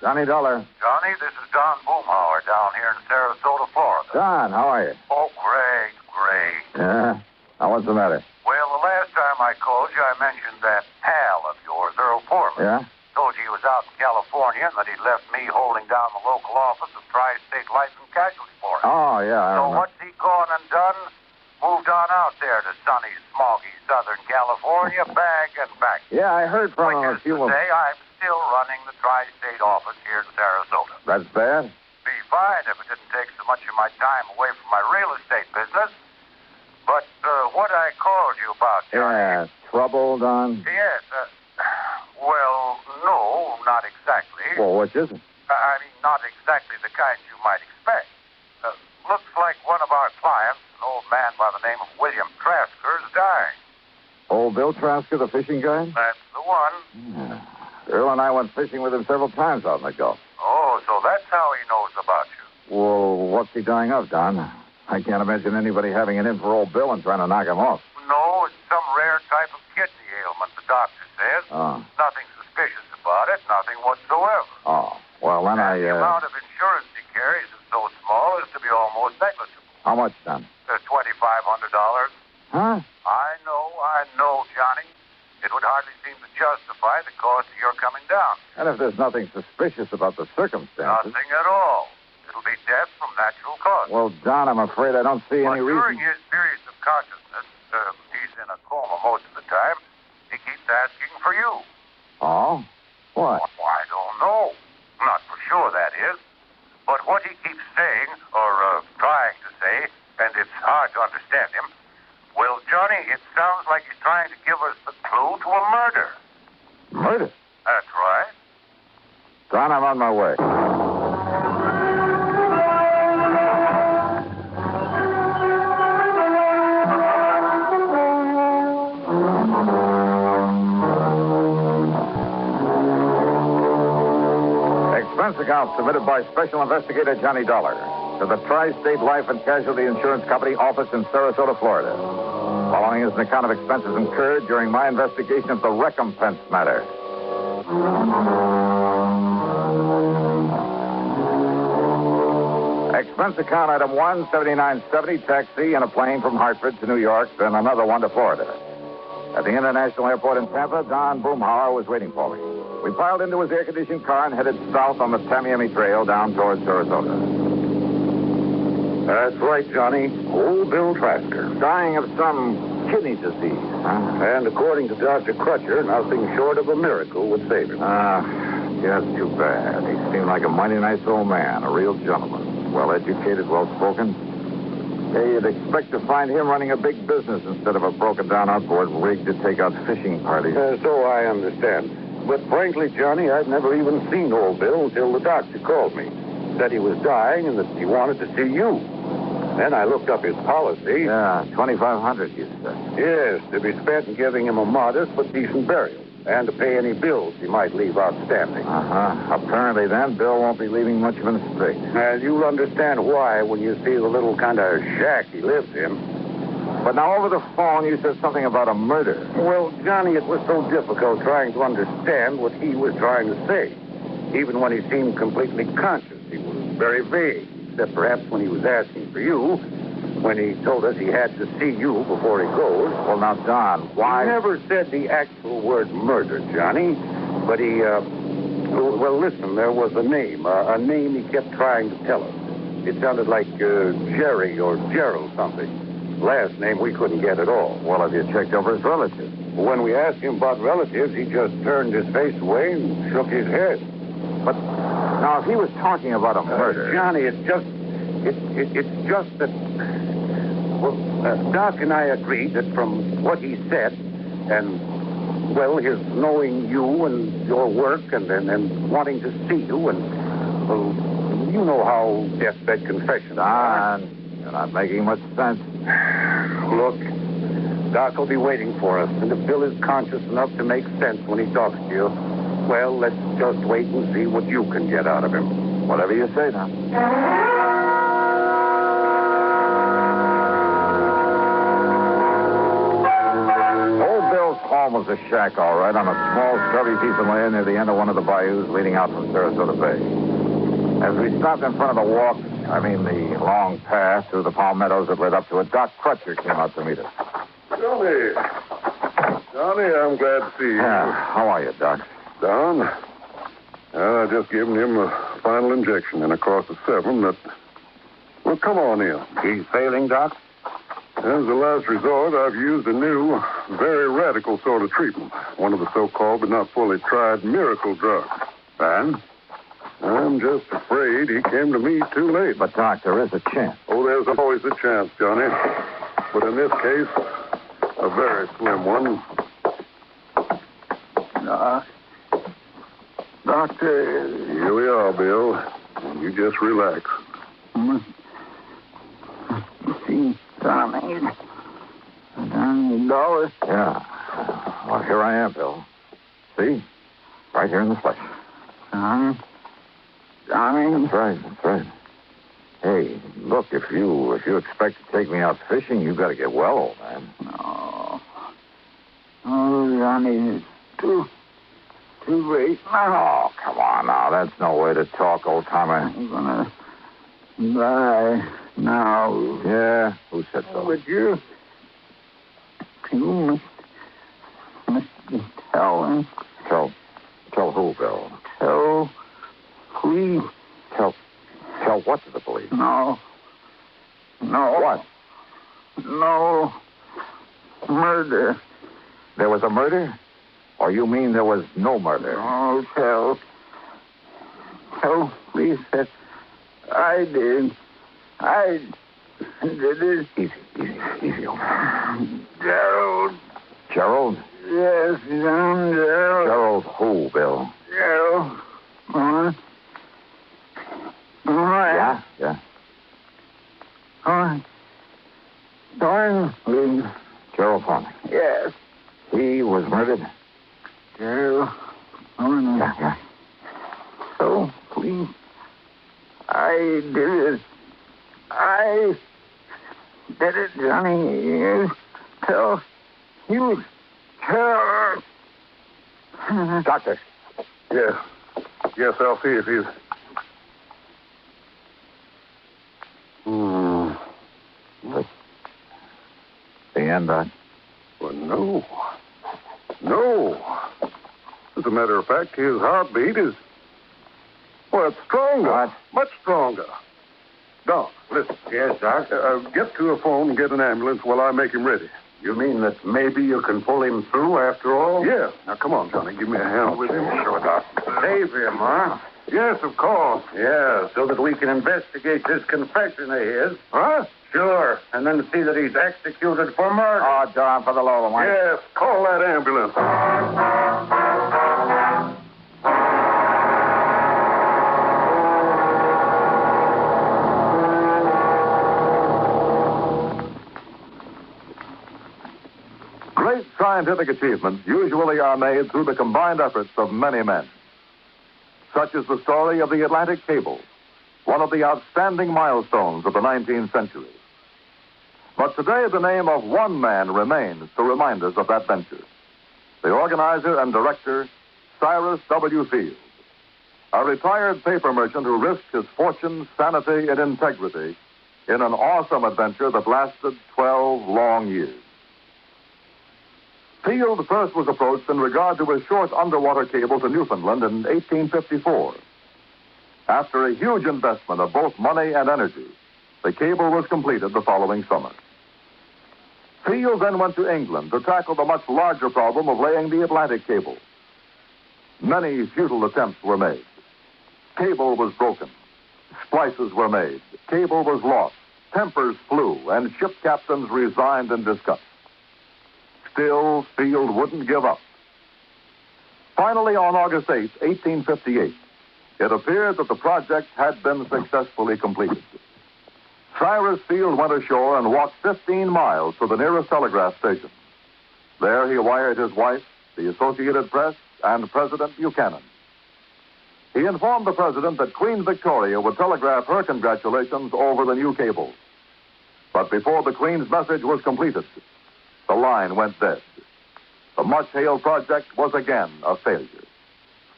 Johnny Dollar. Johnny, this is Don Boomhauer down here in Sarasota, Florida. Don, how are you? Oh, great. Yeah? Now, what's the matter? Well, the last time I called you, I mentioned that pal of yours, Earl Foreman. Yeah? Told you he was out in California and that he'd left me holding down the local office of Tri-State Life and Casualty for him. Oh, yeah. I So remember. what's he gone and done? Moved on out there to sunny, smoggy Southern California, bag and back. Yeah, I heard from him a Which is few to months. say, I'm still running the Tri-State office here in Sarasota. That's bad? Be fine if it didn't take so much of my time away from my real estate business. But what I called you about, Johnny... Yeah, trouble, Don? Yes, well, no, not exactly. Well, which is it? I mean, not exactly the kind you might expect. Looks like one of our clients, an old man by the name of William Trasker, is dying. Old Bill Trasker, the fishing guy? That's the one. Yeah. Earl and I went fishing with him several times out in the Gulf. Oh, so that's how he knows about you. Well, what's he dying of, Don? I can't imagine anybody having it in for old Bill and trying to knock him off. No, it's some rare type of kidney ailment, the doctor says. Oh. Nothing suspicious about it, nothing whatsoever. Oh, well, then The amount of insurance he carries is so small as to be almost negligible. How much, Don? $2,500. Huh? I know, Johnny. It would hardly seem to justify the cost of your coming down. And if there's nothing suspicious about the circumstances... Nothing at all. It'll be death from natural causes. Well, Don, I'm afraid I don't see any During reason... his periods of consciousness, he's in a coma most of the time, he keeps asking for you. Oh? What? Well, I don't know. Not for sure, that is. But what he keeps saying, or trying to say, and it's hard to understand him, well, Johnny, it sounds like he's trying to give us the clue to a murder. Murder? That's right. Don, I'm on my way. Expense account submitted by Special Investigator Johnny Dollar to the Tri-State Life and Casualty Insurance Company office in Sarasota, Florida. Following is an account of expenses incurred during my investigation of the Recompense Matter. Expense account item 1, $79.70, taxi and a plane from Hartford to New York, then another one to Florida. At the International Airport in Tampa, Don Boomhauer was waiting for me. We piled into his air-conditioned car and headed south on the Tamiami Trail down towards Sarasota. That's right, Johnny. Old Bill Trasker. Dying of some kidney disease, huh? And according to Dr. Crutcher, nothing short of a miracle would save him. Yeah, it's too bad. He seemed like a mighty nice old man, a real gentleman. Well-educated, well-spoken. Hey, you'd expect to find him running a big business instead of a broken-down outboard rig to take out fishing parties. So I understand. But frankly, Johnny, I'd never even seen old Bill until the doctor called me. Said he was dying and that he wanted to see you. Then I looked up his policy. Yeah, $2,500, you said. Yes, to be spent in giving him a modest but decent burial. And to pay any bills he might leave outstanding. Uh-huh. Apparently, then, Bill won't be leaving much of an estate. And you'll understand why when you see the little kind of shack he lives in. But now, over the phone, you said something about a murder. Well, Johnny, it was so difficult trying to understand what he was trying to say. Even when he seemed completely conscious, he was very vague, except perhaps when he was asking for you, when he told us he had to see you before he goes. Well, now, Don, why... He never said the actual word murder, Johnny, but he, well, listen, there was a name he kept trying to tell us. It sounded like Jerry or Gerald something. Last name we couldn't get at all. Well, have you checked over his relatives? When we asked him about relatives, he just turned his face away and shook his head. But now, if he was talking about a murder... Johnny, it's just that... Well, Doc and I agreed that from what he said, and, well, his knowing you and your work and wanting to see you, and, well, you know how deathbed confessions are. Don, you're not making much sense. Look, Doc will be waiting for us, and if Bill is conscious enough to make sense when he talks to you, well, let's just wait and see what you can get out of him. Whatever you say, now. Old Bill's home was was a shack, all right, on a small, scrubby piece of land near the end of one of the bayous leading out from Sarasota Bay. As we stopped in front of the the long path through the palm meadows that led up to it, Doc Crutcher came out to meet us. Johnny, I'm glad to see you. Yeah, how are you, Doc? Don? I just given him a final injection in a course of 7 that... Well, come on in. He's failing, Doc? As a last resort, I've used a new, very radical sort of treatment. One of the so-called but not fully tried miracle drugs. And? I'm just afraid he came to me too late. But, Doc, there is a chance. Oh, there's always a chance, Johnny. But in this case, a very slim one. Doctor... Here we are, Bill. And you just relax. See, Tommy. $1,000. Yeah. Well, here I am, Bill. See? Right here in the flesh. Johnny. That's right. Hey, look, if you expect to take me out fishing, you've got to get well, old man. No. Oh, Johnny, it's too late now. Oh, come on now. That's no way to talk, old timer. I'm gonna die now. Yeah? Who said so? But you must tell him. Tell who, Bill? Tell police. Tell what to the police? No. What? No. Murder. There was a murder? Or you mean there was no murder? Oh, tell police that I did. I did it. Easy, old man. Gerald. Gerald? Yes, John Gerald. Gerald who, Bill? Gerald. Yeah. Thornley. Gerald Thornley. Yes. He was murdered? Gerald Thornley. Yeah. So, please, I did it. I did it, Johnny. You tell. Doctor. Yes. Yes, I'll see if he's... The end, Doc? Well, no. As a matter of fact, his heartbeat is... Well, it's stronger. What? Much stronger. Doc, listen. Yes, Doc? Get to a phone and get an ambulance while I make him ready. You mean that maybe you can pull him through after all? Yeah. Now, come on, Johnny. Give me a hand with him. Sure, Doc. Save him, huh? Yes, of course. Yeah, so that we can investigate this confession of his. Huh? Sure, and then see that he's executed for murder. Oh, John, for the love of Mike. Yes, call that ambulance. Great scientific achievements usually are made through the combined efforts of many men. Such is the story of the Atlantic Cable, one of the outstanding milestones of the 19th century. But today, the name of one man remains to remind us of that venture. The organizer and director, Cyrus W. Field, a retired paper merchant who risked his fortune, sanity, and integrity in an awesome adventure that lasted 12 long years. Field first was approached in regard to a short underwater cable to Newfoundland in 1854. After a huge investment of both money and energy, the cable was completed the following summer. Field then went to England to tackle the much larger problem of laying the Atlantic cable. Many futile attempts were made. Cable was broken. Splices were made. Cable was lost. Tempers flew, and ship captains resigned in disgust. Still, Field wouldn't give up. Finally, on August 8, 1858, it appeared that the project had been successfully completed. Cyrus Field went ashore and walked 15 miles to the nearest telegraph station. There he wired his wife, the Associated Press, and President Buchanan. He informed the president that Queen Victoria would telegraph her congratulations over the new cable. But before the Queen's message was completed, the line went dead. the much-hailed project was again a failure.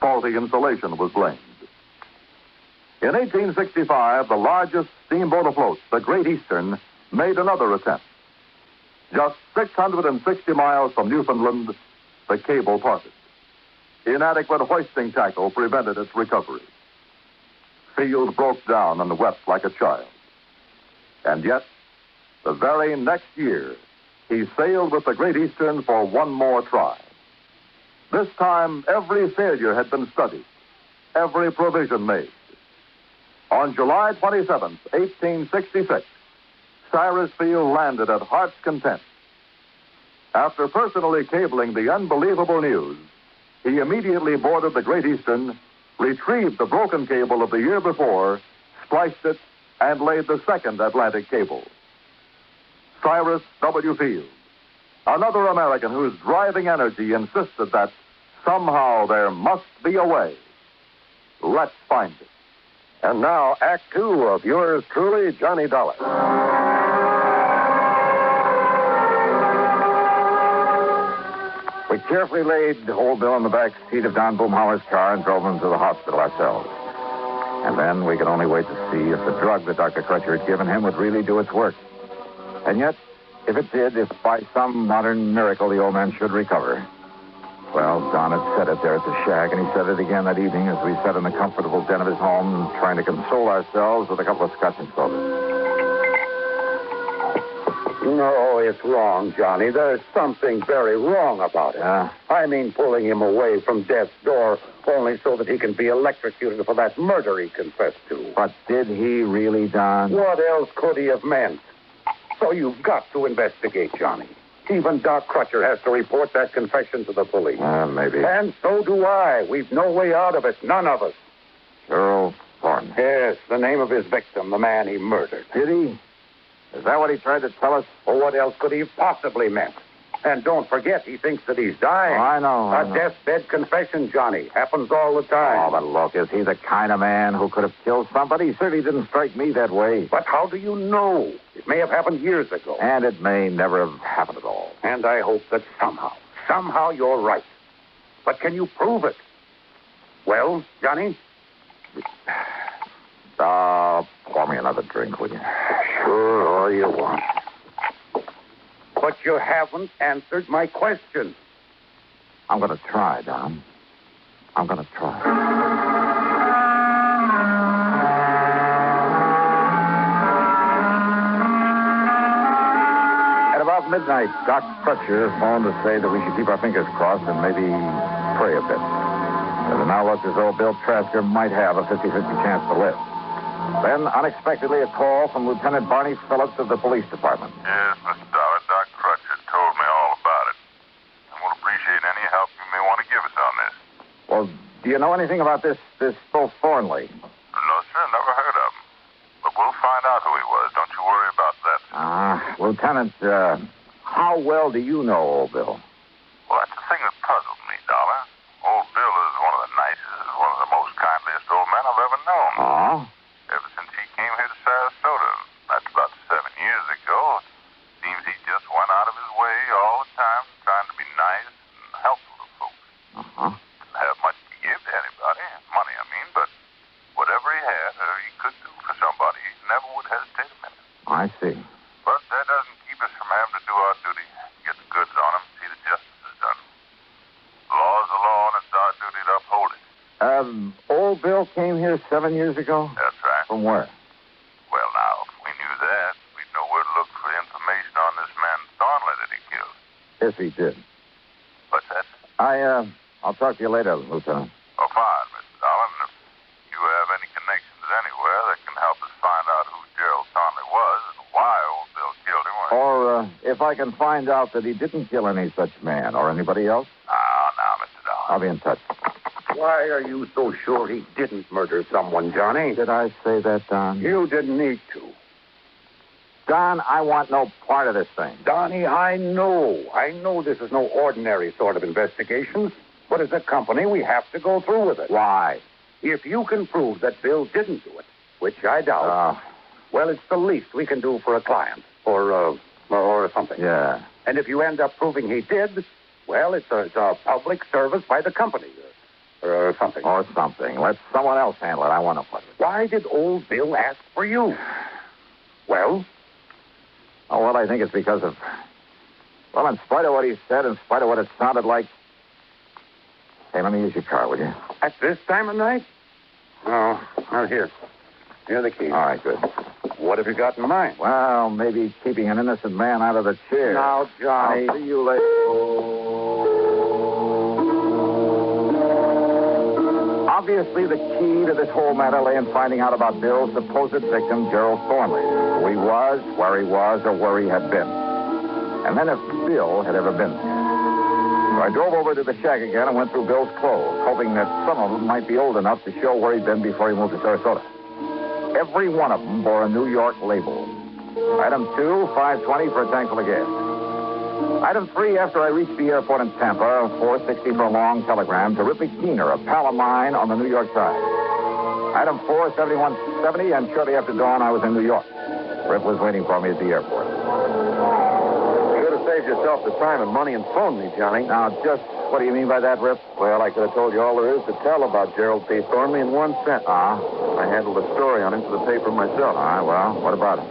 Faulty insulation was blamed. In 1865, the largest steamboat afloat, the Great Eastern, made another attempt. Just 660 miles from Newfoundland, the cable parted. Inadequate hoisting tackle prevented its recovery. Field broke down and wept like a child. And yet, the very next year, he sailed with the Great Eastern for one more try. This time, every failure had been studied, every provision made. On July 27, 1866, Cyrus Field landed at Heart's Content. After personally cabling the unbelievable news, he immediately boarded the Great Eastern, retrieved the broken cable of the year before, spliced it, and laid the second Atlantic cable. Cyrus W. Field, another American whose driving energy insisted that somehow there must be a way. Let's find it. And now, Act Two of yours truly, Johnny Dollar. We carefully laid Old Bill in the back seat of Don Boomhauer's car and drove him to the hospital ourselves. And then we could only wait to see if the drug that Dr. Crutcher had given him would really do its work. And yet, if it did, if by some modern miracle the old man should recover. Well, Don had said it there at the shack, and he said it again that evening as we sat in the comfortable den of his home, trying to console ourselves with a couple of scotch and sodas. No, it's wrong, Johnny. There's something very wrong about it. I mean, pulling him away from death's door only so that he can be electrocuted for that murder he confessed to. But did he really, Don? What else could he have meant? So you've got to investigate, Johnny. Even Doc Crutcher has to report that confession to the police. Maybe. And so do I. We've no way out of it. None of us. Earl Thornton. Yes, the name of his victim, the man he murdered. Did he? Is that what he tried to tell us? Well, what else could he have possibly meant? And don't forget, he thinks that he's dying. Oh, I know. A deathbed confession, Johnny. Happens all the time. Oh, but look, is he the kind of man who could have killed somebody? He certainly didn't strike me that way. But how do you know? It may have happened years ago. And it may never have happened at all. And I hope that somehow you're right. But can you prove it? Well, Johnny? Pour me another drink, will you? Sure, all you want. But you haven't answered my question. I'm going to try, Don. I'm going to try. At about midnight, Doc Crutcher phoned to say that we should keep our fingers crossed and maybe pray a bit. As it now looked as though Bill Trasker might have a 50-50 chance to live. Then, unexpectedly, a call from Lieutenant Barney Phillips of the police department. Yes, Mr. Dollar. Doc Crutcher told me all about it. I will appreciate any help you may want to give us on this. Well, do you know anything about this Bill Thornley? No, sir. Never heard of him. But we'll find out who he was. Don't you worry about that. Lieutenant, how well do you know old Bill? Well, that's the thing that puzzled me, Dollar. Old Bill is one of the nicest, one of the most kindliest old men I've ever known. Oh? Ever since he came here to Sarasota, that's about 7 years ago, it seems he just went out of his way all the time, trying to be nice and helpful to folks. Didn't have much to give to anybody, money I mean, but whatever he had or he could do for somebody, he never would hesitate a minute. I see. But that doesn't keep us from having to do our duty, get the goods on him, see that justice is done. The law is the law, and it's our duty to uphold it. Old Bill came here 7 years ago? That's right. From where? Well, now, if we knew that, we'd know where to look for information on this man Thornley that he killed. Yes, he did. What's that? I'll talk to you later, Lieutenant. Oh, fine, Mr. Dolan. If you have any connections anywhere that can help us find out who Gerald Thornley was and why old Bill killed him. Or if I can find out that he didn't kill any such man or anybody else. Now, Mr. Dolan. I'll be in touch. Why are you so sure he didn't murder someone, Johnny? Did I say that, Don? You didn't need to. Don, I want no part of this thing. Donnie, I know this is no ordinary sort of investigation, but as a company, we have to go through with it. Why? If you can prove that Bill didn't do it, which I doubt, well, it's the least we can do for a client, or something. Yeah. And if you end up proving he did, Well, it's a public service by the company or something. Or something. Let someone else handle it. I want to put it. Why did old Bill ask for you? Well? Oh, well, I think it's because of... Well, in spite of what he said, in spite of what it sounded like... Hey, let me use your car, will you? At this time of night? Oh, well, here. Here are the keys. All right, good. What have you got in mind? Well, maybe keeping an innocent man out of the chair. Now, Johnny. I'll see you later. Obviously, the key to this whole matter lay in finding out about Bill's supposed victim, Gerald Thornley. Who he was, where he was, or where he had been. And then if Bill had ever been there. So I drove over to the shack again and went through Bill's clothes, hoping that some of them might be old enough to show where he'd been before he moved to Sarasota. Every one of them bore a New York label. Item 2, $5.20 for a tank full of gas. Item 3, after I reached the airport in Tampa, $4.60 for a long telegram to Ripley Keener, a pal of mine on the New York side. Item 4, $71.70, and shortly after dawn, I was in New York. Rip was waiting for me at the airport. You should have saved yourself the time and money and phoned me, Johnny. Now, just what do you mean by that, Rip? Well, I could have told you all there is to tell about Gerald P. Thornley in one sentence. I handled a story on him for the paper myself. All right, well, what about him?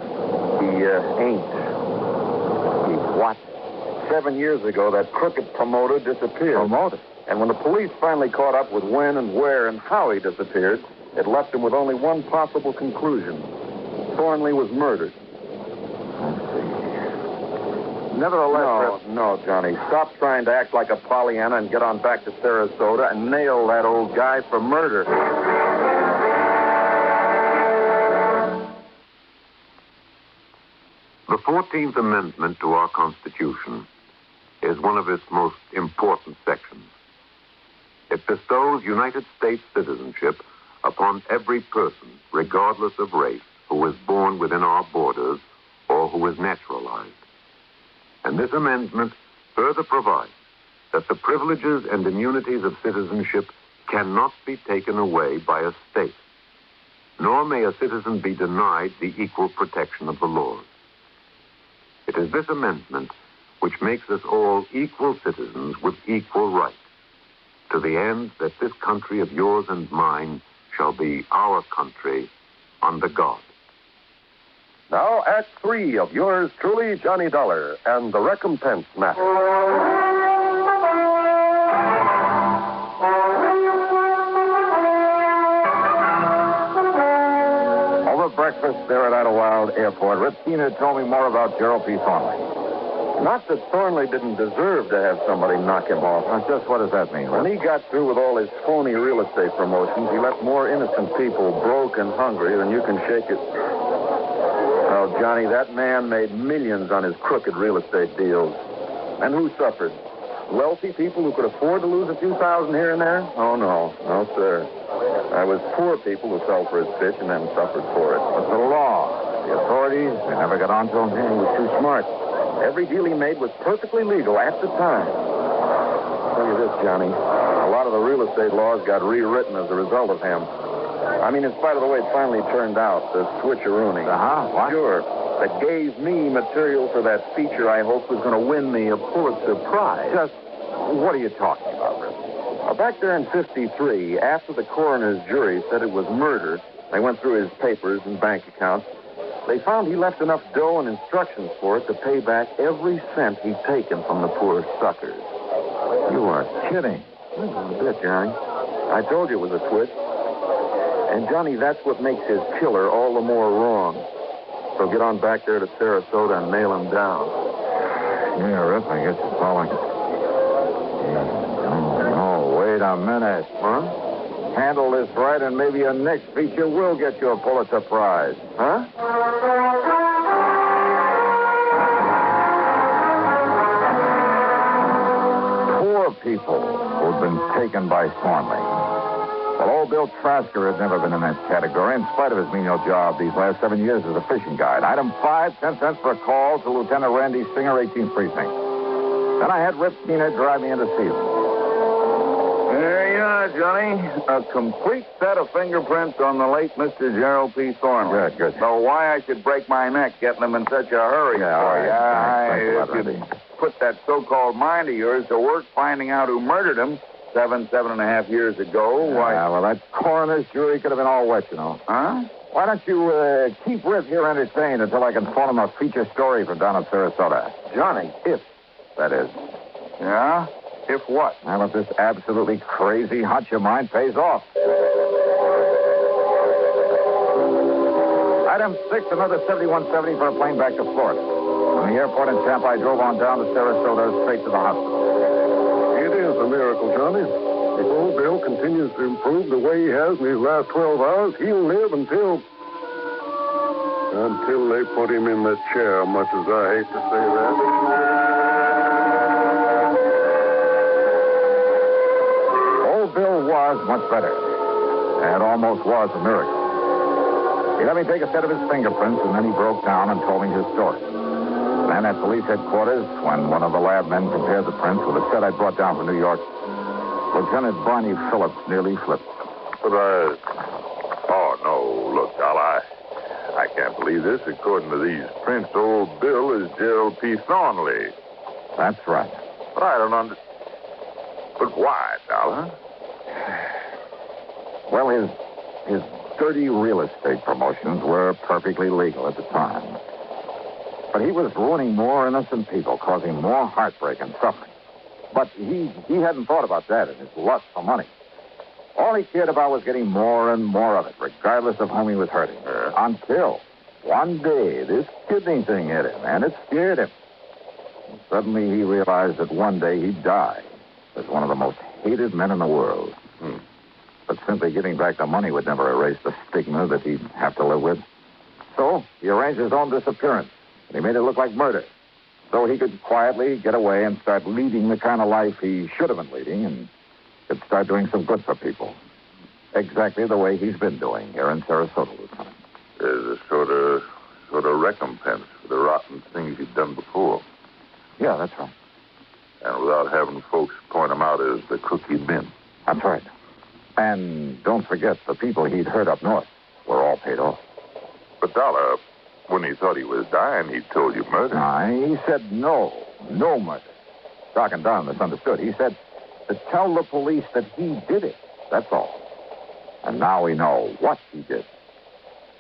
He ain't. He what? 7 years ago, that crooked promoter disappeared. Promoter? And when the police finally caught up with when and where and how he disappeared, it left him with only one possible conclusion. Thornley was murdered. Nevertheless... No, Johnny. Stop trying to act like a Pollyanna and get on back to Sarasota and nail that old guy for murder. The 14th Amendment to our Constitution is one of its most important sections. It bestows United States citizenship upon every person, regardless of race, who is born within our borders or who is naturalized. And this amendment further provides that the privileges and immunities of citizenship cannot be taken away by a state, nor may a citizen be denied the equal protection of the laws. It is this amendment which makes us all equal citizens with equal rights, to the end that this country of yours and mine shall be our country under God. Now, Act 3 of yours truly, Johnny Dollar, and the Recompense Matter. Over breakfast there at Idlewild Airport, Rip Keener told me more about Gerald P. Thornley. Not that Thornley didn't deserve to have somebody knock him off. Now, just what does that mean, Rip? When he got through with all his phony real estate promotions, he left more innocent people broke and hungry than you can shake it. Oh, Johnny, that man made millions on his crooked real estate deals. And who suffered? Wealthy people who could afford to lose a few thousand here and there? Oh, no. No, sir. I was poor people who fell for his pitch and then suffered for it. But the law, the authorities, they never got on to him. He was too smart. Every deal he made was perfectly legal at the time. I'll tell you this, Johnny. A lot of the real estate laws got rewritten as a result of him. I mean, in spite of the way it finally turned out, the switcheroony. What? Sure. That gave me material for that feature I hoped was going to win me a Pulitzer Prize. Just, what are you talking about, Rip? Back there in 53, after the coroner's jury said it was murder, they went through his papers and bank accounts. They found he left enough dough and instructions for it to pay back every cent he'd taken from the poor suckers. You are kidding. A bit, Johnny. I told you it was a twist. And, Johnny, that's what makes his killer all the more wrong. So get on back there to Sarasota and nail him down. Yeah, Rip, I guess it's all I can... No, wait a minute. Huh? Handle this right, and maybe your next feature will get you a Pulitzer Prize. Huh? Poor people who've been taken by Thornley. Well, old Bill Trasker had never been in that category, in spite of his menial job these last 7 years as a fishing guide. Item 5, 10 cents for a call to Lieutenant Randy Singer, 18th Precinct. Then I had Rip Keener drive me into Season. There you are, Johnny. A complete set of fingerprints on the late Mr. Gerald P. Thornley. Good. So why I should break my neck getting them in such a hurry? Yeah, all right. Thanks a lot, If Randy. you'd put that so-called mind of yours to work finding out who murdered him 7.5 years ago, why... Yeah, well, that coroner's jury could have been all wet, you know. Huh? Why don't you keep Rip here entertained until I can phone him a feature story from down in Sarasota? Johnny, If that is. Yeah? If what? Well, if this absolutely crazy hunch of mine pays off. Item 6, another 7170 for a plane back to Florida. From the airport in Tampa, I drove on down to Sarasota, straight to the hospital. It is a miracle, Johnny. If old Bill continues to improve the way he has in these last 12 hours, he'll live until they put him in the chair, much as I hate to say that. Old Bill was much better. It almost was a miracle. He let me take a set of his fingerprints, and then he broke down and told me his story. Then at police headquarters, when one of the lab men compared the prints with a set I brought down from New York, Lieutenant Barney Phillips nearly flipped. But oh, no, look, Al, I can't believe this. According to these prints, old Bill is Gerald P. Thornley. That's right. But I don't understand. But why, Dollar? Well, his dirty real estate promotions were perfectly legal at the time. But he was ruining more innocent people, causing more heartbreak and suffering. But he hadn't thought about that in his lust for money. All he cared about was getting more and more of it, regardless of whom he was hurting. Until one day this kidney thing hit him, and it scared him. And suddenly he realized that one day he'd die as one of the most hated men in the world. But simply giving back the money would never erase the stigma that he'd have to live with. So he arranged his own disappearance, and he made it look like murder, so he could quietly get away and start leading the kind of life he should have been leading and could start doing some good for people. Exactly the way he's been doing here in Sarasota, Lieutenant. There's a sort of recompense for the rotten things he'd done before. Yeah, that's right. And without having folks point him out as the crook he'd been. That's right. And don't forget, the people he'd hurt up north were all paid off. But Dollar, when he thought he was dying, he told you murder. He said no murder. Doc and Don misunderstood. He said to tell the police that he did it. That's all. And now we know what he did.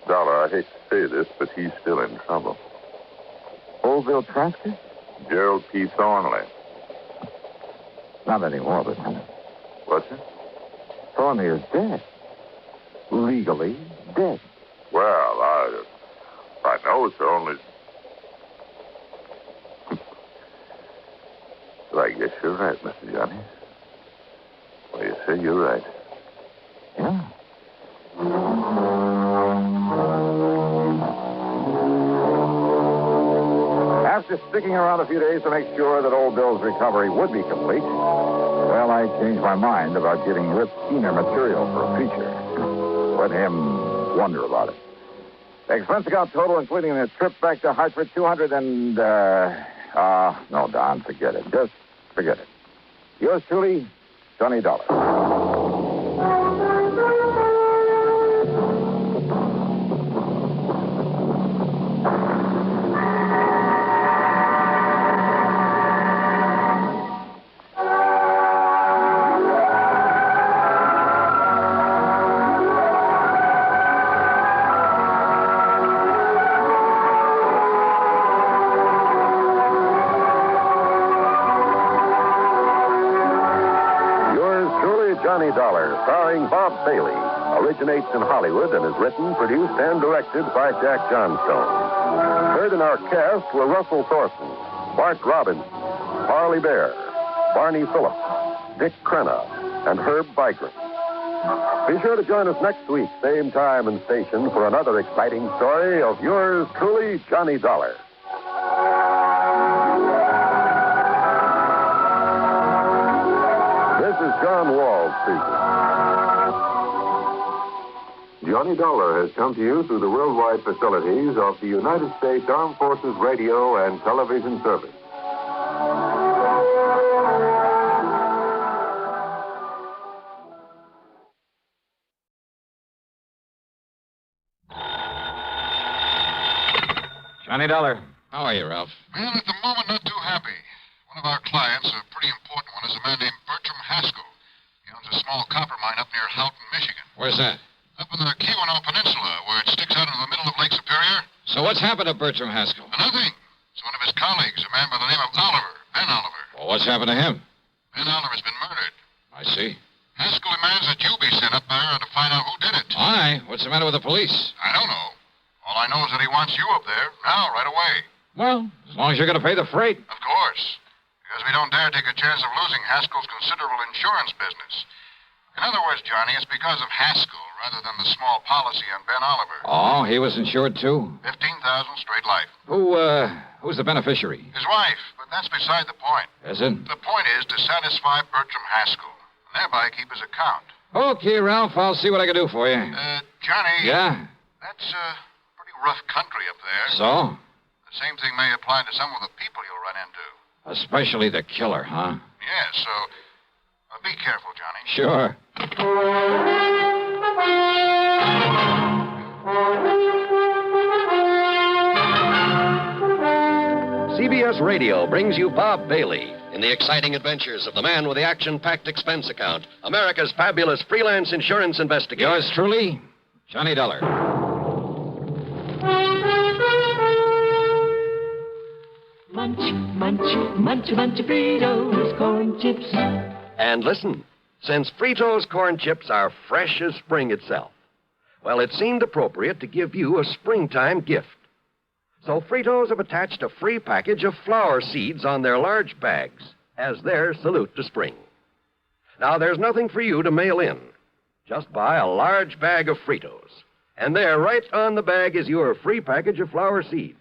Dollar, I hate to say this, but he's still in trouble. Old Bill Trasker? Gerald P. Thornley. Not anymore, Lieutenant. What's it? Thornley is dead. Legally dead. Well, I know it's only... Well, I guess you're right, Mr. Johnny. Well, you say you're right. Yeah. After sticking around a few days to make sure that old Bill's recovery would be complete, well, I changed my mind about giving Rip keener material for a feature. Let him wonder about it. Expense account total, including a trip back to Hartford, 200 and, no, Don, forget it. Just forget it. Yours truly, Johnny Dollar. Johnny Dollar, starring Bob Bailey, originates in Hollywood and is written, produced, and directed by Jack Johnstone. Heard in our cast were Russell Thornton, Bart Robbins, Harley Bear, Barney Phillips, Dick Crenna, and Herb Vigran. Be sure to join us next week, same time and station, for another exciting story of yours truly, Johnny Dollar. This is John Wall speaking. Johnny Dollar has come to you through the worldwide facilities of the United States Armed Forces Radio and Television Service. Johnny Dollar. How are you, Ralph? Well, at the moment, not too happy. One of our clients, a pretty important one, is a man named Bertram Haskell. He owns a small copper mine up near Houghton, Michigan. Where's that? Up in the Keweenaw Peninsula, where it sticks out into the middle of Lake Superior. So what's happened to Bertram Haskell? Nothing. It's one of his colleagues, a man by the name of Oliver, Ben Oliver. Well, what's happened to him? Ben Oliver's been murdered. I see. Haskell demands that you be sent up there to find out who did it. Why? What's the matter with the police? I don't know. All I know is that he wants you up there, now, right away. Well, as long as you're going to pay the freight. Of course. Because we don't dare take a chance of losing Haskell's considerable insurance business. In other words, Johnny, it's because of Haskell rather than the small policy on Ben Oliver. Oh, he was insured too? $15,000 straight life. Who's the beneficiary? His wife, but that's beside the point. Is it? The point is to satisfy Bertram Haskell, and thereby keep his account. Okay, Ralph, I'll see what I can do for you. Johnny. Yeah? That's pretty rough country up there. So? The same thing may apply to some of the people you'll run into. Especially the killer, huh? Yes, so be careful, Johnny. Sure. CBS Radio brings you Bob Bailey in the exciting adventures of the man with the action-packed expense account, America's fabulous freelance insurance investigator. Yours truly, Johnny Dollar. Munch, munch, munch a bunch of Fritos, corn chips. And listen, since Fritos corn chips are fresh as spring itself, well, it seemed appropriate to give you a springtime gift. So Fritos have attached a free package of flower seeds on their large bags as their salute to spring. Now, there's nothing for you to mail in. Just buy a large bag of Fritos. And there, right on the bag, is your free package of flower seeds.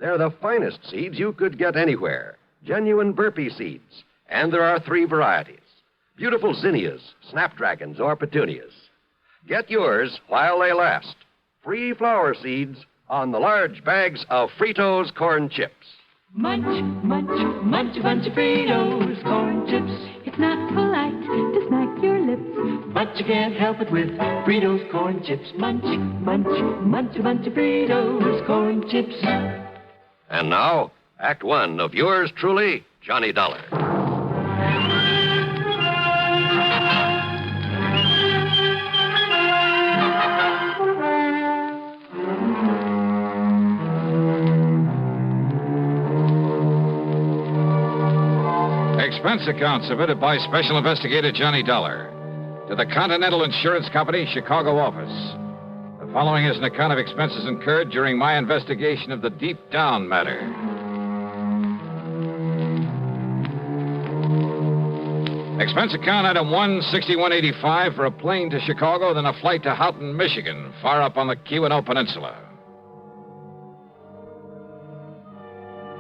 They're the finest seeds you could get anywhere. Genuine burpee seeds. And there are 3 varieties. Beautiful zinnias, snapdragons, or petunias. Get yours while they last. Free flower seeds on the large bags of Fritos corn chips. Munch, munch, munch a bunch of Fritos corn chips. It's not polite to smack your lips, but you can't help it with Fritos corn chips. Munch, munch, munch a bunch of Fritos corn chips. And now, Act 1 of yours truly, Johnny Dollar. Expense account submitted by Special Investigator Johnny Dollar to the Continental Insurance Company, Chicago office. The following is an account of expenses incurred during my investigation of the Deep Down matter. Expense account item 16185 for a plane to Chicago, then a flight to Houghton, Michigan, far up on the Keweenaw Peninsula.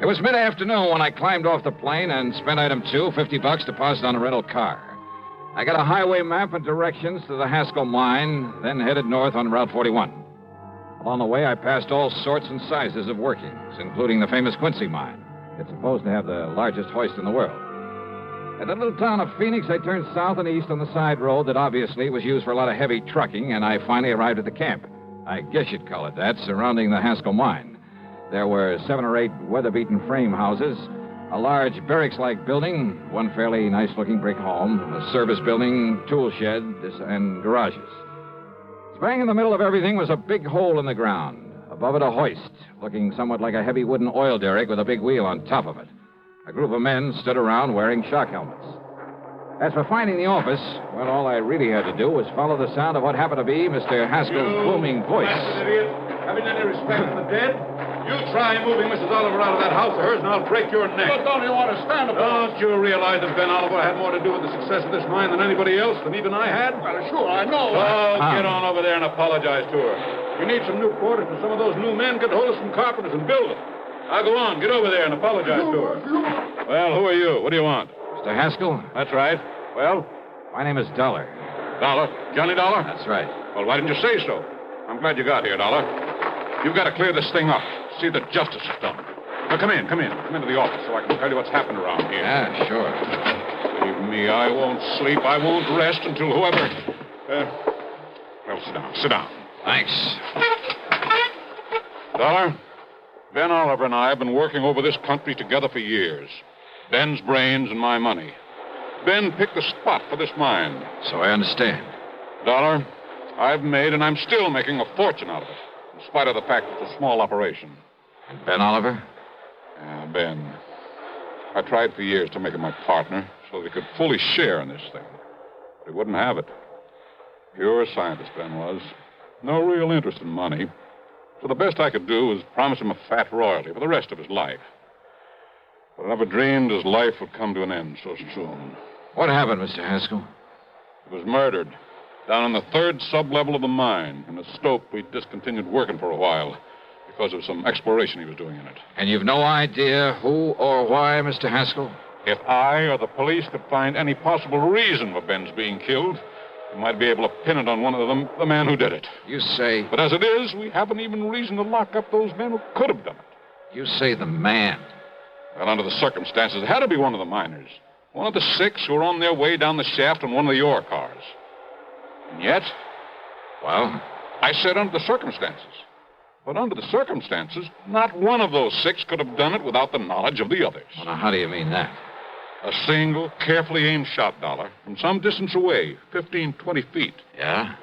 It was mid-afternoon when I climbed off the plane and spent item 2, $50 deposit on a rental car. I got a highway map and directions to the Haskell mine, then headed north on Route 41. Along the way, I passed all sorts and sizes of workings, including the famous Quincy mine. It's supposed to have the largest hoist in the world. At the little town of Phoenix, I turned south and east on the side road that obviously was used for a lot of heavy trucking, and I finally arrived at the camp. I guess you'd call it that, surrounding the Haskell mine. There were 7 or 8 weather-beaten frame houses, a large barracks-like building, one fairly nice-looking brick home, a service building, tool shed, and garages. Bang in the middle of everything was a big hole in the ground. Above it, a hoist, looking somewhat like a heavy wooden oil derrick with a big wheel on top of it. A group of men stood around wearing shock helmets. As for finding the office, well, all I really had to do was follow the sound of what happened to be Mr. Haskell's booming voice. Idiot. Having any respect for the dead? You try moving Mrs. Oliver out of that house of hers, and I'll break your neck. But don't you understand about it? Don't you realize that Ben Oliver had more to do with the success of this mine than anybody else, than even I had? Well, sure, I know. Oh, get on over there and apologize to her. We need some new quarters, and some of those new men get hold of some carpenters and build them. Now go on, get over there and apologize to her. Well, who are you? What do you want? Mr. Haskell? That's right. Well? My name is Dollar. Dollar? Johnny Dollar? That's right. Well, why didn't you say so? I'm glad you got here, Dollar. You've got to clear this thing up. See that justice is done. Now, come in. Come into the office so I can tell you what's happened around here. Yeah, sure. Believe me, I won't sleep. I won't rest until whoever... well, sit down. Thanks. Dollar, Ben Oliver and I have been working over this country together for years. Ben's brains and my money. Ben picked the spot for this mine. So I understand. Dollar, I've made and I'm still making a fortune out of it, in spite of the fact it's a small operation. And Ben Oliver? Ben. I tried for years to make him my partner so that he could fully share in this thing. But he wouldn't have it. Pure scientist, Ben was. No real interest in money. So the best I could do was promise him a fat royalty for the rest of his life. But I never dreamed his life would come to an end so soon. What happened, Mr. Haskell? He was murdered down in the third sub-level of the mine. In a stope we discontinued working for a while because of some exploration he was doing in it. And you've no idea who or why, Mr. Haskell? If I or the police could find any possible reason for Ben's being killed, we might be able to pin it on one of them, the man who did it. You say... But as it is, we haven't even reason to lock up those men who could have done it. You say the man. Well, under the circumstances, it had to be one of the miners. One of the 6 who were on their way down the shaft in one of the ore cars. And yet... Well? I said under the circumstances. But under the circumstances, not one of those 6 could have done it without the knowledge of the others. Well, now, how do you mean that? A single, carefully aimed shot, Dollar, from some distance away, 15, 20 feet. Yeah?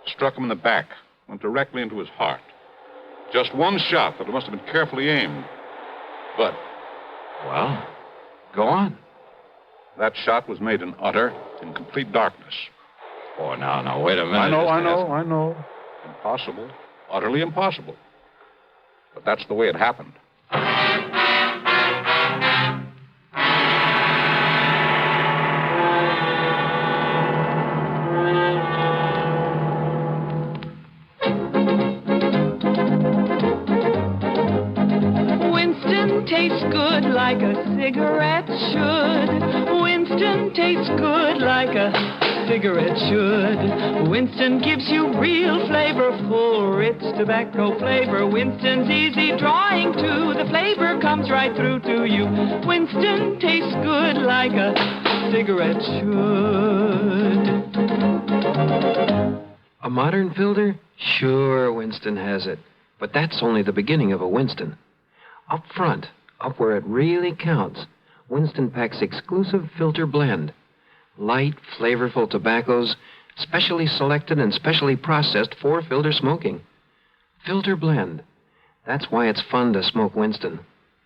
Struck him in the back, went directly into his heart. Just one shot, but it must have been carefully aimed. But... Well, go on. That shot was made in utter and complete darkness. Oh, now, wait a minute. I know. Impossible. Utterly impossible. But that's the way it happened. Winston tastes good like a cigarette should. Winston tastes good like a cigarette should. Winston gives you real flavorful, rich tobacco flavor. Winston's easy drawing too. The flavor comes right through to you. Winston tastes good like a cigarette should. A modern filter? Sure, Winston has it. But that's only the beginning of a Winston. Up front, up where it really counts, Winston packs exclusive filter blend. Light, flavorful tobaccos, specially selected and specially processed for filter smoking. Filter blend. That's why it's fun to smoke Winston,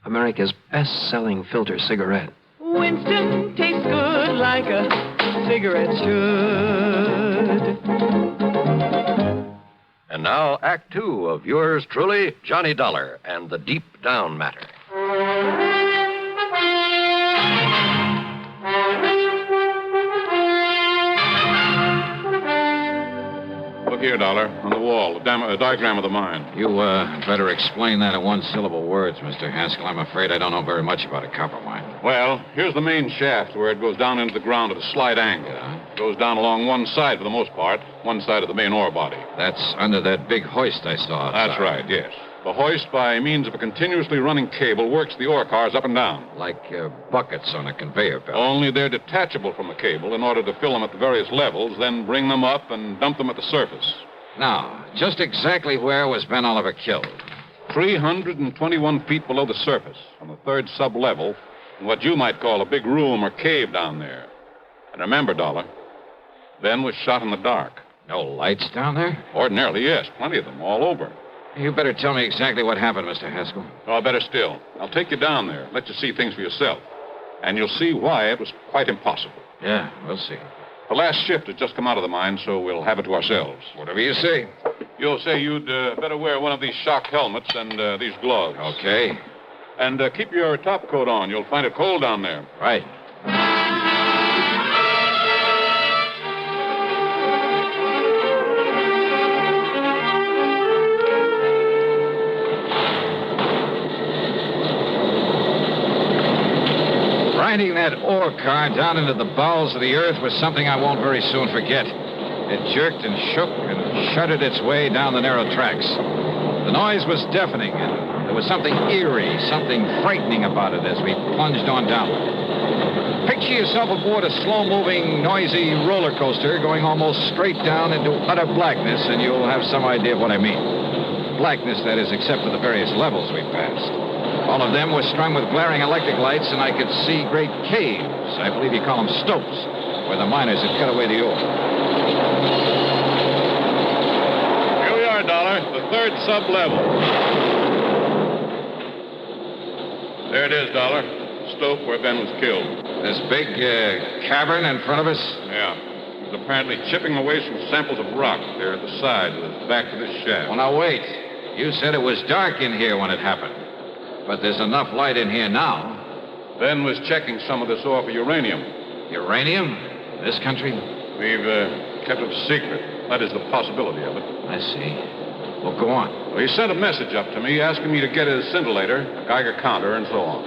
America's best-selling filter cigarette. Winston tastes good like a cigarette should. And now, Act 2 of yours truly, Johnny Dollar and the Deep Down Matter. Look here, Dollar, on the wall, a diagram of the mine. You, better explain that in one-syllable words, Mr. Haskell. I'm afraid I don't know very much about a copper mine. Well, here's the main shaft where it goes down into the ground at a slight angle. It goes down along one side for the most part, one side of the main ore body. That's under that big hoist I saw outside. That's right, yes. The hoist, by means of a continuously running cable, works the ore cars up and down. Like buckets on a conveyor belt. Only they're detachable from the cable in order to fill them at the various levels, then bring them up and dump them at the surface. Now, just exactly where was Ben Oliver killed? 321 feet below the surface, on the third sub-level, in what you might call a big room or cave down there. And remember, Dollar, Ben was shot in the dark. No lights down there? Ordinarily, yes. Plenty of them, all over. You better tell me exactly what happened, Mr. Haskell. Oh, better still. I'll take you down there, let you see things for yourself. And you'll see why it was quite impossible. Yeah, we'll see. The last shift has just come out of the mine, so we'll have it to ourselves. Whatever you say. You'll say you'd better wear one of these shock helmets and these gloves. Okay. And keep your top coat on. You'll find it cold down there. Right. Riding that ore car down into the bowels of the earth was something I won't very soon forget. It jerked and shook and shuddered its way down the narrow tracks. The noise was deafening, and there was something eerie, something frightening about it as we plunged on downward. Picture yourself aboard a slow-moving, noisy roller coaster going almost straight down into utter blackness, and you'll have some idea of what I mean. Blackness, that is, except for the various levels we passed. All of them were strung with glaring electric lights, and I could see great caves. I believe you call them stopes, where the miners had cut away the ore. Here we are, Dollar. The third sub-level. There it is, Dollar. Stope where Ben was killed. This big cavern in front of us? Yeah. He was apparently chipping away some samples of rock there at the side with his back to this shaft. Well, now, wait. You said it was dark in here when it happened. But there's enough light in here now. Ben was checking some of this ore for uranium. Uranium? This country? We've kept it secret. That is the possibility of it. I see. Well, go on. Well, he sent a message up to me asking me to get his scintillator, a Geiger counter, and so on.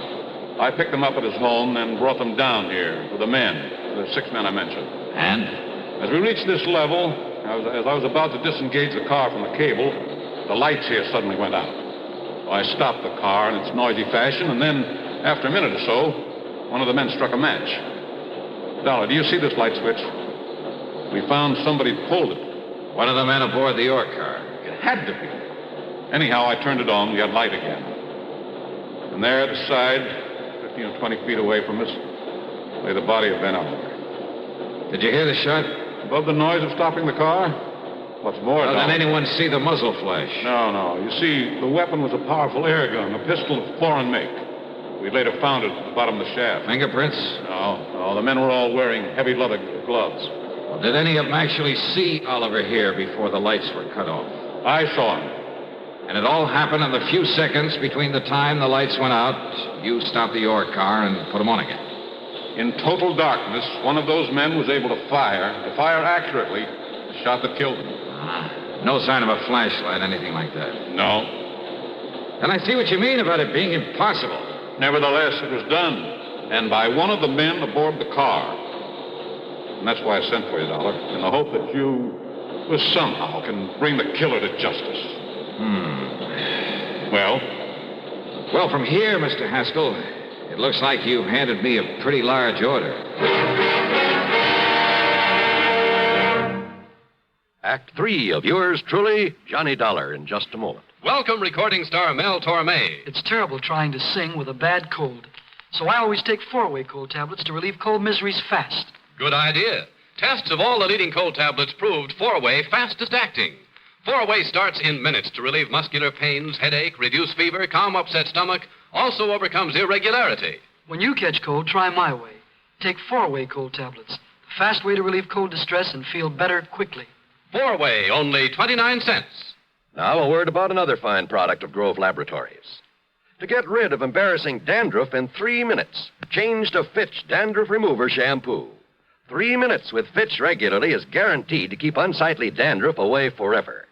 I picked them up at his home and brought them down here with the men, the 6 men I mentioned. And? As we reached this level, as I was about to disengage the car from the cable, the lights here suddenly went out. I stopped the car in its noisy fashion, and then, after a minute or so, one of the men struck a match. Dollar, do you see this light switch? We found somebody pulled it. One of the men aboard the ore car. It had to be. Anyhow, I turned it on. We had light again. And there at the side, 15 or 20 feet away from us, lay the body of Ben Oliver. Did you hear the shot? Above the noise of stopping the car? What's more, Well, did anyone see the muzzle flash? No. You see, the weapon was a powerful air gun, a pistol of foreign make. We later found it at the bottom of the shaft. Fingerprints? No. The men were all wearing heavy leather gloves. Well, did any of them actually see Oliver here before the lights were cut off? I saw him. And it all happened in the few seconds between the time the lights went out, you stopped the ore car, and put them on again. In total darkness, one of those men was able to fire accurately, the shot that killed him. No sign of a flashlight, anything like that? No. Then I see what you mean about it being impossible. Nevertheless, it was done, and by one of the men aboard the car. And that's why I sent for you, Dollar, in the hope that you somehow can bring the killer to justice. Well? Well, from here, Mr. Haskell, it looks like you've handed me a pretty large order. Act 3 of yours truly, Johnny Dollar, in just a moment. Welcome, recording star Mel Torme. It's terrible trying to sing with a bad cold. So I always take 4-way cold tablets to relieve cold miseries fast. Good idea. Tests of all the leading cold tablets proved 4-way fastest acting. 4-way starts in minutes to relieve muscular pains, headache, reduce fever, calm upset stomach, also overcomes irregularity. When you catch cold, try my way. Take 4-way cold tablets. The fast way to relieve cold distress and feel better quickly. 4-way, only 29 cents. Now a word about another fine product of Grove Laboratories. To get rid of embarrassing dandruff in 3 minutes, change to Fitch Dandruff Remover Shampoo. 3 minutes with Fitch regularly is guaranteed to keep unsightly dandruff away forever.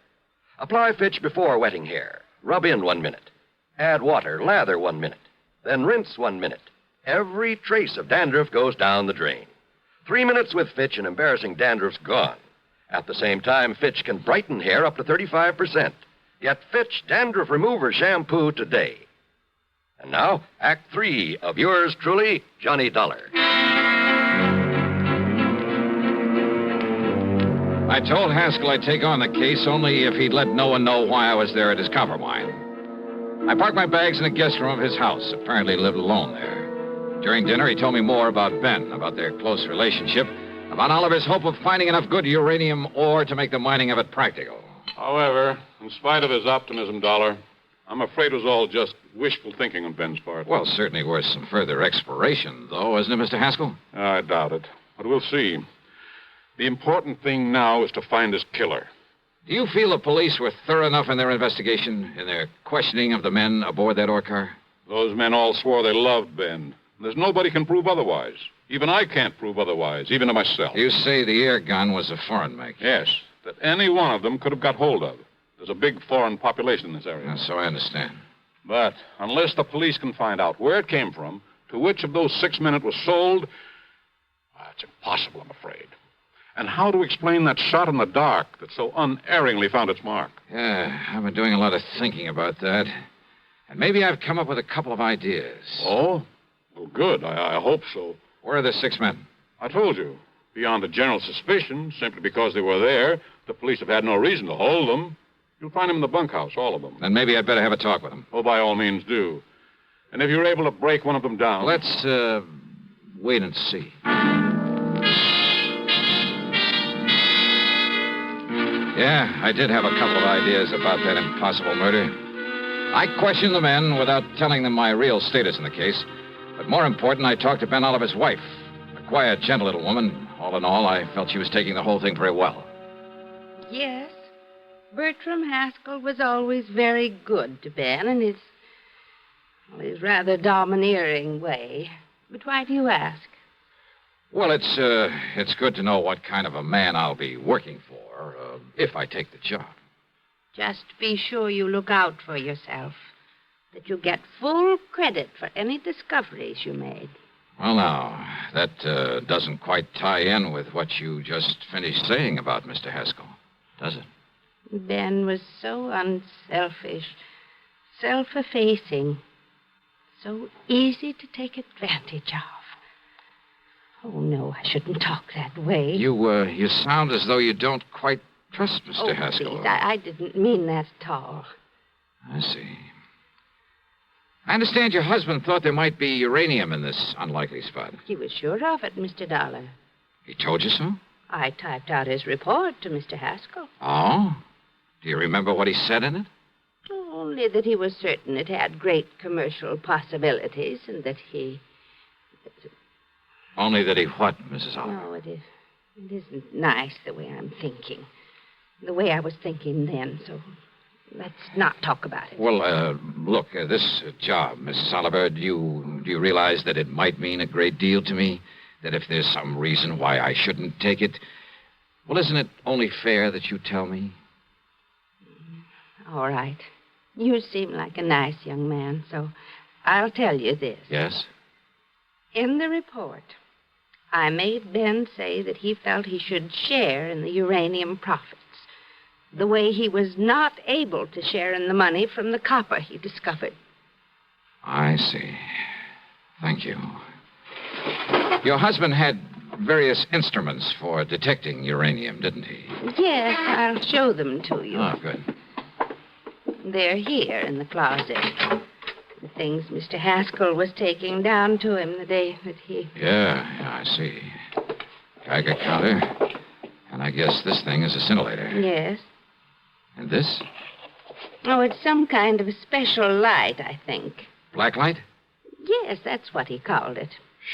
Apply Fitch before wetting hair. Rub in 1 minute. Add water, lather 1 minute. Then rinse 1 minute. Every trace of dandruff goes down the drain. 3 minutes with Fitch and embarrassing dandruff's gone. At the same time, Fitch can brighten hair up to 35%. Get Fitch Dandruff Remover Shampoo today. And now, Act 3 of yours truly, Johnny Dollar. I told Haskell I'd take on the case only if he'd let no one know why I was there at his copper mine. I parked my bags in the guest room of his house. Apparently lived alone there. During dinner, he told me more about Ben, about their close relationship, about Oliver's hope of finding enough good uranium ore to make the mining of it practical. However, in spite of his optimism, Dollar, I'm afraid it was all just wishful thinking on Ben's part. Well, certainly worth some further exploration, though, isn't it, Mr. Haskell? I doubt it. But we'll see. The important thing now is to find his killer. Do you feel the police were thorough enough in their investigation, in their questioning of the men aboard that ore car? Those men all swore they loved Ben. There's nobody can prove otherwise. Even I can't prove otherwise, even to myself. You say the air gun was a foreign make? Yes, that any one of them could have got hold of. There's a big foreign population in this area. So I understand. But unless the police can find out where it came from, to which of those 6 men it was sold, it's impossible, I'm afraid. And how to explain that shot in the dark that so unerringly found its mark? Yeah, I've been doing a lot of thinking about that. And maybe I've come up with a couple of ideas. Oh? Well, good. I hope so. Where are the 6 men? I told you. Beyond a general suspicion, simply because they were there, the police have had no reason to hold them. You'll find them in the bunkhouse, all of them. Then maybe I'd better have a talk with them. Oh, by all means do. And if you're able to break one of them down... Let's, wait and see. Yeah, I did have a couple of ideas about that impossible murder. I questioned the men without telling them my real status in the case. But more important, I talked to Ben Oliver's wife. A quiet, gentle little woman. All in all, I felt she was taking the whole thing very well. Yes. Bertram Haskell was always very good to Ben in his rather domineering way. But why do you ask? Well, it's good to know what kind of a man I'll be working for, if I take the job. Just be sure you look out for yourself. That you get full credit for any discoveries you made. Well, now, that doesn't quite tie in with what you just finished saying about Mr. Haskell, does it? Ben was so unselfish, self-effacing, so easy to take advantage of. Oh, no, I shouldn't talk that way. You sound as though you don't quite trust Mr. Haskell. Please, I didn't mean that at all. I see. I understand your husband thought there might be uranium in this unlikely spot. He was sure of it, Mr. Dollar. He told you so? I typed out his report to Mr. Haskell. Oh? Do you remember what he said in it? Only that he was certain it had great commercial possibilities and that he... Only that he what, Mrs. Oliver? No, it isn't nice the way I'm thinking. The way I was thinking then, so let's not talk about it. Well, look, this job, Mrs. Oliver, do you realize that it might mean a great deal to me? That if there's some reason why I shouldn't take it, well, isn't it only fair that you tell me? All right. You seem like a nice young man, so I'll tell you this. Yes? In the report, I made Ben say that he felt he should share in the uranium profits, the way he was not able to share in the money from the copper he discovered. I see. Thank you. Your husband had various instruments for detecting uranium, didn't he? Yes, I'll show them to you. Oh, good. They're here in the closet. The things Mr. Haskell was taking down to him the day that he... Yeah, I see. Geiger counter. And I guess this thing is a scintillator. Yes. And this? Oh, it's some kind of a special light, I think. Black light? Yes, that's what he called it.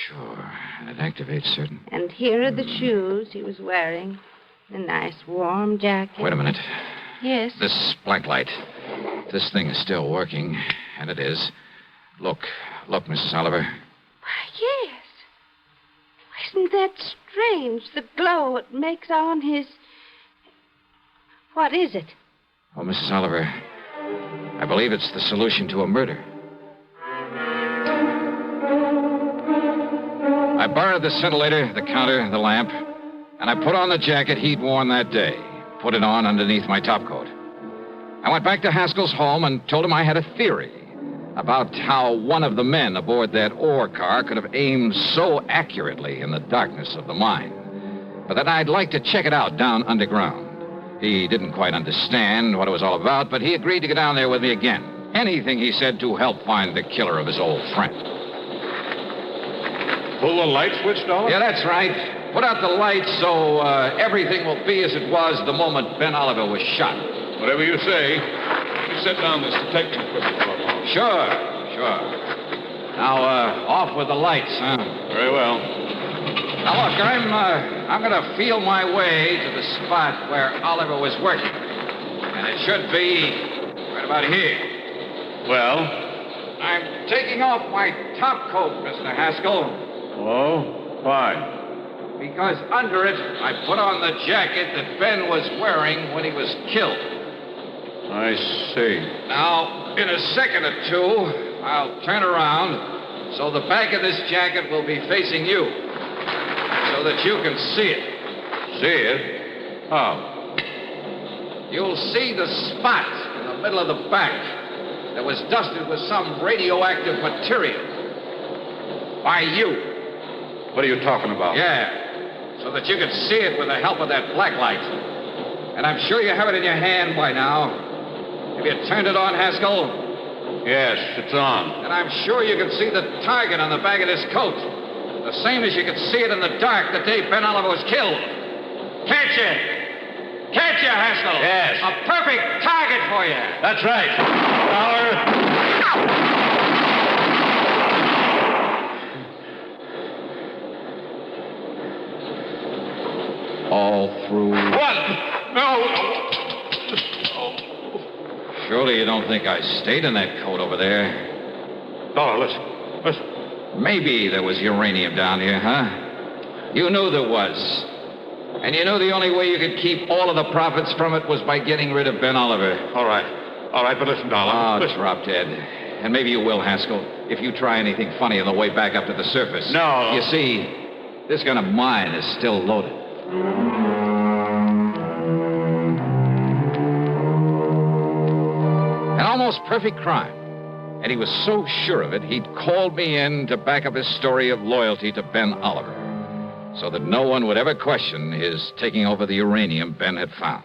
Sure. And it activates certain... And here are the shoes he was wearing. A nice warm jacket. Wait a minute. Yes? This black light. This thing is still working. And it is. Look, Mrs. Oliver. Why, yes. Isn't that strange? The glow it makes on his... What is it? Oh, Mrs. Oliver, I believe it's the solution to a murder. I borrowed the scintillator, the counter, the lamp, and I put on the jacket he'd worn that day. Put it on underneath my topcoat. I went back to Haskell's home and told him I had a theory about how one of the men aboard that ore car could have aimed so accurately in the darkness of the mine, but that I'd like to check it out down underground. He didn't quite understand what it was all about, but he agreed to go down there with me again. Anything, he said, to help find the killer of his old friend. Pull the light switch, Dollar? Yeah, that's right. Put out the lights so everything will be as it was the moment Ben Oliver was shot. Whatever you say. Let me set down this detecting equipment for a moment. Sure. Now, off with the lights, huh? Very well. Now, look, I'm going to feel my way to the spot where Oliver was working. And it should be right about here. Well? I'm taking off my top coat, Mr. Haskell. Oh? Why? Because under it, I put on the jacket that Ben was wearing when he was killed. I see. Now, in a second or two, I'll turn around so the back of this jacket will be facing you so that you can see it. See it? How? You'll see the spot in the middle of the back that was dusted with some radioactive material. By you. What are you talking about? Yeah, so that you can see it with the help of that black light. And I'm sure you have it in your hand by now. Have you turned it on, Haskell? Yes, it's on. And I'm sure you can see the target on the back of this coat. The same as you could see it in the dark the day Ben Oliver was killed. Catch it! Catch you, Haskell! Yes. A perfect target for you. That's right. All through. What? No! Surely you don't think I stayed in that coat over there? Dollar, listen. Maybe there was uranium down here, huh? You knew there was. And you knew the only way you could keep all of the profits from it was by getting rid of Ben Oliver. All right, but listen, Dollar. Oh, listen. drop dead. And maybe you will, Haskell, if you try anything funny on the way back up to the surface. No. You see, this gun of mine is still loaded. An almost perfect crime. And he was so sure of it, he'd called me in to back up his story of loyalty to Ben Oliver, so that no one would ever question his taking over the uranium Ben had found.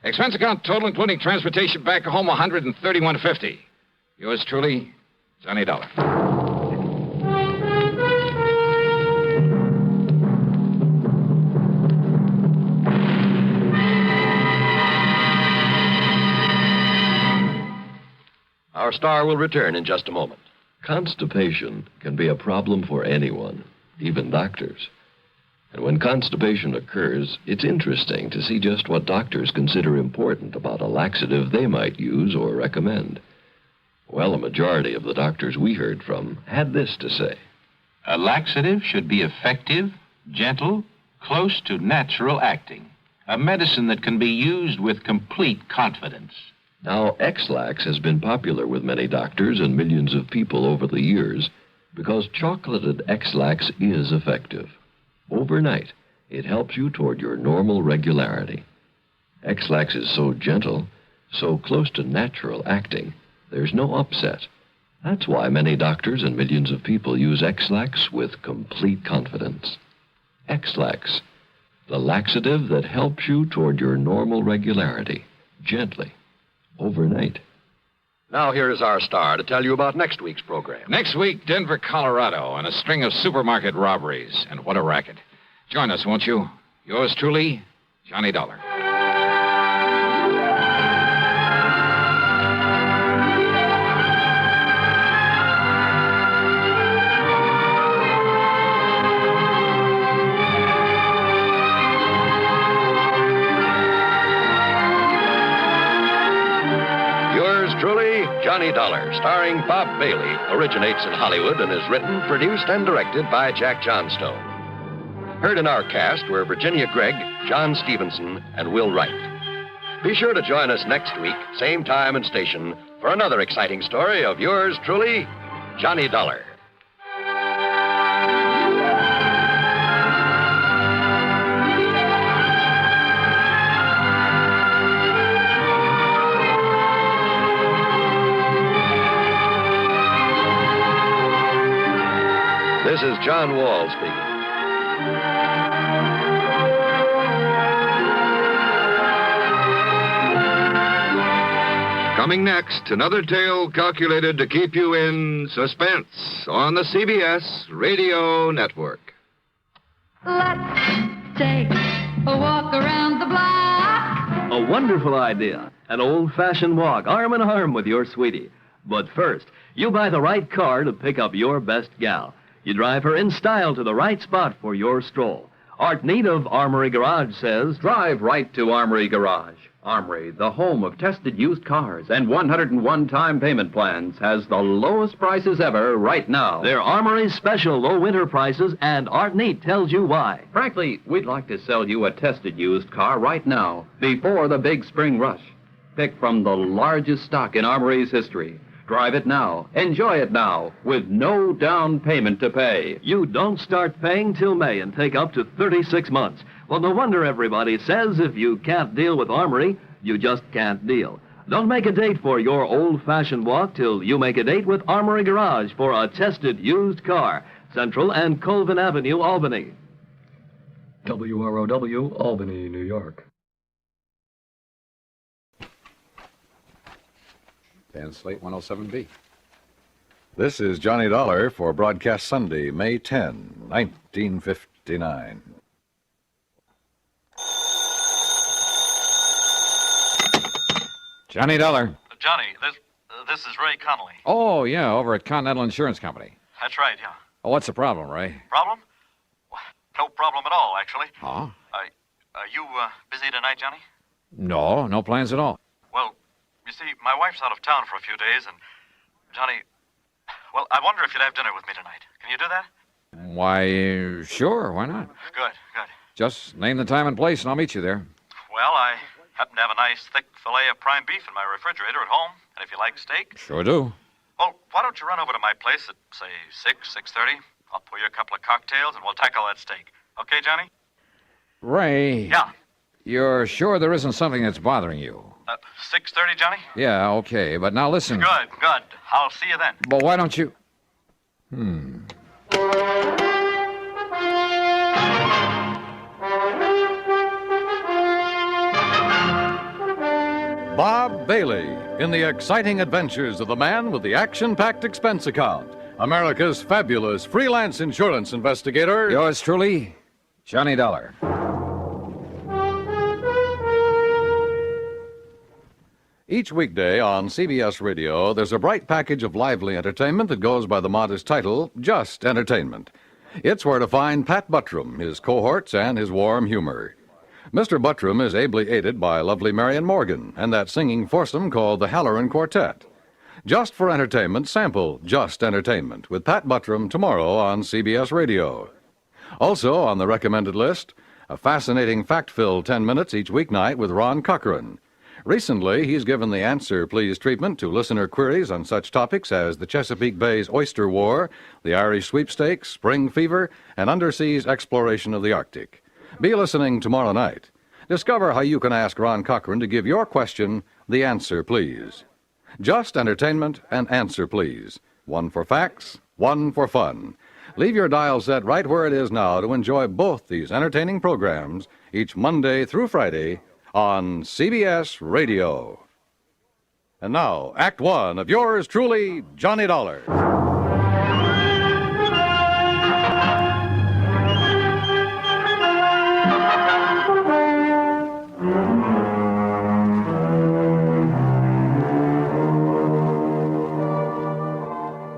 Expense account total, including transportation back home, $131.50. Yours truly, Johnny Dollar. Our star will return in just a moment. Constipation can be a problem for anyone, even doctors. And when constipation occurs, it's interesting to see just what doctors consider important about a laxative they might use or recommend. Well, a majority of the doctors we heard from had this to say. A laxative should be effective, gentle, close to natural acting. A medicine that can be used with complete confidence. Now, X-Lax has been popular with many doctors and millions of people over the years because chocolated X-Lax is effective. Overnight, it helps you toward your normal regularity. X-Lax is so gentle, so close to natural acting, there's no upset. That's why many doctors and millions of people use X-Lax with complete confidence. X-Lax, the laxative that helps you toward your normal regularity, gently. Overnight. Now here is our star to tell you about next week's program. Next week, Denver, Colorado, and a string of supermarket robberies. And what a racket. Join us, won't you? Yours truly, Johnny Dollar. Truly, Johnny Dollar, starring Bob Bailey, originates in Hollywood and is written, produced, and directed by Jack Johnstone. Heard in our cast were Virginia Gregg, John Stevenson, and Will Wright. Be sure to join us next week, same time and station, for another exciting story of yours truly, Johnny Dollar. This is John Wall speaking. Coming next, another tale calculated to keep you in suspense on the CBS Radio Network. Let's take a walk around the block. A wonderful idea. An old-fashioned walk, arm in arm with your sweetie. But first, you buy the right car to pick up your best gal. You drive her in style to the right spot for your stroll. Art Neat of Armory Garage says, drive right to Armory Garage. Armory, the home of tested used cars and 101-time payment plans, has the lowest prices ever right now. They're Armory's special low winter prices, and Art Neat tells you why. Frankly, we'd like to sell you a tested used car right now, before the big spring rush. Pick from the largest stock in Armory's history. Drive it now. Enjoy it now, with no down payment to pay. You don't start paying till May and take up to 36 months. Well, no wonder everybody says if you can't deal with Armory, you just can't deal. Don't make a date for your old-fashioned walk till you make a date with Armory Garage for a tested used car. Central and Colvin Avenue, Albany. WROW, Albany, New York. and Slate 107B. This is Johnny Dollar for broadcast Sunday, May 10, 1959. Johnny Dollar. Johnny, this is Ray Connolly. Oh, yeah, over at Continental Insurance Company. That's right, yeah. Oh, what's the problem, Ray? Problem? Well, no problem at all, actually. Huh? Are you busy tonight, Johnny? No plans at all. Well, you see, my wife's out of town for a few days, and, Johnny, well, I wonder if you'd have dinner with me tonight. Can you do that? Why, sure, why not? Good. Just name the time and place, and I'll meet you there. Well, I happen to have a nice thick fillet of prime beef in my refrigerator at home, and if you like steak... Sure do. Well, why don't you run over to my place at, say, 6:30? I'll pour you a couple of cocktails, and we'll tackle that steak. Okay, Johnny? Ray. Yeah? You're sure there isn't something that's bothering you? 6:30, Johnny? Yeah, okay, but now listen. Good. I'll see you then. But why don't you... Bob Bailey in the exciting adventures of the man with the action-packed expense account. America's fabulous freelance insurance investigator. Yours truly, Johnny Dollar. Each weekday on CBS Radio, there's a bright package of lively entertainment that goes by the modest title, Just Entertainment. It's where to find Pat Buttram, his cohorts, and his warm humor. Mr. Buttram is ably aided by lovely Marion Morgan and that singing foursome called the Halloran Quartet. Just for entertainment, sample Just Entertainment with Pat Buttram tomorrow on CBS Radio. Also on the recommended list, a fascinating fact-filled 10 minutes each weeknight with Ron Cochran. Recently, he's given the Answer Please treatment to listener queries on such topics as the Chesapeake Bay's Oyster War, the Irish Sweepstakes, Spring Fever, and underseas exploration of the Arctic. Be listening tomorrow night. Discover how you can ask Ron Cochran to give your question the answer, please. Just Entertainment and Answer Please. One for facts, one for fun. Leave your dial set right where it is now to enjoy both these entertaining programs each Monday through Friday on CBS Radio. And now, Act One of yours truly, Johnny Dollar.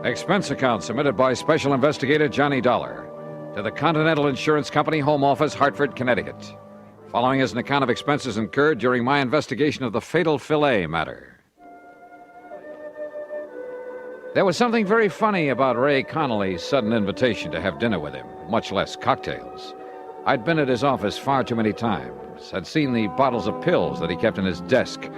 Expense account submitted by Special Investigator Johnny Dollar to the Continental Insurance Company, Home Office, Hartford, Connecticut. Following is an account of expenses incurred during my investigation of the Fatal Filet Matter. There was something very funny about Ray Connolly's sudden invitation to have dinner with him, much less cocktails. I'd been at his office far too many times, had seen the bottles of pills that he kept in his desk,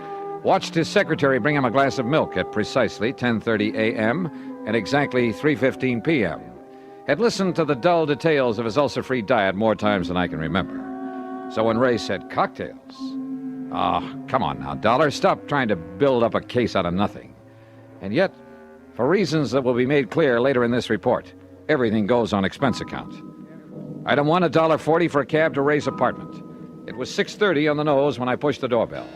watched his secretary bring him a glass of milk at precisely 10:30 a.m. and exactly 3:15 p.m., had listened to the dull details of his ulcer-free diet more times than I can remember. So when Ray said cocktails, come on now, Dollar, stop trying to build up a case out of nothing. And yet, for reasons that will be made clear later in this report, everything goes on expense account. Item 1, $1.40 for a cab to Ray's apartment. It was 6:30 on the nose when I pushed the doorbell.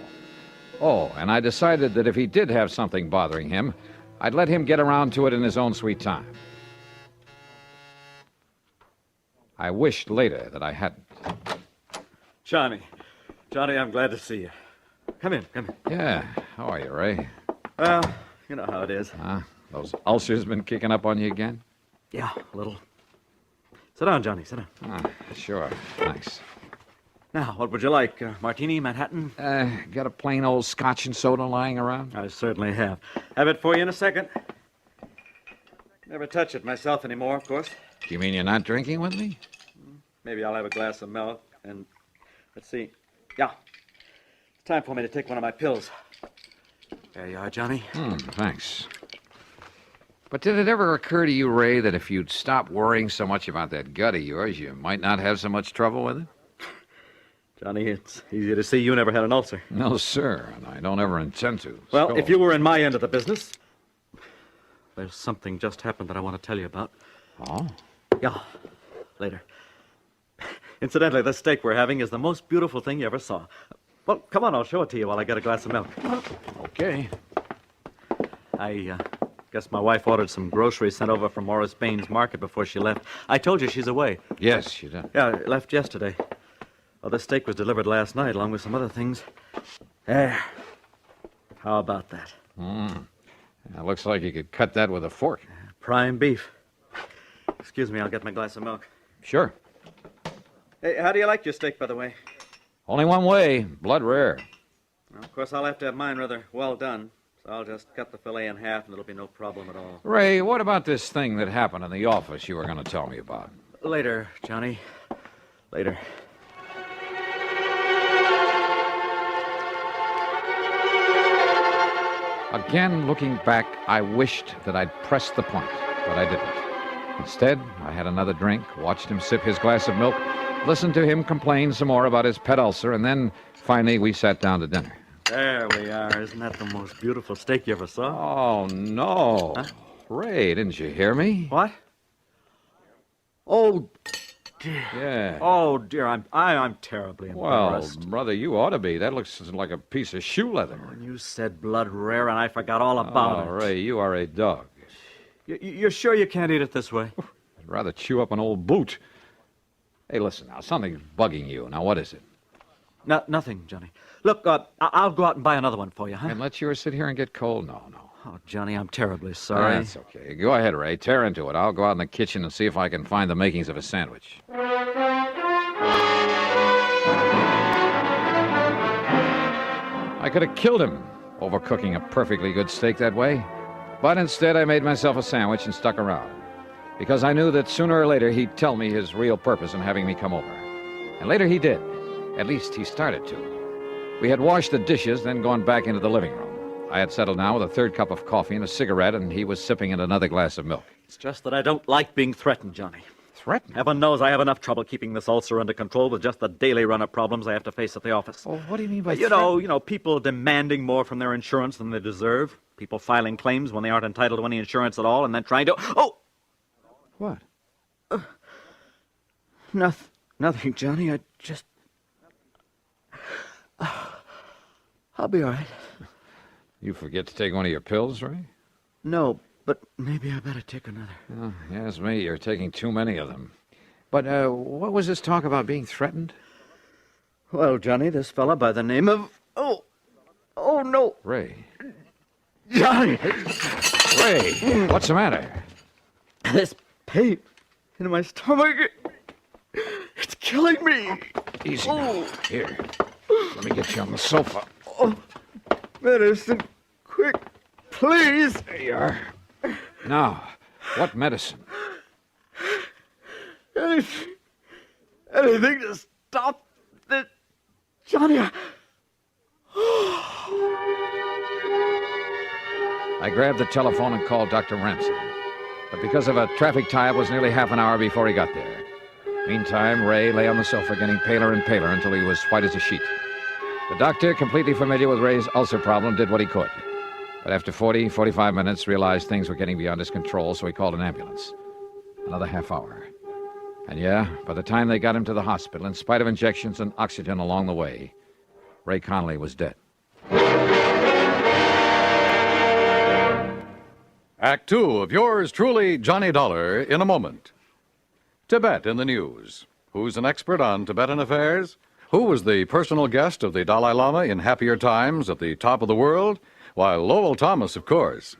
Oh, and I decided that if he did have something bothering him, I'd let him get around to it in his own sweet time. I wished later that I hadn't. Johnny, I'm glad to see you. Come in. Yeah, how are you, Ray? Well, you know how it is. Those ulcers been kicking up on you again? Yeah, a little. Sit down, Johnny, sit down. Sure, thanks. Now, what would you like? Martini, Manhattan? Got a plain old scotch and soda lying around? I certainly have. Have it for you in a second. Never touch it myself anymore, of course. You mean you're not drinking with me? Maybe I'll have a glass of milk and... Let's see. Yeah. It's time for me to take one of my pills. There you are, Johnny. Thanks. But did it ever occur to you, Ray, that if you'd stop worrying so much about that gut of yours, you might not have so much trouble with it? Johnny, it's easy to see you never had an ulcer. No, sir, and I don't ever intend to. Well, if you were in my end of the business, there's something just happened that I want to tell you about. Oh? Yeah, later. Incidentally, this steak we're having is the most beautiful thing you ever saw. Well, come on, I'll show it to you while I get a glass of milk. Okay. I guess my wife ordered some groceries sent over from Morris Baines Market before she left. I told you she's away. Yes, she did. Yeah, left yesterday. Well, the steak was delivered last night, along with some other things. There. How about that? It looks like you could cut that with a fork. Prime beef. Excuse me, I'll get my glass of milk. Sure. Hey, how do you like your steak, by the way? Only one way, blood rare. Well, of course, I'll have to have mine rather well done. So I'll just cut the fillet in half, and it'll be no problem at all. Ray, what about this thing that happened in the office you were going to tell me about? Later, Johnny. Later. Again, looking back, I wished that I'd pressed the point, but I didn't. Instead, I had another drink, watched him sip his glass of milk, listened to him complain some more about his pet ulcer, and then, finally, we sat down to dinner. There we are. Isn't that the most beautiful steak you ever saw? Oh, no. Huh? Ray, didn't you hear me? What? Oh, dear. Yeah. Oh, dear. I'm terribly Well, embarrassed. brother, you ought to be. That looks like a piece of shoe leather. When you said blood rare, and I forgot all about it. Ray, you are a dog. You're sure you can't eat it this way? I'd rather chew up an old boot. Hey, listen now. Something's bugging you. Now, what is it? Nothing, Johnny. Look, I'll go out and buy another one for you, huh? And let yours sit here and get cold? No. Oh, Johnny, I'm terribly sorry. That's okay. Go ahead, Ray. Tear into it. I'll go out in the kitchen and see if I can find the makings of a sandwich. I could have killed him overcooking a perfectly good steak that way. But instead, I made myself a sandwich and stuck around. Because I knew that sooner or later he'd tell me his real purpose in having me come over. And later he did. At least he started to. We had washed the dishes, then gone back into the living room. I had settled down with a third cup of coffee and a cigarette, and he was sipping at another glass of milk. It's just that I don't like being threatened, Johnny. Threatened? Heaven knows I have enough trouble keeping this ulcer under control with just the daily run of problems I have to face at the office. Oh, what do you mean by You know, people demanding more from their insurance than they deserve. People filing claims when they aren't entitled to any insurance at all, and then trying to... Oh! What? Nothing, Johnny. I just... I'll be all right. You forget to take one of your pills, Ray? No, but maybe I better take another. Oh, yes, me. You're taking too many of them. But what was this talk about being threatened? Well, Johnny, this fella by the name of... Oh, no. Ray. Johnny! Ray, what's the matter? This pain in my stomach, it's killing me. Easy now. Here, let me get you on the sofa. Oh, medicine, quick, please. There you are. Now, what medicine? Anything to stop this, Johnny. I grabbed the telephone and called Dr. Ramsey. But because of a traffic tie-up, it was nearly half an hour before he got there. Meantime, Ray lay on the sofa getting paler and paler until he was white as a sheet. The doctor, completely familiar with Ray's ulcer problem, did what he could. But after 45 minutes, realized things were getting beyond his control, so he called an ambulance. Another half hour. And yeah, by the time they got him to the hospital, in spite of injections and oxygen along the way, Ray Connolly was dead. Act two of yours truly, Johnny Dollar, in a moment. Tibet in the news. Who's an expert on Tibetan affairs? Who was the personal guest of the Dalai Lama in happier times at the top of the world? Why, Lowell Thomas, of course.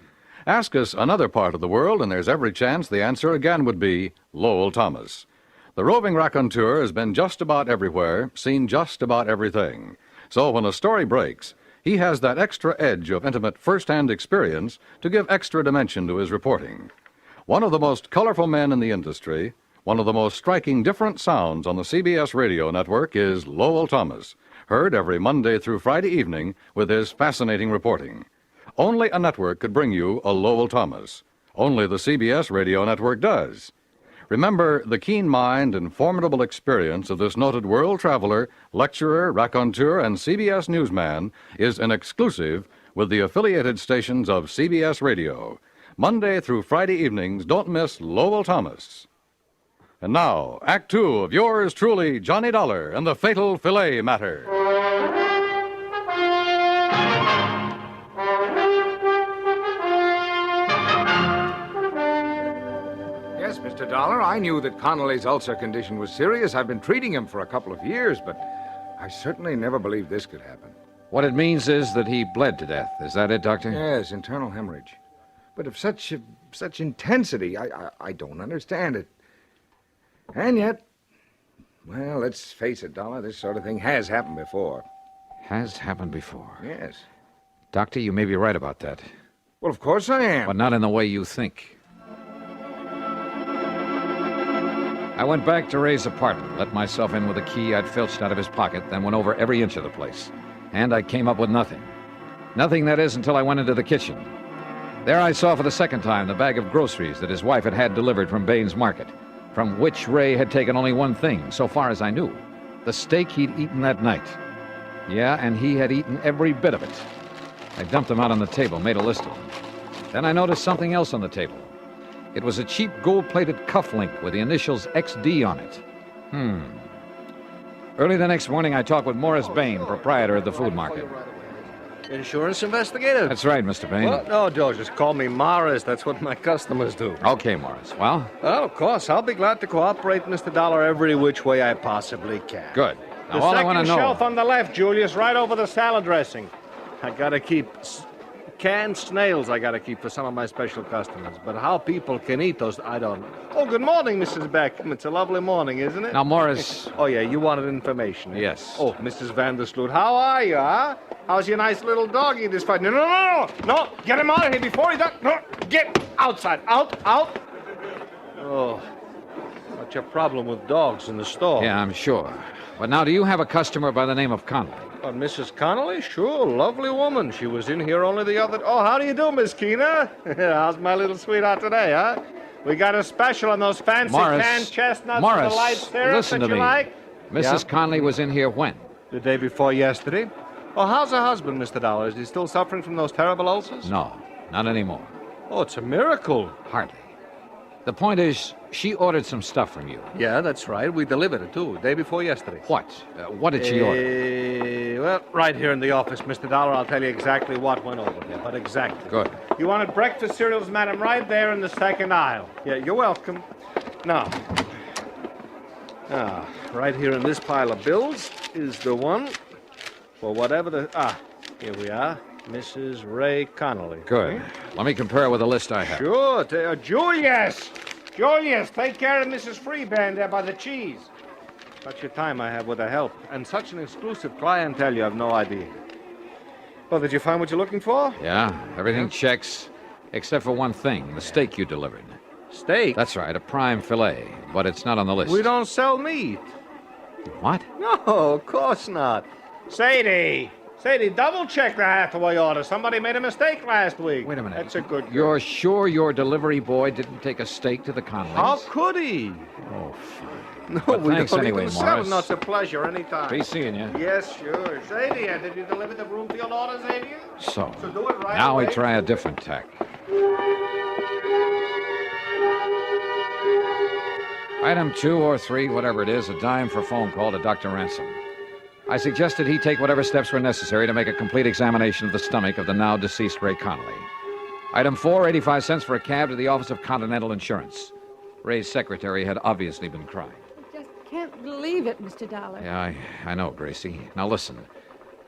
Ask us another part of the world, and there's every chance the answer again would be Lowell Thomas. The roving raconteur has been just about everywhere, seen just about everything. So when a story breaks, he has that extra edge of intimate first-hand experience to give extra dimension to his reporting. One of the most colorful men in the industry, one of the most striking different sounds on the CBS radio network is Lowell Thomas, heard every Monday through Friday evening with his fascinating reporting. Only a network could bring you a Lowell Thomas. Only the CBS radio network does. Remember, the keen mind and formidable experience of this noted world traveler, lecturer, raconteur, and CBS newsman is an exclusive with the affiliated stations of CBS Radio. Monday through Friday evenings, don't miss Lowell Thomas. And now, Act Two of yours truly, Johnny Dollar and the Fatal Filet Matter. Dollar. I knew that Connolly's ulcer condition was serious. I've been treating him for a couple of years, but I certainly never believed this could happen. What it means is that he bled to death. Is that it, Doctor? Yes, internal hemorrhage. But of such intensity, I don't understand it. And yet, well, let's face it, Dollar, this sort of thing has happened before. Has happened before? Yes. Doctor, you may be right about that. Well, of course I am. But not in the way you think. I went back to Ray's apartment, let myself in with a key I'd filched out of his pocket, then went over every inch of the place. And I came up with nothing. Nothing, that is, until I went into the kitchen. There I saw for the second time the bag of groceries that his wife had had delivered from Baines Market, from which Ray had taken only one thing, so far as I knew. The steak he'd eaten that night. Yeah, and he had eaten every bit of it. I dumped them out on the table, made a list of them. Then I noticed something else on the table. It was a cheap gold-plated cufflink with the initials XD on it. Early the next morning, I talked with Morris Bain, proprietor of the food market. Insurance investigator? That's right, Mr. Bain. Well, no, Joe, just call me Morris. That's what my customers do. Okay, Morris. Well? Well, of course. I'll be glad to cooperate, Mr. Dollar, every which way I possibly can. Good. Now, The all I want to second know... shelf on the left, Julius, right over the salad dressing. I gotta keep canned snails. I gotta keep for some of my special customers. But how people can eat those, I don't know. Oh, good morning, Mrs. Beckham. It's a lovely morning, isn't it? Now, Morris... Oh, yeah, you wanted information. Eh? Yes. Oh, Mrs. Vandersloot, how are you, huh? How's your nice little doggy this fight? No, get him out of here before he does. No, get outside. Out. Oh, what's your problem with dogs in the store? Yeah, I'm sure. But now, do you have a customer by the name of Connolly? Mrs. Connolly? Sure, lovely woman. She was in here only the other... Oh, how do you do, Miss Keena? How's my little sweetheart today, huh? We got a special on those fancy canned chestnuts with the light syrup listen that to you me. like. Mrs. Connolly was in here when? The day before yesterday. Oh, how's her husband, Mr. Dollar? Is he still suffering from those terrible ulcers? No, not anymore. Oh, it's a miracle. Hardly. The point is, she ordered some stuff from you. Yeah, that's right. We delivered it, too, day before yesterday. What? What did she order? Well, right here in the office, Mr. Dollar. I'll tell you exactly what went over here, but exactly. Good. You wanted breakfast cereals, madam, right there in the second aisle. Yeah, you're welcome. Now, right here in this pile of bills is the one for whatever the... here we are. Mrs. Ray Connolly. Good. Let me compare it with the list I have. Sure. Julius, take care of Mrs. Freeband there by the cheese. Such a time I have with her help. And such an exclusive clientele, you have no idea. Well, did you find what you're looking for? Yeah, everything checks, except for one thing, the steak you delivered. Steak? That's right, a prime fillet, but it's not on the list. We don't sell meat. What? No, of course not. Sadie, double-check the Hathaway order. Somebody made a mistake last week. Wait a minute. That's a good girl. You're sure your delivery boy didn't take a steak to the Connollys? How could he? Oh, fine. No, But we thanks don't anyway, even sell Morris. it. No, it's a pleasure anytime. Be seeing you. Yes, sure. Sadie, did you deliver the Broomfield order, Xavier? So do it right now away. we try a different tack. Item 2 or 3, whatever it is, a dime for phone call to Dr. Ransom. I suggested he take whatever steps were necessary to make a complete examination of the stomach of the now deceased Ray Connolly. Item 4, 85 cents for a cab to the office of Continental Insurance. Ray's secretary had obviously been crying. I just can't believe it, Mr. Dollar. Yeah, I know, Gracie. Now listen.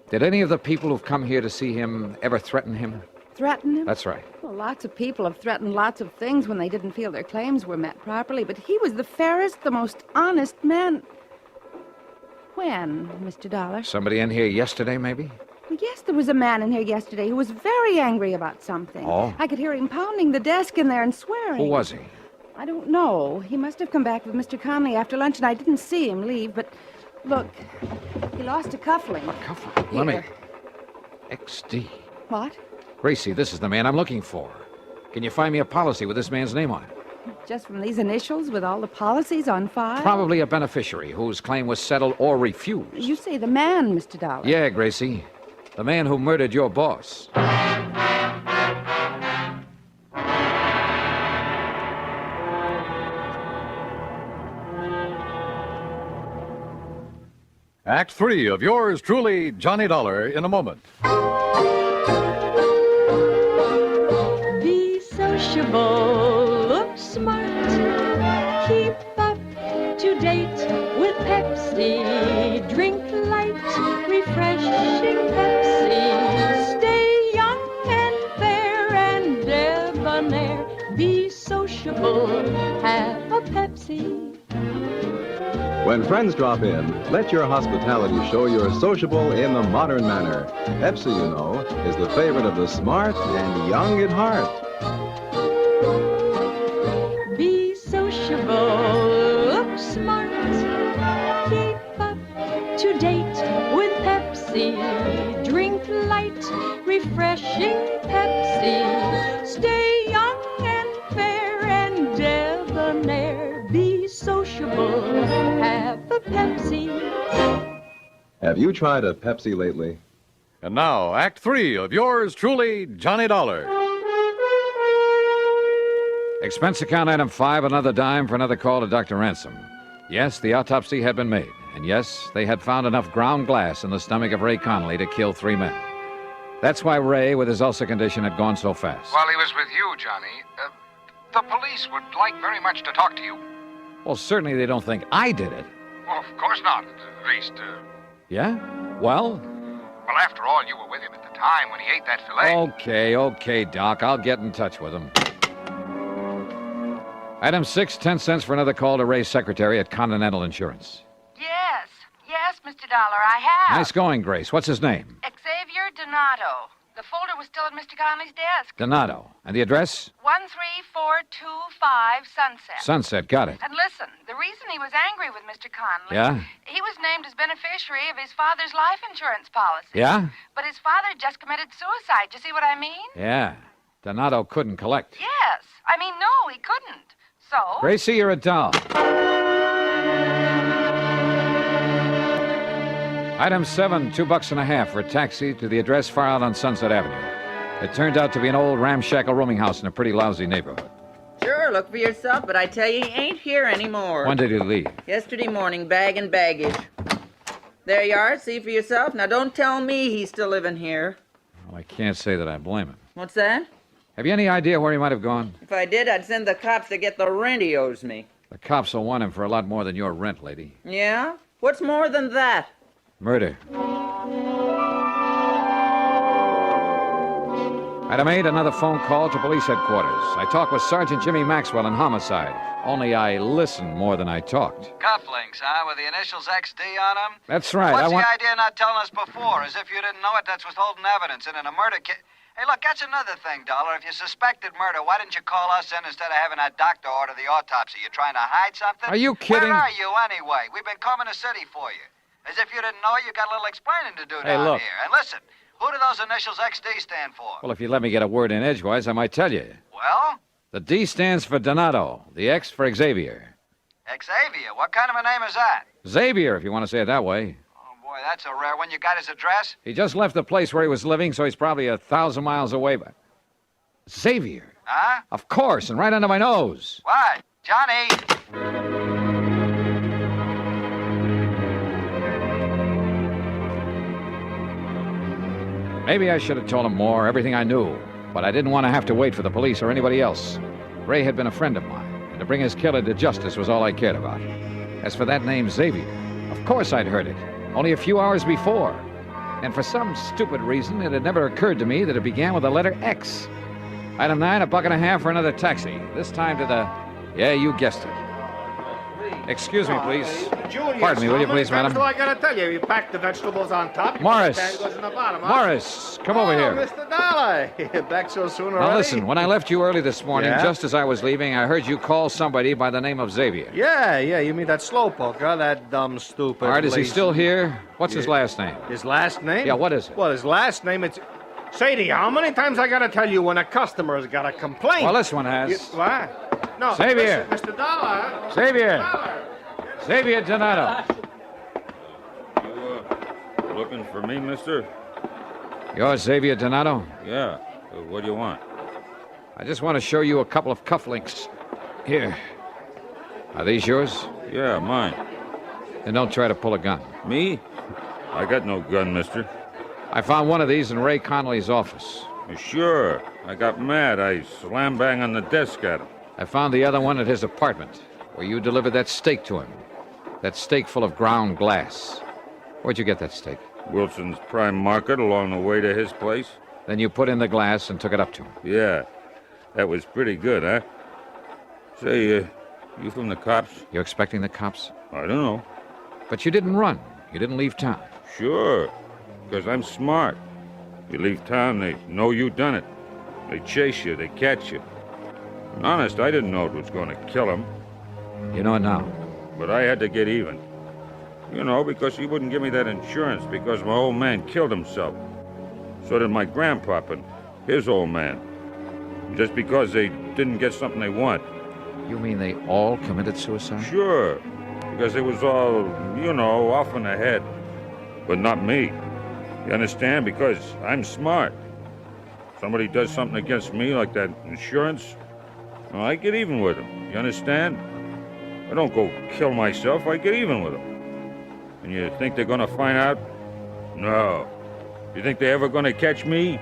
Did any of the people who've come here to see him ever threaten him? Threaten him? That's right. Well, lots of people have threatened lots of things when they didn't feel their claims were met properly, but he was the fairest, the most honest man. When, Mr. Dollar? Somebody in here yesterday, maybe? Well, yes, there was a man in here yesterday who was very angry about something. Oh? I could hear him pounding the desk in there and swearing. Who was he? I don't know. He must have come back with Mr. Connolly after lunch, and I didn't see him leave, but look, he lost a cufflink. A cufflink? Let me... XD. What? Gracie, this is the man I'm looking for. Can you find me a policy with this man's name on it? Just from these initials with all the policies on file? Probably a beneficiary whose claim was settled or refused. You say the man, Mr. Dollar. Yeah, Gracie. The man who murdered your boss. Act 3 of yours truly, Johnny Dollar, in a moment. Be sociable, look smart, keep sociable. Have a Pepsi. When friends drop in, let your hospitality show you're sociable in the modern manner. Pepsi, you know, is the favorite of the smart and young at heart. Be sociable, look smart, keep up to date with Pepsi. Drink light, refreshing Pepsi. Stay young and fair and debonair. Be sociable, have a Pepsi. Have you tried a Pepsi lately? And now, Act 3 of yours truly, Johnny Dollar. Expense account item 5, another dime for another call to Dr. Ransom. Yes, the autopsy had been made. And yes, they had found enough ground glass in the stomach of Ray Connolly to kill 3 men. That's why Ray, with his ulcer condition, had gone so fast. While he was with you, Johnny, the police would like very much to talk to you. Well, certainly they don't think I did it. Well, of course not. At least, Yeah? Well? well, after all, you were with him at the time when he ate that filet. Okay, Doc. I'll get in touch with him. Item 6, 10 cents for another call to Ray's secretary at Continental Insurance. Yes, Mr. Dollar, I have. Nice going, Grace. What's his name? Xavier Donato. The folder was still at Mr. Connolly's desk. Donato. And the address? 13425 Sunset. Sunset. Got it. And listen, the reason he was angry with Mr. Connolly... Yeah? He was named as beneficiary of his father's life insurance policy. Yeah? But his father just committed suicide. You see what I mean? Yeah. Donato couldn't collect. Yes. I mean, no, he couldn't. So... Gracie, you're a doll. Item 7, $2.50 for a taxi to the address far out on Sunset Avenue. It turned out to be an old ramshackle rooming house in a pretty lousy neighborhood. Sure, look for yourself, but I tell you, he ain't here anymore. When did he leave? Yesterday morning, bag and baggage. There you are, see for yourself. Now, don't tell me he's still living here. Well, I can't say that I blame him. What's that? Have you any idea where he might have gone? If I did, I'd send the cops to get the rent he owes me. The cops will want him for a lot more than your rent, lady. Yeah? What's more than that? Murder. Item 8, another phone call to police headquarters. I talked with Sergeant Jimmy Maxwell in homicide. Only I listened more than I talked. Cufflinks, huh? With the initials XD on them? That's right. What's the idea of not telling us before? As if you didn't know it, that's withholding evidence. And in a murder case... Hey, look, that's another thing, Dollar. If you suspected murder, why didn't you call us in instead of having that doctor order the autopsy? You trying to hide something? Are you kidding? Where are you, anyway? We've been combing the city for you. As if you didn't know it, you got a little explaining to do down look. here. And listen, who do those initials XD stand for? Well, if you let me get a word in edgewise, I might tell you. Well? The D stands for Donato, the X for Xavier. Xavier? What kind of a name is that? Xavier, if you want to say it that way. Oh, boy, that's a rare one. You got his address? He just left the place where he was living, so he's probably 1,000 miles away. But Xavier? Huh? Of course, and right under my nose. What? Johnny! Maybe I should have told him more, everything I knew. But I didn't want to have to wait for the police or anybody else. Ray had been a friend of mine, and to bring his killer to justice was all I cared about. As for that name, Xavier, of course I'd heard it, only a few hours before. And for some stupid reason, it had never occurred to me that it began with the letter X. Item 9, $1.50 for another taxi. This time to the... Yeah, you guessed it. Excuse me, please. Pardon me, will you please, madam? So I gotta tell you, you pack the vegetables on top. Morris! The pan goes in the bottom, huh? Morris, come over here. Mr. Dollar. Back so soon already? Now listen, when I left you early this morning, Yeah? just as I was leaving, I heard you call somebody by the name of Xavier. Yeah, you mean that slowpoke, huh? That dumb, stupid... All right, is he lazy- still here? What's his last name? His last name? Yeah, what is it? Well, his last name, it's... Sadie, how many times I gotta tell you when a customer's got a complaint? Well, this one has. What? No, Xavier. listen, Mr. Dollar. Xavier. Xavier Donato. Looking for me, mister? You're Xavier Donato? Yeah. What do you want? I just want to show you a couple of cufflinks. Here. Are these yours? Yeah, mine. Then don't try to pull a gun. Me? I got no gun, mister. I found one of these in Ray Connolly's office. Sure. I got mad. I slam bang on the desk at him. I found the other one at his apartment, where you delivered that steak to him. That steak full of ground glass. Where'd you get that steak? Wilson's Prime Market along the way to his place. Then you put in the glass and took it up to him. Yeah. That was pretty good, huh? Say, you from the cops? You expecting the cops? I don't know. But you didn't run. You didn't leave town. Sure, because I'm smart. You leave town, they know you done it. They chase you, they catch you. Honest, I didn't know it was going to kill him. You know it now. But I had to get even. You know, because he wouldn't give me that insurance because my old man killed himself. So did my grandpop and his old man. Just because they didn't get something they want. You mean they all committed suicide? Sure. Because it was all, you know, off in the head. But not me. You understand? Because I'm smart. Somebody does something against me, like that insurance, well, I get even with them. You understand? I don't go kill myself. I get even with them. And you think they're going to find out? No. You think they're ever going to catch me?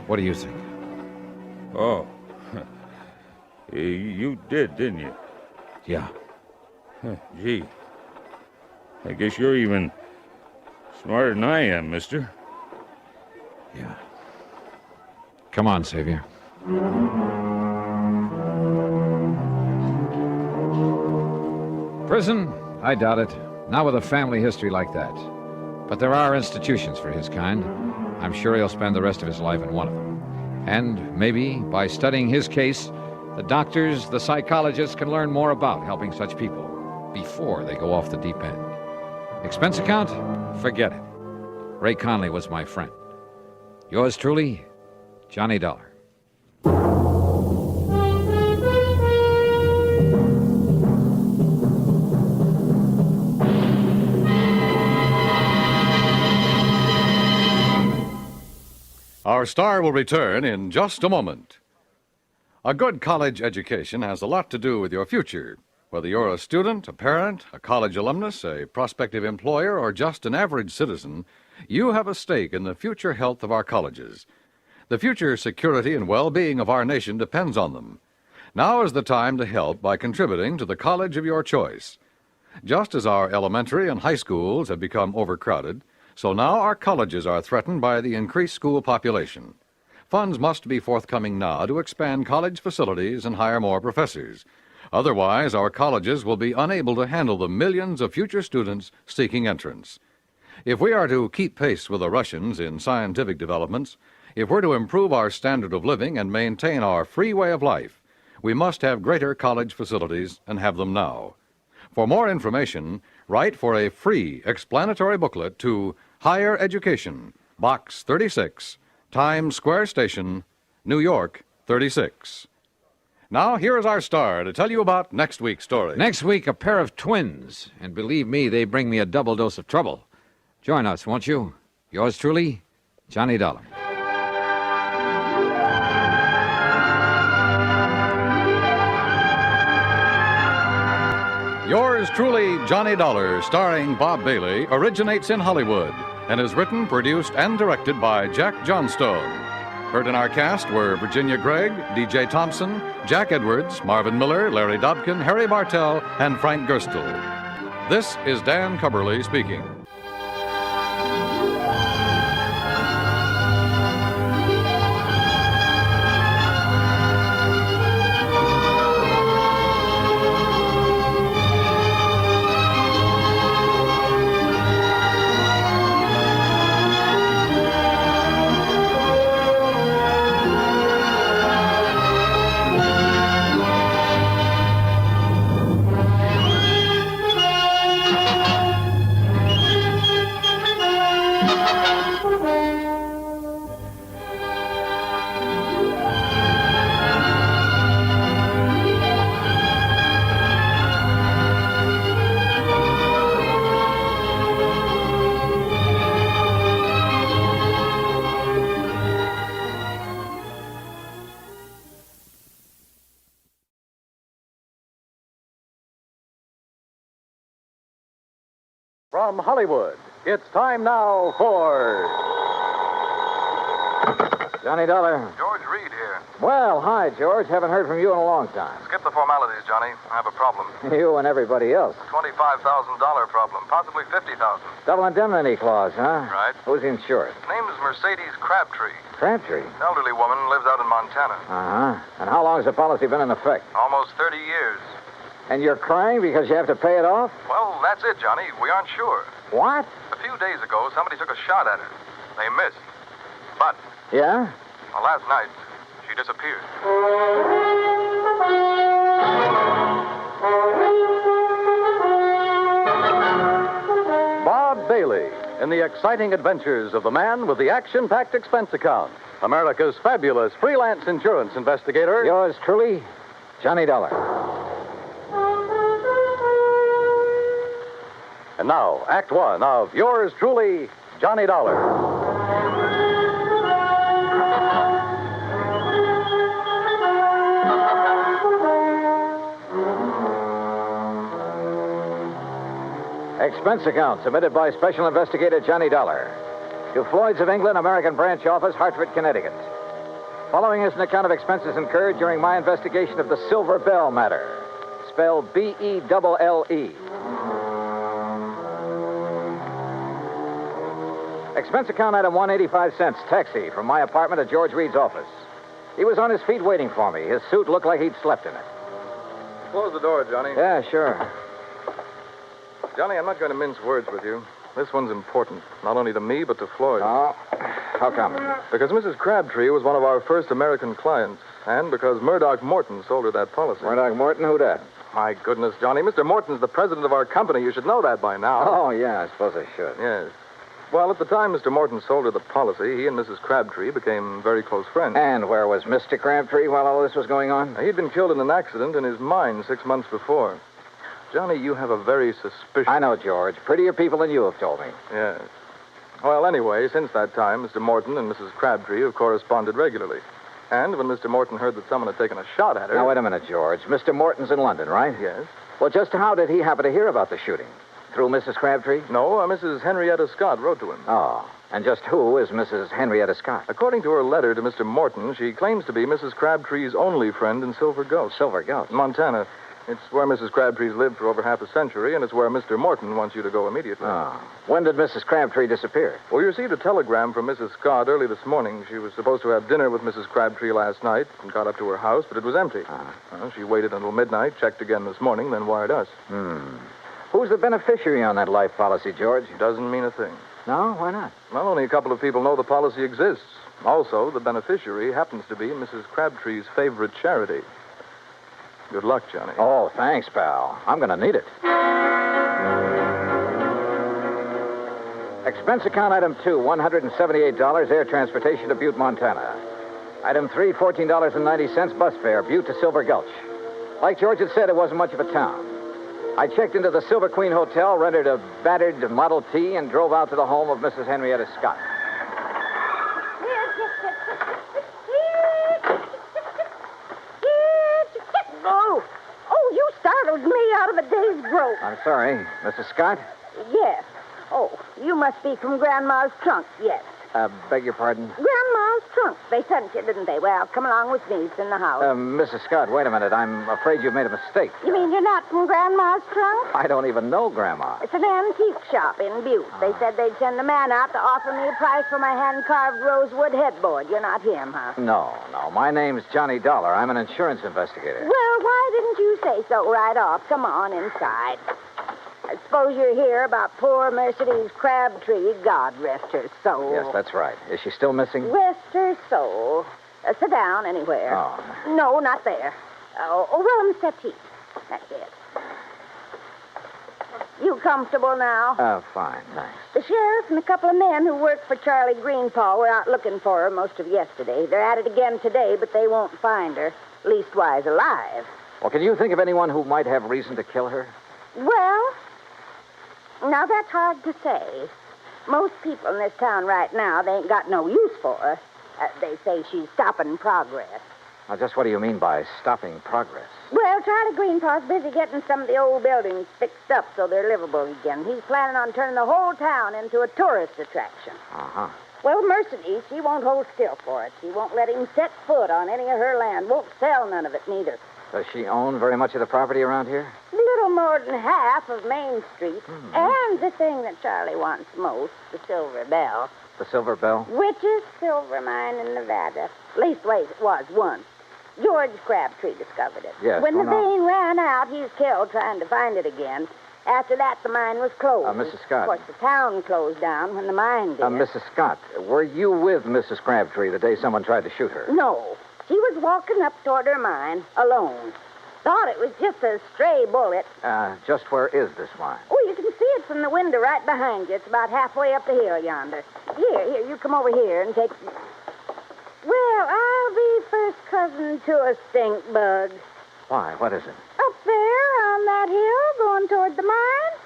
What do you think? Oh. You did, didn't you? Yeah. Gee. I guess you're even smarter than I am, mister. Yeah. Come on, Xavier. Prison? I doubt it. Not with a family history like that. But there are institutions for his kind. I'm sure he'll spend the rest of his life in one of them. And maybe, by studying his case, the doctors, the psychologists can learn more about helping such people before they go off the deep end. Expense account? Forget it. Ray Conley was my friend. Yours truly, Johnny Dollar. Our star will return in just a moment. A good college education has a lot to do with your future. Whether you're a student, a parent, a college alumnus, a prospective employer, or just an average citizen, you have a stake in the future health of our colleges. The future security and well-being of our nation depends on them. Now is the time to help by contributing to the college of your choice. Just as our elementary and high schools have become overcrowded, so now our colleges are threatened by the increased school population. Funds must be forthcoming now to expand college facilities and hire more professors. Otherwise, our colleges will be unable to handle the millions of future students seeking entrance. If we are to keep pace with the Russians in scientific developments, if we're to improve our standard of living and maintain our free way of life, we must have greater college facilities and have them now. For more information, write for a free explanatory booklet to Higher Education, Box 36, Times Square Station, New York, 36. Now, here is our star to tell you about next week's story. Next week, a pair of twins. And believe me, they bring me a double dose of trouble. Join us, won't you? Yours truly, Johnny Dollar. Yours truly, Johnny Dollar, starring Bob Bailey, originates in Hollywood and is written, produced, and directed by Jack Johnstone. Heard in our cast were Virginia Gregg, D.J. Thompson, Jack Edwards, Marvin Miller, Larry Dobkin, Harry Bartell, and Frank Gerstle. This is Dan Cubberly speaking. From Hollywood, it's time now for Johnny Dollar. George Reed here. Well, hi, George. Haven't heard from you in a long time. Skip the formalities, Johnny. I have a problem. You and everybody else. $25,000 problem, possibly $50,000. Double indemnity clause, huh? Right. Who's insured? Name is Mercedes Crabtree. Crabtree. Elderly woman, lives out in Montana. Uh-huh. And how long has the policy been in effect? Almost 30 years. And you're crying because you have to pay it off? Well, that's it, Johnny. We aren't sure. What? A few days ago, somebody took a shot at her. They missed. But, Yeah? well, last night, she disappeared. Bob Bailey in the exciting adventures of the man with the action-packed expense account. America's fabulous freelance insurance investigator. Yours truly, Johnny Dollar. And now, Act One of yours truly, Johnny Dollar. Expense account submitted by Special Investigator Johnny Dollar to Floyd's of England, American Branch Office, Hartford, Connecticut. Following is an account of expenses incurred during my investigation of the Silver Belle Matter, spelled B-E-double-L-E. Expense account item 185 cents, taxi from my apartment to George Reed's office. He was on his feet waiting for me. His suit looked like he'd slept in it. Close the door, Johnny. Yeah, sure. Johnny, I'm not going to mince words with you. This one's important, not only to me, but to Floyd. Oh, how come? Because Mrs. Crabtree was one of our first American clients, and because Murdoch Morton sold her that policy. Murdoch Morton? Who that? My goodness, Johnny. Mr. Morton's the president of our company. You should know that by now. Oh, yeah, I suppose I should. Yes. Well, at the time Mr. Morton sold her the policy, he and Mrs. Crabtree became very close friends. And where was Mr. Crabtree while all this was going on? He'd been killed in an accident in his mine 6 months before. Johnny, you have a very suspicious... I know, George. Prettier people than you have told me. Yes. Well, anyway, since that time, Mr. Morton and Mrs. Crabtree have corresponded regularly. And when Mr. Morton heard that someone had taken a shot at her... Now, wait a minute, George. Mr. Morton's in London, right? Yes. Well, just how did he happen to hear about the shooting? Through Mrs. Crabtree? No, Mrs. Henrietta Scott wrote to him. Oh. And just who is Mrs. Henrietta Scott? According to her letter to Mr. Morton, she claims to be Mrs. Crabtree's only friend in Silver Gulch. Silver Gulch? Montana. It's where Mrs. Crabtree's lived for over half a century, and it's where Mr. Morton wants you to go immediately. Oh. When did Mrs. Crabtree disappear? Well, we received a telegram from Mrs. Scott early this morning. She was supposed to have dinner with Mrs. Crabtree last night and got up to her house, but it was empty. Well, she waited until midnight, checked again this morning, then wired us. Who's the beneficiary on that life policy, George? Doesn't mean a thing. No? Why not? Well, only a couple of people know the policy exists. Also, the beneficiary happens to be Mrs. Crabtree's favorite charity. Good luck, Johnny. Oh, thanks, pal. I'm going to need it. Expense account item 2, $178, air transportation to Butte, Montana. Item 3, $14.90, bus fare, Butte to Silver Gulch. Like George had said, it wasn't much of a town. I checked into the Silver Queen Hotel, rented a battered Model T, and drove out to the home of Mrs. Henrietta Scott. Oh, you startled me out of a day's growth. I'm sorry. Mrs. Scott? Yes. Oh, you must be from Grandma's trunk, yes. Beg your pardon? Grandma's trunk. They sent you, didn't they? Well, come along with me. It's in the house. Mrs. Scott, wait a minute. I'm afraid you've made a mistake. You mean you're not from Grandma's trunk? I don't even know Grandma. It's an antique shop in Butte. They said they'd send a man out to offer me a price for my hand-carved rosewood headboard. You're not him, huh? No. My name's Johnny Dollar. I'm an insurance investigator. Well, why didn't you say so right off? Come on inside. I suppose you're here about poor Mercedes Crabtree. God rest her soul. Yes, that's right. Is she still missing? Rest her soul. Sit down anywhere. Oh. No, not there. Well, on the settee. That's it. You comfortable now? Fine, thanks. The sheriff and a couple of men who work for Charlie Greenpaw were out looking for her most of yesterday. They're at it again today, but they won't find her. Leastwise alive. Well, can you think of anyone who might have reason to kill her? Well, now that's hard to say. Most people in this town right now, they ain't got no use for her. They say she's stopping progress. Now, just what do you mean by stopping progress? Well, Charlie Greenpaw's busy getting some of the old buildings fixed up so they're livable again. He's planning on turning the whole town into a tourist attraction. Uh-huh. Well, Mercedes, she won't hold still for it. She won't let him set foot on any of her land. Won't sell none of it, neither. Does she own very much of the property around here? Little more than half of Main Street. And the thing that Charlie wants most, the Silver Belle. The Silver Belle? Richest silver mine in Nevada. Leastways, it was once. George Crabtree discovered it. Yes, When well, the now- vein ran out, he's killed trying to find it again. After that, the mine was closed. Mrs. Scott. Of course, the town closed down when the mine did. Mrs. Scott, were you with Mrs. Crabtree the day someone tried to shoot her? No. She was walking up toward her mine, alone. Thought it was just a stray bullet. Just where is this mine? Oh, you can see it from the window right behind you. It's about halfway up the hill yonder. Here, you come over here and take... Well, I'll be first cousin to a stink bug. Why, what is it? Up there on that hill going toward the mine.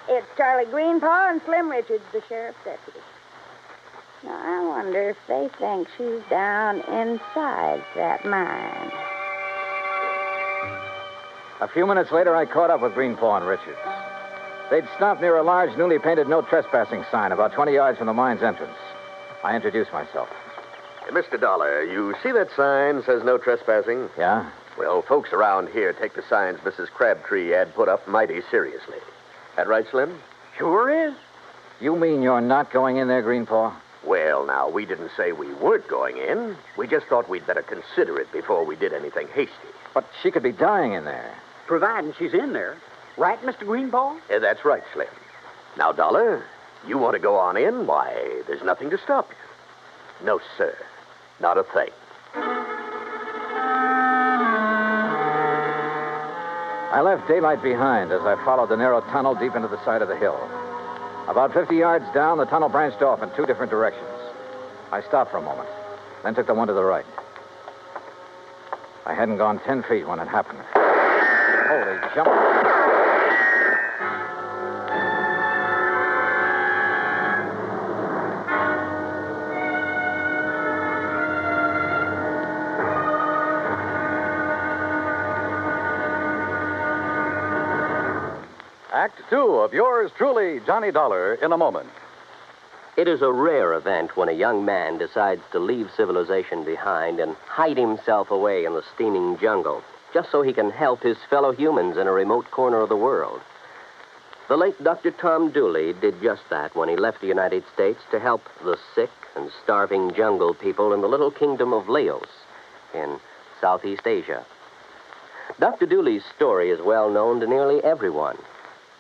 It's Charlie Greenpaw and Slim Richards, the sheriff's deputy. Now, I wonder if they think she's down inside that mine. A few minutes later, I caught up with Greenpaw and Richards. They'd stopped near a large, newly painted no trespassing sign about 20 yards from the mine's entrance. I introduced myself. Mr. Dollar, you see that sign says no trespassing? Yeah? Well, folks around here take the signs Mrs. Crabtree had put up mighty seriously. That right, Slim? Sure is. You mean you're not going in there, Greenpaw? Well, now, we didn't say we weren't going in. We just thought we'd better consider it before we did anything hasty. But she could be dying in there. Providing she's in there. Right, Mr. Greenpaw? That's right, Slim. Now, Dollar, you want to go on in? Why, there's nothing to stop you. No, sir. Not a thing. I left daylight behind as I followed the narrow tunnel deep into the side of the hill. About 50 yards down, the tunnel branched off in two different directions. I stopped for a moment, then took the one to the right. I hadn't gone 10 feet when it happened. Holy jump. Act two of yours truly, Johnny Dollar, in a moment. It is a rare event when a young man decides to leave civilization behind and hide himself away in the steaming jungle, just so he can help his fellow humans in a remote corner of the world. The late Dr. Tom Dooley did just that when he left the United States to help the sick and starving jungle people in the little kingdom of Laos in Southeast Asia. Dr. Dooley's story is well known to nearly everyone.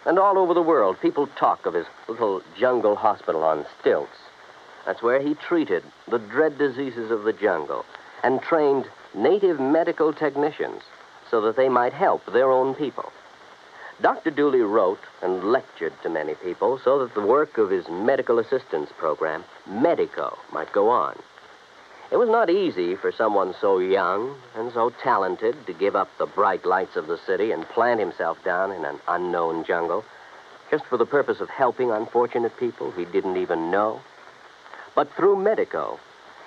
And all over the world, people talk of his little jungle hospital on stilts. That's where he treated the dread diseases of the jungle and trained native medical technicians so that they might help their own people. Dr. Dooley wrote and lectured to many people so that the work of his medical assistance program, Medico, might go on. It was not easy for someone so young and so talented to give up the bright lights of the city and plant himself down in an unknown jungle just for the purpose of helping unfortunate people he didn't even know. But through Medico,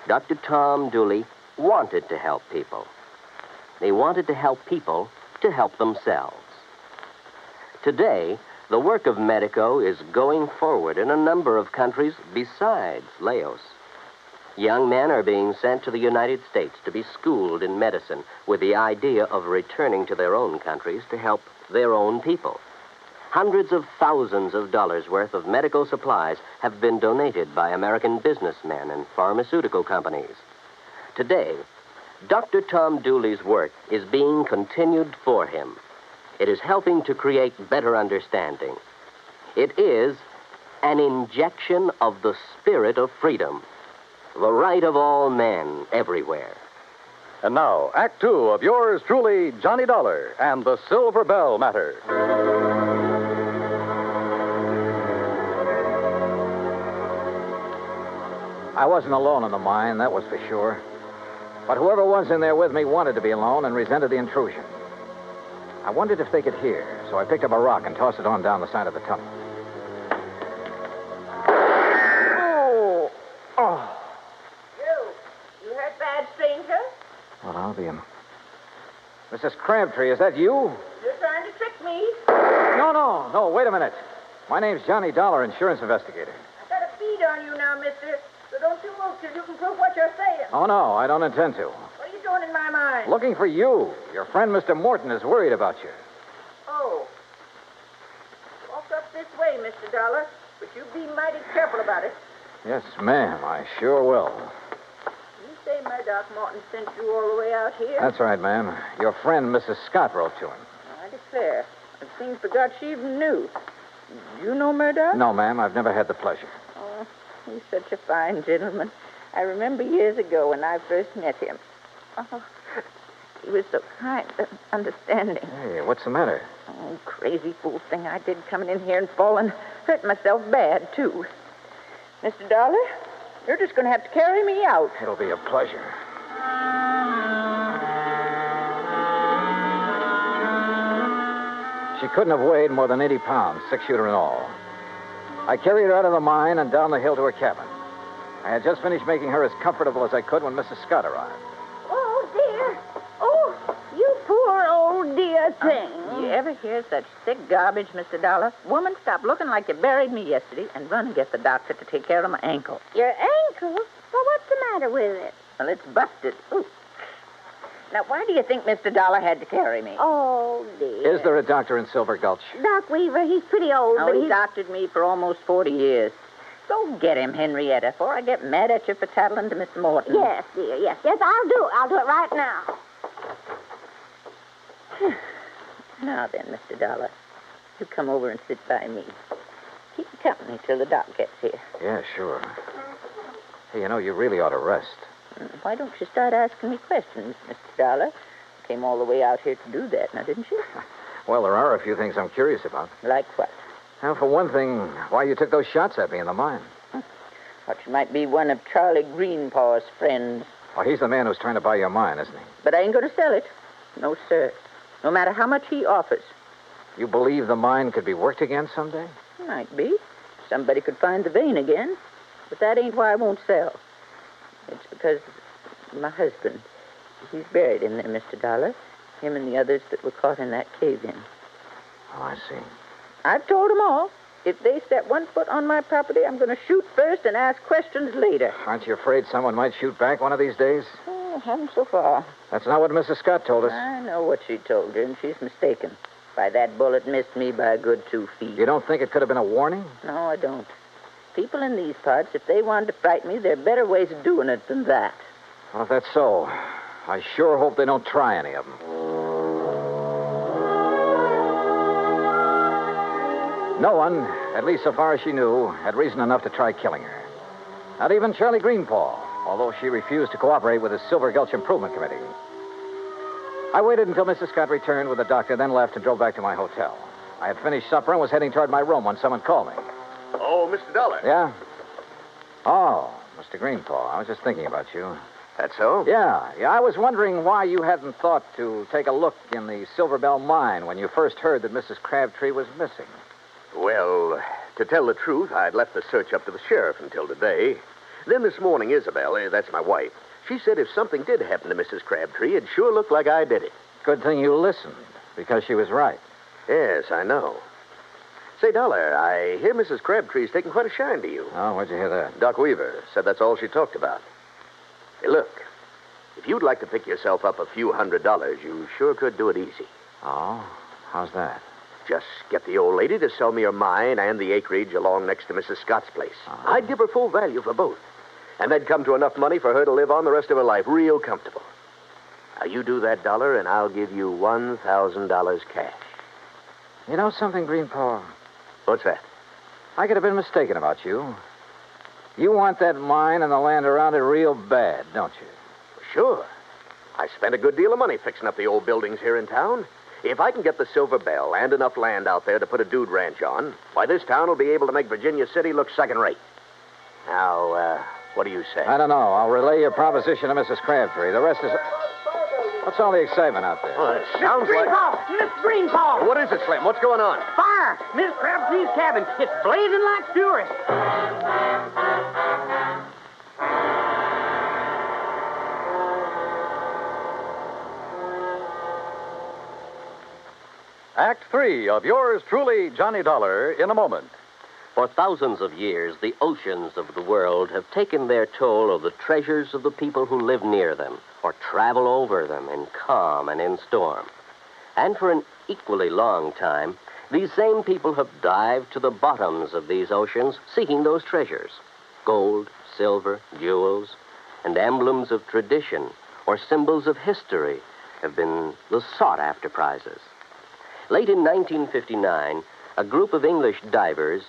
Dr. Tom Dooley wanted to help people. He wanted to help people to help themselves. Today, the work of Medico is going forward in a number of countries besides Laos. Young men are being sent to the United States to be schooled in medicine with the idea of returning to their own countries to help their own people. Hundreds of thousands of dollars worth of medical supplies have been donated by American businessmen and pharmaceutical companies. Today, Dr. Tom Dooley's work is being continued for him. It is helping to create better understanding. It is an injection of the spirit of freedom. The right of all men everywhere. And now, Act two of yours truly, Johnny Dollar and the Silver Belle Matter. I wasn't alone in the mine, that was for sure. But whoever was in there with me wanted to be alone and resented the intrusion. I wondered if they could hear, so I picked up a rock and tossed it on down the side of the tunnel. Oh. You hurt bad, stranger? Well, I'll be him. Mrs. Crabtree, is that you? You're trying to trick me. No, wait a minute. My name's Johnny Dollar, insurance investigator. I got a bead on you now, mister. The don't you move till you can prove what you're saying. Oh, no, I don't intend to. What are you doing in my mind? Looking for you. Your friend, Mr. Morton, is worried about you. Oh. Walk up this way, Mr. Dollar, but you be mighty careful about it. Yes, ma'am, I sure will. You say my Doc Morton sent you all the way out here? That's right, ma'am. Your friend, Mrs. Scott, wrote to him. I declare. It seems forgot she even knew. You know Murdoch? No, ma'am, I've never had the pleasure. Oh, he's such a fine gentleman. I remember years ago when I first met him. Oh, he was so kind and understanding. Hey, what's the matter? Oh, crazy fool thing I did coming in here and falling. Hurt myself bad, too. Mr. Dollar, you're just going to have to carry me out. It'll be a pleasure. She couldn't have weighed more than 80 pounds, 6-shooter and all. I carried her out of the mine and down the hill to her cabin. I had just finished making her as comfortable as I could when Mrs. Scott arrived. Oh, dear. Oh, you poor old dear thing. You ever hear such sick garbage, Mr. Dollar? Woman, stop looking like you buried me yesterday and run and get the doctor to take care of my ankle. Your ankle? Well, what's the matter with it? Well, it's busted. Ooh. Now, why do you think Mr. Dollar had to carry me? Oh, dear. Is there a doctor in Silver Gulch? Doc Weaver, he's pretty old, Oh, but he's he's... doctored me for almost 40 years. Go get him, Henrietta, before I get mad at you for tattling to Mr. Morton. Yes, dear, yes. Yes, I'll do it. I'll do it right now. Now then, Mr. Dollar, you come over and sit by me. Keep company till the doc gets here. Yeah, sure. Hey, you know, you really ought to rest. Why don't you start asking me questions, Mr. Dollar? You came all the way out here to do that, now, didn't you? Well, there are a few things I'm curious about. Like what? Well, for one thing, why you took those shots at me in the mine. What, you might be one of Charlie Greenpaw's friends. Oh, he's the man who's trying to buy your mine, isn't he? But I ain't going to sell it. No, sir. No matter how much he offers. You believe the mine could be worked again someday? Might be. Somebody could find the vein again. But that ain't why I won't sell. It's because my husband, he's buried in there, Mr. Dollar. Him and the others that were caught in that cave-in. Oh, I see. I've told them all. If they step one foot on my property, I'm going to shoot first and ask questions later. Aren't you afraid someone might shoot back one of these days? Oh, haven't so far. That's not what Mrs. Scott told us. I know what she told you, and she's mistaken. Why, that bullet missed me by a good 2 feet. You don't think it could have been a warning? No, I don't. People in these parts, if they wanted to frighten me, there are better ways of doing it than that. Well, if that's so, I sure hope they don't try any of them. No one, at least so far as she knew, had reason enough to try killing her. Not even Charlie Greenpaw, although she refused to cooperate with the Silver Gulch Improvement Committee. I waited until Mrs. Scott returned with the doctor, then left and drove back to my hotel. I had finished supper and was heading toward my room when someone called me. Oh, Mr. Dollar. Yeah? Oh, Mr. Greenpaw, I was just thinking about you. That's so? Yeah. I was wondering why you hadn't thought to take a look in the Silver Belle mine when you first heard that Mrs. Crabtree was missing. Well, to tell the truth, I'd left the search up to the sheriff until today. Then this morning, Isabel, that's my wife, she said if something did happen to Mrs. Crabtree, it sure looked like I did it. Good thing you listened, because she was right. Yes, I know. Say, Dollar, I hear Mrs. Crabtree's taking quite a shine to you. Oh, where'd you hear that? Doc Weaver said that's all she talked about. Hey, look, if you'd like to pick yourself up a few $100s, you sure could do it easy. Oh? How's that? Just get the old lady to sell me her mine and the acreage along next to Mrs. Scott's place. I'd give her full value for both. And that'd come to enough money for her to live on the rest of her life real comfortable. Now, you do that, Dollar, and I'll give you $1,000 cash. You know something, Greenpaw? What's that? I could have been mistaken about you. You want that mine and the land around it real bad, don't you? Sure. I spent a good deal of money fixing up the old buildings here in town. If I can get the Silver Belle and enough land out there to put a dude ranch on, why, this town will be able to make Virginia City look second-rate. Now, what do you say? I don't know. I'll relay your proposition to Mrs. Crabtree. The rest is... What's all the excitement out there? Well, it sounds like... Miss Greenpaw! What is it, Slim? What's going on? Fire! Miss Crabtree's cabin. It's blazing like fury. Act 3 of yours truly, Johnny Dollar, in a moment. For thousands of years, the oceans of the world have taken their toll of the treasures of the people who live near them or travel over them in calm and in storm. And for an equally long time, these same people have dived to the bottoms of these oceans seeking those treasures. Gold, silver, jewels, and emblems of tradition or symbols of history have been the sought-after prizes. Late in 1959, a group of English divers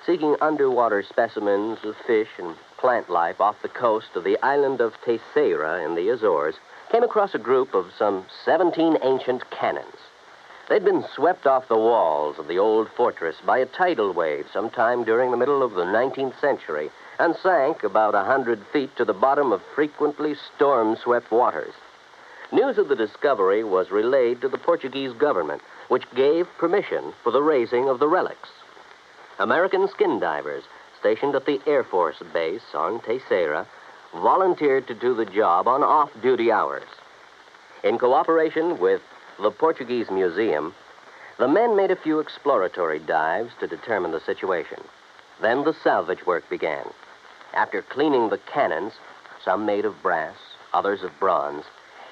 seeking underwater specimens of fish and plant life off the coast of the island of Terceira in the Azores came across a group of some 17 ancient cannons. They'd been swept off the walls of the old fortress by a tidal wave sometime during the middle of the 19th century and sank about 100 feet to the bottom of frequently storm-swept waters. News of the discovery was relayed to the Portuguese government, which gave permission for the raising of the relics. American skin divers stationed at the Air Force Base on Terceira volunteered to do the job on off-duty hours. In cooperation with the Portuguese Museum, the men made a few exploratory dives to determine the situation. Then the salvage work began. After cleaning the cannons, some made of brass, others of bronze,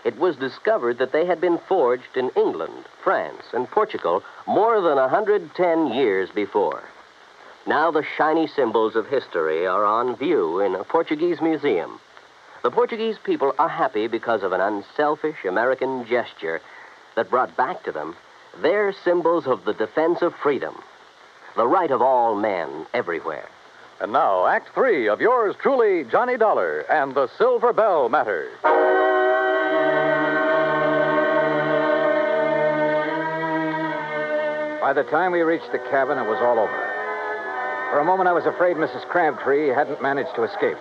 it was discovered that they had been forged in England, France, and Portugal more than 110 years before. Now the shiny symbols of history are on view in a Portuguese museum. The Portuguese people are happy because of an unselfish American gesture that brought back to them their symbols of the defense of freedom, the right of all men everywhere. And now, Act 3 of yours truly, Johnny Dollar and the Silver Belle Matter. By the time we reached the cabin, it was all over. For a moment, I was afraid Mrs. Crabtree hadn't managed to escape.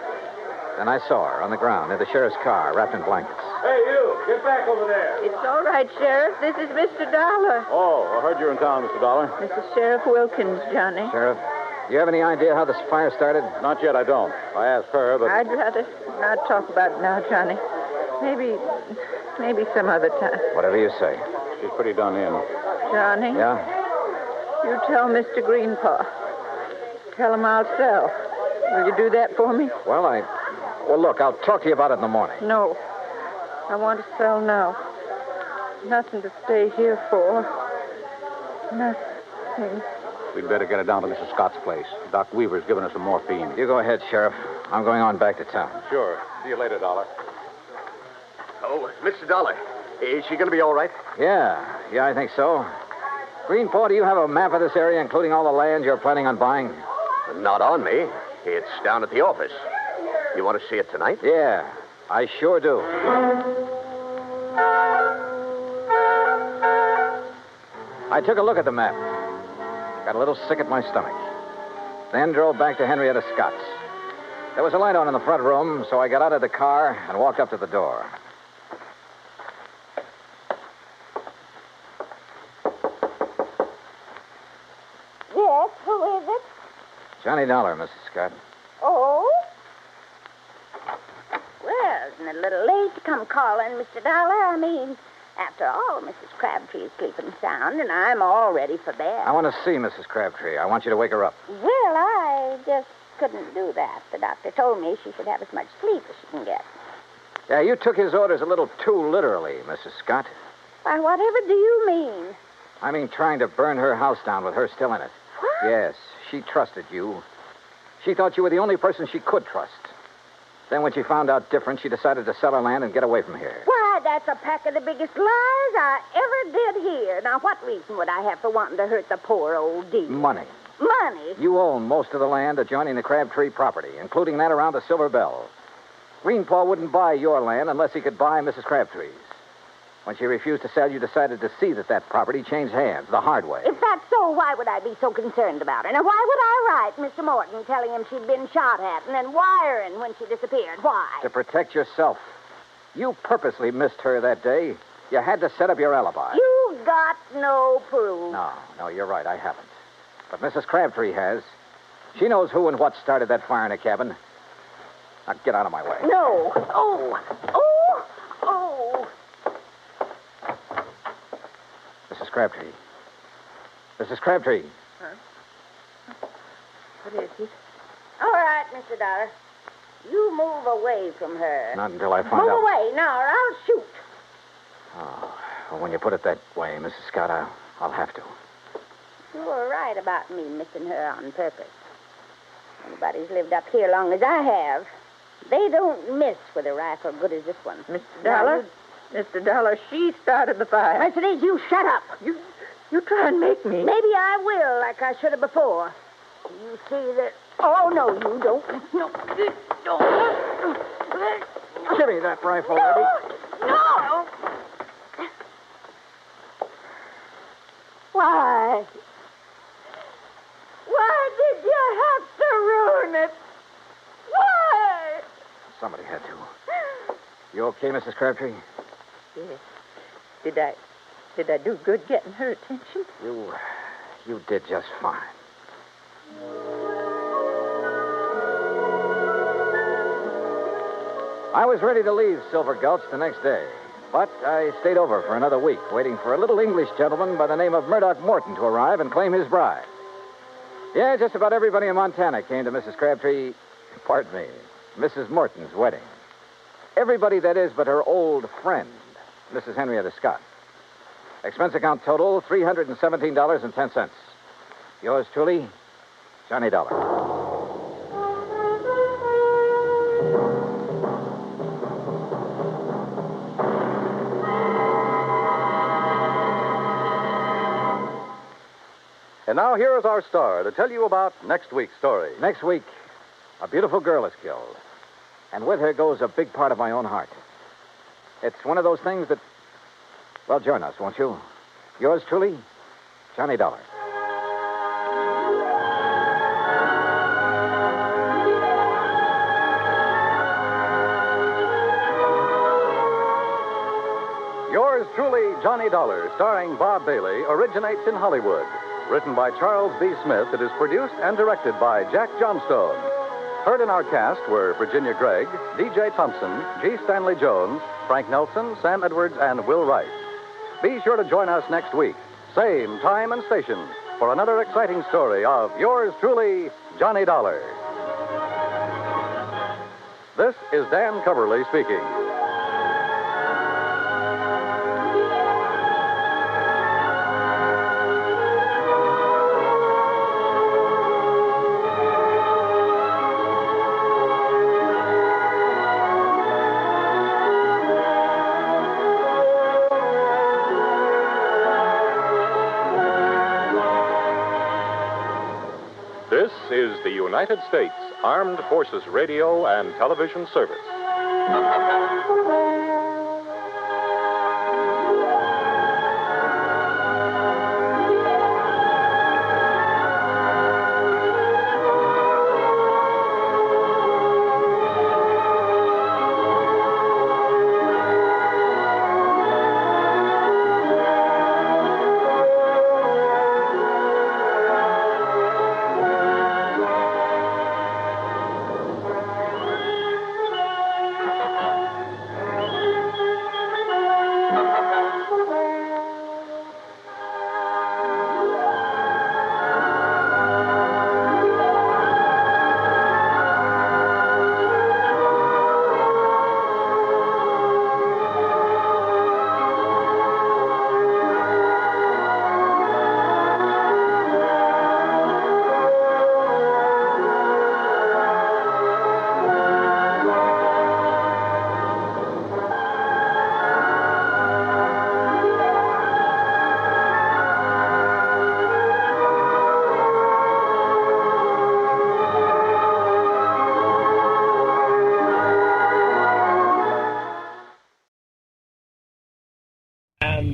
Then I saw her on the ground near the sheriff's car, wrapped in blankets. Hey, you! Get back over there! It's all right, Sheriff. This is Mr. Dollar. Oh, I heard you're in town, Mr. Dollar. This is Sheriff Wilkins, Johnny. Sheriff, do you have any idea how this fire started? Not yet, I don't. I asked her, but... I'd rather not talk about it now, Johnny. Maybe some other time. Whatever you say. She's pretty done in. Johnny? Yeah? You tell Mr. Greenpaw. Tell him I'll sell. Will you do that for me? Well, look, I'll talk to you about it in the morning. No. I want to sell now. Nothing to stay here for. Nothing. We'd better get her down to Mrs. Scott's place. Doc Weaver's given us some morphine. You go ahead, Sheriff. I'm going on back to town. Sure. See you later, Dollar. Oh, Mr. Dollar, is she going to be all right? Yeah, I think so. Greenpaw, do you have a map of this area, including all the land you're planning on buying? Not on me. It's down at the office. You want to see it tonight? Yeah, I sure do. I took a look at the map. Got a little sick at my stomach. Then drove back to Henrietta Scott's. There was a light on in the front room, so I got out of the car and walked up to the door. Yes, who is it? Johnny Dollar, Mrs. Scott. Oh? Well, isn't it a little late to come calling, Mr. Dollar? I mean, after all, Mrs. Crabtree is sleeping sound, and I'm all ready for bed. I want to see Mrs. Crabtree. I want you to wake her up. Well, I just couldn't do that. The doctor told me she should have as much sleep as she can get. Yeah, you took his orders a little too literally, Mrs. Scott. Why, whatever do you mean? I mean trying to burn her house down with her still in it. What? Yes, she trusted you. She thought you were the only person she could trust. Then when she found out different, she decided to sell her land and get away from here. Why, that's a pack of the biggest lies I ever did hear. Now, what reason would I have for wanting to hurt the poor old dear? Money. Money? You own most of the land adjoining the Crabtree property, including that around the Silver Belle. Greenpaw wouldn't buy your land unless he could buy Mrs. Crabtree's. When she refused to sell, you decided to see that property changed hands the hard way. If that's so, why would I be so concerned about her? Now, why would I write Mr. Morton telling him she'd been shot at and then wiring when she disappeared? Why? To protect yourself. You purposely missed her that day. You had to set up your alibi. You got no proof. No, you're right. I haven't. But Mrs. Crabtree has. She knows who and what started that fire in the cabin. Now, get out of my way. No. Oh. Mrs. Crabtree. Mrs. Crabtree. Huh? What is he? All right, Mr. Dollar. You move away from her. Not until I find Move out. away now, or I'll shoot. Oh, well, when you put it that way, Mrs. Scott, I'll have to. You were right about me missing her on purpose. Anybody's lived up here long as I have, they don't miss with a rifle good as this one. Mr. Dollar? Mr. Dollar, she started the fire. Mercedes, you shut up. You try and make me. Maybe I will, like I should have before. You see that... Oh, no, you don't. No. Give me that rifle, No. Libby. No. Why? Why did you have to ruin it? Why? Somebody had to. You okay, Mrs. Crabtree? Yes. Did I do good getting her attention? You did just fine. I was ready to leave Silver Gulch the next day, but I stayed over for another week, waiting for a little English gentleman by the name of Murdoch Morton to arrive and claim his bride. Yeah, just about everybody in Montana came to Mrs. Crabtree, pardon me, Mrs. Morton's wedding. Everybody, that is, but her old friend, Mrs. Henrietta Scott. Expense account total, $317.10. Yours truly, Johnny Dollar. And now here is our star to tell you about next week's story. Next week, a beautiful girl is killed. And with her goes a big part of my own heart. It's one of those things that... Well, join us, won't you? Yours truly, Johnny Dollar. Yours truly, Johnny Dollar, starring Bob Bailey, originates in Hollywood. Written by Charles B. Smith, it is produced and directed by Jack Johnstone. Heard in our cast were Virginia Gregg, D.J. Thompson, G. Stanley Jones, Frank Nelson, Sam Edwards, and Will Wright. Be sure to join us next week, same time and station, for another exciting story of yours truly, Johnny Dollar. This is Dan Coverly speaking. This is the United States Armed Forces Radio and Television Service.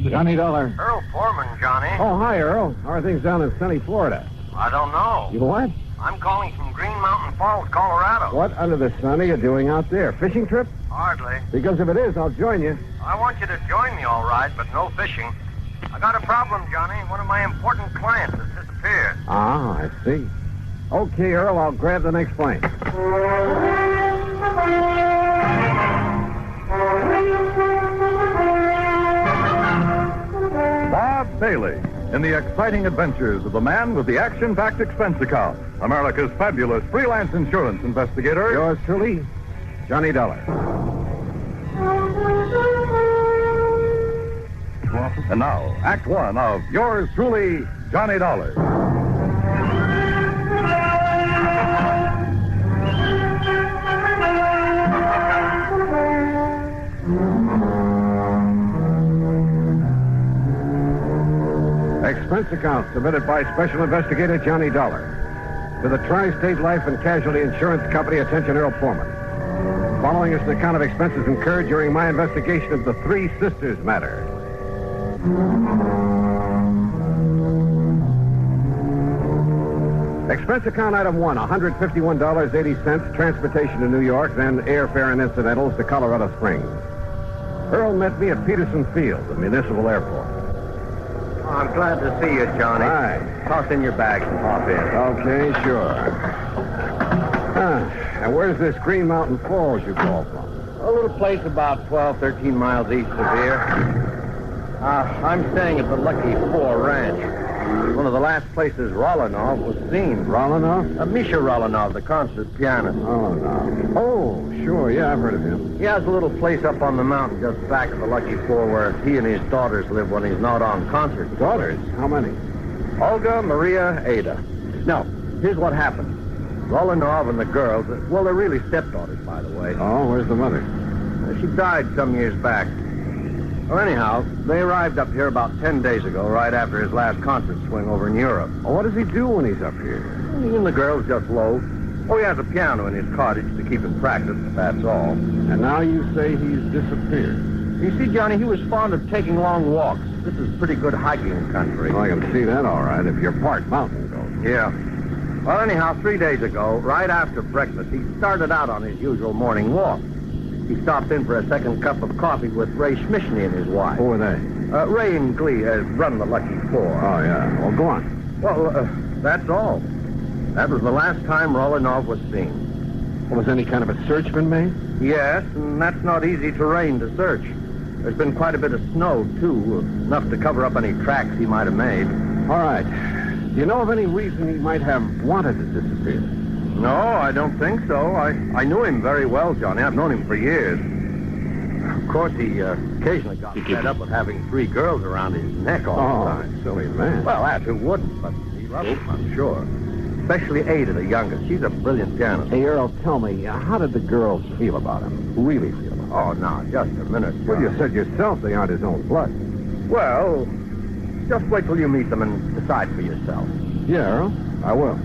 Johnny Dollar. Earl Foreman, Johnny. Oh, hi, Earl. How are things down in sunny Florida? I don't know. You what? I'm calling from Green Mountain Falls, Colorado. What under the sun are you doing out there? Fishing trip? Hardly. Because if it is, I'll join you. I want you to join me, all right, but no fishing. I got a problem, Johnny. One of my important clients has disappeared. Ah, I see. Okay, Earl, I'll grab the next plane. Bob daily in the exciting adventures of the man with the action-packed expense account, America's fabulous freelance insurance investigator. Yours truly, Johnny Dollar. And now, Act One of yours truly, Johnny Dollar. Expense account submitted by Special Investigator Johnny Dollar to the Tri-State Life and Casualty Insurance Company. Attention, Earl Foreman. Following is an account of expenses incurred during my investigation of the Three Sisters Matter. Expense account item 1, $151.80, transportation to New York, then airfare and incidentals to Colorado Springs. Earl met me at Peterson Field, the municipal airport. I'm glad to see you, Johnny. Hi. Toss in your bags and hop in. Okay, sure. And where's this Green Mountain Falls you call from? A little place about 12, 13 miles east of here. I'm staying at the Lucky Four Ranch. One of the last places Rolanov was seen. Rolanov? Misha Rolanov, the concert pianist. Rolanov. Oh, sure. Yeah, I've heard of him. He has a little place up on the mountain just back of the Lucky Four where he and his daughters live when he's not on concert. Daughters? How many? Olga, Maria, Ada. Now, here's what happened. Rolanov and the girls, well, they're really stepdaughters, by the way. Oh, where's the mother? She died some years back. Well, anyhow, they arrived up here about 10 days ago, right after his last concert swing over in Europe. Well, what does he do when he's up here? He and the girls just loaf. Oh, he has a piano in his cottage to keep him practice, that's all. And now you say he's disappeared. You see, Johnny, he was fond of taking long walks. This is pretty good hiking country. Well, I can see that all right if you're part mountain goat. Yeah. Well, anyhow, 3 days ago, right after breakfast, he started out on his usual morning walk. He stopped in for a second cup of coffee with Ray Schmishny and his wife. Who are they? Ray and Glee run the Lucky Four. Oh, yeah. Well, go on. Well, that's all. That was the last time Rolanov was seen. Well, has any kind of a search been made? Yes, and that's not easy terrain to search. There's been quite a bit of snow, too, enough to cover up any tracks he might have made. All right. Do you know of any reason he might have wanted to disappear? No, I don't think so. I knew him very well, Johnny. I've known him for years. Of course, he occasionally got fed up with having 3 girls around his neck all the time. Silly man. Well, that who wouldn't, but he loved them, I'm sure. Especially Ada, the youngest. She's a brilliant pianist. Hey, Earl, tell me, how did the girls feel about him? Really feel about him? Oh, now, just a minute, John. Well, you said yourself they aren't his own blood. Well, just wait till you meet them and decide for yourself. Yeah, Earl, I will.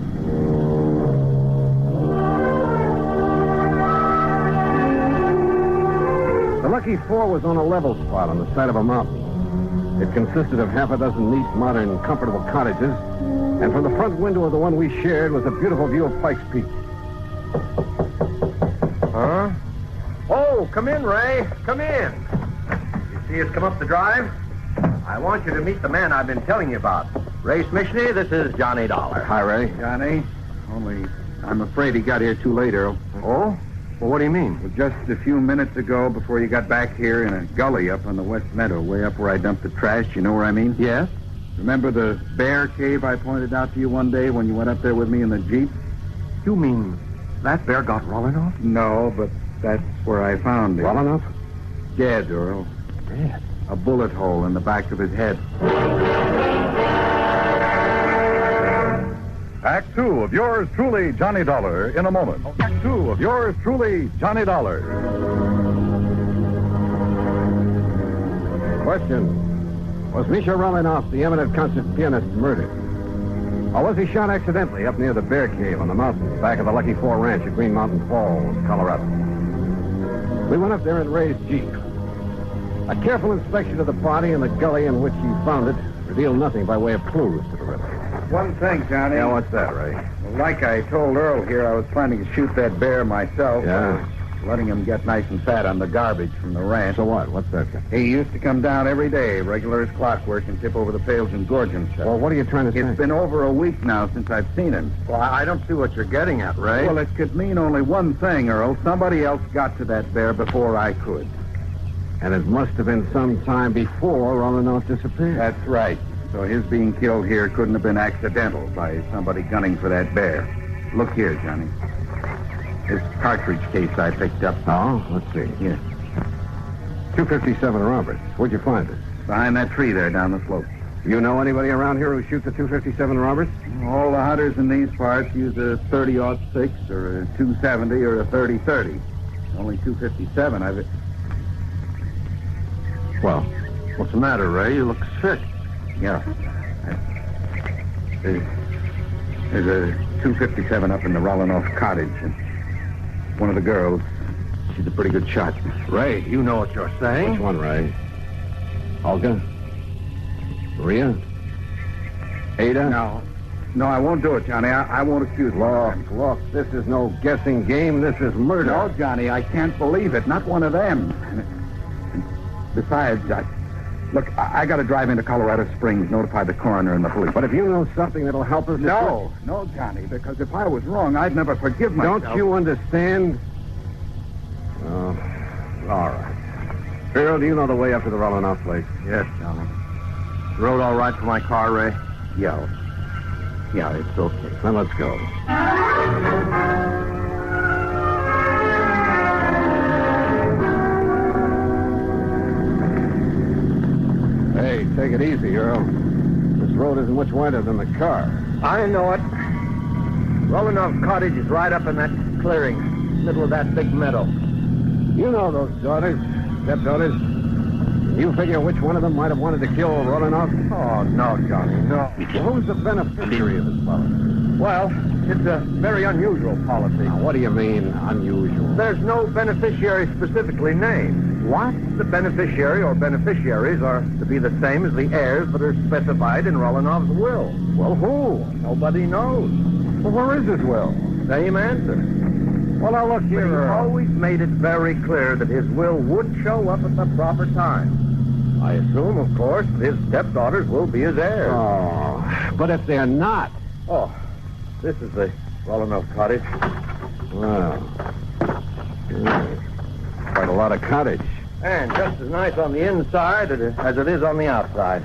The Lucky Four was on a level spot on the side of a mountain. It consisted of half a dozen neat, modern, comfortable cottages, and from the front window of the one we shared was a beautiful view of Pike's Peak. Huh? Oh, come in, Ray. Come in. You see us come up the drive? I want you to meet the man I've been telling you about. Ray Schmishny, this is Johnny Dollar. Hi, Ray. Johnny, only I'm afraid he got here too late, Earl. Oh? Well, what do you mean? Well, just a few minutes ago, before you got back here in a gully up on the West Meadow, way up where I dumped the trash, you know where I mean? Yes. Remember the bear cave I pointed out to you one day when you went up there with me in the Jeep? You mean that bear got Rolanov? No, but that's where I found him. Rolanov? Dead, Earl. Dead? A bullet hole in the back of his head. Act Two of yours truly, Johnny Dollar, in a moment. Act Two of yours truly, Johnny Dollar. Question. Was Misha Rolanov, the eminent concert pianist, murdered? Or was he shot accidentally up near the bear cave on the mountain, back of the Lucky Four Ranch at Green Mountain Falls, Colorado? We went up there in Ray's Jeep. A careful inspection of the body and the gully in which he found it revealed nothing by way of clues to the riddle. One thing, Johnny. Yeah, what's that, Ray? Well, like I told Earl here, I was planning to shoot that bear myself. Yeah. Letting him get nice and fat on the garbage from the ranch. So what? What's that? He used to come down every day, regular as clockwork, and tip over the pails and gorge himself. Well, what are you trying to say? It's been over a week now since I've seen him. Well, I don't see what you're getting at, Ray. Well, it could mean only one thing, Earl. Somebody else got to that bear before I could. And it must have been some time before Rolanov disappeared. That's right. So his being killed here couldn't have been accidental by somebody gunning for that bear. Look here, Johnny. This cartridge case I picked up. Oh, let's see. Here. 257 Roberts. Where'd you find it? Behind that tree there down the slope. You know anybody around here who shoots a 257 Roberts? All the hunters in these parts use a 30-06 or a 270 or a 30-30. Only 257 I've... Well, what's the matter, Ray? You look sick. Yeah. There's a 257 up in the Rollinoff cottage. And one of the girls, she's a pretty good shot. Ray, you know what you're saying. Which one, Ray? Olga? Maria? Ada? No, I won't do it, Johnny. I won't accuse them. Look, this is no guessing game. This is murder. No, Johnny, I can't believe it. Not one of them. Besides, I got to drive into Colorado Springs, notify the coroner and the police. But if you know something that'll help us... No, Johnny, because if I was wrong, I'd never forgive myself. Don't you understand? Oh, all right. Earl, do you know the way up to the Rollinoff place? Yes, Johnny. Road all right for my car, Ray? Yeah, it's okay. Then let's go. Hey, take it easy, Earl. This road isn't much wider than the car. I know it. Rollinoff Cottage is right up in that clearing, middle of that big meadow. You know those daughters, stepdaughters. You figure which one of them might have wanted to kill Rollinoff? Oh, no, Johnny, no. Who's the beneficiary of this policy? Well, it's a very unusual policy. Now, what do you mean, unusual? There's no beneficiary specifically named. What? The beneficiary or beneficiaries are to be the same as the heirs that are specified in Rollinoff's will. Well, who? Nobody knows. Well, where is his will? Same answer. Well, now, look here, But he Earl. always made it very clear that his will would show up at the proper time. I assume, of course, his stepdaughters will be his heirs. Oh, but if they're not... Oh, this is the Rollinoff cottage. Well, quite a lot of cottage. And just as nice on the inside as it is on the outside.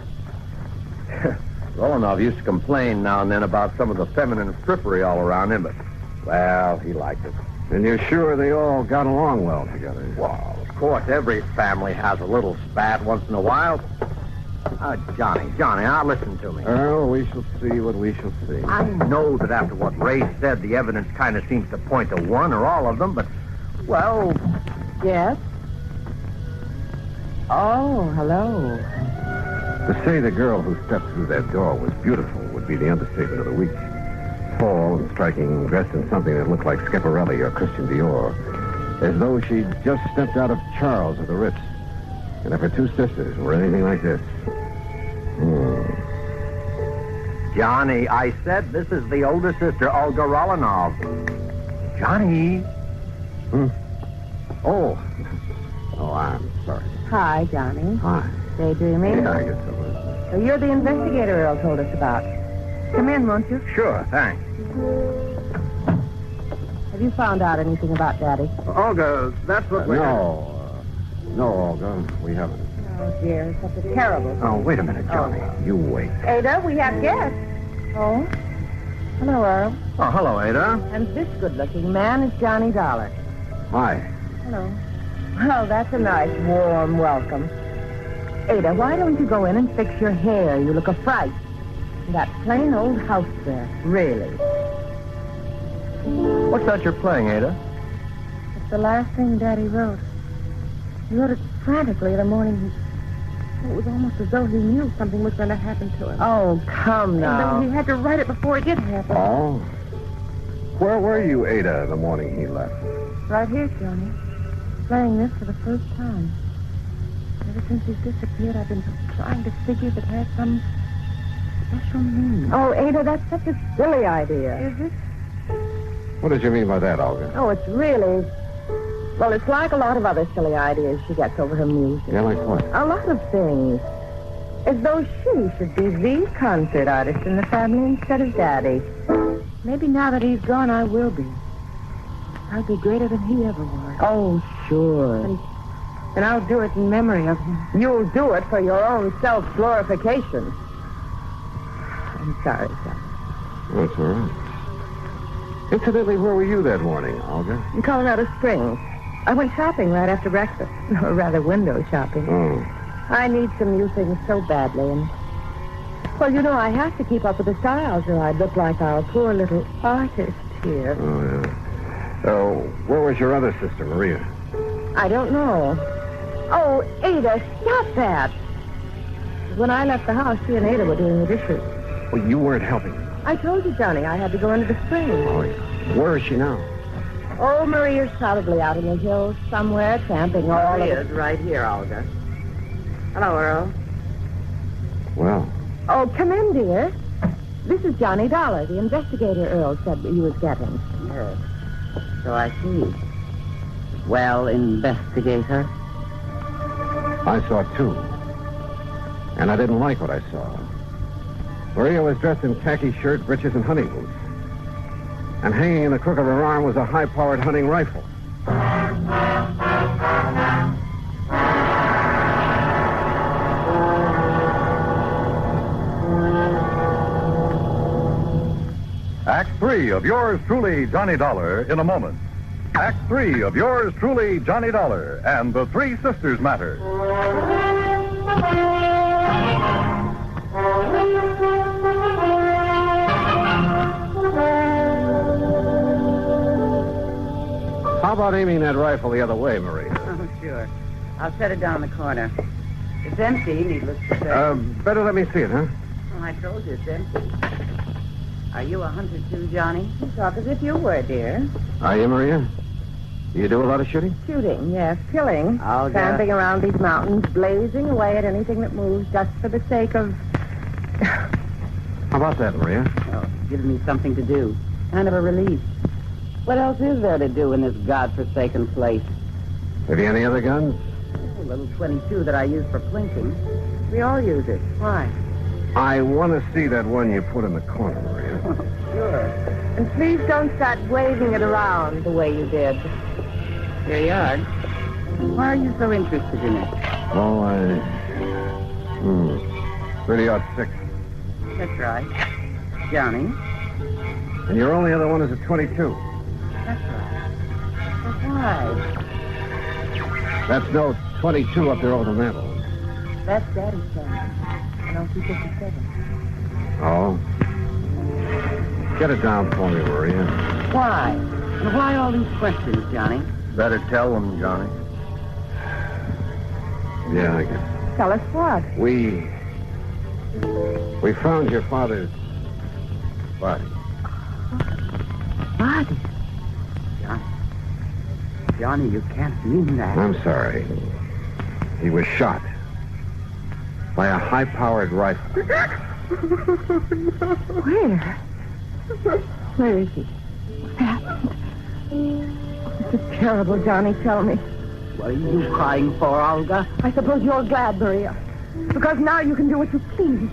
Rollinoff used to complain now and then about some of the feminine frippery all around him, but, well, he liked it. And you're sure they all got along well together? Well, of course, every family has a little spat once in a while. Johnny, now listen to me. Earl, we shall see what we shall see. I know that after what Ray said, the evidence kind of seems to point to one or all of them, but, well... Yes? Oh, hello. To say the girl who stepped through that door was beautiful would be the understatement of the week. Tall and striking, dressed in something that looked like Schiaparelli or Christian Dior, as though she'd just stepped out of Charles or the Ritz. And if her two sisters were anything like this... Johnny, I said this is the older sister, Olga Rollinoff. Johnny. Oh, I'm sorry. Hi, Johnny. Hi. Daydreaming? Yeah, I guess so. So you're the investigator Earl told us about. Come in, won't you? Sure, thanks. Have you found out anything about Daddy? Olga, that's what we... No, Olga, we haven't. Oh, dear, such a terrible... Oh, wait a minute, Johnny. You wait. Ada, we have guests. Oh? Hello, Earl. Oh, hello, Ada. And this good-looking man is Johnny Dollar. Hi. Hello. Well, that's a nice, warm welcome. Ada, why don't you go in and fix your hair? You look a fright. That plain old house there, really. What's that you're playing, Ada? It's the last thing Daddy wrote. He wrote it frantically the morning it was almost as though he knew something was going to happen to him. Oh, come now. And then he had to write it before it did happen. Oh? Where were you, Ada, the morning he left? Right here, Johnny. Playing this for the first time. Ever since he's disappeared, I've been trying to figure if it has some special meaning. Oh, Ada, that's such a silly idea. Is it? What did you mean by that, Olga? Oh, it's really... Well, it's like a lot of other silly ideas she gets over her music. Yeah, like what? A lot of things. As though she should be the concert artist in the family instead of Daddy. Maybe now that he's gone, I will be. I'll be greater than he ever was. Oh, sure. And I'll do it in memory of him. You'll do it for your own self-glorification. I'm sorry, son. That's all right. Incidentally, where were you that morning, Olga? In Colorado Springs. I went shopping right after breakfast. Or rather, window shopping. Oh. I need some new things so badly, and... Well, you know, I have to keep up with the styles, or I'd look like our poor little artist here. Oh, yeah. So, where was your other sister, Maria? I don't know. Oh, Ada, stop that. When I left the house, she and Ada were doing the dishes. Well, you weren't helping. I told you, Johnny, I had to go into the spring. Oh, yeah. Where is she now? Oh, Maria's probably out in the hills somewhere, camping all Maria's right here, Olga. Hello, Earl. Well. Oh, come in, dear. This is Johnny Dollar, the investigator Earl said that you was getting. Yes. So I see. Well, investigator? I saw two. And I didn't like what I saw. Maria was dressed in khaki shirt, breeches, and hunting boots. And hanging in the crook of her arm was a high-powered hunting rifle. Act 3 of yours truly, Johnny Dollar, in a moment. Act 3 of yours truly, Johnny Dollar, and the Three Sisters Matter. How about aiming that rifle the other way, Maria? Oh, sure. I'll set it down the corner. It's empty, needless to say. Better let me see it, huh? Oh, I told you it's empty. Are you a hunter too, Johnny? You talk as if you were, dear. Are you, Maria? Do you do a lot of shooting? Shooting, yes. Killing. Oh, Tramping around these mountains, blazing away at anything that moves just for the sake of... How about that, Maria? Oh, it gives me something to do. Kind of a relief. What else is there to do in this godforsaken place? Have you any other guns? A little 22 that I use for plinking. We all use it. Why? I want to see that one you put in the corner, Maria. Sure. And please don't start waving it around the way you did. Here you are. Why are you so interested in it? Oh, 30-06. That's right. Johnny? And your only other one is a 22. That's right. But why? That's no 22 up there over the mantel. That's Daddy's son. An LT-57. Oh. Get it down for me, Maria. Why? And why all these questions, Johnny? Better tell them, Johnny. Yeah, I guess. Tell us what? We found your father's body. Body? Johnny, you can't mean that. I'm sorry. He was shot by a high-powered rifle. Where? Where is he? What happened? Oh, this is terrible, Johnny. Tell me. What are you crying for, Olga? I suppose you're glad, Maria. Because now you can do what you please.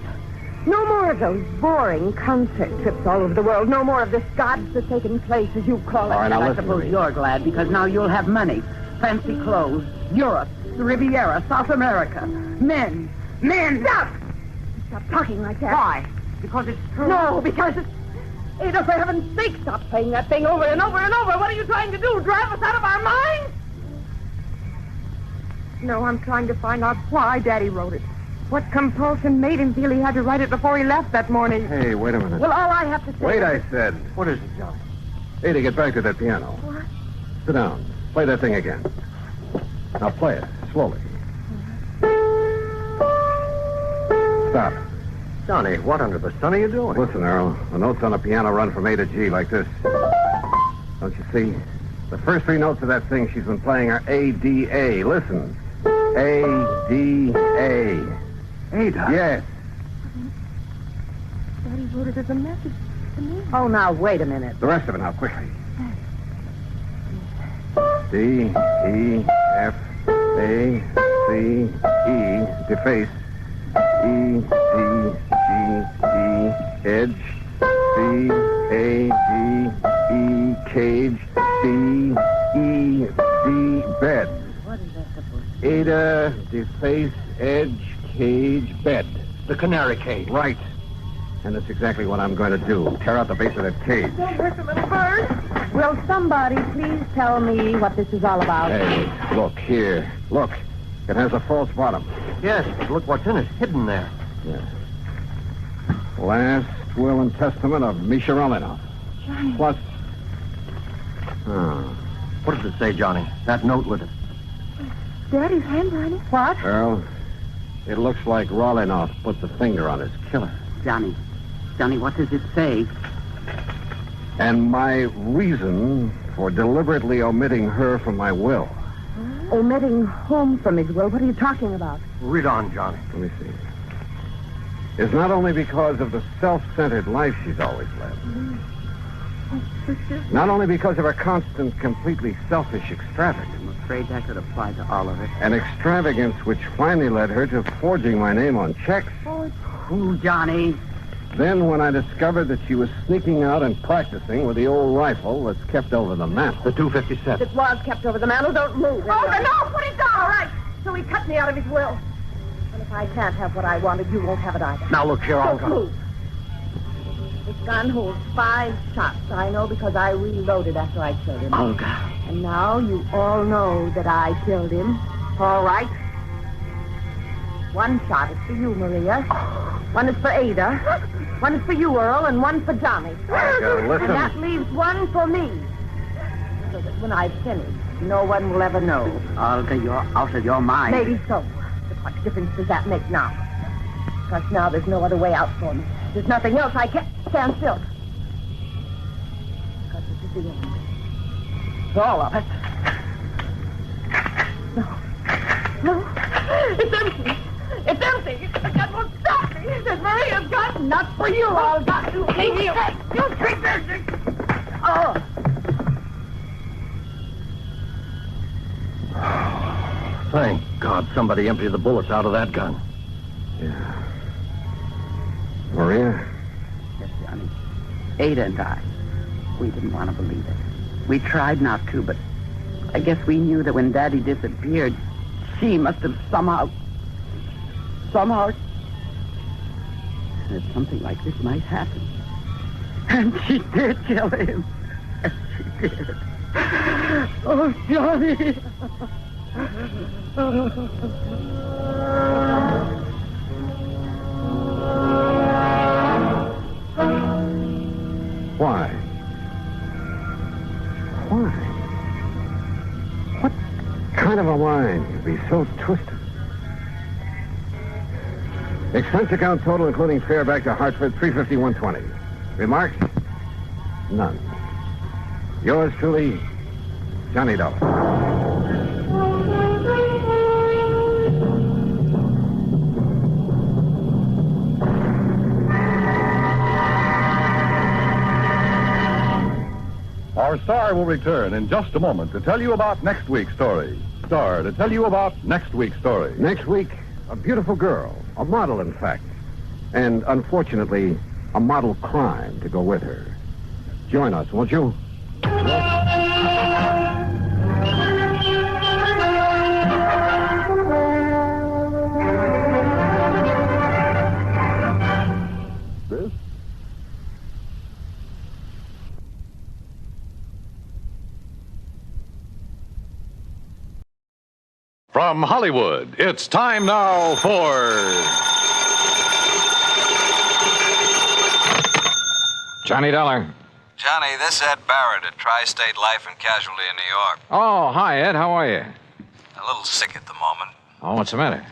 No more of those boring concert trips all over the world. No more of this godforsaken place, as you call it. All right, now I listen, suppose Maria. you're glad because now you'll have money, fancy clothes, Europe, the Riviera, South America, men. Stop! Stop talking like that. Why? Because it's true. No, because it's... Ada, for heaven's sake, stop saying that thing over and over and over. What are you trying to do? Drive us out of our minds? No, I'm trying to find out why Daddy wrote it. What compulsion made him feel he had to write it before he left that morning? Hey, wait a minute. Well, all I have to say... Wait, I said. What is it, Johnny? Ada, get back to that piano. What? Sit down. Play that thing again. Now play it, slowly. Stop. Johnny, what under the sun are you doing? Listen, Earl. The notes on the piano run from A to G like this. Don't you see? The first three notes of that thing she's been playing are A, D, A. Listen. A, D, A. Ada? Yes. Daddy wrote it as a message to me. Oh, now, wait a minute. The rest of it now, quickly. D, E, F, A, C, E, deface. E, D, G, E, edge. C, A, G, E, cage. B, E, D, bed. What is that supposed to be? Ada, deface, edge, cage, bed. The canary cage. Right. And that's exactly what I'm going to do. Tear out the base of that cage. Don't hurt the little bird. Will somebody please tell me what this is all about? Hey, look here. Look. It has a false bottom. Yes, but look what's in it, hidden there. Yeah. Last will and testament of Misha Romanoff. Johnny. Plus... What does it say, Johnny? That note with it. Daddy's handwriting. What? Well, it looks like Rolinoff put the finger on his killer. Johnny, what does it say? And my reason for deliberately omitting her from my will. Omitting whom from his will? What are you talking about? Read on, Johnny. Let me see. Is not only because of the self-centered life she's always led. Not only because of her constant, completely selfish extravagance. I'm afraid that could apply to all of it. An extravagance which finally led her to forging my name on checks. Who, Johnny? Then when I discovered that she was sneaking out and practicing with the old rifle that's kept over the mantel. The 257. It was kept over the mantel. Don't move. Oh, no, put it down. All right. So he cut me out of his will. And if I can't have what I wanted, you won't have it either. Now, look here, I'll Don't go. move. This gun holds 5 shots. I know because I reloaded after I killed him. Olga. And now you all know that I killed him. All right. 1 shot is for you, Maria. 1 is for Ada. 1 is for you, Earl, and 1 for Johnny. Olga, listen. And that leaves 1 for me. So that when I've finished, no one will ever know. Olga, you're out of your mind. Maybe so. But what difference does that make now? Because now there's no other way out for me. There's nothing else. I can't stand still. Because this is the end. All of it. No. It's empty. It's empty. The gun won't stop me. There's Maria's gun. Not for you. I'll got you. Leave me. You creature. Oh. Thank God somebody emptied the bullets out of that gun. Yeah. Maria? Yes, Johnny. Ada and I, we didn't want to believe it. We tried not to, but I guess we knew that when Daddy disappeared, she must have somehow that something like this might happen. And she did kill him. Yes, she did. Oh, Johnny. Why? What kind of a mind could be so twisted? Expense account total, including fare back to Hartford, $351.20. Remarks? None. Yours truly, Johnny Dollar. Our star will return in just a moment to tell you about next week's story. Star to tell you about next week's story. Next week, a beautiful girl, a model, in fact, and unfortunately, a model crime to go with her. Join us, won't you? This? From Hollywood, it's time now for... Johnny Dollar. Johnny, this is Ed Barrett at Tri-State Life and Casualty in New York. Oh, hi, Ed. How are you? A little sick at the moment. Oh, what's the matter?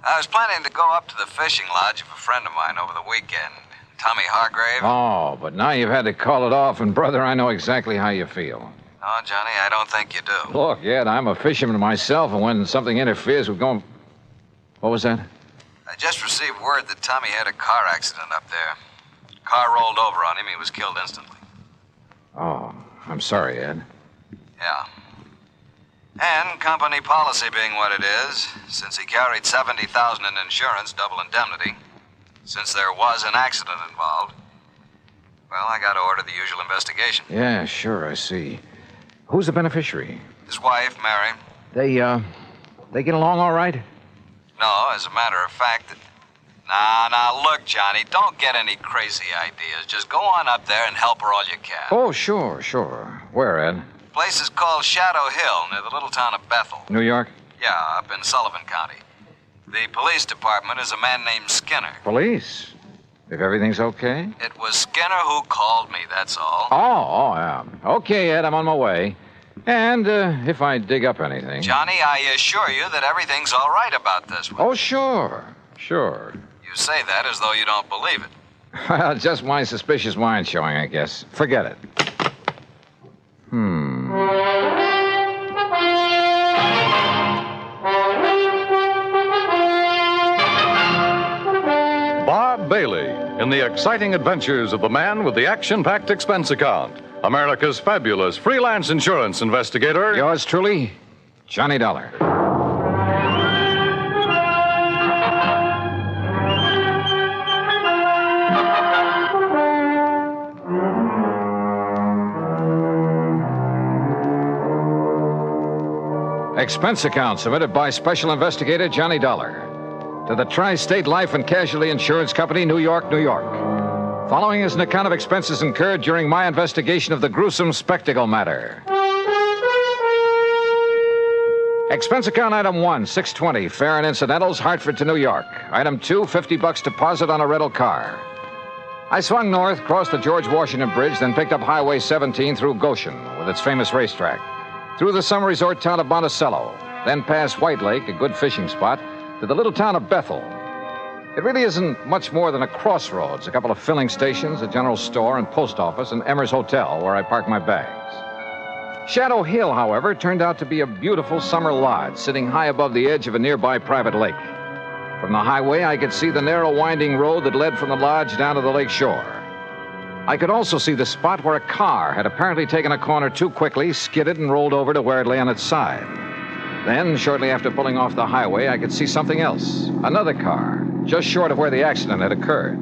I was planning to go up to the fishing lodge of a friend of mine over the weekend, Tommy Hargrave. Oh, but now you've had to call it off, and brother, I know exactly how you feel. No, Johnny, I don't think you do. Look, Ed, I'm a fisherman myself, and when something interferes with going... What was that? I just received word that Tommy had a car accident up there. Car rolled over on him. He was killed instantly. Oh, I'm sorry, Ed. Yeah. And company policy being what it is, since he carried $70,000 in insurance, double indemnity, since there was an accident involved, well, I got to order the usual investigation. Yeah, sure, I see. Who's the beneficiary? His wife, Mary. They get along all right? No, as a matter of fact, Now, look, Johnny, don't get any crazy ideas. Just go on up there and help her all you can. Oh, sure. Where, Ed? Place is called Shadow Hill, near the little town of Bethel. New York? Yeah, up in Sullivan County. The police department is a man named Skinner. Police? If everything's okay? It was Skinner who called me, that's all. Oh, yeah. Okay, Ed, I'm on my way. And if I dig up anything... Johnny, I assure you that everything's all right about this one. Oh, sure. You say that as though you don't believe it. Well, just my suspicious mind showing, I guess. Forget it. Bob Bailey in the exciting adventures of the man with the action-packed expense account. America's fabulous freelance insurance investigator. Yours truly, Johnny Dollar. Expense account submitted by Special Investigator Johnny Dollar to the Tri-State Life and Casualty Insurance Company, New York, New York. Following is an account of expenses incurred during my investigation of the Gruesome Spectacle Matter. Expense account item 1, $620, fare and incidentals, Hartford to New York. Item 2, $50 deposit on a rental car. I swung north, crossed the George Washington Bridge, then picked up Highway 17 through Goshen with its famous racetrack, through the summer resort town of Monticello, then past White Lake, a good fishing spot, to the little town of Bethel. It really isn't much more than a crossroads, a couple of filling stations, a general store and post office, and Emmer's Hotel, where I park my bags. Shadow Hill, however, turned out to be a beautiful summer lodge sitting high above the edge of a nearby private lake. From the highway, I could see the narrow winding road that led from the lodge down to the lake shore. I could also see the spot where a car had apparently taken a corner too quickly, skidded, and rolled over to where it lay on its side. Then, shortly after pulling off the highway, I could see something else. Another car, just short of where the accident had occurred.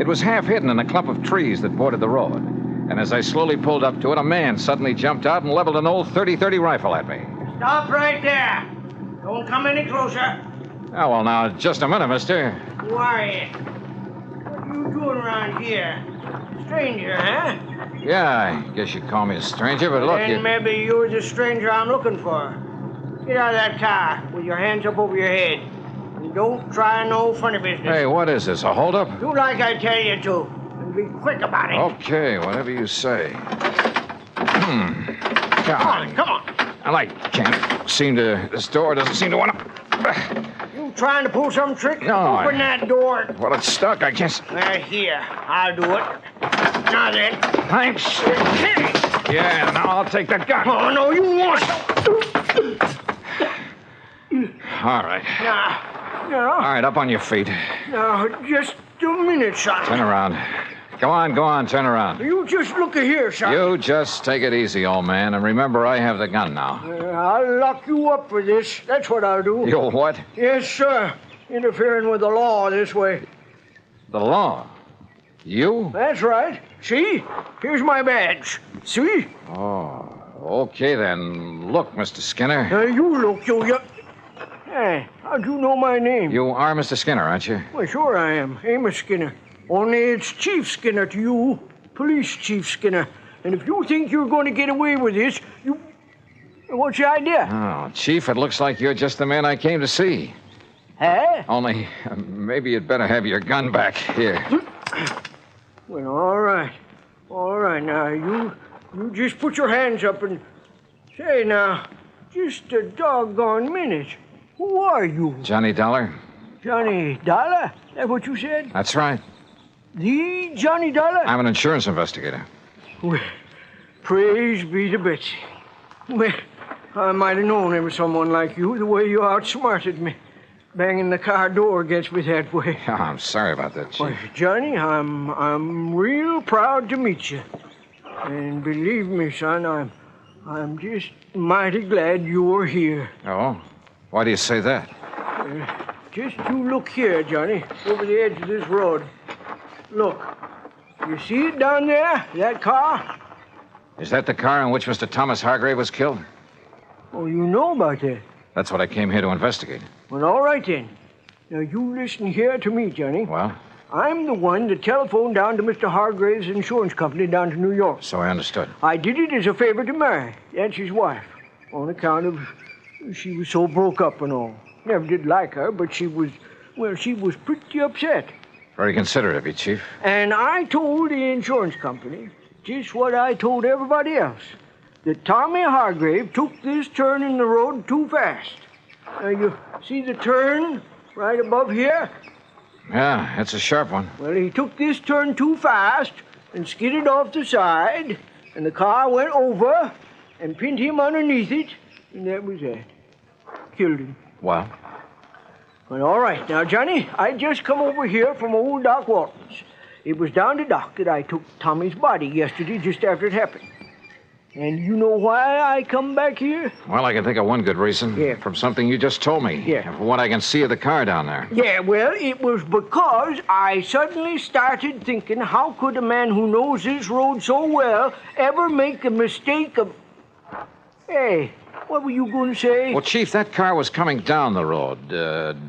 It was half hidden in a clump of trees that bordered the road. And as I slowly pulled up to it, a man suddenly jumped out and leveled an old .30-30 rifle at me. Stop right there. Don't come any closer. Oh, well, now, just a minute, mister. Who are you? What are you doing around here? Stranger, huh? Yeah, I guess you'd call me a stranger, but look, Then maybe you're the stranger I'm looking for. Get out of that car with your hands up over your head. And don't try no funny business. Hey, what is this, a holdup? Do like I tell you to. And be quick about it. Okay, whatever you say. Come on. I can't seem to... This door doesn't seem to want to... You trying to pull some trick? No, Open that door. Well, it's stuck. I can't... Here, I'll do it. Now then. Thanks. Yeah, now I'll take that gun. Oh, no, you won't. All right. Now. All right, up on your feet. Now, just a minute, son. Turn around. Go on, turn around. You just look here, son. You just take it easy, old man, and remember I have the gun now. I'll lock you up for this. That's what I'll do. You what? Yes, sir. Interfering with the law this way. The law? You? That's right. See? Here's my badge. See? Oh, okay then. Look, Mr. Skinner. You look, you... Hey, how'd you know my name? You are Mr. Skinner, aren't you? Well, sure I am. Amos Skinner. Only it's Chief Skinner to you. Police Chief Skinner. And if you think you're going to get away with this, you... What's your idea? Oh, Chief, it looks like you're just the man I came to see. Huh? Only, maybe you'd better have your gun back. Here. Well, all right. All right, now, you just put your hands up and... Say, now, just a doggone minute. Who are you? Johnny Dollar. Johnny Dollar? That what you said? That's right. The Johnny Dollar? I'm an insurance investigator. Well, praise be to Betsy. Well, I might have known there was someone like you, the way you outsmarted me. Banging the car door against me that way. Oh, I'm sorry about that, Chief. Well, Johnny, I'm real proud to meet you. And believe me, son, I'm just mighty glad you're here. Oh? Why do you say that? Just you look here, Johnny, over the edge of this road. Look. You see it down there? That car? Is that the car in which Mr. Thomas Hargrave was killed? Oh, you know about that? That's what I came here to investigate. Well, all right then. Now, you listen here to me, Johnny. Well? I'm the one that telephoned down to Mr. Hargrave's insurance company down to New York. So I understood. I did it as a favor to Mary. That's his wife. On account of she was so broke up and all. Never did like her, but she was pretty upset. Very considerate of you, Chief. And I told the insurance company just what I told everybody else. That Tommy Hargrave took this turn in the road too fast. Now, you see the turn right above here? Yeah, that's a sharp one. Well, he took this turn too fast and skidded off the side, and the car went over and pinned him underneath it, and that was that. Killed him. Well? Well, all right. Now, Johnny, I just come over here from old Doc Walton's. It was down to Doc that I took Tommy's body yesterday just after it happened. And you know why I come back here? Well, I can think of one good reason. Yeah. From something you just told me. Yeah. And from what I can see of the car down there. Yeah, well, it was because I suddenly started thinking, how could a man who knows this road so well ever make a mistake of... Hey, what were you going to say? Well, Chief, that car was coming down the road,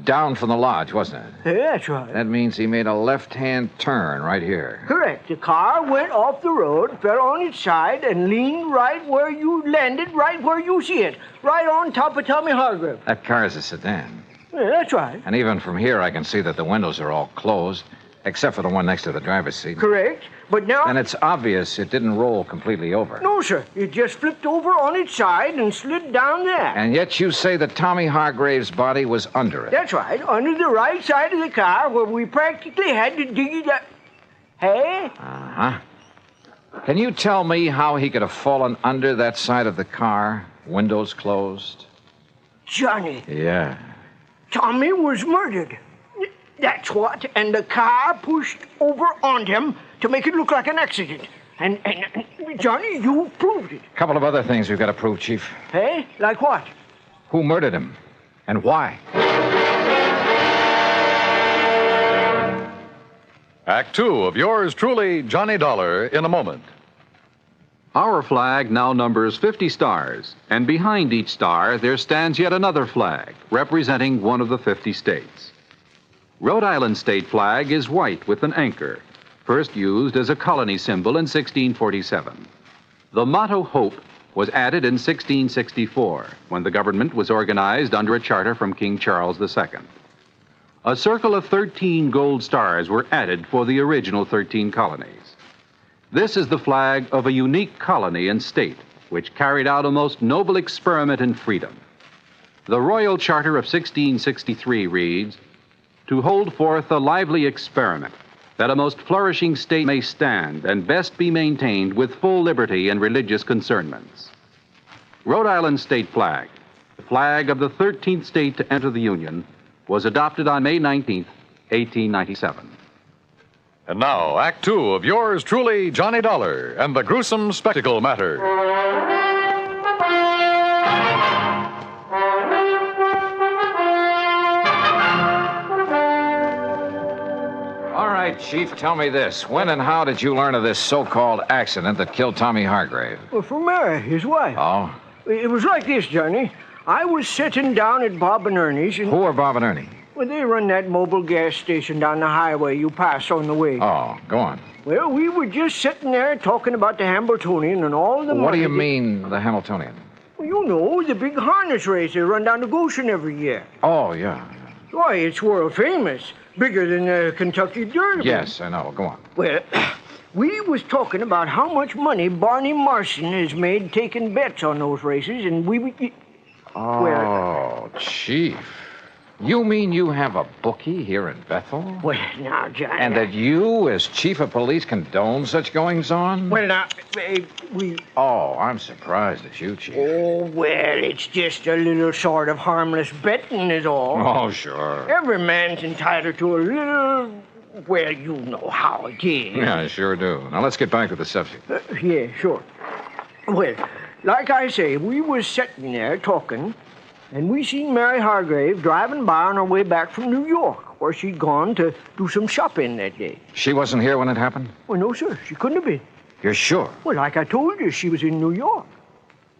down from the lodge, wasn't it? Yeah, that's right. That means he made a left-hand turn right here. Correct. The car went off the road, fell on its side, and leaned right where you landed, right where you see it, right on top of Tommy Hargrave. That car is a sedan. Yeah, that's right. And even from here, I can see that the windows are all closed, except for the one next to the driver's seat. Correct. But now... And it's obvious it didn't roll completely over. No, sir. It just flipped over on its side and slid down there. And yet you say that Tommy Hargrave's body was under it. That's right. Under the right side of the car where we practically had to dig it up. Hey? Uh-huh. Can you tell me how he could have fallen under that side of the car, windows closed? Johnny. Yeah. Tommy was murdered. That's what. And the car pushed over on him to make it look like an accident. And Johnny, you proved it. A couple of other things we've got to prove, Chief. Hey? Like what? Who murdered him? And why? Act 2 of yours truly, Johnny Dollar, in a moment. Our flag now numbers 50 stars, and behind each star there stands yet another flag, representing one of the 50 states. Rhode Island's state flag is white with an anchor, first used as a colony symbol in 1647. The motto Hope was added in 1664, when the government was organized under a charter from King Charles II. A circle of 13 gold stars were added for the original 13 colonies. This is the flag of a unique colony and state, which carried out a most noble experiment in freedom. The Royal Charter of 1663 reads, "To hold forth a lively experiment, that a most flourishing state may stand and best be maintained with full liberty and religious concernments." Rhode Island's state flag, the flag of the 13th state to enter the Union, was adopted on May 19th, 1897. And now, Act 2 of yours truly, Johnny Dollar, and the Gruesome Spectacle Matter. All right, Chief, tell me this. When and how did you learn of this so-called accident that killed Tommy Hargrave? Well, from Mary, his wife. Oh? It was like this, Johnny. I was sitting down at Bob and Ernie's and... Who are Bob and Ernie? Well, they run that mobile gas station down the highway you pass on the way. Oh, go on. Well, we were just sitting there talking about the Hambletonian and all the money... What do you mean, the Hamiltonian? Well, you know, the big harness race they run down to Goshen every year. Oh, yeah. Why, it's world famous. Bigger than the Kentucky Derby. Yes, I know. Go on. Well, we was talking about how much money Barney Marson has made taking bets on those races, and we... Oh, well, Chief. You mean you have a bookie here in Bethel? Well, now, John... And that you, as chief of police, condone such goings-on? Well, now, we... Oh, I'm surprised at you, Chief. Oh, well, it's just a little sort of harmless betting is all. Oh, sure. Every man's entitled to a little... Well, you know how it is. Yeah, I sure do. Now, let's get back to the subject. Yeah, sure. Well, like I say, we was sitting there talking... And we seen Mary Hargrave driving by on her way back from New York, where she'd gone to do some shopping that day. She wasn't here when it happened? Well, no, sir. She couldn't have been. You're sure? Well, like I told you, she was in New York.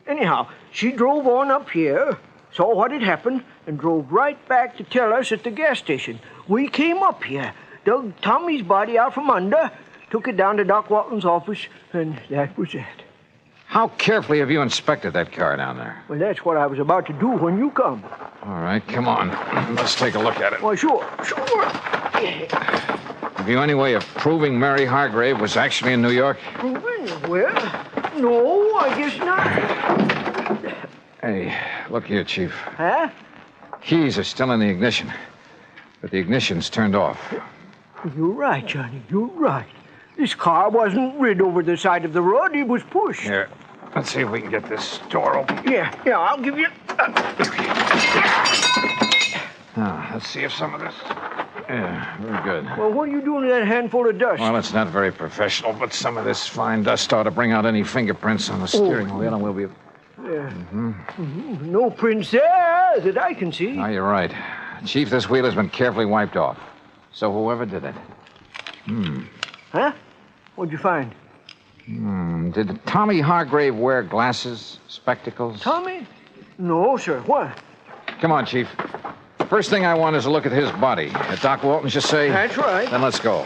Anyhow, she drove on up here, saw what had happened, and drove right back to tell us at the gas station. We came up here, dug Tommy's body out from under, took it down to Doc Walton's office, and that was that. How carefully have you inspected that car down there? Well, that's what I was about to do when you come. All right, come on. Let's take a look at it. Well, sure. Have you any way of proving Mary Hargrave was actually in New York? Proving? Well, no, I guess not. Hey, look here, Chief. Huh? Keys are still in the ignition, but the ignition's turned off. You're right, Johnny. You're right. This car wasn't rid over the side of the road. It was pushed. Here, let's see if we can get this door open. Yeah, I'll give you... Now, let's see if some of this... Yeah, very good. Well, what are you doing with that handful of dust? Well, it's not very professional, but some of this fine dust ought to bring out any fingerprints on the steering wheel, and we'll be... Yeah. No prints there that I can see. No, you're right. Chief, this wheel has been carefully wiped off. So whoever did it... Huh? What'd you find? Did Tommy Hargrave wear glasses, spectacles? Tommy? No, sir. What? Come on, Chief. First thing I want is a look at his body. Doc Walton just say... That's right. Then let's go.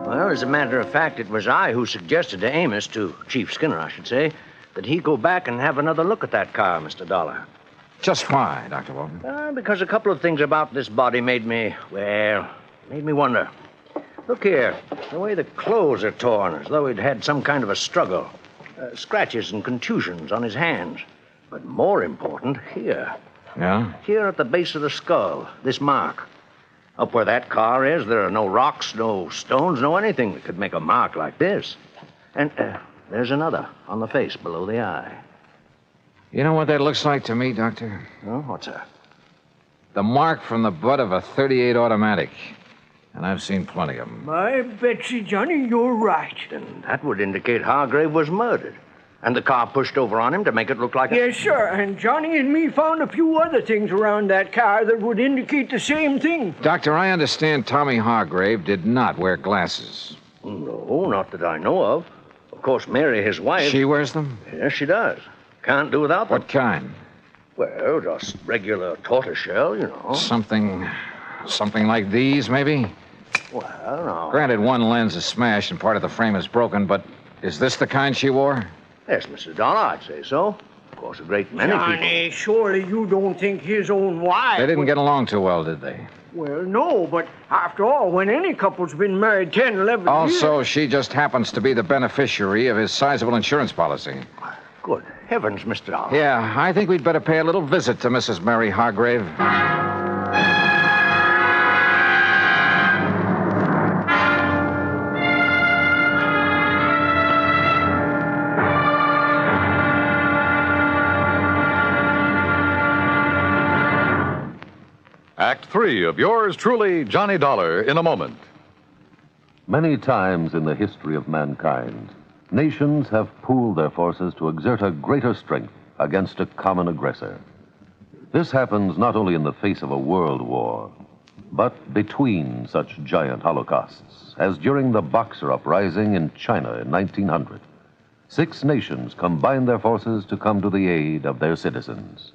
Well, as a matter of fact, it was I who suggested to Amos, to Chief Skinner, I should say, that he go back and have another look at that car, Mr. Dollar. Just why, Dr. Walton? Because a couple of things about this body made me wonder. Look here, the way the clothes are torn, as though he'd had some kind of a struggle. Scratches and contusions on his hands. But more important, here. Yeah? Here at the base of the skull, this mark. Up where that car is, there are no rocks, no stones, no anything that could make a mark like this. And there's another on the face below the eye. You know what that looks like to me, Doctor? Oh, what's that? The mark from the butt of a .38 automatic. And I've seen plenty of them. My Betsy, Johnny, you're right. Then that would indicate Hargrave was murdered. And the car pushed over on him to make it look like Yes, sir. And Johnny and me found a few other things around that car that would indicate the same thing. Doctor, I understand Tommy Hargrave did not wear glasses. No, not that I know of. Of course, Mary, his wife... She wears them? Yes, she does. Can't do without them. What kind? Well, just regular tortoiseshell, you know. Something like these, maybe? Well, no. Granted, one lens is smashed and part of the frame is broken, but is this the kind she wore? Yes, Mr. Dollar, I'd say so. Of course, a great many Johnny, surely you don't think his own wife... They didn't get along too well, did they? Well, no, but after all, when any couple's been married 10, 11 years... Also, she just happens to be the beneficiary of his sizable insurance policy. Good heavens, Mr. Dollar. Yeah, I think we'd better pay a little visit to Mrs. Mary Hargrave. Act 3 of yours truly, Johnny Dollar, in a moment. Many times in the history of mankind, nations have pooled their forces to exert a greater strength against a common aggressor. This happens not only in the face of a world war, but between such giant holocausts, as during the Boxer Uprising in China in 1900. 6 nations combined their forces to come to the aid of their citizens.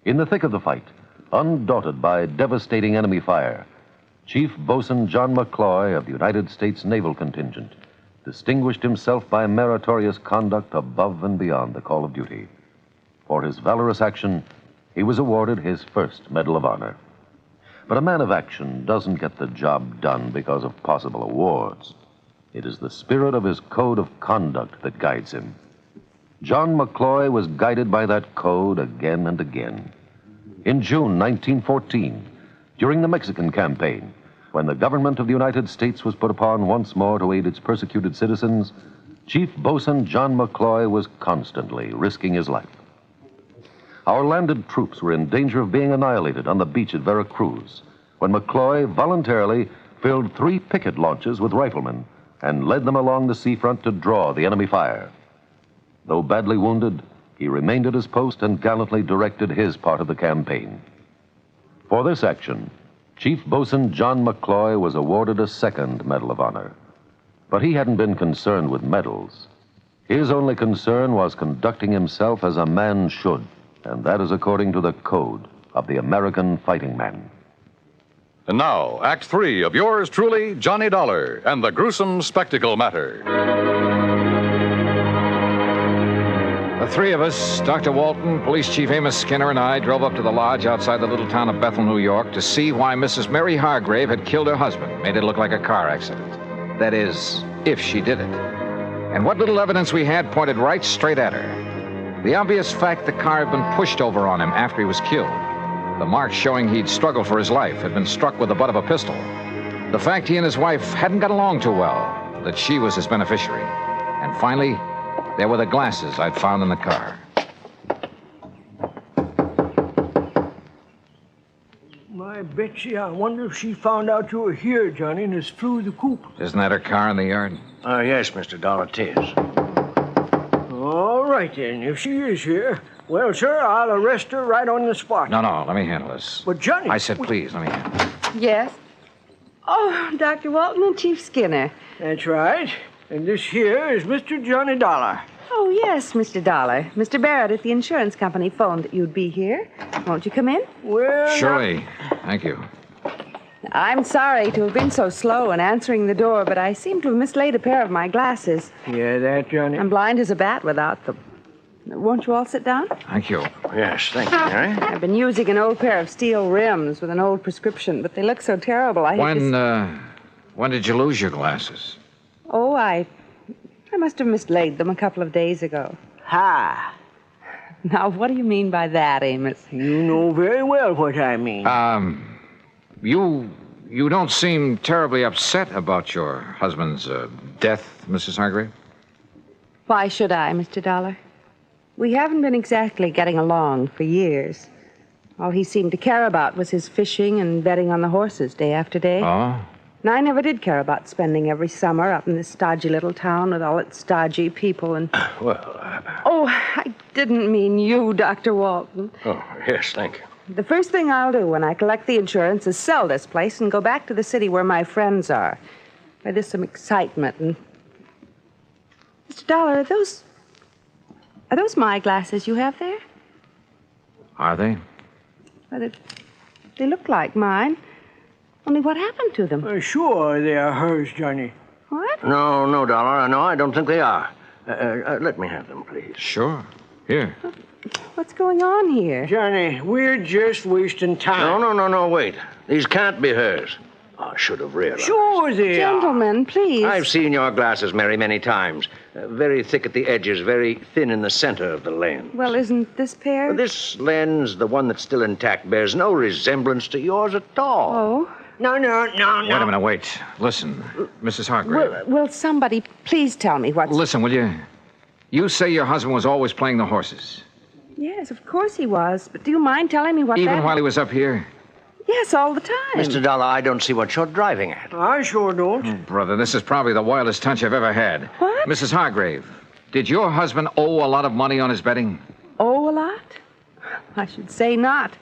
In the thick of the fight, undaunted by devastating enemy fire, Chief Bosun John McCloy of the United States Naval Contingent distinguished himself by meritorious conduct above and beyond the call of duty. For his valorous action, he was awarded his first Medal of Honor. But a man of action doesn't get the job done because of possible awards. It is the spirit of his code of conduct that guides him. John McCloy was guided by that code again and again. In June 1914, during the Mexican campaign, when the government of the United States was put upon once more to aid its persecuted citizens, Chief Bosun John McCloy was constantly risking his life. Our landed troops were in danger of being annihilated on the beach at Veracruz, when McCloy voluntarily filled 3 picket launches with riflemen and led them along the seafront to draw the enemy fire. Though badly wounded, he remained at his post and gallantly directed his part of the campaign. For this action, Chief Bosun John McCloy was awarded a second Medal of Honor. But he hadn't been concerned with medals. His only concern was conducting himself as a man should, and that is according to the code of the American fighting man. And now, Act 3 of yours truly, Johnny Dollar, and the Gruesome Spectacle Matter. The three of us, Dr. Walton, Police Chief Amos Skinner, and I, drove up to the lodge outside the little town of Bethel, New York, to see why Mrs. Mary Hargrave had killed her husband, made it look like a car accident. That is, if she did it. And what little evidence we had pointed right straight at her. The obvious fact the car had been pushed over on him after he was killed. The marks showing he'd struggled for his life, had been struck with the butt of a pistol. The fact he and his wife hadn't got along too well, that she was his beneficiary. And finally, there were the glasses I'd found in the car. My Betsy, I wonder if she found out you were here, Johnny, and has flew the coop. Isn't that her car in the yard? Yes, Mr. Dollar, it is. All right, then. If she is here, well, sir, I'll arrest her right on the spot. No, let me handle this. But, Johnny... I said please, let me handle it. Yes? Oh, Dr. Walton and Chief Skinner. That's right. And this here is Mr. Johnny Dollar. Oh, yes, Mr. Dollar. Mr. Barrett at the insurance company phoned that you'd be here. Won't you come in? Well, Surely. Thank you. I'm sorry to have been so slow in answering the door, but I seem to have mislaid a pair of my glasses. Yeah, that, Johnny. I'm blind as a bat without them. Won't you all sit down? Thank you. Yes, thank you, Mary. I've been using an old pair of steel rims with an old prescription, but they look so terrible. When did you lose your glasses? Oh, I must have mislaid them a couple of days ago. Ha! Now, what do you mean by that, Amos? You know very well what I mean. You don't seem terribly upset about your husband's death, Mrs. Hargrave? Why should I, Mr. Dollar? We haven't been exactly getting along for years. All he seemed to care about was his fishing and betting on the horses day after day. Oh? And I never did care about spending every summer up in this stodgy little town with all its stodgy people and... Oh, I didn't mean you, Dr. Walton. Oh, yes, thank you. The first thing I'll do when I collect the insurance is sell this place and go back to the city where my friends are. Where there's some excitement and... Mr. Dollar, are those my glasses you have there? Are they? Well, they look like mine. Only what happened to them? Sure, they are hers, Johnny. What? No, Dollar. No, I don't think they are. Let me have them, please. Sure. Here. What's going on here? Johnny, we're just wasting time. No, wait. These can't be hers. I should have realized. Sure they are. Gentlemen, please. I've seen your glasses, Mary, many times. Very thick at the edges, very thin in the center of the lens. Well, isn't this pair? This lens, the one that's still intact, bears no resemblance to yours at all. Oh? No. Wait a minute, wait. Listen, Mrs. Hargrave. Will somebody please tell me what's... Listen, will you? You say your husband was always playing the horses. Yes, of course he was. But do you mind telling me what Even while he was up here? Yes, all the time. Mr. Dollar, I don't see what you're driving at. I sure don't. Oh, brother, this is probably the wildest hunch I've ever had. What? Mrs. Hargrave, did your husband owe a lot of money on his betting? Owe a lot? I should say not.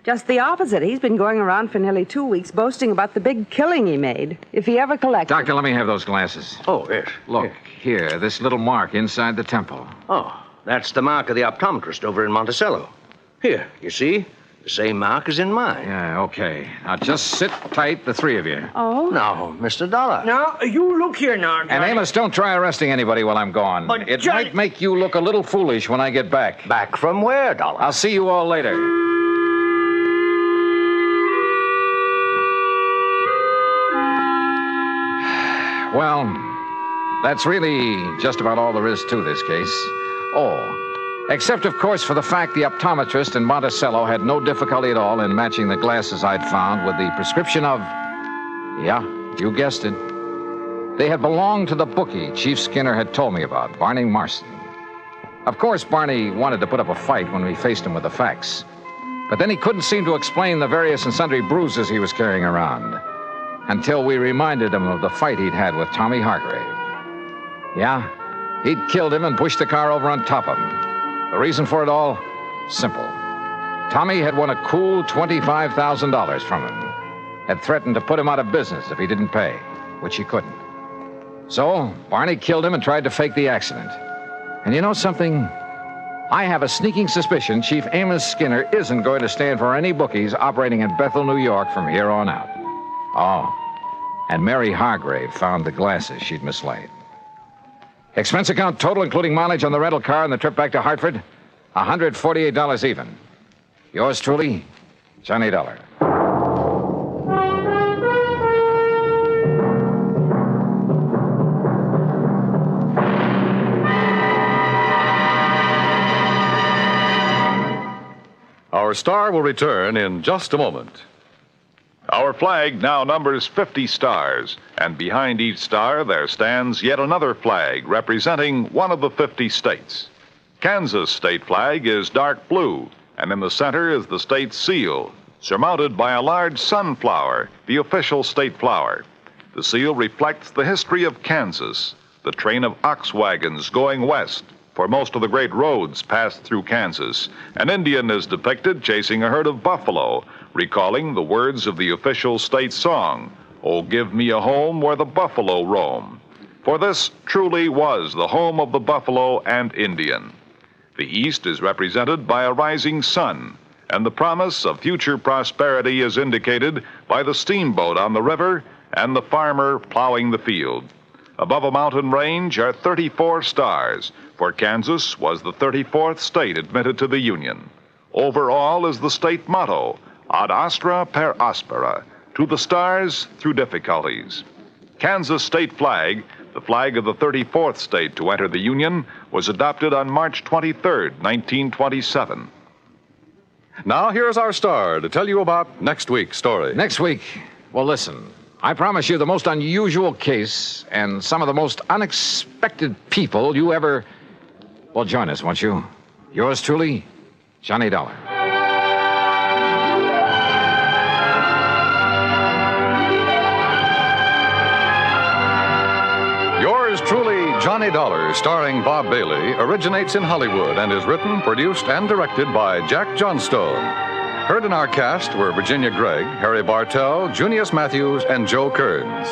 Just the opposite. He's been going around for nearly 2 weeks boasting about the big killing he made, if he ever collected. Doctor, let me have those glasses. Oh, yes. Look, here, this little mark inside the temple. Oh, that's the mark of the optometrist over in Monticello. Here, you see? The same mark as in mine. Yeah, okay. Now, just sit tight, the three of you. Oh? Now, Mr. Dollar. Now, you look here now, Johnny. And Amos, don't try arresting anybody while I'm gone. But it Johnny... might make you look a little foolish when I get back. Back from where, Dollar? I'll see you all later. Well, that's really just about all there is to this case. Oh, except, of course, for the fact the optometrist in Monticello had no difficulty at all in matching the glasses I'd found with the prescription of... Yeah, you guessed it. They had belonged to the bookie Chief Skinner had told me about, Barney Marston. Of course, Barney wanted to put up a fight when we faced him with the facts. But then he couldn't seem to explain the various and sundry bruises he was carrying around. Until we reminded him of the fight he'd had with Tommy Hargrave. Yeah, he'd killed him and pushed the car over on top of him. The reason for it all? Simple. Tommy had won a cool $25,000 from him. Had threatened to put him out of business if he didn't pay, which he couldn't. So, Barney killed him and tried to fake the accident. And you know something? I have a sneaking suspicion Chief Amos Skinner isn't going to stand for any bookies operating in Bethel, New York from here on out. Oh, and Mary Hargrave found the glasses she'd mislaid. Expense account total, including mileage on the rental car and the trip back to Hartford, $148 even. Yours truly, Johnny Dollar. Our star will return in just a moment. Our flag now numbers 50 stars, and behind each star there stands yet another flag representing one of the 50 states. Kansas' state flag is dark blue, and in the center is the state's seal, surmounted by a large sunflower, the official state flower. The seal reflects the history of Kansas, the train of ox wagons going west, for most of the great roads passed through Kansas. An Indian is depicted chasing a herd of buffalo, recalling the words of the official state song, "Oh, give me a home where the buffalo roam." For this truly was the home of the buffalo and Indian. The East is represented by a rising sun, and the promise of future prosperity is indicated by the steamboat on the river and the farmer plowing the field. Above a mountain range are 34 stars, for Kansas was the 34th state admitted to the Union. Over all is the state motto, ad astra per aspera, to the stars through difficulties. Kansas state flag, the flag of the 34th state to enter the Union, was adopted on March 23rd, 1927. Now here's our star to tell you about next week's story. Next week, well, listen. I promise you the most unusual case and some of the most unexpected people you ever... Well, join us, won't you? Yours truly, Johnny Dollar. Yours truly, Johnny Dollar, starring Bob Bailey, originates in Hollywood and is written, produced, and directed by Jack Johnstone. Heard in our cast were Virginia Gregg, Harry Bartell, Junius Matthews, and Joe Kearns.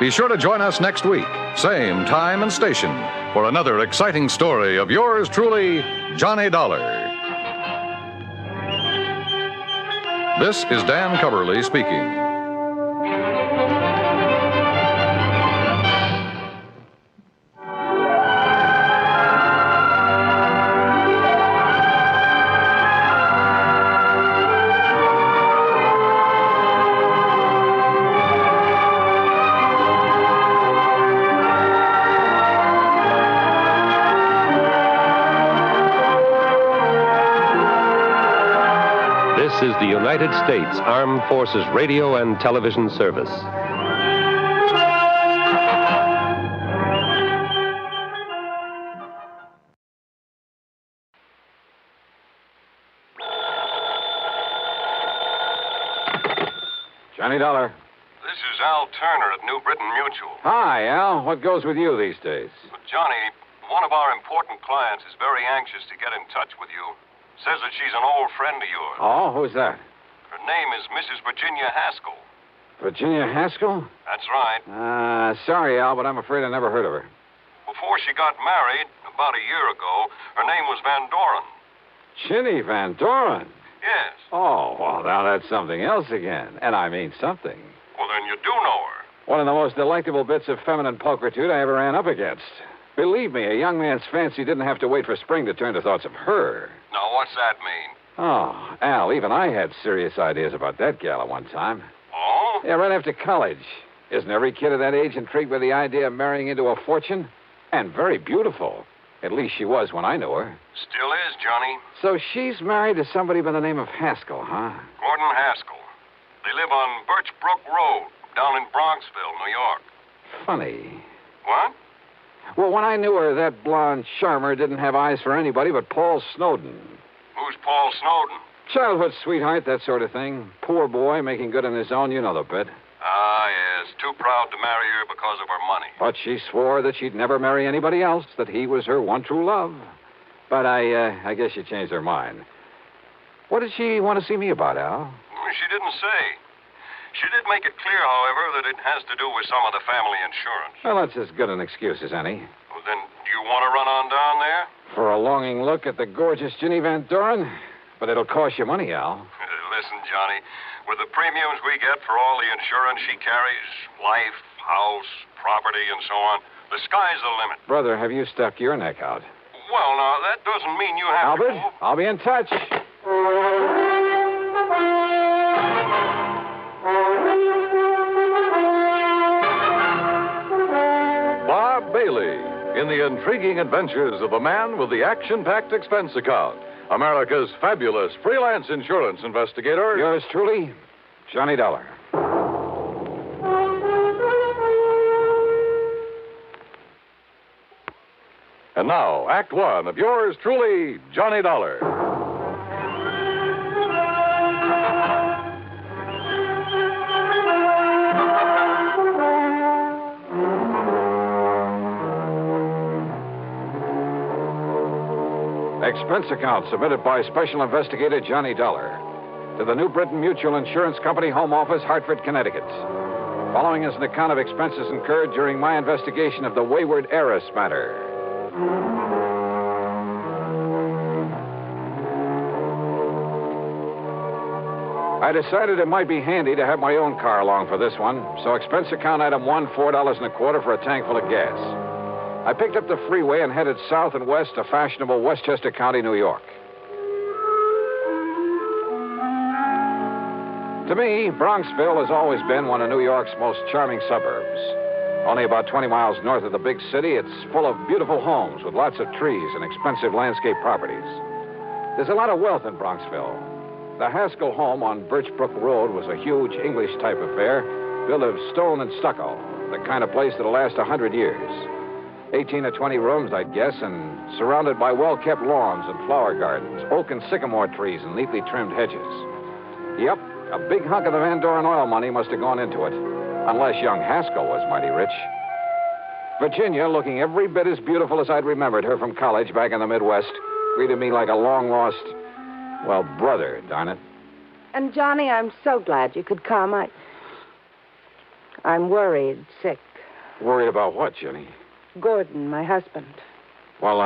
Be sure to join us next week, same time and station, for another exciting story of yours truly, Johnny Dollar. This is Dan Coverly speaking. This is the United States Armed Forces Radio and Television Service. Johnny Dollar. This is Al Turner at New Britain Mutual. Hi, Al. What goes with you these days? Johnny, one of our important clients is very anxious to get in touch with you. Says that she's an old friend of yours. Oh, who's that? Her name is Mrs. Virginia Haskell. Virginia Haskell? That's right. Sorry, Al, but I'm afraid I never heard of her. Before she got married, about a year ago, her name was Van Doren. Chinny Van Doren? Yes. Oh, well, now that's something else again. And I mean something. Well, then you do know her. One of the most delectable bits of feminine pulchritude I ever ran up against. Believe me, a young man's fancy didn't have to wait for spring to turn to thoughts of her. Now, what's that mean? Oh, Al, even I had serious ideas about that gal at one time. Oh? Yeah, right after college. Isn't every kid of that age intrigued by the idea of marrying into a fortune? And very beautiful. At least she was when I knew her. Still is, Johnny. So she's married to somebody by the name of Haskell, huh? Gordon Haskell. They live on Birch Brook Road, down in Bronxville, New York. Funny. What? Well, when I knew her, that blonde charmer didn't have eyes for anybody but Paul Snowden. Who's Paul Snowden? Childhood sweetheart, that sort of thing. Poor boy, making good on his own, you know the bit. Ah, yes. Too proud to marry her because of her money. But she swore that she'd never marry anybody else, that he was her one true love. But I guess she changed her mind. What did she want to see me about, Al? She didn't say. She did make it clear, however, that it has to do with some of the family insurance. Well, that's as good an excuse as any. Well, Then do you want to run on down there? For a longing look at the gorgeous Ginny Van Doren? But it'll cost you money, Al. Listen, Johnny, with the premiums we get for all the insurance she carries, life, house, property, and so on, the sky's the limit. Brother, have you stuck your neck out? Well, now, that doesn't mean you have Albert, to... I'll be in touch. Bob Bailey in the intriguing adventures of the man with the action-packed expense account. America's fabulous freelance insurance investigator. Yours truly, Johnny Dollar. And now, Act One of yours truly, Johnny Dollar. Expense account submitted by Special Investigator Johnny Dollar to the New Britain Mutual Insurance Company, Home Office, Hartford, Connecticut. Following is an account of expenses incurred during my investigation of the Wayward Heiress Matter. I decided it might be handy to have my own car along for this one, so expense account item 1, $4.25 for a tank full of gas. I picked up the freeway and headed south and west to fashionable Westchester County, New York. To me, Bronxville has always been one of New York's most charming suburbs. Only about 20 miles north of the big city, it's full of beautiful homes with lots of trees and expensive landscape properties. There's a lot of wealth in Bronxville. The Haskell home on Birchbrook Road was a huge English-type affair, built of stone and stucco, the kind of place that'll last 100 years. 18 or 20 rooms, I'd guess, and surrounded by well-kept lawns and flower gardens, oak and sycamore trees and neatly trimmed hedges. Yep, a big hunk of the Van Doren oil money must have gone into it, unless young Haskell was mighty rich. Virginia, looking every bit as beautiful as I'd remembered her from college back in the Midwest, greeted me like a long-lost, well, brother, darn it. And, Johnny, I'm so glad you could come. I'm worried, sick. Worried about what, Jenny? Gordon, my husband. Well,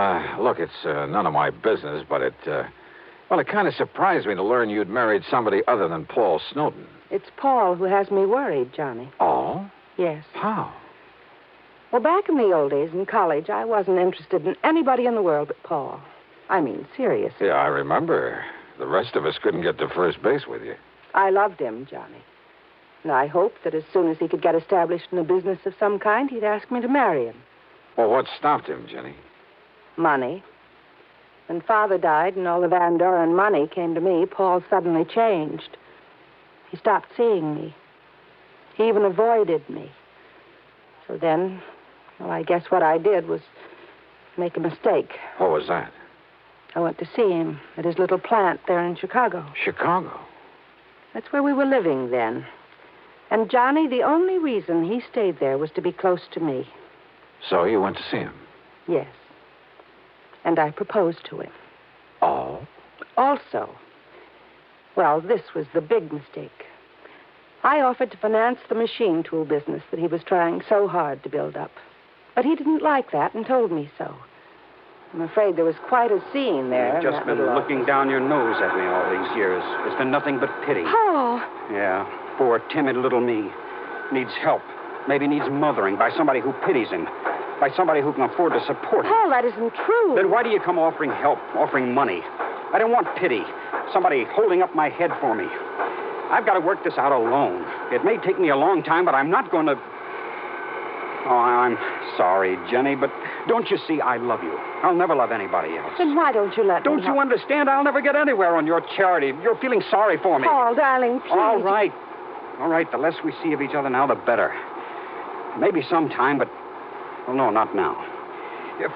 look, it's none of my business, but it kind of surprised me to learn you'd married somebody other than Paul Snowden. It's Paul who has me worried, Johnny. Oh? Yes. How? Well, back in the old days in college, I wasn't interested in anybody in the world but Paul. I mean, seriously. Yeah, I remember. The rest of us couldn't get to first base with you. I loved him, Johnny. And I hoped that as soon as he could get established in a business of some kind, he'd ask me to marry him. Well, what stopped him, Jenny? Money. When Father died and all the Van Doren money came to me, Paul suddenly changed. He stopped seeing me. He even avoided me. So then, well, I guess what I did was make a mistake. What was that? I went to see him at his little plant there in Chicago. Chicago? That's where we were living then. And, Johnny, the only reason he stayed there was to be close to me. So you went to see him? Yes. And I proposed to him. Oh? Also, well, this was the big mistake. I offered to finance the machine tool business that he was trying so hard to build up. But he didn't like that and told me so. I'm afraid there was quite a scene there. You've just been looking down your nose at me all these years. It's been nothing but pity. Paul! Yeah, poor, timid little me. Needs help. Maybe needs mothering by somebody who pities him. By somebody who can afford to support him. Paul, that isn't true. Then why do you come offering help, offering money? I don't want pity. Somebody holding up my head for me. I've got to work this out alone. It may take me a long time, but I'm not going to... Oh, I'm sorry, Jenny, but don't you see I love you? I'll never love anybody else. Then why don't you let me Don't you understand? I'll never get anywhere on your charity. You're feeling sorry for me. Paul, darling, please. All right. All right, the less we see of each other now, the better. Maybe sometime, but... Well, no, not now.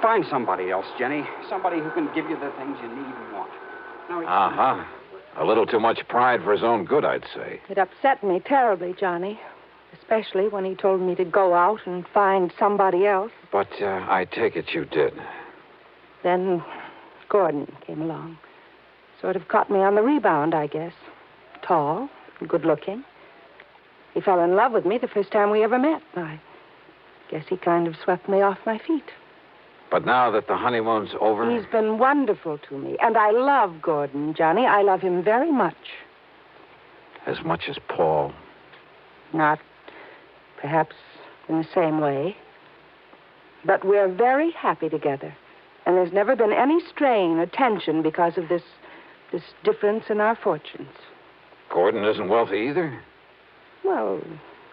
Find somebody else, Jenny. Somebody who can give you the things you need and want. Uh-huh. A little too much pride for his own good, I'd say. It upset me terribly, Johnny. Especially when he told me to go out and find somebody else. But I take it you did. Then Gordon came along. Sort of caught me on the rebound, I guess. Tall, good-looking. He fell in love with me the first time we ever met. I guess he kind of swept me off my feet. But now that the honeymoon's over... He's been wonderful to me, and I love Gordon, Johnny. I love him very much. As much as Paul? Not perhaps in the same way. But we're very happy together. And there's never been any strain or tension because of this difference in our fortunes. Gordon isn't wealthy either? Well,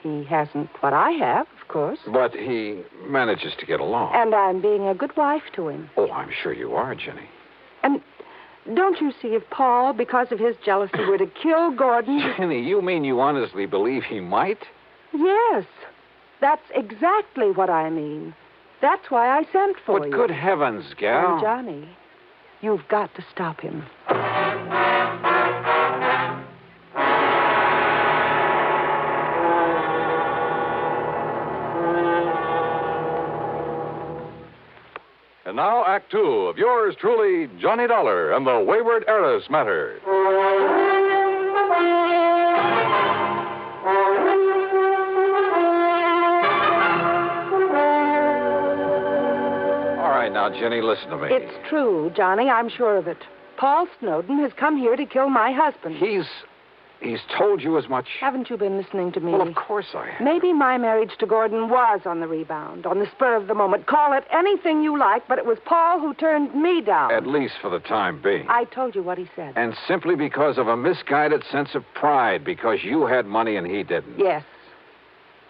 he hasn't what I have, of course. But he manages to get along. And I'm being a good wife to him. Oh, I'm sure you are, Jenny. And don't you see, if Paul, because of his jealousy, were to kill Gordon... Jenny, you mean you honestly believe he might? Yes. That's exactly what I mean. That's why I sent for you. But good heavens, gal. And Johnny, you've got to stop him. And now, Act Two of yours truly, Johnny Dollar and the Wayward Heiress Matter. All right, now, Jenny, listen to me. It's true, Johnny. I'm sure of it. Paul Snowden has come here to kill my husband. He's told you as much? Haven't you been listening to me? Well, of course I have. Maybe my marriage to Gordon was on the rebound, on the spur of the moment. Call it anything you like, but it was Paul who turned me down. At least for the time being. I told you what he said. And simply because of a misguided sense of pride, because you had money and he didn't. Yes.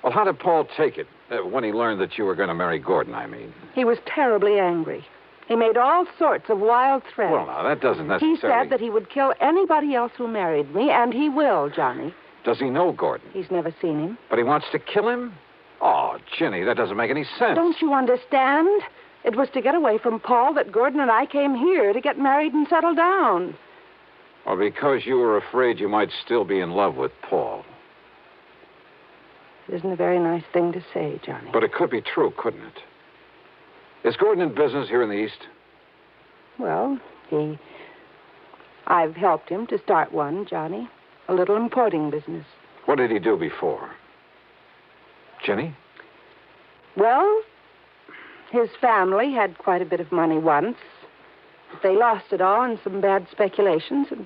Well, how did Paul take it when he learned that you were going to marry Gordon, I mean? He was terribly angry. He made all sorts of wild threats. Well, now, that doesn't necessarily... He said that he would kill anybody else who married me, and he will, Johnny. Does he know Gordon? He's never seen him. But he wants to kill him? Oh, Jenny, that doesn't make any sense. Don't you understand? It was to get away from Paul that Gordon and I came here to get married and settle down. Well, because you were afraid you might still be in love with Paul. It isn't a very nice thing to say, Johnny. But it could be true, couldn't it? Is Gordon in business here in the East? Well, I've helped him to start one, Johnny. A little importing business. What did he do before? Jenny? Well, his family had quite a bit of money once. But they lost it all in some bad speculations. And,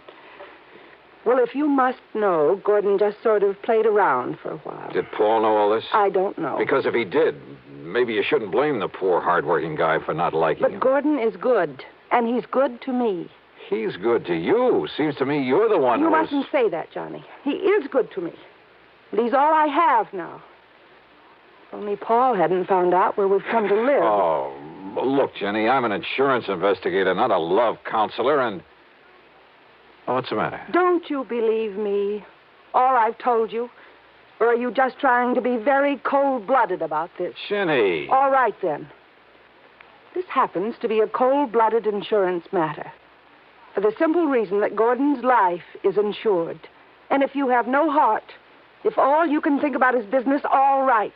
well, if you must know, Gordon just sort of played around for a while. Did Paul know all this? I don't know. Because if he did, maybe you shouldn't blame the poor, hard-working guy for not liking him. But Gordon is good, and he's good to me. He's good to you. Seems to me you're the one You who mustn't say that, Johnny. He is good to me. And he's all I have now. If only Paul hadn't found out where we've come to live. Oh, look, Jenny, I'm an insurance investigator, not a love counselor, and... Oh, what's the matter? Don't you believe me? All I've told you? Or are you just trying to be very cold-blooded about this? Jenny! All right, then. This happens to be a cold-blooded insurance matter. For the simple reason that Gordon's life is insured. And if you have no heart, if all you can think about is business, all right.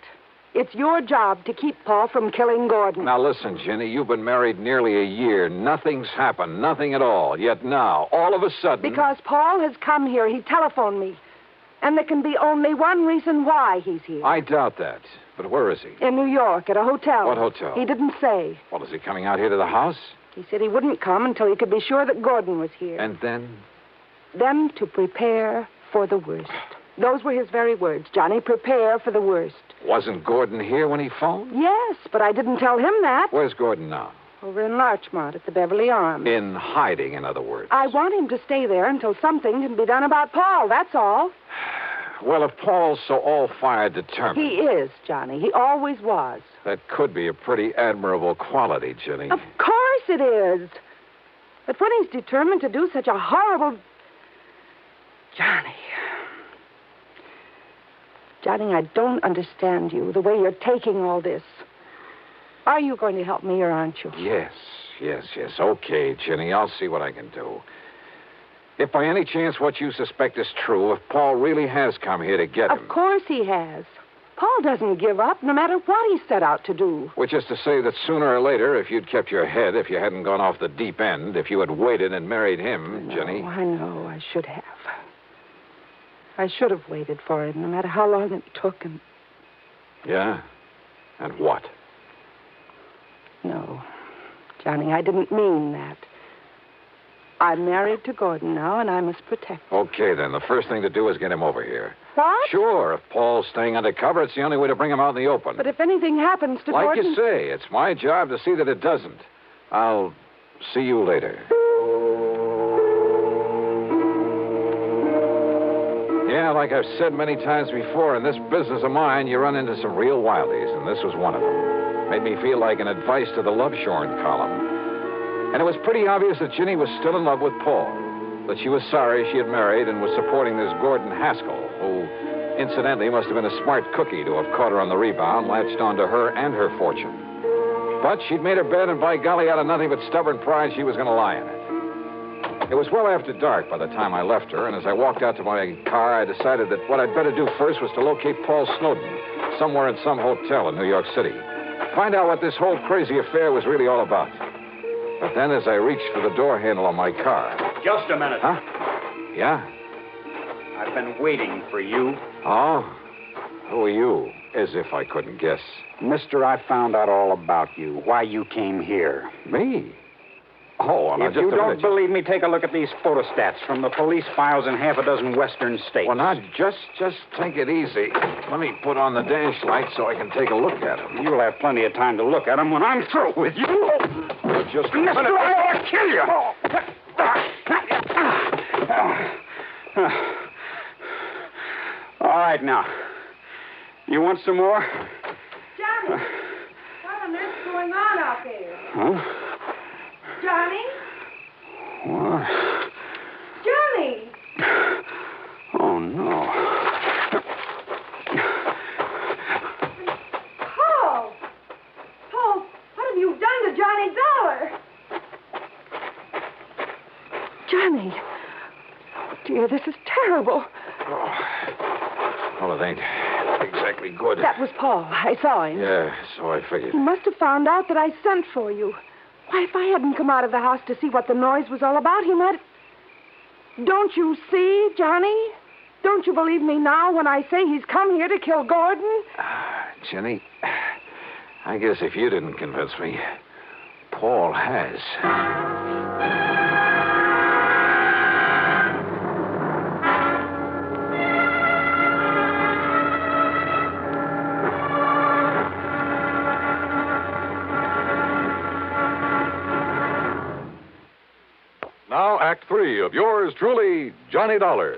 It's your job to keep Paul from killing Gordon. Now, listen, Jenny, you've been married nearly a year. Nothing's happened, nothing at all. Yet now, all of a sudden... Because Paul has come here. He telephoned me. And there can be only one reason why he's here. I doubt that. But where is he? In New York, at a hotel. What hotel? He didn't say. Well, is he coming out here to the house? He said he wouldn't come until he could be sure that Gordon was here. And then? Then to prepare for the worst. Those were his very words, Johnny. Prepare for the worst. Wasn't Gordon here when he phoned? Yes, but I didn't tell him that. Where's Gordon now? Over in Larchmont at the Beverly Arms. In hiding, in other words. I want him to stay there until something can be done about Paul, that's all. Well, if Paul's so all-fired determined... He is, Johnny. He always was. That could be a pretty admirable quality, Jenny. Of course it is. But when he's determined to do such a horrible... Johnny, I don't understand you, the way you're taking all this. Are you going to help me, or aren't you? Yes. Okay, Jenny, I'll see what I can do. If by any chance what you suspect is true, if Paul really has come here to get him... Of course he has. Paul doesn't give up, no matter what he set out to do. Which is to say that sooner or later, if you'd kept your head, if you hadn't gone off the deep end, if you had waited and married him, Jenny... I know, I should have. I should have waited for him, no matter how long it took. And Yeah? And what? No. Johnny, I didn't mean that. I'm married to Gordon now, and I must protect him. Okay, then. The first thing to do is get him over here. What? Sure. If Paul's staying undercover, it's the only way to bring him out in the open. But if anything happens to like Gordon... you say, it's my job to see that it doesn't. I'll see you later. Yeah, like I've said many times before, in this business of mine, you run into some real wildies, and this was one of them. Made me feel like an advice to the love shorn column. And it was pretty obvious that Ginny was still in love with Paul, that she was sorry she had married and was supporting this Gordon Haskell, who, incidentally, must have been a smart cookie to have caught her on the rebound, latched onto her and her fortune. But she'd made her bed, and by golly, out of nothing but stubborn pride, she was going to lie in it. It was well after dark by the time I left her, and as I walked out to my car, I decided that what I'd better do first was to locate Paul Snowden, somewhere in some hotel in New York City. Find out what this whole crazy affair was really all about. But then, as I reached for the door handle on my car... Just a minute. Huh? Yeah? I've been waiting for you. Oh? Who are you? As if I couldn't guess. Mister, I found out all about you, why you came here. Me? Oh, well, if you don't believe me, take a look at these photostats from the police files in half a dozen western states. Well, now, just take it easy. Let me put on the dash light so I can take a look at them. You'll have plenty of time to look at them when I'm through with you. Well, just... Mister, I want to kill you. All right, now. You want some more? Johnny, what on earth's going on out there? Huh? Johnny? What? Johnny! Oh, no. Paul! Paul, what have you done to Johnny Dollar? Johnny! Oh, dear, this is terrible. Well, it ain't exactly good. That was Paul. I saw him. Yeah, so I figured. He must have found out that I sent for you. Why, if I hadn't come out of the house to see what the noise was all about, he might... Don't you see, Johnny? Don't you believe me now when I say he's come here to kill Gordon? Jenny, I guess if you didn't convince me, Paul has. Now, Act 3 of yours truly, Johnny Dollar.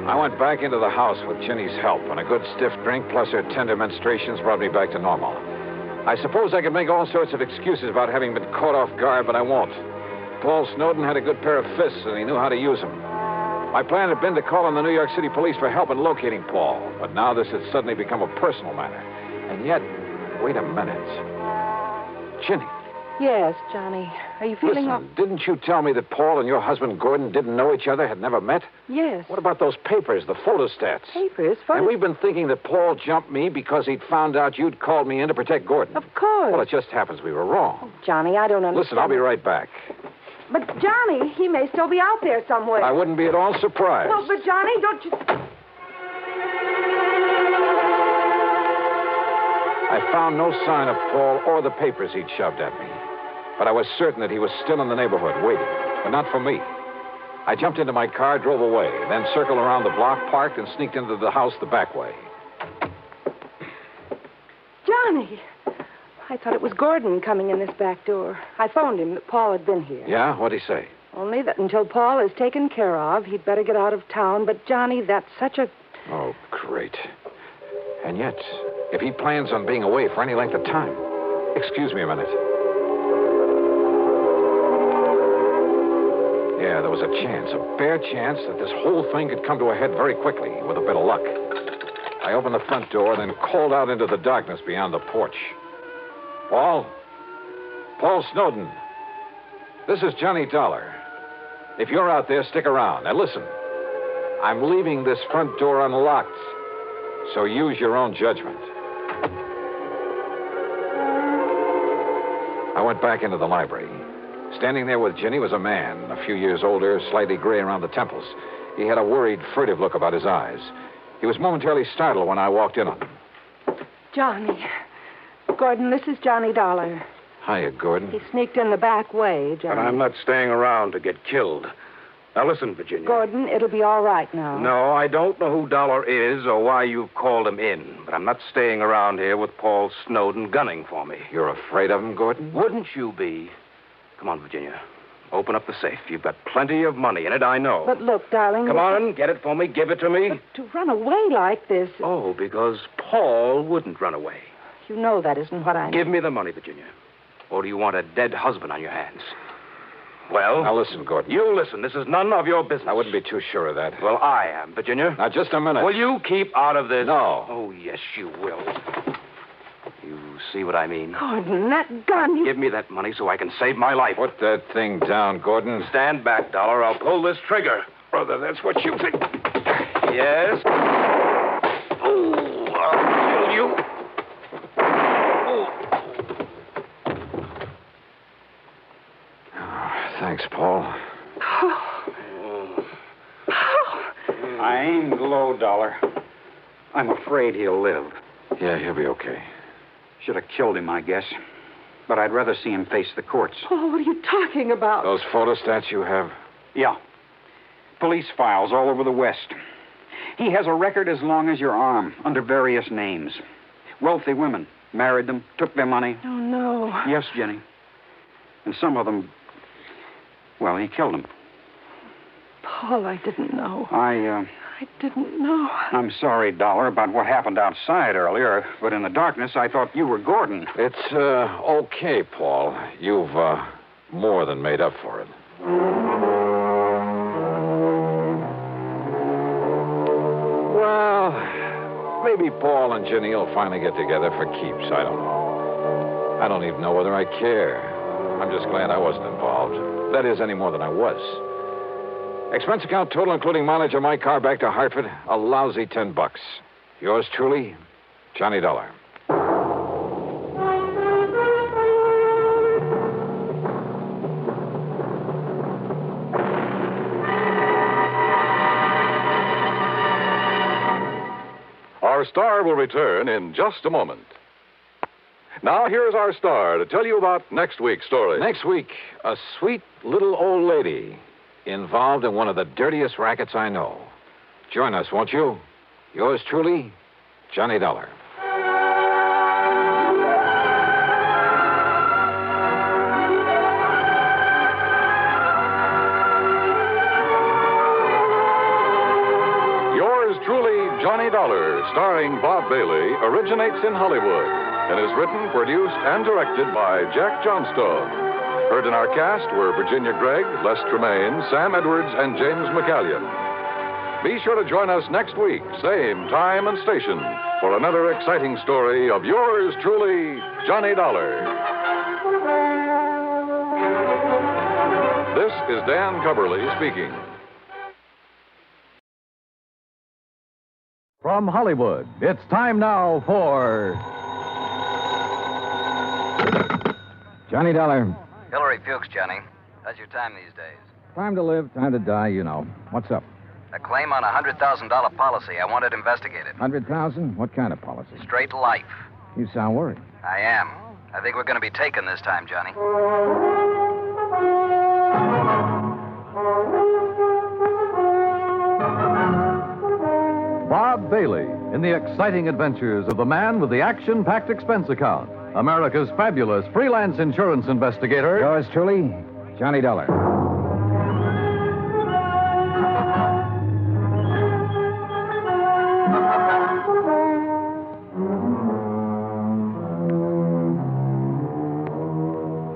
I went back into the house with Ginny's help, and a good stiff drink plus her tender menstruations brought me back to normal. I suppose I could make all sorts of excuses about having been caught off guard, but I won't. Paul Snowden had a good pair of fists, and he knew how to use them. My plan had been to call on the New York City police for help in locating Paul, but now this had suddenly become a personal matter. And yet, wait a minute. Ginny. Yes, Johnny. Are you feeling... Listen, didn't you tell me that Paul and your husband Gordon didn't know each other, had never met? Yes. What about those papers, the photostats? Papers? And we've been thinking that Paul jumped me because he'd found out you'd called me in to protect Gordon. Of course. Well, it just happens we were wrong. Oh, Johnny, I don't understand. Listen, I'll be right back. But, Johnny, he may still be out there somewhere. I wouldn't be at all surprised. Well, but, Johnny, don't you... I found no sign of Paul or the papers he'd shoved at me. But I was certain that he was still in the neighborhood, waiting. But not for me. I jumped into my car, drove away, then circled around the block, parked, and sneaked into the house the back way. Johnny! I thought it was Gordon coming in this back door. I phoned him that Paul had been here. Yeah? What'd he say? Only that until Paul is taken care of, he'd better get out of town. But, Johnny, that's such a... Oh, great. And yet, if he plans on being away for any length of time... Excuse me a minute. Yeah, there was a chance, a bare chance, that this whole thing could come to a head very quickly, with a bit of luck. I opened the front door, then called out into the darkness beyond the porch. Paul? Paul Snowden. This is Johnny Dollar. If you're out there, stick around. Now, listen. I'm leaving this front door unlocked, so use your own judgment. I went back into the library. Standing there with Ginny was a man, a few years older, slightly gray around the temples. He had a worried, furtive look about his eyes. He was momentarily startled when I walked in on him. Johnny. Gordon, this is Johnny Dollar. Hiya, Gordon. He sneaked in the back way, Johnny. But I'm not staying around to get killed. Now, listen, Virginia. Gordon, it'll be all right now. No, I don't know who Dollar is or why you've called him in, but I'm not staying around here with Paul Snowden gunning for me. You're afraid of him, Gordon? Wouldn't you be? Come on, Virginia. Open up the safe. You've got plenty of money in it, I know. But look, darling... Come on, get it for me. Give it to me. But to run away like this... Oh, because Paul wouldn't run away. You know that isn't what I mean. Give me the money, Virginia. Or do you want a dead husband on your hands? Well? Now, listen, Gordon. You listen. This is none of your business. I wouldn't be too sure of that. Well, I am, Virginia. Now, just a minute. Will you keep out of this? No. Oh, yes, you will. You see what I mean? Gordon, that gun... You... Give me that money so I can save my life. Put that thing down, Gordon. Stand back, Dollar. I'll pull this trigger. Brother, that's what you think. Yes? Oh, I'll kill you. Thanks, Paul. I aimed low, Dollar. I'm afraid he'll live. Yeah, he'll be okay. Should have killed him, I guess. But I'd rather see him face the courts. Oh, what are you talking about? Those photostats you have? Yeah. Police files all over the West. He has a record as long as your arm, under various names. Wealthy women. Married them, took their money. Oh, no. Yes, Jenny. And some of them... Well, he killed them. Paul, I didn't know. I didn't know. I'm sorry, Dollar, about what happened outside earlier, but in the darkness, I thought you were Gordon. It's, okay, Paul. You've, more than made up for it. Well, maybe Paul and Jenny will finally get together for keeps. I don't know. I don't even know whether I care. I'm just glad I wasn't involved. That is, any more than I was. Expense account total, including mileage of my car back to Hartford, a lousy $10. Yours truly, Johnny Dollar. Our star will return in just a moment. Now, here's our star to tell you about next week's story. Next week, a sweet little old lady involved in one of the dirtiest rackets I know. Join us, won't you? Yours truly, Johnny Dollar. Yours truly, Johnny Dollar, starring Bob Bailey, originates in Hollywood and is written, produced, and directed by Jack Johnstone. Heard in our cast were Virginia Gregg, Les Tremaine, Sam Edwards, and James McCallion. Be sure to join us next week, same time and station, for another exciting story of yours truly, Johnny Dollar. This is Dan Cubberly speaking. From Hollywood, it's time now for... Johnny Dollar. Hillary Fuchs, Johnny. How's your time these days? Time to live, time to die, you know. What's up? A claim on a $100,000 policy. I want it investigated. 100,000? What kind of policy? Straight life. You sound worried. I am. I think we're going to be taken this time, Johnny. Bob Bailey in the exciting adventures of the man with the action-packed expense account. America's fabulous freelance insurance investigator. Yours truly, Johnny Dollar.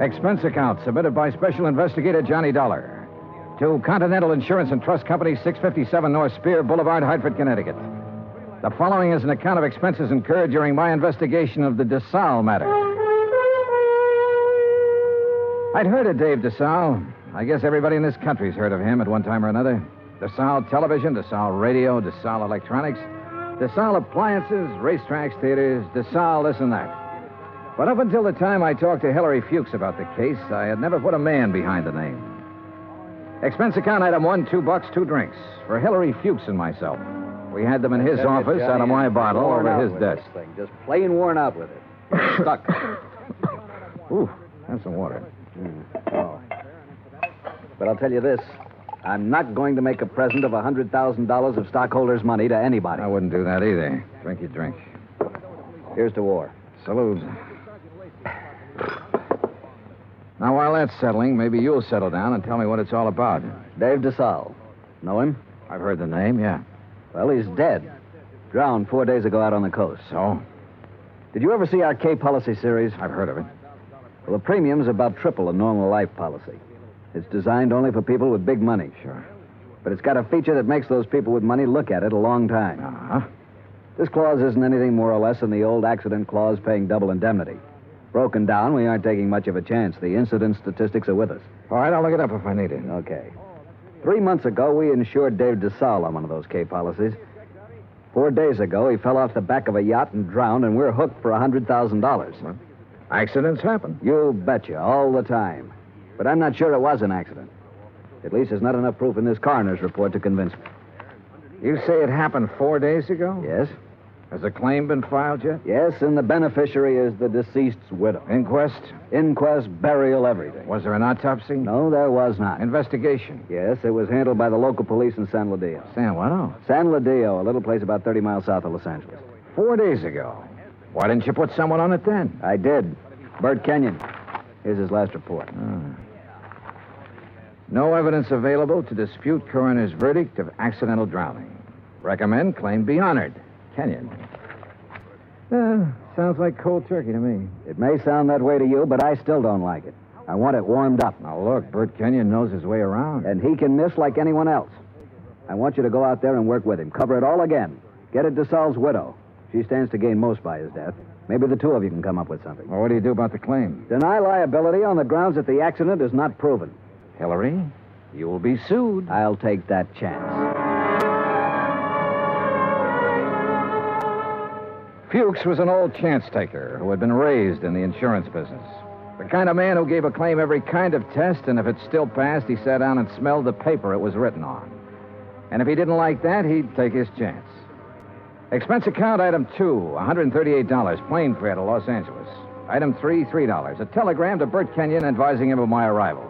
Expense account submitted by Special Investigator Johnny Dollar to Continental Insurance and Trust Company, 657 North Spear Boulevard, Hartford, Connecticut. The following is an account of expenses incurred during my investigation of the Desalles Matter. I'd heard of Dave Desalles. I guess everybody in this country's heard of him at one time or another. Desalles Television, Desalles Radio, Desalles Electronics, Desalles Appliances, racetracks, theaters, Desalles this and that. But up until the time I talked to Hillary Fuchs about the case, I had never put a man behind the name. Expense account item 1, $2, 2 drinks for Hillary Fuchs and myself. We had them in his office out of my bottle over his desk. Just plain worn out with it. Stuck. Ooh, have some water. Oh. But I'll tell you this. I'm not going to make a present of $100,000 of stockholders' money to anybody. I wouldn't do that either. Drink your drink. Here's to war. Salute. Now, while that's settling, maybe you'll settle down and tell me what it's all about. Dave Desalles. Know him? I've heard the name, yeah. Well, he's dead. Drowned 4 days ago out on the coast. So? Did you ever see our K policy series? I've heard of it. Well, the premium's about triple a normal life policy. It's designed only for people with big money. Sure. But it's got a feature that makes those people with money look at it a long time. Uh-huh. This clause isn't anything more or less than the old accident clause paying double indemnity. Broken down, we aren't taking much of a chance. The incident statistics are with us. All right, I'll look it up if I need it. Okay. 3 months ago, we insured Dave Desalles on one of those K policies. 4 days ago, he fell off the back of a yacht and drowned, and we're hooked for $100,000. What? Accidents happen. You betcha, all the time. But I'm not sure it was an accident. At least there's not enough proof in this coroner's report to convince me. You say it happened 4 days ago? Yes. Has a claim been filed yet? Yes, and the beneficiary is the deceased's widow. Inquest? Inquest, burial, everything. Was there an autopsy? No, there was not. Investigation? Yes, it was handled by the local police in San Ladillo. San what? San Ladillo, a little place about 30 miles south of Los Angeles. 4 days ago. Why didn't you put someone on it then? I did. Bert Kenyon. Here's his last report. No evidence available to dispute coroner's verdict of accidental drowning. Recommend claim be honored. Kenyon. Sounds like cold turkey to me. It may sound that way to you, but I still don't like it. I want it warmed up. Now, look, Bert Kenyon knows his way around. And he can miss like anyone else. I want you to go out there and work with him. Cover it all again. Get at Desalles' widow. She stands to gain most by his death. Maybe the two of you can come up with something. Well, what do you do about the claim? Deny liability on the grounds that the accident is not proven. Hillary, you will be sued. I'll take that chance. Fuchs was an old chance taker who had been raised in the insurance business. The kind of man who gave a claim every kind of test, and if it still passed, he sat down and smelled the paper it was written on. And if he didn't like that, he'd take his chance. Expense account item 2, $138, plane fare to Los Angeles. Item 3, $3. A telegram to Bert Kenyon advising him of my arrival,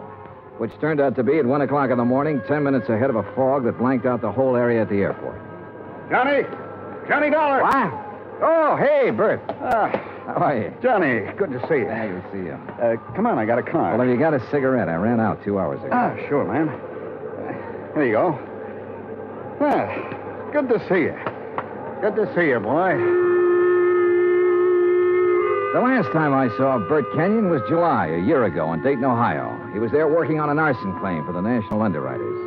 which turned out to be at 1 o'clock in the morning, 10 minutes ahead of a fog that blanked out the whole area at the airport. Johnny Dollar! What? Oh, hey, Bert. How are you? Johnny, good to see you. Good to see you. Come on, I got a car. Well, have you got a cigarette? I ran out 2 hours ago. Sure, man. Here you go. Good to see you. Good to see you, boy. The last time I saw Bert Kenyon was July, a year ago, in Dayton, Ohio. He was there working on an arson claim for the National Underwriters.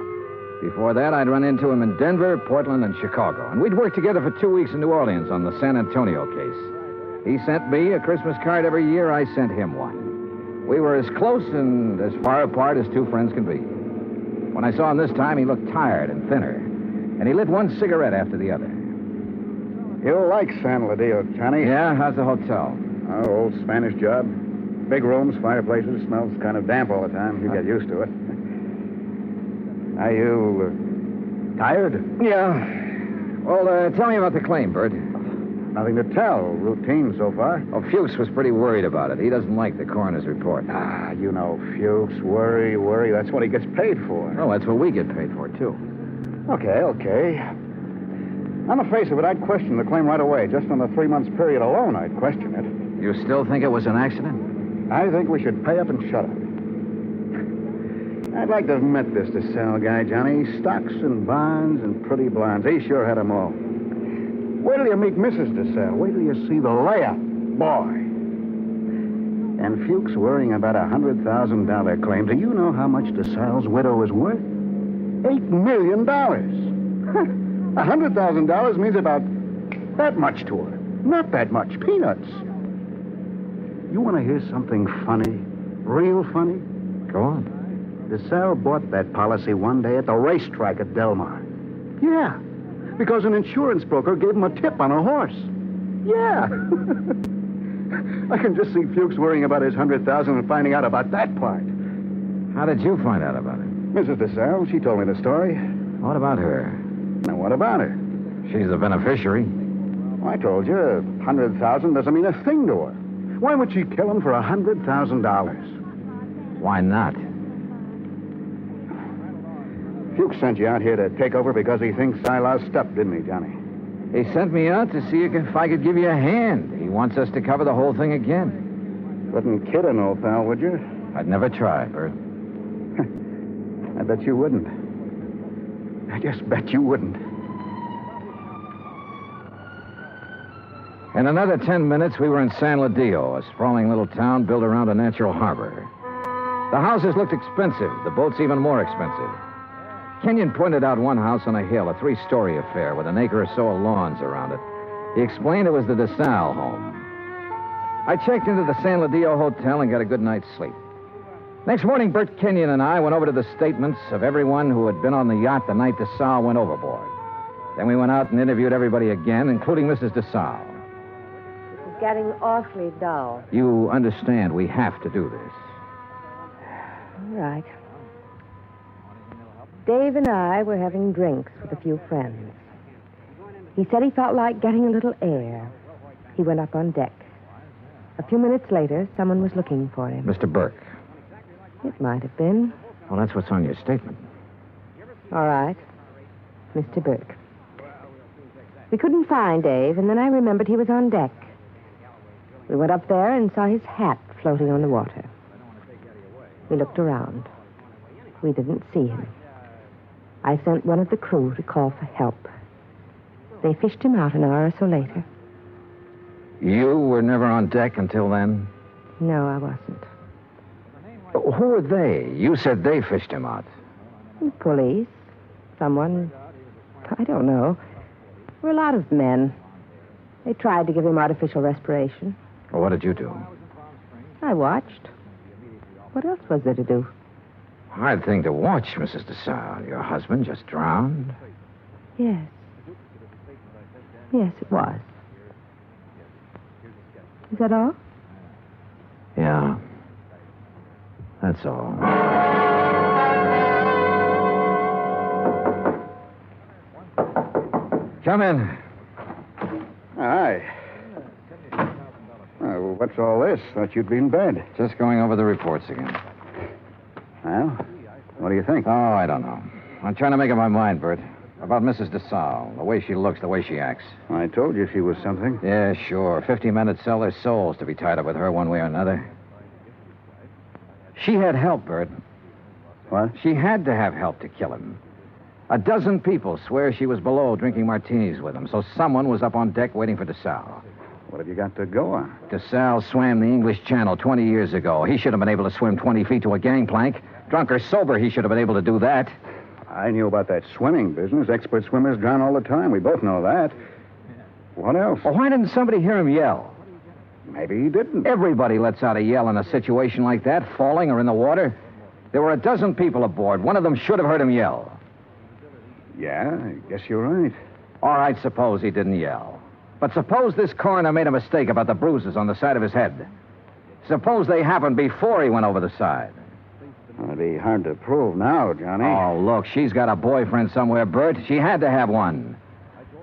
Before that, I'd run into him in Denver, Portland, and Chicago. And we'd worked together for 2 weeks in New Orleans on the San Antonio case. He sent me a Christmas card every year. I sent him one. We were as close and as far apart as two friends can be. When I saw him this time, he looked tired and thinner. And he lit one cigarette after the other. You'll like San Ladillo, Johnny. Yeah? How's the hotel? Oh, old Spanish job. Big rooms, fireplaces, smells kind of damp all the time. You get used to it. Are you tired? Yeah. Well, tell me about the claim, Bert. Nothing to tell. Routine so far. Oh, Fuchs was pretty worried about it. He doesn't like the coroner's report. You know, Fuchs, worry. That's what he gets paid for. Oh, that's what we get paid for, too. Okay. On the face of it, I'd question the claim right away. Just on the 3 months period alone, I'd question it. You still think it was an accident? I think we should pay up and shut up. I'd like to have met this Desalles guy, Johnny. Stocks and bonds and pretty blondes. He sure had them all. Wait till you meet Mrs. Desalles. Wait till you see the layup. Boy. And Fuchs worrying about a $100,000 claim. Do you know how much Desalles' widow is worth? $8 million. $100,000 means about that much to her. Not that much. Peanuts. You want to hear something funny? Real funny? Go on. Desalles bought that policy one day at the racetrack at Del Mar. Yeah, because an insurance broker gave him a tip on a horse. Yeah. I can just see Fuchs worrying about his $100,000 and finding out about that part. How did you find out about it? Mrs. Desalles, she told me the story. What about her? Now, what about her? She's the beneficiary. I told you, 100,000 doesn't mean a thing to her. Why would she kill him for $100,000? Why not? Fuchs sent you out here to take over because he thinks I lost up, didn't he, Johnny? He sent me out to see if I could give you a hand. He wants us to cover the whole thing again. Wouldn't kid an old pal, would you? I'd never try, Bert. I bet you wouldn't. I just bet you wouldn't. In another 10 minutes, we were in San Ladillo, a sprawling little town built around a natural harbor. The houses looked expensive, the boats even more expensive. Kenyon pointed out one house on a hill, a 3-story affair with an acre or so of lawns around it. He explained it was the Desalles home. I checked into the San Ladillo Hotel and got a good night's sleep. Next morning, Bert Kenyon and I went over to the statements of everyone who had been on the yacht the night Desalles went overboard. Then we went out and interviewed everybody again, including Mrs. Desalles. It's getting awfully dull. You understand we have to do this. All right. Dave and I were having drinks with a few friends. He said he felt like getting a little air. He went up on deck. A few minutes later, someone was looking for him. Mr. Burke. It might have been. Well, that's what's on your statement. All right. Mr. Burke. We couldn't find Dave, and then I remembered he was on deck. We went up there and saw his hat floating on the water. We looked around. We didn't see him. I sent one of the crew to call for help. They fished him out an hour or so later. You were never on deck until then? No, I wasn't. Who are they? You said they fished him out. Police. Someone. I don't know. We're a lot of men. They tried to give him artificial respiration. Well, what did you do? I watched. What else was there to do? Hard thing to watch, Mrs. Desalles. Your husband just drowned. Yes. Yes, it was. Is that all? Yeah. That's all. Come in. Hi. Oh, what's all this? Thought you'd be in bed. Just going over the reports again. Well, what do you think? Oh, I don't know. I'm trying to make up my mind, Bert. About Mrs. Desalles, the way she looks, the way she acts. I told you she was something. Yeah, sure. 50 men would sell their souls to be tied up with her one way or another. She had help, Bert. What? She had to have help to kill him. A dozen people swear she was below drinking martinis with him, so someone was up on deck waiting for Desalles. What have you got to go on? Desalles swam the English Channel 20 years ago. He should have been able to swim 20 feet to a gangplank. Drunk or sober, he should have been able to do that. I knew about that swimming business. Expert swimmers drown all the time. We both know that. What else? Well, why didn't somebody hear him yell? Maybe he didn't. Everybody lets out a yell in a situation like that, falling or in the water. There were a dozen people aboard. One of them should have heard him yell. Yeah, I guess you're right. All right, suppose he didn't yell. But suppose this coroner made a mistake about the bruises on the side of his head. Suppose they happened before he went over the side. Well, it'd be hard to prove now, Johnny. Oh, look, she's got a boyfriend somewhere, Bert. She had to have one.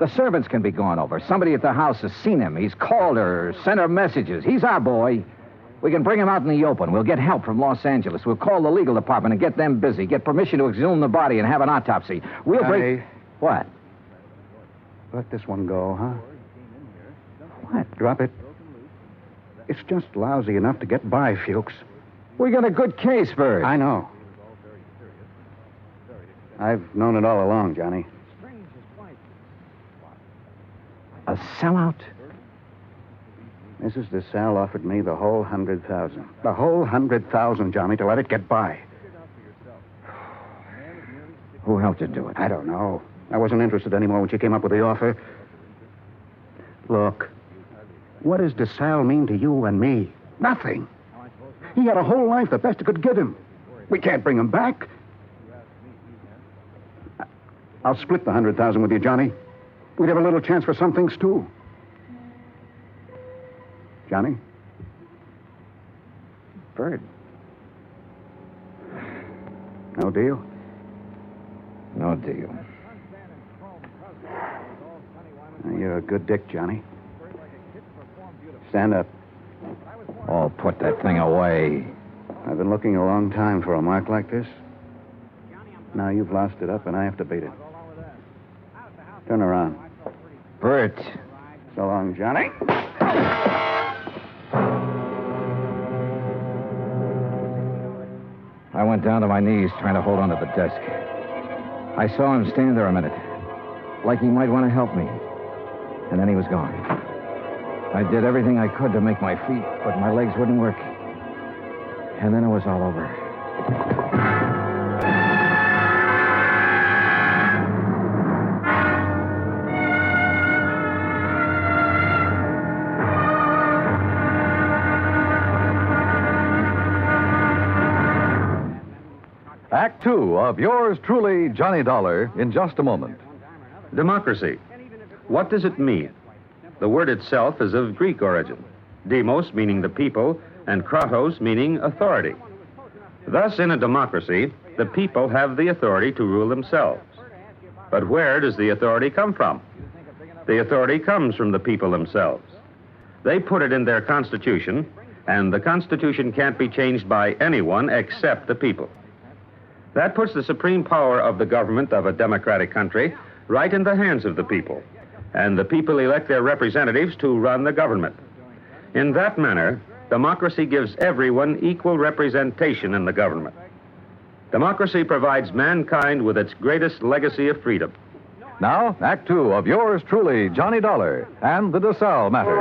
The servants can be gone over. Somebody at the house has seen him. He's called her, sent her messages. He's our boy. We can bring him out in the open. We'll get help from Los Angeles. We'll call the legal department and get them busy. Get permission to exhume the body and have an autopsy. We'll bring... What? Let this one go, huh? What? Drop it. It's just lousy enough to get by, Fuchs. We got a good case, Bert. I know. I've known it all along, Johnny. A sellout? Mrs. Desalles offered me the whole 100,000. The whole 100,000, Johnny, to let it get by. Who helped her do it? I don't know. I wasn't interested anymore when she came up with the offer. Look, what does Desalles mean to you and me? Nothing. He had a whole life, the best it could give him. We can't bring him back. I'll split the 100,000 with you, Johnny. We'd have a little chance for some things, too. Johnny? Bird. No deal? No deal. You're a good dick, Johnny. Stand up. Oh, put that thing away. I've been looking a long time for a mark like this. Now you've lost it up, and I have to beat it. Turn around. Bert. So long, Johnny. I went down to my knees trying to hold onto the desk. I saw him stand there a minute, like he might want to help me. And then he was gone. I did everything I could to make my feet, but my legs wouldn't work. And then it was all over. Act two of yours truly, Johnny Dollar, in just a moment. Democracy. What does it mean? The word itself is of Greek origin. Demos meaning the people, and kratos meaning authority. Thus, in a democracy, the people have the authority to rule themselves. But where does the authority come from? The authority comes from the people themselves. They put it in their Constitution, and the Constitution can't be changed by anyone except the people. That puts the supreme power of the government of a democratic country right in the hands of the people, and the people elect their representatives to run the government. In that manner, democracy gives everyone equal representation in the government. Democracy provides mankind with its greatest legacy of freedom. Now, Act two of yours truly, Johnny Dollar, and the Desalles Matter.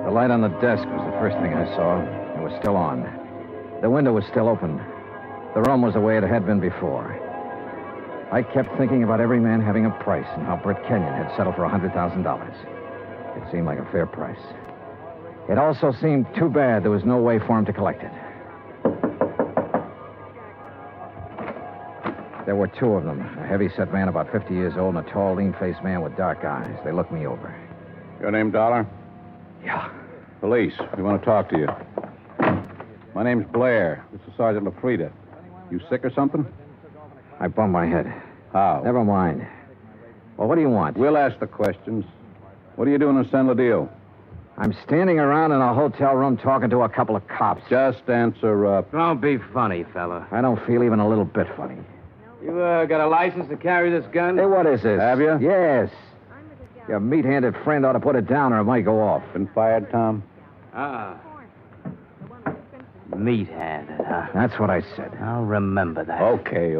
The light on the desk was the first thing I saw. It was still on. The window was still open. The room was the way it had been before. I kept thinking about every man having a price and how Britt Kenyon had settled for $100,000. It seemed like a fair price. It also seemed too bad there was no way for him to collect it. There were two of them, a heavy-set man about 50 years old and a tall, lean-faced man with dark eyes. They looked me over. Your name, Dollar? Yeah. Police. We want to talk to you. My name's Blair. This is Sergeant LaFrida. You sick or something? I bumped my head. How? Never mind. Well, what do you want? We'll ask the questions. What are you doing in San Ladillo? I'm standing around in a hotel room talking to a couple of cops. Just answer up. Don't be funny, fella. I don't feel even a little bit funny. You got a license to carry this gun? Hey, what is this? Have you? Yes. Your meat-handed friend ought to put it down or it might go off. Been fired, Tom? Ah. Meat-handed, huh? That's what I said. I'll remember that. Okay.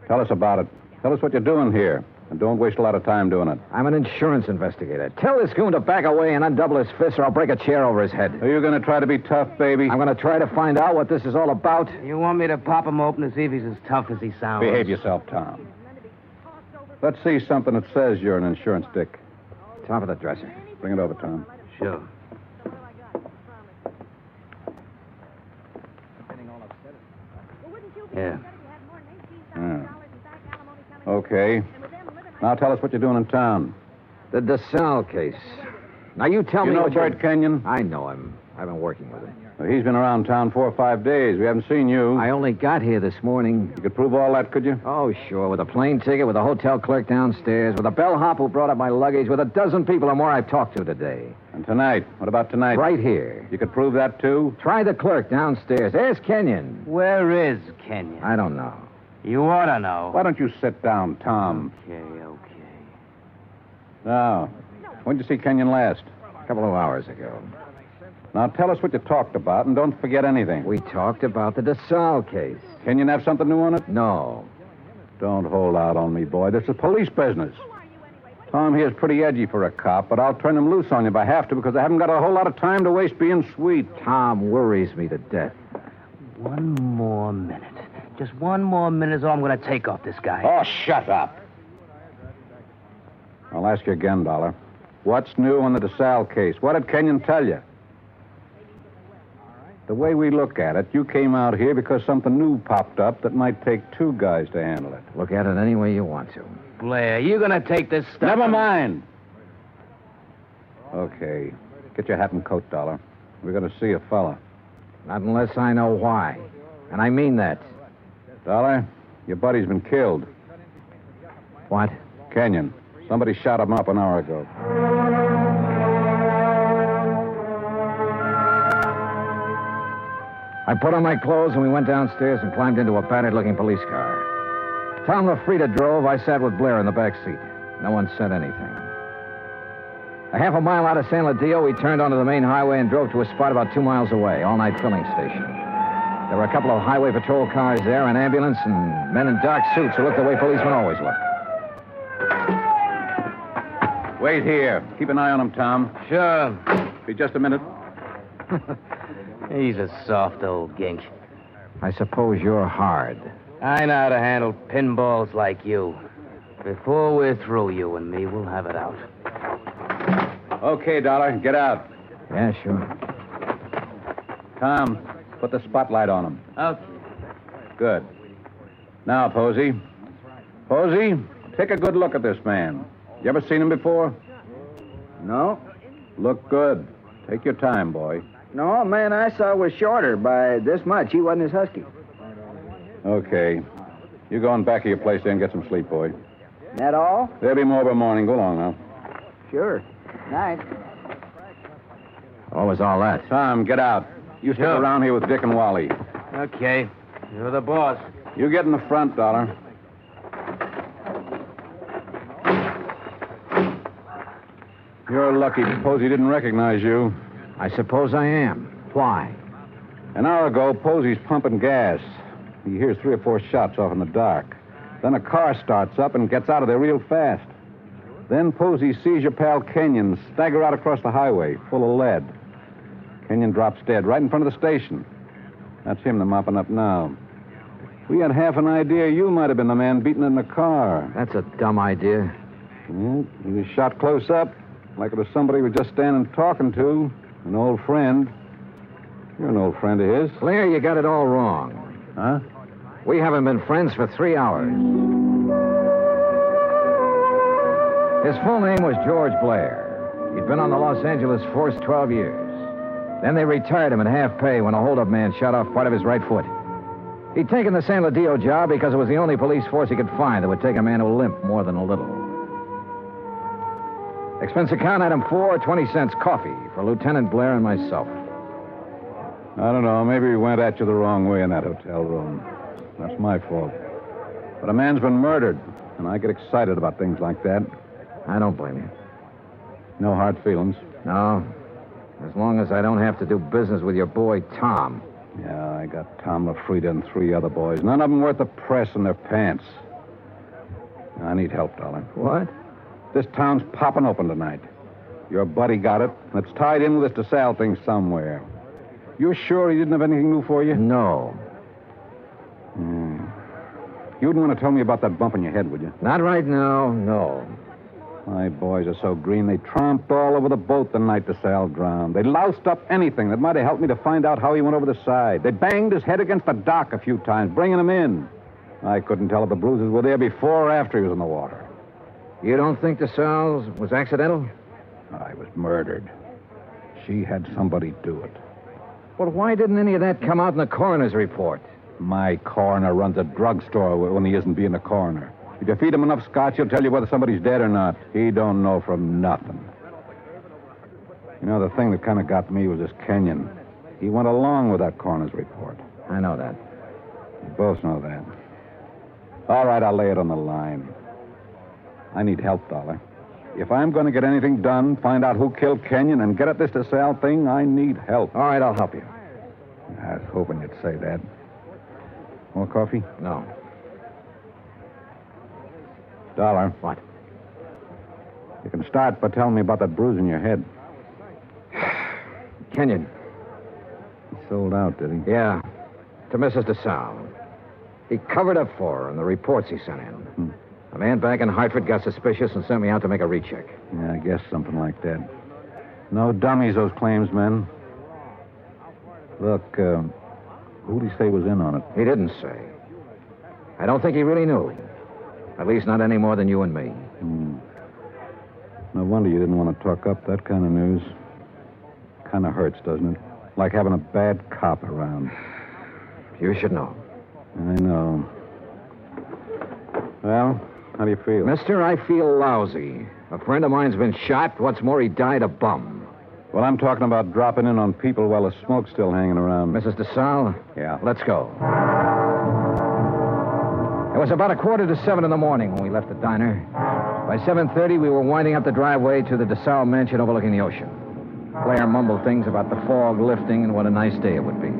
Tell us about it. Tell us what you're doing here. And don't waste a lot of time doing it. I'm an insurance investigator. Tell this goon to back away and undouble his fist or I'll break a chair over his head. Are you going to try to be tough, baby? I'm going to try to find out what this is all about. You want me to pop him open to see if he's as tough as he sounds? Behave yourself, Tom. Let's see something that says you're an insurance dick. Top of the dresser. Bring it over, Tom. Sure. Yeah. Okay. Now tell us what you're doing in town. The Desalles case. Now you tell me You know what Bert Kenyon? I know him. I've been working with him. Well, he's been around town 4 or 5 days. We haven't seen you. I only got here this morning. You could prove all that, could you? Oh, sure. With a plane ticket, with a hotel clerk downstairs, with a bellhop who brought up my luggage, with a dozen people or more I've talked to today. And tonight? What about tonight? Right here. You could prove that, too? Try the clerk downstairs. Ask Kenyon. Where is Kenyon? I don't know. You ought to know. Why don't you sit down, Tom? Okay. Now, when did you see Kenyon last? A couple of hours ago. Now, tell us what you talked about, and don't forget anything. We talked about the Desalles case. Kenyon have something new on it? No. Don't hold out on me, boy. This is police business. Tom here's pretty edgy for a cop, but I'll turn him loose on you if I have to because I haven't got a whole lot of time to waste being sweet. Tom worries me to death. One more minute. Just one more minute is all I'm going to take off this guy. Oh, shut up. I'll ask you again, Dollar. What's new on the Desalles case? What did Kenyon tell you? The way we look at it, you came out here because something new popped up that might take 2 guys to handle it. Look at it any way you want to. Blair, you going to take this stuff? Never mind. Okay. Get your hat and coat, Dollar. We're going to see a fella. Not unless I know why. And I mean that. Dollar, your buddy's been killed. What? Kenyon. Somebody shot him up an hour ago. I put on my clothes and we went downstairs and climbed into a battered-looking police car. Tom LaFrida drove. I sat with Blair in the back seat. No one said anything. A half a mile out of San Ladillo, we turned onto the main highway and drove to a spot about 2 miles away, all-night filling station. There were a couple of highway patrol cars there, an ambulance, and men in dark suits who looked the way policemen always look. Wait here. Keep an eye on him, Tom. Sure. Be just a minute. He's a soft old gink. I suppose you're hard. I know how to handle pinballs like you. Before we're through, you and me, we'll have it out. Okay, Dollar. Get out. Yeah, sure. Tom, put the spotlight on him. Okay. Good. Now, Posey. Posey, take a good look at this man. You ever seen him before? No. Look good. Take your time, boy. No, man I saw was shorter by this much. He wasn't as husky. Okay. You go in back of your place there and get some sleep, boy. That all? There'll be more by morning. Go along now. Sure. Night. What was all that? Tom, get out. You stick around here with Dick and Wally. Okay. You're the boss. You get in the front, Dollar. You're lucky Posey didn't recognize you. I suppose I am. Why? An hour ago, Posey's pumping gas. He hears 3 or 4 shots off in the dark. Then a car starts up and gets out of there real fast. Then Posey sees your pal Kenyon stagger out across the highway, full of lead. Kenyon drops dead right in front of the station. That's him they're mopping up now. We had half an idea you might have been the man beaten in the car. That's a dumb idea. Yeah, he was shot close up, like it was somebody we were just standing talking to. An old friend. You're an old friend of his. Blair, you got it all wrong. Huh? We haven't been friends for 3 hours. His full name was George Blair. He'd been on the Los Angeles force 12 years. Then they retired him at half pay when a holdup man shot off part of his right foot. He'd taken the San Ladillo job because it was the only police force he could find that would take a man who limped more than a little. Expense account item 4, 20 cents coffee for Lieutenant Blair and myself. I don't know. Maybe we went at you the wrong way in that hotel room. That's my fault. But a man's been murdered, and I get excited about things like that. I don't blame you. No hard feelings. No. As long as I don't have to do business with your boy, Tom. Yeah, I got Tom LaFrida and 3 other boys. None of them worth the press in their pants. I need help, Dollar. What? This town's popping open tonight. Your buddy got it, and it's tied in with this Desalles thing somewhere. You're sure he didn't have anything new for you? No. You wouldn't want to tell me about that bump in your head, would you? Not right now, no. My boys are so green, they tromped all over the boat the night Desalles drowned. They loused up anything that might have helped me to find out how he went over the side. They banged his head against the dock a few times, bringing him in. I couldn't tell if the bruises were there before or after he was in the water. You don't think Desalles was accidental? I was murdered. She had somebody do it. Well, why didn't any of that come out in the coroner's report? My coroner runs a drugstore when he isn't being a coroner. If you feed him enough scotch, he'll tell you whether somebody's dead or not. He don't know from nothing. You know, the thing that kind of got me was this Kenyon. He went along with that coroner's report. I know that. You both know that. All right, I'll lay it on the line. I need help, Dollar. If I'm going to get anything done, find out who killed Kenyon, and get at this Desalles thing, I need help. All right, I'll help you. I was hoping you'd say that. More coffee? No. Dollar. What? You can start by telling me about that bruise in your head. Kenyon. He sold out, did he? Yeah. To Mrs. Desalles. He covered up for her in the reports he sent in. A man back in Hartford got suspicious and sent me out to make a recheck. Yeah, I guess something like that. No dummies, those claims men. Look, who'd he say was in on it? He didn't say. I don't think he really knew. At least not any more than you and me. No wonder you didn't want to talk up that kind of news. Kind of hurts, doesn't it? Like having a bad cop around. You should know. I know. Well, how do you feel? Mister, I feel lousy. A friend of mine's been shot. What's more, he died a bum. Well, I'm talking about dropping in on people while the smoke's still hanging around. Mrs. Desalles? Yeah. Let's go. It was about 6:45 in the morning when we left the diner. By 7:30, we were winding up the driveway to the Desalles mansion overlooking the ocean. Blair mumbled things about the fog lifting and what a nice day it would be.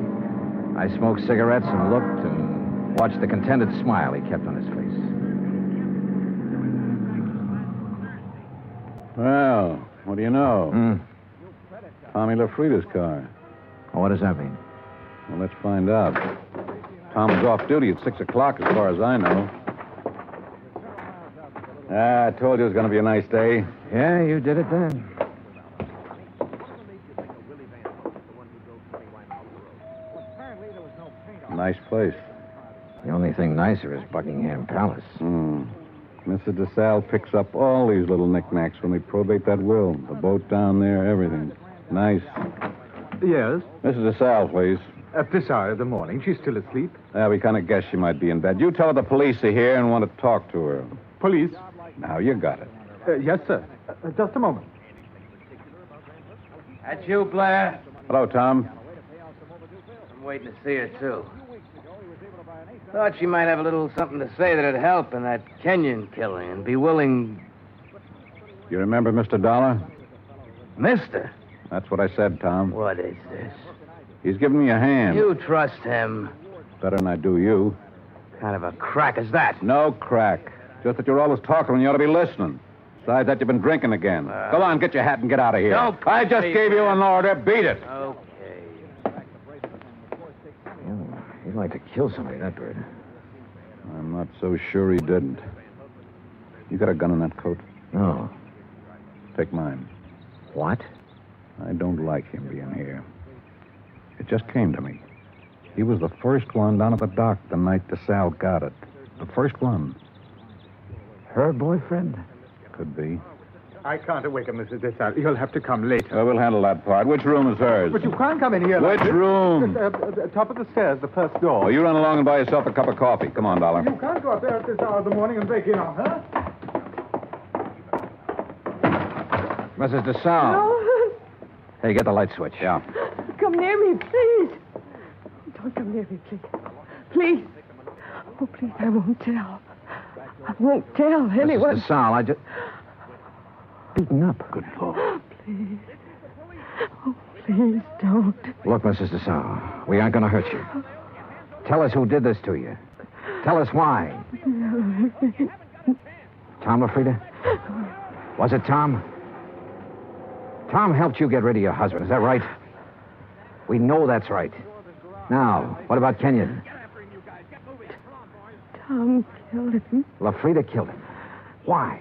I smoked cigarettes and looked and watched the contented smile he kept on his face. Well, what do you know? Tommy LaFrida's car. What does that mean? Well, let's find out. Tom's off duty at 6 o'clock, as far as I know. I told you it was going to be a nice day. Yeah, you did it then. Nice place. The only thing nicer is Buckingham Palace. Mrs. Desalles picks up all these little knickknacks when we probate that will. The boat down there, everything. Nice. Yes? Mrs. Desalles, please. At this hour of the morning. She's still asleep. We kind of guessed she might be in bed. You tell her the police are here and want to talk to her. Police? Now, you got it. Yes, sir. Just a moment. That's you, Blair? Hello, Tom. I'm waiting to see her, too. Thought she might have a little something to say that'd help in that Kenyon killing and be willing... You remember Mr. Dollar? Mister? That's what I said, Tom. What is this? He's giving me a hand. You trust him. Better than I do you. Kind of a crack is that? No crack. Just that you're always talking when you ought to be listening. Besides that, you've been drinking again. Go on, get your hat and get out of here. No, I just gave you an order. Beat it. Okay. He'd like to kill somebody, that bird. I'm not so sure he didn't. You got a gun in that coat? No. Take mine. What? I don't like him being here. It just came to me. He was the first one down at the dock the night Desalles got it. The first one. Her boyfriend? Could be. I can't awaken Mrs. Desalles. You'll have to come later. We'll handle that part. Which room is hers? But you can't come in here. Which room? Top of the stairs, the first door. Oh, you run along and buy yourself a cup of coffee. Come on, Dollar. You can't go up there at this hour of the morning and break in on her. Mrs. Desalles. No. Hey, get the light switch. Yeah. Come near me, please. Don't come near me, please. Please. Oh, please, I won't tell. I won't tell anyone. Mrs. Desalles, I just... Beaten up. Good Lord. Please. Oh, please don't. Look, Mrs. Desalles, we aren't going to hurt you. Tell us who did this to you. Tell us why. Tom LaFrida? Was it Tom? Tom helped you get rid of your husband, is that right? We know that's right. Now, what about Kenyon? Tom killed him. LaFrida killed him. Why?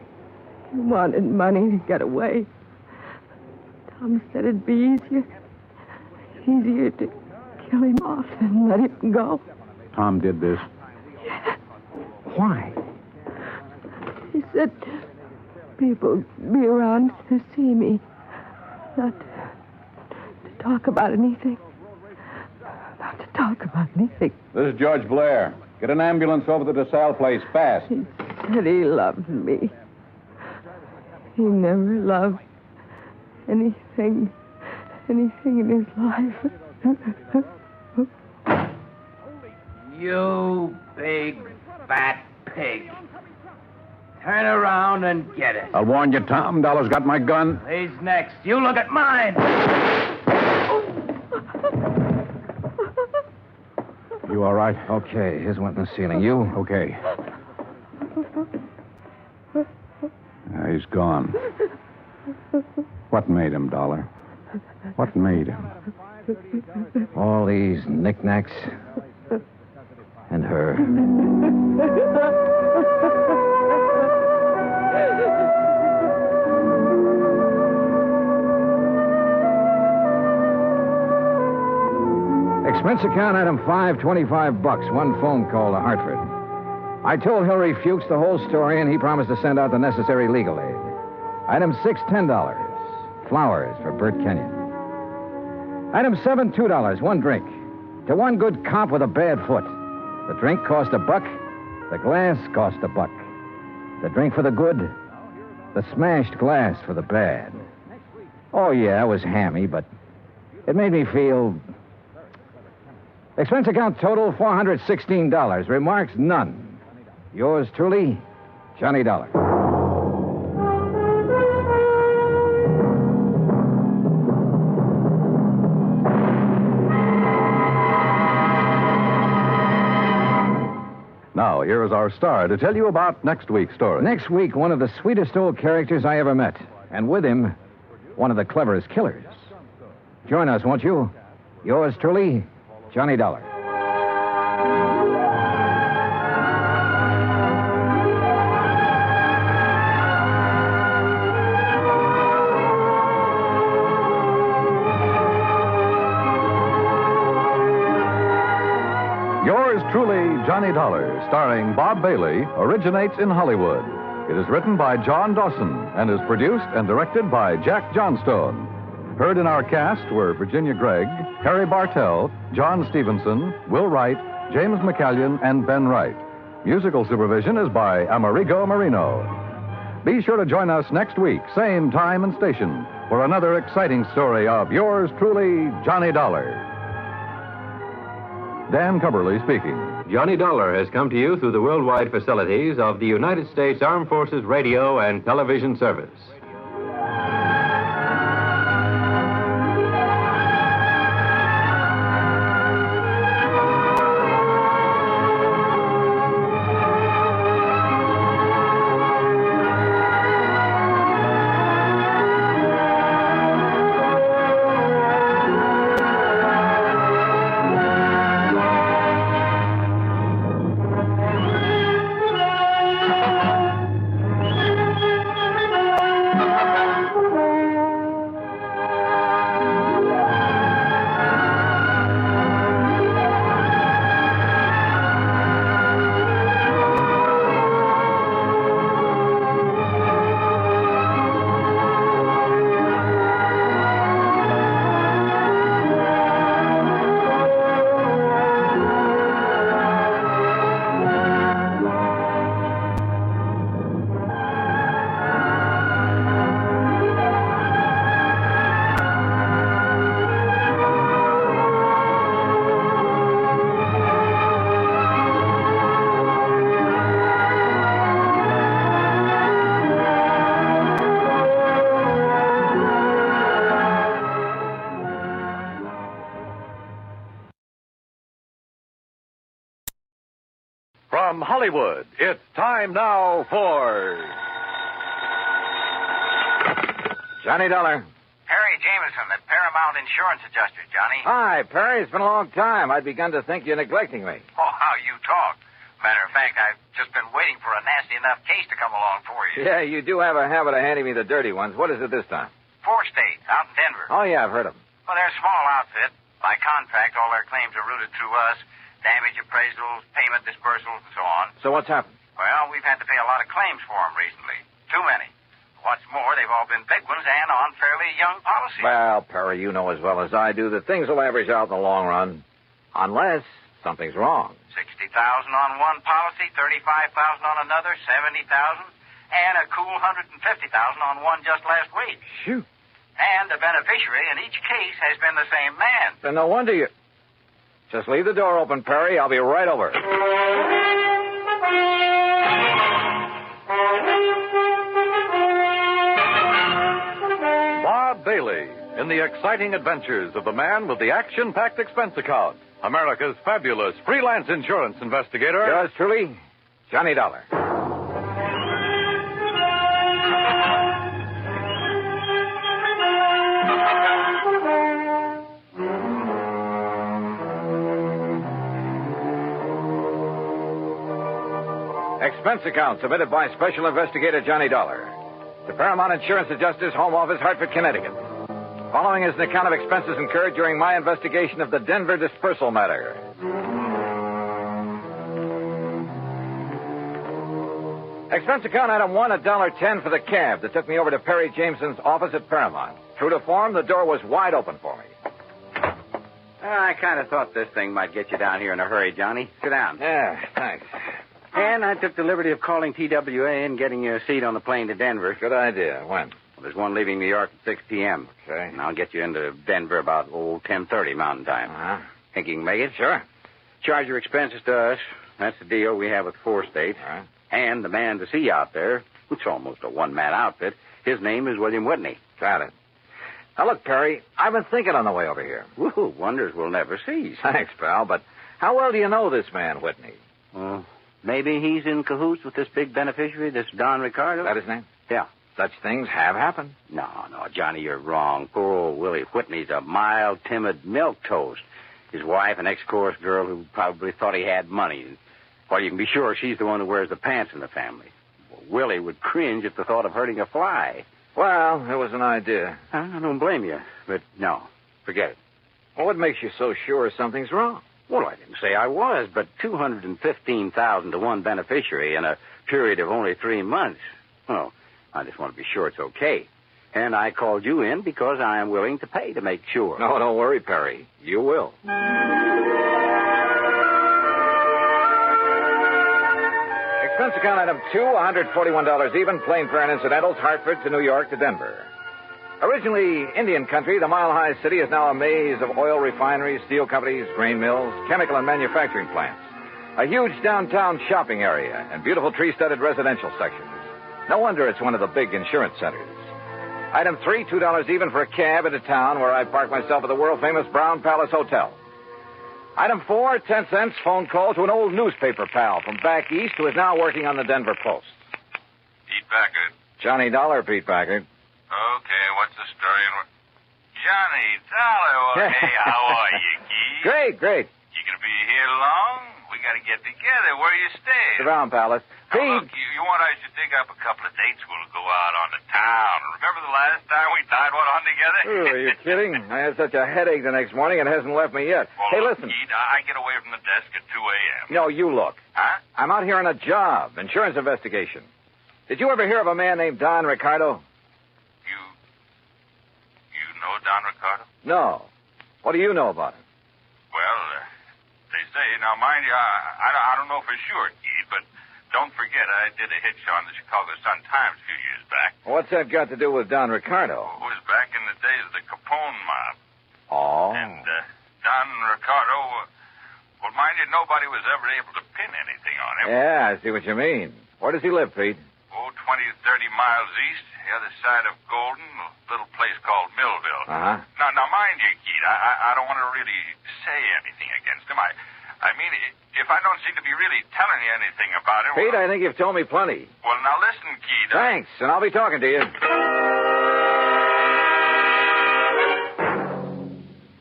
He wanted money to get away. Tom said it'd be easier to kill him off than let him go. Tom did this. Why? He said people would be around to see me. Not to talk about anything. Not to talk about anything. This is George Blair. Get an ambulance over to the Desalles place, fast. He said he loved me. He never loved anything in his life. You big, fat pig. Turn around and get it. I'll warn you, Tom. Dollar's got my gun. He's next. You look at mine. You all right? Okay, here's one in the ceiling. You? Okay. He's gone. What made him, Dollar? What made him? All these knickknacks. And her. Expense account item 5, $25. One phone call to Hartford. I told Hilary Fuchs the whole story, and he promised to send out the necessary legal aid. Item 6, $10. Flowers for Bert Kenyon. Item 7, $2. One drink. $10 To one good cop with a bad foot. The drink cost $1. The glass cost $1. The drink for the good, the smashed glass for the bad. Oh, yeah, it was hammy, but it made me feel... Expense account total, $416. Remarks, none. Yours truly, Johnny Dollar. Now, here is our star to tell you about next week's story. Next week, one of the sweetest old characters I ever met. And with him, one of the cleverest killers. Join us, won't you? Yours truly, Johnny Dollar. Yours truly, Johnny Dollar, starring Bob Bailey, originates in Hollywood. It is written by John Dawson and is produced and directed by Jack Johnstone. Heard in our cast were Virginia Gregg, Harry Bartell, John Stevenson, Will Wright, James McCallion, and Ben Wright. Musical supervision is by Amerigo Marino. Be sure to join us next week, same time and station, for another exciting story of yours truly, Johnny Dollar. Dan Cumberly speaking. Johnny Dollar has come to you through the worldwide facilities of the United States Armed Forces Radio and Television Service. From Hollywood, it's time now for... Johnny Dollar. Perry Jameson, the Paramount Insurance Adjuster, Johnny. Hi, Perry. It's been a long time. I'd begun to think you're neglecting me. Oh, how you talk. Matter of fact, I've just been waiting for a nasty enough case to come along for you. Yeah, you do have a habit of handing me the dirty ones. What is it this time? 4 states, out in Denver. Oh, yeah, I've heard of them. Well, they're a small outfit. By contract, all their claims are routed through us. Damage appraisals, payment disbursals, and so on. So what's happened? Well, we've had to pay a lot of claims for them recently. Too many. What's more, they've all been big ones and on fairly young policies. Well, Perry, you know as well as I do that things will average out in the long run. Unless something's wrong. $60,000 on one policy, $35,000 on another, $70,000, and a cool $150,000 on one just last week. Shoot. And the beneficiary in each case has been the same man. Then no wonder you... Just leave the door open, Perry. I'll be right over. Bob Bailey in the exciting adventures of the man with the action-packed expense account. America's fabulous freelance insurance investigator. Yours truly, Johnny Dollar. Expense account submitted by Special Investigator Johnny Dollar to Paramount Insurance Adjusters, Home Office, Hartford, Connecticut. Following is an account of expenses incurred during my investigation of the Denver Disbursal Matter. Expense account item 1, $1.10 for the cab that took me over to Perry Jameson's office at Paramount. True to form, the door was wide open for me. I kind of thought this thing might get you down here in a hurry, Johnny. Sit down. Yeah, thanks. And I took the liberty of calling TWA and getting you a seat on the plane to Denver. Good idea. When? Well, there's one leaving New York at 6 p.m. Okay. And I'll get you into Denver about, 10:30 Mountain Time. Uh-huh. Think you can make it? Sure. Charge your expenses to us. That's the deal we have with 4 states. All right. And the man to see out there, it's almost a one-man outfit, his name is William Whitney. Got it. Now, look, Perry, I've been thinking on the way over here. Woo, wonders will never cease. Thanks, pal, but how well do you know this man, Whitney? Well, maybe he's in cahoots with this big beneficiary, this Don Ricardo. Is that his name? Yeah. Such things have happened. No, Johnny, you're wrong. Poor old Willie Whitney's a mild, timid milquetoast. His wife, an ex-chorus girl who probably thought he had money. Well, you can be sure she's the one who wears the pants in the family. Well, Willie would cringe at the thought of hurting a fly. Well, it was an idea. I don't blame you, but no, forget it. Well, what makes you so sure something's wrong? Well, I didn't say I was, but $215,000 to one beneficiary in a period of only 3 months. Well, I just want to be sure it's okay. And I called you in because I am willing to pay to make sure. No, don't worry, Perry. You will. Expense account item 2, $141 even, plane fare and incidentals, Hartford to New York to Denver. Originally Indian country, the mile-high city is now a maze of oil refineries, steel companies, grain mills, chemical and manufacturing plants. A huge downtown shopping area and beautiful tree-studded residential sections. No wonder it's one of the big insurance centers. Item 3, $2 even for a cab into town where I park myself at the world-famous Brown Palace Hotel. Item 4, 10 cents phone call to an old newspaper pal from back east who is now working on the Denver Post. Pete Packard. Johnny Dollar, Pete Packard. Okay, what's the story? Johnny Dollar. Well, hey, how are you, Keith? Great. You gonna be here long? We gotta get together. Where you staying? The Brown Palace. Now, look, you want us to dig up a couple of dates? We'll go out on the town. Remember the last time we tied one on together? Ooh, are you kidding? I had such a headache the next morning, it hasn't left me yet. Well, hey, look, listen. Keith, I get away from the desk at 2 a.m. No, you look. Huh? I'm out here on a job, insurance investigation. Did you ever hear of a man named Don Ricardo? You know Don Ricardo? No. What do you know about him? Well, they say, now mind you, I don't know for sure, Keith, but don't forget I did a hitch on the Chicago Sun-Times a few years back. What's that got to do with Don Ricardo? It was back in the days of the Capone mob. Oh. And Don Ricardo, well, mind you, nobody was ever able to pin anything on him. Yeah, I see what you mean. Where does he live, Pete? 20, 30 miles east, the other side of Golden, a little place called Millville. Uh-huh. Now, mind you, Keith, I don't want to really say anything against him. I mean, if I don't seem to be really telling you anything about him... Pete, I think you've told me plenty. Well, now listen, Keith. Thanks, and I'll be talking to you.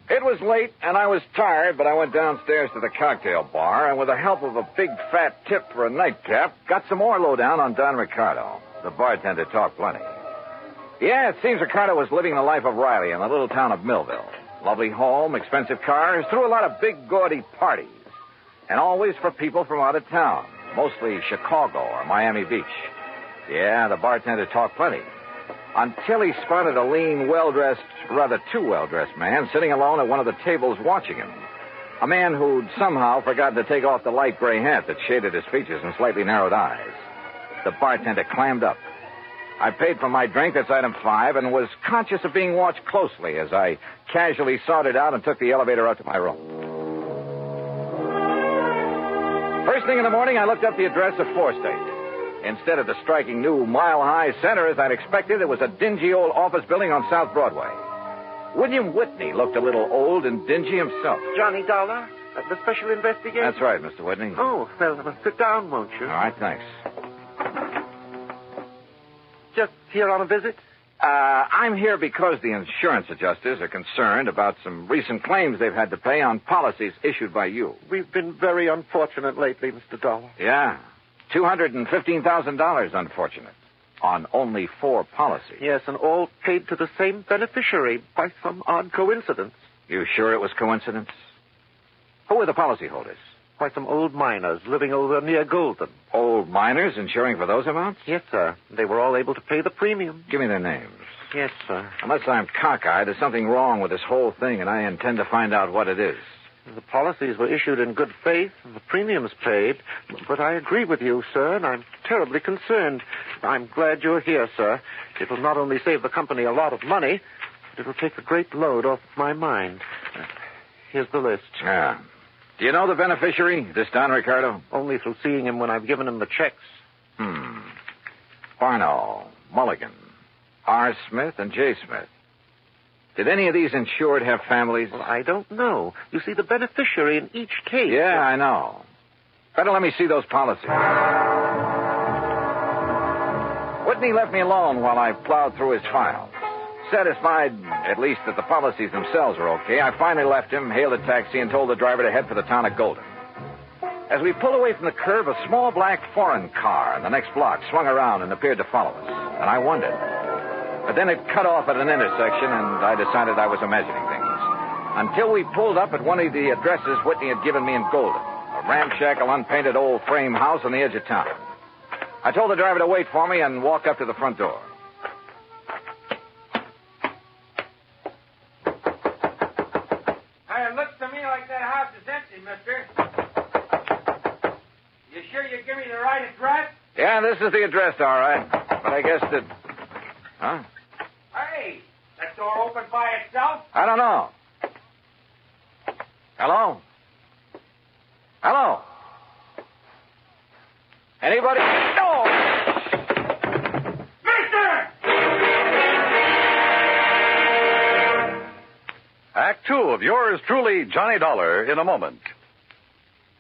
It was late, and I was tired, but I went downstairs to the cocktail bar, and with the help of a big fat tip for a nightcap, got some more lowdown on Don Ricardo. The bartender talked plenty. Yeah, it seems Ricardo was living the life of Riley in the little town of Millville. Lovely home, expensive cars, threw a lot of big, gaudy parties. And always for people from out of town, mostly Chicago or Miami Beach. Yeah, the bartender talked plenty. Until he spotted a lean, well-dressed, rather too well-dressed man sitting alone at one of the tables watching him. A man who'd somehow forgotten to take off the light gray hat that shaded his features and slightly narrowed eyes. The bartender clammed up. I paid for my drink, that's item 5, and was conscious of being watched closely as I casually sauntered out and took the elevator up to my room. First thing in the morning, I looked up the address of 4 State. Instead of the striking new mile-high center as I'd expected, it was a dingy old office building on South Broadway. William Whitney looked a little old and dingy himself. Johnny Dollar, the special investigator? That's right, Mr. Whitney. Oh, well, sit down, won't you? All right, thanks. Just here on a visit? I'm here because the insurance adjusters are concerned about some recent claims they've had to pay on policies issued by you. We've been very unfortunate lately, Mr. Dollar. Yeah. $215,000, unfortunate. On only 4 policies. Yes, and all paid to the same beneficiary by some odd coincidence. You sure it was coincidence? Who were the policyholders? Why, some old miners living over near Golden. Old miners insuring for those amounts? Yes, sir. They were all able to pay the premium. Give me their names. Yes, sir. Unless I'm cockeyed, there's something wrong with this whole thing, and I intend to find out what it is. The policies were issued in good faith, and the premiums paid. But I agree with you, sir, and I'm terribly concerned. I'm glad you're here, sir. It will not only save the company a lot of money, but it will take a great load off my mind. Here's the list. Yeah. Do you know the beneficiary, this Don Ricardo? Only through seeing him when I've given him the checks. Barno, Mulligan, R. Smith, and J. Smith. Did any of these insured have families? Well, I don't know. You see, the beneficiary in each case... Yeah, I know. Better let me see those policies. Whitney left me alone while I plowed through his files. Satisfied, at least, that the policies themselves were okay, I finally left him, hailed a taxi, and told the driver to head for the town of Golden. As we pulled away from the curve, a small black foreign car in the next block swung around and appeared to follow us, and I wondered. But then it cut off at an intersection, and I decided I was imagining things. Until we pulled up at one of the addresses Whitney had given me in Golden, a ramshackle, unpainted old frame house on the edge of town. I told the driver to wait for me and walk up to the front door. It looks to me like that house is empty, mister. You sure you give me the right address? Yeah, this is the address, all right. But I guess that... Huh? Hey, that door open by itself? I don't know. Hello? Hello? Anybody? No! Mister! Act 2 of yours truly, Johnny Dollar, in a moment.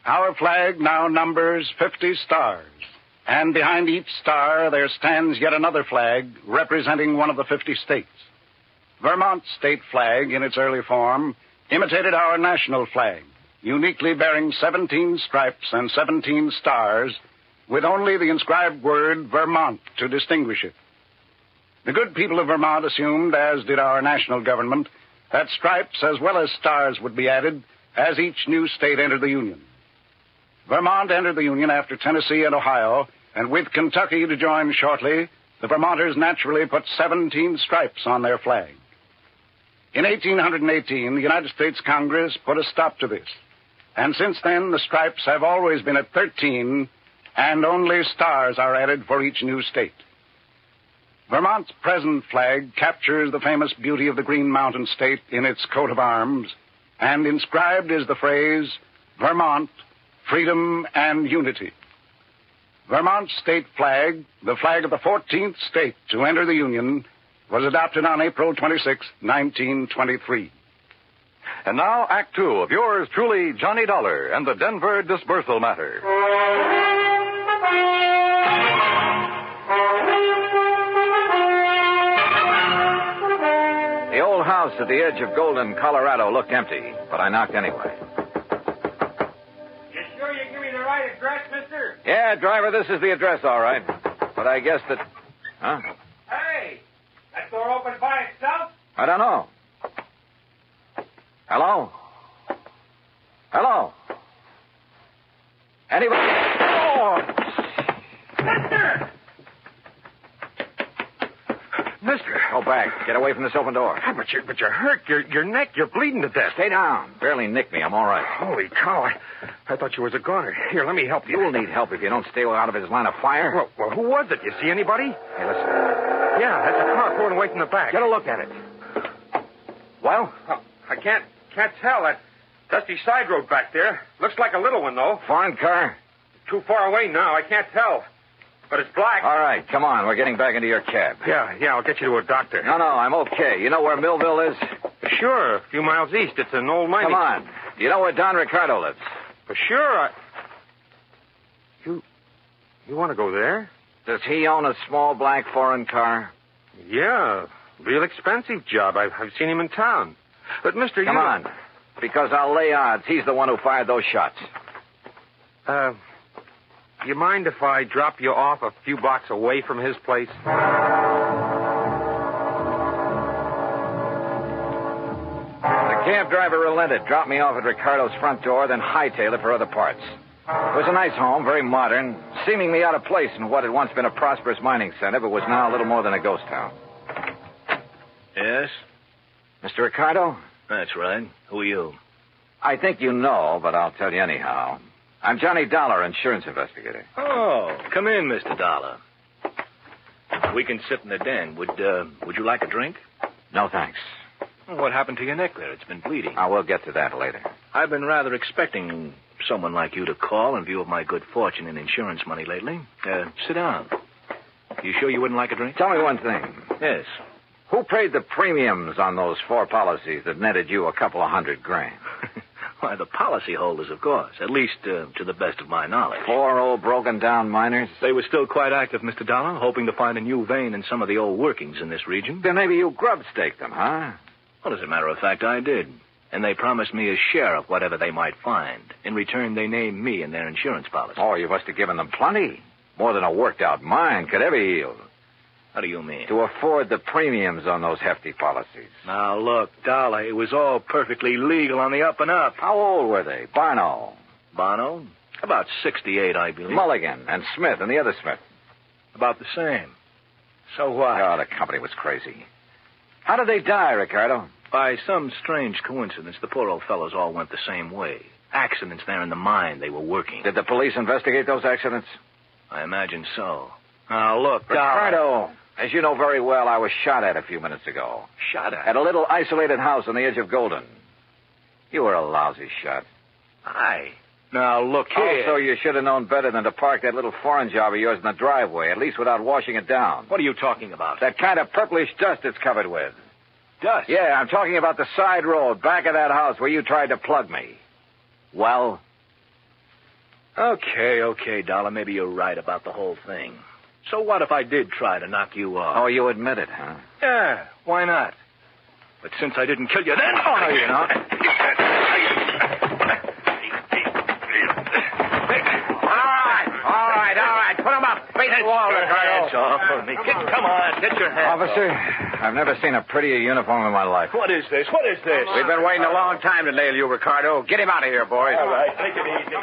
Our flag now numbers 50 stars. And behind each star there stands yet another flag representing one of the 50 states. Vermont's state flag, in its early form, imitated our national flag, uniquely bearing 17 stripes and 17 stars, with only the inscribed word Vermont to distinguish it. The good people of Vermont assumed, as did our national government, that stripes as well as stars would be added as each new state entered the Union. Vermont entered the Union after Tennessee and Ohio, and with Kentucky to join shortly, the Vermonters naturally put 17 stripes on their flag. In 1818, the United States Congress put a stop to this, and since then the stripes have always been at 13, and only stars are added for each new state. Vermont's present flag captures the famous beauty of the Green Mountain State in its coat of arms, and inscribed is the phrase, Vermont, Freedom and Unity. Vermont's state flag, the flag of the 14th state to enter the Union, was adopted on April 26, 1923. And now, Act 2 of yours truly, Johnny Dollar and the Denver Disbursal Matter. The old house at the edge of Golden, Colorado looked empty, but I knocked anyway. You sure you give me the right address, mister? Yeah, driver, this is the address, all right. But I guess that... Huh? Hey, that door open by itself? I don't know. Hello? Hello? Anybody? Oh! Mister! Mister! Go back. Get away from this open door. But you're hurt. Your neck, you're bleeding to death. Stay down. Barely nicked me. I'm all right. Holy cow. I thought you was a goner. Here, let me help you. You'll need help if you don't stay out of his line of fire. Well, who was it? You see anybody? Hey, listen. Yeah, that's a car pulling away from the back. Get a look at it. Well? I can't tell. That dusty side road back there. Looks like a little one, though. Foreign car? Too far away now. I can't tell. But it's black. All right, come on. We're getting back into your cab. Yeah, I'll get you to a doctor. No, I'm okay. You know where Millville is? Sure, a few miles east. It's an old mining... Come on. Do you know where Don Ricardo lives? For sure. You want to go there? Does he own a small black foreign car? Yeah, real expensive job. I've seen him in town. But, mister, Come on, because I'll lay odds he's the one who fired those shots. You mind if I drop you off a few blocks away from his place? The cab driver relented, dropped me off at Ricardo's front door, then hightailed it for other parts. It was a nice home, very modern, seemingly out of place in what had once been a prosperous mining center, but was now a little more than a ghost town. Yes? Mr. Ricardo? That's right. Who are you? I think you know, but I'll tell you anyhow. I'm Johnny Dollar, insurance investigator. Oh, come in, Mr. Dollar. We can sit in the den. Would you like a drink? No, thanks. What happened to your neck there? It's been bleeding. We'll get to that later. I've been rather expecting someone like you to call in view of my good fortune in insurance money lately. Sit down. You sure you wouldn't like a drink? Tell me one thing. Yes. Who paid the premiums on those 4 policies that netted you a couple of $100,000? Why, the policyholders, of course. At least to the best of my knowledge. 4 old broken-down miners? They were still quite active, Mr. Dollar, hoping to find a new vein in some of the old workings in this region. Then maybe you grub-staked them, huh? Well, as a matter of fact, I did. And they promised me a share of whatever they might find. In return, they named me in their insurance policy. Oh, you must have given them plenty. More than a worked-out mine could ever yield. How do you mean? To afford the premiums on those hefty policies. Now, look, Dollar, it was all perfectly legal on the up and up. How old were they? Barno? Barno? About 68, I believe. Mulligan and Smith and the other Smith? About the same. So what? Oh, the company was crazy. How did they die, Ricardo? By some strange coincidence, the poor old fellows all went the same way. Accidents there in the mine they were working. Did the police investigate those accidents? I imagine so. Now, look, Ricardo, as you know very well, I was shot at a few minutes ago. Shot at? At a little isolated house on the edge of Golden. You were a lousy shot. Aye. Now, look here. Also, you should have known better than to park that little foreign job of yours in the driveway, at least without washing it down. What are you talking about? That kind of purplish dust it's covered with. Dust? Yeah, I'm talking about the side road back of that house where you tried to plug me. Well? Okay, Dollar. Maybe you're right about the whole thing. So what if I did try to knock you off? Oh, you admit it, huh? Yeah, why not? But since I didn't kill you then... Oh, no, you're not. All right. Put him up. Face the wall, Ricardo. Hands off of me. Come on, get your hands Officer, off. I've never seen a prettier uniform in my life. What is this? We've been waiting a long time to nail you, Ricardo. Get him out of here, boys. All right, take it easy.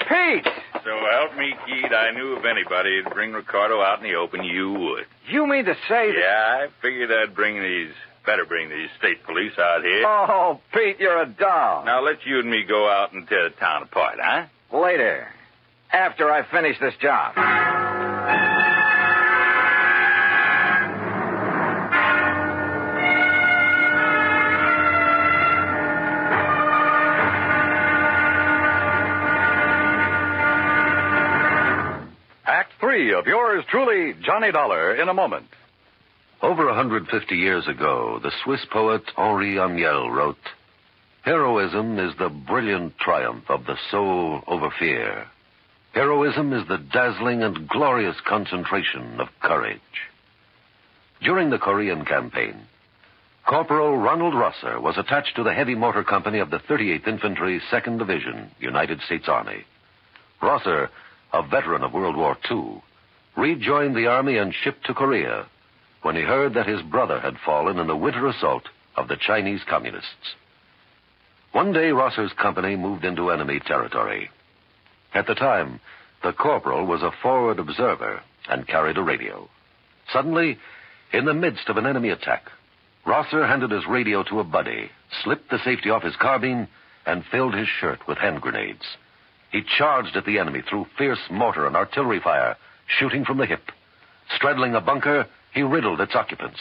Pete! So help me, Keith, I knew if anybody would bring Ricardo out in the open, you would. You mean to say that... Yeah, I figured I'd better bring these state police out here. Oh, Pete, you're a doll. Now, let's you and me go out and tear the town apart, huh? Later. After I finish this job. Act 3 of yours truly, Johnny Dollar, in a moment. Over 150 years ago, the Swiss poet Henri Amiel wrote, "Heroism is the brilliant triumph of the soul over fear. Heroism is the dazzling and glorious concentration of courage." During the Korean campaign, Corporal Ronald Rosser was attached to the heavy motor company of the 38th Infantry, 2nd Division, United States Army. Rosser, a veteran of World War II, rejoined the Army and shipped to Korea when he heard that his brother had fallen in the winter assault of the Chinese Communists. One day, Rosser's company moved into enemy territory. At the time, the corporal was a forward observer and carried a radio. Suddenly, in the midst of an enemy attack, Rosser handed his radio to a buddy, slipped the safety off his carbine, and filled his shirt with hand grenades. He charged at the enemy through fierce mortar and artillery fire, shooting from the hip. Straddling a bunker, he riddled its occupants.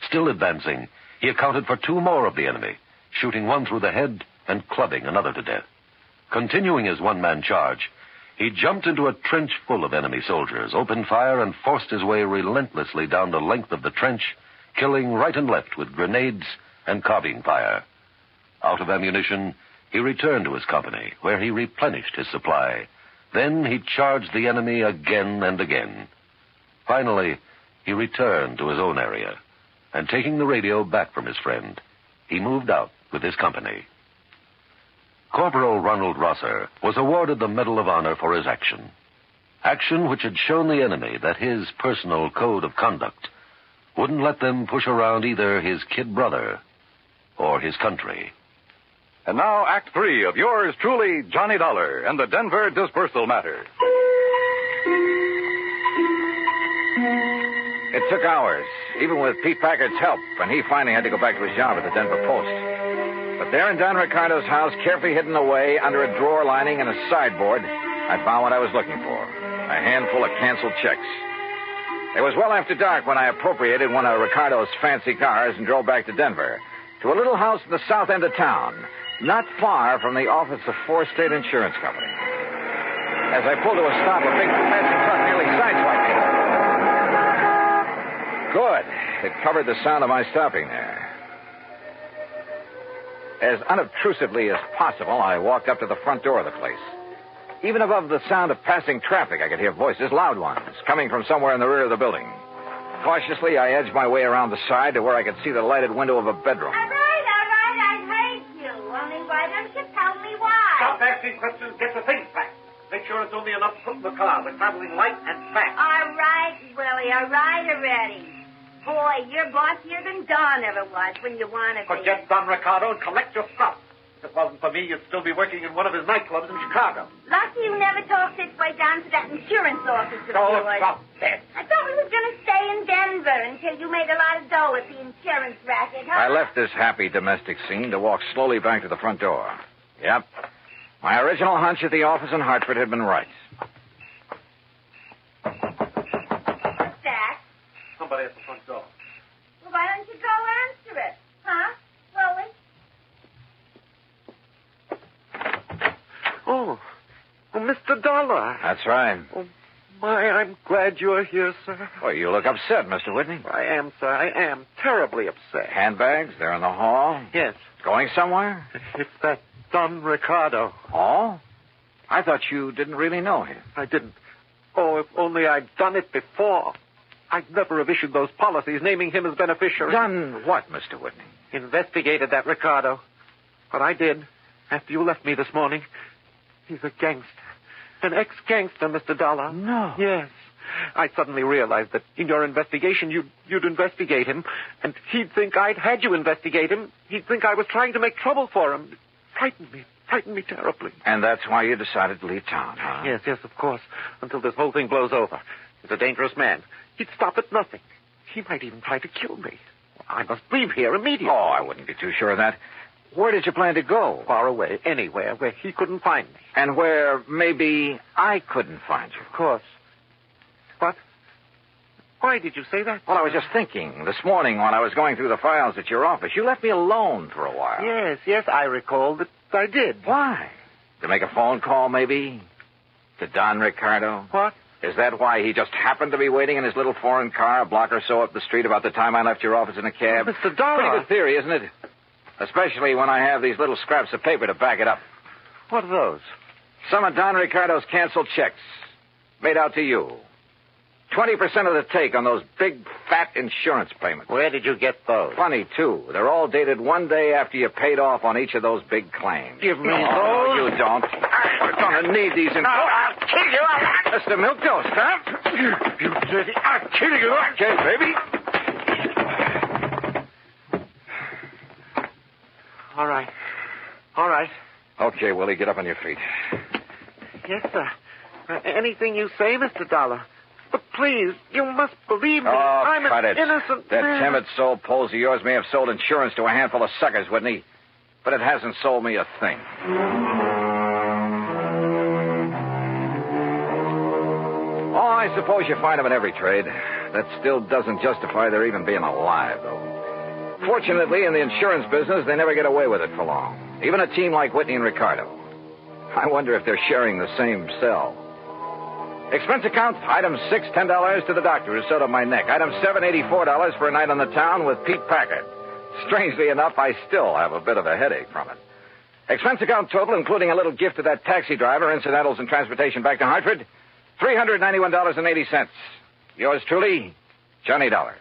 Still advancing, he accounted for 2 more of the enemy, shooting one through the head and clubbing another to death. Continuing his one-man charge, he jumped into a trench full of enemy soldiers, opened fire, and forced his way relentlessly down the length of the trench, killing right and left with grenades and carbine fire. Out of ammunition, he returned to his company, where he replenished his supply. Then he charged the enemy again and again. Finally, he returned to his own area, and taking the radio back from his friend, he moved out with his company. Corporal Ronald Rosser was awarded the Medal of Honor for his action. Action which had shown the enemy that his personal code of conduct wouldn't let them push around either his kid brother or his country. And now, Act 3 of yours truly, Johnny Dollar and the Denver Disbursal Matter. It took hours, even with Pete Packard's help, and he finally had to go back to his job at the Denver Post. But there in Don Ricardo's house, carefully hidden away under a drawer lining and a sideboard, I found what I was looking for. A handful of canceled checks. It was well after dark when I appropriated one of Ricardo's fancy cars and drove back to Denver, to a little house in the south end of town, not far from the office of Four State Insurance Company. As I pulled to a stop, a big fancy truck nearly sideswiped me. Good. It covered the sound of my stopping there. As unobtrusively as possible, I walked up to the front door of the place. Even above the sound of passing traffic, I could hear voices, loud ones, coming from somewhere in the rear of the building. Cautiously, I edged my way around the side to where I could see the lighted window of a bedroom. All right, I hate you. Only why don't you tell me why? Stop asking questions. Get the things packed. Make sure it's only enough to put in the car. We're traveling light and fast. All right, Willie. All right already. Boy, you're bossier than Don ever was when you want to be. Forget Don Ricardo and collect your stuff. If it wasn't for me, you'd still be working in one of his nightclubs in Chicago. Lucky you never talked this way down to that insurance office of yours. Stop that. I thought we was going to stay in Denver until you made a lot of dough at the insurance racket, huh? I left this happy domestic scene to walk slowly back to the front door. Yep. My original hunch at the office in Hartford had been right. What's that? Somebody at the front door. Well, why don't you go answer it? Huh? Willie? Oh, Mr. Dollar. That's right. Oh, my, I'm glad you're here, sir. Well, you look upset, Mr. Whitney. I am, sir. I am terribly upset. Handbags, they're in the hall? Yes. Going somewhere? It's that Don Ricardo. Oh? I thought you didn't really know him. I didn't. Oh, if only I'd done it before. I'd never have issued those policies naming him as beneficiary. Done what, Mr. Whitney? Investigated that Ricardo. But I did. After you left me this morning. He's a gangster. An ex-gangster, Mr. Dollar. No. Yes. I suddenly realized that in your investigation, you'd investigate him, and he'd think I'd had you investigate him. He'd think I was trying to make trouble for him. It frightened me terribly. And that's why you decided to leave town, huh? Yes, of course. Until this whole thing blows over. He's a dangerous man. He'd stop at nothing. He might even try to kill me. I must leave here immediately. Oh, I wouldn't be too sure of that. Where did you plan to go? Far away, anywhere where he couldn't find me. And where maybe I couldn't find you? Of course. What? Why did you say that? Well, I was just thinking. This morning when I was going through the files at your office, you left me alone for a while. Yes, I recall that I did. Why? To make a phone call, maybe? To Don Ricardo? What? Is that why he just happened to be waiting in his little foreign car a block or so up the street about the time I left your office in a cab? Oh, Mr. Dollar. Pretty good theory, isn't it? Especially when I have these little scraps of paper to back it up. What are those? Some of Don Ricardo's canceled checks. Made out to you. 20% of the take on those big, fat insurance payments. Where did you get those? Funny, too. They're all dated one day after you paid off on each of those big claims. Give me those? No, you don't. We're going to need these. No, I'll kill you. Mr. Milktoast, huh? You dirty. I'll kill you. Okay, baby. All right. Okay, Willie, get up on your feet. Yes, sir. Anything you say, Mr. Dollar. But please, you must believe me. Oh, I'm cut an it. innocent That man. timid soul pose of yours may have sold insurance to a handful of suckers, wouldn't he? But it hasn't sold me a thing. Oh, I suppose you find them in every trade. That still doesn't justify their even being alive, though. Fortunately, in the insurance business, they never get away with it for long. Even a team like Whitney and Ricardo. I wonder if they're sharing the same cell. Expense account, item 6, $10 to the doctor who sewed up my neck. Item 7, $84 for a night on the town with Pete Packard. Strangely enough, I still have a bit of a headache from it. Expense account total, including a little gift to that taxi driver, incidentals and transportation back to Hartford, $391.80. Yours truly, Johnny Dollar.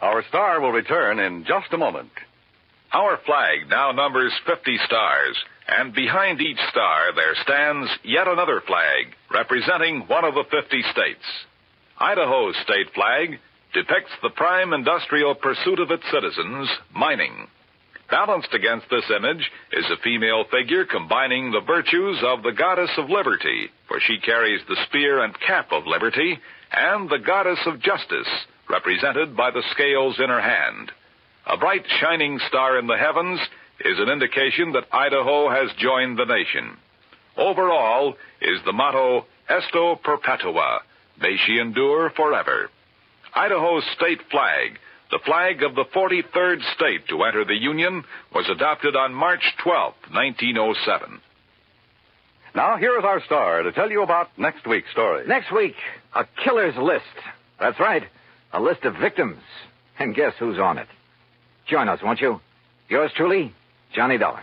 Our star will return in just a moment. Our flag now numbers 50 stars, and behind each star there stands yet another flag representing one of the 50 states. Idaho's state flag depicts the prime industrial pursuit of its citizens, mining. Balanced against this image is a female figure combining the virtues of the goddess of liberty, for she carries the spear and cap of liberty, and the goddess of justice, represented by the scales in her hand. A bright shining star in the heavens is an indication that Idaho has joined the nation. Overall is the motto, Esto Perpetua, may she endure forever. Idaho's state flag, the flag of the 43rd state to enter the Union, was adopted on March 12, 1907. Now, here is our star to tell you about next week's story. Next week, a killer's list. That's right, a list of victims. And guess who's on it? Join us, won't you? Yours truly, Johnny Dollar.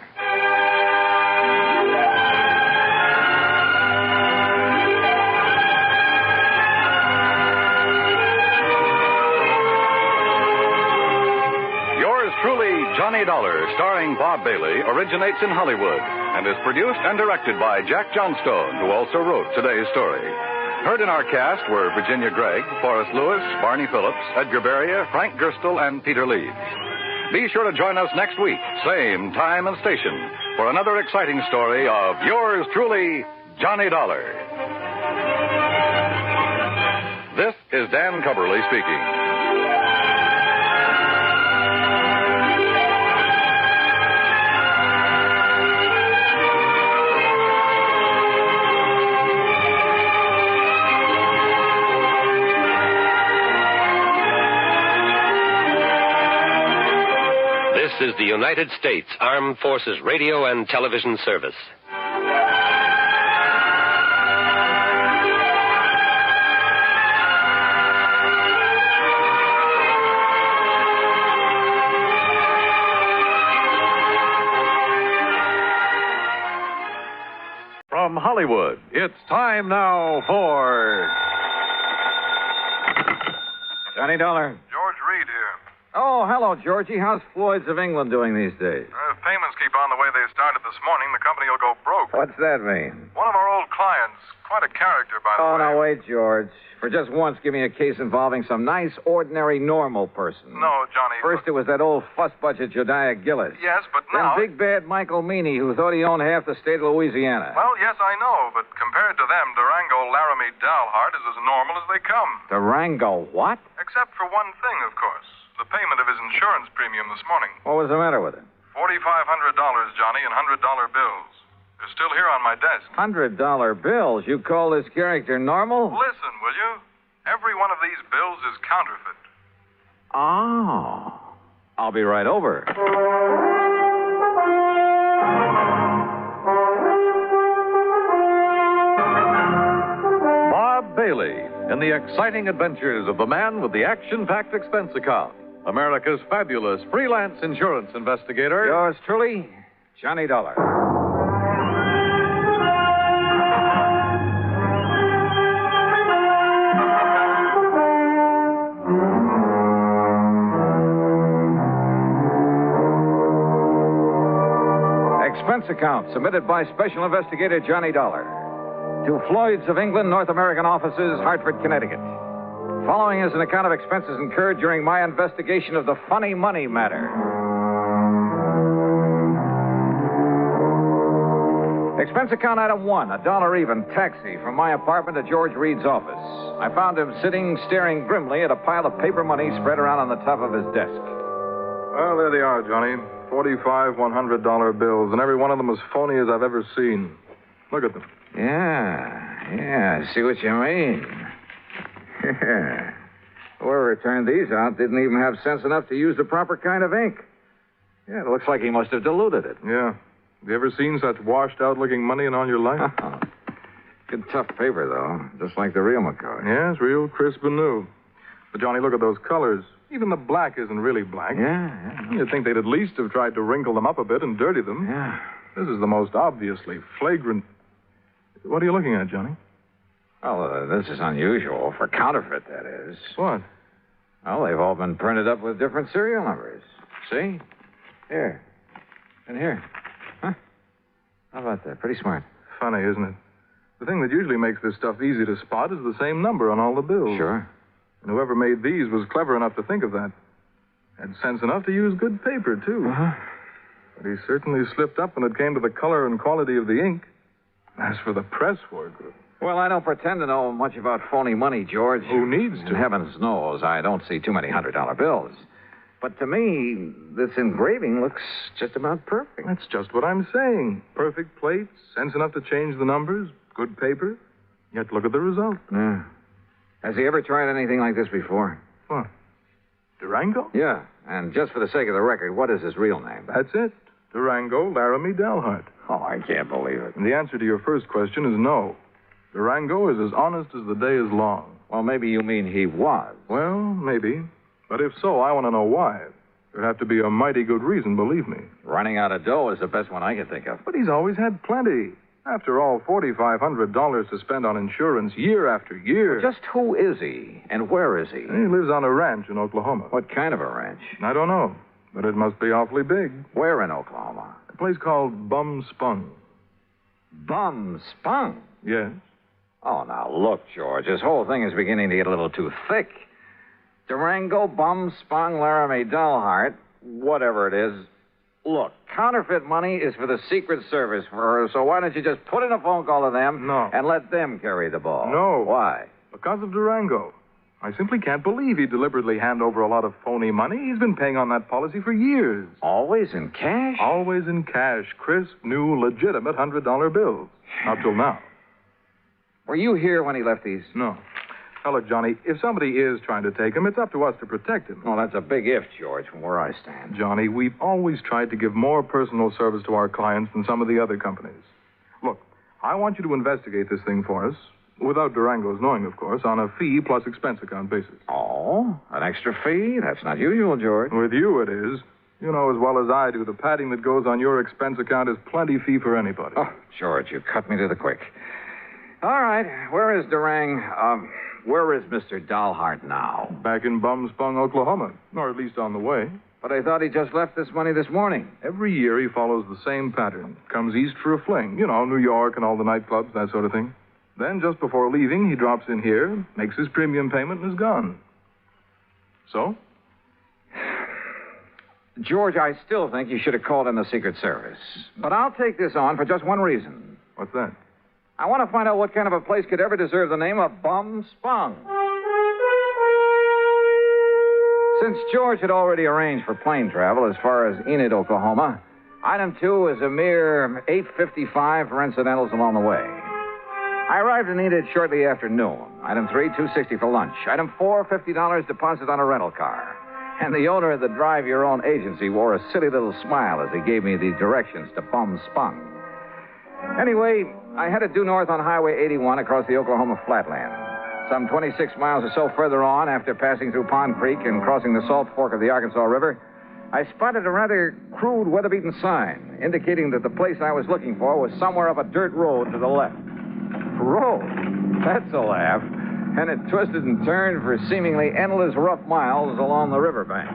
Truly, Johnny Dollar, starring Bob Bailey, originates in Hollywood and is produced and directed by Jack Johnstone, who also wrote today's story. Heard in our cast were Virginia Gregg, Forrest Lewis, Barney Phillips, Edgar Beria, Frank Gerstle, and Peter Leeds. Be sure to join us next week, same time and station, for another exciting story of yours truly, Johnny Dollar. This is Dan Cubberly speaking. This is the United States Armed Forces Radio and Television Service. From Hollywood, it's time now for Johnny Dollar. George Reed here. Oh, hello, Georgie. How's Floyd's of England doing these days? If payments keep on the way they started this morning, the company will go broke. What's that mean? One of our old clients, quite a character, by the way. Oh, now, wait, George. For just once, give me a case involving some nice, ordinary, normal person. No, Johnny. First, it was that old fuss-budget Jediah Gillis. Yes, but now... Then big bad Michael Meany, who thought he owned half the state of Louisiana. Well, yes, I know, but compared to them, Durango Laramie Dalhart is as normal as they come. Durango what? Except for one thing, of course. The payment of his insurance premium this morning. What was the matter with him? $4,500, Johnny, in $100 bills. They're still here on my desk. $100 bills? You call this character normal? Listen, will you? Every one of these bills is counterfeit. Oh. I'll be right over. Bob Bailey in the exciting adventures of the man with the action-packed expense account, America's fabulous freelance insurance investigator. Yours truly, Johnny Dollar. Expense account submitted by Special Investigator Johnny Dollar to Floyd's of England, North American offices, Hartford, Connecticut. Following is an account of expenses incurred during my investigation of the funny money matter. Expense account item 1, $1 even, taxi from my apartment to George Reed's office. I found him sitting, staring grimly at a pile of paper money spread around on the top of his desk. Well, there they are, Johnny. 45 $100 bills, and every one of them as phony as I've ever seen. Look at them. Yeah, I see what you mean. Whoever turned these out didn't even have sense enough to use the proper kind of ink. Yeah, it looks like he must have diluted it. Yeah. Have you ever seen such washed-out-looking money in all your life? Good tough paper, though, just like the real McCoy. Yeah, it's real crisp and new. But, Johnny, look at those colors. Even the black isn't really black. Yeah. You'd think they'd at least have tried to wrinkle them up a bit and dirty them. Yeah. This is the most obviously flagrant... What are you looking at, Johnny? Well, this is unusual. For counterfeit, that is. What? Well, they've all been printed up with different serial numbers. See? Here. And here. Huh? How about that? Pretty smart. Funny, isn't it? The thing that usually makes this stuff easy to spot is the same number on all the bills. Sure. And whoever made these was clever enough to think of that. Had sense enough to use good paper, too. Uh-huh. But he certainly slipped up when it came to the color and quality of the ink. As for the press work... Well, I don't pretend to know much about phony money, George. Who needs to? And heavens knows I don't see too many $100 bills. But to me, this engraving looks just about perfect. That's just what I'm saying. Perfect plates, sense enough to change the numbers, good paper. Yet look at the result. Yeah. Has he ever tried anything like this before? What? Durango? Yeah. And just for the sake of the record, what is his real name? That's it. Durango Laramie Dalhart. Oh, I can't believe it. And the answer to your first question is no. Durango is as honest as the day is long. Well, maybe you mean he was. Well, maybe. But if so, I want to know why. There'd have to be a mighty good reason, believe me. Running out of dough is the best one I can think of. But he's always had plenty. After all, $4,500 to spend on insurance year after year. Well, just who is he? And where is he? He lives on a ranch in Oklahoma. What kind of a ranch? I don't know. But it must be awfully big. Where in Oklahoma? A place called Bum Spung. Bum Spung? Yes. Oh, now, look, George, this whole thing is beginning to get a little too thick. Durango, Bum Spung, Laramie Dalhart, whatever it is. Look, counterfeit money is for the Secret Service, so why don't you just put in a phone call to them and let them carry the ball? No. Why? Because of Durango. I simply can't believe he'd deliberately hand over a lot of phony money. He's been paying on that policy for years. Always in cash? Always in cash. Crisp, new, legitimate $100 bills. Up till now. Were you here when he left these? No. Now, look, Johnny, if somebody is trying to take him, it's up to us to protect him. Well, that's a big if, George, from where I stand. Johnny, we've always tried to give more personal service to our clients than some of the other companies. Look, I want you to investigate this thing for us, without Durango's knowing, of course, on a fee plus expense account basis. Oh, an extra fee? That's not usual, George. With you, it is. You know as well as I do, the padding that goes on your expense account is plenty fee for anybody. Oh, George, you cut me to the quick. All right, where is where is Mr. Dalhart now? Back in Bum Spung, Oklahoma, or at least on the way. But I thought he just left this money this morning. Every year he follows the same pattern. Comes east for a fling. You know, New York and all the nightclubs, that sort of thing. Then, just before leaving, he drops in here, makes his premium payment, and is gone. So? George, I still think you should have called in the Secret Service. But I'll take this on for just one reason. What's that? I want to find out what kind of a place could ever deserve the name of Bum Spung. Since George had already arranged for plane travel as far as Enid, Oklahoma, item 2 is a mere $8.55 for incidentals along the way. I arrived in Enid shortly after noon. Item 3, $2.60 for lunch. Item 4, $50 deposit on a rental car. And the owner of the drive-your-own agency wore a silly little smile as he gave me the directions to Bum Spung. Anyway, I headed due north on Highway 81 across the Oklahoma flatland. Some 26 miles or so further on, after passing through Pond Creek and crossing the Salt Fork of the Arkansas River, I spotted a rather crude, weather-beaten sign indicating that the place I was looking for was somewhere up a dirt road to the left. Road? That's a laugh. And it twisted and turned for seemingly endless rough miles along the riverbank.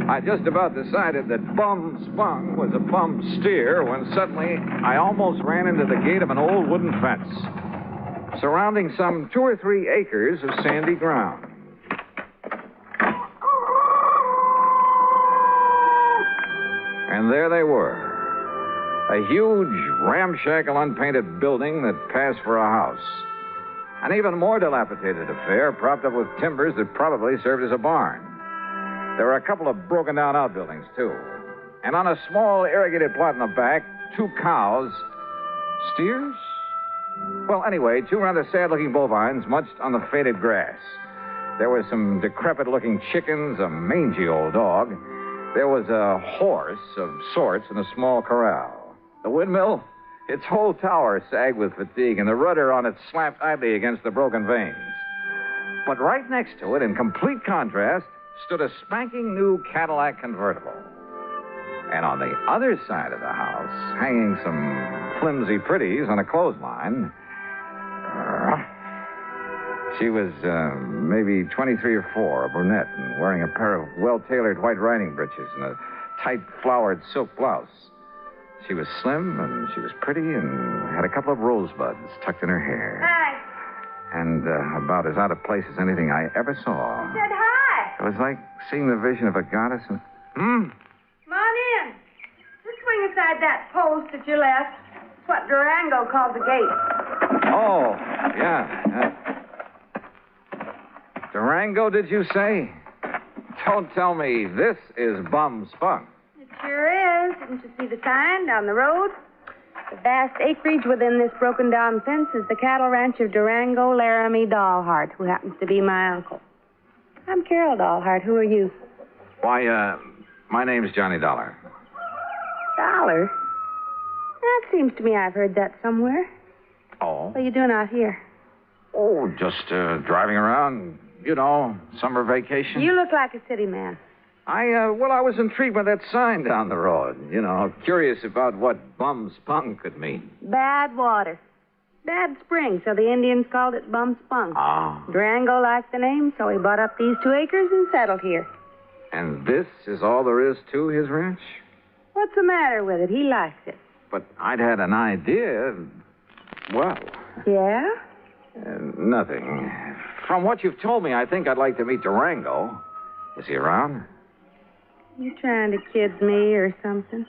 I just about decided that Bum Spung was a bum steer when suddenly I almost ran into the gate of an old wooden fence, surrounding some 2 or 3 acres of sandy ground. And there they were. A huge, ramshackle, unpainted building that passed for a house. An even more dilapidated affair, propped up with timbers that probably served as a barn. There were a couple of broken-down outbuildings, too. And on a small irrigated plot in the back, 2 cows. Steers? Well, anyway, 2 rather sad-looking bovines munched on the faded grass. There were some decrepit-looking chickens, a mangy old dog. There was a horse of sorts in a small corral. The windmill? Its whole tower sagged with fatigue, and the rudder on it slapped idly against the broken vanes. But right next to it, in complete contrast, stood a spanking new Cadillac convertible. And on the other side of the house, hanging some flimsy pretties on a clothesline, she was maybe 23 or 4, a brunette, and wearing a pair of well-tailored white riding breeches and a tight flowered silk blouse. She was slim, and she was pretty, and had a couple of rosebuds tucked in her hair. Hi. And about as out of place as anything I ever saw. I said hi. It was like seeing the vision of a goddess. And... Come on in. Just swing aside that post at your left. It's what Durango called the gate. Oh, yeah. Durango, did you say? Don't tell me this is Bum Spunk. It sure is. Didn't you see the sign down the road? The vast acreage within this broken-down fence is the cattle ranch of Durango Laramie Dahlhart, who happens to be my uncle. I'm Carol Dahlhart. Who are you? Why, my name's Johnny Dollar. Dollar? That seems to me I've heard that somewhere. Oh? What are you doing out here? Oh, just driving around, summer vacation. You look like a city man. I was intrigued by that sign down the road. Curious about what Bum Spunk could mean. Bad water. Bad spring, so the Indians called it Bum Spunk. Ah. Durango liked the name, so he bought up these 2 acres and settled here. And this is all there is to his ranch? What's the matter with it? He likes it. But I'd had an idea. Well... Yeah? Nothing. From what you've told me, I think I'd like to meet Durango. Is he around? You trying to kid me or something?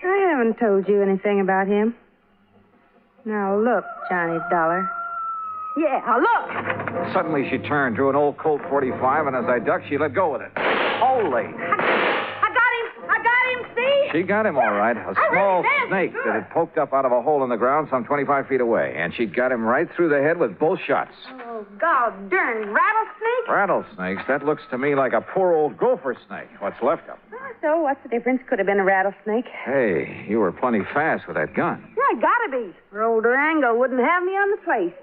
I haven't told you anything about him. Now look, Johnny Dollar. Yeah, look! Suddenly she turned, drew an old Colt 45, and as I ducked, she let go with it. Holy! I got him, see? She got him all right. A small snake that had poked up out of a hole in the ground some 25 feet away. And she got him right through the head with both shots. Oh, God darn rattlesnake? Rattlesnakes? That looks to me like a poor old gopher snake. What's left of him. So, what's the difference? Could have been a rattlesnake. Hey, you were plenty fast with that gun. Yeah, gotta be. Or old Durango wouldn't have me on the place.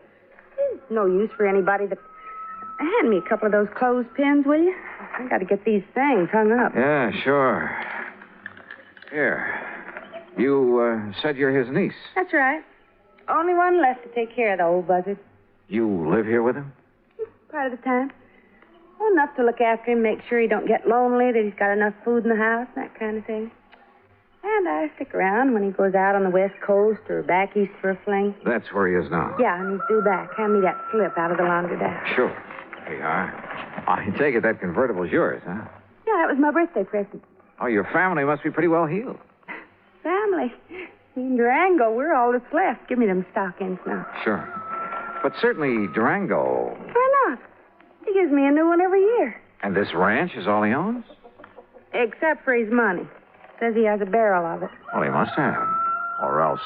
There's no use for anybody to... Hand me a couple of those clothespins, will you? I gotta get these things hung up. Yeah, sure. Here. You said you're his niece. That's right. Only one left to take care of the old buzzard. You live here with him? Part of the time. Well, enough to look after him, make sure he don't get lonely, that he's got enough food in the house, that kind of thing. And I stick around when he goes out on the West Coast or back east for a fling. That's where he is now. Yeah, and he's due back. Hand me that slip out of the laundromat. Sure. Here you are. I take it that convertible's yours, huh? Yeah, that was my birthday present. Oh, your family must be pretty well heeled. Family? Me and Durango, we're all that's left. Give me them stockings now. Sure. But certainly Durango... Why not? He gives me a new one every year. And this ranch is all he owns? Except for his money. Says he has a barrel of it. Well, he must have. Or else,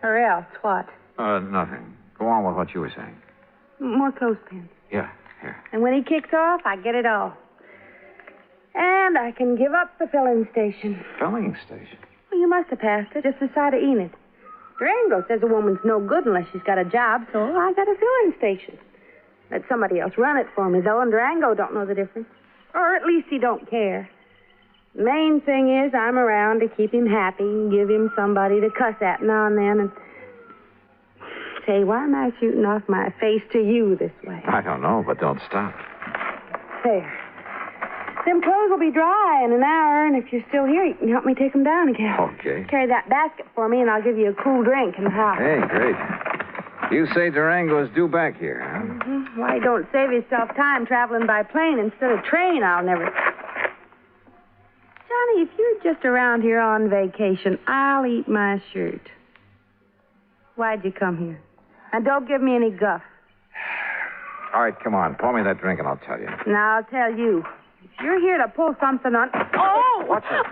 Or else what? Nothing. Go on with what you were saying. More clothespins. Yeah, here. And when he kicks off, I get it all. And I can give up the filling station. Filling station? Well, you must have passed it, just the side of Enid. Durango says a woman's no good unless she's got a job, so I got a filling station. Let somebody else run it for me, though, and Durango don't know the difference. Or at least he don't care. The main thing is I'm around to keep him happy and give him somebody to cuss at now and then. And say, why am I shooting off my face to you this way? I don't know, but don't stop. There. Them clothes will be dry in an hour, and if you're still here, you can help me take them down again. Okay. Carry that basket for me, and I'll give you a cool drink in the house. Hey, great. You say Durango is due back here, huh? Mm-hmm. Why, don't save yourself time traveling by plane instead of train, I'll never... Johnny, if you're just around here on vacation, I'll eat my shirt. Why'd you come here? And don't give me any guff. All right, come on. Pour me that drink and I'll tell you. Now, I'll tell you. If you're here to pull something on... Oh! What's it?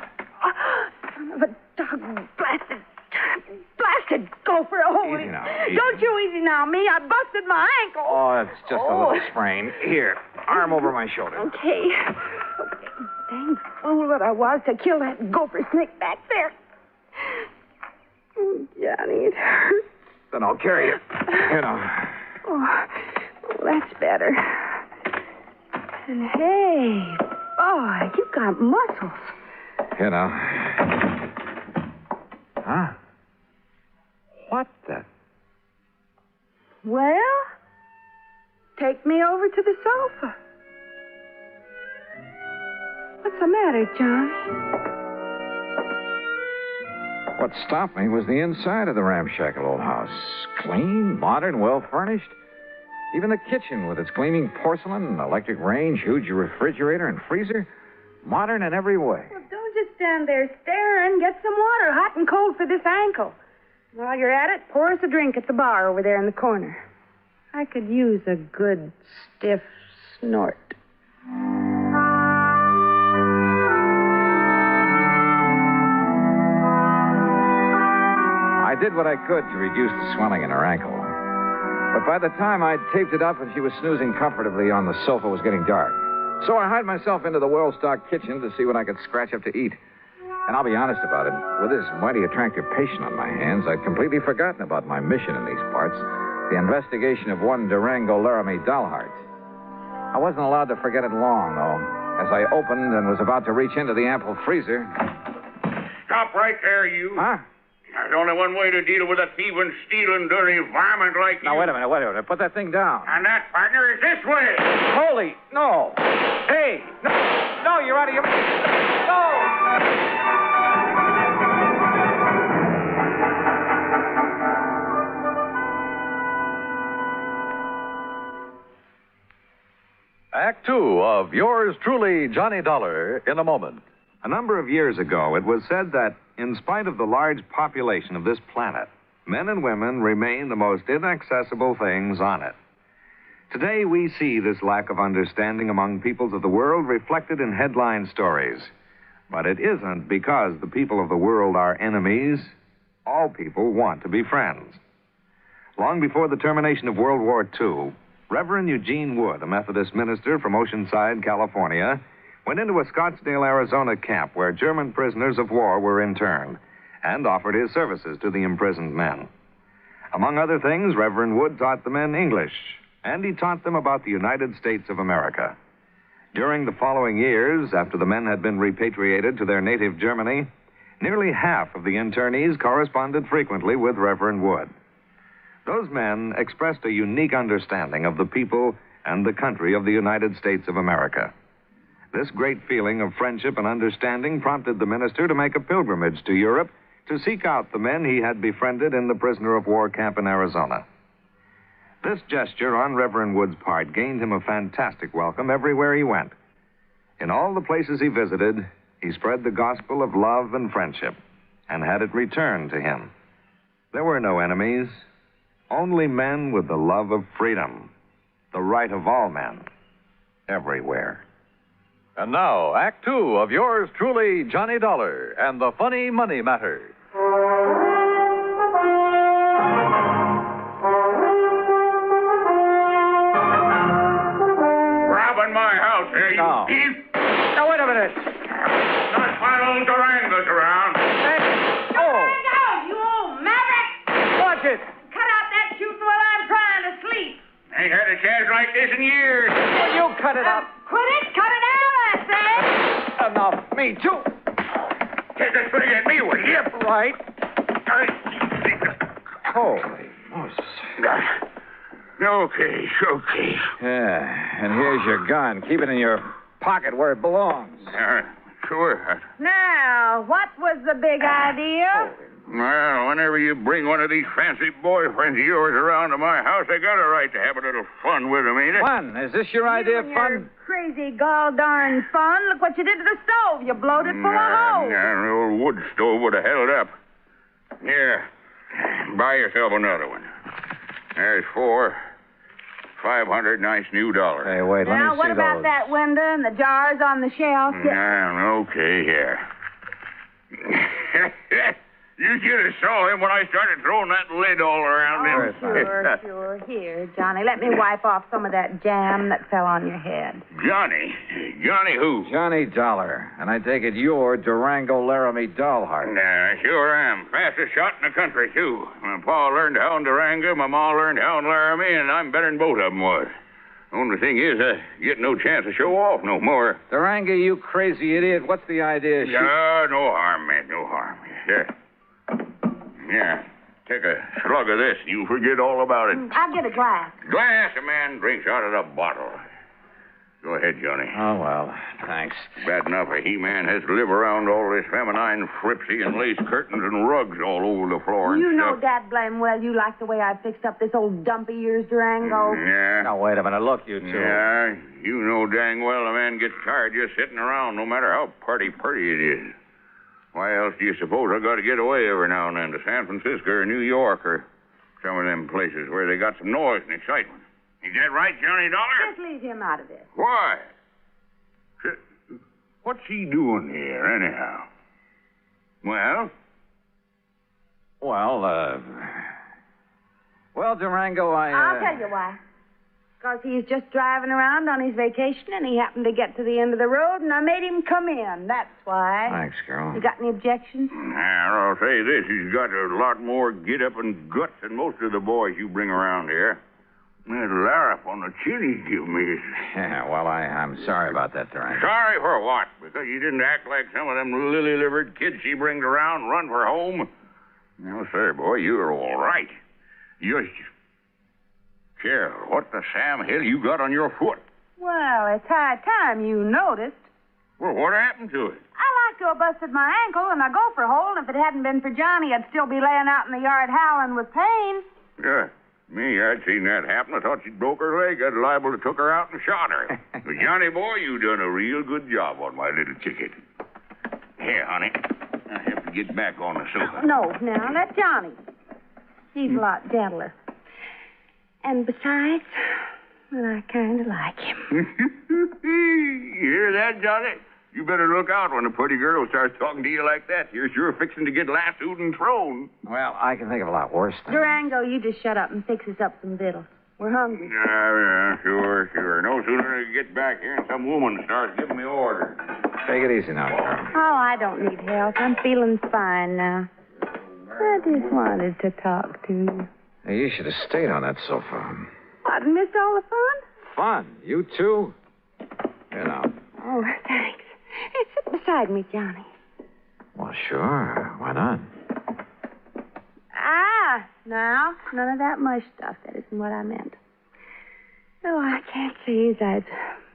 Son of a dog blasted gopher. Oh, Easy now. Easy. Don't you easy now, me. I busted my ankle. Oh, it's just a little sprain. Here, arm over my shoulder. Okay. Dang fool that I was to kill that gopher snake back there. Oh, Johnny, it hurts. Then I'll carry you. Here now. Oh, that's better. And hey, boy, you got muscles. Here now. Huh? What the? Well, take me over to the sofa. What's the matter, John? What stopped me was the inside of the ramshackle old house. Clean, modern, well-furnished. Even the kitchen with its gleaming porcelain, electric range, huge refrigerator, and freezer. Modern in every way. Well, don't just stand there staring. Get some water, hot and cold for this ankle. While you're at it, pour us a drink at the bar over there in the corner. I could use a good, stiff snort. I did what I could to reduce the swelling in her ankle. But by the time I'd taped it up and she was snoozing comfortably on the sofa, it was getting dark. So I hied myself into the well-stocked kitchen to see what I could scratch up to eat. And I'll be honest about it. With this mighty attractive patient on my hands, I'd completely forgotten about my mission in these parts, the investigation of one Durango Laramie Dollheart. I wasn't allowed to forget it long, though. As I opened and was about to reach into the ample freezer... Stop right there, you. Huh? There's only one way to deal with a thieving, stealing, dirty varmint like you. Now, wait a minute. Put that thing down. And that, partner, is this way. Holy, no. Hey, no, you're out of your... No! Act Two of yours truly, Johnny Dollar, in a moment. A number of years ago, it was said that, in spite of the large population of this planet, men and women remain the most inaccessible things on it. Today, we see this lack of understanding among peoples of the world reflected in headline stories. But it isn't because the people of the world are enemies. All people want to be friends. Long before the termination of World War II, Reverend Eugene Wood, a Methodist minister from Oceanside, California, went into a Scottsdale, Arizona camp where German prisoners of war were interned and offered his services to the imprisoned men. Among other things, Reverend Wood taught the men English, and he taught them about the United States of America. During the following years, after the men had been repatriated to their native Germany, nearly half of the internees corresponded frequently with Reverend Wood. Those men expressed a unique understanding of the people and the country of the United States of America. This great feeling of friendship and understanding prompted the minister to make a pilgrimage to Europe to seek out the men he had befriended in the prisoner of war camp in Arizona. This gesture on Reverend Wood's part gained him a fantastic welcome everywhere he went. In all the places he visited, he spread the gospel of love and friendship and had it returned to him. There were no enemies, only men with the love of freedom, the right of all men, everywhere. And now, Act Two of yours truly, Johnny Dollar, and the Funny Money Matter. Robbing my house, you thief. Now, wait a minute. Not my old Durango's around. Durango, you old maverick! Watch it. Cut out that shooting while I'm trying to sleep. Ain't had a chance like this in years. Will you cut it out? Quit it! Cut it out, I say! Enough. Me, too. Take a swing at me, will you? Right. Holy Moses. Okay. Yeah, and here's your gun. Keep it in your pocket where it belongs. Sure. Now, what was the big idea? Well, whenever you bring one of these fancy boyfriends of yours around to my house, I got a right to have a little fun with them, ain't it? Fun? Is this your idea of fun? Crazy gall darn fun. Look what you did to the stove. You blowed it full of holes. An old wood stove would have held up. Here, buy yourself another one. There's $500 nice new dollars. Hey, wait, let me see Now, what about that window and the jars on the shelf? Okay, here. You should have saw him when I started throwing that lid all around him. Sure. Here, Johnny, let me wipe off some of that jam that fell on your head. Johnny? Johnny who? Johnny Dollar. And I take it you're Durango Laramie Dollheart. I sure am. Fastest shot in the country, too. My pa learned how in Durango, my ma learned how in Laramie, and I'm better than both of them was. Only thing is, I get no chance to show off no more. Durango, you crazy idiot. What's the idea? No harm, man, no harm. Yeah, take a slug of this. You forget all about it. I'll get a glass. Glass, a man drinks out of the bottle. Go ahead, Johnny. Oh, well, thanks. Bad enough a he-man has to live around all this feminine fripsy and lace curtains and rugs all over the floor and You know stuff. dad blame well you like the way I fixed up this old dumpy ears Durango. Yeah. Now, wait a minute. Look, you two. Yeah, you know dang well a man gets tired just sitting around, no matter how pretty it is. Why else do you suppose I got to get away every now and then to San Francisco or New York or some of them places where they got some noise and excitement? Is that right, Johnny Dollar? Just leave him out of this. Why? What's he doing here, anyhow? Well? Well, Durango, I'll tell you why. Because he's just driving around on his vacation and he happened to get to the end of the road and I made him come in. That's why. Thanks, Carol. You got any objections? Now, I'll say this. He's got a lot more get-up and guts than most of the boys you bring around here. That larrup on the chin he give me is... Yeah, well, I'm sorry about that, Durango. Sorry for what? Because you didn't act like some of them lily-livered kids she brings around and run for home? No, sir, boy, you're all right. You're... Carol, what the Sam Hill you got on your foot? Well, it's high time you noticed. Well, what happened to it? I like to have busted my ankle and I go for a hole, and if it hadn't been for Johnny, I'd still be laying out in the yard howling with pain. Yeah. Me, I'd seen that happen. I thought she'd broke her leg. I'd liable to took her out and shot her. But Johnny, boy, you done a real good job on my little ticket. Here, honey. I have to get back on the sofa. No, now, let Johnny. He's a lot gentler. And besides, well, I kind of like him. You hear that, Johnny? You better look out when a pretty girl starts talking to you like that. You're sure fixing to get lassoed and thrown. Well, I can think of a lot worse things. Durango, you just shut up and fix us up some victuals. We're hungry. Yeah, sure. No sooner than I get back here and some woman starts giving me orders. Take it easy now, Carol. Oh, I don't need help. I'm feeling fine now. I just wanted to talk to you. Hey, you should have stayed on that sofa. What, missed all the fun? Fun? You too? Here now. Oh, thanks. Hey, sit beside me, Johnny. Well, sure. Why not? Now, none of that mush stuff. That isn't what I meant. Oh, I can't say as I'd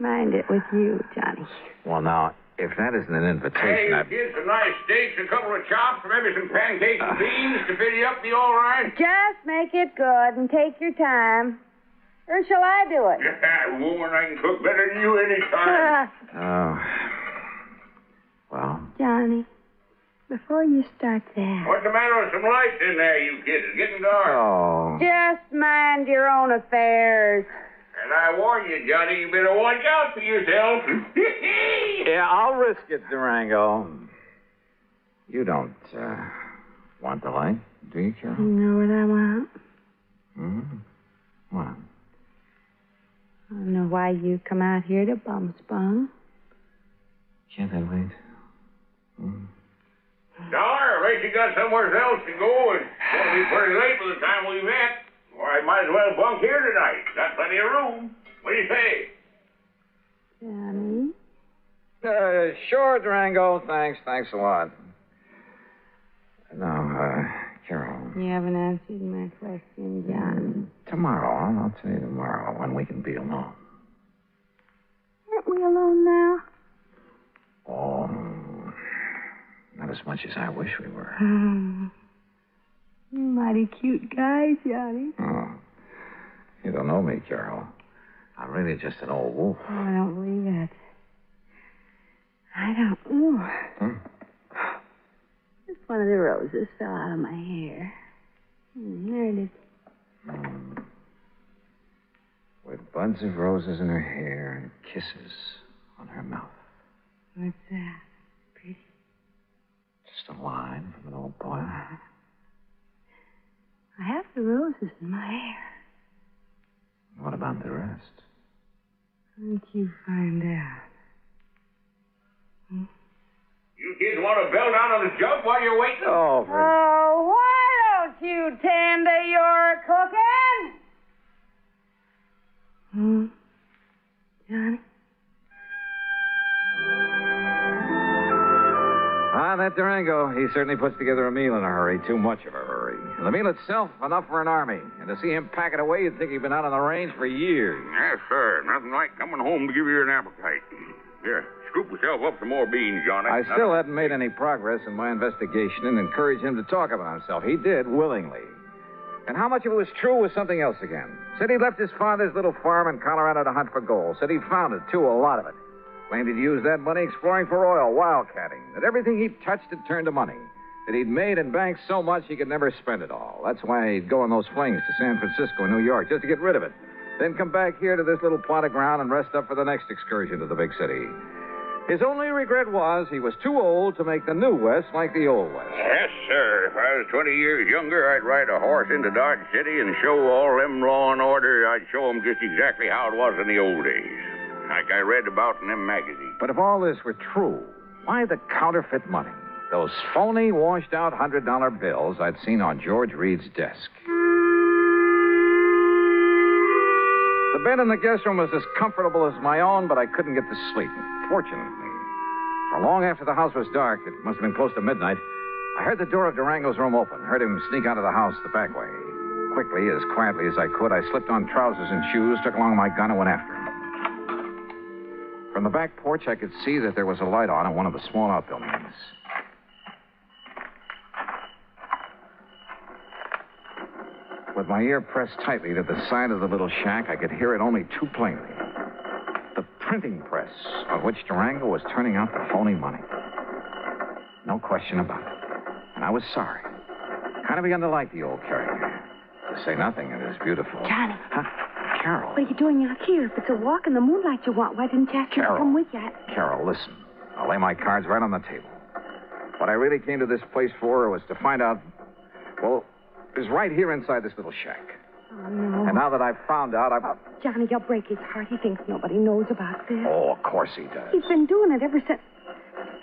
mind it with you, Johnny. Well, now, if that isn't an invitation, Hey, kids, some nice steaks, a couple of chops, maybe some pancakes and beans to fill you up. Be all right? Just make it good and take your time. Or shall I do it? Yeah, woman, I can cook better than you any time. Well? Johnny, before you start that... What's the matter with some lights in there, you kids? It's getting dark. Oh. Just mind your own affairs. And I warn you, Johnny, you better watch out for yourself. Yeah, I'll risk it, Durango. You don't, want the light, do you, Carol? You know what I want? What? I don't know why you come out here to bum spun. Can't I wait? Dollar, I bet you got somewhere else to go, and it's going to be pretty late by the time we met. Or I might as well bunk here tonight. Got plenty of room. What do you say? Johnny? Sure, Durango. Thanks a lot. No, Carol. You haven't answered my question, John. Tomorrow. I'll tell you tomorrow when we can be alone. Aren't we alone now? Oh, not as much as I wish we were. You're a mighty cute guy, Johnny. Oh, you don't know me, Carol. I'm really just an old wolf. Oh, I don't believe it. I don't. Ooh. Just one of the roses fell out of my hair. There it is. With buds of roses in her hair and kisses on her mouth. What's that? Pretty. Just a line from an old poem. I have the roses in my hair. What about the rest? Why don't you find out? You kids want to bell down on the jug while you're waiting? Oh, why don't you tend to your cooking? Johnny? that Durango, he certainly puts together a meal in a hurry. Too much of a hurry. And the meal itself, enough for an army. And to see him pack it away, you'd think he'd been out on the range for years. Yes, sir. Nothing like coming home to give you an appetite. Here, scoop yourself up some more beans, Johnny. I still hadn't made any progress in my investigation and encouraged him to talk about himself. He did, willingly. And how much of it was true was something else again. Said he left his father's little farm in Colorado to hunt for gold. Said he found it, too, a lot of it. Claimed he'd used that money exploring for oil, wildcatting. That everything he'd touched had turned to money. That he'd made and banked so much he could never spend it all. That's why he'd go on those flings to San Francisco and New York, just to get rid of it. Then come back here to this little plot of ground and rest up for the next excursion to the big city. His only regret was he was too old to make the new West like the old West. Yes, sir. If I was 20 years younger, I'd ride a horse into Dodge City and show all them law and order. I'd show them just exactly how it was in the old days. Like I read about in them magazines. But if all this were true, why the counterfeit money? Those phony, washed-out $100 bills I'd seen on George Reed's desk. The bed in the guest room was as comfortable as my own, but I couldn't get to sleep. Fortunately, for long after the house was dark, it must have been close to midnight, I heard the door of Durango's room open, heard him sneak out of the house the back way. Quickly, as quietly as I could, I slipped on trousers and shoes, took along my gun, and went after him. From the back porch, I could see that there was a light on in one of the small outbuildings. With my ear pressed tightly to the side of the little shack, I could hear it only too plainly. The printing press on which Durango was turning out the phony money. No question about it. And I was sorry. Kind of begun to like the old character. To say nothing of his beautiful... Johnny. Huh? Carol. What are you doing out here? If it's a walk in the moonlight you want, why didn't you ask me to come with you? Carol, listen. I'll lay my cards right on the table. What I really came to this place for was to find out... Well, it was right here inside this little shack. Oh, no. And now that I've found out, I've... Johnny, you'll break his heart. He thinks nobody knows about this. Oh, of course he does. He's been doing it ever since...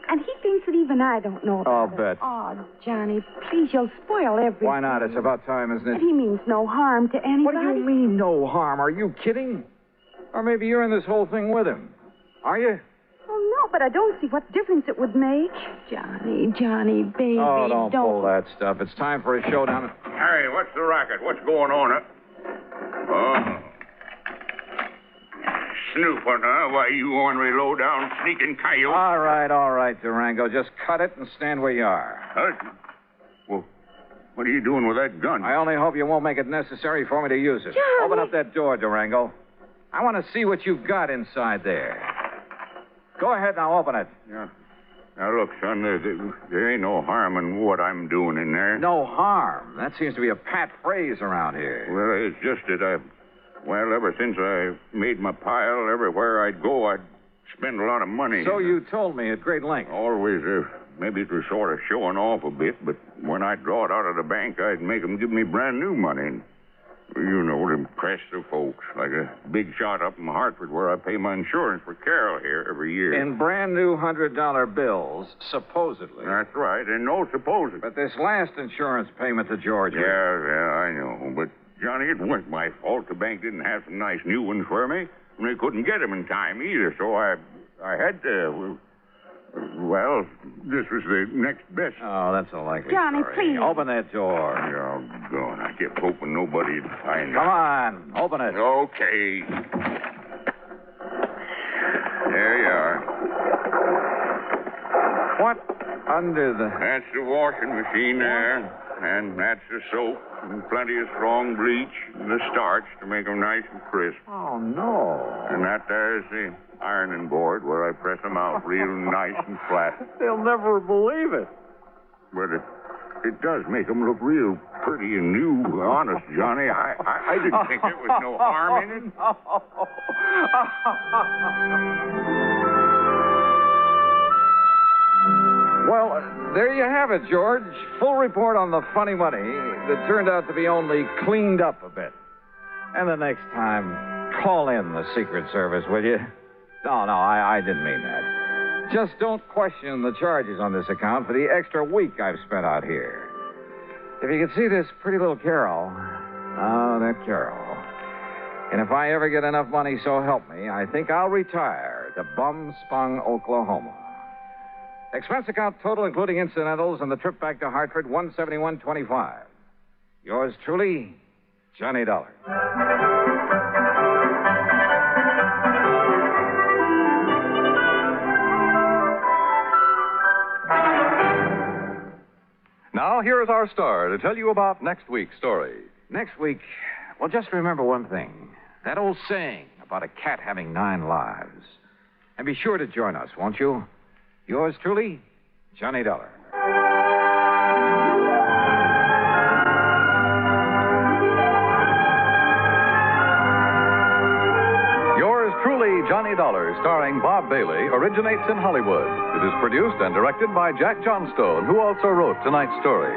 And he thinks that even I don't know about I'll it. bet. Oh, Johnny, please, you'll spoil everything. Why not? It's about time, isn't it? But he means no harm to anybody. What do you mean, no harm? Are you kidding? Or maybe you're in this whole thing with him. Are you? Oh, no, but I don't see what difference it would make. Johnny, baby, Oh, don't pull that stuff. It's time for a showdown. Harry, what's the racket? What's going on? Oh. Snoop, huh? Why, you ornery, low-down, sneaking coyote. All right, Durango. Just cut it and stand where you are. Well, what are you doing with that gun? I only hope you won't make it necessary for me to use it. Johnny. Open up that door, Durango. I want to see what you've got inside there. Go ahead now, open it. Yeah. Now, look, son, there ain't no harm in what I'm doing in there. No harm? That seems to be a pat phrase around here. Well, it's just that well, ever since I made my pile, everywhere I'd go, I'd spend a lot of money. So you told me at great length. Always, maybe it was sort of showing off a bit, but when I'd draw it out of the bank, I'd make them give me brand new money. You know, to impress the folks. Like a big shot up in Hartford where I pay my insurance for Carol here every year. In brand new $100 bills, supposedly. That's right, and no supposedly. But this last insurance payment to Georgia. Yeah, I know. But, Johnny, it wasn't my fault. The bank didn't have some nice new ones for me. And they couldn't get them in time either, so I had to... Well, this was the next best. Oh, that's a likely Johnny, story. please. Open that door. Oh, God, I kept hoping nobody'd find Come on, open it. Okay. There you are. What under the... That's the washing machine there. And that's the soap and plenty of strong bleach and the starch to make them nice and crisp. Oh, no. And that there's the ironing board where I press them out real nice and flat. They'll never believe it. But it does make them look real pretty and new. Honest, Johnny, I didn't think there was no harm in it. Well, there you have it, George. Full report on the funny money that turned out to be only cleaned up a bit. And the next time, call in the Secret Service, will you? No, I didn't mean that. Just don't question the charges on this account for the extra week I've spent out here. If you could see this pretty little Carol. Oh, that Carol. And if I ever get enough money, so help me, I think I'll retire to Bum Spung, Oklahoma. Expense account total, including incidentals, and the trip back to Hartford, $171.25. Yours truly, Johnny Dollar. Now, here is our star to tell you about next week's story. Next week, well, just remember one thing. That old saying about a cat having 9 lives. And be sure to join us, won't you? Yours truly, Johnny Dollar. Yours truly, Johnny Dollar, starring Bob Bailey, originates in Hollywood. It is produced and directed by Jack Johnstone, who also wrote tonight's story.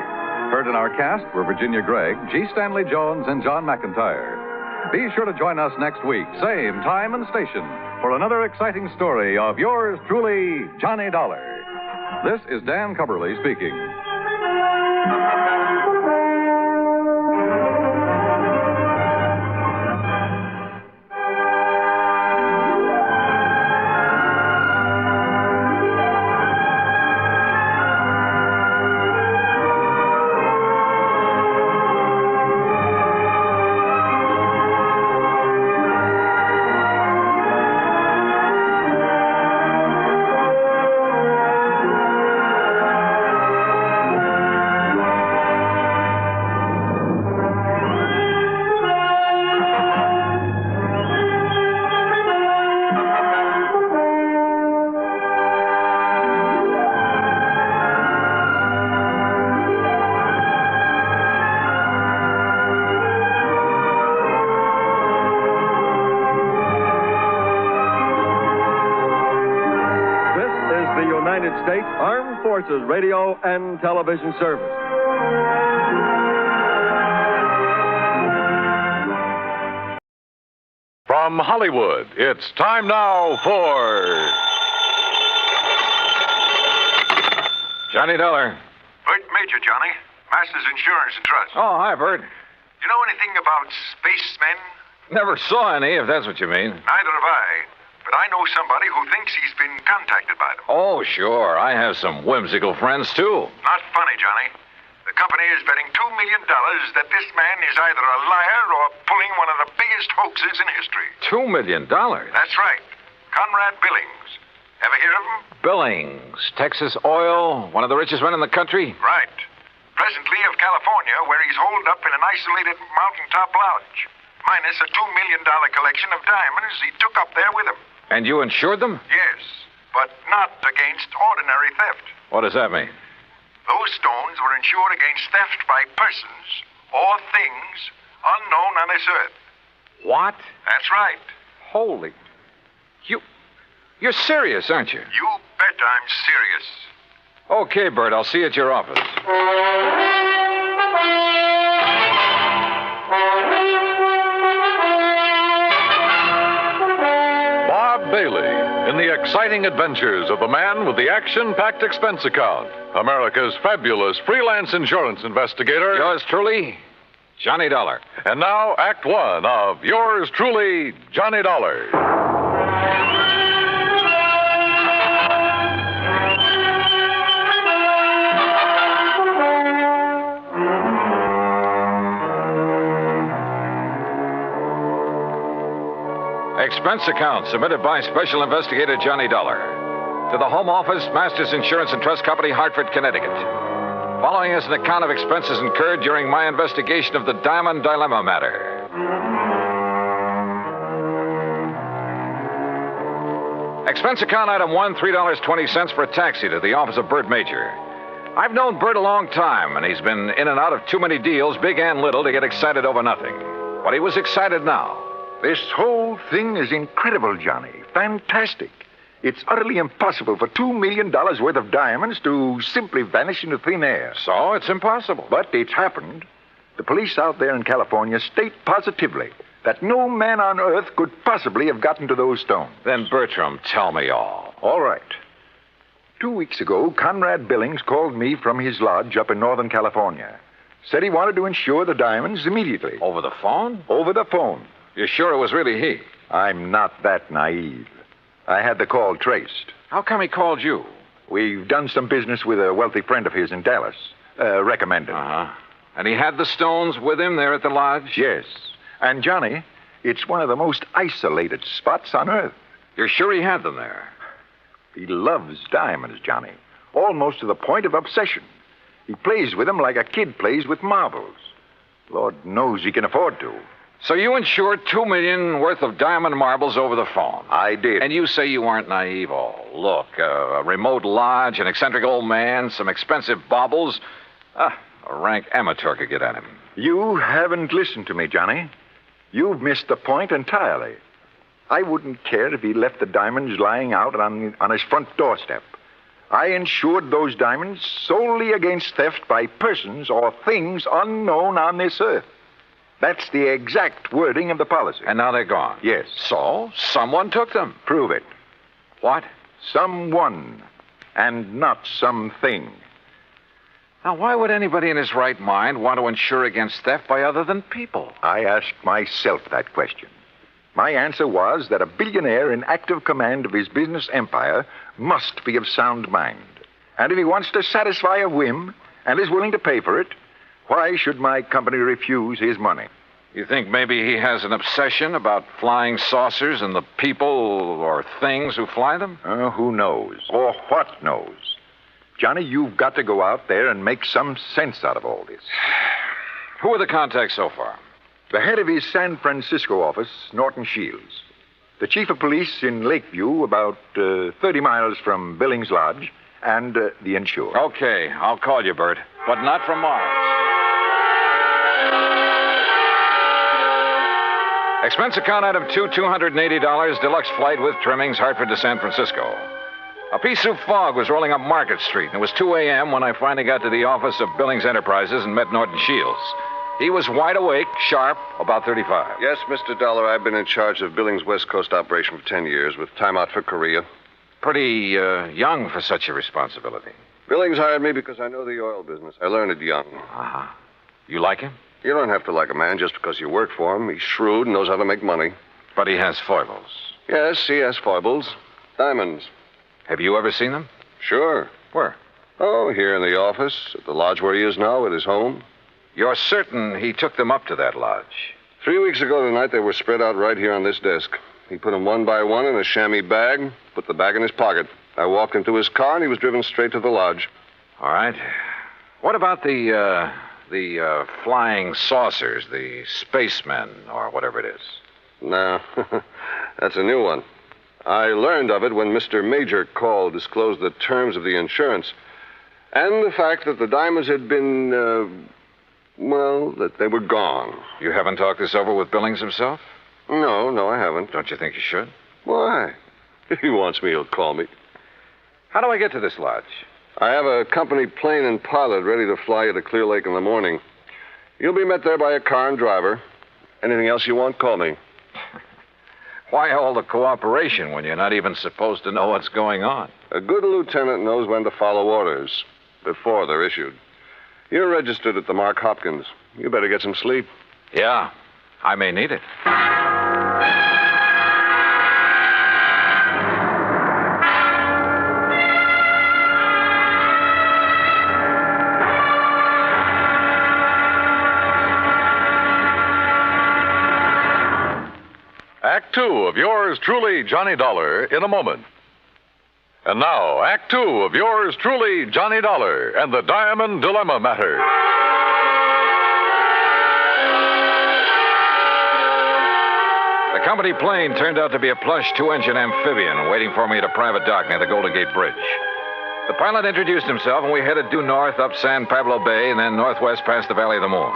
Heard in our cast were Virginia Gregg, G. Stanley Jones, and John McIntyre. Be sure to join us next week, same time and station, for another exciting story of yours truly, Johnny Dollar. This is Dan Cubberly speaking. States Armed Forces Radio and Television Service. From Hollywood, it's time now for Johnny Dollar. Bert Major, Johnny. Masters Insurance and Trust. Oh, hi, Bert. You know anything about spacemen? Never saw any, if that's what you mean. Neither have I. But I know somebody who thinks he's been contacted by them. Oh, sure. I have some whimsical friends, too. Not funny, Johnny. The company is betting $2 million that this man is either a liar or pulling one of the biggest hoaxes in history. $2 million? That's right. Conrad Billings. Ever hear of him? Billings. Texas Oil, one of the richest men in the country? Right. Presently of California, where he's holed up in an isolated mountaintop lodge. Minus a $2 million collection of diamonds he took up there with him. And you insured them? Yes, but not against ordinary theft. What does that mean? Those stones were insured against theft by persons or things unknown on this earth. What? That's right. Holy. You're serious, aren't you? You bet I'm serious. Okay, Bert, I'll see you at your office. Bailey in the exciting adventures of the man with the action-packed expense account, America's fabulous freelance insurance investigator. Yours truly, Johnny Dollar. And now, Act One of yours truly, Johnny Dollar. Expense account submitted by Special Investigator Johnny Dollar to the Home Office, Masters Insurance and Trust Company, Hartford, Connecticut. Following is an account of expenses incurred during my investigation of the Diamond Dilemma matter. Expense account item 1, $3.20 for a taxi to the office of Bert Major. I've known Bert a long time, and he's been in and out of too many deals, big and little, to get excited over nothing. But he was excited now. This whole thing is incredible, Johnny. Fantastic. It's utterly impossible for $2 million worth of diamonds to simply vanish into thin air. So it's impossible. But it's happened. The police out there in California state positively that no man on earth could possibly have gotten to those stones. Then, Bertram, tell me all. All right. 2 weeks ago, Conrad Billings called me from his lodge up in Northern California. Said he wanted to insure the diamonds immediately. Over the phone? Over the phone. You're sure it was really he? I'm not that naive. I had the call traced. How come he called you? We've done some business with a wealthy friend of his in Dallas. Recommended. Uh-huh. And he had the stones with him there at the lodge? Yes. And, Johnny, it's one of the most isolated spots on Earth. You're sure he had them there? He loves diamonds, Johnny. Almost to the point of obsession. He plays with them like a kid plays with marbles. Lord knows he can afford to. So you insured $2 million worth of diamond marbles over the phone? I did. And you say you weren't naive. Oh, look, a remote lodge, an eccentric old man, some expensive baubles. A rank amateur could get at him. You haven't listened to me, Johnny. You've missed the point entirely. I wouldn't care if he left the diamonds lying out on his front doorstep. I insured those diamonds solely against theft by persons or things unknown on this earth. That's the exact wording of the policy. And now they're gone? Yes. So, someone took them? Prove it. What? Someone, and not something. Now, why would anybody in his right mind want to insure against theft by other than people? I asked myself that question. My answer was that a billionaire in active command of his business empire must be of sound mind. And if he wants to satisfy a whim and is willing to pay for it, why should my company refuse his money? You think maybe he has an obsession about flying saucers and the people or things who fly them? Who knows? Or what knows? Johnny, you've got to go out there and make some sense out of all this. Who are the contacts so far? The head of his San Francisco office, Norton Shields. The chief of police in Lakeview, about 30 miles from Billings Lodge, and the insured. Okay, I'll call you, Bert, but not from Mars. Expense account item 2, $280, deluxe flight with trimmings, Hartford to San Francisco. A pea soup fog was rolling up Market Street, and it was 2 a.m. when I finally got to the office of Billings Enterprises and met Norton Shields. He was wide awake, sharp, about 35. Yes, Mr. Dollar, I've been in charge of Billings' West Coast operation for 10 years, with time out for Korea. Pretty young for such a responsibility. Billings hired me because I know the oil business. I learned it young. Uh-huh. You like him? You don't have to like a man just because you work for him. He's shrewd and knows how to make money. But he has foibles. Yes, he has foibles. Diamonds. Have you ever seen them? Sure. Where? Oh, here in the office, at the lodge where he is now, at his home. You're certain he took them up to that lodge? 3 weeks ago tonight, they were spread out right here on this desk. He put them one by one in a chamois bag, put the bag in his pocket. I walked him to his car, and he was driven straight to the lodge. All right. What about the flying saucers, the spacemen, or whatever it is? No, that's a new one. I learned of it when Mr. Major called, disclosed the terms of the insurance, and the fact that the diamonds had been, that they were gone. You haven't talked this over with Billings himself? No, I haven't. Don't you think you should? Why? If he wants me, he'll call me. How do I get to this lodge? I have a company plane and pilot ready to fly you to Clear Lake in the morning. You'll be met there by a car and driver. Anything else you want, call me. Why all the cooperation when you're not even supposed to know what's going on? A good lieutenant knows when to follow orders before they're issued. You're registered at the Mark Hopkins. You better get some sleep. Yeah, I may need it. Act 2 of yours truly, Johnny Dollar, in a moment. And now, Act 2 of yours truly, Johnny Dollar, and the Diamond Dilemma Matter. The company plane turned out to be a plush 2-engine amphibian waiting for me at a private dock near the Golden Gate Bridge. The pilot introduced himself, and we headed due north up San Pablo Bay and then northwest past the Valley of the Moon.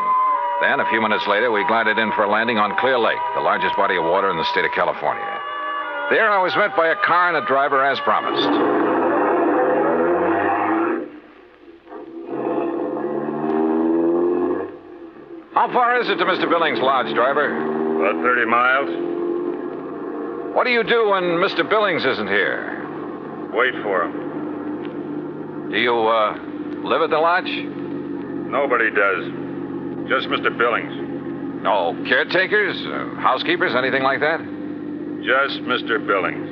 Then, a few minutes later, we glided in for a landing on Clear Lake, the largest body of water in the state of California. There, I was met by a car and a driver as promised. How far is it to Mr. Billings' lodge, driver? About 30 miles. What do you do when Mr. Billings isn't here? Wait for him. Do you, live at the lodge? Nobody does. Just Mr. Billings. No caretakers, housekeepers, anything like that? Just Mr. Billings.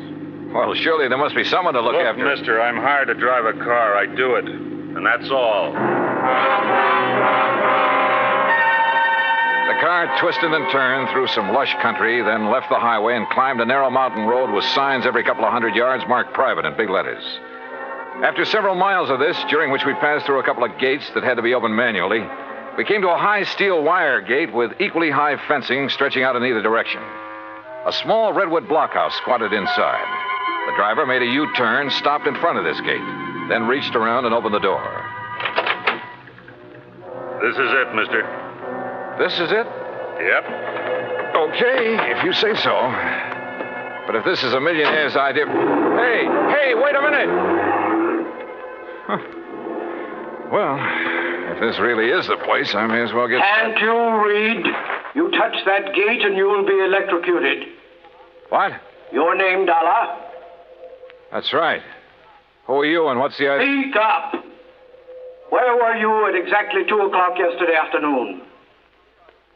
Well, surely there must be someone to look Look, after. mister, I'm hired to drive a car. I do it. And that's all. The car twisted and turned through some lush country, then left the highway and climbed a narrow mountain road with signs every couple of hundred yards marked private in big letters. After several miles of this, during which we passed through a couple of gates that had to be opened manually, we came to a high steel wire gate with equally high fencing stretching out in either direction. A small redwood blockhouse squatted inside. The driver made a U-turn, stopped in front of this gate, then reached around and opened the door. This is it, mister. This is it? Yep. Okay, if you say so. But if this is a millionaire's idea... Hey, wait a minute! Huh. Well, if this really is the place, I may as well get... Can't you read? You touch that gate and you will be electrocuted. What? Your name, Dollar? That's right. Who are you and what's the idea? Speak up. Where were you at exactly 2 o'clock yesterday afternoon?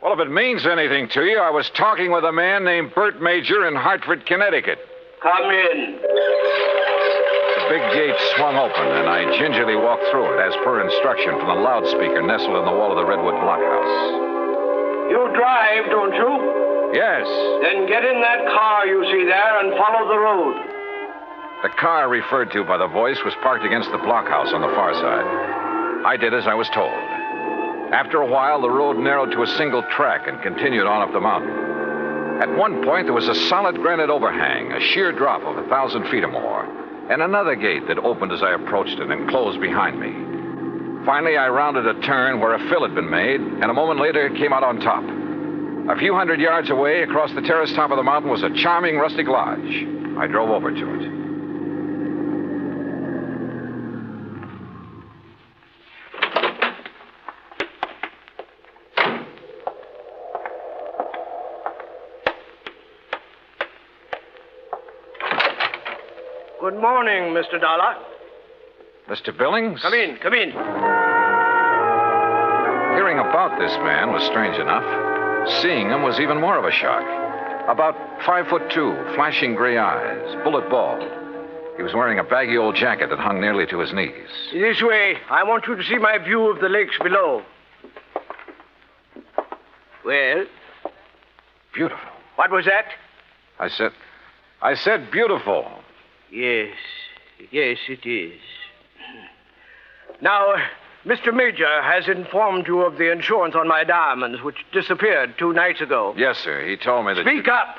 Well, if it means anything to you, I was talking with a man named Bert Major in Hartford, Connecticut. Come in. The big gate swung open, and I gingerly walked through it, as per instruction from the loudspeaker nestled in the wall of the redwood blockhouse. You drive, don't you? Yes. Then get in that car you see there and follow the road. The car referred to by the voice was parked against the blockhouse on the far side. I did as I was told. After a while, the road narrowed to a single track and continued on up the mountain. At one point, there was a solid granite overhang, a sheer drop of 1,000 feet or more, and another gate that opened as I approached it and closed behind me. Finally, I rounded a turn where a fill had been made, and a moment later came out on top. A few hundred yards away, across the terrace top of the mountain, was a charming rustic lodge. I drove over to it. Good morning, Mr. Dollar. Mr. Billings? Come in. Hearing about this man was strange enough. Seeing him was even more of a shock. About 5'2", flashing gray eyes, bullet bald. He was wearing a baggy old jacket that hung nearly to his knees. This way. I want you to see my view of the lakes below. Well? Beautiful. What was that? I said beautiful. Yes, it is. Now, Mr. Major has informed you of the insurance on my diamonds, which disappeared 2 nights ago. Yes, sir. He told me that... Speak up!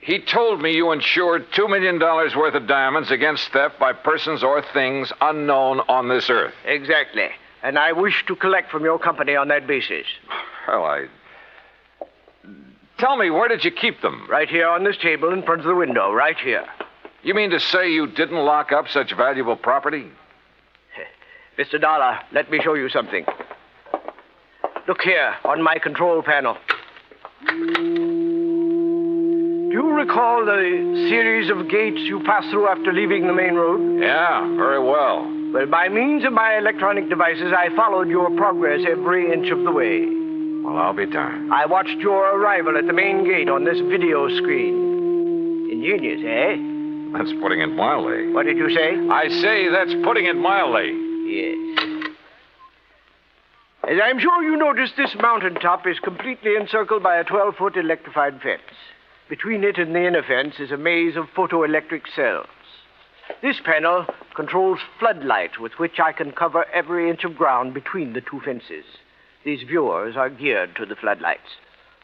He told me you insured $2 million worth of diamonds against theft by persons or things unknown on this earth. Exactly. And I wish to collect from your company on that basis. Well, Tell me, where did you keep them? Right here on this table in front of the window, right here. You mean to say you didn't lock up such valuable property? Mr. Dollar, let me show you something. Look here, on my control panel. Do you recall the series of gates you passed through after leaving the main road? Yeah, very well. Well, by means of my electronic devices, I followed your progress every inch of the way. Well, I'll be darned. I watched your arrival at the main gate on this video screen. Ingenious, eh? That's putting it mildly. What did you say? I say that's putting it mildly. Yes. As I'm sure you noticed, this mountaintop is completely encircled by a 12-foot electrified fence. Between it and the inner fence is a maze of photoelectric cells. This panel controls floodlights with which I can cover every inch of ground between the 2 fences. These viewers are geared to the floodlights.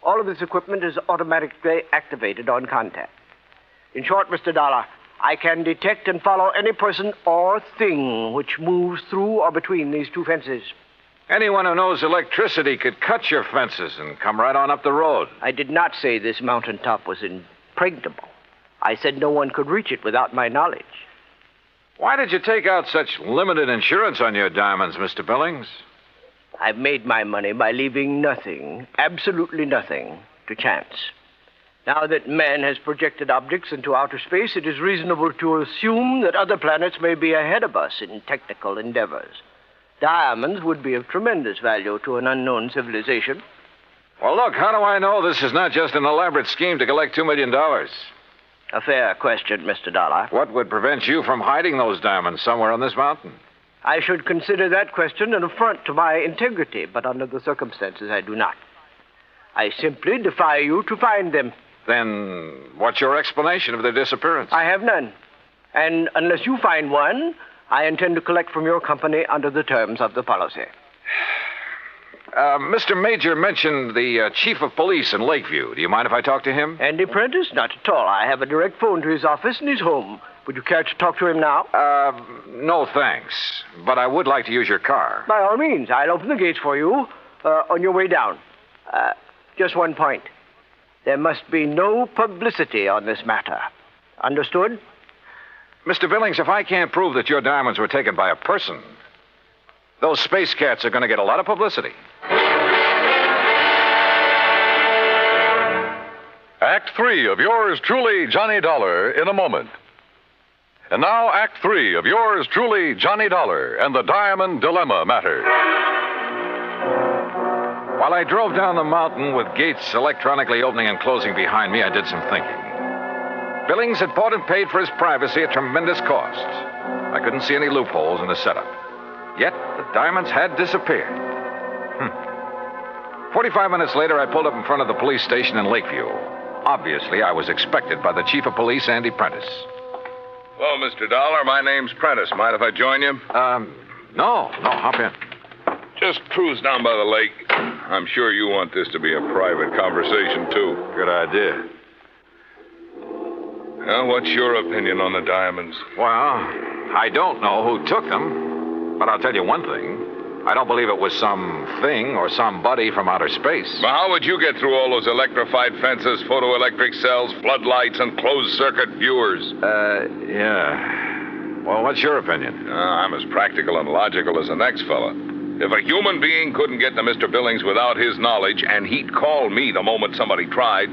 All of this equipment is automatically activated on contact. In short, Mr. Dollar, I can detect and follow any person or thing which moves through or between these 2 fences. Anyone who knows electricity could cut your fences and come right on up the road. I did not say this mountaintop was impregnable. I said no one could reach it without my knowledge. Why did you take out such limited insurance on your diamonds, Mr. Billings? I've made my money by leaving nothing, absolutely nothing, to chance. Now that man has projected objects into outer space, it is reasonable to assume that other planets may be ahead of us in technical endeavors. Diamonds would be of tremendous value to an unknown civilization. Well, look, how do I know this is not just an elaborate scheme to collect $2 million? A fair question, Mr. Dollar. What would prevent you from hiding those diamonds somewhere on this mountain? I should consider that question an affront to my integrity, but under the circumstances, I do not. I simply defy you to find them. Then what's your explanation of their disappearance? I have none. And unless you find one, I intend to collect from your company under the terms of the policy. Mr. Major mentioned the chief of police in Lakeview. Do you mind if I talk to him? Andy Prentice? Not at all. I have a direct phone to his office and he's home. Would you care to talk to him now? No, thanks. But I would like to use your car. By all means. I'll open the gates for you on your way down. Just one point. There must be no publicity on this matter. Understood? Mr. Billings, if I can't prove that your diamonds were taken by a person, those space cats are going to get a lot of publicity. Act 3 of yours truly, Johnny Dollar, in a moment. And now, Act 3 of yours truly, Johnny Dollar, and the Diamond Dilemma Matter. While I drove down the mountain with gates electronically opening and closing behind me, I did some thinking. Billings had bought and paid for his privacy at tremendous cost. I couldn't see any loopholes in the setup. Yet, the diamonds had disappeared. 45 minutes later, I pulled up in front of the police station in Lakeview. Obviously, I was expected by the chief of police, Andy Prentice. Hello, Mr. Dollar. My name's Prentice. Mind if I join you? No, hop in. Just cruise down by the lake. I'm sure you want this to be a private conversation, too. Good idea. Well, what's your opinion on the diamonds? Well, I don't know who took them, but I'll tell you one thing. I don't believe it was some thing or somebody from outer space. Well, how would you get through all those electrified fences, photoelectric cells, floodlights, and closed-circuit viewers? Yeah. Well, what's your opinion? I'm as practical and logical as the next fella. If a human being couldn't get to Mr. Billings without his knowledge, and he'd call me the moment somebody tried,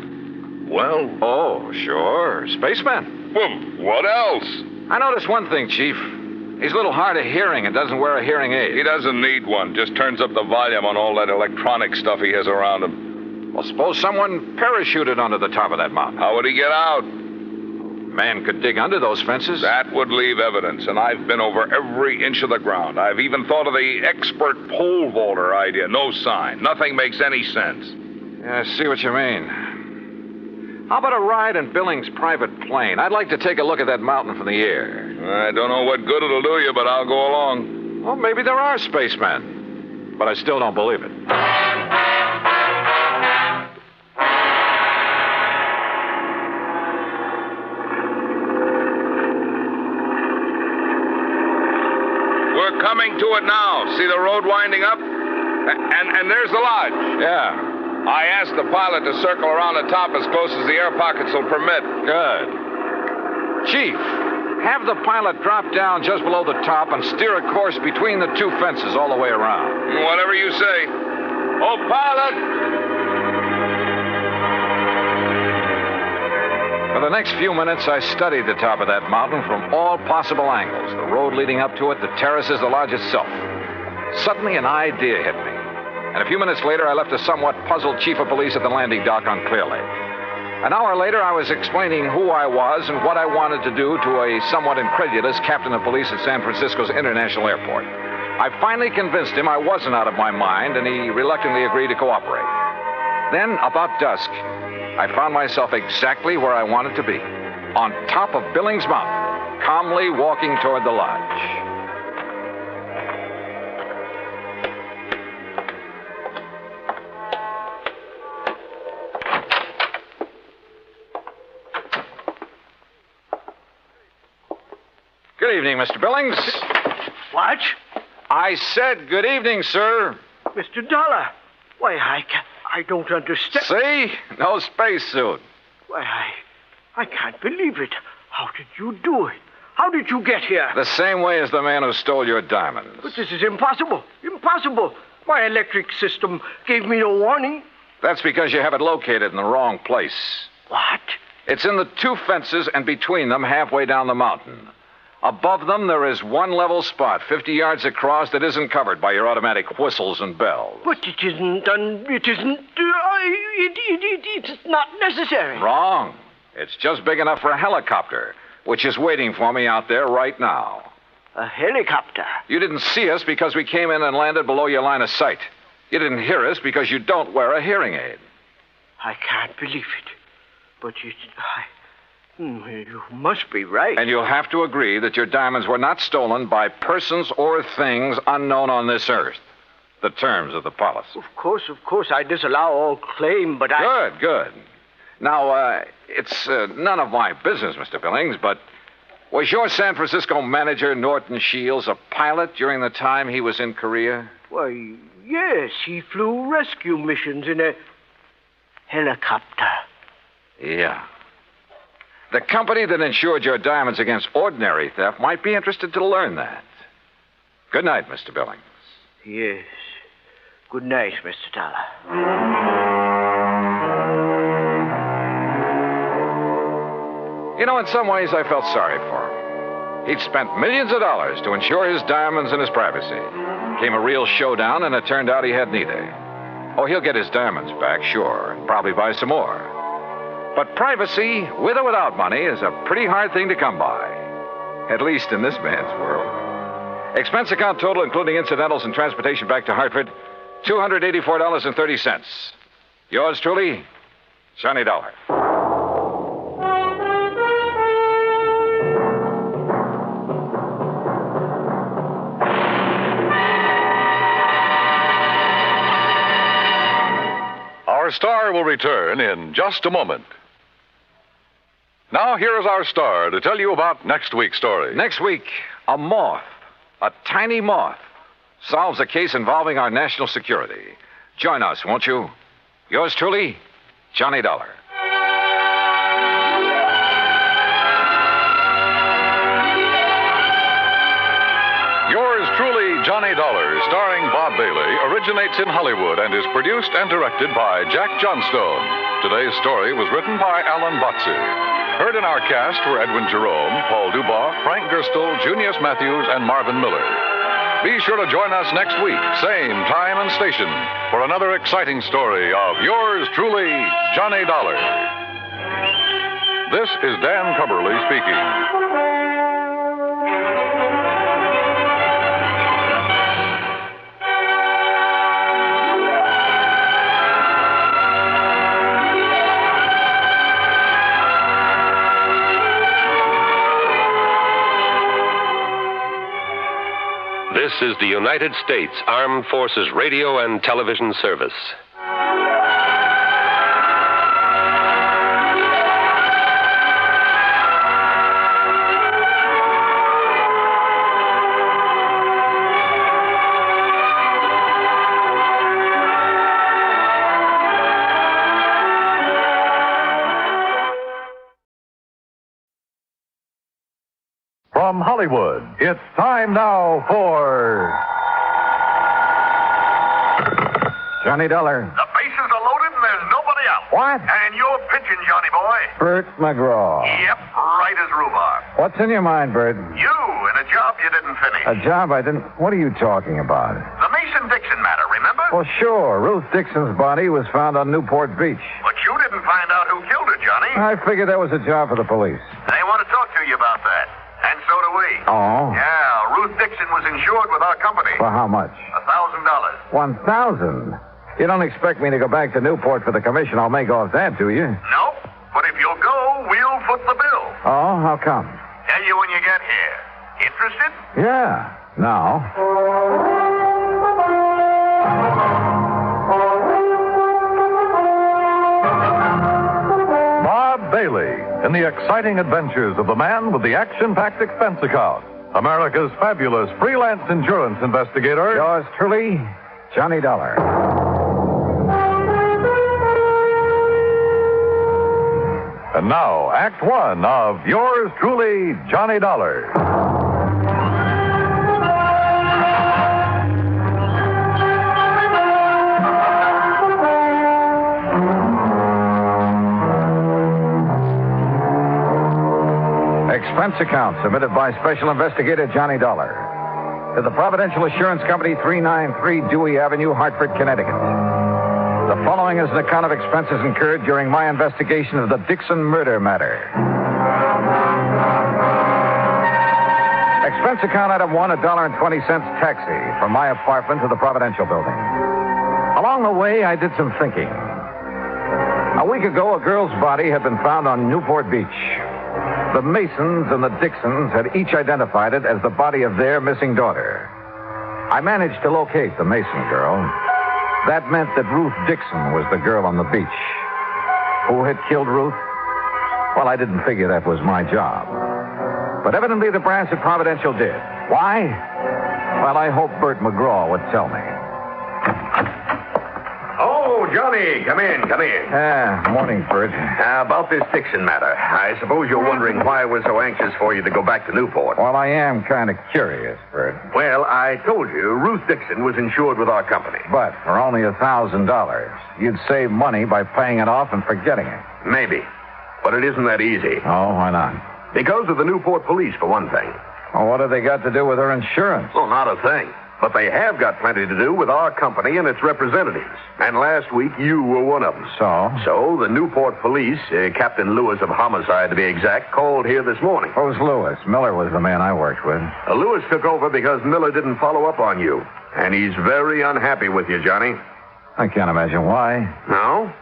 well... Oh, sure. Spaceman. Well, what else? I noticed one thing, Chief. He's a little hard of hearing and doesn't wear a hearing aid. He doesn't need one. Just turns up the volume on all that electronic stuff he has around him. Well, suppose someone parachuted onto the top of that mountain. How would he get out? Man could dig under those fences. That would leave evidence, and I've been over every inch of the ground. I've even thought of the expert pole vaulter idea. No sign. Nothing makes any sense. Yeah, I see what you mean. How about a ride in Billings' private plane? I'd like to take a look at that mountain from the air. I don't know what good it'll do you, but I'll go along. Well, maybe there are spacemen. But I still don't believe it. We're coming to it now. See the road winding up? And there's the lodge. Yeah. I asked the pilot to circle around the top as close as the air pockets will permit. Good. Chief, have the pilot drop down just below the top and steer a course between the two fences all the way around. Whatever you say. Oh, pilot! For the next few minutes, I studied the top of that mountain from all possible angles. The road leading up to it, the terraces, the lodge itself. Suddenly, an idea hit me. And a few minutes later, I left a somewhat puzzled chief of police at the landing dock on Clear Lake. An hour later, I was explaining who I was and what I wanted to do to a somewhat incredulous captain of police at San Francisco's International Airport. I finally convinced him I wasn't out of my mind, and he reluctantly agreed to cooperate. Then, about dusk, I found myself exactly where I wanted to be, on top of Billings Mountain, calmly walking toward the lodge. Good evening, Mr. Billings. What? I said good evening, sir. Mr. Dollar. Why, I don't understand. See? No spacesuit. Why, I can't believe it. How did you do it? How did you get here? The same way as the man who stole your diamonds. But this is impossible. Impossible. My electric system gave me no warning. That's because you have it located in the wrong place. What? It's in the two fences and between them halfway down the mountain. Above them, there is one level spot, 50 yards across, that isn't covered by your automatic whistles and bells. But it isn't, it's not necessary. Wrong. It's just big enough for a helicopter, which is waiting for me out there right now. A helicopter? You didn't see us because we came in and landed below your line of sight. You didn't hear us because you don't wear a hearing aid. I can't believe it. But you must be right. And you'll have to agree that your diamonds were not stolen by persons or things unknown on this earth. The terms of the policy. Of course, I disallow all claim, but Good. Now, it's none of my business, Mr. Billings, but was your San Francisco manager, Norton Shields, a pilot during the time he was in Korea? Why, yes, he flew rescue missions in a helicopter. Yeah. The company that insured your diamonds against ordinary theft might be interested to learn that. Good night, Mr. Billings. Yes. Good night, Mr. Dollar. You know, in some ways, I felt sorry for him. He'd spent millions of dollars to insure his diamonds and his privacy. Came a real showdown, and it turned out he had neither. Oh, he'll get his diamonds back, sure, and probably buy some more. But privacy, with or without money, is a pretty hard thing to come by. At least in this man's world. Expense account total, including incidentals and transportation back to Hartford, $284.30. Yours truly, Johnny Dollar. Our star will return in just a moment. Now, here is our star to tell you about next week's story. Next week, a moth, a tiny moth, solves a case involving our national security. Join us, won't you? Yours truly, Johnny Dollar. Yours truly, Johnny Dollar, starring Bob Bailey, originates in Hollywood and is produced and directed by Jack Johnstone. Today's story was written by Alan Botsey. Heard in our cast were Edwin Jerome, Paul Dubois, Frank Gerstle, Junius Matthews, and Marvin Miller. Be sure to join us next week, same time and station, for another exciting story of yours truly, Johnny Dollar. This is Dan Cubberly speaking. This is the United States Armed Forces Radio and Television Service. From Hollywood, it's time now for Johnny Dollar. The bases are loaded and there's nobody out. What? And you're pitching, Johnny boy. Bert McGraw. Yep, right as rhubarb. What's in your mind, Bert? You and a job you didn't finish. A job I didn't... What are you talking about? The Mason-Dixon matter, remember? Well, sure. Ruth Dixon's body was found on Newport Beach. But you didn't find out who killed her, Johnny. I figured that was a job for the police. They want to talk to you about that. And so do we. Oh? Yeah, Ruth Dixon was insured with our company. For how much? $1,000. $1,000? You don't expect me to go back to Newport for the commission I'll make off that, do you? Nope. But if you'll go, we'll foot the bill. Oh, how come? Tell you when you get here. Interested? Yeah. Now. Bob Bailey in the exciting adventures of the man with the action-packed expense account. America's fabulous freelance insurance investigator. Yours truly, Johnny Dollar. And now, Act One of yours truly, Johnny Dollar. Expense account submitted by Special Investigator Johnny Dollar to the Providential Assurance Company, 393 Dewey Avenue, Hartford, Connecticut. The following is an account of expenses incurred during my investigation of the Dixon Murder Matter. Expense account item 1, $1.20 taxi from my apartment to the Providential building. Along the way, I did some thinking. A week ago, a girl's body had been found on Newport Beach. The Masons and the Dixons had each identified it as the body of their missing daughter. I managed to locate the Mason girl. That meant that Ruth Dixon was the girl on the beach. Who had killed Ruth? Well, I didn't figure that was my job. But evidently the brass at Providential did. Why? Well, I hope Bert McGraw would tell me. Oh, Johnny, come in. Morning, Bert. About this Dixon matter. I suppose you're wondering why I was so anxious for you to go back to Newport. Well, I am kind of curious, Bert. Well, I told you, Ruth Dixon was insured with our company. But for only $1,000, you'd save money by paying it off and forgetting it. Maybe. But it isn't that easy. Oh, why not? Because of the Newport police, for one thing. Well, what have they got to do with her insurance? Well, not a thing. But they have got plenty to do with our company and its representatives. And last week, you were one of them. So, the Newport police, Captain Lewis of Homicide to be exact, called here this morning. Who's Lewis? Miller was the man I worked with. Lewis took over because Miller didn't follow up on you. And he's very unhappy with you, Johnny. I can't imagine why. No?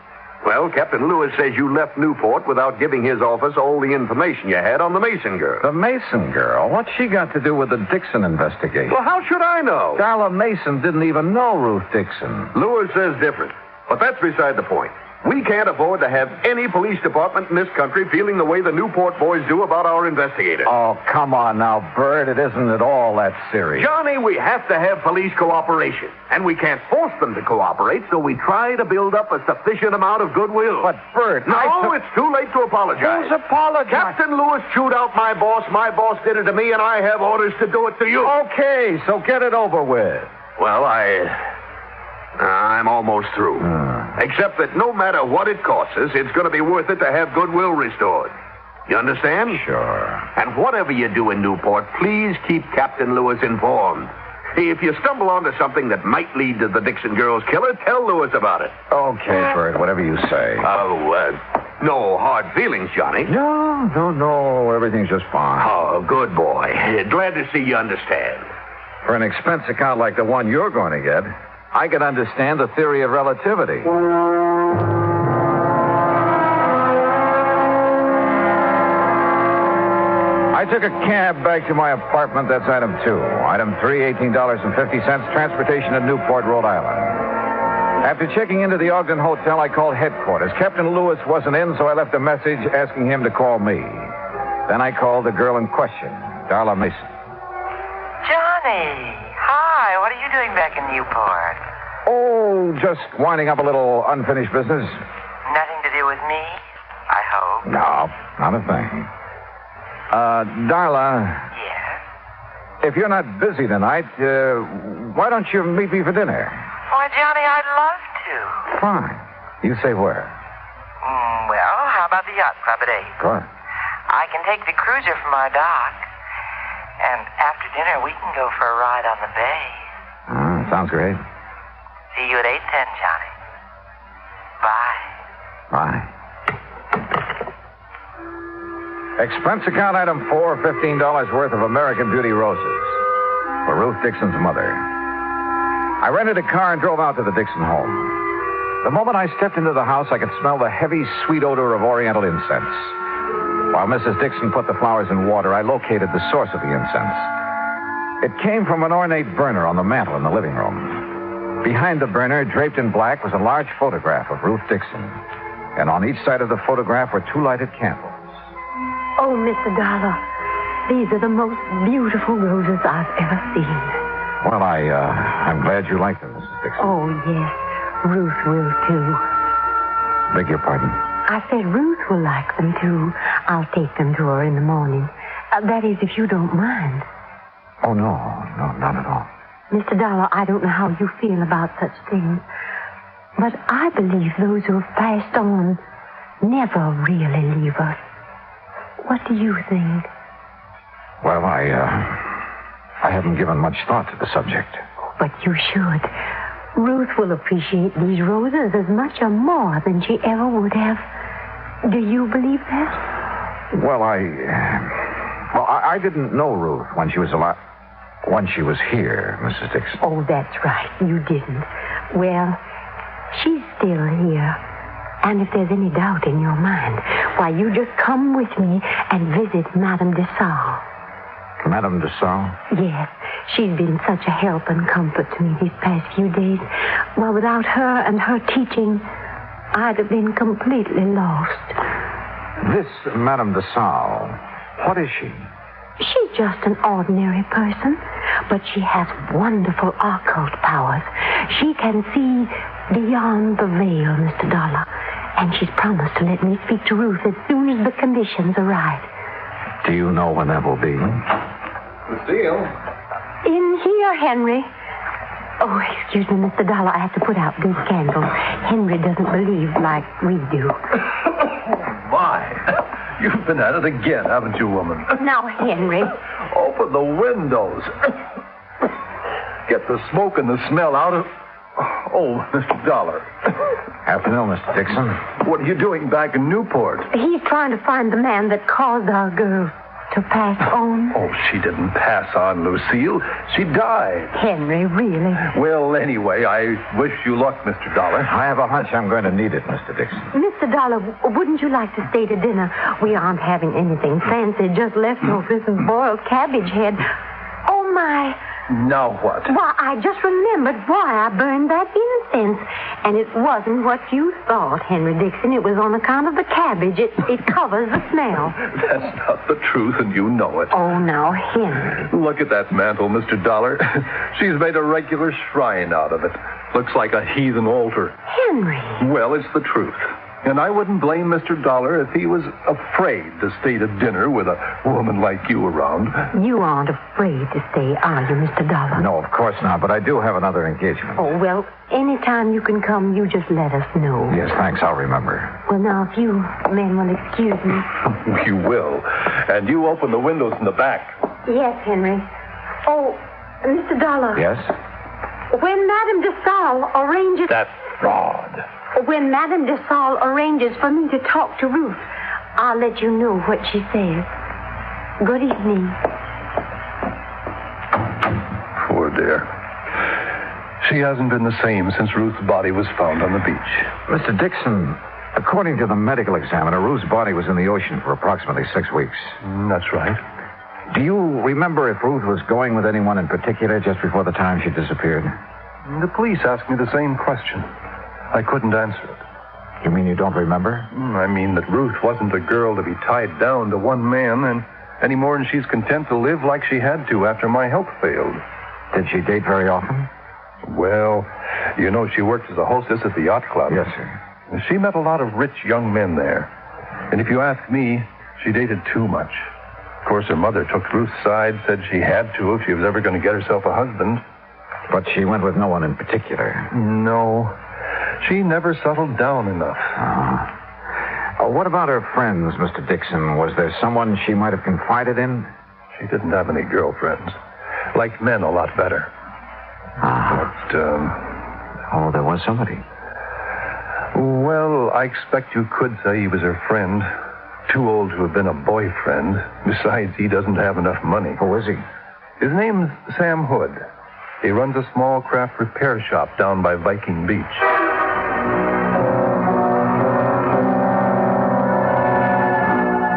Well, Captain Lewis says you left Newport without giving his office all the information you had on the Mason girl. The Mason girl? What's she got to do with the Dixon investigation? Well, how should I know? Darla Mason didn't even know Ruth Dixon. Lewis says different. But that's beside the point. We can't afford to have any police department in this country feeling the way the Newport boys do about our investigator. Oh, come on now, Bert. It isn't at all that serious. Johnny, we have to have police cooperation. And we can't force them to cooperate, so we try to build up a sufficient amount of goodwill. But, Bert, No, it's too late to apologize. Who's apologizing? Captain Lewis chewed out my boss. My boss did it to me, and I have orders to do it to you. Okay, so get it over with. Well, I'm almost through. Except that no matter what it costs us, it's going to be worth it to have goodwill restored. You understand? Sure. And whatever you do in Newport, please keep Captain Lewis informed. If you stumble onto something that might lead to the Dixon girl's killer, tell Lewis about it. Okay, Bert, whatever you say. No hard feelings, Johnny. No. Everything's just fine. Oh, good boy. Glad to see you understand. For an expense account like the one you're going to get, I can understand the theory of relativity. I took a cab back to my apartment. That's item 2. Item 3, $18.50, transportation to Newport, Rhode Island. After checking into the Ogden Hotel, I called headquarters. Captain Lewis wasn't in, so I left a message asking him to call me. Then I called the girl in question, Darla Mason. Johnny! Hi, what are you doing back in Newport? Oh, just winding up a little unfinished business. Nothing to do with me, I hope. No, not a thing. Darla. Yes? If you're not busy tonight, why don't you meet me for dinner? Why, Johnny, I'd love to. Fine. You say where? Well, how about the yacht club at 8? Good. I can take the cruiser from our dock. And after dinner, we can go for a ride on the bay. Sounds great. See you at 8:10, Johnny. Bye. Bye. Expense account item 4, $15 worth of American Beauty roses for Ruth Dixon's mother. I rented a car and drove out to the Dixon home. The moment I stepped into the house, I could smell the heavy, sweet odor of oriental incense. While Mrs. Dixon put the flowers in water, I located the source of the incense. It came from an ornate burner on the mantel in the living room. Behind the burner, draped in black, was a large photograph of Ruth Dixon. And on each side of the photograph were 2 lighted candles. Oh, Mr. Dollar, these are the most beautiful roses I've ever seen. Well, I'm glad you like them, Mrs. Dixon. Oh, yes. Ruth will, too. Beg your pardon? I said Ruth will like them, too. I'll take them to her in the morning. That is, if you don't mind. Oh, no, not at all. Mr. Dollar, I don't know how you feel about such things, but I believe those who have passed on never really leave us. What do you think? Well, I haven't given much thought to the subject. But you should. Ruth will appreciate these roses as much or more than she ever would have. Do you believe that? Well, I didn't know Ruth when she was alive. When she was here, Mrs. Dixon. Oh, that's right. You didn't. Well, she's still here. And if there's any doubt in your mind, why, you just come with me and visit Madame Desalles. Madame Desalles? Yes. She's been such a help and comfort to me these past few days. Well, without her and her teaching, I'd have been completely lost. This Madame Desalles, what is she? She's just an ordinary person, but she has wonderful occult powers. She can see beyond the veil, Mr. Dollar, and she's promised to let me speak to Ruth as soon as the conditions are right. Do you know when that will be? Lucille? In here, Henry. Oh, excuse me, Mr. Dollar. I have to put out these candles. Henry doesn't believe like we do. My, you've been at it again, haven't you, woman? Now, Henry. Open the windows. Get the smoke and the smell out of... Oh, Mr. Dollar. Afternoon, Mr. Dixon. What are you doing back in Newport? He's trying to find the man that caused our girl to pass on. Oh, she didn't pass on, Lucille. She died. Henry, really? Well, anyway, I wish you luck, Mr. Dollar. I have a hunch I'm going to need it, Mr. Dixon. Mr. Dollar, wouldn't you like to stay to dinner? We aren't having anything fancy, just leftovers and boiled cabbage head. Oh, my. Now what? Why, I just remembered why I burned that incense. And it wasn't what you thought, Henry Dixon. It was on account of the cabbage. It covers the smell. That's not the truth, and you know it. Oh, now, Henry. Look at that mantle, Mr. Dollar. She's made a regular shrine out of it. Looks like a heathen altar. Henry. Well, it's the truth. And I wouldn't blame Mr. Dollar if he was afraid to stay to dinner with a woman like you around. You aren't afraid to stay, are you, Mr. Dollar? No, of course not, but I do have another engagement. Oh, well, anytime you can come, you just let us know. Yes, thanks, I'll remember. Well, now, if you men will excuse me. You will. And you open the windows in the back. Yes, Henry. Oh, Mr. Dollar. Yes? When Madame Desalles arranges... That fraud. When Madame Desalles arranges for me to talk to Ruth, I'll let you know what she says. Good evening. Poor dear. She hasn't been the same since Ruth's body was found on the beach. Mr. Dixon, according to the medical examiner, Ruth's body was in the ocean for approximately 6 weeks. That's right. Do you remember if Ruth was going with anyone in particular just before the time she disappeared? The police asked me the same question. I couldn't answer it. You mean you don't remember? I mean that Ruth wasn't a girl to be tied down to one man, and any more than she's content to live like she had to after my health failed. Did she date very often? Well, you know, she worked as a hostess at the yacht club. Yes, sir. She met a lot of rich young men there. And if you ask me, she dated too much. Of course, her mother took Ruth's side, said she had to if she was ever going to get herself a husband. But she went with no one in particular. No. She never settled down enough. What about her friends, Mr. Dixon? Was there someone she might have confided in? She didn't have any girlfriends. Liked men a lot better. But, Oh, there was somebody. Well, I expect you could say he was her friend. Too old to have been a boyfriend. Besides, he doesn't have enough money. Who is he? His name's Sam Hood. He runs a small craft repair shop down by Viking Beach.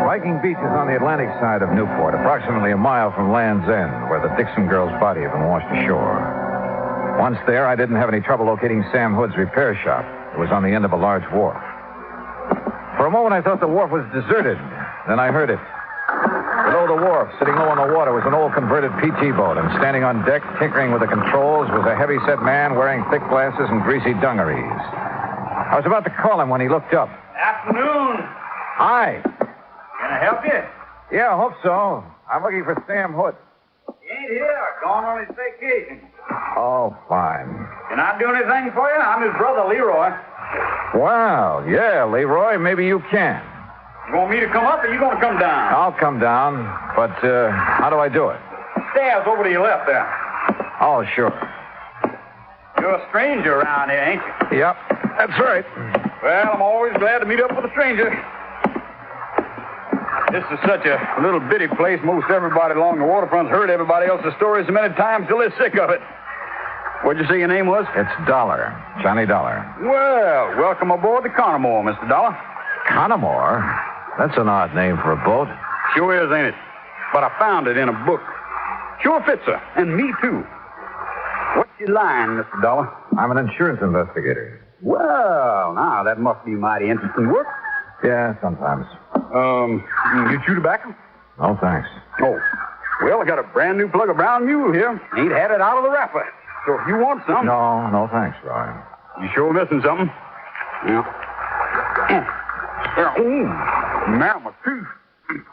Viking Beach is on the Atlantic side of Newport, approximately a mile from Land's End, where the Dixon girl's body had been washed ashore. Once there, I didn't have any trouble locating Sam Hood's repair shop. It was on the end of a large wharf. For a moment, I thought the wharf was deserted. Then I heard it. Below the wharf, sitting low on the water, was an old converted PT boat, and standing on deck, tinkering with the controls, was a heavy-set man wearing thick glasses and greasy dungarees. I was about to call him when he looked up. Afternoon. Hi. Can I help you? Yeah, I hope so. I'm looking for Sam Hood. He ain't here. Gone on his vacation. Oh, fine. Can I do anything for you? I'm his brother, Leroy. Wow, yeah, Leroy, maybe you can. You want me to come up or you going to come down? I'll come down, but how do I do it? Stairs over to your left there. Oh, sure. You're a stranger around here, ain't you? Yep, that's right. Well, I'm always glad to meet up with a stranger. This is such a little bitty place. Most everybody along the waterfront's heard everybody else's stories so many times till they're sick of it. What'd you say your name was? It's Dollar. Johnny Dollar. Well, welcome aboard the Connemore, Mr. Dollar. Connemore? That's an odd name for a boat. Sure is, ain't it? But I found it in a book. Sure fits her, and me too. What's your line, Mr. Dollar? I'm an insurance investigator. Well, now, that must be mighty interesting work. Yeah, sometimes. You chew tobacco? No, thanks. Oh. Well, I got a brand new plug of brown mule here. Ain't had it out of the wrapper. So if you want some... No, thanks, Roy. You sure missing something? Yeah. Ooh, man, my tooth. You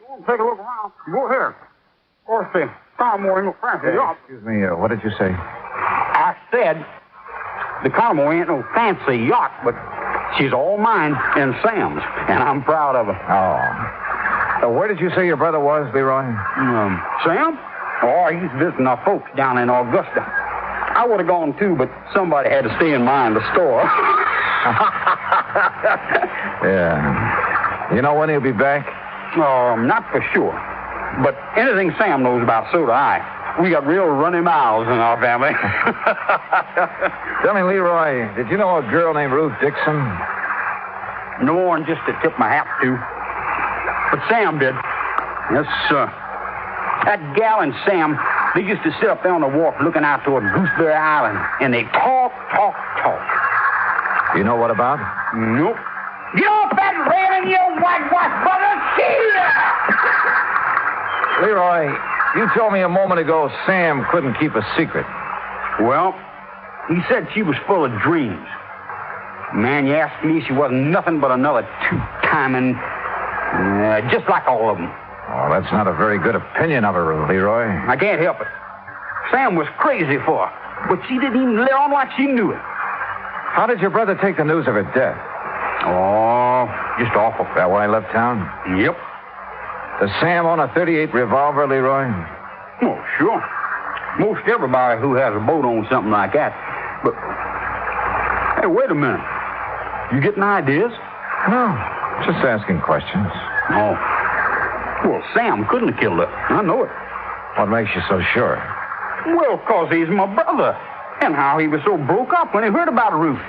want to take a look around? Go ahead. Of course, the Connemore ain't no fancy yacht. Excuse me, what did you say? I said the Connemore ain't no fancy yacht, but she's all mine and Sam's, and I'm proud of her. Oh. Where did you say your brother was, Leroy? Sam? Oh, he's visiting our folks down in Augusta. I would have gone too, but somebody had to stay in mind the store. Yeah. You know when he'll be back? Not for sure. But anything Sam knows about, so do I. We got real runny mouths in our family. Tell me, Leroy, did you know a girl named Ruth Dixon? No one just to tip my hat to. But Sam did. Yes, sir. That gal and Sam, they used to sit up there on the wharf looking out toward Gooseberry Island, and they talk. You know what about? Nope. Get off that railing, you whitewash brother! Leroy, you told me a moment ago Sam couldn't keep a secret. Well, he said she was full of dreams. Man, you asked me, she wasn't nothing but another two-timing, just like all of them. Oh, that's not a very good opinion of her, Leroy. I can't help it. Sam was crazy for her, but she didn't even let on like she knew it. How did your brother take the news of her death? Oh, just awful. That why he left town? Yep. Does Sam own a .38 revolver, Leroy? Oh, sure. Most everybody who has a boat owns something like that. But, hey, wait a minute. You getting ideas? No, just asking questions. Oh. Well, Sam couldn't have killed her. I know it. What makes you so sure? Well, because he's my brother. And how he was so broke up when he heard about Ruth.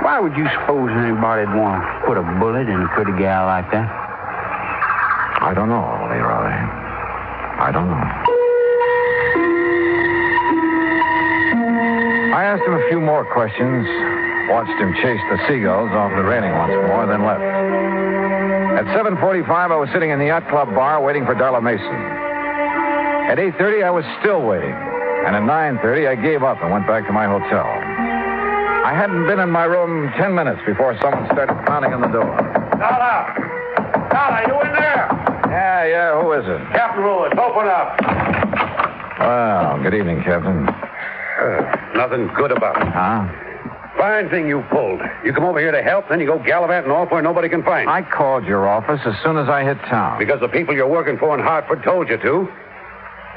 Why would you suppose anybody'd want to put a bullet in a pretty gal like that? I don't know, Leroy. I don't know. I asked him a few more questions, watched him chase the seagulls off the railing once more, then left. At 7:45, I was sitting in the yacht club bar waiting for Darla Mason. At 8:30, I was still waiting. And at 9:30, I gave up and went back to my hotel. I hadn't been in my room 10 minutes before someone started pounding on the door. Dollar, you in there? Yeah, who is it? Captain Lewis, open up. Well, good evening, Captain. Nothing good about it. Huh? Fine thing you pulled. You come over here to help, then you go gallivanting off where nobody can find you. I called your office as soon as I hit town. Because the people you're working for in Hartford told you to.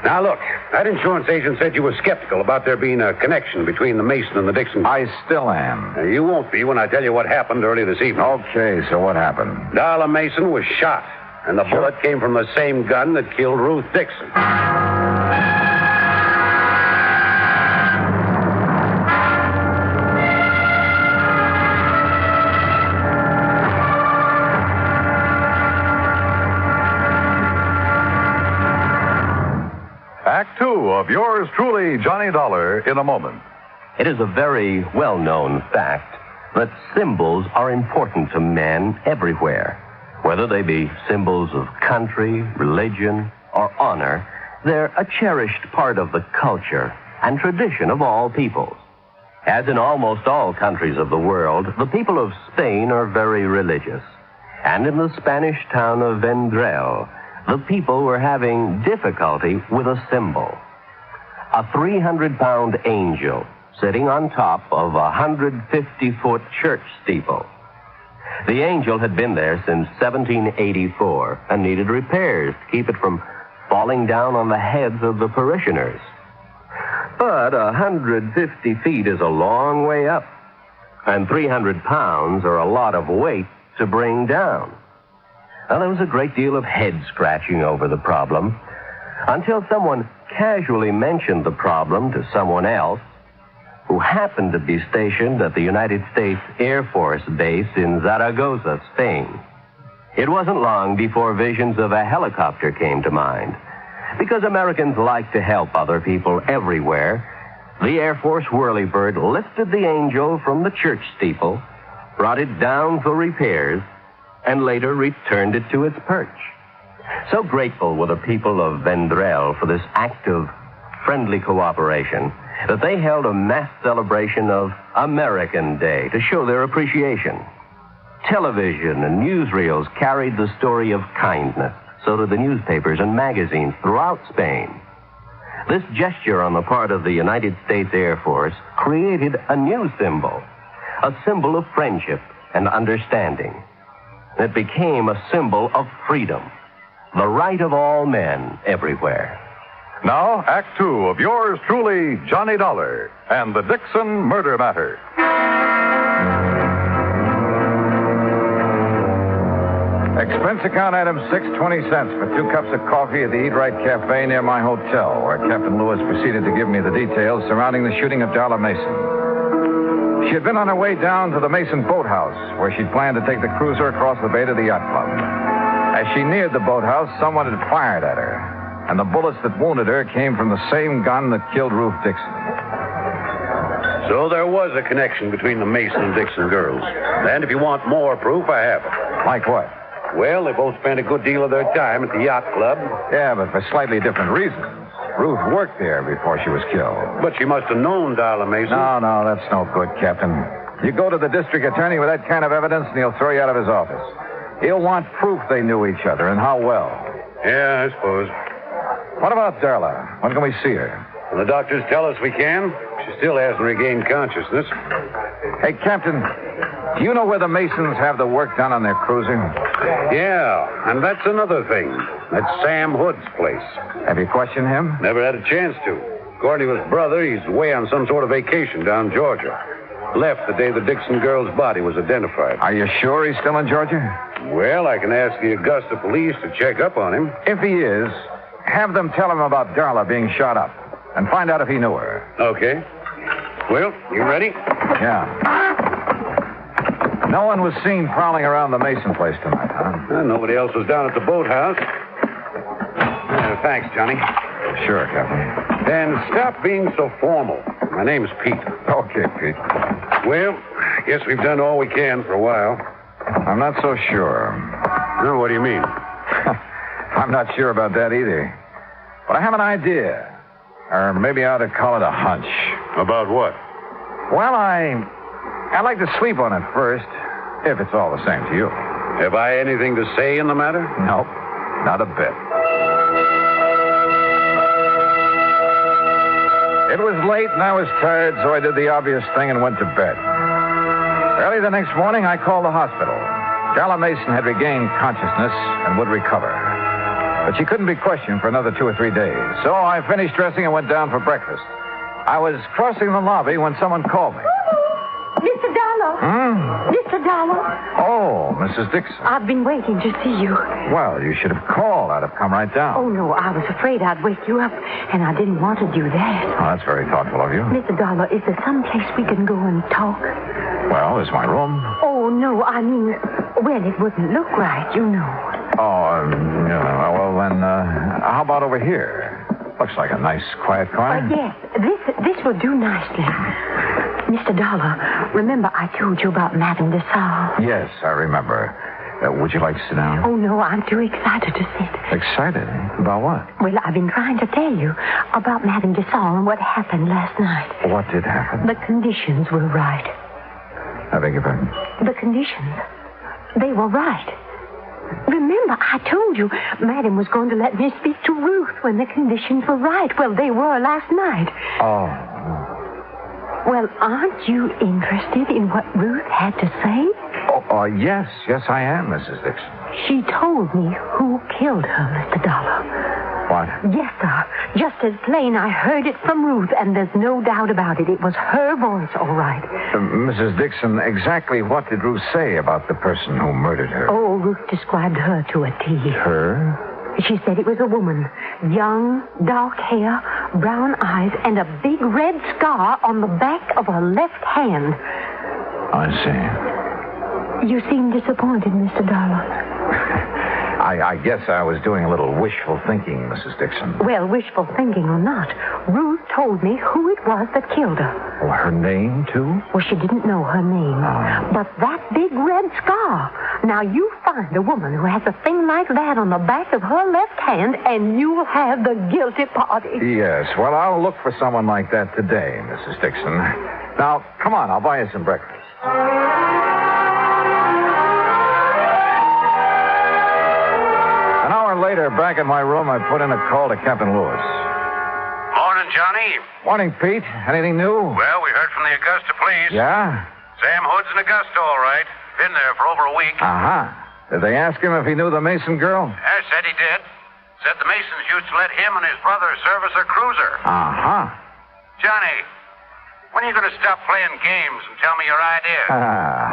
Now, look, that insurance agent said you were skeptical about there being a connection between the Mason and the Dixon. I still am. Now, you won't be when I tell you what happened early this evening. Okay, so what happened? Darla Mason was shot, and the bullet came from the same gun that killed Ruth Dixon. Act two of yours truly, Johnny Dollar, in a moment. It is a very well-known fact that symbols are important to men everywhere. Whether they be symbols of country, religion, or honor, they're a cherished part of the culture and tradition of all peoples. As in almost all countries of the world, the people of Spain are very religious. And in the Spanish town of Vendrell, the people were having difficulty with a symbol. A 300-pound angel sitting on top of a 150-foot church steeple. The angel had been there since 1784 and needed repairs to keep it from falling down on the heads of the parishioners. But 150 feet is a long way up, and 300 pounds are a lot of weight to bring down. Now, there was a great deal of head-scratching over the problem until someone casually mentioned the problem to someone else who happened to be stationed at the United States Air Force Base in Zaragoza, Spain. It wasn't long before visions of a helicopter came to mind. Because Americans like to help other people everywhere, the Air Force whirlybird lifted the angel from the church steeple, brought it down for repairs, and later returned it to its perch. So grateful were the people of Vendrell for this act of friendly cooperation that they held a mass celebration of American Day to show their appreciation. Television and newsreels carried the story of kindness. So did the newspapers and magazines throughout Spain. This gesture on the part of the United States Air Force created a new symbol, a symbol of friendship and understanding. It became a symbol of freedom, the right of all men everywhere. Now, Act Two of yours truly, Johnny Dollar and the Dixon Murder Matter. Expense account item 6.20 for 2 cups of coffee at the Eat Right Cafe near my hotel, where Captain Lewis proceeded to give me the details surrounding the shooting of Darla Mason. She had been on her way down to the Mason boathouse, where she'd planned to take the cruiser across the bay to the yacht club. As she neared the boathouse, someone had fired at her, and the bullets that wounded her came from the same gun that killed Ruth Dixon. So there was a connection between the Mason and Dixon girls. And if you want more proof, I have it. Like what? Well, they both spent a good deal of their time at the yacht club. Yeah, but for slightly different reasons. Ruth worked there before she was killed. But she must have known Darla Mason. No, that's no good, Captain. You go to the district attorney with that kind of evidence, and he'll throw you out of his office. He'll want proof they knew each other, and how well. Yeah, I suppose. What about Darla? When can we see her? Well, the doctors tell us we can. She still hasn't regained consciousness. Hey, Captain, do you know where the Masons have the work done on their cruiser? Yeah, and that's another thing. That's Sam Hood's place. Have you questioned him? Never had a chance to. According to his brother, he's away on some sort of vacation down Georgia. Left the day the Dixon girl's body was identified. Are you sure he's still in Georgia? Well, I can ask the Augusta police to check up on him. If he is, have them tell him about Darla being shot up and find out if he knew her. Okay. Well, you ready? Yeah. No one was seen prowling around the Mason place tonight, huh? Nobody else was down at the boathouse. Thanks, Johnny. Sure, Captain. And stop being so formal. My name's Pete. Okay, Pete. Well, I guess we've done all we can for a while. I'm not so sure. No, what do you mean? I'm not sure about that either. But I have an idea. Or maybe I ought to call it a hunch. About what? Well, I'd like to sleep on it first, if it's all the same to you. Have I anything to say in the matter? No, not a bit. It was late and I was tired, so I did the obvious thing and went to bed. Early the next morning, I called the hospital. Darla Mason had regained consciousness and would recover. But she couldn't be questioned for another 2 or 3 days. So I finished dressing and went down for breakfast. I was crossing the lobby when someone called me. Mr. Dollar. Mr. Dollar. Oh, Mrs. Dixon. I've been waiting to see you. Well, you should have called. I'd have come right down. Oh, no, I was afraid I'd wake you up, and I didn't want to do that. Oh, that's very thoughtful of you. Mr. Dollar, is there some place we can go and talk? Well, there's my room. Oh, no, I mean, well, it wouldn't look right, you know. Oh, yeah, well, then, how about over here? Looks like a nice, quiet corner. Yes, this will do nicely. Mr. Dollar, remember I told you about Madame Desalles? Yes, I remember. Would you like to sit down? Oh, no, I'm too excited to sit. Excited? About what? Well, I've been trying to tell you about Madame Desalles and what happened last night. What did happen? The conditions were right. I beg your pardon? The conditions. They were right. Remember, I told you Madame was going to let me speak to Ruth when the conditions were right. Well, they were last night. Oh. Well, aren't you interested in what Ruth had to say? Oh, yes, I am, Mrs. Dixon. She told me who killed her, Mr. Dollar. What? Yes, sir. Just as plain, I heard it from Ruth, and there's no doubt about it. It was her voice, all right. Mrs. Dixon, exactly what did Ruth say about the person who murdered her? Oh, Ruth described her to a T. Her? She said it was a woman. Young, dark hair, brown eyes, and a big red scar on the back of her left hand. I see. You seem disappointed, Mr. Dollar. I guess I was doing a little wishful thinking, Mrs. Dixon. Well, wishful thinking or not, Ruth told me who it was that killed her. Oh, her name, too? Well, she didn't know her name. But that big red scar. Now, you find a woman who has a thing like that on the back of her left hand, and you'll have the guilty party. Yes, well, I'll look for someone like that today, Mrs. Dixon. Now, come on, I'll buy you some breakfast. An hour later, back in my room, I put in a call to Captain Lewis. Morning, Johnny. Morning, Pete. Anything new? Well, we heard from the Augusta police. Yeah? Sam Hood's in Augusta, all right. Been there for over a week. Uh-huh. Did they ask him if he knew the Mason girl? I said he did. Said the Masons used to let him and his brother service a cruiser. Uh-huh. Johnny, when are you going to stop playing games and tell me your idea?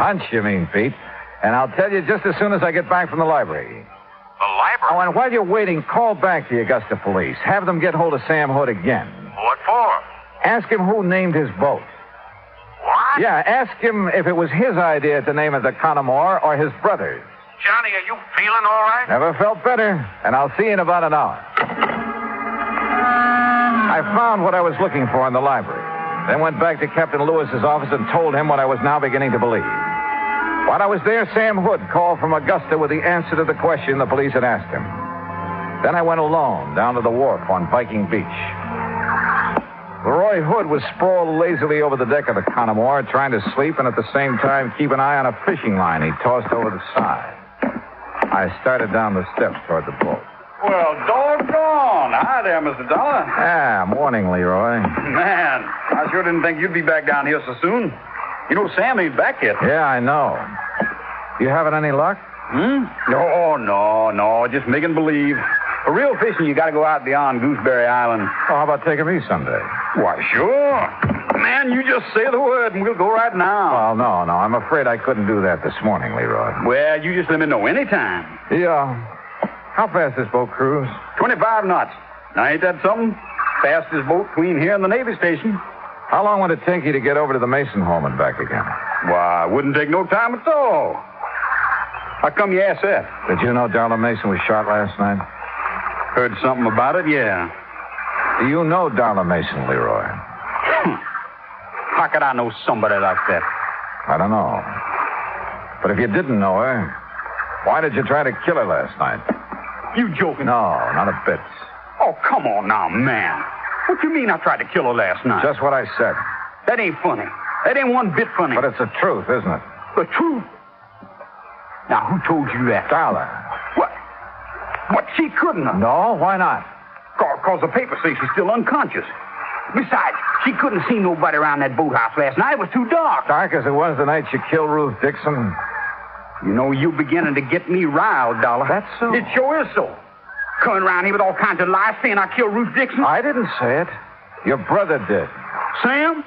Hunch, you mean, Pete. And I'll tell you just as soon as I get back from the library. The library? Oh, and while you're waiting, call back the Augusta police. Have them get hold of Sam Hood again. What for? Ask him who named his boat. What? Yeah, ask him if it was his idea to name it the Connemore or his brother's. Johnny, are you feeling all right? Never felt better. And I'll see you in about an hour. I found what I was looking for in the library. Then went back to Captain Lewis's office and told him what I was now beginning to believe. While I was there, Sam Hood called from Augusta with the answer to the question the police had asked him. Then I went alone down to the wharf on Viking Beach. Leroy Hood was sprawled lazily over the deck of the Connemore, trying to sleep and at the same time keep an eye on a fishing line he tossed over the side. I started down the steps toward the boat. Well, doggone. Hi there, Mr. Dollar. Morning, Leroy. Man, I sure didn't think you'd be back down here so soon. You know, Sam ain't back yet. Yeah, I know. You having any luck? No. Just making believe. For real fishing, you got to go out beyond Gooseberry Island. Oh, how about taking me someday? Why, sure. Man, you just say the word and we'll go right now. Well, no. I'm afraid I couldn't do that this morning, Leroy. Well, you just let me know anytime. Yeah. How fast this boat cruise? 25 knots. Now, ain't that something? Fastest boat between here and the Navy station. How long would it take you to get over to the Mason home and back again? Why, it wouldn't take no time at all. How come you asked that? Did you know Darla Mason was shot last night? Heard something about it, yeah. Do you know Darla Mason, Leroy? How could I know somebody like that? I don't know. But if you didn't know her, why did you try to kill her last night? You joking? No, not a bit. Oh, come on now, man. What you mean I tried to kill her last night? Just what I said. That ain't funny. That ain't one bit funny. But it's the truth, isn't it? The truth? Now, who told you that? Darla. What? She couldn't have. No, why not? Because the papers say she's still unconscious. Besides, she couldn't see nobody around that boathouse last night. It was too dark. Dark as it was the night you killed Ruth Dixon. You know, you're beginning to get me riled, Dollar. That's so. It sure is so. Coming around here with all kinds of lies saying I killed Ruth Dixon. I didn't say it. Your brother did. Sam?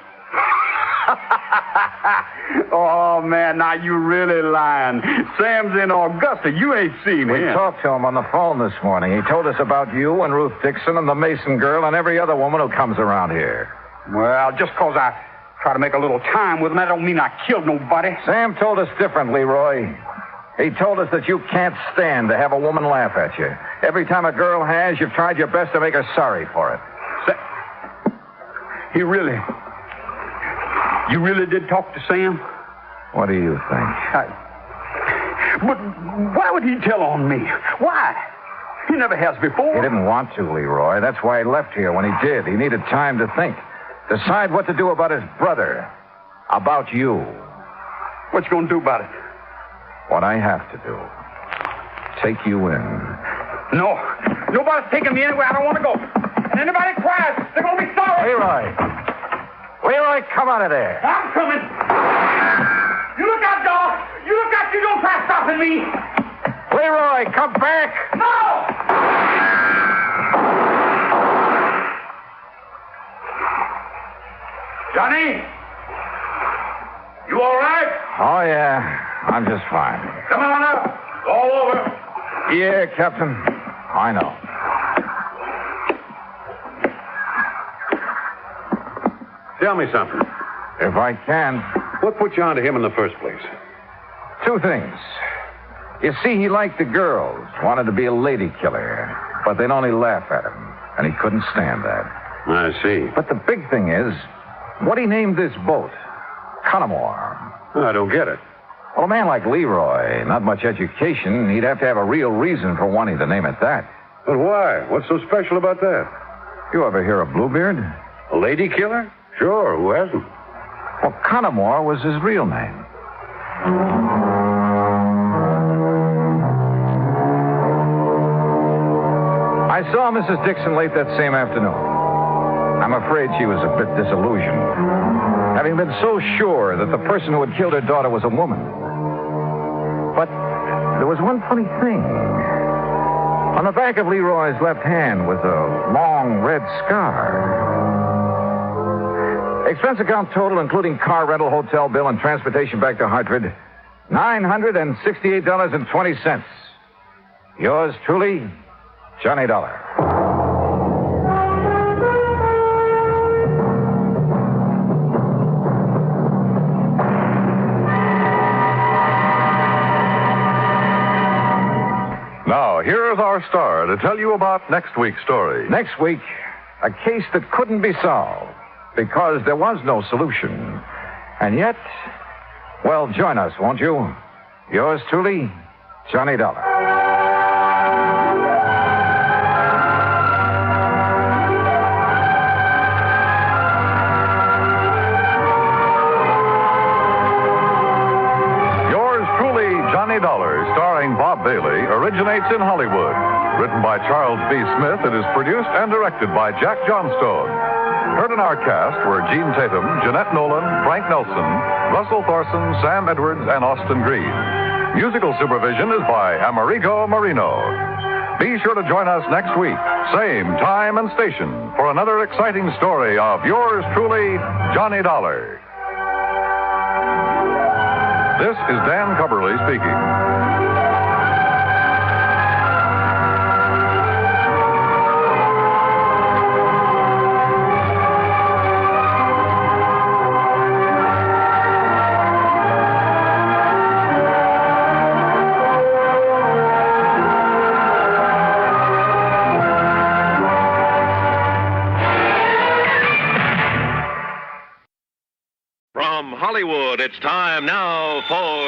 Oh, man, now you really lying. Sam's in Augusta. You ain't seen him. We talked to him on the phone this morning. He told us about you and Ruth Dixon and the Mason girl and every other woman who comes around here. Well, just because I try to make a little time with him, that don't mean I killed nobody. Sam told us different, Leroy. He told us that you can't stand to have a woman laugh at you. Every time a girl has, you've tried your best to make her sorry for it. You really did talk to Sam? What do you think? But why would he tell on me? Why? He never has before. He didn't want to, Leroy. That's why he left here when he did. He needed time to think. Decide what to do about his brother. About you. What you gonna do about it? What I have to do. Take you in. No. Nobody's taking me anywhere I don't want to go. And anybody cries, they're going to be sorry. Leroy, come out of there. I'm coming. You look out, dog. You look out. You don't try stopping me. Leroy, come back. No! Johnny? You all right? Oh, yeah. I'm just fine. Come on up. All over. Yeah, Captain. I know. Tell me something. If I can. What put you onto him in the first place? Two things. You see, he liked the girls, wanted to be a lady killer, but they'd only laugh at him, and he couldn't stand that. I see. But the big thing is, what he named this boat, Connemore. I don't get it. Well, a man like Leroy, not much education, he'd have to have a real reason for wanting to name it that. But why? What's so special about that? You ever hear of Bluebeard? A lady killer? Sure, who hasn't? Well, Connemore was his real name. I saw Mrs. Dixon late that same afternoon. I'm afraid she was a bit disillusioned, having been so sure that the person who had killed her daughter was a woman. But there was one funny thing. On the back of Leroy's left hand was a long red scar. Expense account total, including car rental, hotel bill, and transportation back to Hartford, $968.20. Yours truly, Johnny Dollar. Now, here's our star to tell you about next week's story. Next week, a case that couldn't be solved because there was no solution. And yet, well, join us, won't you? Yours truly, Johnny Dollar. Johnny Dollar, starring Bob Bailey, originates in Hollywood. Written by Charles B. Smith, it is produced and directed by Jack Johnstone. Heard in our cast were Gene Tatum, Jeanette Nolan, Frank Nelson, Russell Thorson, Sam Edwards, and Austin Green. Musical supervision is by Amerigo Marino. Be sure to join us next week, same time and station, for another exciting story of yours truly, Johnny Dollar. This is Dan Cubberly speaking. From Hollywood, it's time now for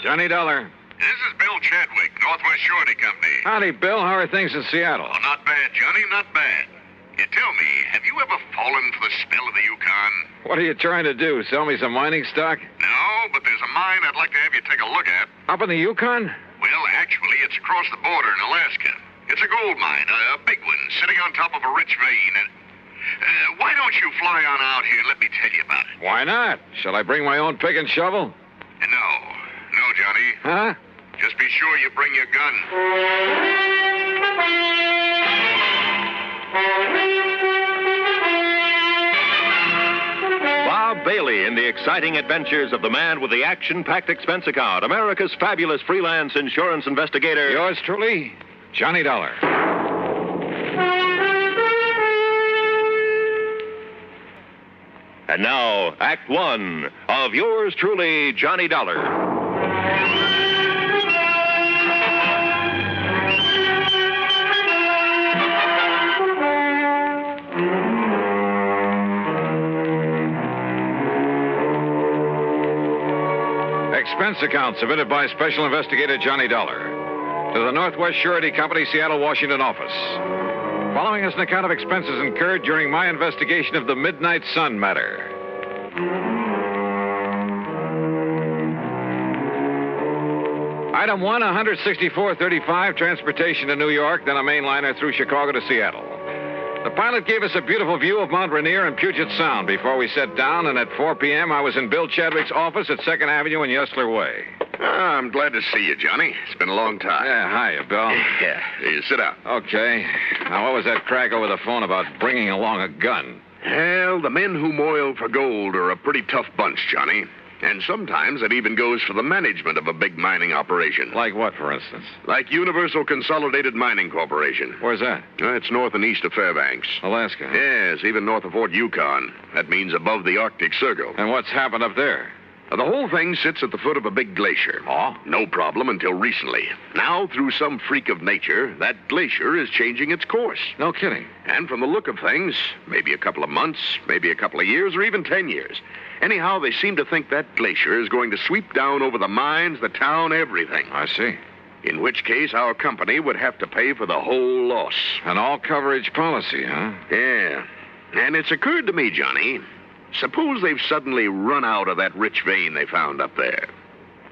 Johnny Dollar. This is Bill Chadwick, Northwest Surety Company. Howdy, Bill. How are things in Seattle? Oh, not bad, Johnny, not bad. Tell me, have you ever fallen for the spell of the Yukon? What are you trying to do? Sell me some mining stock? No, but there's a mine I'd like to have you take a look at. Up in the Yukon? Well, actually, it's across the border in Alaska. It's a gold mine, a big one, sitting on top of a rich vein. Why don't you fly on out here and let me tell you about it? Why not? Shall I bring my own pick and shovel? No, Johnny. Huh? Just be sure you bring your gun. Bob Bailey in the exciting adventures of the man with the action-packed expense account, America's fabulous freelance insurance investigator. Yours truly, Johnny Dollar. And now, Act One of yours truly, Johnny Dollar. Expense account submitted by Special Investigator Johnny Dollar to the Northwest Surety Company, Seattle, Washington office. Following is an account of expenses incurred during my investigation of the Midnite Sun Matter. Item 1, $164.35, transportation to New York, then a mainliner through Chicago to Seattle. The pilot gave us a beautiful view of Mount Rainier and Puget Sound before we set down, and at 4 p.m. I was in Bill Chadwick's office at 2nd Avenue and Yesler Way. I'm glad to see you, Johnny. It's been a long time. Yeah, hiya, Bill. Yeah, sit down. Okay. Now, what was that crack over the phone about bringing along a gun? Well, the men who moil for gold are a pretty tough bunch, Johnny. And sometimes it even goes for the management of a big mining operation. Like what, for instance? Like Universal Consolidated Mining Corporation. Where's that? It's north and east of Fairbanks. Alaska? Yes, even north of Fort Yukon. That means above the Arctic Circle. And what's happened up there? The whole thing sits at the foot of a big glacier. Oh? No problem until recently. Now, through some freak of nature, that glacier is changing its course. No kidding. And from the look of things, maybe a couple of months, maybe a couple of years, or even 10 years. Anyhow, they seem to think that glacier is going to sweep down over the mines, the town, everything. I see. In which case, our company would have to pay for the whole loss. An all-coverage policy, huh? Yeah. And it's occurred to me, Johnny, suppose they've suddenly run out of that rich vein they found up there.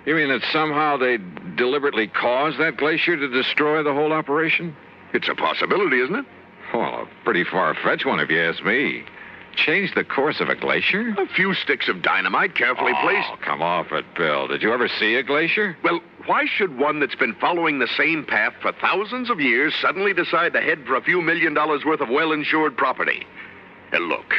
You mean that somehow they deliberately caused that glacier to destroy the whole operation? It's a possibility, isn't it? Well, a pretty far-fetched one, if you ask me. Change the course of a glacier? A few sticks of dynamite carefully placed. Oh, come off it, Bill. Did you ever see a glacier? Well, why should one that's been following the same path for thousands of years suddenly decide to head for a few $1 million worth of well-insured property? Look,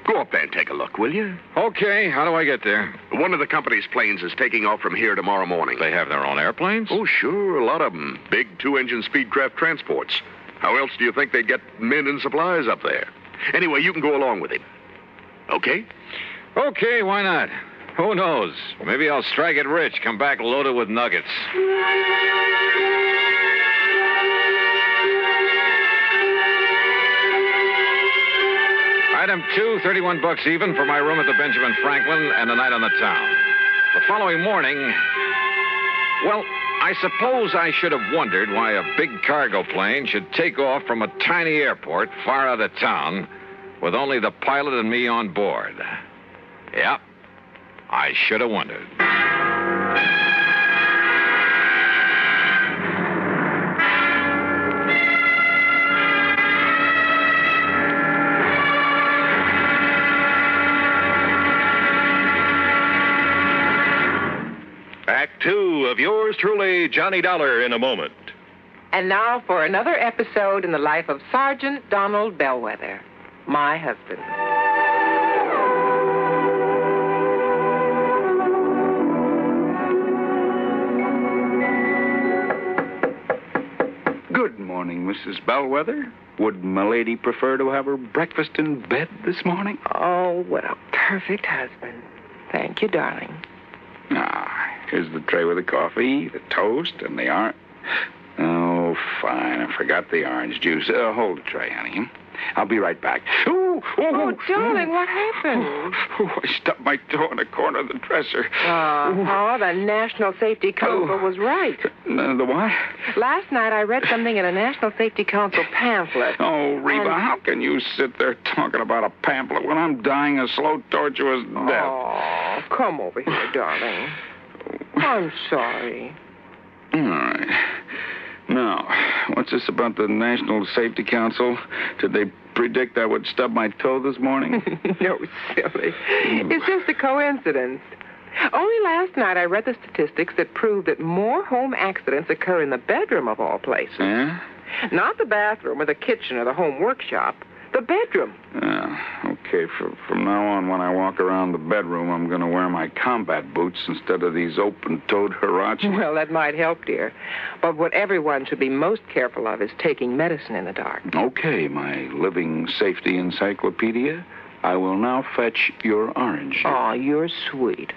go up there and take a look, will you? Okay, how do I get there? One of the company's planes is taking off from here tomorrow morning. They have their own airplanes? Oh, sure, a lot of them. Big 2-engine Speedcraft transports. How else do you think they'd get men and supplies up there? Anyway, you can go along with him. Okay? Okay, why not? Who knows? Maybe I'll strike it rich, come back loaded with nuggets. Item 2, $31 even for my room at the Benjamin Franklin and a night on the town. The following morning, well, I suppose I should have wondered why a big cargo plane should take off from a tiny airport far out of town with only the pilot and me on board. Yep, I should have wondered. Act 2 of yours truly, Johnny Dollar, in a moment. And now for another episode in the life of Sergeant Donald Bellwether, my husband. Good morning, Mrs. Bellwether. Would my lady prefer to have her breakfast in bed this morning? Oh, what a perfect husband. Thank you, darling. Here's the tray with the coffee, the toast, and the orange. Oh, fine. I forgot the orange juice. Hold the tray, honey. I'll be right back. Oh, darling, what happened? I stubbed my toe in the corner of the dresser. The National Safety Council was right. The what? Last night I read something in a National Safety Council pamphlet. Oh, Reba, how can you sit there talking about a pamphlet when I'm dying a slow, tortuous death? Oh, come over here, darling. I'm sorry. All right. Now, what's this about the National Safety Council? Did they predict I would stub my toe this morning? No, silly. It's just a coincidence. Only last night I read the statistics that prove that more home accidents occur in the bedroom of all places. Yeah? Not the bathroom or the kitchen or the home workshop. The bedroom. Okay, from now on, when I walk around the bedroom, I'm going to wear my combat boots instead of these open-toed huaraches. Well, that might help, dear. But what everyone should be most careful of is taking medicine in the dark. Okay, my living safety encyclopedia. I will now fetch your orange juice. Oh, you're sweet.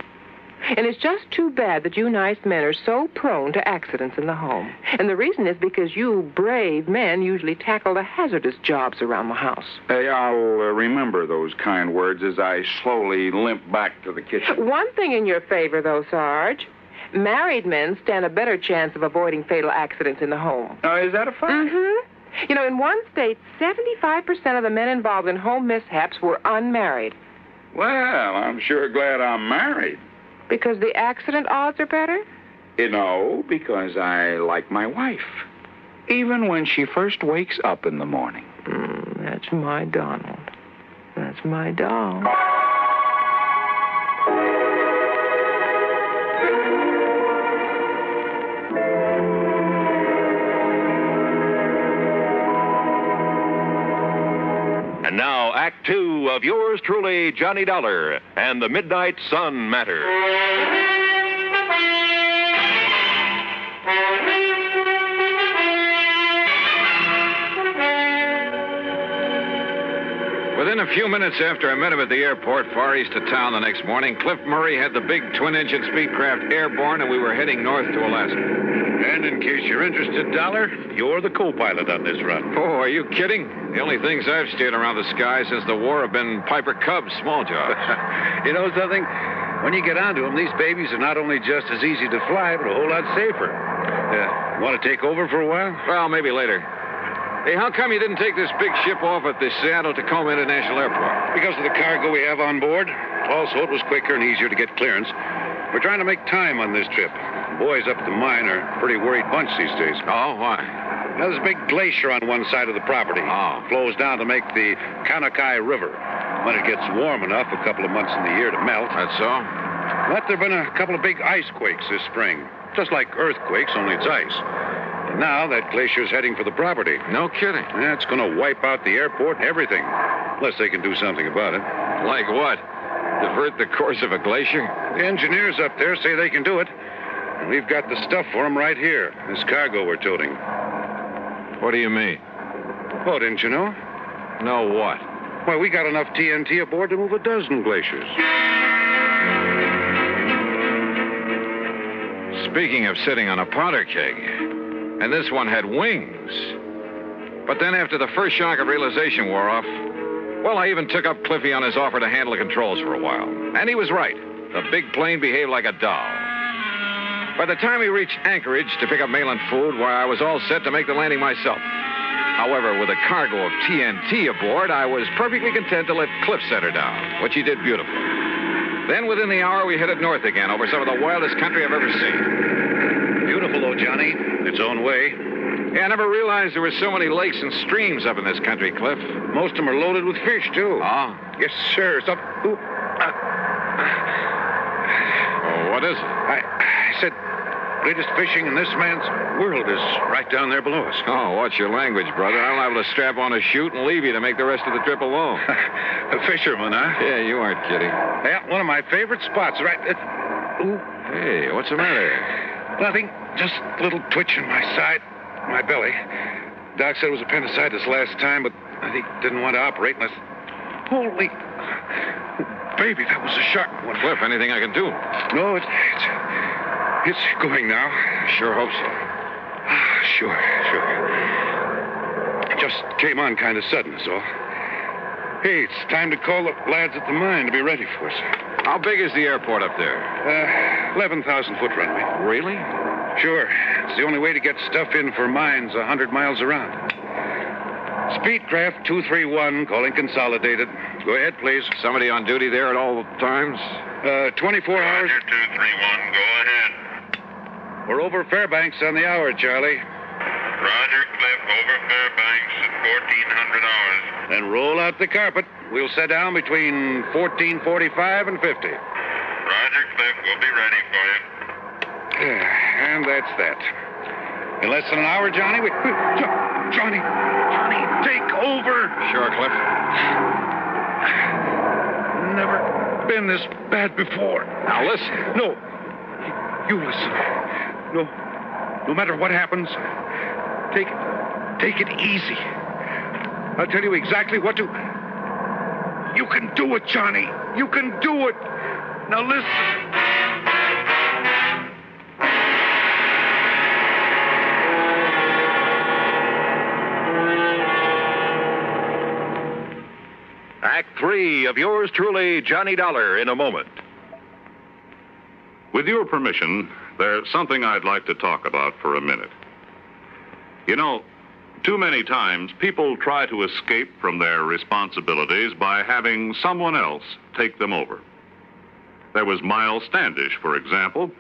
And it's just too bad that you nice men are so prone to accidents in the home. And the reason is because you brave men usually tackle the hazardous jobs around the house. Hey, I'll remember those kind words as I slowly limp back to the kitchen. One thing in your favor, though, Sarge. Married men stand a better chance of avoiding fatal accidents in the home. Is that a fact? Mm-hmm. You know, in one state, 75% of the men involved in home mishaps were unmarried. Well, I'm sure glad I'm married. Because the accident odds are better? No, because I like my wife. Even when she first wakes up in the morning. That's my Donald. That's my doll. Oh, And now, Act Two of yours truly, Johnny Dollar, and the Midnite Sun Matter. Within a few minutes after I met him at the airport far east of town the next morning, Cliff Murray had the big twin-engine Speedcraft airborne, and we were heading north to Alaska. And in case you're interested, Dollar, you're the co-pilot on this run. Oh, are you kidding? The only things I've steered around the sky since the war have been Piper Cubs, small jobs. You know something? When you get onto them, these babies are not only just as easy to fly, but a whole lot safer. Want to take over for a while? Well, maybe later. Hey, how come you didn't take this big ship off at the Seattle-Tacoma International Airport? Because of the cargo we have on board. Also, it was quicker and easier to get clearance. We're trying to make time on this trip. The boys up at the mine are a pretty worried bunch these days. Oh, why? There's a big glacier on one side of the property. Oh. It flows down to make the Kanekai River. When it gets warm enough, a couple of months in the year to melt. That's so? But there have been a couple of big ice quakes this spring. Just like earthquakes, only it's ice. And now that glacier's heading for the property. No kidding. Yeah, it's going to wipe out the airport and everything. Unless they can do something about it. Like what? Divert the course of a glacier? The engineers up there say they can do it. And we've got the stuff for them right here. This cargo we're toting. What do you mean? Oh, didn't you know? No what? Why, we got enough TNT aboard to move a dozen glaciers. Speaking of sitting on a powder keg, and this one had wings. But then after the first shock of realization wore off, well, I even took up Cliffy on his offer to handle the controls for a while. And he was right. The big plane behaved like a doll. By the time we reached Anchorage to pick up mail and food, why, I was all set to make the landing myself. However, with a cargo of TNT aboard, I was perfectly content to let Cliff set her down, which he did beautifully. Then, within the hour, we headed north again over some of the wildest country I've ever seen. Beautiful, though, Johnny. Its own way. Yeah, I never realized there were so many lakes and streams up in this country, Cliff. Most of them are loaded with fish, too. Oh? Yes, sir. Oh, what is it? I said, greatest fishing in this man's world is right down there below us. Oh, what's your language, brother? I'm liable to strap on a chute and leave you to make the rest of the trip alone. A fisherman, huh? Yeah, you aren't kidding. Yeah, one of my favorite spots, right? Hey, what's the matter? Nothing. Just a little twitch in my side, my belly. Doc said it was appendicitis last time, but I think didn't want to operate unless... Holy... Baby, that was a sharp one. Cliff, anything I can do? No, it's going now. Sure hope so. Sure. It just came on kind of sudden, so. Hey, it's time to call the lads at the mine to be ready for us. How big is the airport up there? 11,000-foot runway. Really? Sure. It's the only way to get stuff in for mines 100 miles around. Speedcraft 231, calling consolidated. Go ahead, please. Somebody on duty there at all times? 24 hours. Roger, 231, go ahead. We're over Fairbanks on the hour, Charlie. Roger, Cliff, over Fairbanks at 1400 hours. Then roll out the carpet. We'll set down between 14:45 and 50. Roger, Cliff, we'll be ready for you. And that's that. In less than an hour, Johnny, Johnny, take over. Sure, Cliff. Never been this bad before. Now, listen. No. You listen. No matter what happens, take it easy. I'll tell you exactly what to... You can do it, Johnny. You can do it. Now, listen. Act 3 of yours truly, Johnny Dollar, in a moment. With your permission, there's something I'd like to talk about for a minute. You know, too many times people try to escape from their responsibilities by having someone else take them over. There was Miles Standish, for example.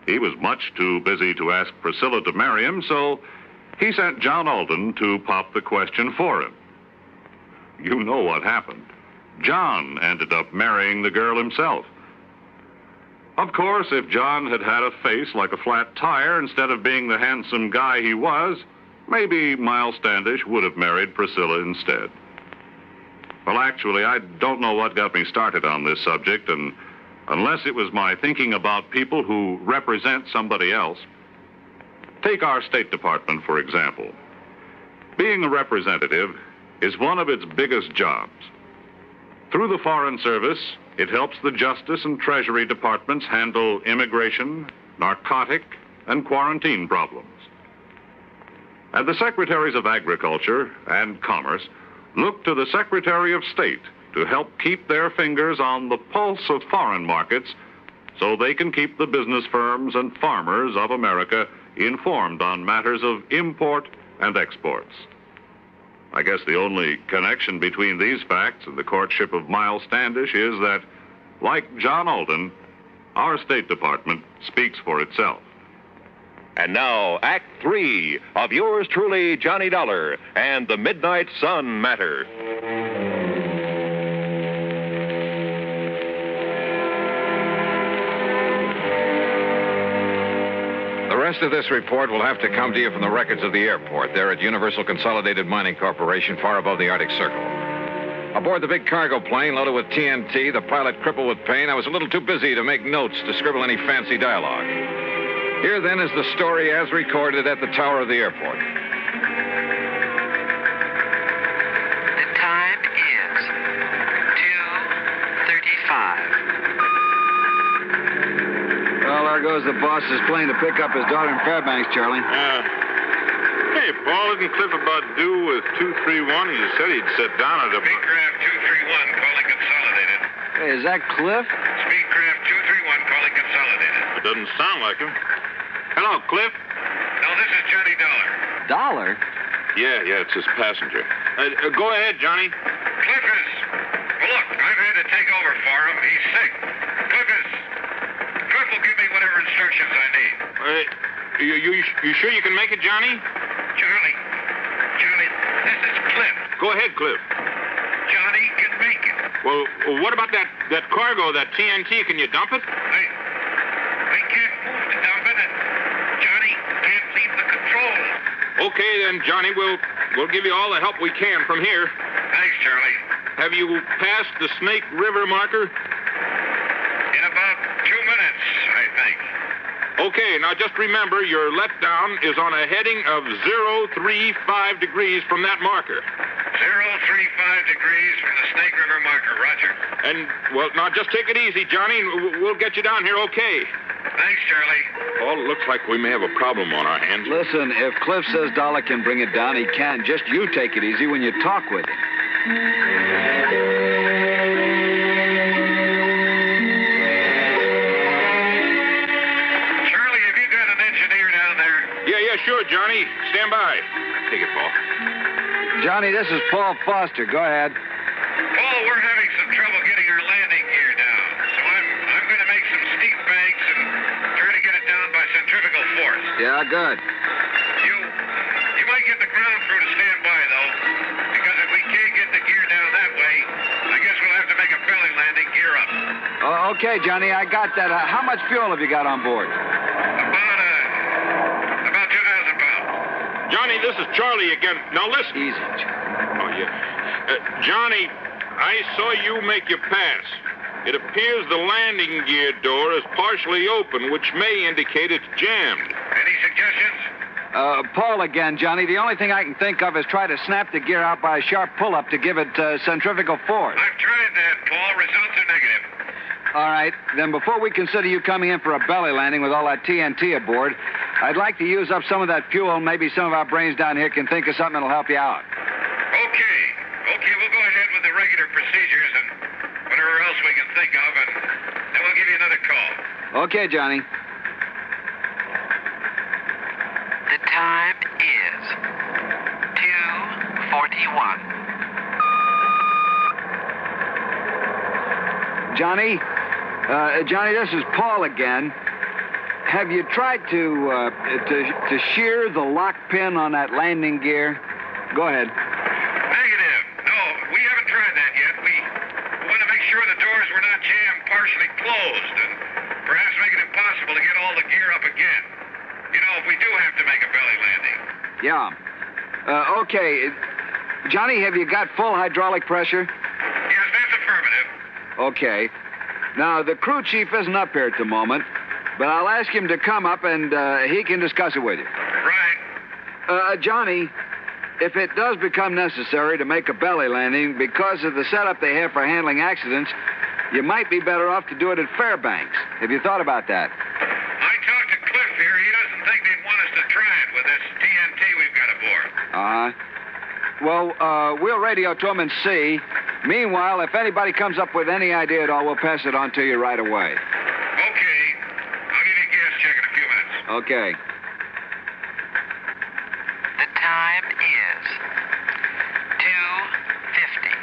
He was much too busy to ask Priscilla to marry him, so he sent John Alden to pop the question for him. You know what happened. John ended up marrying the girl himself. Of course, if John had had a face like a flat tire instead of being the handsome guy he was, maybe Miles Standish would have married Priscilla instead. Well, actually, I don't know what got me started on this subject, and unless it was my thinking about people who represent somebody else. Take our State Department, for example. Being a representative is one of its biggest jobs. Through the Foreign Service, it helps the Justice and Treasury Departments handle immigration, narcotic, and quarantine problems. And the Secretaries of Agriculture and Commerce look to the Secretary of State to help keep their fingers on the pulse of foreign markets so they can keep the business firms and farmers of America informed on matters of import and exports. I guess the only connection between these facts and the courtship of Miles Standish is that, like John Alden, our State Department speaks for itself. And now, Act 3 of yours truly, Johnny Dollar, and the Midnite Sun Matter. The rest of this report will have to come to you from the records of the airport there at Universal Consolidated Mining Corporation, far above the Arctic Circle. Aboard the big cargo plane loaded with TNT, the pilot crippled with pain, I was a little too busy to make notes to scribble any fancy dialogue. Here, then, is the story as recorded at the tower of the airport. The time is 2:35. Well, there goes the boss's plane to pick up his daughter in Fairbanks, Charlie. Hey, Paul, isn't Cliff about due with 231? He said he'd sit down at a... Speedcraft 231 calling Consolidated. Hey, is that Cliff? Speedcraft 231 calling Consolidated. It doesn't sound like him. Hello, Cliff. No, this is Johnny Dollar. Dollar? Yeah, it's his passenger. Go ahead, Johnny. Cliff is... Well, look, I've had to take over for him. He's sick. Cliff will give me whatever instructions I need. You sure you can make it, Johnny? Johnny, this is Cliff. Go ahead, Cliff. Johnny can make it. Well, what about that cargo, that TNT? Can you dump it? They can't move to dump it, and Johnny can't leave the control. Okay, then, Johnny, we'll give you all the help we can from here. Thanks, Charlie. Have you passed the Snake River marker? In about 2 minutes, I think. Okay, now just remember your letdown is on a heading of 035 degrees from that marker. 035 degrees from the Snake River marker, Roger. And, well, now just take it easy, Johnny, and we'll get you down here okay. Thanks, Charlie. Paul, it looks like we may have a problem on our hands. Listen, if Cliff says Dollar can bring it down, he can. Just you take it easy when you talk with him. Yeah, sure, Johnny. Stand by. Take it, Paul. Johnny, this is Paul Foster. Go ahead. Paul, we're having some trouble getting our landing gear down. So I'm going to make some steep banks and try to get it down by centrifugal force. Yeah, good. You might get the ground crew to stand by, though, because if we can't get the gear down that way, I guess we'll have to make a belly landing gear up. Oh, okay, Johnny, I got that. How much fuel have you got on board? About 2,000 pounds. Johnny, this is Charlie again. Now listen. Easy. Oh, yeah. Johnny, I saw you make your pass. It appears the landing gear door is partially open, which may indicate it's jammed. Any suggestions? Paul again, Johnny. The only thing I can think of is try to snap the gear out by a sharp pull-up to give it centrifugal force. I've tried that, Paul. Results are negative. All right. Then before we consider you coming in for a belly landing with all that TNT aboard, I'd like to use up some of that fuel. Maybe some of our brains down here can think of something that'll help you out. Okay, we'll go ahead with the regular procedures and whatever else we can think of, and then we'll give you another call. Okay, Johnny. The time is 2:41. Johnny, this is Paul again. Have you tried to shear the lock pin on that landing gear? Go ahead. Negative. No, we haven't tried that yet. We want to make sure the doors were not jammed partially closed and perhaps make it impossible to get all the gear up again. You know, if we do have to make a belly landing. Yeah. Okay. Johnny, have you got full hydraulic pressure? Okay. Now, the crew chief isn't up here at the moment, but I'll ask him to come up and he can discuss it with you. Right. Johnny, if it does become necessary to make a belly landing because of the setup they have for handling accidents, you might be better off to do it at Fairbanks. Have you thought about that? I talked to Cliff here. He doesn't think they'd want us to try it with this TNT we've got aboard. Well, we'll radio to him and see. Meanwhile, if anybody comes up with any idea at all, we'll pass it on to you right away. Okay. I'll give you a gas check in a few minutes. Okay. The time is 2:50.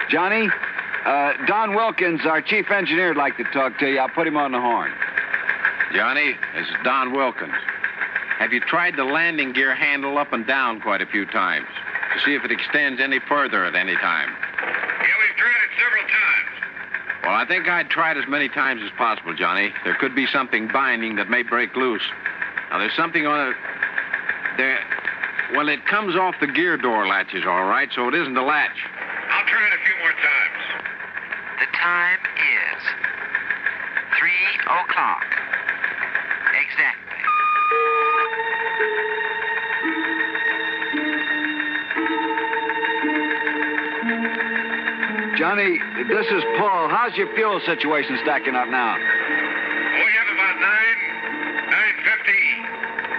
Johnny, Don Wilkins, our chief engineer, would like to talk to you. I'll put him on the horn. Johnny, this is Don Wilkins. Have you tried the landing gear handle up and down quite a few times to see if it extends any further at any time? Yeah, we've tried it several times. Well, I think I'd try it as many times as possible, Johnny. There could be something binding that may break loose. Now, there's something on it. Well, it comes off the gear door latches, all right, so it isn't a latch. I'll try it a few more times. The time is 3 o'clock. Exactly. Johnny, this is Paul. How's your fuel situation stacking up now? We have about 950,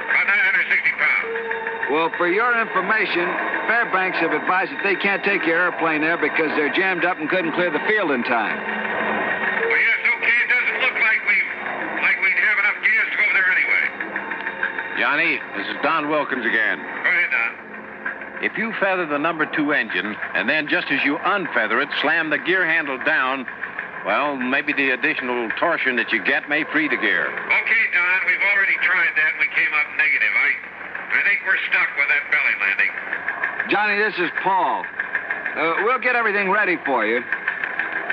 about 960 pounds. Well, for your information, Fairbanks have advised that they can't take your airplane there because they're jammed up and couldn't clear the field in time. Well, yes, okay. It doesn't look like we'd have enough gas to go over there anyway. Johnny, this is Don Wilkins again. Go ahead, Don. If you feather the number 2 engine, and then just as you unfeather it, slam the gear handle down, well, maybe the additional torsion that you get may free the gear. Okay, Don, we've already tried that and we came up negative. I think we're stuck with that belly landing. Johnny, this is Paul. We'll get everything ready for you.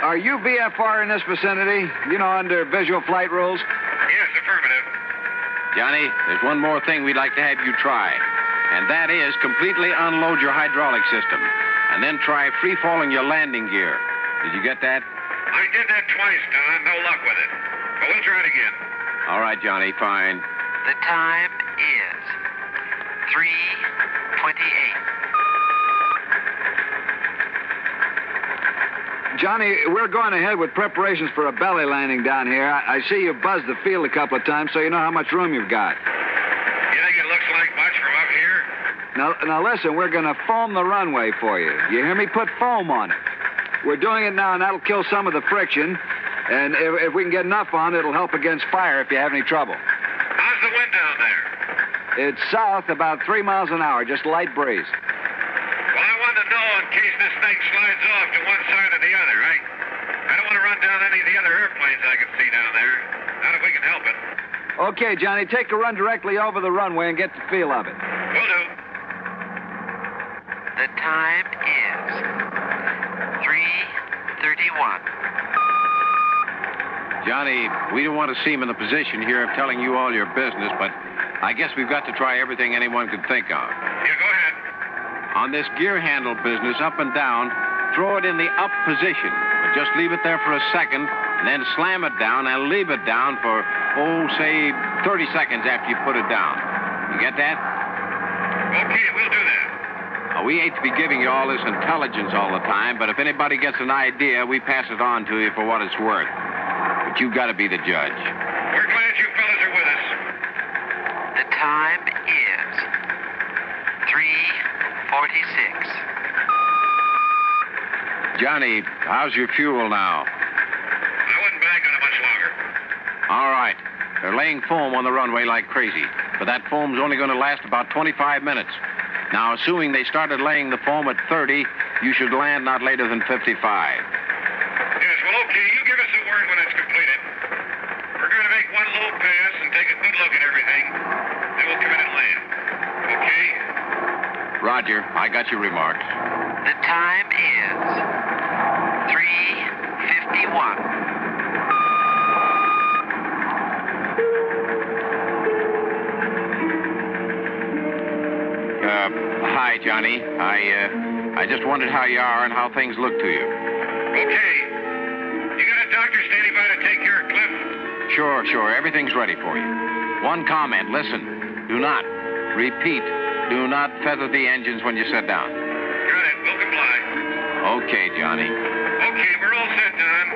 Are you VFR in this vicinity? You know, under visual flight rules? Yes, affirmative. Johnny, there's one more thing we'd like to have you try. And that is completely unload your hydraulic system. And then try free-falling your landing gear. Did you get that? I did that twice, Don. No luck with it. But we'll try it again. All right, Johnny, fine. The time is 3:28. Johnny, we're going ahead with preparations for a belly landing down here. I see you buzzed the field a couple of times, so you know how much room you've got. You think it looks like much from up here? Now listen, we're going to foam the runway for you. You hear me? Put foam on it. We're doing it now, and that'll kill some of the friction. And if we can get enough on, it'll help against fire if you have any trouble. How's the wind down there? It's south about 3 miles an hour, just light breeze. Well, I wanted to know in case this thing slides off to one side or the other, right? I don't want to run down any of the other airplanes I can see down there. Not if we can help it. Okay, Johnny, take a run directly over the runway and get the feel of it. Will do. The time is 3:31. Johnny, we don't want to seem in the position here of telling you all your business, but I guess we've got to try everything anyone could think of. Yeah, go ahead. On this gear handle business, up and down, throw it in the up position. But just leave it there for a second, and then slam it down and leave it down for, say 30 seconds after you put it down. You get that? Okay, we'll do that. We hate to be giving you all this intelligence all the time, but if anybody gets an idea, we pass it on to you for what it's worth. But you've got to be the judge. We're glad you fellas are with us. The time is 3:46. Johnny, how's your fuel now? I wouldn't bank on it much longer. All right. They're laying foam on the runway like crazy, but that foam's only going to last about 25 minutes. Now, assuming they started laying the foam at 30, you should land not later than 55. Yes, well, okay. You give us a word when it's completed. We're going to make one low pass and take a good look at everything. Then we'll come in and land. Okay? Roger. I got your remarks. The time is 3:51. Hi, Johnny. I I just wondered how you are and how things look to you. Okay. You got a doctor standing by to take care of Cliff? Sure. Everything's ready for you. One comment. Listen. Do not, repeat, do not feather the engines when you sit down. Got it. We'll comply. Okay, Johnny. Okay, we're all set, Don.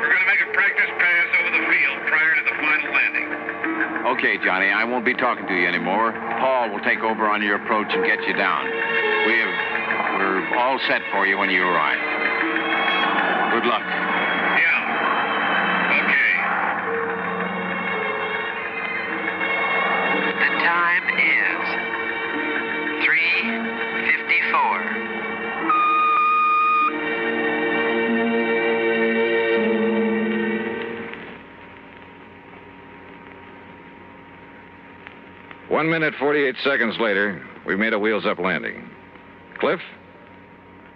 We're going to make a practice pass over the field prior to the final landing. Okay, Johnny, I won't be talking to you anymore. Paul will take over on your approach and get you down. We're all set for you when you arrive. Good luck. Yeah. Okay. The time is 3:54. One minute, 48 seconds later, we made a wheels-up landing. Cliff,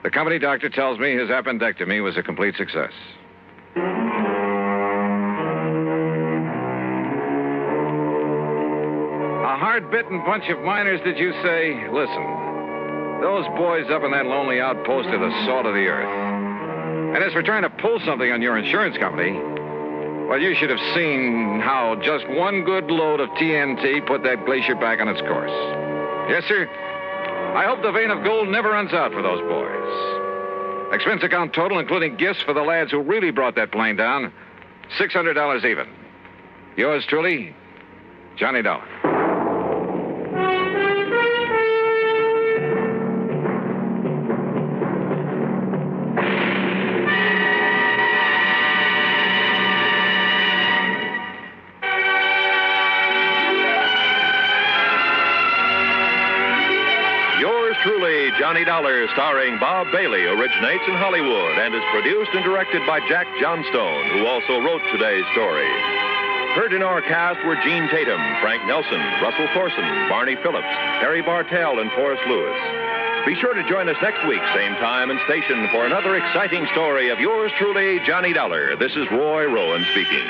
the company doctor tells me his appendectomy was a complete success. A hard-bitten bunch of miners, did you say? Listen, those boys up in that lonely outpost are the salt of the earth. And as for trying to pull something on your insurance company, well, you should have seen how just one good load of TNT put that glacier back on its course. Yes, sir. I hope the vein of gold never runs out for those boys. Expense account total, including gifts for the lads who really brought that plane down, $600 even. Yours truly, Johnny Dollar. Truly, Johnny Dollar, starring Bob Bailey, originates in Hollywood and is produced and directed by Jack Johnstone, who also wrote today's story. Heard in our cast were Gene Tatum, Frank Nelson, Russell Thorson, Barney Phillips, Harry Bartell, and Forrest Lewis. Be sure to join us next week, same time and station, for another exciting story of yours truly, Johnny Dollar. This is Roy Rowan speaking.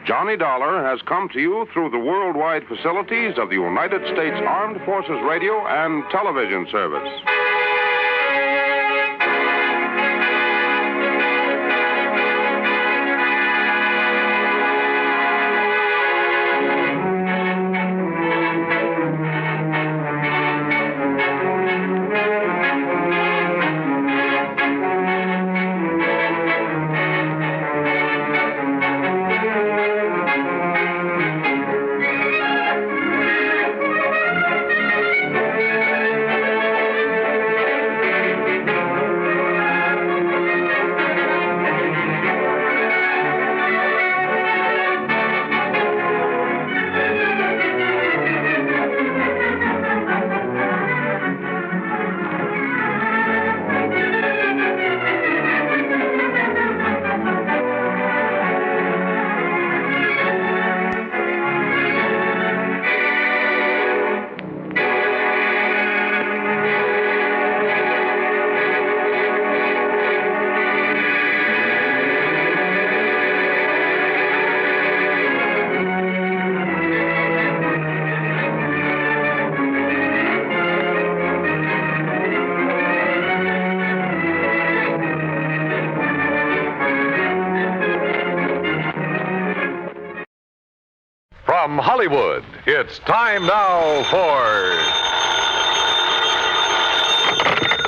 Johnny Dollar has come to you through the worldwide facilities of the United States Armed Forces Radio and Television Service. From Hollywood, it's time now for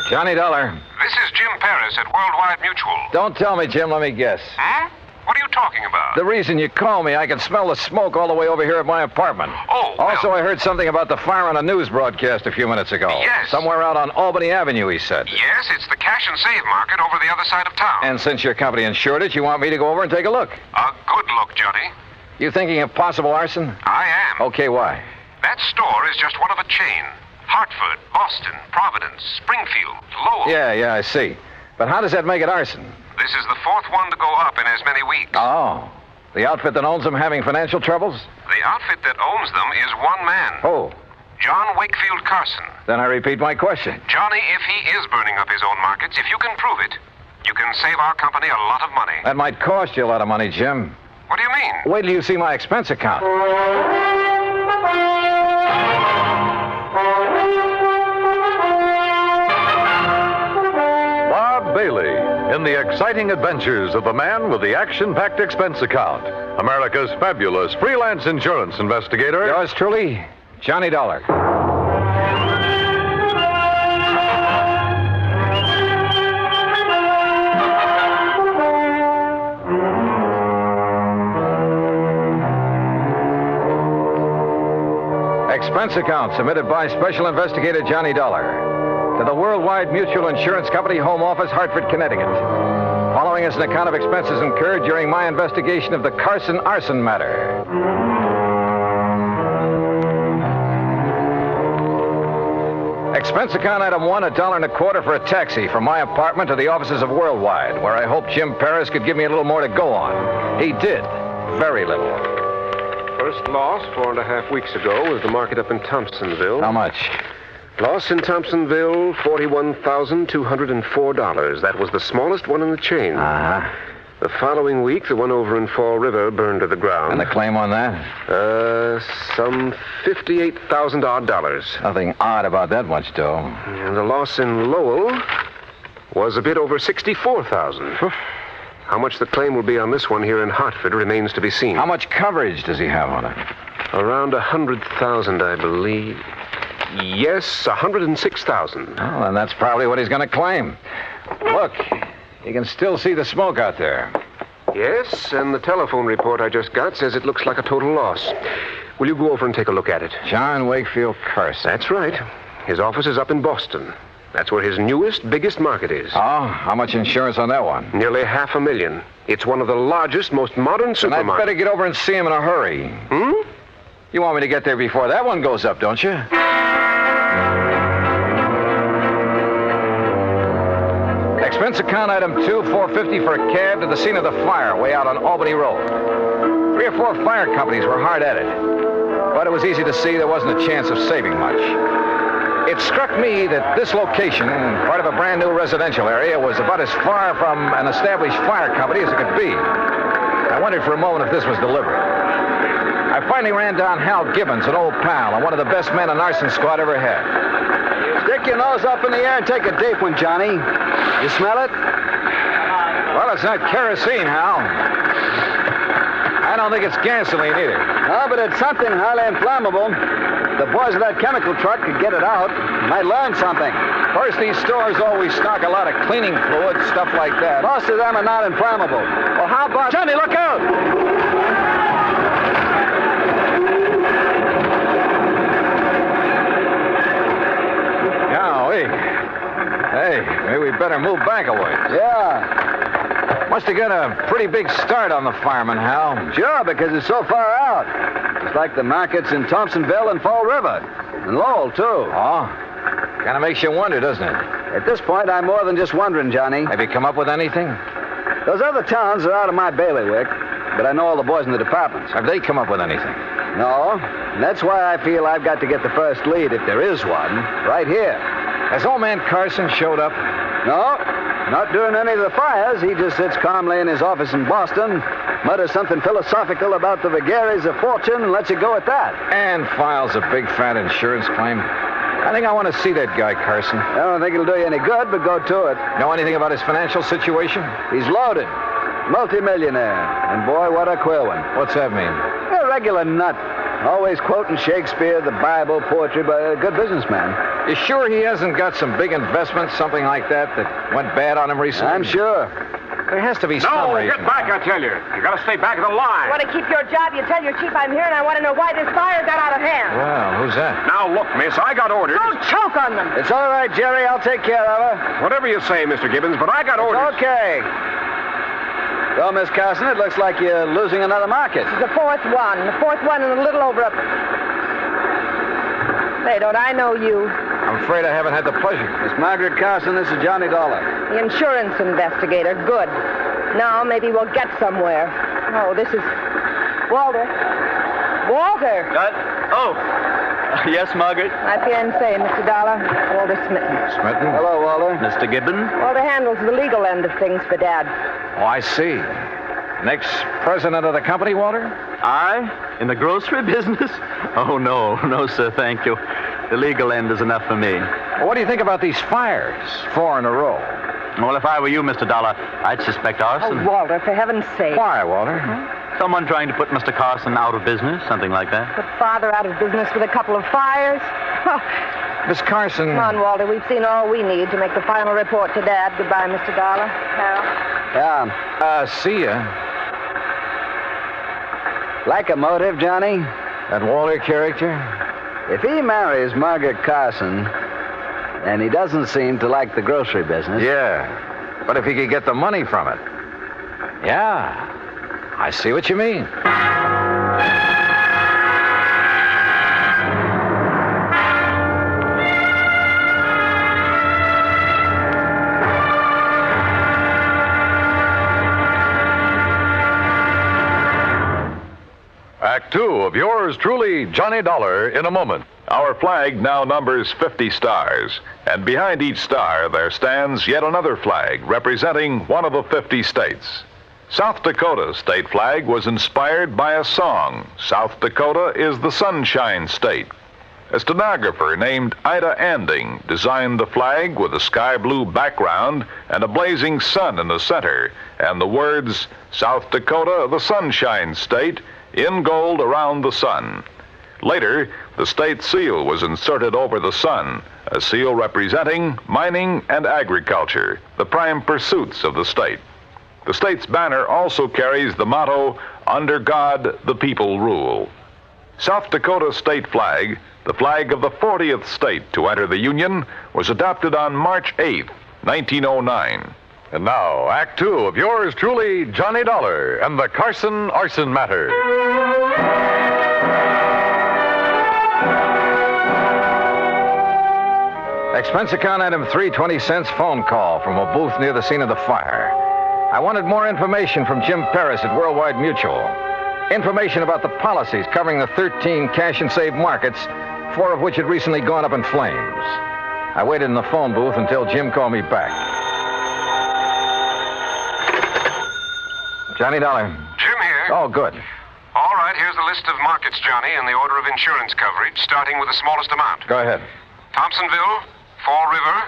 Johnny Dollar. This is Jim Paris at Worldwide Mutual. Don't tell me, Jim. Let me guess. Hmm? What are you talking about? The reason you call me, I can smell the smoke all the way over here at my apartment. Oh, well. Also, I heard something about the fire on a news broadcast a few minutes ago. Yes. Somewhere out on Albany Avenue, he said. Yes, it's the cash and save market over the other side of town. And since your company insured it, you want me to go over and take a look? A good look, Johnny. You thinking of possible arson? I am. Okay, why? That store is just one of a chain. Hartford, Boston, Providence, Springfield, Lowell. Yeah, I see. But how does that make it arson? This is the fourth one to go up in as many weeks. Oh. The outfit that owns them having financial troubles? The outfit that owns them is one man. Oh. John Wakefield Carson. Then I repeat my question. Johnny, if he is burning up his own markets, if you can prove it, you can save our company a lot of money. That might cost you a lot of money, Jim. What do you mean? Wait till you see my expense account. Bob Bailey in the exciting adventures of the man with the action-packed expense account. America's fabulous freelance insurance investigator. Yours truly, Johnny Dollar. Expense account submitted by Special Investigator Johnny Dollar to the Worldwide Mutual Insurance Company, Home Office, Hartford, Connecticut. Following is an account of expenses incurred during my investigation of the Carson Arson Matter. Expense account item 1, $1.25 for a taxi from my apartment to the offices of Worldwide, where I hoped Jim Paris could give me a little more to go on. He did. Very little. First loss 4.5 weeks ago was the market up in Thompsonville. How much? Loss in Thompsonville, $41,204. That was the smallest one in the chain. Uh-huh. The following week, the one over in Fall River burned to the ground. And the claim on that? Some $58,000. Nothing odd about that much dough. And the loss in Lowell was a bit over $64,000. How much the claim will be on this one here in Hartford remains to be seen. How much coverage does he have on it? Around $100,000, I believe. Yes, $106,000. Oh, then that's probably what he's going to claim. Look, you can still see the smoke out there. Yes, and the telephone report I just got says it looks like a total loss. Will you go over and take a look at it? John Wakefield Carson. That's right. His office is up in Boston. That's where his newest, biggest market is. Oh, how much insurance on that one? Nearly $500,000. It's one of the largest, most modern supermarkets. And I'd better get over and see him in a hurry. You want me to get there before that one goes up, don't you? Expense account item 2, $450 for a cab to the scene of the fire way out on Albany Road. 3 or 4 fire companies were hard at it. But it was easy to see there wasn't a chance of saving much. It struck me that this location, part of a brand new residential area, was about as far from an established fire company as it could be. I wondered for a moment if this was deliberate. I finally ran down Hal Gibbons, an old pal, and one of the best men an arson squad ever had. Stick your nose up in the air and take a deep one, Johnny. You smell it? Well, it's not kerosene, Hal. I don't think it's gasoline either. No, but it's something highly inflammable. The boys of that chemical truck could get it out. Might learn something. First, these stores always stock a lot of cleaning fluid, stuff like that. Most of them are not inflammable. Well, how about... Johnny, look out! Golly. Hey, maybe we better move back a ways. Yeah. Must have got a pretty big start on the fireman, Hal. Sure, because it's so far out. It's like the markets in Thompsonville and Fall River. And Lowell, too. Oh? Kind of makes you wonder, doesn't it? At this point, I'm more than just wondering, Johnny. Have you come up with anything? Those other towns are out of my bailiwick, but I know all the boys in the departments. Have they come up with anything? No. And that's why I feel I've got to get the first lead, if there is one, right here. Has old man Carson showed up? No. Not during any of the fires. He just sits calmly in his office in Boston, mutters something philosophical about the vagaries of fortune, and lets it go at that. And files a big fat insurance claim. I think I want to see that guy, Carson. I don't think it'll do you any good, but go to it. Know anything about his financial situation? He's loaded. Multi-millionaire. And boy, what a queer one. What's that mean? A regular nut. Always quoting Shakespeare, the Bible, poetry, but a good businessman. You sure he hasn't got some big investments, something like that went bad on him recently? I'm sure. There has to be some reason. Get back, I tell you. You gotta stay back of the line. Want to keep your job? You tell your chief I'm here, and I want to know why this fire got out of hand. Well, who's that? Now, look, miss, I got orders. Don't choke on them. It's all right, Jerry. I'll take care of her. Whatever you say, Mr. Gibbons, but I got orders. Okay. Well, Miss Carson, it looks like you're losing another market. This is the fourth one. The fourth one in a little over a... Say, don't I know you? I'm afraid I haven't had the pleasure. Miss Margaret Carson, this is Johnny Dollar. The insurance investigator. Good. Now maybe we'll get somewhere. Oh, this is... Walter. Walter! Yes, Margaret? My fiancé, Mr. Dollar. Walter Smitten. Smitten? Hello, Walter. Mr. Gibbon? Walter handles the legal end of things for Dad. Oh, I see. Next president of the company, Walter? I? In the grocery business? Oh, no, sir, thank you. The legal end is enough for me. Well, what do you think about these fires? 4 in a row. Well, if I were you, Mr. Dollar, I'd suspect arson. Oh, Walter, for heaven's sake. Why, Walter? Someone trying to put Mr. Carson out of business, something like that. Put Father out of business with a couple of fires? Miss Carson... Come on, Walter. We've seen all we need to make the final report to Dad. Goodbye, Mr. Dollar. Harold? Yeah. See ya. Like a motive, Johnny? That Walter character? If he marries Margaret Carson, then he doesn't seem to like the grocery business. Yeah. But if he could get the money from it. Yeah. I see what you mean. Act 2 of yours truly, Johnny Dollar, in a moment. Our flag now numbers 50 stars, and behind each star there stands yet another flag representing one of the 50 states. South Dakota's state flag was inspired by a song. South Dakota is the Sunshine State. A stenographer named Ida Anding designed the flag with a sky blue background and a blazing sun in the center, and the words, South Dakota, the Sunshine State, in gold around the sun. Later, the state seal was inserted over the sun, a seal representing mining and agriculture, the prime pursuits of the state. The state's banner also carries the motto, Under God, the People Rule. South Dakota's state flag, the flag of the 40th state to enter the Union, was adopted on March 8, 1909. And now, Act 2 of yours truly, Johnny Dollar and the Carson Arson Matter. Expense account item 320 cents phone call from a booth near the scene of the fire. I wanted more information from Jim Paris at Worldwide Mutual. Information about the policies covering the 13 cash and save markets, 4 of which had recently gone up in flames. I waited in the phone booth until Jim called me back. Johnny Dollar. Jim here. Oh, good. All right, here's the list of markets, Johnny, in the order of insurance coverage, starting with the smallest amount. Go ahead. Thompsonville, Fall River,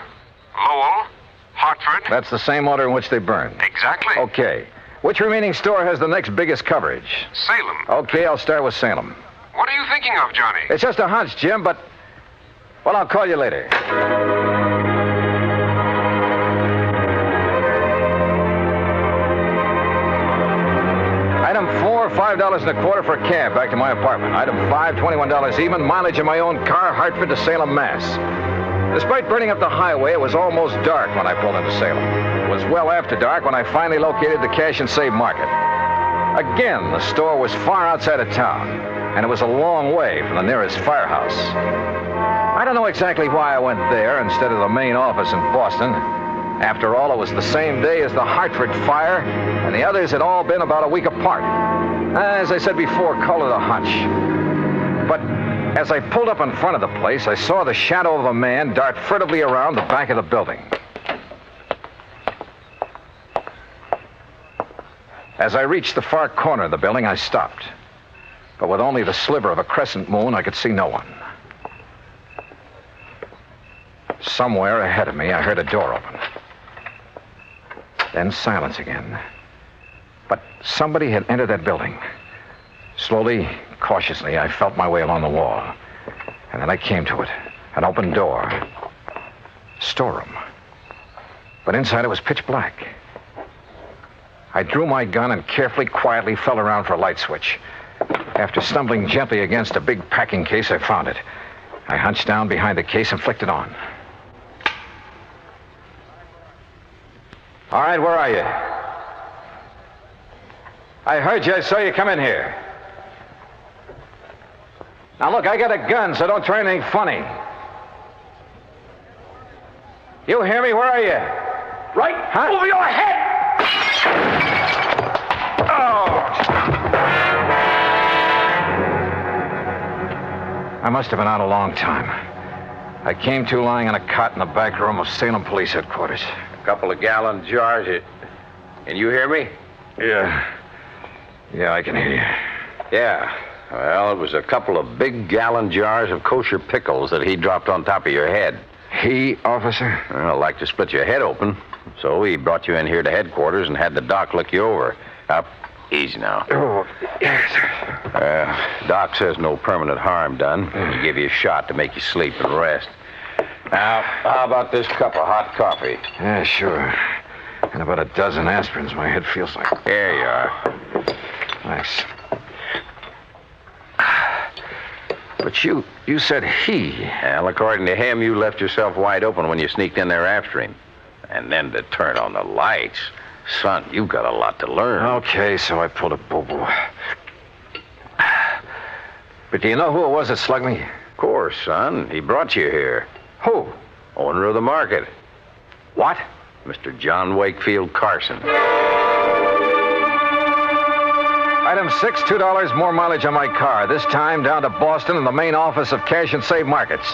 Lowell, Hartford. That's the same order in which they burned. Exactly. Okay. Which remaining store has the next biggest coverage? Salem. Okay, I'll start with Salem. What are you thinking of, Johnny? It's just a hunch, Jim, but... Well, I'll call you later. Item 4, $5.25 for a cab back to my apartment. Item 5, $21 even. Mileage of my own car, Hartford to Salem, Mass. Despite burning up the highway, it was almost dark when I pulled into Salem. It was well after dark when I finally located the cash and save market. Again, the store was far outside of town, and it was a long way from the nearest firehouse. I don't know exactly why I went there instead of the main office in Boston. After all, it was the same day as the Hartford fire, and the others had all been about a week apart. As I said before, call it a hunch. But as I pulled up in front of the place, I saw the shadow of a man dart furtively around the back of the building. As I reached the far corner of the building, I stopped. But with only the sliver of a crescent moon, I could see no one. Somewhere ahead of me, I heard a door open. Then silence again. But somebody had entered that building. Slowly, cautiously, I felt my way along the wall. And then I came to it. An open door. Storeroom. But inside it was pitch black. I drew my gun and carefully, quietly felt around for a light switch. After stumbling gently against a big packing case, I found it. I hunched down behind the case and flicked it on. All right, where are you? I heard you. I saw you come in here. Now, look, I got a gun, so don't try anything funny. You hear me? Where are you? Right over your head! I must have been out a long time. I came to lying on a cot in the back room of Salem Police Headquarters. A couple of gallon jars. Can you hear me? Yeah, I can hear you. Yeah. Well, it was a couple of big gallon jars of kosher pickles that he dropped on top of your head. He, officer? Well, like to split your head open. So he brought you in here to headquarters and had the doc look you over. Up. Easy now. Oh, yes. Doc says no permanent harm done. He gave you a shot to make you sleep and rest. Now, how about this cup of hot coffee? Yeah, sure. And about a dozen aspirins my head feels like. There you are. Thanks. But you said he. Well, according to him, you left yourself wide open when you sneaked in there after him. And then to turn on the lights. Son, you've got a lot to learn. Okay, so I pulled a boo-boo. But do you know who it was that slugged me? Of course, son. He brought you here. Who? Owner of the market. What? Mr. John Wakefield Carson. Item 6, $2 more mileage on my car. This time down to Boston and the main office of Cash and Save Markets.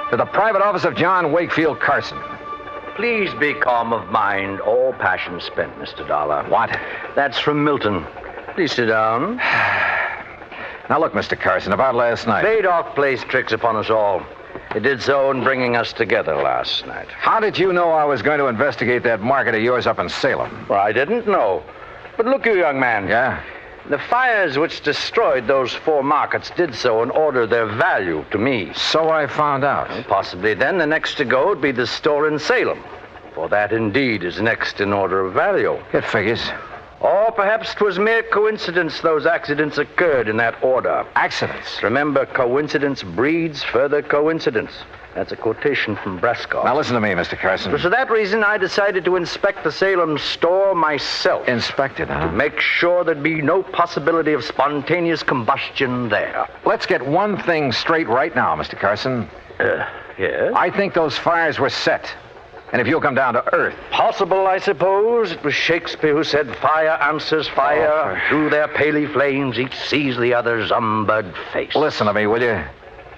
To the private office of John Wakefield Carson. Please be calm of mind, all passion spent, Mr. Dollar. What? That's from Milton. Please sit down. Now look, Mr. Carson, about last night. Baydock plays tricks upon us all. It did so in bringing us together last night. How did you know I was going to investigate that market of yours up in Salem? Well, I didn't know. But look, you young man. Yeah? The fires which destroyed those 4 markets did so in order their value to me. So I found out. And possibly then the next to go would be the store in Salem. For that indeed is next in order of value. It figures. Or perhaps 'twas mere coincidence those accidents occurred in that order. Accidents? Remember, coincidence breeds further coincidence. That's a quotation from Brescott. Now listen to me, Mr. Carson. For that reason, I decided to inspect the Salem store myself. Inspect it, huh? To make sure there'd be no possibility of spontaneous combustion there. Let's get one thing straight right now, Mr. Carson. Yes? I think those fires were set. And if you'll come down to earth. Possible, I suppose. It was Shakespeare who said, fire answers fire. Through their paly flames, each sees the other's umbered face. Listen to me, will you?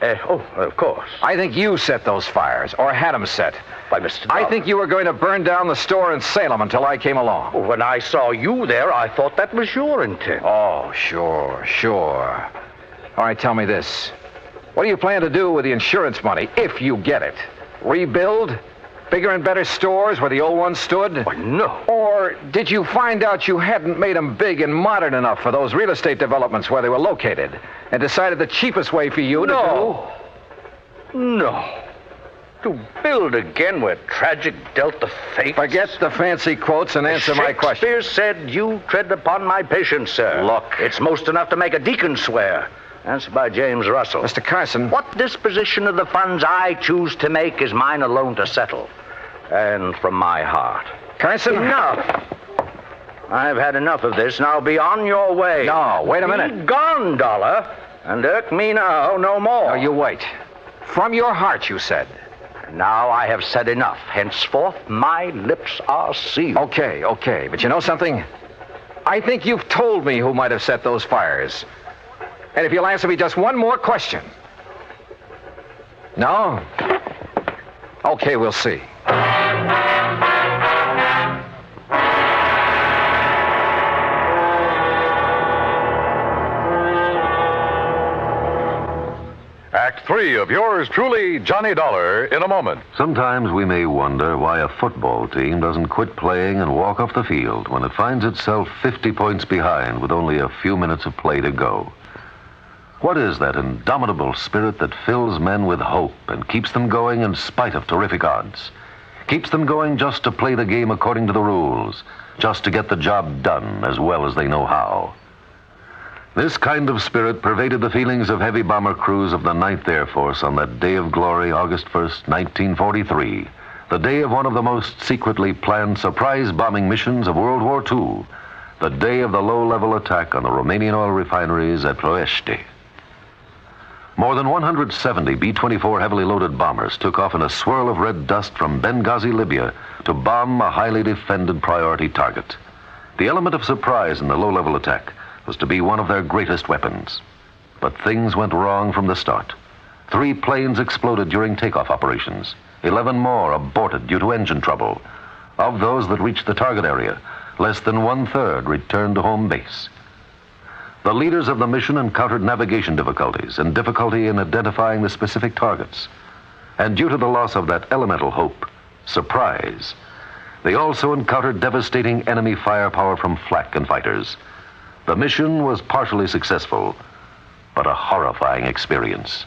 Of course. I think you set those fires, or had them set. By Mr. I think you were going to burn down the store in Salem until I came along. When I saw you there, I thought that was your intent. Oh, sure. All right, tell me this. What do you plan to do with the insurance money, if you get it? Rebuild? Bigger and better stores where the old ones stood? Why, no. Or did you find out you hadn't made them big and modern enough for those real estate developments where they were located and decided the cheapest way for you to do? No. To build again where tragic dealt the fate. Forget the fancy quotes and answer my question. Shakespeare said, you tread upon my patience, sir. Look. It's most enough to make a deacon swear. That's by James Russell. Mr. Carson. What disposition of the funds I choose to make is mine alone to settle. And from my heart. Carson? Enough. I've had enough of this. Now be on your way. No, wait a minute. Be gone, Dollar. And irk me now no more. No, you wait. From your heart, you said. Now I have said enough. Henceforth, my lips are sealed. Okay. But you know something? I think you've told me who might have set those fires. And if you'll answer me just one more question. No? Okay, we'll see. Act 3 of yours truly, Johnny Dollar, in a moment. Sometimes we may wonder why a football team doesn't quit playing and walk off the field when it finds itself 50 points behind with only a few minutes of play to go. What is that indomitable spirit that fills men with hope and keeps them going in spite of terrific odds? Keeps them going just to play the game according to the rules, just to get the job done as well as they know how. This kind of spirit pervaded the feelings of heavy bomber crews of the 9th Air Force on that day of glory, August 1st, 1943, the day of one of the most secretly planned surprise bombing missions of World War II, the day of the low-level attack on the Romanian oil refineries at Ploiești. More than 170 B-24 heavily loaded bombers took off in a swirl of red dust from Benghazi, Libya, to bomb a highly defended priority target. The element of surprise in the low-level attack was to be one of their greatest weapons. But things went wrong from the start. 3 planes exploded during takeoff operations. 11 more aborted due to engine trouble. Of those that reached the target area, less than 1/3 returned to home base. The leaders of the mission encountered navigation difficulties and difficulty in identifying the specific targets. And due to the loss of that elemental hope, surprise, they also encountered devastating enemy firepower from flak and fighters. The mission was partially successful, but a horrifying experience.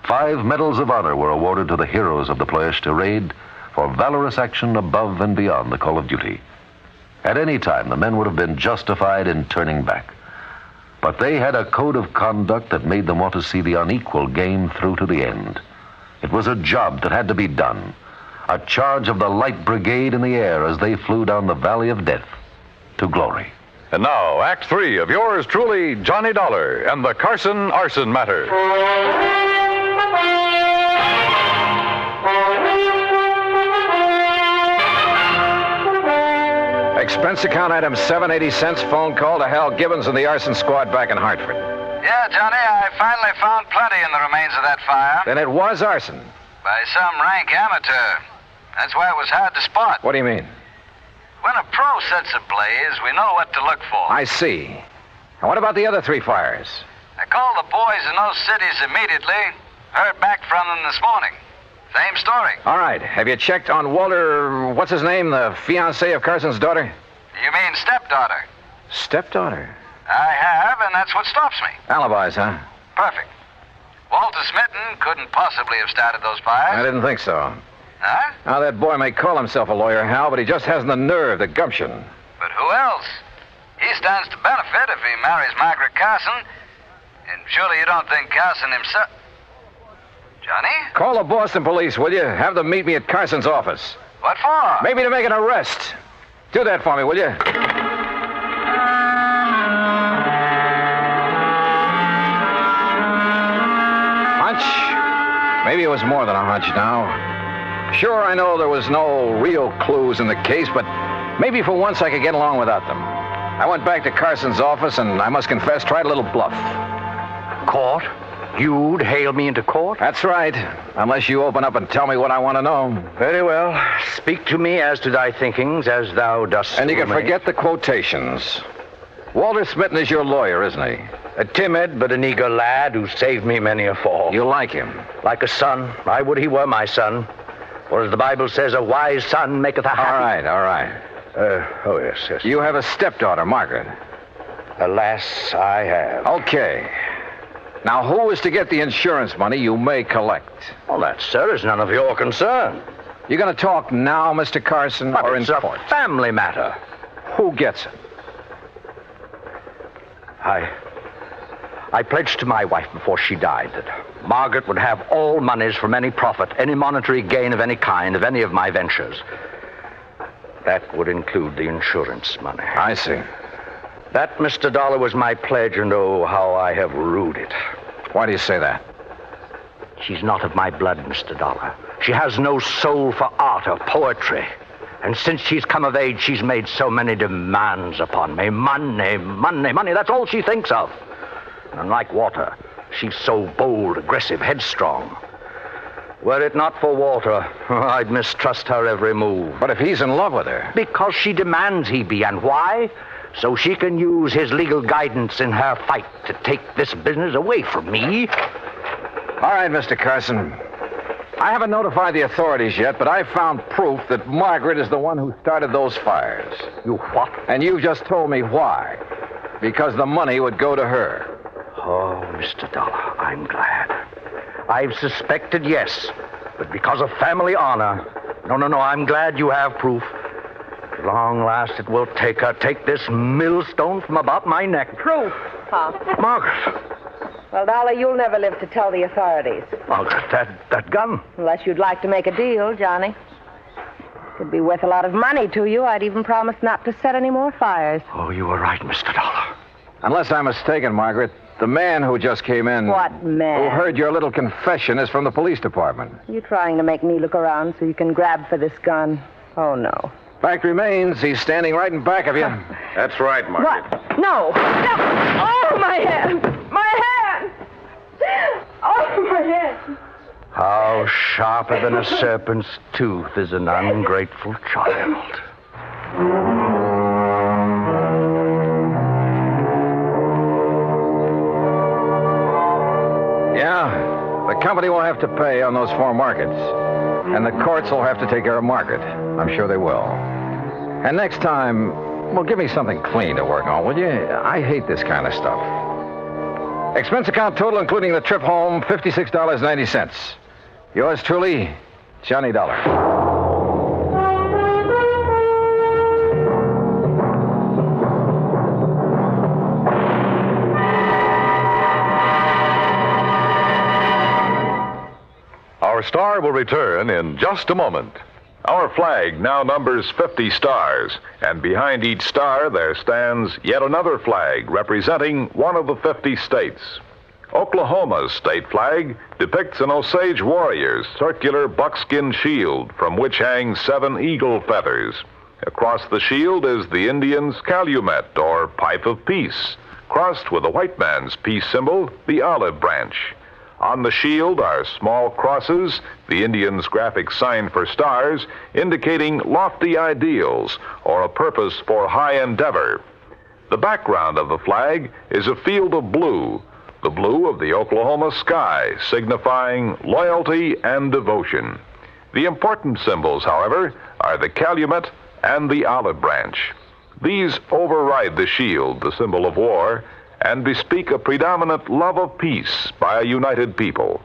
5 medals of honor were awarded to the heroes of the Ploiești raid for valorous action above and beyond the call of duty. At any time, the men would have been justified in turning back. But they had a code of conduct that made them want to see the unequal game through to the end. It was a job that had to be done. A charge of the Light Brigade in the air as they flew down the Valley of Death to glory. And now, Act 3 of yours truly, Johnny Dollar and the Carson Arson Matter. Expense account item 780 cents, phone call to Hal Gibbons and the arson squad back in Hartford. Yeah, Johnny, I finally found plenty in the remains of that fire. Then it was arson. By some rank amateur. That's why it was hard to spot. What do you mean? When a pro sets ablaze, we know what to look for. I see. And what about the other 3 fires? I called the boys in those cities immediately. Heard back from them this morning. Same story. All right. Have you checked on Walter, what's his name, the fiancé of Carson's daughter? You mean stepdaughter? Stepdaughter? I have, and that's what stops me. Alibis, huh? Perfect. Walter Smitten couldn't possibly have started those fires. I didn't think so. Huh? Now, that boy may call himself a lawyer, Hal, but he just hasn't the nerve, the gumption. But who else? He stands to benefit if he marries Margaret Carson. And surely you don't think Carson himself... Johnny? Call the Boston police, will you? Have them meet me at Carson's office. What for? Maybe to make an arrest. Do that for me, will you? Hunch? Maybe it was more than a hunch now. Sure, I know there was no real clues in the case, but maybe for once I could get along without them. I went back to Carson's office and, I must confess, tried a little bluff. Court? You'd hail me into court? That's right. Unless you open up and tell me what I want to know. Very well. Speak to me as to thy thinkings, as thou dost. And you can forget the quotations. Walter Smitten is your lawyer, isn't he? A timid but an eager lad who saved me many a fall. You like him? Like a son. I would he were my son. For as the Bible says, a wise son maketh a happy... All right. Oh, yes. You have a stepdaughter, Margaret. Alas, I have. Okay. Now, who is to get the insurance money you may collect? Well, that, sir, is none of your concern. You going to talk now, Mr. Carson, but or in it's court? A family matter. Who gets it? I pledged to my wife before she died that Margaret would have all monies from any profit, any monetary gain of any kind, of any of my ventures. That would include the insurance money. I see. That, Mr. Dollar, was my pledge, and oh, how I have rued it. Why do you say that? She's not of my blood, Mr. Dollar. She has no soul for art or poetry. And since she's come of age, she's made so many demands upon me. Money, that's all she thinks of. And unlike Walter, she's so bold, aggressive, headstrong. Were it not for Walter, I'd mistrust her every move. But if he's in love with her? Because she demands he be, and why? So she can use his legal guidance in her fight to take this business away from me. All right, Mr. Carson. I haven't notified the authorities yet, but I've found proof that Margaret is the one who started those fires. You what? And you've just told me why. Because the money would go to her. Oh, Mr. Dollar, I'm glad. I've suspected, yes, but because of family honor. No, I'm glad you have proof. At long last, it will take this millstone from about my neck. Proof, huh? Margaret. Well, Dollar, you'll never live to tell the authorities. Margaret, that gun. Unless you'd like to make a deal, Johnny. Could be worth a lot of money to you. I'd even promise not to set any more fires. Oh, you were right, Mr. Dollar. Unless I'm mistaken, Margaret, the man who just came in... What man? Who heard your little confession is from the police department. You trying to make me look around so you can grab for this gun? Oh, no. Fact remains, he's standing right in back of you. That's right, Margaret. What? No. Oh, my hand! My hand! Oh, my hand! How sharper than a serpent's tooth is an ungrateful child. Yeah, the company will have to pay on those 4 markets. And the courts will have to take care of Margaret. I'm sure they will. And next time, well, give me something clean to work on, will you? I hate this kind of stuff. Expense account total, including the trip home, $56.90. Yours truly, Johnny Dollar. Our star will return in just a moment. Our flag now numbers 50 stars, and behind each star there stands yet another flag representing one of the 50 states. Oklahoma's state flag depicts an Osage warrior's circular buckskin shield from which hang 7 eagle feathers. Across the shield is the Indian's calumet, or pipe of peace, crossed with the white man's peace symbol, the olive branch. On the shield are small crosses, the Indian's graphic sign for stars, indicating lofty ideals or a purpose for high endeavor. The background of the flag is a field of blue, the blue of the Oklahoma sky, signifying loyalty and devotion. The important symbols, however, are the calumet and the olive branch. These override the shield, the symbol of war, and bespeak a predominant love of peace by a united people.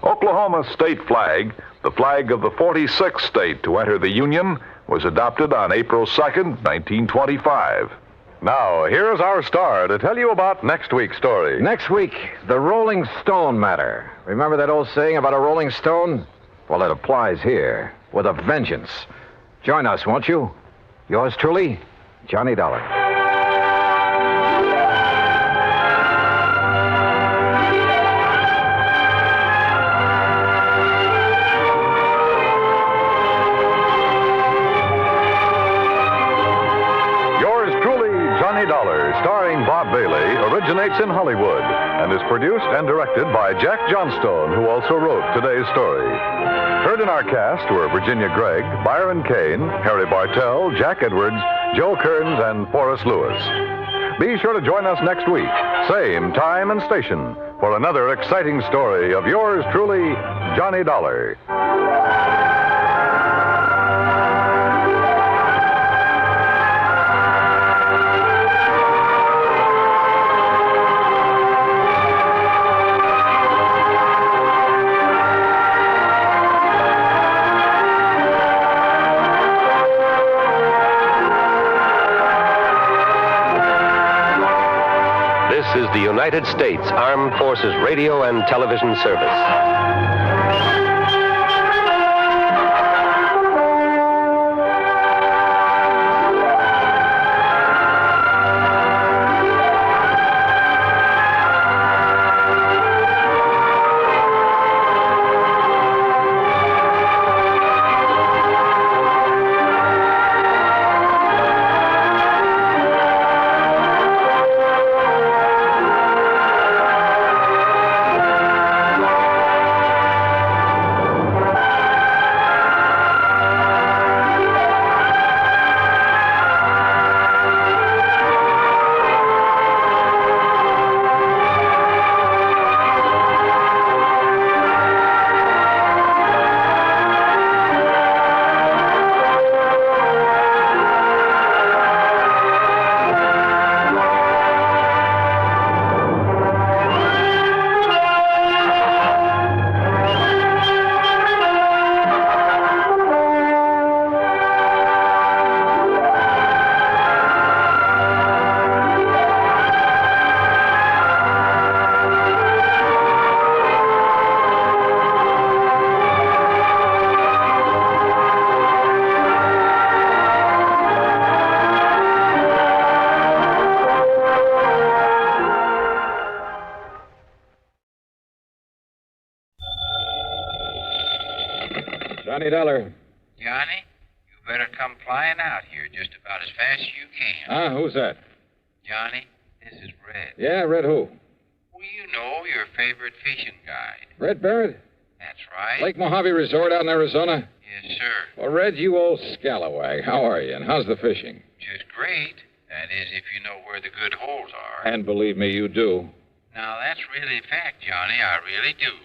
Oklahoma's state flag, the flag of the 46th state to enter the Union, was adopted on April 2nd, 1925. Now, here's our star to tell you about next week's story. Next week, the Rolling Stone Matter. Remember that old saying about a rolling stone? Well, it applies here, with a vengeance. Join us, won't you? Yours truly, Johnny Dollar. Starring Bob Bailey, originates in Hollywood and is produced and directed by Jack Johnstone, who also wrote today's story. Heard in our cast were Virginia Gregg, Byron Kane, Harry Bartell, Jack Edwards, Joe Kearns, and Forrest Lewis. Be sure to join us next week, same time and station, for another exciting story of yours truly, Johnny Dollar. This is the United States Armed Forces Radio and Television Service. Johnny Dollar. Johnny, you better come flying out here just about as fast as you can. Ah, who's that? Johnny, this is Red. Yeah, Red who? Well, you know, your favorite fishing guide. Red Barrett? That's right. Lake Mojave Resort out in Arizona? Yes, sir. Well, Red, you old scalawag. How are you, and how's the fishing? Just great. That is, if you know where the good holes are. And believe me, you do. Now, that's really a fact, Johnny. I really do.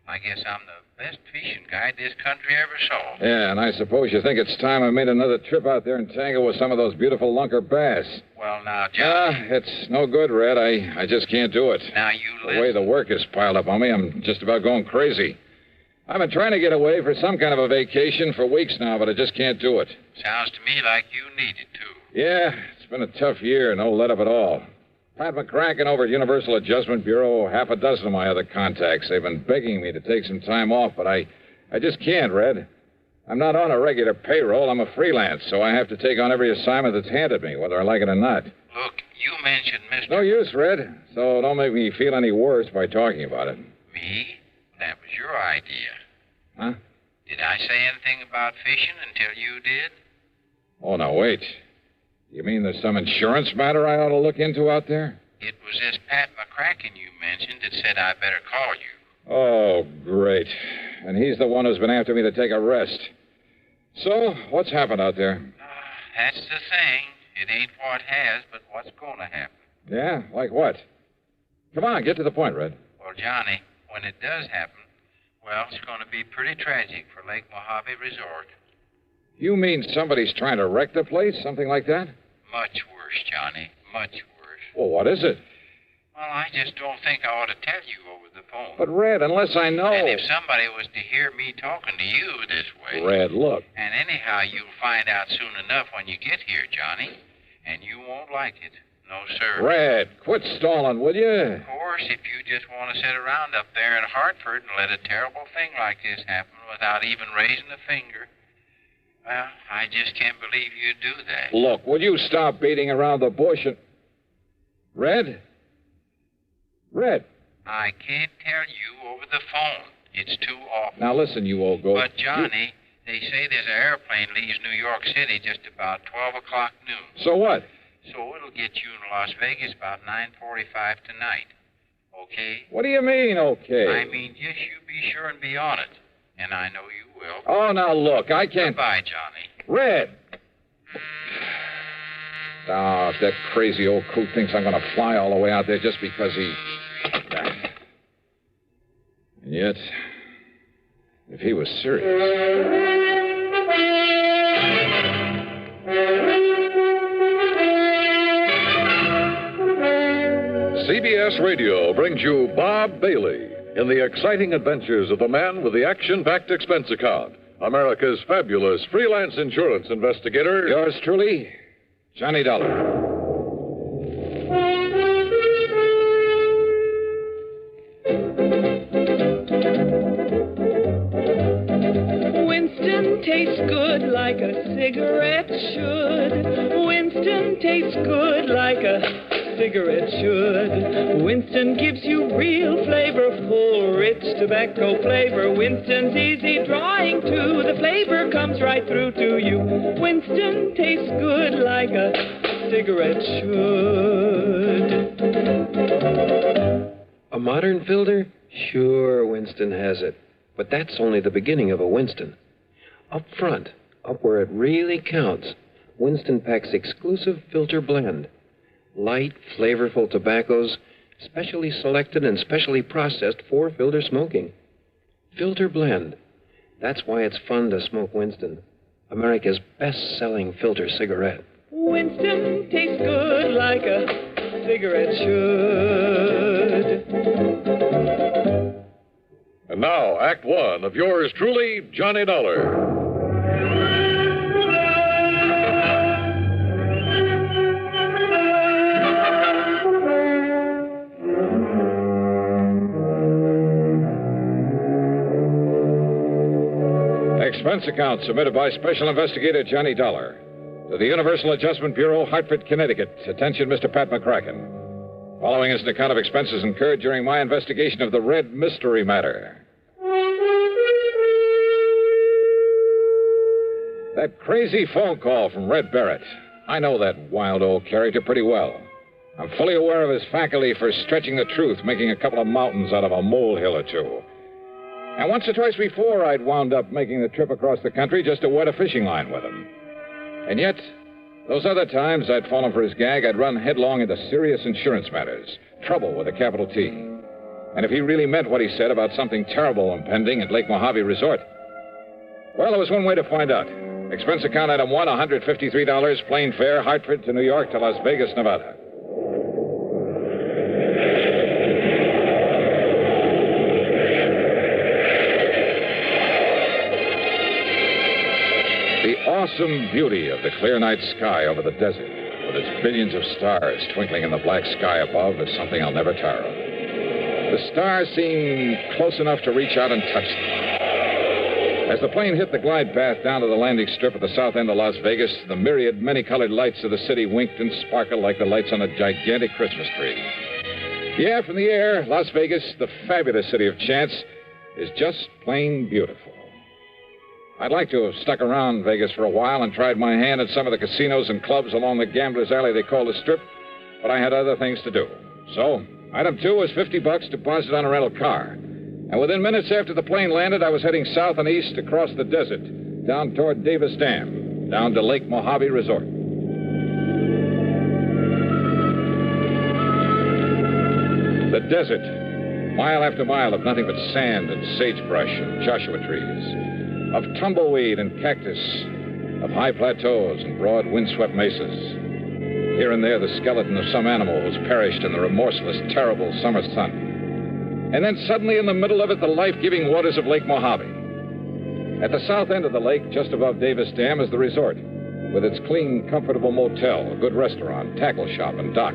I guess I'm the best fishing guide this country ever saw. Yeah, and I suppose you think it's time I made another trip out there and tangle with some of those beautiful lunker bass. Well, now, Johnny... it's no good, Red. I just can't do it. Now, you listen. The way the work is piled up on me, I'm just about going crazy. I've been trying to get away for some kind of a vacation for weeks now, but I just can't do it. Sounds to me like you need it to. Yeah, it's been a tough year, no let up at all. Pat McCracken over at Universal Adjustment Bureau, half a dozen of my other contacts. They've been begging me to take some time off, but I just can't, Red. I'm not on a regular payroll. I'm a freelance, so I have to take on every assignment that's handed me, whether I like it or not. Look, you mentioned Mr. No use, Red, so don't make me feel any worse by talking about it. Me? That was your idea. Huh? Did I say anything about fishing until you did? Oh, now, wait. You mean there's some insurance matter I ought to look into out there? It was this Pat McCracken you mentioned that said I better call you. Oh, great. And he's the one who's been after me to take a rest. So, what's happened out there? That's the thing. It ain't what has, but what's going to happen. Yeah? Like what? Come on, get to the point, Red. Well, Johnny, when it does happen, well, it's going to be pretty tragic for Lake Mojave Resort. You mean somebody's trying to wreck the place? Something like that? Much worse, Johnny. Much worse. Well, what is it? Well, I just don't think I ought to tell you over the phone. But, Red, unless I know... And if somebody was to hear me talking to you this way... Red, look. And anyhow, you'll find out soon enough when you get here, Johnny. And you won't like it. No, sir. Red, quit stalling, will you? Of course, if you just want to sit around up there in Hartford and let a terrible thing like this happen without even raising a finger... Well, I just can't believe you'd do that. Look, will you stop beating around the bush and... Red? Red? I can't tell you over the phone. It's too awful. Now listen, you old goat. But, Johnny, they say there's an airplane leaves New York City just about 12 o'clock noon. So what? So it'll get you in Las Vegas about 9:45 tonight. Okay? What do you mean, okay? I mean, just you be sure and be on it. And I know you will. Oh, now look, I can't... Goodbye, Johnny. Red! Oh, if that crazy old coot thinks I'm going to fly all the way out there just because he... And yet, if he was serious... CBS Radio brings you Bob Bailey in the exciting adventures of the man with the action-packed expense account, America's fabulous freelance insurance investigator. Yours truly, Johnny Dollar. Winston tastes good like a cigarette should. Winston tastes good like a cigarette should. Winston gives you real flavorful, rich tobacco flavor. Winston's easy drawing too. The flavor comes right through to you. Winston tastes good like a cigarette should. A modern filter? Sure, Winston has it. But that's only the beginning of a Winston. Up front, up where it really counts, Winston packs exclusive filter blend. Light, flavorful tobaccos, specially selected and specially processed for filter smoking. Filter blend. That's why it's fun to smoke Winston, America's best-selling filter cigarette. Winston tastes good like a cigarette should. And now, Act One of yours truly, Johnny Dollar. Expense account submitted by Special Investigator Johnny Dollar to the Universal Adjustment Bureau, Hartford, Connecticut. Attention, Mr. Pat McCracken. Following is an account of expenses incurred during my investigation of the Red Mystery Matter. That crazy phone call from Red Barrett. I know that wild old character pretty well. I'm fully aware of his faculty for stretching the truth, making a couple of mountains out of a molehill or two. And once or twice before, I'd wound up making the trip across the country just to wet a fishing line with him. And yet, those other times I'd fallen for his gag, I'd run headlong into serious insurance matters. Trouble with a capital T. And if he really meant what he said about something terrible impending at Lake Mojave Resort, well, there was one way to find out. Expense account item 1, $153, plane fare, Hartford to New York to Las Vegas, Nevada. The awesome beauty of the clear night sky over the desert, with its billions of stars twinkling in the black sky above, is something I'll never tire of. The stars seem close enough to reach out and touch them. As the plane hit the glide path down to the landing strip at the south end of Las Vegas, the myriad, many-colored lights of the city winked and sparkled like the lights on a gigantic Christmas tree. Yeah, from the air, Las Vegas, the fabulous city of chance, is just plain beautiful. I'd like to have stuck around Vegas for a while and tried my hand at some of the casinos and clubs along the gambler's alley they call the Strip, but I had other things to do. So, item 2 was $50 deposited on a rental car. And within minutes after the plane landed, I was heading south and east across the desert, down toward Davis Dam, down to Lake Mojave Resort. The desert, mile after mile of nothing but sand and sagebrush and Joshua trees, of tumbleweed and cactus, of high plateaus and broad windswept mesas. Here and there, the skeleton of some animal who's perished in the remorseless, terrible summer sun. And then suddenly in the middle of it, the life-giving waters of Lake Mojave. At the south end of the lake, just above Davis Dam, is the resort, with its clean, comfortable motel, a good restaurant, tackle shop, and dock.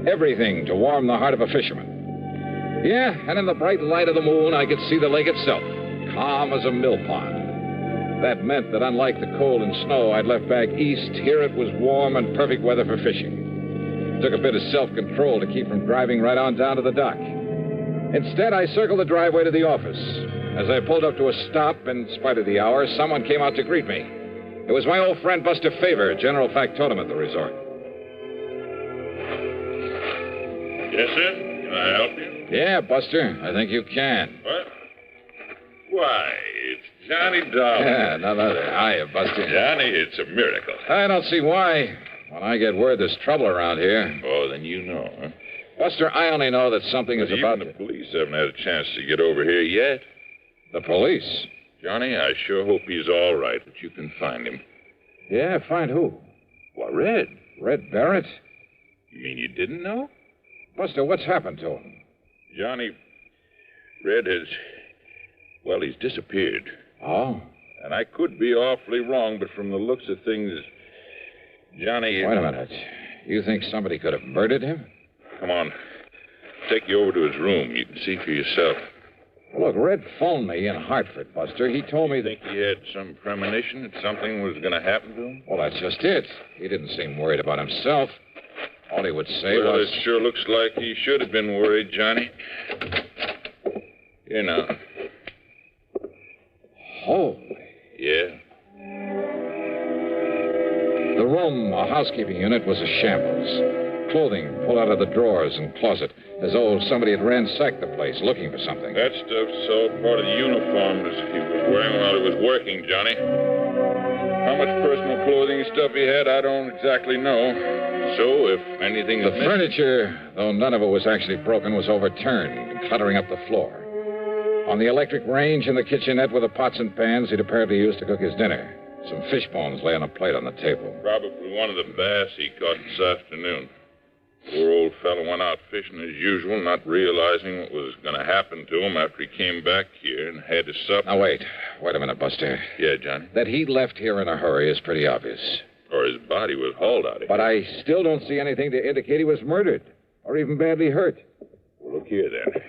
Everything to warm the heart of a fisherman. Yeah, and in the bright light of the moon, I could see the lake itself, calm as a mill pond. That meant that unlike the cold and snow I'd left back east, here it was warm and perfect weather for fishing. It took a bit of self-control to keep from driving right on down to the dock. Instead, I circled the driveway to the office. As I pulled up to a stop, in spite of the hour, someone came out to greet me. It was my old friend Buster Favor, general factotum at the resort. Yes, sir? Can I help you? Yeah, Buster, I think you can. What? Why, it's Johnny Dollar. Yeah, none other. Hiya, Buster. Johnny, it's a miracle. I don't see why. When I get word there's trouble around here. Oh, then you know, huh? Buster, I only know that something is about to... Even the police haven't had a chance to get over here yet. The police? Johnny, I sure hope he's all right, that you can find him. Yeah, find who? Why, Red. Red Barrett? You mean you didn't know? Buster, what's happened to him? Johnny, Red has... Well, he's disappeared. Oh? And I could be awfully wrong, but from the looks of things, Johnny... Wait a minute. You think somebody could have murdered him? Come on. Take you over to his room. You can see for yourself. Well, look, Red phoned me in Hartford, Buster. He told me that... Think he had some premonition that something was going to happen to him? Well, that's just it. He didn't seem worried about himself. All he would say well, was... It sure looks like he should have been worried, Johnny. Here now. Holy. Yeah? The room, a housekeeping unit, was a shambles. Clothing pulled out of the drawers and closet, as though somebody had ransacked the place looking for something. That stuff's all part of the uniform that he was wearing while he was working, Johnny. How much personal clothing and stuff he had, I don't exactly know. So, if anything... The furniture, though none of it was actually broken, was overturned, cluttering up the floor. On the electric range in the kitchenette were the pots and pans he'd apparently used to cook his dinner. Some fish bones lay on a plate on the table. Probably one of the bass he caught this afternoon. Poor old fellow went out fishing as usual, not realizing what was going to happen to him after he came back here and had his supper. Now, wait a minute, Buster. Yeah, Johnny? That he left here in a hurry is pretty obvious. Or his body was hauled out of here. But I still don't see anything to indicate he was murdered, or even badly hurt. Well, look here, then.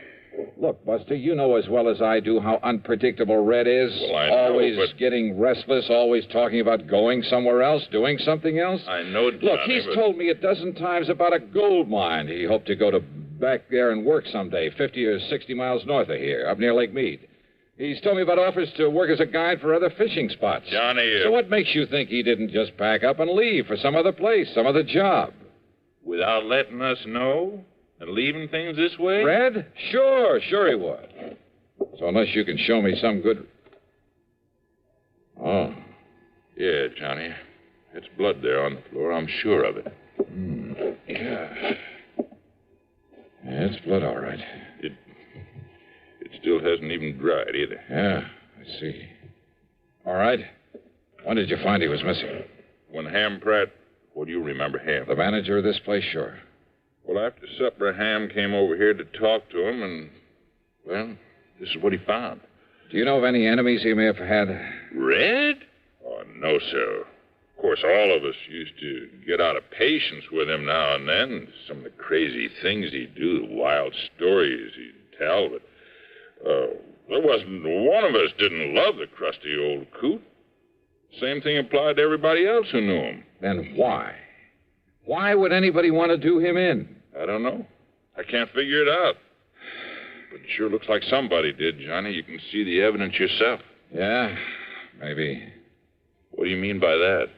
Look, Buster, you know as well as I do how unpredictable Red is. Well, I know, always but... getting restless, always talking about going somewhere else, doing something else. I know, Johnny, Look, he's told me a dozen times about a gold mine he hoped to go to back there and work someday, 50 or 60 miles north of here, up near Lake Mead. He's told me about offers to work as a guide for other fishing spots. Johnny... So what makes you think he didn't just pack up and leave for some other place, some other job? Without letting us know? And leaving things this way? Red? Sure he would. So unless you can show me some good... Oh. Yeah, Johnny. It's blood there on the floor. I'm sure of it. Yeah. It's blood, all right. It still hasn't even dried either. Yeah, I see. All right. When did you find he was missing? When Ham Pratt... What do you remember Ham? The manager of this place, sure. Well, after supper, Ham came over here to talk to him, and... Well, this is what he found. Do you know of any enemies he may have had? Red? Oh, no, sir. Of course, all of us used to get out of patience with him now and then. Some of the crazy things he'd do, the wild stories he'd tell, but... there wasn't one of us didn't love the crusty old coot. Same thing applied to everybody else who knew him. Then why? Why would anybody want to do him in? I don't know. I can't figure it out. But it sure looks like somebody did, Johnny. You can see the evidence yourself. Yeah, maybe. What do you mean by that?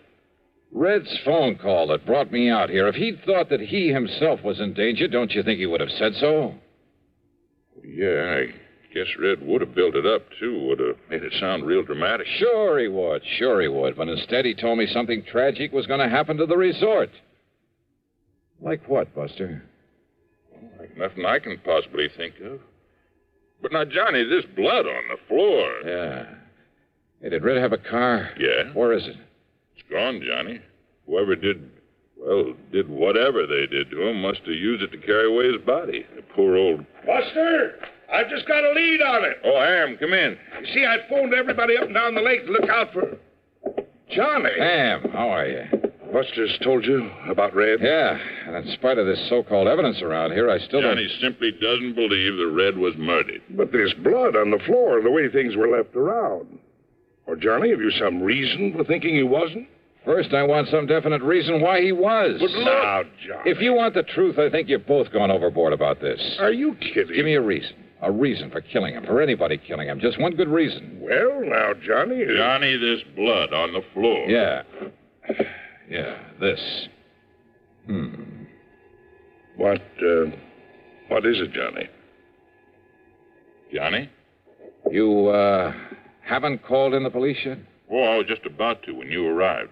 Red's phone call that brought me out here. If he'd thought that he himself was in danger, don't you think he would have said so? Yeah, I guess Red would have built it up, too. Would have made it sound real dramatic. Sure he would. But instead he told me something tragic was going to happen to the resort. Like what, Buster? Like nothing I can possibly think of. But now, Johnny, this blood on the floor. Yeah. Hey, did Red have a car? Yeah. Where is it? It's gone, Johnny. Whoever did whatever they did to him must have used it to carry away his body. The poor old... Buster! I've just got a lead on it. Oh, Ham, come in. You see, I phoned everybody up and down the lake to look out for... Johnny. Ham, how are you? Buster's told you about Red? Yeah, and in spite of this so-called evidence around here, I still Johnny simply doesn't believe that Red was murdered. But there's blood on the floor, the way things were left around. Or, Johnny, have you some reason for thinking he wasn't? First, I want some definite reason why he was. But look... Now, Johnny... If you want the truth, I think you've both gone overboard about this. Are you kidding? Give me a reason. A reason for killing him, for anybody killing him. Just one good reason. Well, now, Johnny... Johnny, this blood on the floor. Yeah. Yeah, this. What is it, Johnny? Johnny? You, haven't called in the police yet? Oh, I was just about to when you arrived.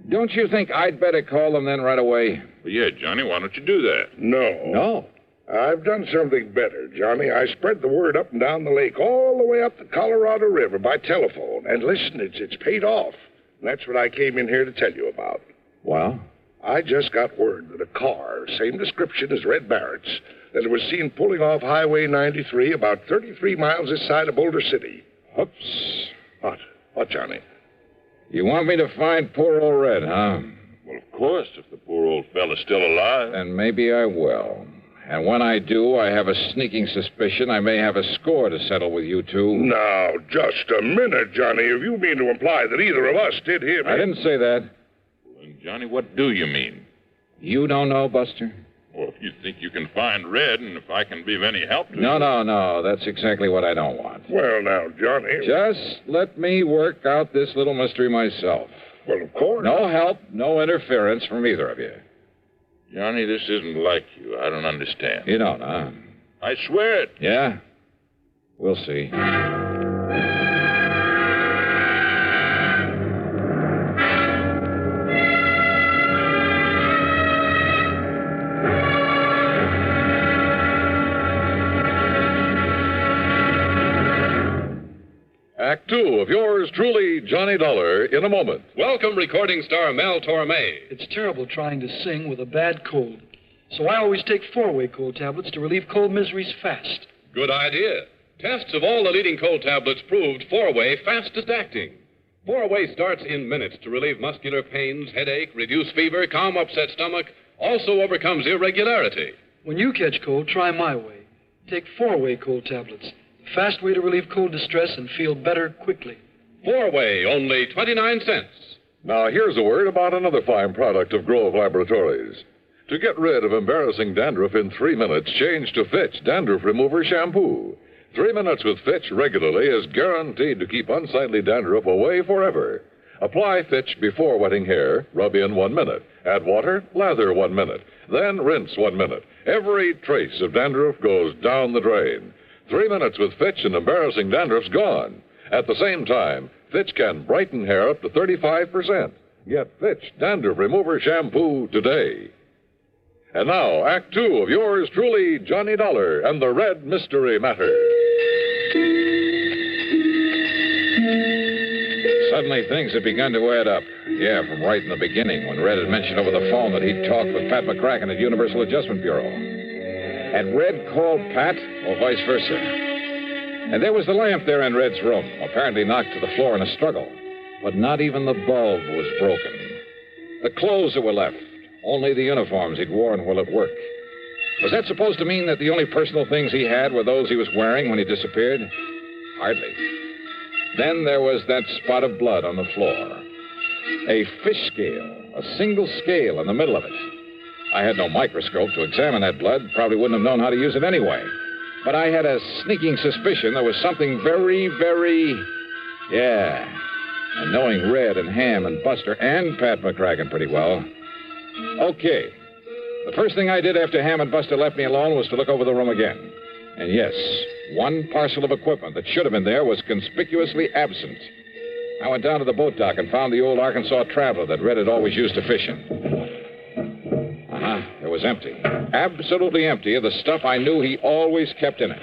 Don't you think I'd better call them then right away? Well, yeah, Johnny, why don't you do that? No. I've done something better, Johnny. I spread the word up and down the lake, all the way up the Colorado River by telephone. And listen, it's paid off. And that's what I came in here to tell you about. Well? I just got word that a car, same description as Red Barrett's, that it was seen pulling off Highway 93 about 33 miles this side of Boulder City. Oops. What, Johnny? You want me to find poor old Red, huh? Well, of course, if the poor old fella's still alive. Then maybe I will. And when I do, I have a sneaking suspicion I may have a score to settle with you two. Now, just a minute, Johnny. If you mean to imply that either of us did him... I didn't say that. Well, Johnny, what do you mean? You don't know, Buster? Well, if you think you can find Red, and if I can be of any help to you... No. That's exactly what I don't want. Well, now, Johnny... Just let me work out this little mystery myself. Well, of course. No help, no interference from either of you. Johnny, this isn't like you. I don't understand. You don't, huh? I swear it. Yeah? We'll see. Act two of yours truly, Johnny Dollar, in a moment. Welcome, recording star Mel Torme. It's terrible trying to sing with a bad cold. So I always take 4-way cold tablets to relieve cold miseries fast. Good idea. Tests of all the leading cold tablets proved 4-way fastest acting. 4-way starts in minutes to relieve muscular pains, headache, reduce fever, calm upset stomach, also overcomes irregularity. When you catch cold, try my way. Take 4-way cold tablets. The fast way to relieve cold distress and feel better quickly. 4-way, only 29 cents. Now, here's a word about another fine product of Grove Laboratories. To get rid of embarrassing dandruff in 3 minutes, change to Fitch Dandruff Remover Shampoo. 3 minutes with Fitch regularly is guaranteed to keep unsightly dandruff away forever. Apply Fitch before wetting hair, rub in 1 minute. Add water, lather 1 minute. Then rinse 1 minute. Every trace of dandruff goes down the drain. 3 minutes with Fitch and embarrassing dandruff's gone. At the same time, Fitch can brighten hair up to 35%. Get Fitch Dandruff Remover Shampoo today. And now, Act 2 of yours truly, Johnny Dollar and the Red Mystery Matter. Suddenly, things had begun to add up. Yeah, from right in the beginning, when Red had mentioned over the phone that he'd talked with Pat McCracken at Universal Adjustment Bureau. Had Red called Pat, or vice versa? And there was the lamp there in Red's room, apparently knocked to the floor in a struggle. But not even the bulb was broken. The clothes that were left, only the uniforms he'd worn while at work. Was that supposed to mean that the only personal things he had were those he was wearing when he disappeared? Hardly. Then there was that spot of blood on the floor. A fish scale, a single scale in the middle of it. I had no microscope to examine that blood, probably wouldn't have known how to use it anyway. But I had a sneaking suspicion there was something very, yeah. And knowing Red and Ham and Buster and Pat McCracken pretty well. Okay. The first thing I did after Ham and Buster left me alone was to look over the room again. And yes, one parcel of equipment that should have been there was conspicuously absent. I went down to the boat dock and found the old Arkansas Traveler that Red had always used to fish in. It was empty. Absolutely empty of the stuff I knew he always kept in it.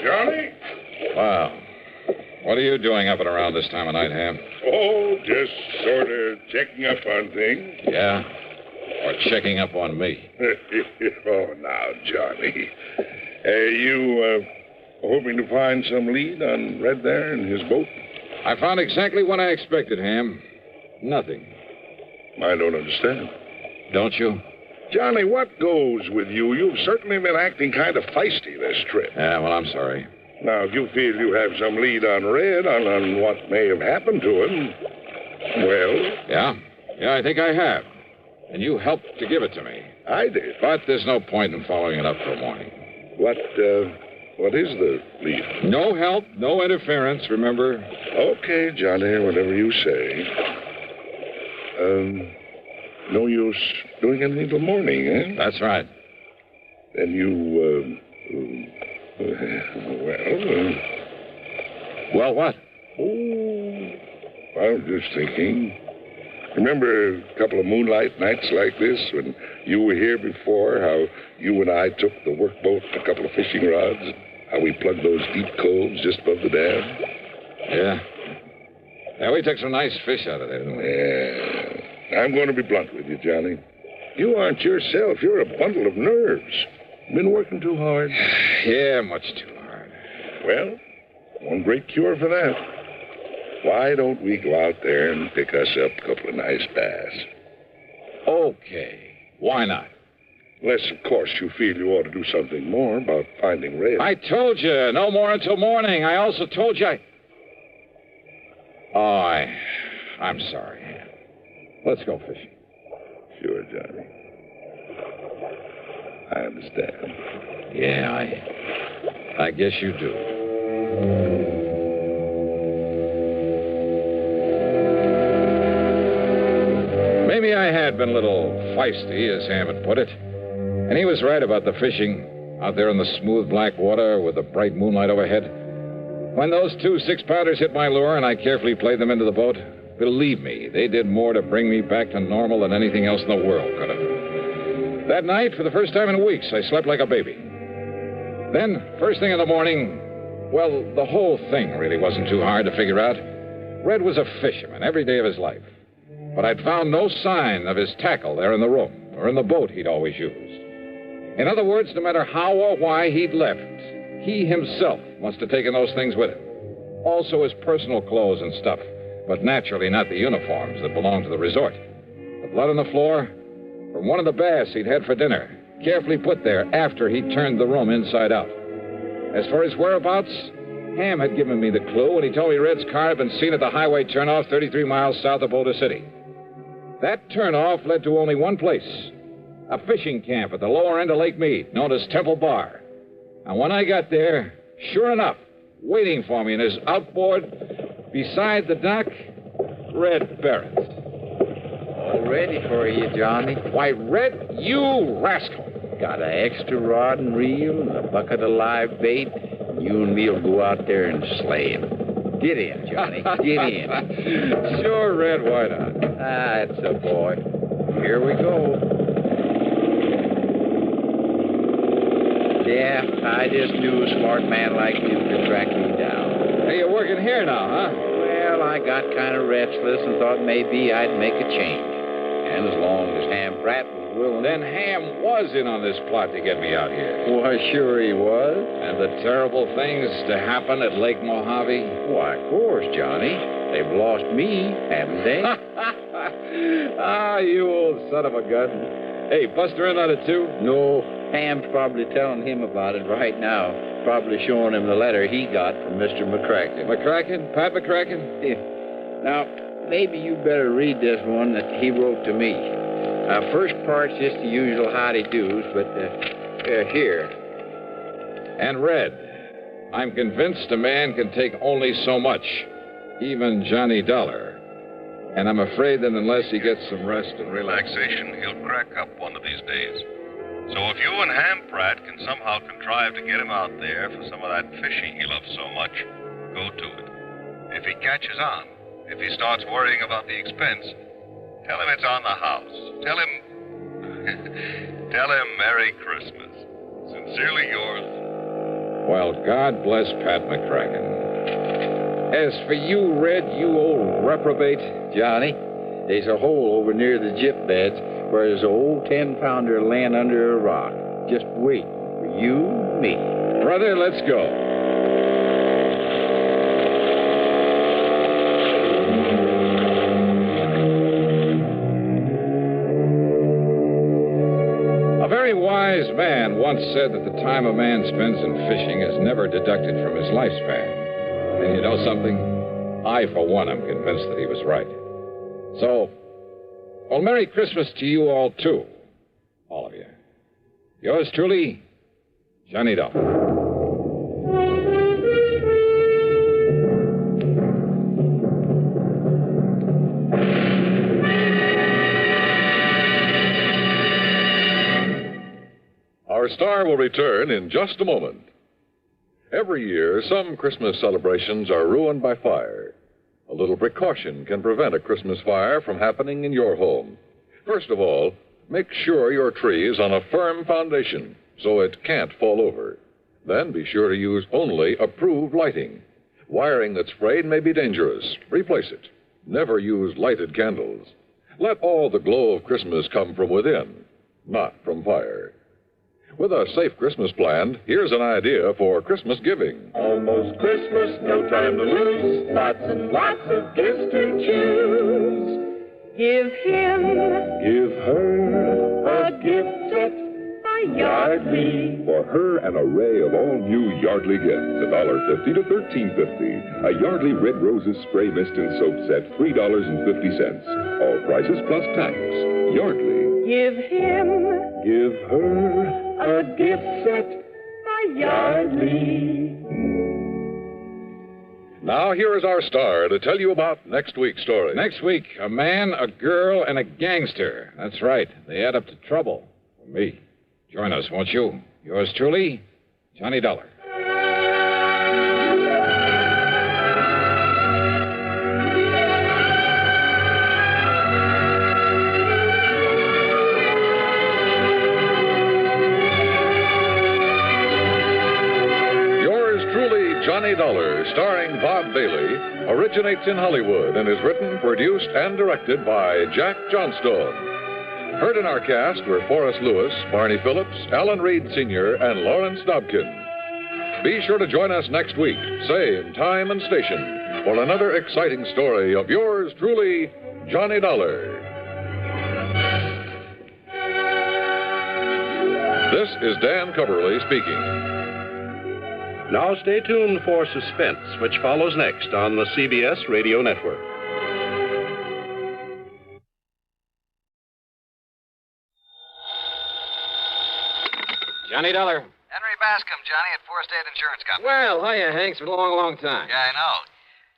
Johnny? Wow. What are you doing up and around this time of night, Ham? Oh, just sort of checking up on things. Yeah? Or checking up on me? Oh, now, Johnny. You hoping to find some lead on Red there and his boat? I found exactly what I expected, Ham. Nothing. I don't understand. Don't you? Johnny, what goes with you? You've certainly been acting kind of feisty this trip. Yeah, well, I'm sorry. Now, if you feel you have some lead on Red, on what may have happened to him, well... Yeah, I think I have. And you helped to give it to me. I did. But there's no point in following it up till morning. What is the lead? No help, no interference, remember? Okay, Johnny, whatever you say. No use doing anything till morning, eh? That's right. Then you, Well, what? Oh, I was just thinking. Remember a couple of moonlight nights like this when you were here before, how you and I took the workboat and a couple of fishing rods? How we plugged those deep coves just above the dam? Yeah. Yeah, we took some nice fish out of there, didn't we? Yeah. I'm going to be blunt with you, Johnny. You aren't yourself. You're a bundle of nerves. Been working too hard? Yeah, much too hard. Well, one great cure for that. Why don't we go out there and pick us up a couple of nice bass? Okay. Why not? Unless, of course, you feel you ought to do something more about finding Red. I told you, no more until morning. I also told you I'm sorry, Ham. Let's go fishing. Sure, Johnny. I understand. Yeah, I guess you do. Maybe I had been a little feisty, as Ham had put it. And he was right about the fishing out there in the smooth black water with the bright moonlight overhead. When those 2 6-pounders hit my lure and I carefully played them into the boat, believe me, they did more to bring me back to normal than anything else in the world could have. That night, for the first time in weeks, I slept like a baby. Then, first thing in the morning, well, the whole thing really wasn't too hard to figure out. Red was a fisherman every day of his life. But I'd found no sign of his tackle there in the room or in the boat he'd always used. In other words, no matter how or why he'd left, he himself must have taken those things with him. Also his personal clothes and stuff, but naturally not the uniforms that belonged to the resort. The blood on the floor from one of the bass he'd had for dinner, carefully put there after he'd turned the room inside out. As for his whereabouts, Ham had given me the clue when he told me Red's car had been seen at the highway turnoff 33 miles south of Boulder City. That turnoff led to only one place, a fishing camp at the lower end of Lake Mead, known as Temple Bar. And when I got there, sure enough, waiting for me in his outboard beside the dock, Red Barrett. All ready for you, Johnny. Why, Red, you rascal. Got an extra rod and reel and a bucket of live bait. You and me'll go out there and slay him. Get in, Johnny. Get in. Sure, Red, why not? That's a boy. Here we go. Yeah, I just knew a smart man like you could track me down. Hey, you're working here now, huh? Well, I got kind of restless and thought maybe I'd make a change. And as long as Ham Pratt was willing... Then Ham was in on this plot to get me out here. Why, sure he was. And the terrible things to happen at Lake Mojave? Why, of course, Johnny. They've lost me, haven't they? Ah, you old son of a gun. Hey, Buster in on it, too? No, Ham's probably telling him about it right now. Probably showing him the letter he got from Mr. McCracken. McCracken? Pat McCracken? Yeah. Now, maybe you better read this one that he wrote to me. First part's just the usual howdy-do's, but here. And Red, I'm convinced a man can take only so much, even Johnny Dollar. And I'm afraid that unless he gets some rest and relaxation, he'll crack up one of these days. So if you and Ham Pratt can somehow contrive to get him out there for some of that fishing he loves so much, go to it. If he catches on, if he starts worrying about the expense, tell him it's on the house. Tell him Merry Christmas. Sincerely yours. Well, God bless Pat McCracken. As for you, Red, you old reprobate... Johnny, there's a hole over near the gyp beds where there's an old 10-pounder laying under a rock, just waiting for you and me. Brother, let's go. A very wise man once said that the time a man spends in fishing is never deducted from his lifespan. And you know something? I, for one, am convinced that he was right. So, well, Merry Christmas to you all, too. All of you. Yours truly, Johnny Dollar. Our star will return in just a moment. Every year, some Christmas celebrations are ruined by fire. A little precaution can prevent a Christmas fire from happening in your home. First of all, make sure your tree is on a firm foundation so it can't fall over. Then be sure to use only approved lighting. Wiring that's frayed may be dangerous. Replace it. Never use lighted candles. Let all the glow of Christmas come from within, not from fire. With a safe Christmas plan, here's an idea for Christmas giving. Almost Christmas, no time to lose. Lots and lots of gifts to choose. Give him, Give her a gift set by Yardley. For her, an array of all new Yardley gifts, $1.50 to $13.50. A Yardley Red Roses Spray Mist and Soap Set, $3.50. All prices plus tax. Yardley. Give him, Give her a gift set by Yardley. Now, here is our star to tell you about next week's story. Next week, a man, a girl, and a gangster. That's right. They add up to trouble. For me. Join us, won't you? Yours truly, Johnny Dollar. Johnny Dollar, starring Bob Bailey, originates in Hollywood and is written, produced, and directed by Jack Johnstone. Heard in our cast were Forrest Lewis, Barney Phillips, Alan Reed Sr., and Lawrence Dobkin. Be sure to join us next week, same time and station, for another exciting story of yours truly, Johnny Dollar. This is Dan Coverly speaking. Now stay tuned for Suspense, which follows next on the CBS Radio Network. Johnny Dollar. Henry Bascom, Johnny, at Four State Insurance Company. Well, hiya, Hank. It's been a long, long time. Yeah, I know.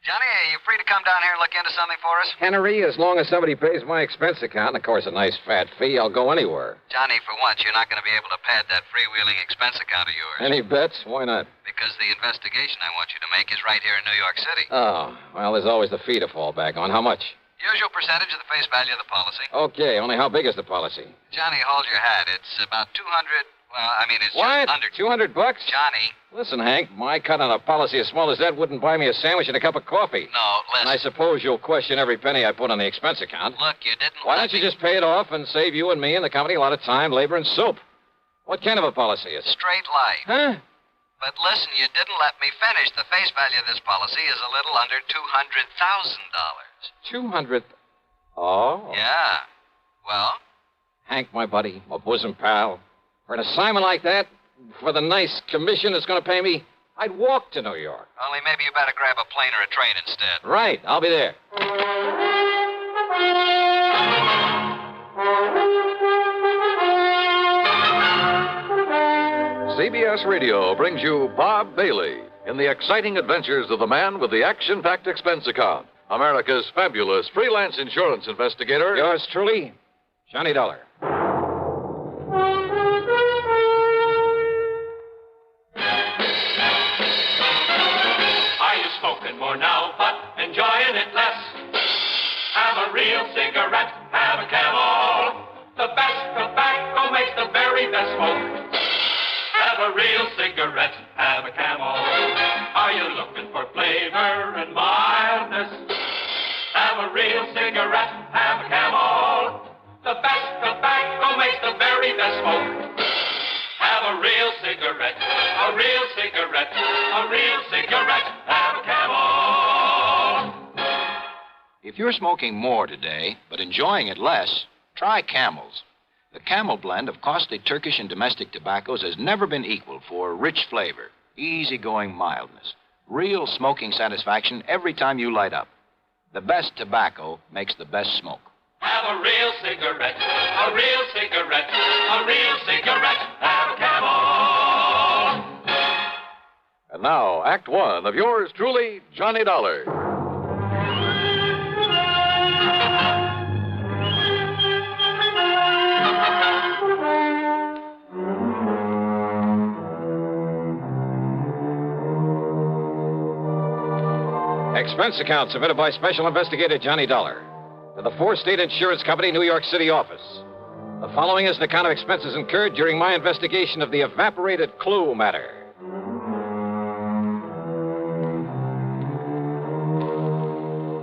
Johnny, are you free to come down here and look into something for us? Henry, as long as somebody pays my expense account, and of course a nice fat fee, I'll go anywhere. Johnny, for once, you're not going to be able to pad that freewheeling expense account of yours. Any bets? Why not? Because the investigation I want you to make is right here in New York City. Oh, well, there's always the fee to fall back on. How much? Usual percentage of the face value of the policy. Okay, only how big is the policy? Johnny, hold your hat. It's about 200... Well, I mean, it's what? just under... $200? Johnny. Listen, Hank, my cut on a policy as small as that wouldn't buy me a sandwich and a cup of coffee. No, listen. And I suppose you'll question every penny I put on the expense account. Look, you didn't... Why don't you just pay it off and save you and me and the company a lot of time, labor, and soap? What kind of a policy is it? Straight life. Huh? But listen, you didn't let me finish. The face value of this policy is a little under $200,000. 200... Oh? Yeah. Well? Hank, my buddy, my bosom pal, for an assignment like that, for the nice commission it's going to pay me, I'd walk to New York. Only maybe you better grab a plane or a train instead. Right. I'll be there. CBS Radio brings you Bob Bailey in the exciting adventures of the man with the action-packed expense account, America's fabulous freelance insurance investigator. Yours truly, Johnny Dollar. Are you smoking more now, but enjoying it less? Have a real cigarette, have a Camel. The best tobacco makes the very best smoke. Have a real cigarette, have a Camel. Are you looking for flavor and mildness? Have a real cigarette, have a Camel. The best tobacco makes the very best smoke. Have a real cigarette, a real cigarette, a real cigarette, have a Camel. If you're smoking more today, but enjoying it less, try Camels. The Camel blend of costly Turkish and domestic tobaccos has never been equaled for rich flavor, easygoing mildness, real smoking satisfaction every time you light up. The best tobacco makes the best smoke. Have a real cigarette, a real cigarette, a real cigarette, have a Camel. And now, Act One of yours truly, Johnny Dollar. Expense account submitted by Special Investigator Johnny Dollar to the Four State Insurance Company, New York City office. The following is an account of expenses incurred during my investigation of the Evaporated Clue Matter.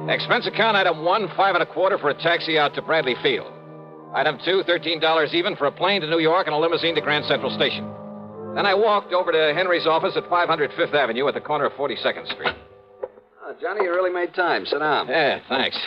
Expense account item 1, $5.25 for a taxi out to Bradley Field. Item 2, $13 even for a plane to New York and a limousine to Grand Central Station. Then I walked over to Henry's office at 500 Fifth Avenue at the corner of 42nd Street. Johnny, you really made time. Sit down. Yeah, thanks.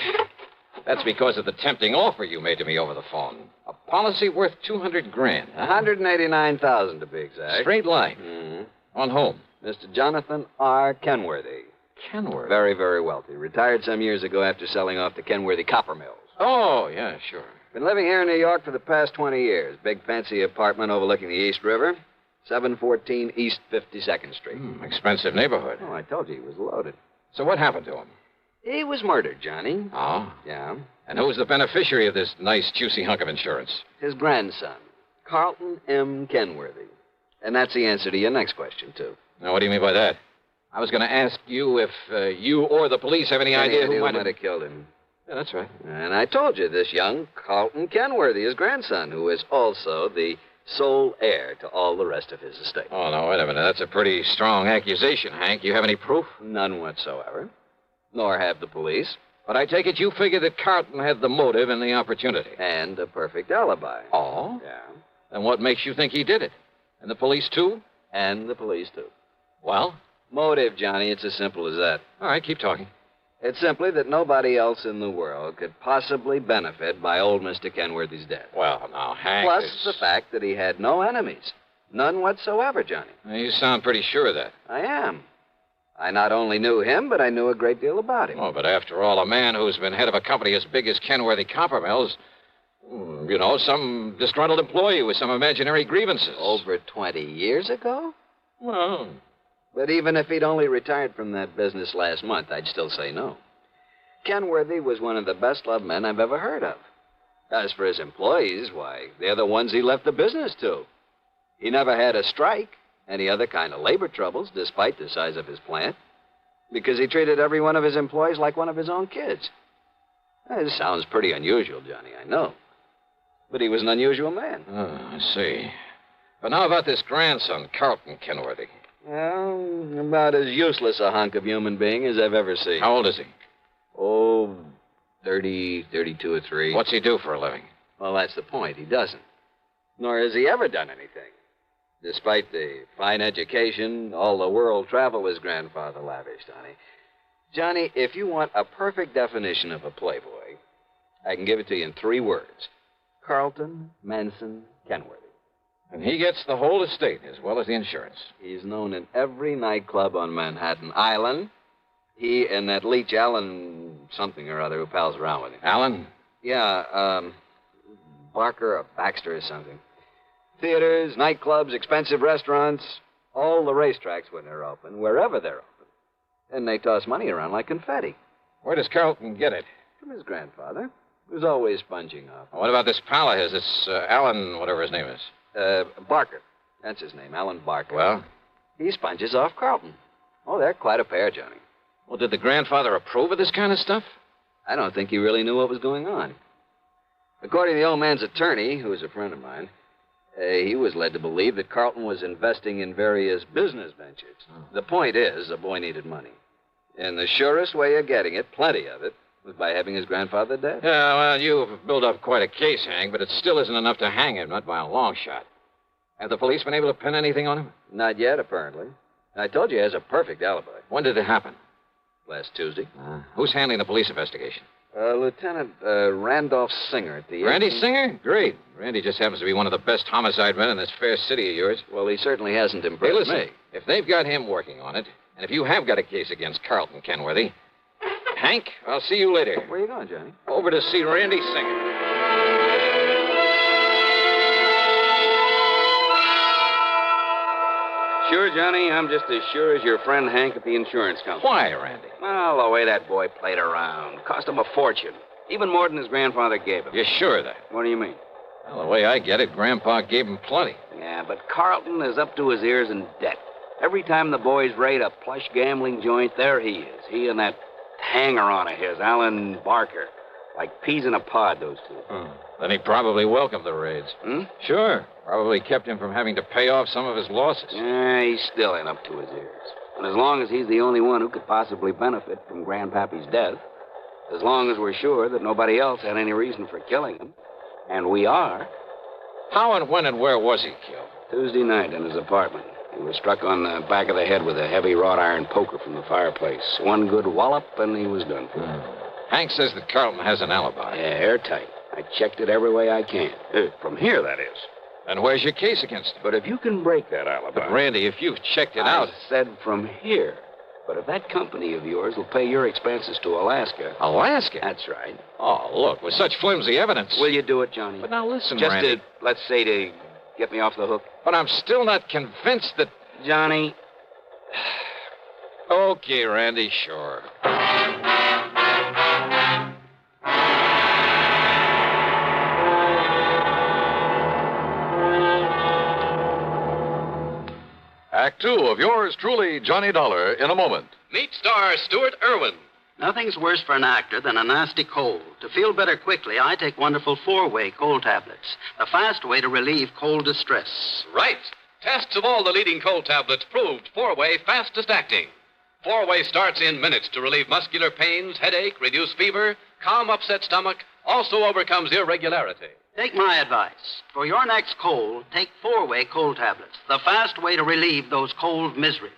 That's because of the tempting offer you made to me over the phone. A policy worth $200,000. $189,000 to be exact. Straight line. Mm-hmm. On whom? Mr. Jonathan R. Kenworthy. Kenworthy? Very, very wealthy. Retired some years ago after selling off the Kenworthy copper mills. Oh, yeah, sure. Been living here in New York for the past 20 years. Big fancy apartment overlooking the East River. 714 East 52nd Street. Expensive neighborhood. Oh, I told you he was loaded. So what happened to him? He was murdered, Johnny. Oh? Yeah. And who's the beneficiary of this nice, juicy hunk of insurance? His grandson, Carlton M. Kenworthy. And that's the answer to your next question, too. Now, what do you mean by that? I was going to ask you if you or the police have any idea who might have killed him. Yeah, that's right. And I told you, this young Carlton Kenworthy, his grandson, who is also the sole heir to all the rest of his estate. Oh, no, wait a minute. That's a pretty strong accusation, Hank. You have any proof? None whatsoever. Nor have the police. But I take it you figure that Carlton had the motive and the opportunity. And a perfect alibi. Oh? Yeah. Then what makes you think he did it? And the police, too? And the police, too. Well? Motive, Johnny. It's as simple as that. All right, keep talking. It's simply that nobody else in the world could possibly benefit by old Mr. Kenworthy's death. Well, now, Hank... Plus the fact that he had no enemies. None whatsoever, Johnny. You sound pretty sure of that. I am. I not only knew him, but I knew a great deal about him. Oh, but after all, a man who's been head of a company as big as Kenworthy Copper Mills, You know, some disgruntled employee with some imaginary grievances. Over 20 years ago? Well, But even if he'd only retired from that business last month, I'd still say no. Kenworthy was one of the best-loved men I've ever heard of. As for his employees, why, they're the ones he left the business to. He never had a strike, any other kind of labor troubles, despite the size of his plant, because he treated every one of his employees like one of his own kids. This sounds pretty unusual, Johnny, I know. But he was an unusual man. Oh, I see. But now about this grandson, Carlton Kenworthy. Well, about as useless a hunk of human being as I've ever seen. How old is he? Oh, 30, 32 or 3. What's he do for a living? Well, that's the point. He doesn't. Nor has he ever done anything. Despite the fine education, all the world travel his grandfather lavished on him. Johnny, if you want a perfect definition of a playboy, I can give it to you in 3 words. Carlton Manson Kenworthy. And he gets the whole estate as well as the insurance. He's known in every nightclub on Manhattan Island. He and that leech Allen something or other who pals around with him. Allen? Yeah, Barker or Baxter or something. Theaters, nightclubs, expensive restaurants, all the racetracks when they're open, wherever they're open. And they toss money around like confetti. Where does Carlton get it? From his grandfather, who's always sponging off. What about this pal of his, this Allen, whatever his name is? Barker. That's his name, Alan Barker. Well? He sponges off Carlton. Oh, they're quite a pair, Johnny. Well, did the grandfather approve of this kind of stuff? I don't think he really knew what was going on. According to the old man's attorney, who was a friend of mine, he was led to believe that Carlton was investing in various business ventures. Oh. The point is, the boy needed money. And the surest way of getting it, plenty of it, was by having his grandfather dead. Yeah, well, you've built up quite a case, Hank, but it still isn't enough to hang him, not by a long shot. Have the police been able to pin anything on him? Not yet, apparently. I told you he has a perfect alibi. When did it happen? Last Tuesday. Who's handling the police investigation? Lieutenant Randolph Singer at the... Randy Singer? Great. Randy just happens to be one of the best homicide men in this fair city of yours. Well, he certainly hasn't impressed me. If they've got him working on it, and if you have got a case against Carlton Kenworthy, Hank, I'll see you later. Where are you going, Johnny? Over to see Randy Singer. Sure, Johnny, I'm just as sure as your friend Hank at the insurance company. Why, Randy? Well, the way that boy played around. Cost him a fortune. Even more than his grandfather gave him. You're sure of that? What do you mean? Well, the way I get it, Grandpa gave him plenty. Yeah, but Carlton is up to his ears in debt. Every time the boys raid a plush gambling joint, there he is. He and that hanger-on of his, Alan Barker. Like peas in a pod, those two. Then he probably welcomed the raids. Sure. Probably kept him from having to pay off some of his losses. Yeah, he's still in up to his ears. And as long as he's the only one who could possibly benefit from Grandpappy's death, as long as we're sure that nobody else had any reason for killing him, and we are... How and when and where was he killed? Tuesday night in his apartment. He was struck on the back of the head with a heavy wrought iron poker from the fireplace. One good wallop, and he was done for. Hank says that Carlton has an alibi. Yeah, airtight. I checked it every way I can. From here, that is. And where's your case against him? But if you can break that alibi... But, Randy, if you've checked it out... I said from here. But if that company of yours will pay your expenses to Alaska... Alaska? That's right. Oh, look, with such flimsy evidence... Will you do it, Johnny? But now listen, Just Randy... to, let's say, to get me off the hook. But I'm still not convinced that... Johnny... Okay, Randy, sure. Act 2 of yours truly, Johnny Dollar, in a moment. Meet star Stuart Irwin. Nothing's worse for an actor than a nasty cold. To feel better quickly, I take wonderful 4-way cold tablets. The fast way to relieve cold distress. Right. Tests of all the leading cold tablets proved 4-way fastest acting. 4-way starts in minutes to relieve muscular pains, headache, reduce fever, calm upset stomach, also overcomes irregularity. Take my advice. For your next cold, take 4-way cold tablets. The fast way to relieve those cold miseries.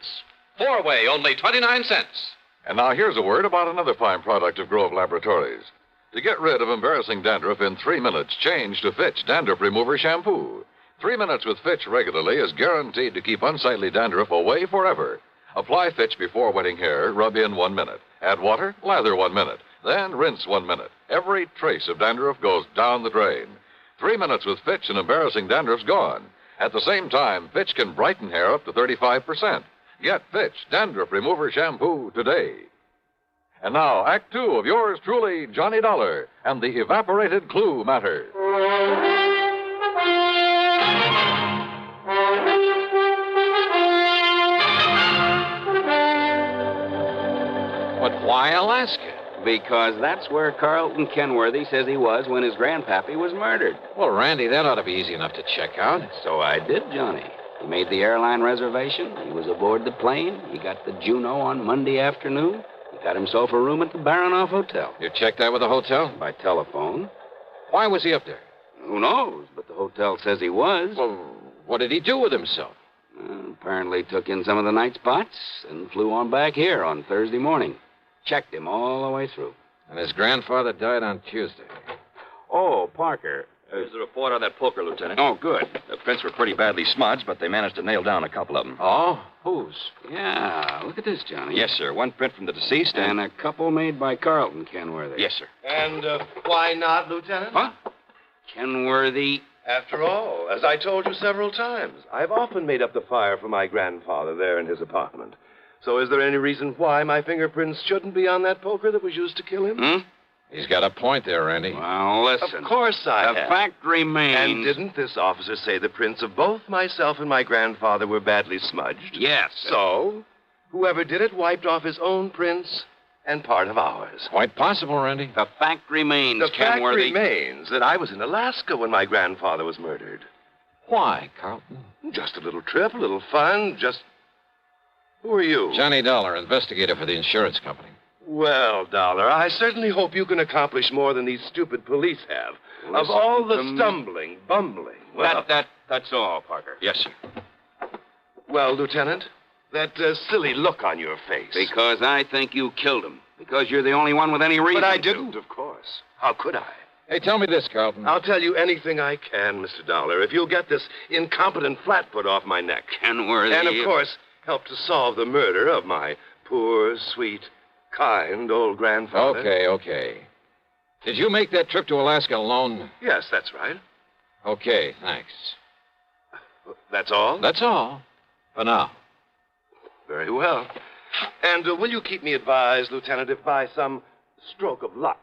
4-way, only 29 cents. And now here's a word about another fine product of Grove Laboratories. To get rid of embarrassing dandruff in 3 minutes, change to Fitch Dandruff Remover Shampoo. 3 minutes with Fitch regularly is guaranteed to keep unsightly dandruff away forever. Apply Fitch before wetting hair, rub in 1 minute. Add water, lather 1 minute. Then rinse 1 minute. Every trace of dandruff goes down the drain. 3 minutes with Fitch and embarrassing dandruff's gone. At the same time, Fitch can brighten hair up to 35%. Get Fitch Dandruff Remover Shampoo today. And now, Act 2 of yours truly, Johnny Dollar, and the Evaporated Clue Matter. But why Alaska? Because that's where Carlton Kenworthy says he was when his grandpappy was murdered. Well, Randy, that ought to be easy enough to check out. So I did, Johnny. He made the airline reservation. He was aboard the plane. He got the Juneau on Monday afternoon. He got himself a room at the Baronoff Hotel. You checked that with the hotel? By telephone. Why was he up there? Who knows? But the hotel says he was. Well, what did he do with himself? Apparently took in some of the night spots and flew on back here on Thursday morning. Checked him all the way through. And his grandfather died on Tuesday. Oh, Parker. There's a report on that poker, Lieutenant. Oh, good. The prints were pretty badly smudged, but they managed to nail down a couple of them. Oh? Whose? Yeah, look at this, Johnny. Yes, sir. One print from the deceased and a couple made by Carlton Kenworthy. Yes, sir. And why not, Lieutenant? What? Kenworthy. After all, as I told you several times, I've often made up the fire for my grandfather there in his apartment. So is there any reason why my fingerprints shouldn't be on that poker that was used to kill him? He's got a point there, Randy. Well, listen. Of course I have. The fact remains... And didn't this officer say the prints of both myself and my grandfather were badly smudged? Yes. So, whoever did it wiped off his own prints and part of ours. Quite possible, Randy. The fact remains, The fact Kenworthy... remains that I was in Alaska when my grandfather was murdered. Why, Carlton? Just a little trip, a little fun, just... Who are you? Johnny Dollar, investigator for the insurance company. Well, Dollar, I certainly hope you can accomplish more than these stupid police have. Listen of all the to me. stumbling, bumbling. Well, That's all, Parker. Yes, sir. Well, Lieutenant, that silly look on your face. Because I think you killed him. Because you're the only one with any reason But I to. didn't, of course. How could I? Hey, tell me this, Carlton. I'll tell you anything I can, Mr. Dollar, if you'll get this incompetent flatfoot off my neck. Kenworthy... And, of course, help to solve the murder of my poor, sweet, kind old grandfather. Okay. Did you make that trip to Alaska alone? Yes, that's right. Okay, thanks. That's all? That's all. For now. Very well. And will you keep me advised, Lieutenant, if by some stroke of luck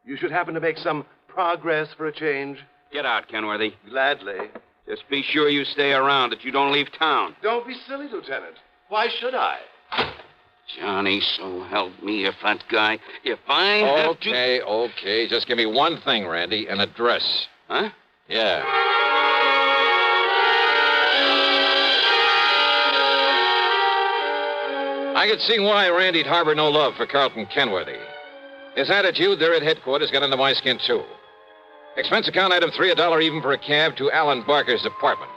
you should happen to make some progress for a change? Get out, Kenworthy. Gladly. Just be sure you stay around, that you don't leave town. Don't be silly, Lieutenant. Why should I? Johnny, so help me if that guy... If I have to... Okay. Just give me one thing, Randy, an address. Huh? Yeah. I could see why Randy'd harbor no love for Carlton Kenworthy. His attitude there at headquarters got under my skin, too. Expense account item 3, $1 even for a cab to Alan Barker's apartment.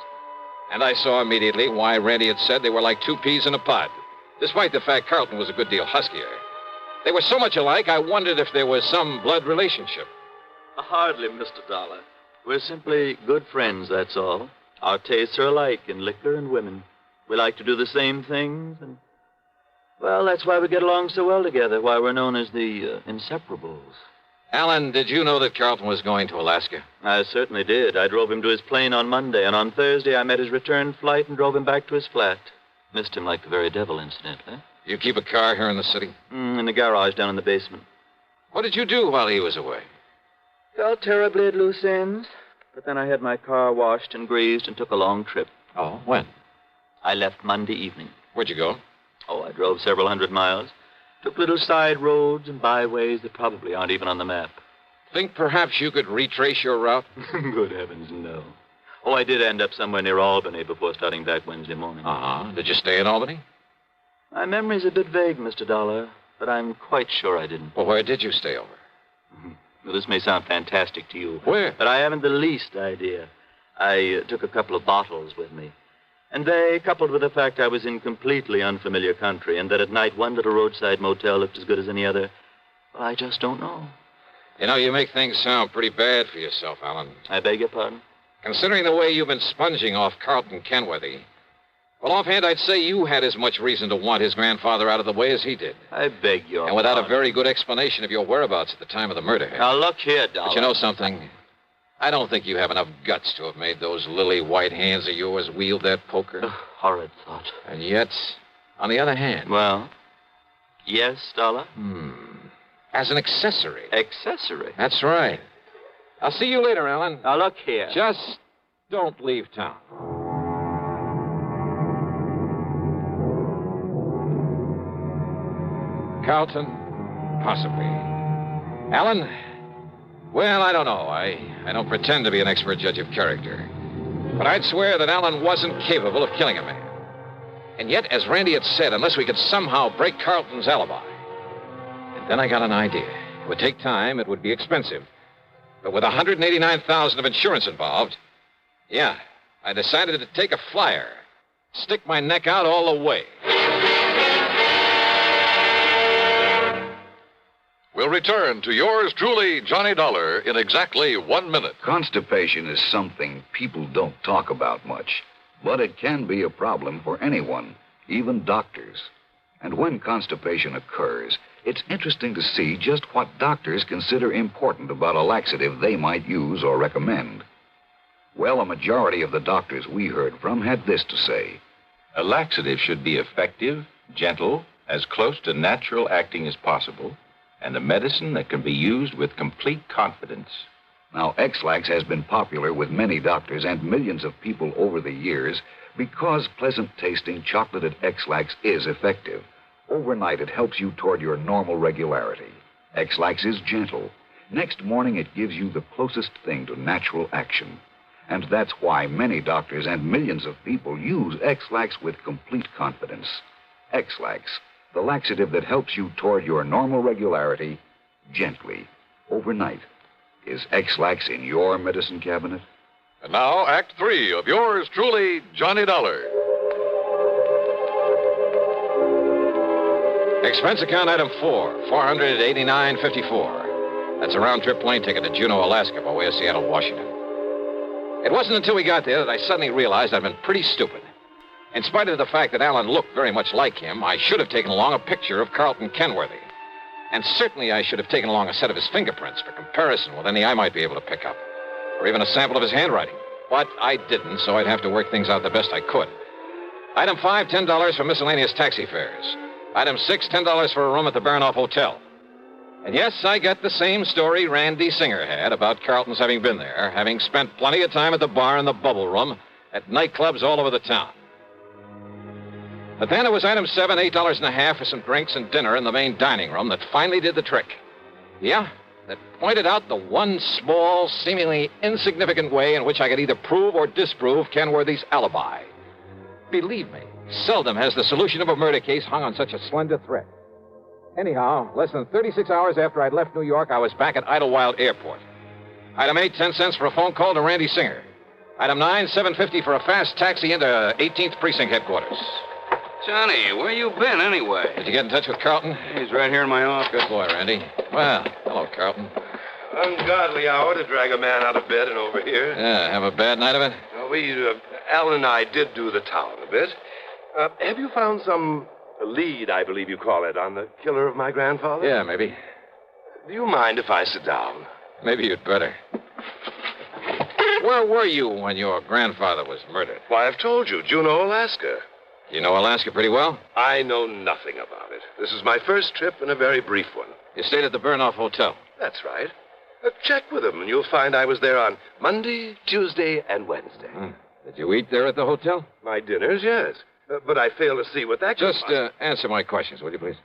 And I saw immediately why Randy had said they were like two peas in a pod, despite the fact Carlton was a good deal huskier. They were so much alike, I wondered if there was some blood relationship. Hardly, Mr. Dollar. We're simply good friends, that's all. Our tastes are alike in liquor and women. We like to do the same things, and... Well, that's why we get along so well together, why we're known as the Inseparables. Alan, did you know that Carlton was going to Alaska? I certainly did. I drove him to his plane on Monday, and on Thursday I met his return flight and drove him back to his flat. Missed him like the very devil, incidentally. You keep a car here in the city? In the garage down in the basement. What did you do while he was away? Felt terribly at loose ends, but then I had my car washed and greased and took a long trip. Oh, when? I left Monday evening. Where'd you go? Oh, I drove several hundred miles. Took little side roads and byways that probably aren't even on the map. Think perhaps you could retrace your route? Good heavens, no. Oh, I did end up somewhere near Albany before starting back Wednesday morning. Uh-huh. Did you stay in Albany? My memory's a bit vague, Mr. Dollar, but I'm quite sure I didn't. Well, where did you stay over? Well, this may sound fantastic to you. Where? But I haven't the least idea. I took a couple of bottles with me. And they, coupled with the fact I was in completely unfamiliar country and that at night one little roadside motel looked as good as any other, well, I just don't know. You know, you make things sound pretty bad for yourself, Alan. I beg your pardon? Considering the way you've been sponging off Carlton Kenworthy, well, offhand, I'd say you had as much reason to want his grandfather out of the way as he did. I beg your And without pardon. a very good explanation of your whereabouts at the time of the murder. Now, look here, Dollar. But you know something? I don't think you have enough guts to have made those lily white hands of yours wield that poker. Horrid thought. And yet, on the other hand... Well, yes, Dollar? As an accessory. Accessory? That's right. I'll see you later, Alan. Now, look here. Just don't leave town. Carlton? Possibly. Alan? Well, I don't know. I don't pretend to be an expert judge of character. But I'd swear that Alan wasn't capable of killing a man. And yet, as Randy had said, unless we could somehow break Carlton's alibi. And then I got an idea. It would take time. It would be expensive. But with $189,000 of insurance involved, yeah, I decided to take a flyer. Stick my neck out all the way. We'll return to yours truly, Johnny Dollar, in exactly 1 minute. Constipation is something people don't talk about much, but it can be a problem for anyone, even doctors. And when constipation occurs, it's interesting to see just what doctors consider important about a laxative they might use or recommend. Well, a majority of the doctors we heard from had this to say. A laxative should be effective, gentle, as close to natural acting as possible, and a medicine that can be used with complete confidence. Now, X-Lax has been popular with many doctors and millions of people over the years because pleasant-tasting chocolated X-Lax is effective. Overnight, it helps you toward your normal regularity. X-Lax is gentle. Next morning, it gives you the closest thing to natural action. And that's why many doctors and millions of people use X-Lax with complete confidence. X-Lax, the laxative that helps you toward your normal regularity gently, overnight. Is X-Lax in your medicine cabinet? And now, Act 3 of yours truly, Johnny Dollar. Expense account item 4, $489.54. That's a round-trip plane ticket to Juneau, Alaska, by way of Seattle, Washington. It wasn't until we got there that I suddenly realized I'd been pretty stupid. In spite of the fact that Alan looked very much like him, I should have taken along a picture of Carlton Kenworthy. And certainly I should have taken along a set of his fingerprints for comparison with any I might be able to pick up. Or even a sample of his handwriting. But I didn't, so I'd have to work things out the best I could. Item 5, $10 for miscellaneous taxi fares. Item 6, $10 for a room at the Baranoff Hotel. And yes, I got the same story Randy Singer had about Carlton's having been there, having spent plenty of time at the bar and the bubble room, at nightclubs all over the town. But then it was item 7, $8.50 for some drinks and dinner in the main dining room that finally did the trick. Yeah, that pointed out the one small, seemingly insignificant way in which I could either prove or disprove Kenworthy's alibi. Believe me, seldom has the solution of a murder case hung on such a slender thread. Anyhow, less than 36 hours after I'd left New York, I was back at Idlewild Airport. Item 8, 10 cents for a phone call to Randy Singer. Item 9, $7.50 for a fast taxi into 18th Precinct headquarters. Johnny, where you been anyway? Did you get in touch with Carlton? He's right here in my office. Good boy, Randy. Well, hello, Carlton. Ungodly hour to drag a man out of bed and over here. Yeah, have a bad night of it? Well, Alan and I did do the town a bit. Have you found some lead, I believe you call it, on the killer of my grandfather? Yeah, maybe. Do you mind if I sit down? Maybe you'd better. Where were you when your grandfather was murdered? Why, I've told you, Juneau, Alaska. You know Alaska pretty well? I know nothing about it. This is my first trip and a very brief one. You stayed at the Baranoff Hotel? That's right. Check with him, and you'll find I was there on Monday, Tuesday, and Wednesday. Did you eat there at the hotel? My dinners, yes. But I fail to see what that could Just answer my questions, will you, please?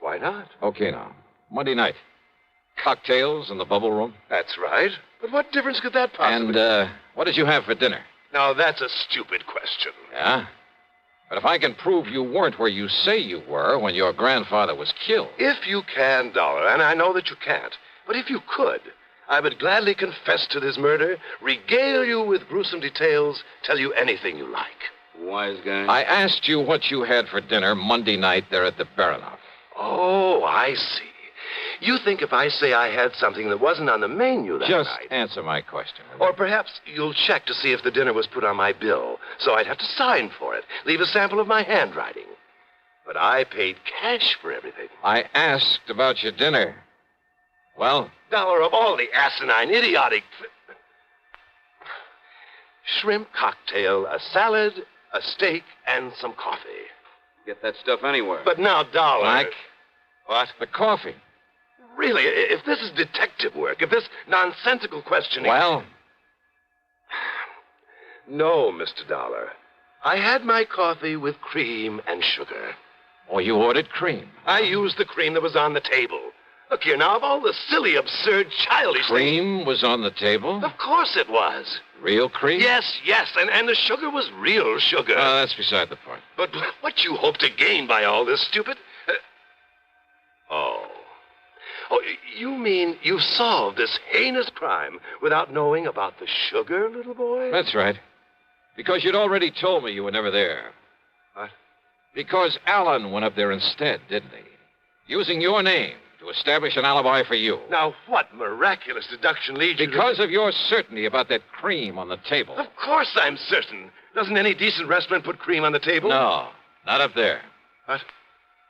Why not? Okay, now. Monday night. Cocktails in the bubble room? That's right. But what difference could that possibly... And what did you have for dinner? Now, that's a stupid question. Yeah? But if I can prove you weren't where you say you were when your grandfather was killed... If you can, Dollar, and I know that you can't, but if you could, I would gladly confess to this murder, regale you with gruesome details, tell you anything you like. Wise guy. I asked you what you had for dinner Monday night there at the Baranoff. Oh, I see. You think if I say I had something that wasn't on the menu that Just night... answer my question. Or perhaps you'll check to see if the dinner was put on my bill, so I'd have to sign for it, leave a sample of my handwriting. But I paid cash for everything. I asked about your dinner. Well? Dollar, of all the asinine, idiotic... shrimp cocktail, a salad, a steak, and some coffee. Get that stuff anywhere. But now, Dollar. Mike? What? The coffee. Really, if this is detective work, if this nonsensical questioning... Well? No, Mr. Dollar. I had my coffee with cream and sugar. Oh, you ordered cream? I used the cream that was on the table. Look here, now, of all the silly, absurd, childish Cream was on the table? Of course it was. Real cream? Yes, and the sugar was real sugar. That's beside the point. But what you hope to gain by all this, stupid... Oh, you mean you solved this heinous crime without knowing about the sugar, little boy? That's right. Because you'd already told me you were never there. What? Because Alan went up there instead, didn't he? Using your name to establish an alibi for you. Now, what miraculous deduction leads you Because of your certainty about that cream on the table. Of course I'm certain. Doesn't any decent restaurant put cream on the table? No, not up there. What?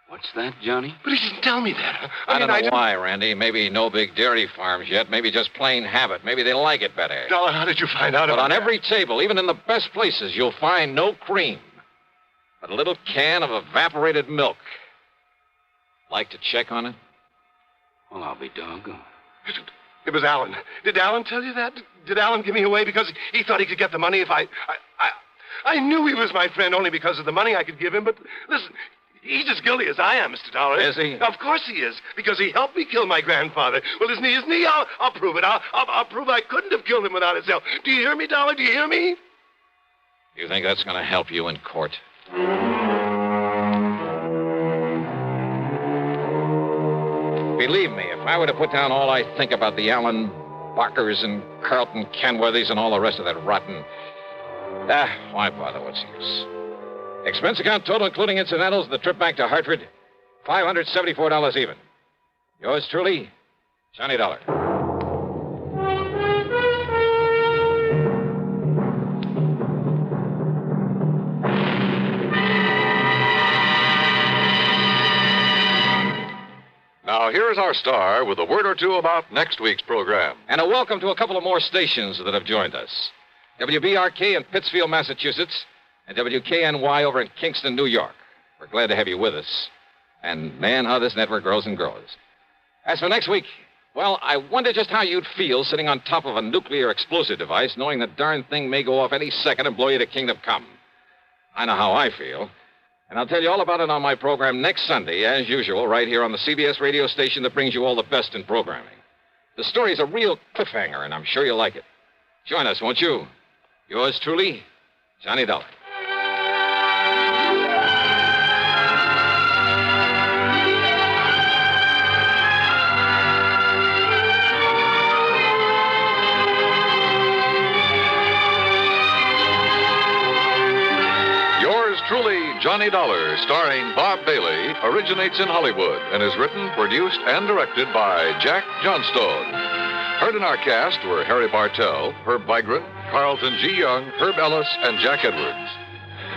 What's that, Johnny? But he didn't tell me that. I don't know why, Randy. Maybe no big dairy farms yet. Maybe just plain habit. Maybe they like it better. Dollar, how did you find out But about on that? every table, even in the best places, you'll find no cream. But a little can of evaporated milk. Like to check on it? Well, I'll be doggone. It was Alan. Did Alan tell you that? Did Alan give me away because he thought he could get the money if I knew he was my friend only because of the money I could give him, but listen, he's as guilty as I am, Mr. Dollar. Is he? Of course he is, because he helped me kill my grandfather. Well, isn't he? I'll prove it. I'll prove I couldn't have killed him without his help. Do you hear me, Dollar? Do you hear me? You think that's going to help you in court? Believe me, if I were to put down all I think about the Alan Barkers and Carlton Kenworthys and all the rest of that rotten... why bother? What's the use? Expense account total, including incidentals, the trip back to Hartford, $574 even. Yours truly, Johnny Dollar. Now, here's our star with a word or two about next week's program. And a welcome to a couple of more stations that have joined us. WBRK in Pittsfield, Massachusetts, and WKNY over in Kingston, New York. We're glad to have you with us. And, man, how this network grows and grows. As for next week, well, I wonder just how you'd feel sitting on top of a nuclear explosive device, knowing the darn thing may go off any second and blow you to kingdom come. I know how I feel. And I'll tell you all about it on my program next Sunday, as usual, right here on the CBS radio station that brings you all the best in programming. The story's a real cliffhanger, and I'm sure you'll like it. Join us, won't you? Yours truly, Johnny Dollar. Truly, Johnny Dollar, starring Bob Bailey, originates in Hollywood and is written, produced, and directed by Jack Johnstone. Heard in our cast were Harry Bartell, Herb Vigran, Carlton G. Young, Herb Ellis, and Jack Edwards.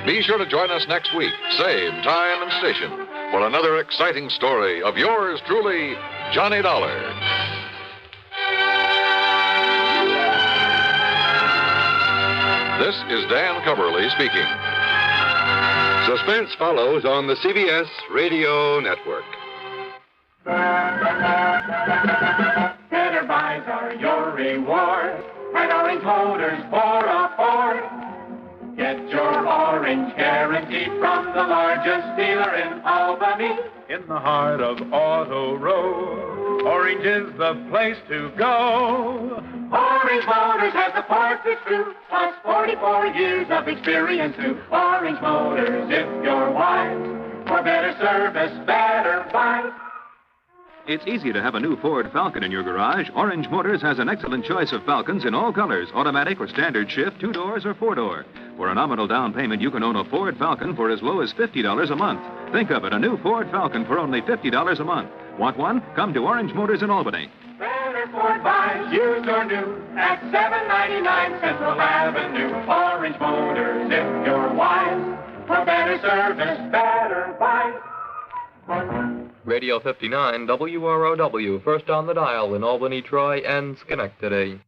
Be sure to join us next week, same time and station, for another exciting story of yours truly, Johnny Dollar. This is Dan Cumberly speaking. Suspense follows on the CBS Radio Network. Better buys are your reward, and Orange Motors for a Ford. Get your orange guarantee from the largest dealer in Albany. In the heart of Auto Row, Orange is the place to go. Orange Motors has the parts that's true, plus 44 years of experience too. Orange Motors, if you're wise, for better service, better buy. It's easy to have a new Ford Falcon in your garage. Orange Motors has an excellent choice of Falcons in all colors, automatic or standard shift, 2-doors or 4-door. For a nominal down payment, you can own a Ford Falcon for as low as $50 a month. Think of it, a new Ford Falcon for only $50 a month. Want one? Come to Orange Motors in Albany. Better Ford buys, used or new, at $7.99 Central Avenue. Orange Motors, if you're wise, for better service, better buy. Radio 59 WROW, first on the dial in Albany, Troy, and Schenectady.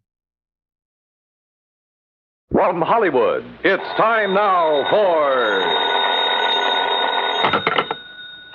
From Hollywood, it's time now for...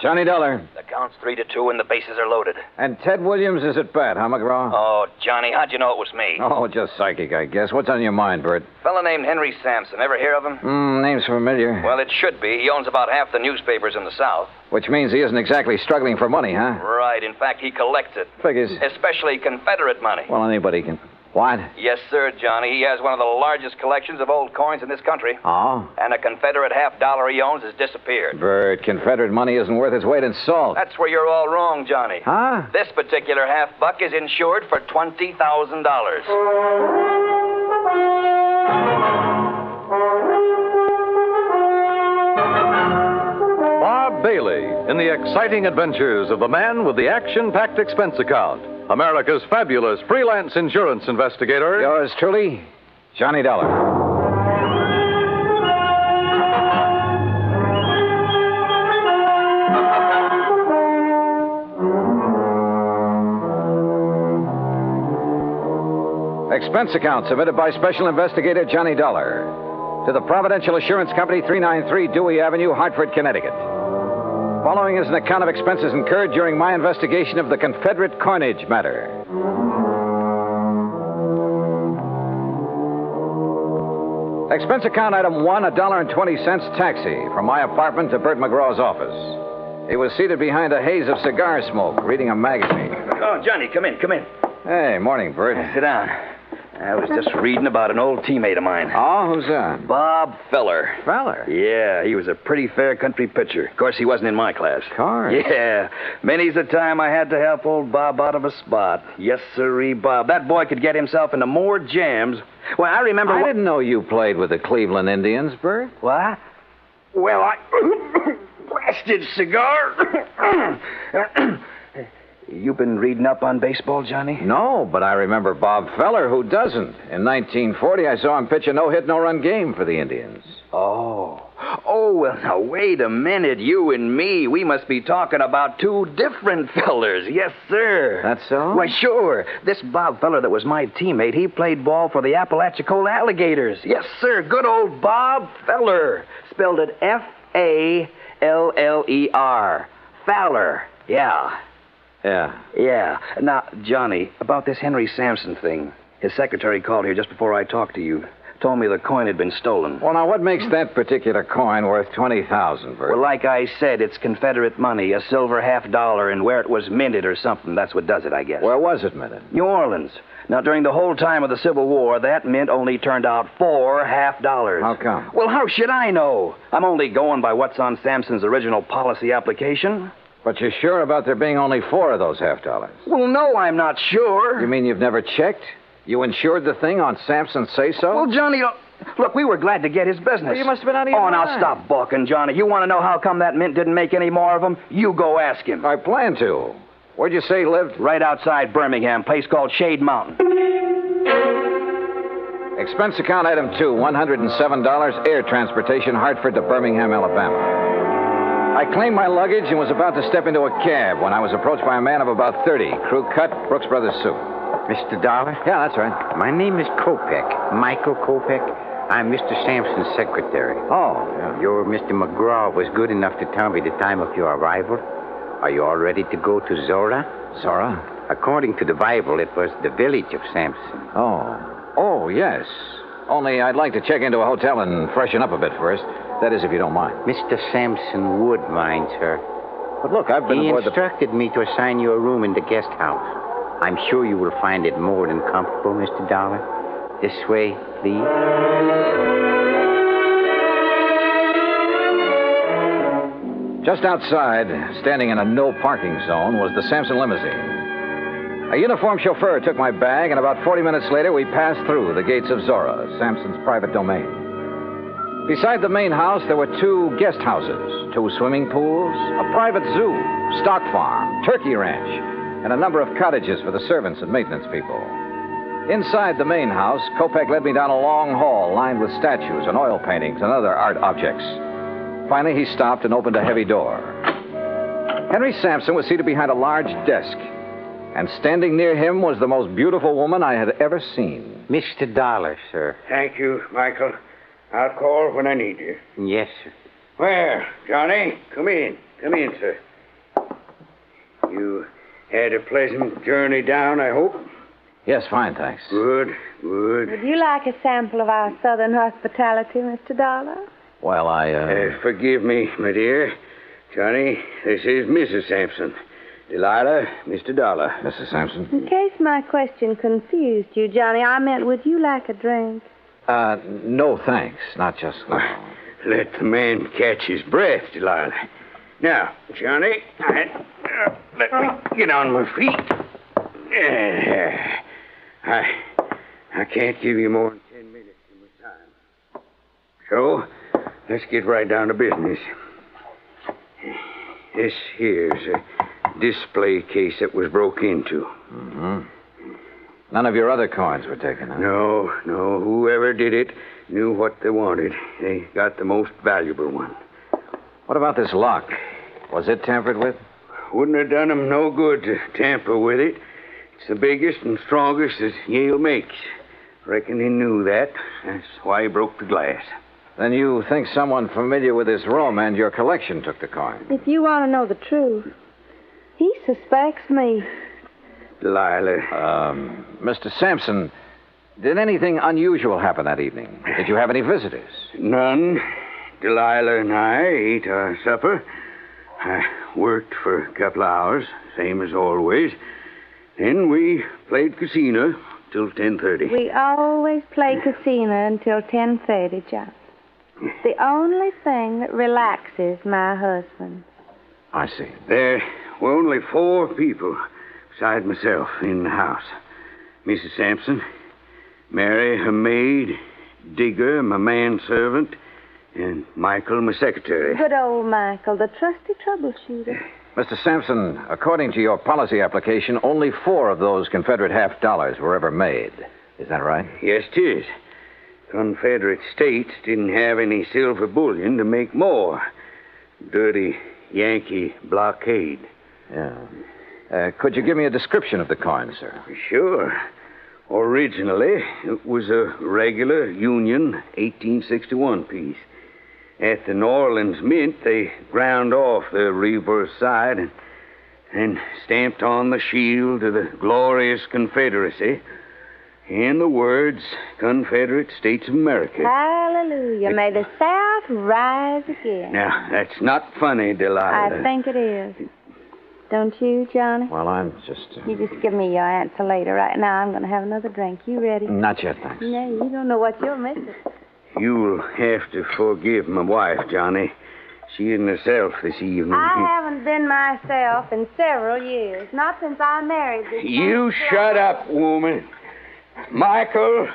Johnny Dollar. The count's 3-2 and the bases are loaded. And Ted Williams is at bat, huh, McGraw? Oh, Johnny, how'd you know it was me? Oh, just psychic, I guess. What's on your mind, Bert? Fella named Henry Sampson. Ever hear of him? Name's familiar. Well, it should be. He owns about half the newspapers in the South. Which means he isn't exactly struggling for money, huh? Right. In fact, he collects it. Figures. Especially Confederate money. Well, anybody can... What? Yes, sir, Johnny. He has one of the largest collections of old coins in this country. Oh? And a Confederate $50 he owns has disappeared. Bert, Confederate money isn't worth its weight in salt. That's where you're all wrong, Johnny. Huh? This particular $50 is insured for $20,000. Bob Bailey in the exciting adventures of the man with the action-packed expense account. America's fabulous freelance insurance investigator. Yours truly, Johnny Dollar. Expense account submitted by Special Investigator Johnny Dollar to the Providential Assurance Company, 393 Dewey Avenue, Hartford, Connecticut. Following is an account of expenses incurred during my investigation of the Confederate Coinage Matter. Expense account item 1, $1.20 taxi from my apartment to Bert McGraw's office. He was seated behind a haze of cigar smoke, reading a magazine. Oh, Johnny, come in. Hey, morning, Bert. Sit down. I was just reading about an old teammate of mine. Oh, who's that? Bob Feller. Feller? Yeah, he was a pretty fair country pitcher. Of course, he wasn't in my class. Course. Yeah. Many's the time I had to help old Bob out of a spot. Yes, sirree, Bob. That boy could get himself into more jams. Well, I remember... I didn't know you played with the Cleveland Indians, Bert. What? Well, I... Blasted cigar. You been reading up on baseball, Johnny? No, but I remember Bob Feller. Who doesn't? In 1940, I saw him pitch a no-hit, no-run game for the Indians. Oh, well, now, wait a minute. You and me, we must be talking about two different fellers. Yes, sir. That's so? Why, sure. This Bob Feller that was my teammate, he played ball for the Apalachicola Alligators. Yes, sir. Good old Bob Feller. Spelled it F-A-L-L-E-R. Fowler. Yeah. Yeah. Now, Johnny, about this Henry Sampson thing. His secretary called here just before I talked to you. Told me the coin had been stolen. Well, now, what makes that particular coin worth $20,000, Bert? Well, like I said, it's Confederate money, a silver $50, and where it was minted or something. That's what does it, I guess. Where was it minted? New Orleans. Now, during the whole time of the Civil War, that mint only turned out 4 $50. How come? Well, how should I know? I'm only going by what's on Sampson's original policy application. But you're sure about there being only 4 of those $50? Well, no, I'm not sure. You mean you've never checked? You insured the thing on Sampson's say-so? Well, Johnny, look, we were glad to get his business. Well, you must have been out of your mind. Oh, now stop balking, Johnny. You want to know how come that mint didn't make any more of them? You go ask him. I plan to. Where'd you say he lived? Right outside Birmingham, a place called Shade Mountain. Expense account item 2, $107, air transportation, Hartford to Birmingham, Alabama. I claimed my luggage and was about to step into a cab when I was approached by a man of about 30, crew cut, Brooks Brothers suit. Mr. Dollar? Yeah, that's right. My name is Kopek, Michael Kopek. I'm Mr. Sampson's secretary. Oh, yeah. Your Mr. McGraw was good enough to tell me the time of your arrival. Are you all ready to go to Zora? Zora? According to the Bible, it was the village of Sampson. Oh, yes. Only I'd like to check into a hotel and freshen up a bit first. That is, if you don't mind. Mr. Sampson would mind, sir. But look, I've been aboard He instructed me to assign you a room in the guest house. I'm sure you will find it more than comfortable, Mr. Dollar. This way, please. Just outside, standing in a no-parking zone, was the Sampson limousine. A uniformed chauffeur took my bag, and about 40 minutes later, we passed through the gates of Zora, Sampson's private domain. Beside the main house, there were 2 guest houses, 2 swimming pools, a private zoo, stock farm, turkey ranch, and a number of cottages for the servants and maintenance people. Inside the main house, Kopek led me down a long hall lined with statues and oil paintings and other art objects. Finally, he stopped and opened a heavy door. Henry Sampson was seated behind a large desk. And standing near him was the most beautiful woman I had ever seen. Mr. Dollar, sir. Thank you, Michael. I'll call when I need you. Yes, sir. Well, Johnny, come in. Come in, sir. You had a pleasant journey down, I hope? Yes, fine, thanks. Good, good. Would you like a sample of our southern hospitality, Mr. Dollar? Well, Forgive me, my dear. Johnny, this is Mrs. Sampson. Delilah, Mr. Dollar. Mrs. Sampson? In case my question confused you, Johnny, I meant, would you like a drink? No, thanks. Not just now. Let the man catch his breath, Delilah. Now, Johnny, let me get on my feet. I can't give you more than 10 minutes of my time. So, let's get right down to business. This here's a display case that was broke into. Mm-hmm. None of your other coins were taken, huh? No. Whoever did it knew what they wanted. They got the most valuable one. What about this lock? Was it tampered with? Wouldn't have done them no good to tamper with it. It's the biggest and strongest that Yale makes. Reckon he knew that. That's why he broke the glass. Then you think someone familiar with this room and your collection took the coin? If you want to know the truth, he suspects me. Delilah. Mr. Sampson, did anything unusual happen that evening? Did you have any visitors? None. Delilah and I ate our supper. I worked for a couple of hours, same as always. Then we played casino till 10:30. We always play casino until 10:30, John. It's the only thing that relaxes my husband. I see. There were only 4 people beside myself in the house. Mrs. Sampson, Mary, her maid, Digger, my manservant, and Michael, my secretary. Good old Michael, the trusty troubleshooter. Mr. Sampson, according to your policy application, only 4 of those Confederate $half were ever made. Is that right? Yes, 'tis. Confederate states didn't have any silver bullion to make more. Dirty Yankee blockade. Yeah. Could you give me a description of the coin, sir? Sure. Originally, it was a regular Union 1861 piece. At the New Orleans Mint, they ground off the reverse side and stamped on the shield of the glorious Confederacy and the words Confederate States of America. Hallelujah. May the South rise again. Now, that's not funny, Delilah. I think it is. Don't you, Johnny? Well, I'm just... You just give me your answer later. Right now, I'm going to have another drink. You ready? Not yet, thanks. No, you don't know what you're missing. You'll have to forgive my wife, Johnny. She isn't herself this evening. I haven't been myself in several years. Not since I married this You shut up, woman. Michael.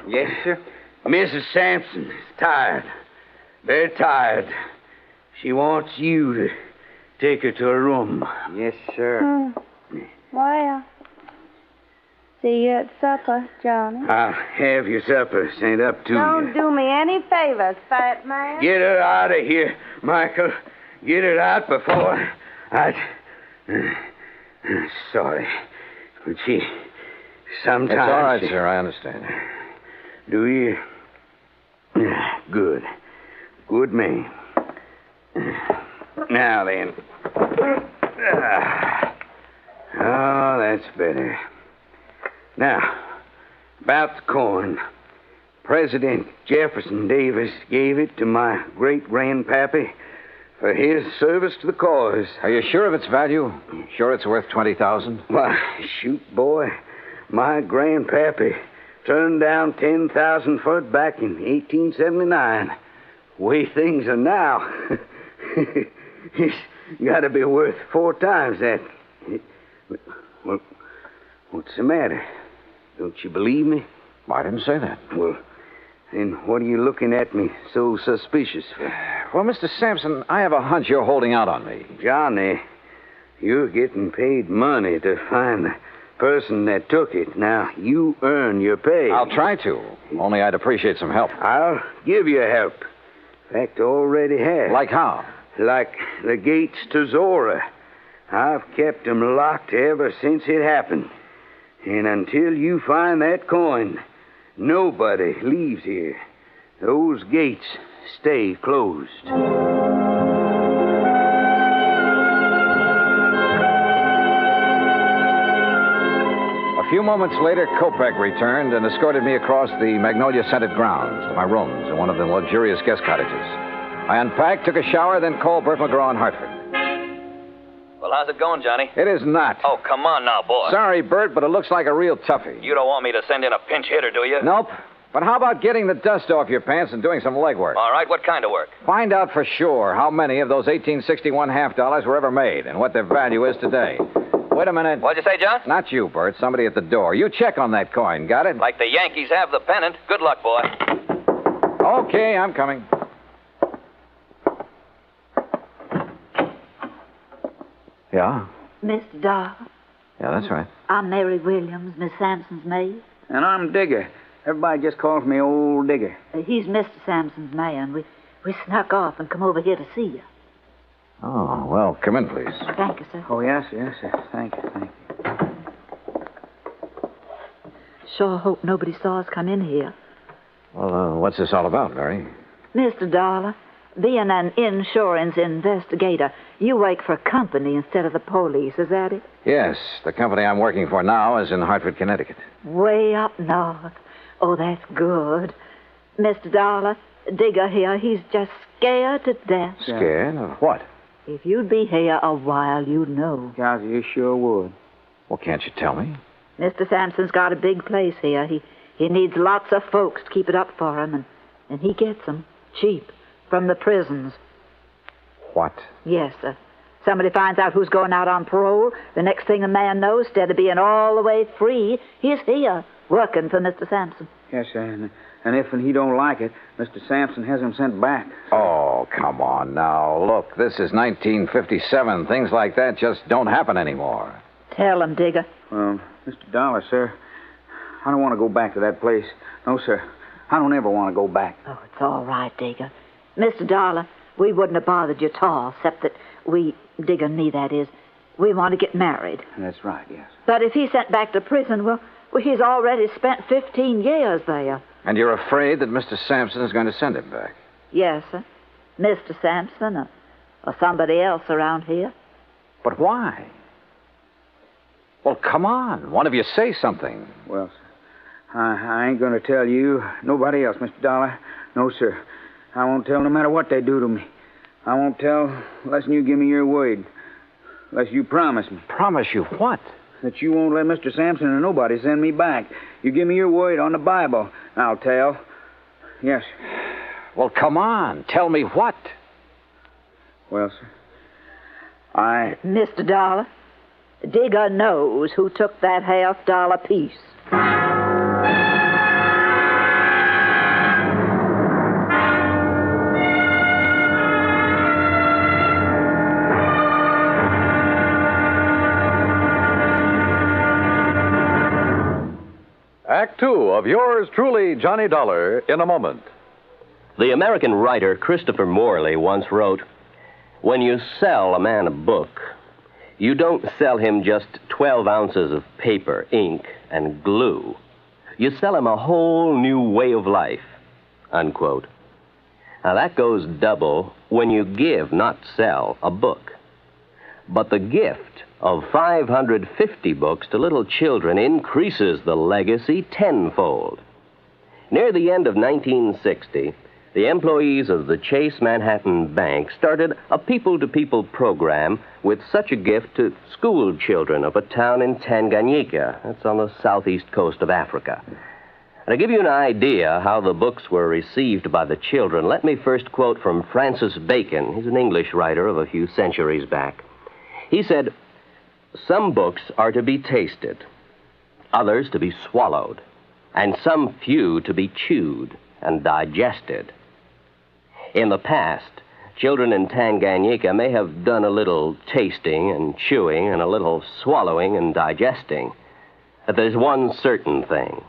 Yes, sir? Mrs. Sampson is tired. Very tired. She wants you to take her to her room. Yes, sir. Well, see you at supper, Johnny. I'll have your supper sent up to you. Don't do me any favors, fat man. Get her out of here, Michael. Get her out before Sorry. But she... Sometimes... It's all right, sir. I understand. Do you? Good. Good man. Now then. Oh, that's better. Now, about the coin. President Jefferson Davis gave it to my great-grandpappy for his service to the cause. Are you sure of its value? Sure it's worth $20,000? Why, shoot, boy. My grandpappy turned down 10,000 for it back in 1879. The way things are now, it's got to be worth 4 times that. Well, what's the matter? Don't you believe me? I didn't say that. Well, then what are you looking at me so suspicious for? Well, Mr. Sampson, I have a hunch you're holding out on me. Johnny, you're getting paid money to find the person that took it. Now, you earn your pay. I'll try to. Only I'd appreciate some help. I'll give you help. In fact, already have. Like how? Like the gates to Zora. I've kept 'em locked ever since it happened. And until you find that coin, nobody leaves here. Those gates stay closed. A few moments later, Kopek returned and escorted me across the magnolia-scented grounds to my rooms in one of the luxurious guest cottages. I unpacked, took a shower, then called Bert McGraw in Hartford. Well, how's it going, Johnny? It is not. Oh, come on now, boy. Sorry, Bert, but it looks like a real toughie. You don't want me to send in a pinch hitter, do you? Nope. But how about getting the dust off your pants and doing some legwork? All right, what kind of work? Find out for sure how many of those 1861 half-dollars were ever made and what their value is today. Wait a minute. What'd you say, John? Not you, Bert. Somebody at the door. You check on that coin. Got it? Like the Yankees have the pennant. Good luck, boy. Okay, I'm coming. Yeah? Mr. Darr. Yeah, that's right. I'm Mary Williams, Miss Sampson's maid. And I'm Digger. Everybody just calls me Old Digger. He's Mr. Sampson's man. We snuck off and come over here to see you. Oh, well, come in, please. Thank you, sir. Oh, yes, yes, yes. Thank you. Sure hope nobody saw us come in here. Well, what's this all about, Mary? Mr. Dollar, being an insurance investigator, you work for a company instead of the police, is that it? Yes, the company I'm working for now is in Hartford, Connecticut. Way up north. Oh, that's good. Mr. Dollar, Digger here, he's just scared to death. Scared of what? If you'd be here a while, you'd know. Guys, you sure would. Well, can't you tell me? Mr. Sampson's got a big place here. He needs lots of folks to keep it up for him, and he gets them cheap from the prisons. What? Yes, sir. Somebody finds out who's going out on parole. The next thing a man knows, instead of being all the way free, he's here, working for Mr. Sampson. Yes, sir. And if he don't like it, Mr. Sampson has him sent back. Oh, come on now. Look, this is 1957. Things like that just don't happen anymore. Tell him, Digger. Well, Mr. Dollar, sir, I don't want to go back to that place. No, sir. I don't ever want to go back. Oh, it's all right, Digger. Mr. Dollar, we wouldn't have bothered you at all, except that we, Digger and me, that is, we want to get married. That's right, yes. But if he's sent back to prison, well, he's already spent 15 years there. And you're afraid that Mr. Sampson is going to send him back? Yes, sir. Mr. Sampson or somebody else around here. But why? Well, come on. One of you say something. Well, sir, I ain't going to tell you. Nobody else, Mr. Dollar. No, sir. I won't tell no matter what they do to me. I won't tell unless you give me your word. Unless you promise me. Promise you what? That you won't let Mr. Sampson or nobody send me back. You give me your word on the Bible, I'll tell. Yes. Well, come on. Tell me what. Well, sir, Mr. Dollar, Digger knows who took that $50 piece. Act Two of yours truly, Johnny Dollar, in a moment. The American writer Christopher Morley once wrote, "When you sell a man a book, you don't sell him just 12 ounces of paper, ink, and glue. You sell him a whole new way of life," unquote. Now that goes double when you give, not sell, a book. But the gift of 550 books to little children increases the legacy tenfold. Near the end of 1960, the employees of the Chase Manhattan Bank started a people-to-people program with such a gift to school children of a town in Tanganyika. That's on the southeast coast of Africa. And to give you an idea how the books were received by the children, let me first quote from Francis Bacon. He's an English writer of a few centuries back. He said, "Some books are to be tasted, others to be swallowed, and some few to be chewed and digested. In the past, children in Tanganyika may have done a little tasting and chewing and a little swallowing and digesting. But there's one certain thing.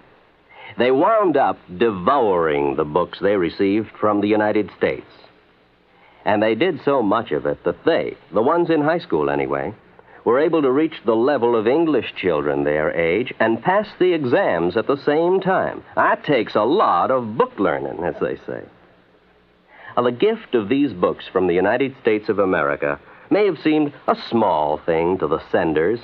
They wound up devouring the books they received from the United States. And they did so much of it that they, the ones in high school anyway, were able to reach the level of English children their age and pass the exams at the same time. That takes a lot of book learning, as they say. Now, the gift of these books from the United States of America may have seemed a small thing to the senders,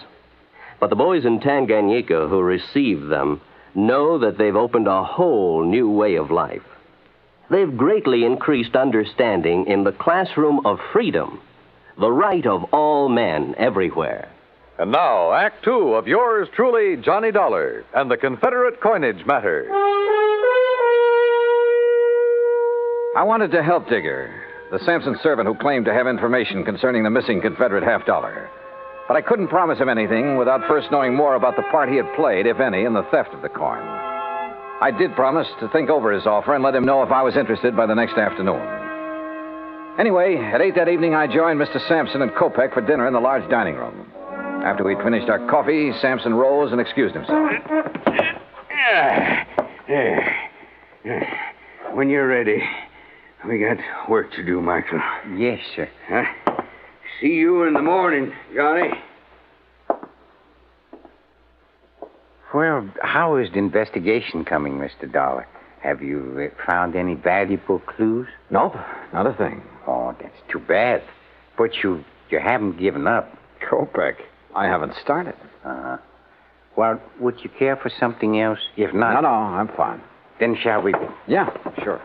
but the boys in Tanganyika who received them know that they've opened a whole new way of life. They've greatly increased understanding in the classroom of freedom, the right of all men everywhere. And now, Act Two of yours truly, Johnny Dollar, and the Confederate Coinage Matter. I wanted to help Digger, the Sampson servant who claimed to have information concerning the missing Confederate $50. But I couldn't promise him anything without first knowing more about the part he had played, if any, in the theft of the coin. I did promise to think over his offer and let him know if I was interested by the next afternoon. Anyway, at 8 that evening, I joined Mr. Sampson and Kopek for dinner in the large dining room. After we'd finished our coffee, Sampson rose and excused himself. When you're ready, we got work to do, Michael. Yes, sir. See you in the morning, Johnny. Well, how is the investigation coming, Mr. Dollar? Have you found any valuable clues? Nope, not a thing. Oh, that's too bad. But you haven't given up. Kopek, I haven't started. Uh-huh. Well, would you care for something else? If not... No, I'm fine. Then shall we... Yeah, sure.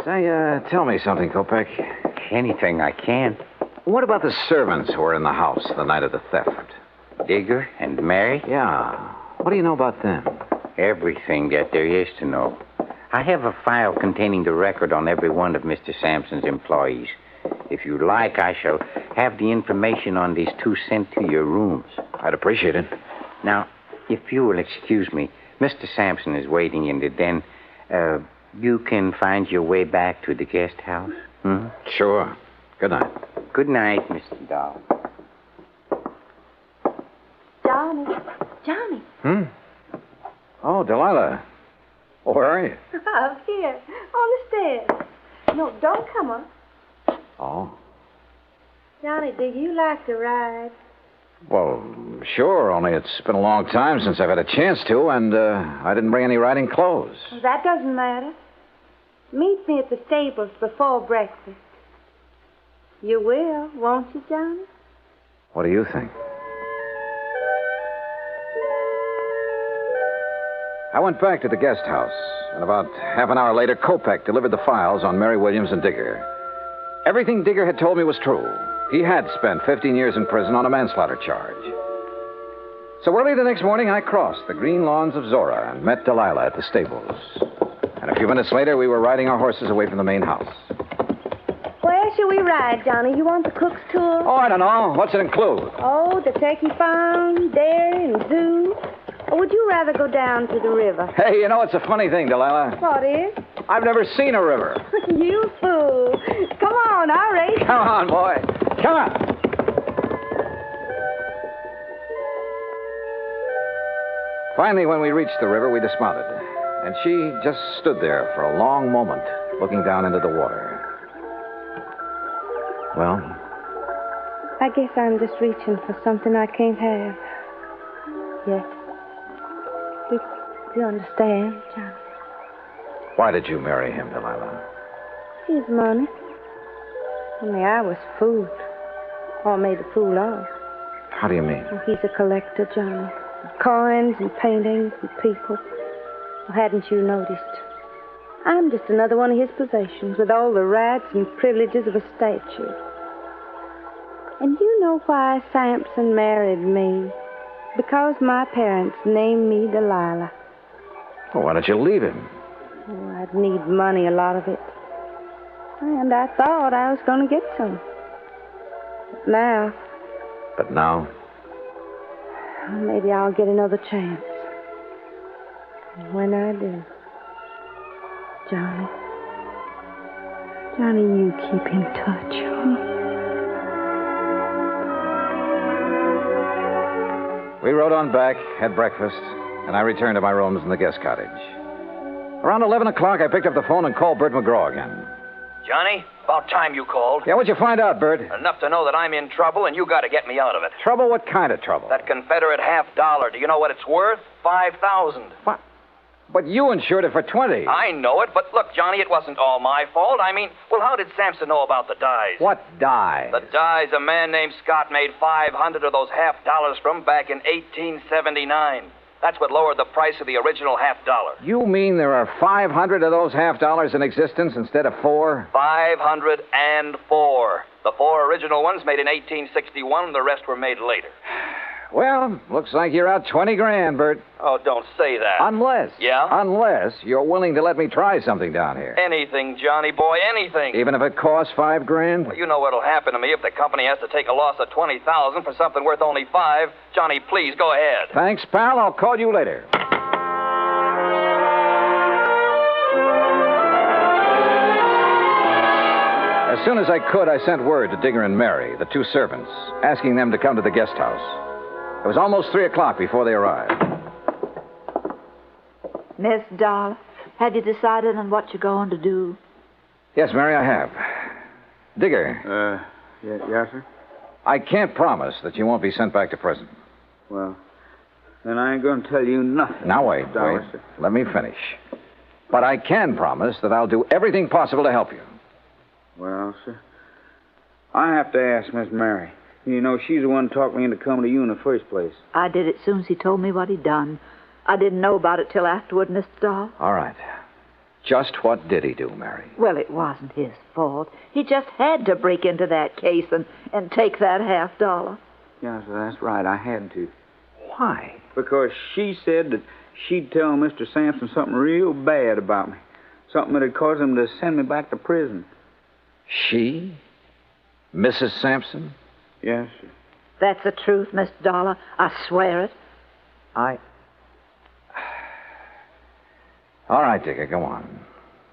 Say, tell me something, Kopek. Anything I can. What about the servants who were in the house the night of the theft? Digger and Mary? Yeah. What do you know about them? Everything that there is to know. I have a file containing the record on every one of Mr. Sampson's employees. If you like, I shall have the information on these two sent to your rooms. I'd appreciate it. Now, if you will excuse me, Mr. Sampson is waiting in the den. You can find your way back to the guest house? Hmm? Sure. Good night. Good night, Mr. Doll. Johnny. Oh, Delilah. Oh, where are you? Up here, on the stairs. No, don't come up. Oh. Johnny, do you like to ride? Well, sure, only it's been a long time since I've had a chance to, and I didn't bring any riding clothes. Well, that doesn't matter. Meet me at the stables before breakfast. You will, won't you, Johnny? What do you think? I went back to the guest house, and about half an hour later, Kopek delivered the files on Mary Williams and Digger. Everything Digger had told me was true. He had spent 15 years in prison on a manslaughter charge. So early the next morning, I crossed the green lawns of Zora and met Delilah at the stables. And a few minutes later, we were riding our horses away from the main house. Where shall we ride, Johnny? You want the cook's tour? Oh, I don't know. What's it include? Oh, the turkey farm, dairy, and zoo. Or would you rather go down to the river? Hey, you know, it's a funny thing, Delilah. What is? I've never seen a river. You fool. Come on, I'll race. Come on, boy. Come on. Finally, when we reached the river, we dismounted. And she just stood there for a long moment, looking down into the water. Well? I guess I'm just reaching for something I can't have. Yet. You understand, John? Why did you marry him, Delilah? His money. Only I was fooled. Or made a fool of. How do you mean? Well, he's a collector, Johnny. Of coins and paintings and people. Well, hadn't you noticed? I'm just another one of his possessions with all the rights and privileges of a statue. And you know why Sampson married me? Because my parents named me Delilah. Well, why don't you leave him? Oh, I'd need money, a lot of it. And I thought I was going to get some. But now? Maybe I'll get another chance. And when I do, Johnny, you keep in touch, huh? We rode on back, had breakfast, and I returned to my rooms in the guest cottage. Around 11 o'clock, I picked up the phone and called Bert McGraw again. Johnny, about time you called. Yeah, what'd you find out, Bert? Enough to know that I'm in trouble, and you got to get me out of it. Trouble? What kind of trouble? That Confederate $50. Do you know what it's worth? $5,000. What? But you insured it for 20. I know it, but look, Johnny, it wasn't all my fault. I mean, well, how did Sampson know about the dies? What dies? The dies a man named Scott made 500 of those $50 from back in 1879. That's what lowered the price of the original $50. You mean there are 500 of those $50 in existence instead of 4? 504. The 4 original ones made in 1861, and the rest were made later. Well, looks like you're out 20 grand, Bert. Oh, don't say that. Unless. Yeah? Unless you're willing to let me try something down here. Anything, Johnny boy, anything. Even if it costs $5 grand? Well, you know what'll happen to me if the company has to take a loss of $20,000 for something worth only $5. Johnny, please go ahead. Thanks, pal. I'll call you later. As soon as I could, I sent word to Digger and Mary, the 2 servants, asking them to come to the guest house. It was almost 3 o'clock before they arrived. Miss Doll, have you decided on what you're going to do? Yes, Mary, I have. Digger. Yes, sir? I can't promise that you won't be sent back to prison. Well, then I ain't going to tell you nothing. Now, wait. Sir. Let me finish. But I can promise that I'll do everything possible to help you. Well, sir, I have to ask Miss Mary. You know, she's the one who talked me into coming to you in the first place. I did it soon as he told me what he'd done. I didn't know about it till afterward, Mr. Doll. All right. Just what did he do, Mary? Well, it wasn't his fault. He just had to break into that case and take that $50. Yes, sir, that's right. I had to. Why? Because she said that she'd tell Mr. Sampson something real bad about me. Something that'd cause him to send me back to prison. She? Mrs. Sampson? Yes, sir. That's the truth, Mr. Dollar. I swear it. All right, Digger, go on.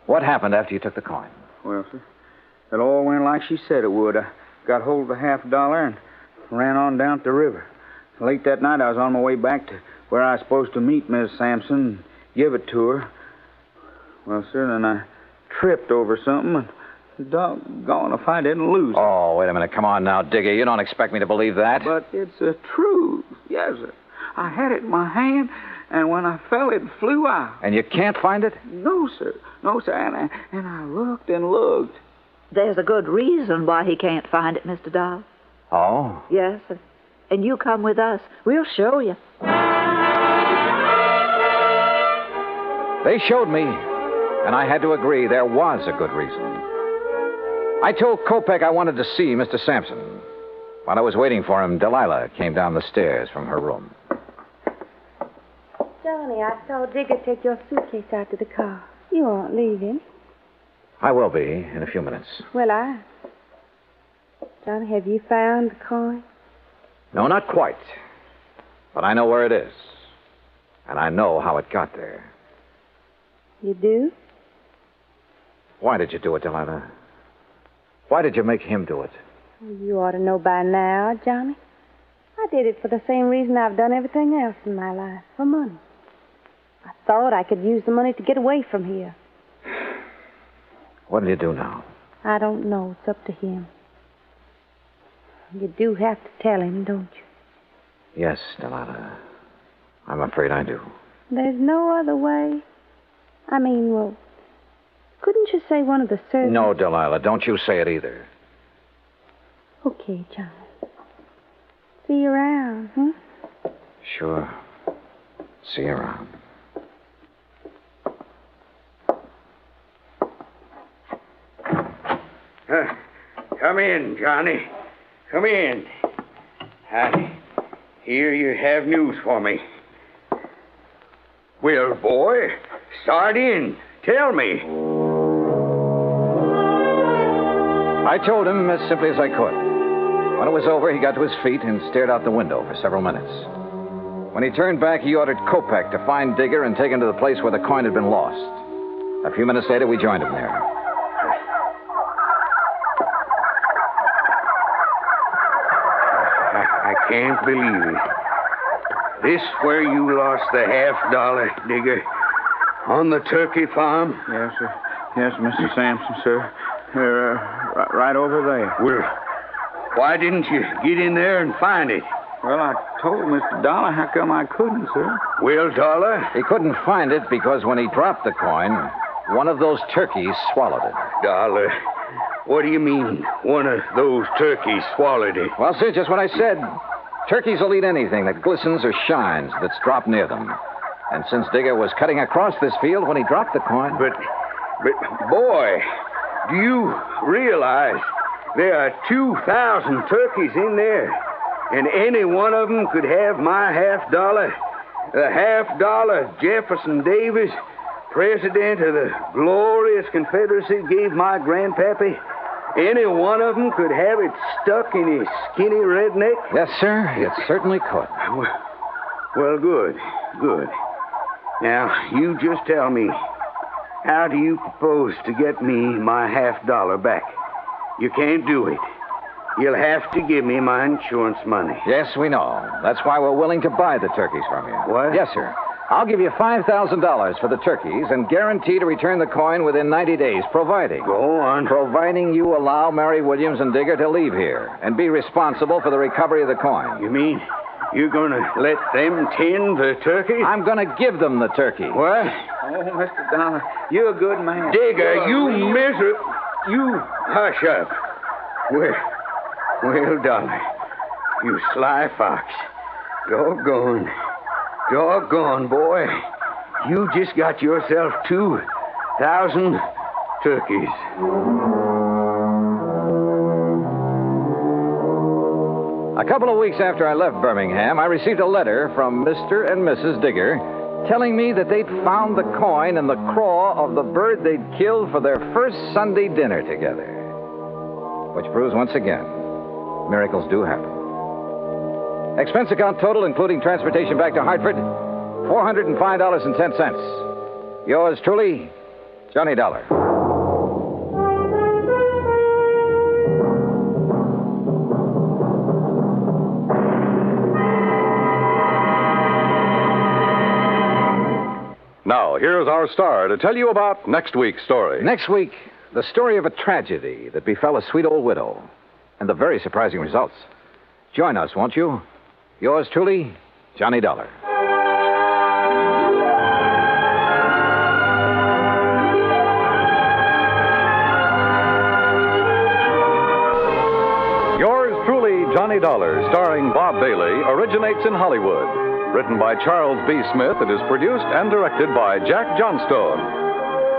What happened after you took the coin? Well, sir, it all went like she said it would. I got hold of the $50 and ran on down to the river. Late that night, I was on my way back to where I was supposed to meet Miss Sampson and give it to her. Well, sir, then I tripped over something and doggone if I didn't lose it. Oh, wait a minute. Come on now, Digger. You don't expect me to believe that. But it's the truth. Yes, sir. I had it in my hand, and when I fell, it flew out. And you can't find it? No, sir. No, sir. And I looked and looked. There's a good reason why he can't find it, Mr. Doll. Oh? Yes, sir. And you come with us. We'll show you. They showed me, and I had to agree there was a good reason. I told Kopek I wanted to see Mr. Sampson. While I was waiting for him, Delilah came down the stairs from her room. Johnny, I saw Digger take your suitcase out to the car. You aren't leaving. I will be in a few minutes. Well, Johnny, have you found the coin? No, not quite. But I know where it is. And I know how it got there. You do? Why did you do it, Delilah? Why did you make him do it? You ought to know by now, Johnny. I did it for the same reason I've done everything else in my life, for money. I thought I could use the money to get away from here. What will you do now? I don't know. It's up to him. You do have to tell him, don't you? Yes, Delilah. I'm afraid I do. There's no other way. I mean, well, couldn't you say one of the servants? No, Delilah, don't you say it either. Okay, Johnny. See you around, huh? Sure. See you around. Come in, Johnny. Come in. I hear you have news for me. Well, boy, start in. Tell me. I told him as simply as I could. When it was over, he got to his feet and stared out the window for several minutes. When he turned back, he ordered Kopek to find Digger and take him to the place where the coin had been lost. A few minutes later, we joined him there. I can't believe it. This where you lost the $50, Digger? On the turkey farm? Yes, sir. Yes, Mr. Sampson, sir. They're right over there. Well, why didn't you get in there and find it? Well, I told Mr. Dollar. How come I couldn't, sir? Well, Dollar? He couldn't find it because when he dropped the coin, one of those turkeys swallowed it. Dollar, what do you mean, one of those turkeys swallowed it? Well, sir, just what I said. Turkeys will eat anything that glistens or shines that's dropped near them. And since Digger was cutting across this field when he dropped the coin... But, boy, do you realize there are 2,000 turkeys in there, and any one of them could have my $50? The $50 Jefferson Davis, president of the glorious Confederacy, gave my grandpappy. Any one of them could have it stuck in his skinny redneck? Yes, sir, it certainly could. Well, good. Now, you just tell me, how do you propose to get me my $50 back? You can't do it. You'll have to give me my insurance money. Yes, we know. That's why we're willing to buy the turkeys from you. What? Yes, sir. I'll give you $5,000 for the turkeys and guarantee to return the coin within 90 days, providing... Go on. Providing you allow Mary Williams and Digger to leave here and be responsible for the recovery of the coin. You mean you're going to let them tend the turkeys? I'm going to give them the turkey. What? Oh, Mr. Dollar, you're a good man. Digger, you hush up. Well, Dollar, you sly fox. Doggone, boy. You just got yourself 2,000 turkeys. A couple of weeks after I left Birmingham, I received a letter from Mr. and Mrs. Digger telling me that they'd found the coin in the craw of the bird they'd killed for their first Sunday dinner together. Which proves once again, miracles do happen. Expense account total, including transportation back to Hartford, $405.10. Yours truly, Johnny Dollar. Now, here's our star to tell you about next week's story. Next week, the story of a tragedy that befell a sweet old widow and the very surprising results. Join us, won't you? Yours truly, Johnny Dollar. Yours truly, Johnny Dollar, starring Bob Bailey, originates in Hollywood. Written by Charles B. Smith, it is produced and directed by Jack Johnstone.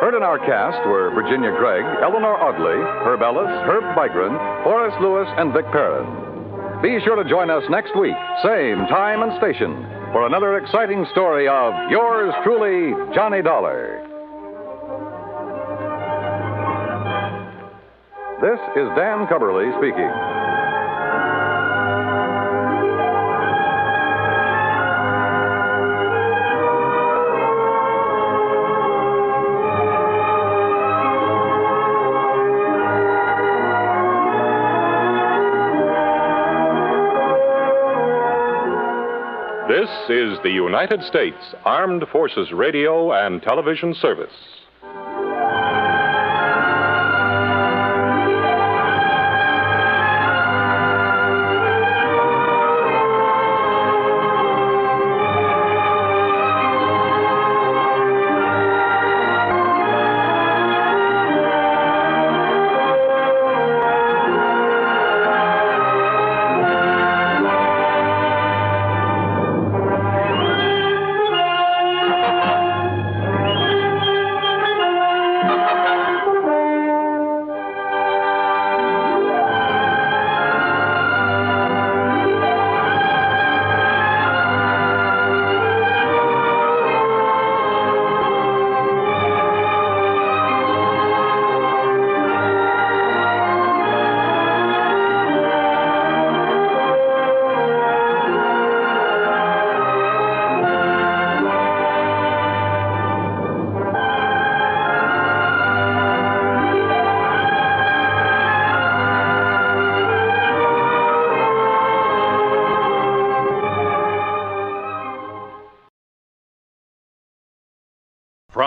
Heard in our cast were Virginia Gregg, Eleanor Audley, Herb Ellis, Herb Vigran, Horace Lewis, and Vic Perrin. Be sure to join us next week, same time and station, for another exciting story of Yours truly, Johnny Dollar. This is Dan Cubberly speaking. This is the United States Armed Forces Radio and Television Service.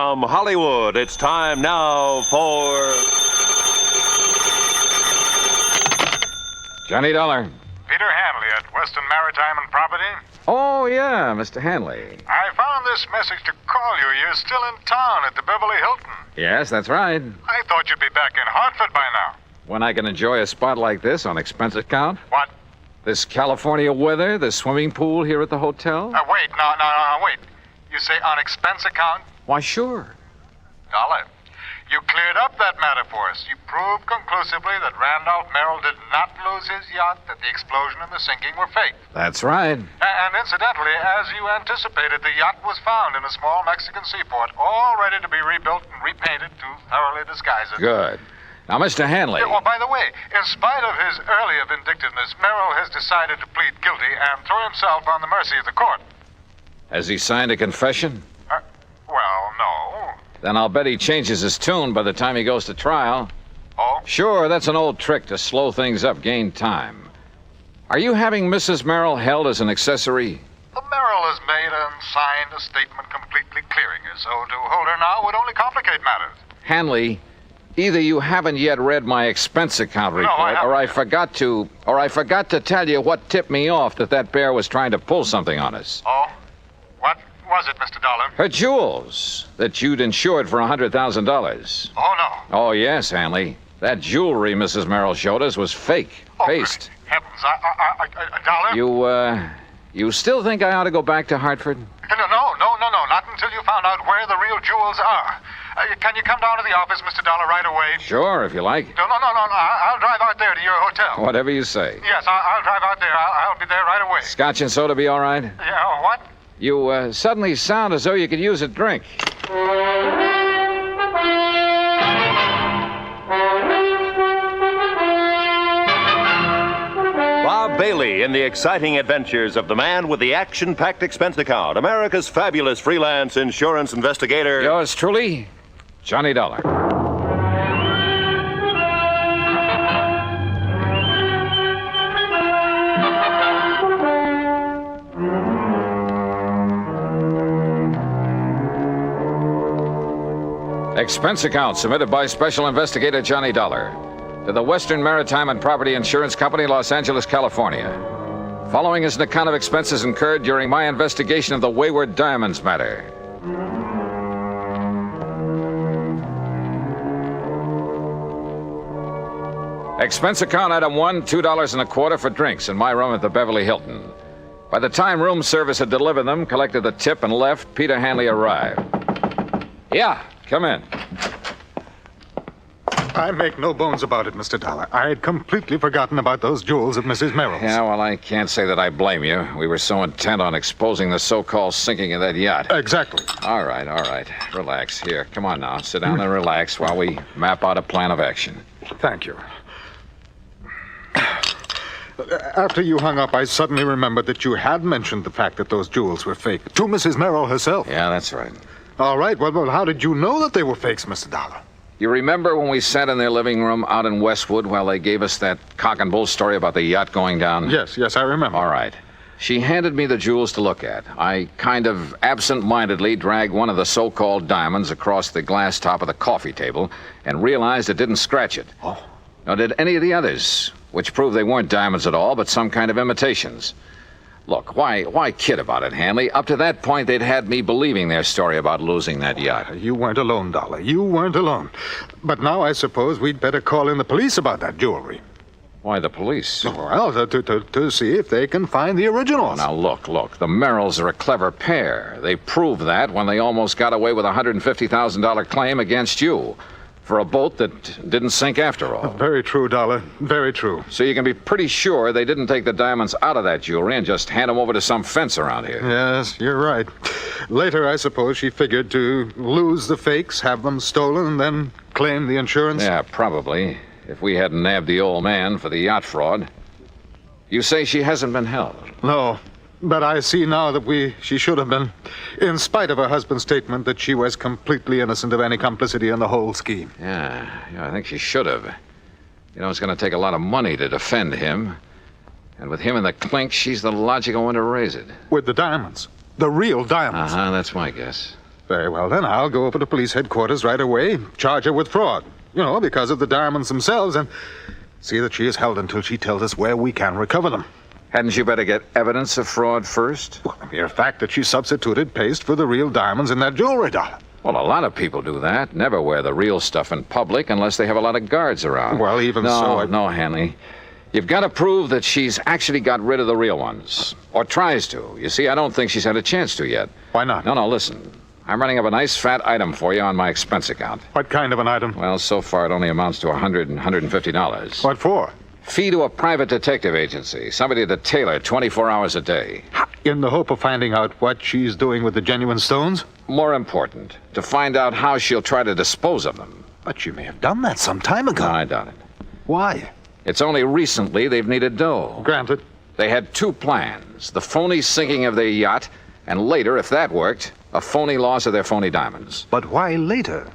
From Hollywood, it's time now for... Johnny Dollar. Peter Hanley at Western Maritime and Property. Oh, yeah, Mr. Hanley. I found this message to call you. You're still in town at the Beverly Hilton. Yes, that's right. I thought you'd be back in Hartford by now. When I can enjoy a spot like this on expense account? What? This California weather, the swimming pool here at the hotel? Wait. Wait. You say on expense account? Why, sure. Dollar, you cleared up that matter for us. You proved conclusively that Randolph Merrill did not lose his yacht, that the explosion and the sinking were fake. That's right. And incidentally, as you anticipated, the yacht was found in a small Mexican seaport, all ready to be rebuilt and repainted to thoroughly disguise it. Good. Now, Mr. Hanley. Yeah, well, by the way, in spite of his earlier vindictiveness, Merrill has decided to plead guilty and throw himself on the mercy of the court. Has he signed a confession? Well, no. Then I'll bet he changes his tune by the time he goes to trial. Oh? Sure, that's an old trick to slow things up, gain time. Are you having Mrs. Merrill held as an accessory? The Merrill has made and signed a statement completely clearing her, so to hold her now would only complicate matters. Hanley, either you haven't yet read my expense account report, or I forgot to tell you what tipped me off that bear was trying to pull something on us. Oh? What was it, Mr. Dollar? Her jewels that you'd insured for $100,000. Oh, no. Oh, yes, Hanley. That jewelry Mrs. Merrill showed us was fake. Paste. Heavens, Dollar? You still think I ought to go back to Hartford? No, not until you found out where the real jewels are. Can you come down to the office, Mr. Dollar, right away? Sure, if you like. No. I'll drive out there to your hotel. Whatever you say. Yes, I'll drive out there. I'll be there right away. Scotch and soda be all right? Yeah, what? You suddenly sound as though you could use a drink. Bob Bailey in the exciting adventures of the man with the action-packed expense account, America's fabulous freelance insurance investigator. Yours truly, Johnny Dollar. Expense account submitted by Special Investigator Johnny Dollar to the Western Maritime and Property Insurance Company, Los Angeles, California. Following is an account of expenses incurred during my investigation of the Wayward Diamonds Matter. Expense account item 1, $2.25 for drinks in my room at the Beverly Hilton. By the time room service had delivered them, collected the tip, and left, Peter Hanley arrived. Yeah, come in. I make no bones about it, Mr. Dollar. I had completely forgotten about those jewels at Mrs. Merrill's. Yeah, well, I can't say that I blame you. We were so intent on exposing the so-called sinking of that yacht. Exactly. All right. Relax. Here, come on now. Sit down and relax while we map out a plan of action. Thank you. After you hung up, I suddenly remembered that you had mentioned the fact that those jewels were fake to Mrs. Merrill herself. Yeah, that's right. All right. Well, how did you know that they were fakes, Mr. Dollar? You remember when we sat in their living room out in Westwood while they gave us that cock and bull story about the yacht going down? Yes, I remember. All right. She handed me the jewels to look at. I kind of absent-mindedly dragged one of the so-called diamonds across the glass top of the coffee table and realized it didn't scratch it. Oh. Nor did any of the others, which proved they weren't diamonds at all, but some kind of imitations. Look, why kid about it, Hanley? Up to that point, they'd had me believing their story about losing that yacht. You weren't alone, Dollar. You weren't alone. But now I suppose we'd better call in the police about that jewelry. Why the police? Well, to see if they can find the originals. Now, look. The Merrills are a clever pair. They proved that when they almost got away with a $150,000 claim against you for a boat that didn't sink after all. Very true, Dollar. Very true. So you can be pretty sure they didn't take the diamonds out of that jewelry and just hand them over to some fence around here. Yes, you're right. Later, I suppose she figured to lose the fakes, have them stolen, and then claim the insurance. Yeah, probably. If we hadn't nabbed the old man for the yacht fraud. You say she hasn't been held? No. But I see now that she should have been, in spite of her husband's statement that she was completely innocent of any complicity in the whole scheme. Yeah, I think she should have. You know, it's going to take a lot of money to defend him. And with him in the clink, she's the logical one to raise it. With the diamonds. The real diamonds. Uh-huh, that's my guess. Very well, then. I'll go over to police headquarters right away, charge her with fraud. Because of the diamonds themselves, and see that she is held until she tells us where we can recover them. Hadn't you better get evidence of fraud first? Well, the mere fact that she substituted paste for the real diamonds in that jewelry, Dollar. Well, a lot of people do that. Never wear the real stuff in public unless they have a lot of guards around. Well, even so... No, Hanley. You've got to prove that she's actually got rid of the real ones. Or tries to. You see, I don't think she's had a chance to yet. Why not? No, listen. I'm running up a nice fat item for you on my expense account. What kind of an item? Well, so far it only amounts to $100 and $150. What for? Fee to a private detective agency. Somebody to tailor 24 hours a day. In the hope of finding out what she's doing with the genuine stones? More important, to find out how she'll try to dispose of them. But she may have done that some time ago. No, I doubt it. Why? It's only recently they've needed dough. Granted. They had two plans. The phony sinking of their yacht, and later, if that worked, a phony loss of their phony diamonds. But why later?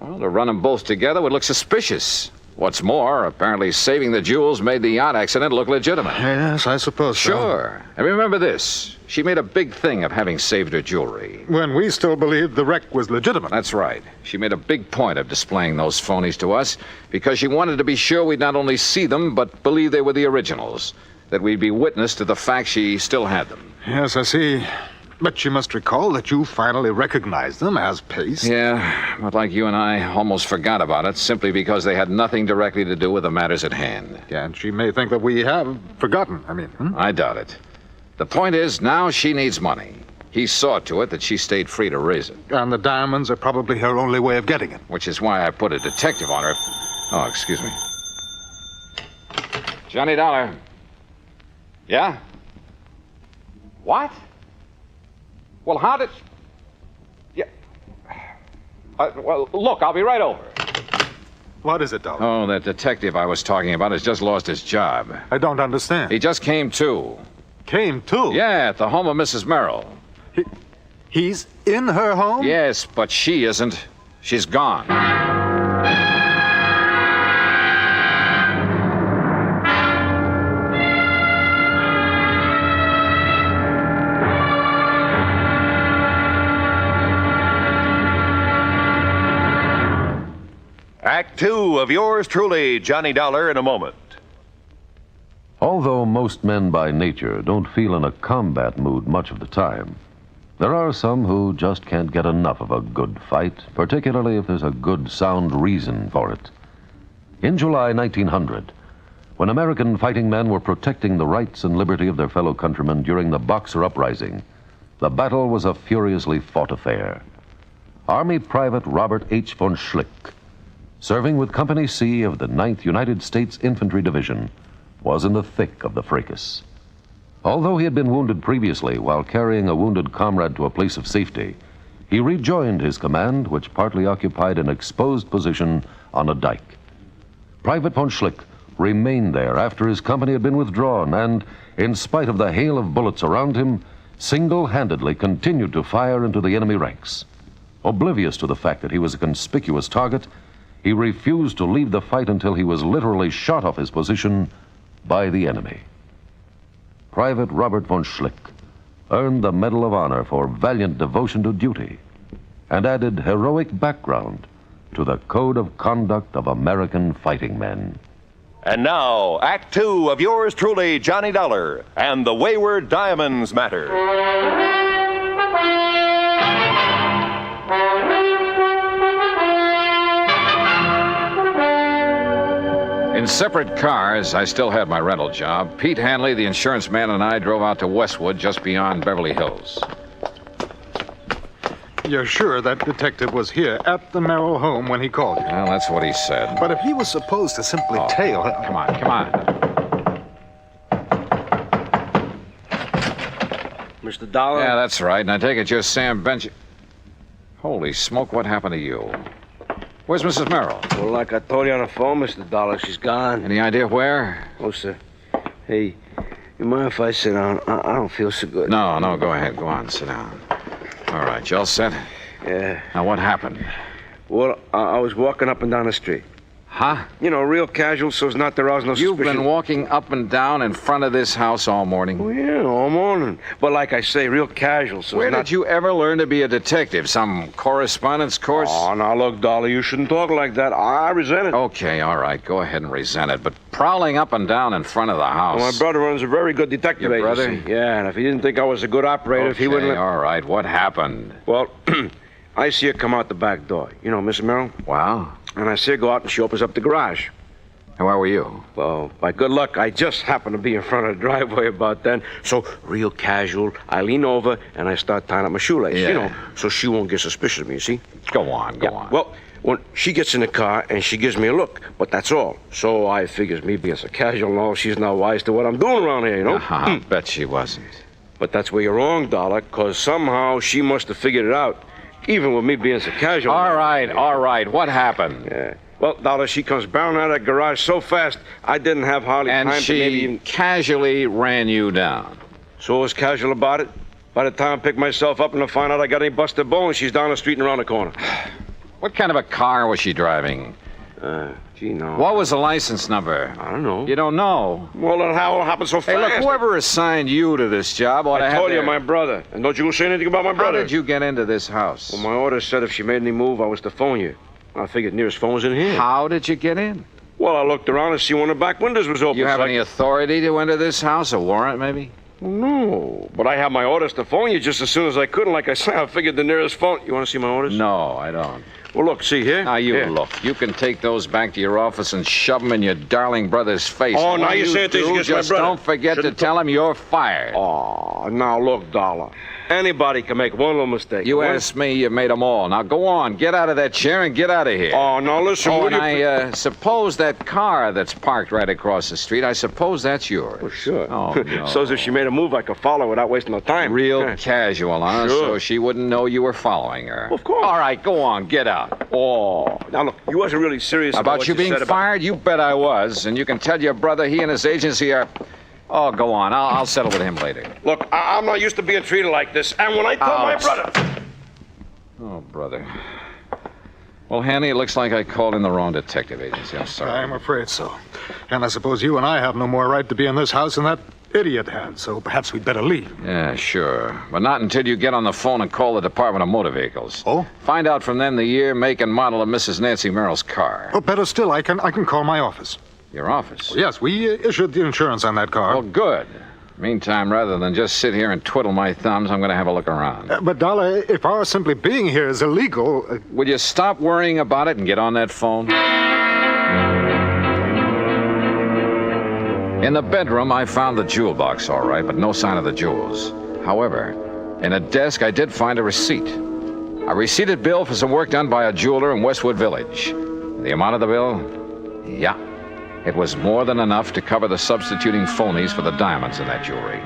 Well, to run them both together would look suspicious. What's more, apparently saving the jewels made the yacht accident look legitimate. Yes, I suppose so. Sure. And remember this. She made a big thing of having saved her jewelry. When we still believed the wreck was legitimate. That's right. She made a big point of displaying those phonies to us because she wanted to be sure we'd not only see them, but believe they were the originals. That we'd be witness to the fact she still had them. Yes, I see. But you must recall that you finally recognized them as paste. Yeah, but like you and I almost forgot about it simply because they had nothing directly to do with the matters at hand. Yeah, and she may think that we have forgotten. I doubt it. The point is, now she needs money. He saw to it that she stayed free to raise it. And the diamonds are probably her only way of getting it. Which is why I put a detective on her. Oh, excuse me. Johnny Dollar. Yeah? What? Well, how did... Yeah. Well, look, I'll be right over. What is it, Dollar? Oh, that detective I was talking about has just lost his job. I don't understand. He just came to. Came to? Yeah, at the home of Mrs. Merrill. He's in her home? Yes, but she isn't. She's gone. Act two of yours truly, Johnny Dollar, in a moment. Although most men by nature don't feel in a combat mood much of the time, there are some who just can't get enough of a good fight, particularly if there's a good, sound reason for it. In July 1900, when American fighting men were protecting the rights and liberty of their fellow countrymen during the Boxer Uprising, the battle was a furiously fought affair. Army Private Robert H. von Schlick, serving with Company C of the 9th United States Infantry Division, was in the thick of the fracas. Although he had been wounded previously while carrying a wounded comrade to a place of safety, he rejoined his command, which partly occupied an exposed position on a dike. Private von Schlick remained there after his company had been withdrawn and, in spite of the hail of bullets around him, single-handedly continued to fire into the enemy ranks. Oblivious to the fact that he was a conspicuous target, he refused to leave the fight until he was literally shot off his position by the enemy. Private Robert von Schlick earned the Medal of Honor for valiant devotion to duty and added heroic background to the code of conduct of American fighting men. And now, Act two of yours truly, Johnny Dollar, and the Wayward Diamonds Matter. In separate cars, I still had my rental job. Pete Hanley, the insurance man, and I drove out to Westwood, just beyond Beverly Hills. You're sure that detective was here at the Merrill home when he called you? Well, that's what he said. But if he was supposed to simply tail... Come on. Mr. Dollar? Yeah, that's right. And I take it you're Sam Bench... Holy smoke, what happened to you? Where's Mrs. Merrill? Well, like I told you on the phone, Mr. Dollar, she's gone. Any idea where? Oh, sir. Hey, you mind if I sit down? I don't feel so good. No, go ahead. Go on, sit down. All right, you all set? Yeah. Now, what happened? Well, I was walking up and down the street. Huh? You know, real casual so as not to rouse no suspicion. You've been walking up and down in front of this house all morning? Oh, yeah, all morning. But like I say, real casual so Where as not... did you ever learn to be a detective? Some correspondence course? Oh, now look, Dolly, you shouldn't talk like that. I resent it. Okay, all right. Go ahead and resent it. But prowling up and down in front of the house... Well, my brother runs a very good detective Your agency. brother? Yeah, and if he didn't think I was a good operator, if he wouldn't... Okay, all right. What happened? Well, I see her come out the back door. You know, Mrs. Merrill? Wow. And I see her go out and she opens up the garage. And where were you? Well, by good luck, I just happened to be in front of the driveway about then. So, real casual, I lean over and I start tying up my shoelace, Yeah. you know, so she won't get suspicious of me, you see? Go on. Well, when she gets in the car and she gives me a look, but that's all. So I figures me being so casual and all, she's not wise to what I'm doing around here, you know? I bet she wasn't. But that's where you're wrong, Dollar, because somehow she must have figured it out, even with me being so casual. All right. What happened? Yeah. Well, Dollar, she comes barreling out of that garage so fast, I didn't have hardly And time to maybe she even... casually ran you down. So I was casual about it. By the time I picked myself up and to find out I got any busted bones, she's down the street and around the corner. What kind of a car was she driving? Gee, no. What was the license number? I don't know. You don't know? Well, then how it happened so fast? Hey, look, whoever assigned you to this job ought to I have told you, their... my brother. And don't you go say anything about my brother. How did you get into this house? Well, my order said if she made any move, I was to phone you. I figured nearest phone was in here. How did you get in? Well, I looked around and see one of the back windows was open. You have so any authority to enter this house? A warrant, maybe? No, but I have my orders to phone you just as soon as I could. And like I said, I figured the nearest phone... You want to see my orders? No, I don't. Well, look, see here. Now, you here. look. You can take those back to your office and shove them in your darling brother's face. Oh, And now when you're saying things against my just brother. don't forget to tell him you're fired. Oh, now look, Dollar. Anybody can make one little mistake. You asked me, you made them all. Now, go on. Get out of that chair and get out of here. Oh, now listen. Oh, will and you... I suppose that car that's parked right across the street, I suppose that's yours. Well, sure. Oh, no. So as if she made a move, I could follow without wasting no time. Real casual, huh? Sure. So she wouldn't know you were following her. Of course. All right, go on. Get out. Oh. Now, look, you wasn't really serious about About you what being said about... fired? You bet I was. And you can tell your brother he and his agency are... Oh, go on. I'll settle with him later. Look, I'm not used to being treated like this. And when I told my brother... Oh, brother. Well, Hanny, it looks like I called in the wrong detective agency. I'm sorry. I'm afraid so. And I suppose you and I have no more right to be in this house than that idiot had, so perhaps we'd better leave. Yeah, sure. But not until you get on the phone and call the Department of Motor Vehicles. Oh? Find out from them the year, make, and model of Mrs. Nancy Merrill's car. Oh, better still, I can call my office. Your office? Yes, we issued the insurance on that car. Well, good. Meantime, rather than just sit here and twiddle my thumbs, I'm going to have a look around. But, Dollar, if our simply being here is illegal... Will you stop worrying about it and get on that phone? In the bedroom, I found the jewel box, all right, but no sign of the jewels. However, in a desk, I did find a receipt. A receipted bill for some work done by a jeweler in Westwood Village. The amount of the bill? Yeah. It was more than enough to cover the substituting phonies for the diamonds in that jewelry.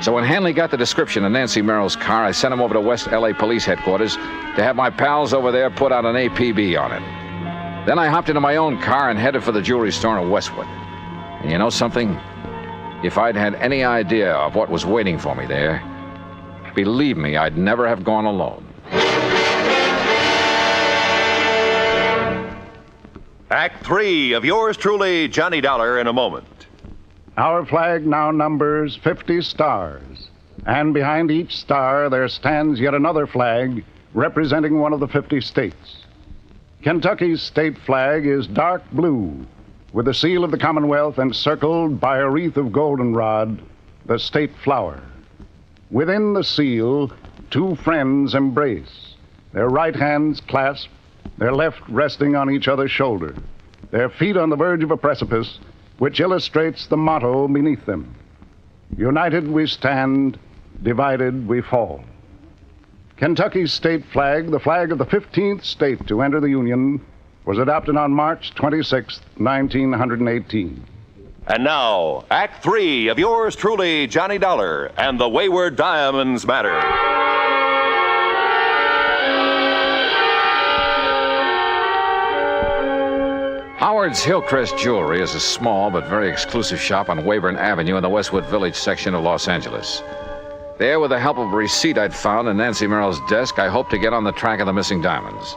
So when Hanley got the description of Nancy Merrill's car, I sent him over to West L.A. Police Headquarters to have my pals over there put out an APB on it. Then I hopped into my own car and headed for the jewelry store in Westwood. And you know something? If I'd had any idea of what was waiting for me there, believe me, I'd never have gone alone. Act 3 of yours truly, Johnny Dollar, in a moment. Our flag now numbers 50 stars, and behind each star there stands yet another flag representing one of the 50 states. Kentucky's state flag is dark blue, with the seal of the Commonwealth encircled by a wreath of goldenrod, the state flower. Within the seal, two friends embrace, their right hands clasped, their left resting on each other's shoulder, their feet on the verge of a precipice, which illustrates the motto beneath them: united we stand, divided we fall. Kentucky's state flag, the flag of the 15th state to enter the Union, was adopted on March 26, 1918. And now, Act 3 of yours truly, Johnny Dollar, and the Wayward Diamonds Matter. Howard's Hillcrest Jewelry is a small but very exclusive shop on Weyburn Avenue in the Westwood Village section of Los Angeles. There, with the help of a receipt I'd found in Nancy Merrill's desk, I hoped to get on the track of the missing diamonds.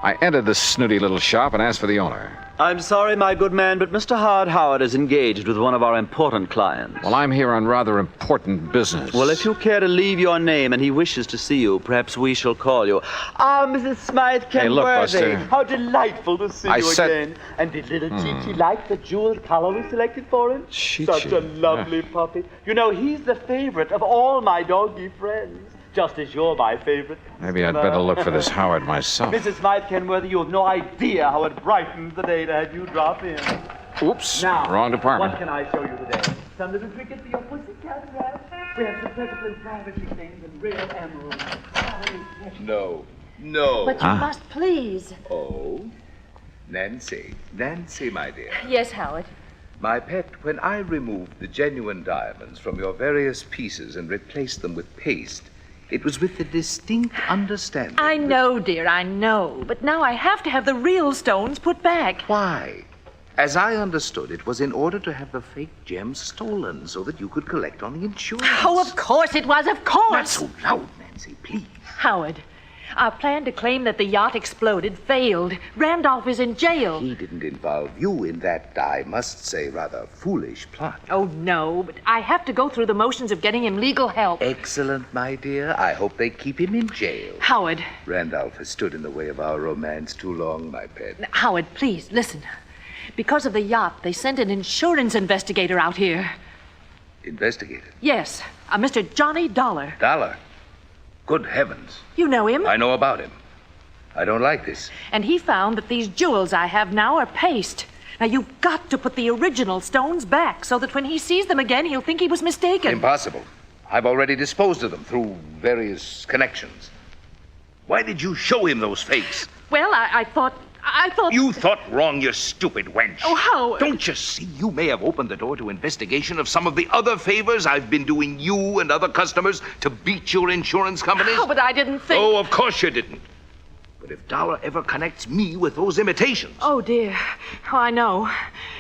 I entered the snooty little shop and asked for the owner. I'm sorry, my good man, but Mr. Howard is engaged with one of our important clients. Well, I'm here on rather important business. Well, if you care to leave your name and he wishes to see you, perhaps we shall call you. Ah, Mrs. Smythe Kenworthy. Hey, look, Buster. How delightful to see you again. And did little Chi-Chi like the jeweled collar we selected for him? Chi-Chi. Such a lovely puppy. You know, he's the favorite of all my doggy friends. Just as you're my favorite. Maybe I'd better look for this Howard myself. Mrs. Smythe Kenworthy, you have no idea how it brightens the day to have you drop in. Oops, now, wrong department. What can I show you today? Some little trinkets for your pussycat, right? We have some perfectly privacy things and real emeralds. No. But you must please. Oh, Nancy, my dear. Yes, Howard. My pet, when I removed the genuine diamonds from your various pieces and replaced them with paste, it was with the distinct understanding. I know, dear, I know. But now I have to have the real stones put back. Why? As I understood, it was in order to have the fake gems stolen so that you could collect on the insurance. Oh, of course it was, of course. Not so loud, Nancy, please. Howard, our plan to claim that the yacht exploded failed. Randolph is in jail. He didn't involve you in that, I must say, rather foolish plot. Oh, no, but I have to go through the motions of getting him legal help. Excellent, my dear. I hope they keep him in jail. Howard. Randolph has stood in the way of our romance too long, my pet. Howard, please, listen. Because of the yacht, they sent an insurance investigator out here. Investigator? Yes, a Mr. Johnny Dollar. Dollar? Good heavens. You know him? I know about him. I don't like this. And he found that these jewels I have now are paste. Now, you've got to put the original stones back so that when he sees them again, he'll think he was mistaken. Impossible. I've already disposed of them through various connections. Why did you show him those fakes? Well, I thought... You thought wrong, you stupid wench. Oh, Howard. Don't you see? You may have opened the door to investigation of some of the other favors I've been doing you and other customers to beat your insurance companies. Oh, but I didn't think... Oh, of course you didn't. But if Dollar ever connects me with those imitations... Oh, dear. Oh, I know.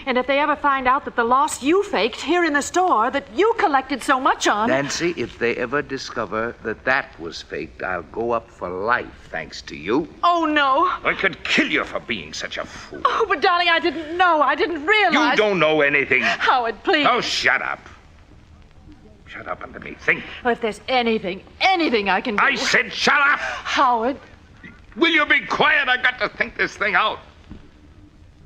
And if they ever find out that the loss you faked here in the store that you collected so much on... Nancy, if they ever discover that that was faked, I'll go up for life, thanks to you. Oh, no. I could kill you for being such a fool. Oh, but darling, I didn't know. I didn't realize... You don't know anything. Howard, please. Oh, shut up. Shut up and let me think. Oh, if there's anything I can do... I said shut up! Howard... Will you be quiet? I've got to think this thing out.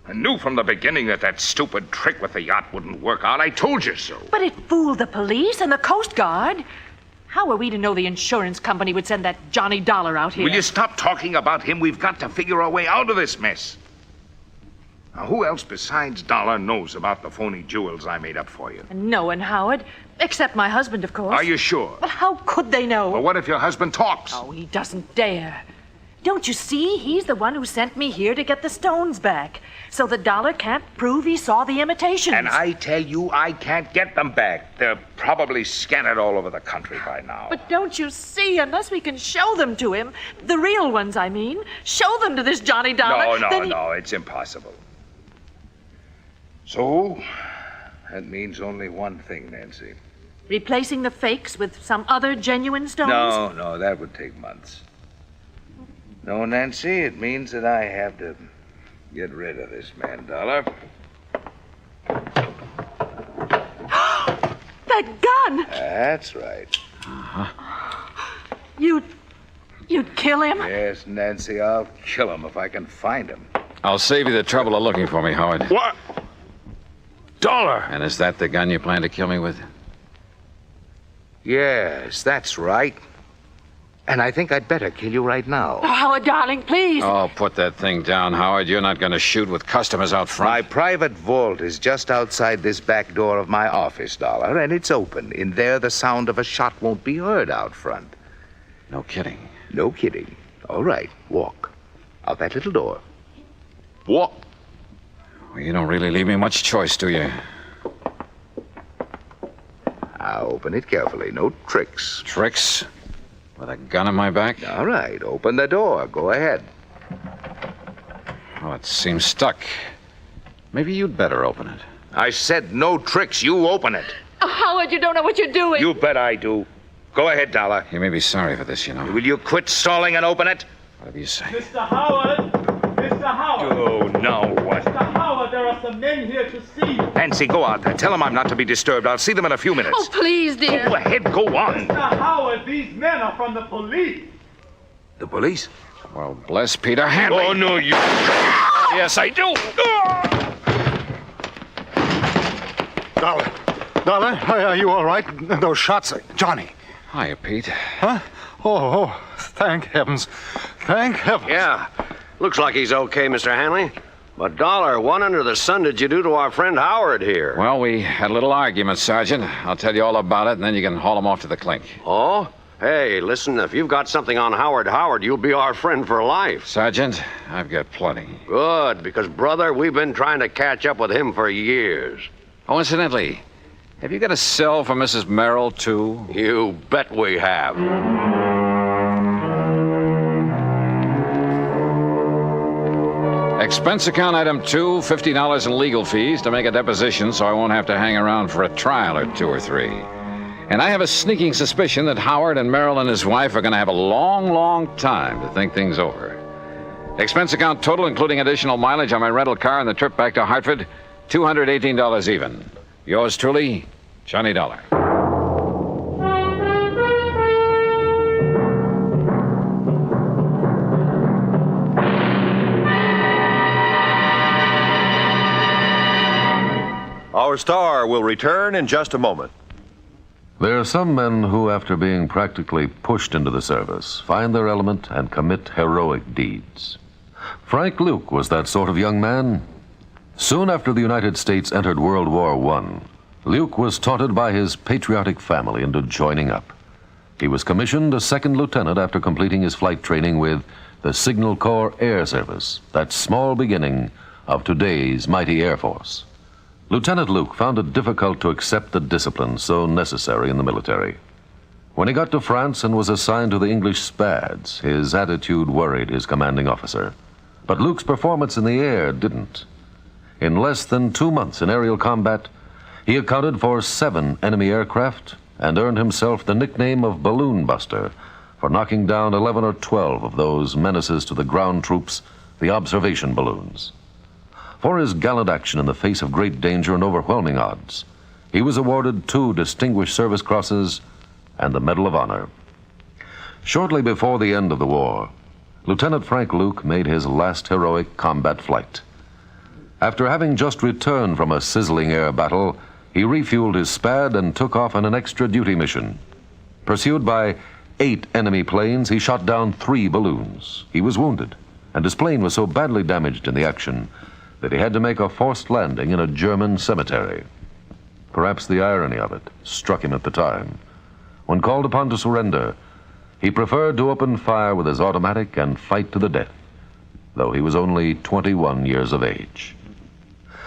I knew from the beginning that stupid trick with the yacht wouldn't work out. I told you so. But it fooled the police and the Coast Guard. How are we to know the insurance company would send that Johnny Dollar out here? Will you stop talking about him? We've got to figure our way out of this mess. Now, who else besides Dollar knows about the phony jewels I made up for you? No one, Howard. Except my husband, of course. Are you sure? Well, how could they know? Well, what if your husband talks? Oh, he doesn't dare. Don't you see? He's the one who sent me here to get the stones back. So the Dollar can't prove he saw the imitations. And I tell you, I can't get them back. They're probably scattered all over the country by now. But don't you see? Unless we can show them to him, the real ones, I mean, show them to this Johnny Dollar. No, it's impossible. So, that means only one thing, Nancy. Replacing the fakes with some other genuine stones? No, that would take months. No, Nancy, it means that I have to get rid of this man, Dollar. That gun! That's right. You'd kill him? Yes, Nancy, I'll kill him if I can find him. I'll save you the trouble of looking for me, Howard. What? Dollar! And is that the gun you plan to kill me with? Yes, that's right. And I think I'd better kill you right now. Oh, Howard, darling, please. Oh, put that thing down, Howard. You're not going to shoot with customers out front. My private vault is just outside this back door of my office, Dollar, and it's open. In there, the sound of a shot won't be heard out front. No kidding. No kidding. All right, walk. Out that little door. Walk. Well, you don't really leave me much choice, do you? Now, open it carefully. No tricks. Tricks? With a gun on my back? All right, open the door. Go ahead. Well, it seems stuck. Maybe you'd better open it. I said no tricks. You open it. Oh, Howard, you don't know what you're doing. You bet I do. Go ahead, Dollar. You may be sorry for this, you know. Will you quit stalling and open it? Whatever you say. Mr. Howard! Oh, now what? Mr. Howard, there are some men here to see you. Nancy, go out there. Tell them I'm not to be disturbed. I'll see them in a few minutes. Oh, please, dear. Go ahead, go on. Mr. Howard, these men are from the police. The police? Well, bless Peter Hanley. Oh, no, you... Yes, I do. Dollar, are you all right? Those shots, Johnny. Hiya, Pete. Huh? Oh, thank heavens. Thank heavens. Yeah. Looks like he's okay, Mr. Hanley. But, Dollar, what under the sun did you do to our friend Howard here? Well, we had a little argument, Sergeant. I'll tell you all about it, and then you can haul him off to the clink. Oh? Hey, listen, if you've got something on Howard, you'll be our friend for life. Sergeant, I've got plenty. Good, because, brother, we've been trying to catch up with him for years. Oh, incidentally, have you got a cell for Mrs. Merrill, too? You bet we have. Expense account item 2, $50 in legal fees to make a deposition so I won't have to hang around for a trial or 2 or 3. And I have a sneaking suspicion that Howard and Merrill and his wife are going to have a long, long time to think things over. Expense account total, including additional mileage on my rental car and the trip back to Hartford, $218 even. Yours truly, Johnny Dollar. Our star will return in just a moment. There are some men who, after being practically pushed into the service, find their element and commit heroic deeds. Frank Luke was that sort of young man. Soon after the United States entered World War I, Luke was taunted by his patriotic family into joining up. He was commissioned a second lieutenant after completing his flight training with the Signal Corps Air Service, that small beginning of today's mighty Air Force. Lieutenant Luke found it difficult to accept the discipline so necessary in the military. When he got to France and was assigned to the English Spads, his attitude worried his commanding officer. But Luke's performance in the air didn't. In less than 2 months in aerial combat, he accounted for 7 enemy aircraft and earned himself the nickname of Balloon Buster for knocking down 11 or 12 of those menaces to the ground troops, the observation balloons. For his gallant action in the face of great danger and overwhelming odds, he was awarded 2 Distinguished Service Crosses and the Medal of Honor. Shortly before the end of the war, Lieutenant Frank Luke made his last heroic combat flight. After having just returned from a sizzling air battle, he refueled his Spad and took off on an extra duty mission. Pursued by 8 enemy planes, he shot down 3 balloons. He was wounded, and his plane was so badly damaged in the action that he had to make a forced landing in a German cemetery. Perhaps the irony of it struck him at the time. When called upon to surrender, he preferred to open fire with his automatic and fight to the death, though he was only 21 years of age.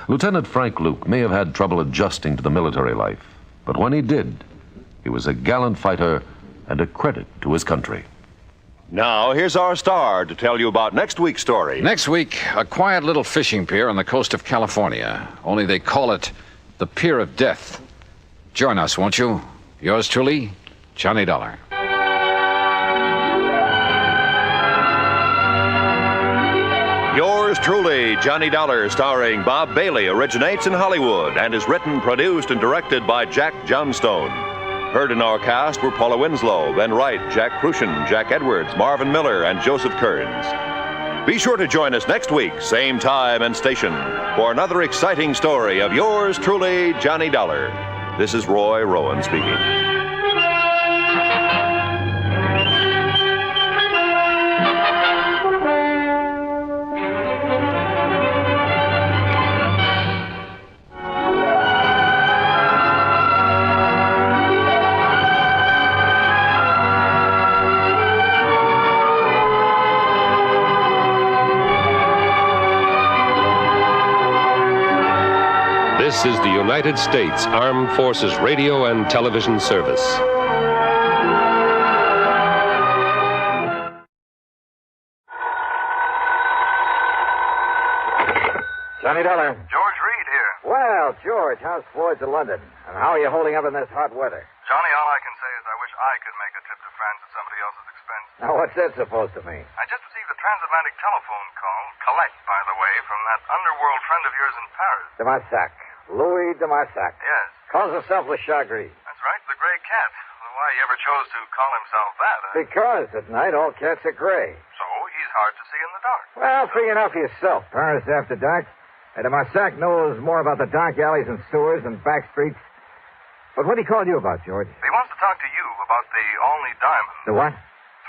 Lieutenant Frank Luke may have had trouble adjusting to the military life, but when he did, he was a gallant fighter and a credit to his country. Now, here's our star to tell you about next week's story. Next week, a quiet little fishing pier on the coast of California. Only they call it the Pier of Death. Join us, won't you? Yours truly, Johnny Dollar. Yours truly, Johnny Dollar, starring Bob Bailey, originates in Hollywood and is written, produced, and directed by Jack Johnstone. Heard in our cast were Paula Winslow, Ben Wright, Jack Crucian, Jack Edwards, Marvin Miller, and Joseph Kearns. Be sure to join us next week, same time and station, for another exciting story of yours truly, Johnny Dollar. This is Roy Rowan speaking. This is the United States Armed Forces Radio and Television Service. Johnny Dollar. George Reed here. Well, George, how's Floyd's of London? And how are you holding up in this hot weather? Johnny, all I can say is I wish I could make a trip to France at somebody else's expense. Now, what's that supposed to mean? I just received a transatlantic telephone call. Collect, by the way. away from that underworld friend of yours in Paris. De Marsac. Louis de Marsac. Yes. Calls himself Le Chagris. That's right, the Gray Cat. Why he ever chose to call himself that, Because at night all cats are gray. So he's hard to see in the dark. Well, figure it out for yourself. Paris after dark. And de Marsac knows more about the dark alleys and sewers and back streets. But what did he call you about, George? He wants to talk to you about the Olney diamond. The what?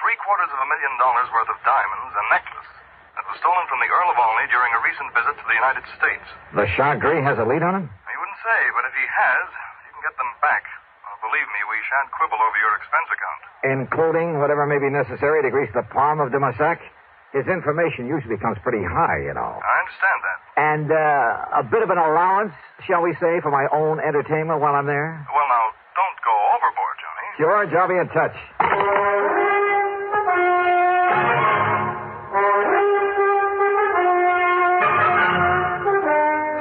$750,000 worth of diamonds, a necklace that was stolen from the Earl of Olney during a recent visit to the United States. Le Chagris has a lead on him? He wouldn't say, but if he has, you can get them back. Believe me, we shan't quibble over your expense account. Including whatever may be necessary to grease the palm of de Marsac? His information usually comes pretty high, you know. I understand that. And a bit of an allowance, shall we say, for my own entertainment while I'm there? Well, now, don't go overboard, Johnny. George, I'll be in touch.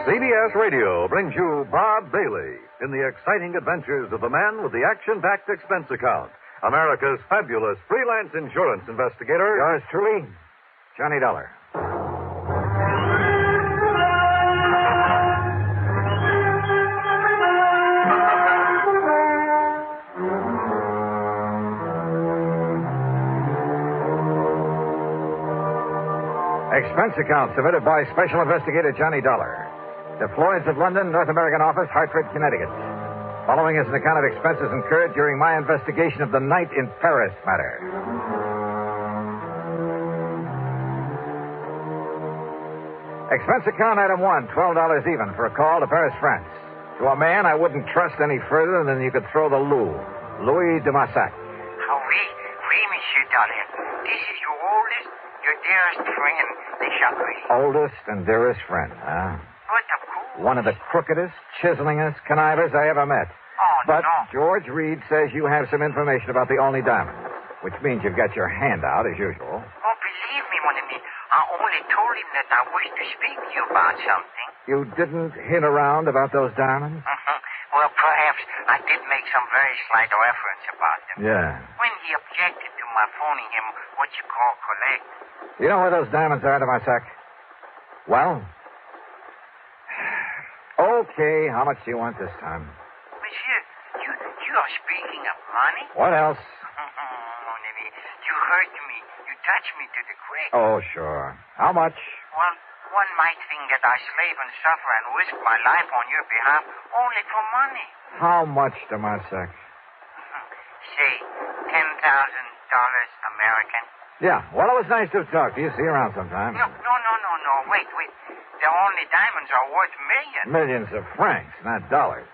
CBS Radio brings you Bob Bailey in the exciting adventures of the man with the action-packed expense account, America's fabulous freelance insurance investigator. Yours truly, Johnny Dollar. Expense account submitted by Special Investigator Johnny Dollar. The Floyds of London, North American Office, Hartford, Connecticut. Following is an account of expenses incurred during my investigation of the night in Paris matter. Expense account item 1, $12 even for a call to Paris, France. To a man I wouldn't trust any further than you could throw the Louis de Marsac. Oui, Monsieur Dollar. This is your oldest, your dearest friend, Le Chagris. Oldest and dearest friend, huh? But of course. One of the crookedest, chiselingest connivers I ever met. Oh, but no. George Reed says you have some information about the Olney diamond, which means you've got your hand out, as usual. Oh, believe me, mon ami. I only told him that I wished to speak to you about something. You didn't hint around about those diamonds? Mm-hmm. Well, perhaps I did make some very slight reference about them. Yeah. When he objected to my phoning him what you call collect. You know where those diamonds are, de Marsac? Well? Okay, how much do you want this time? Monsieur, you are speaking of money? What else? Mon ami, you hurt me. You touched me to the quick. Oh, sure. How much? Well, one might think that I slave and suffer and risk my life on your behalf only for money. How much, de Marsac? Say, $10,000 American. Yeah, well, it was nice to talk to you. See you around sometime. No. Wait. The only diamonds are worth millions. Millions of francs, not dollars.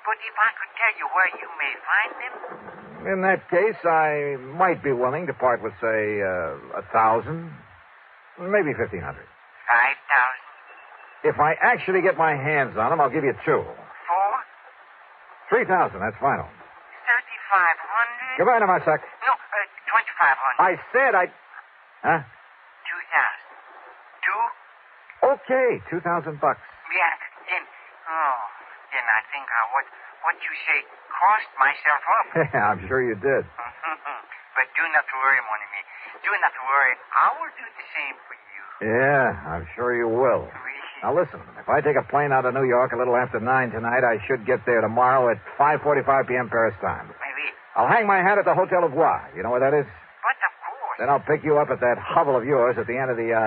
But if I could tell you where you may find them? In that case, I might be willing to part with, say, 1,000, maybe 1,500. 5,000. If I actually get my hands on them, I'll give you 2. 4? 3,000, that's final. 3,500. Goodbye, de Marsac. No, 2,500. I said I... Huh? 2,000. 2? Okay, $2,000. Yeah, then I think what you say crossed myself up. Yeah, I'm sure you did. But do not worry, mon ami. Do not worry. I will do the same for you. Yeah, I'm sure you will. Now listen, if I take a plane out of New York a little after 9 tonight, I should get there tomorrow at 5:45 p.m. Paris time. Maybe. I'll hang my hat at the Hotel of Bois. You know where that is? But of course. Then I'll pick you up at that hovel of yours at the end of the, Rue de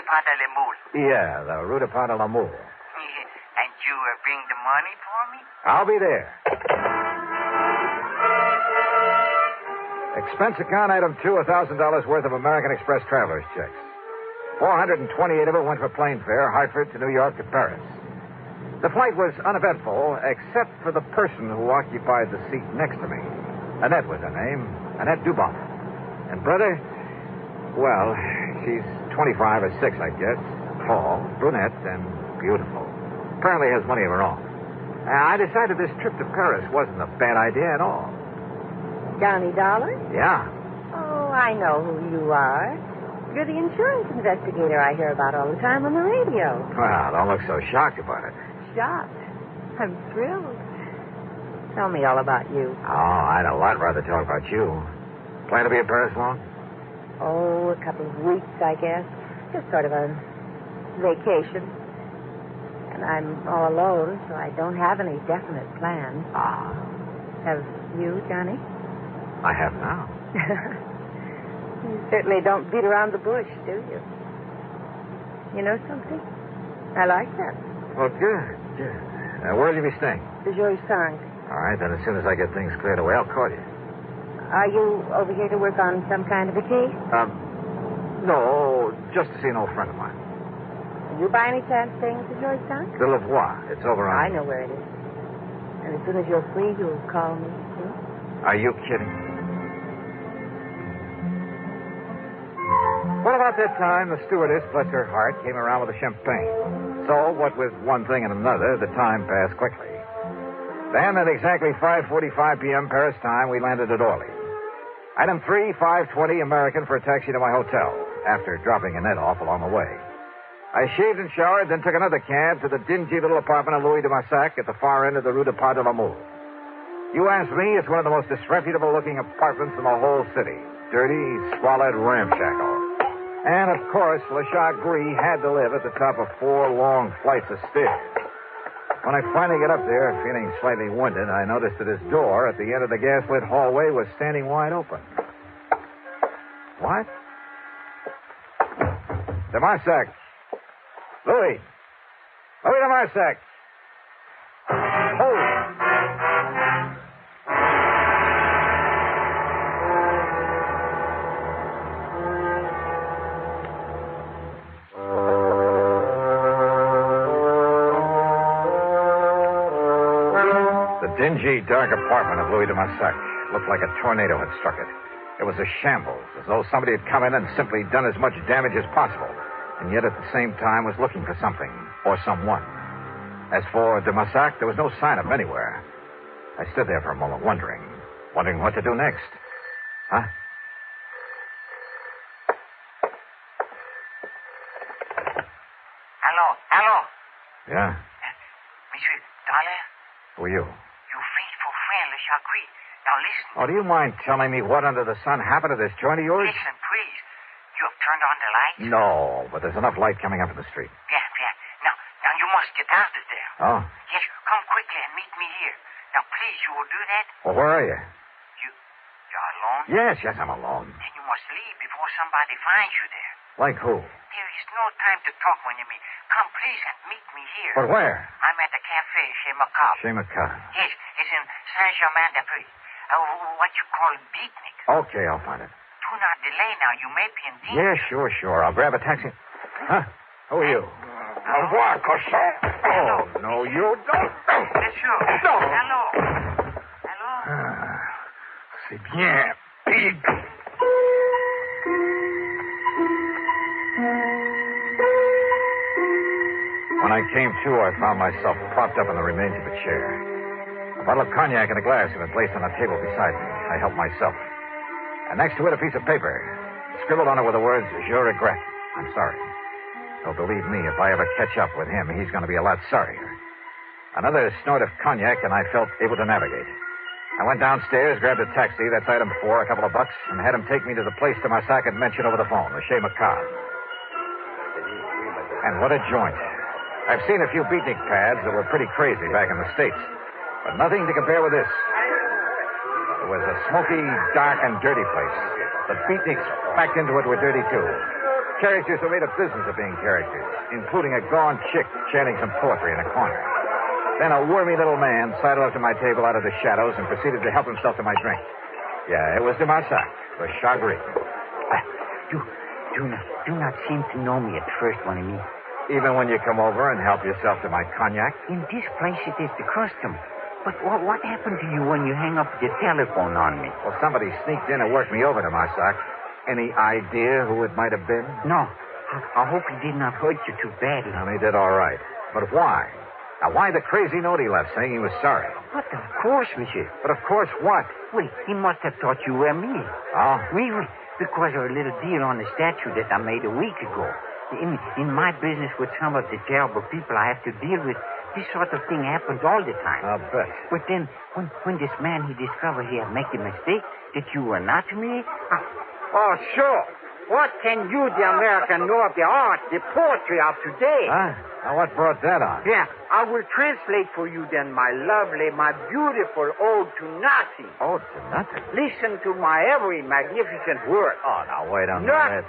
Pas de la Moule. Yeah, the Rue de Pas de la Moule. And you bring the money for me? I'll be there. Expense account item 2, $1,000 worth of American Express traveler's checks. 428 of it went for plane fare, Hartford to New York to Paris. The flight was uneventful, except for the person who occupied the seat next to me. Annette was her name, Annette Duboff. And brother, well, she's 25 or 6, I guess. Tall, brunette, and beautiful. Apparently has money of her own. I decided this trip to Paris wasn't a bad idea at all. Johnny Dollar? Yeah. Oh, I know who you are. You're the insurance investigator I hear about all the time on the radio. Well, don't look so shocked about it. Shocked? I'm thrilled. Tell me all about you. Oh, I'd a lot rather talk about you. Plan to be in Paris long? Oh, a couple of weeks, I guess. Just sort of a vacation. And I'm all alone, so I don't have any definite plans. Ah. Have you, Johnny? I have now. You certainly don't beat around the bush, do you? You know something? I like that. Well, good. Where'll you be staying? The Joy-Sang. All right, then as soon as I get things cleared away, I'll call you. Are you over here to work on some kind of a case? No, just to see an old friend of mine. Are you by any chance staying at the Joy-Sang? The Lavoie. It's over on... I know where it is. And as soon as you're free, you'll call me, too? Are you kidding? Well, about that time, the stewardess, bless her heart, came around with a champagne. So, what with one thing and another, the time passed quickly. Then, at exactly 5:45 p.m. Paris time, we landed at Orly. Item 3, 5:20 American for a taxi to my hotel, after dropping Annette off along the way. I shaved and showered, then took another cab to the dingy little apartment of Louis de Massac at the far end of the Rue de Pas de l'Amour. You ask me, it's one of the most disreputable-looking apartments in the whole city. Dirty, squalid, ramshackle. And, of course, Le Chagris had to live at the top of 4 long flights of stairs. When I finally got up there, feeling slightly winded, I noticed that his door at the end of the gas-lit hallway was standing wide open. What? De Marsac. Louis de Marsac. Oh! The dingy, dark apartment of Louis de Massac looked like a tornado had struck it. It was a shambles, as though somebody had come in and simply done as much damage as possible, and yet at the same time was looking for something or someone. As for de Massac, there was no sign of him anywhere. I stood there for a moment, wondering what to do next. Huh? Hello. Yeah? Monsieur Dollar? Who are you? Your faithful friend, Le Chagris. Now listen. Oh, do you mind telling me what under the sun happened to this joint of yours? Listen, please. You have turned on the lights? No, but there's enough light coming up in the street. Yeah. Now you must get down the stairs. Oh? Yes, come quickly and meet me here. Now, please, you will do that? Well, where are you? You're alone? Yes, I'm alone. Then you must leave before somebody finds you there. Like who? There is no time to talk when you meet. Come, please, and meet me here. But where? I'm at the cafe chez Macabre. Chez Macabre. Yes, it's in Saint-Germain-des-Prés. What you call beatnik. Okay, I'll find it. Do not delay now. You may be in danger. Yeah, sure. I'll grab a taxi. Huh? Who are you? Au revoir, cochon. Oh, no, you don't. Monsieur. No. Hello. C'est bien, pig. When I came to, I found myself propped up in the remains of a chair. A bottle of cognac and a glass had been placed on a table beside me. I helped myself. And next to it, a piece of paper. Scribbled on it were the words, Je regrette. I'm sorry. So believe me, if I ever catch up with him, he's going to be a lot sorrier. Another snort of cognac, and I felt able to navigate. I went downstairs, grabbed a taxi, that's item 4, a couple of bucks, and had him take me to the place de Marsac had mentioned over the phone, the Chez Macabre. And what a joint. I've seen a few beatnik pads that were pretty crazy back in the States, but nothing to compare with this. It was a smoky, dark, and dirty place. The beatniks backed into it were dirty, too. Characters who made a business of being characters, including a gaunt chick chanting some poetry in a corner. Then a wormy little man sidled up to my table out of the shadows and proceeded to help himself to my drink. Yeah, it was de Marsac, the Chagris. Do not seem to know me at first, mon ami. Even when you come over and help yourself to my cognac? In this place, it is the custom. But what happened to you when you hang up the telephone on me? Well, somebody sneaked in and worked me over to Marsac. Any idea who it might have been? No. I hope he did not hurt you too badly. No, he did all right. But why? Now, why the crazy note he left saying he was sorry? But of course, monsieur. But of course what? Well, he must have thought you were me. Oh? Oui. Because of a little deal on the statue that I made a week ago. In my business with some of the terrible people I have to deal with, this sort of thing happens all the time. I'll bet. But then, when this man, he discovered he had made a mistake, that you were not me... Oh, sure. What can you, the American, know of the art, the poetry of today? Huh? Now, what brought that on? Yeah, I will translate for you then my lovely, my beautiful ode to nothing. Ode to nothing? Listen to my every magnificent word. Oh, now, wait a minute.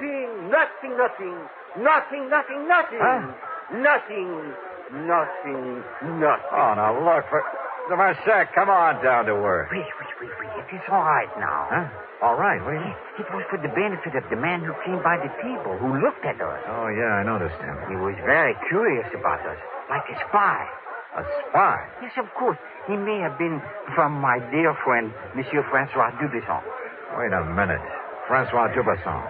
Nothing. Huh? Nothing. Oh, now, look, Marsac, come on down to earth. Wait. It is all right now. Huh? All right, what do you mean? It was for the benefit of the man who came by the table, who looked at us. Oh, yeah, I noticed him. He was very curious about us, like a spy. A spy? Yes, of course. He may have been from my dear friend, Monsieur Francois Dubisson. Wait a minute. Francois Dubisson.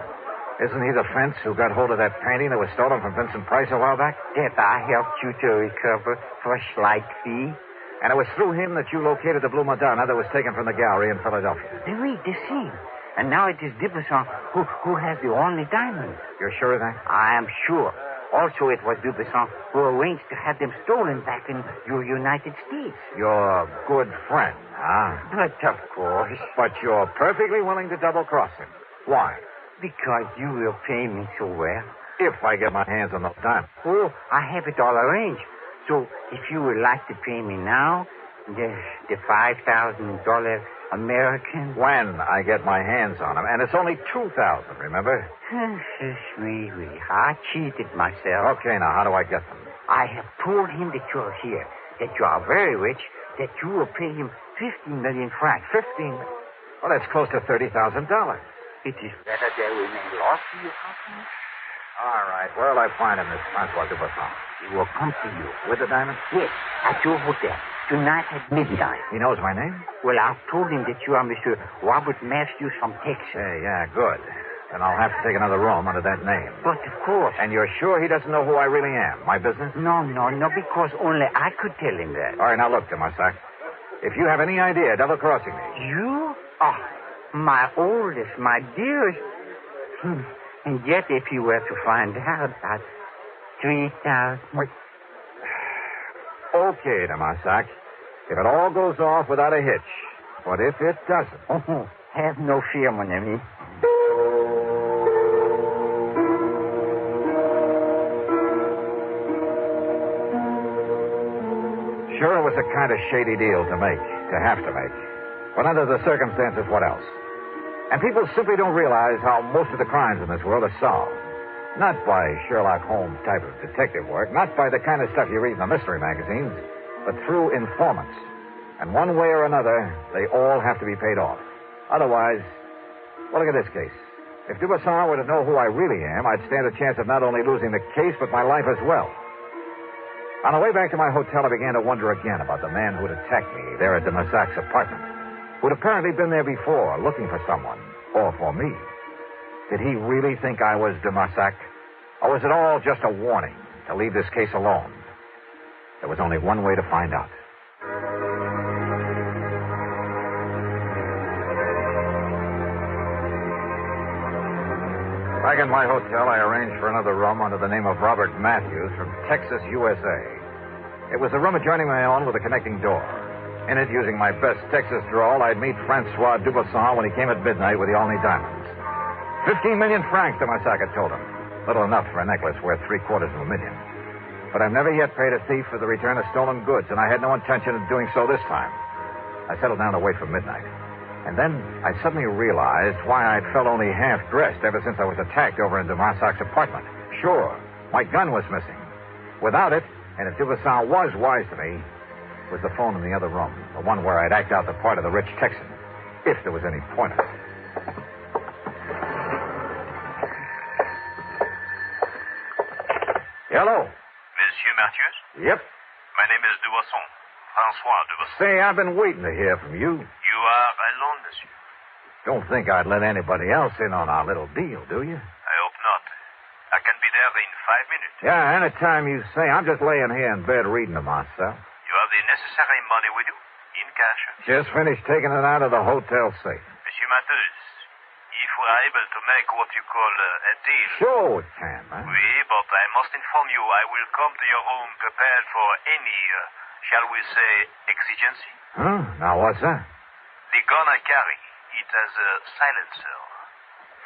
Isn't he the fence who got hold of that painting that was stolen from Vincent Price a while back? That I helped you to recover for a slight fee. And it was through him that you located the Blue Madonna that was taken from the gallery in Philadelphia. Oui, the same. And now it is Dubisson who has the only diamond. You're sure of that? I am sure. Also, it was Dubisson who arranged to have them stolen back in your United States. Your good friend, huh? But of course. But you're perfectly willing to double-cross him. Why? Because you will pay me so well. If I get my hands on those diamonds. Oh, I have it all arranged. So, if you would like to pay me now, the $5,000 American. When I get my hands on them. And it's only $2,000, remember? Oui. I cheated myself. Okay, now, how do I get them? I have told him that you're here, that you are very rich, that you will pay him 15 million francs. 15? Well, that's close to $30,000. It is better they remain lost to your company. All right. Where'll I find him, this Francois Dubisson? He will come to you. With the diamond? Yes, at your hotel. Tonight at midnight. He knows my name? Well, I've told him that you are Mr. Robert Matthews from Texas. Hey, yeah, good. Then I'll have to take another room under that name. But of course. And you're sure he doesn't know who I really am? My business? No, because only I could tell him that. All right, now look, Demasak. If you have any idea double-crossing me... You? Oh, my oldest, my dearest. And yet, if you were to find out that 3,000... Wait. Okay, Demasak. If it all goes off without a hitch. But if it doesn't... Oh, have no fear, mon ami. Sure, it was a kind of shady deal to have to make. But under the circumstances, what else? And people simply don't realize how most of the crimes in this world are solved. Not by Sherlock Holmes type of detective work, not by the kind of stuff you read in the mystery magazines, but through informants. And one way or another, they all have to be paid off. Otherwise, well, look at this case. If Dubisson were to know who I really am, I'd stand a chance of not only losing the case, but my life as well. On the way back to my hotel, I began to wonder again about the man who'd attacked me there at Demasac's apartment, who'd apparently been there before, looking for someone, or for me. Did he really think I was Demasac? Or was it all just a warning to leave this case alone? There was only one way to find out. Back in my hotel, I arranged for another room under the name of Robert Matthews from Texas, USA. It was a room adjoining my own with a connecting door. In it, using my best Texas drawl, I'd meet Francois Dubisson when he came at midnight with the only diamonds. 15 million francs, Demasac had told him. Little enough for a necklace worth $750,000. But I've never yet paid a thief for the return of stolen goods, and I had no intention of doing so this time. I settled down to wait for midnight. And then I suddenly realized why I'd felt only half-dressed ever since I was attacked over in Demasac's apartment. Sure, my gun was missing. Without it, and if Dubisson was wise to me, was the phone in the other room, the one where I'd act out the part of the rich Texan, if there was any point in it. Hello. Monsieur Matthews? Yep. My name is Dubisson. Francois Dubisson. Say, I've been waiting to hear from you. You are alone, monsieur. Don't think I'd let anybody else in on our little deal, do you? I hope not. I can be there in 5 minutes. Yeah, anytime you say. I'm just laying here in bed reading to myself. You have the necessary money with you? In cash? Just finished taking it out of the hotel safe. Monsieur Matthews, if we are able to make what you call a deal... Sure we can, man. Oui, but I must inform you I will come to your room prepared for any, shall we say, exigency. Huh? Now, what's that? The gun I carry, it has a silencer.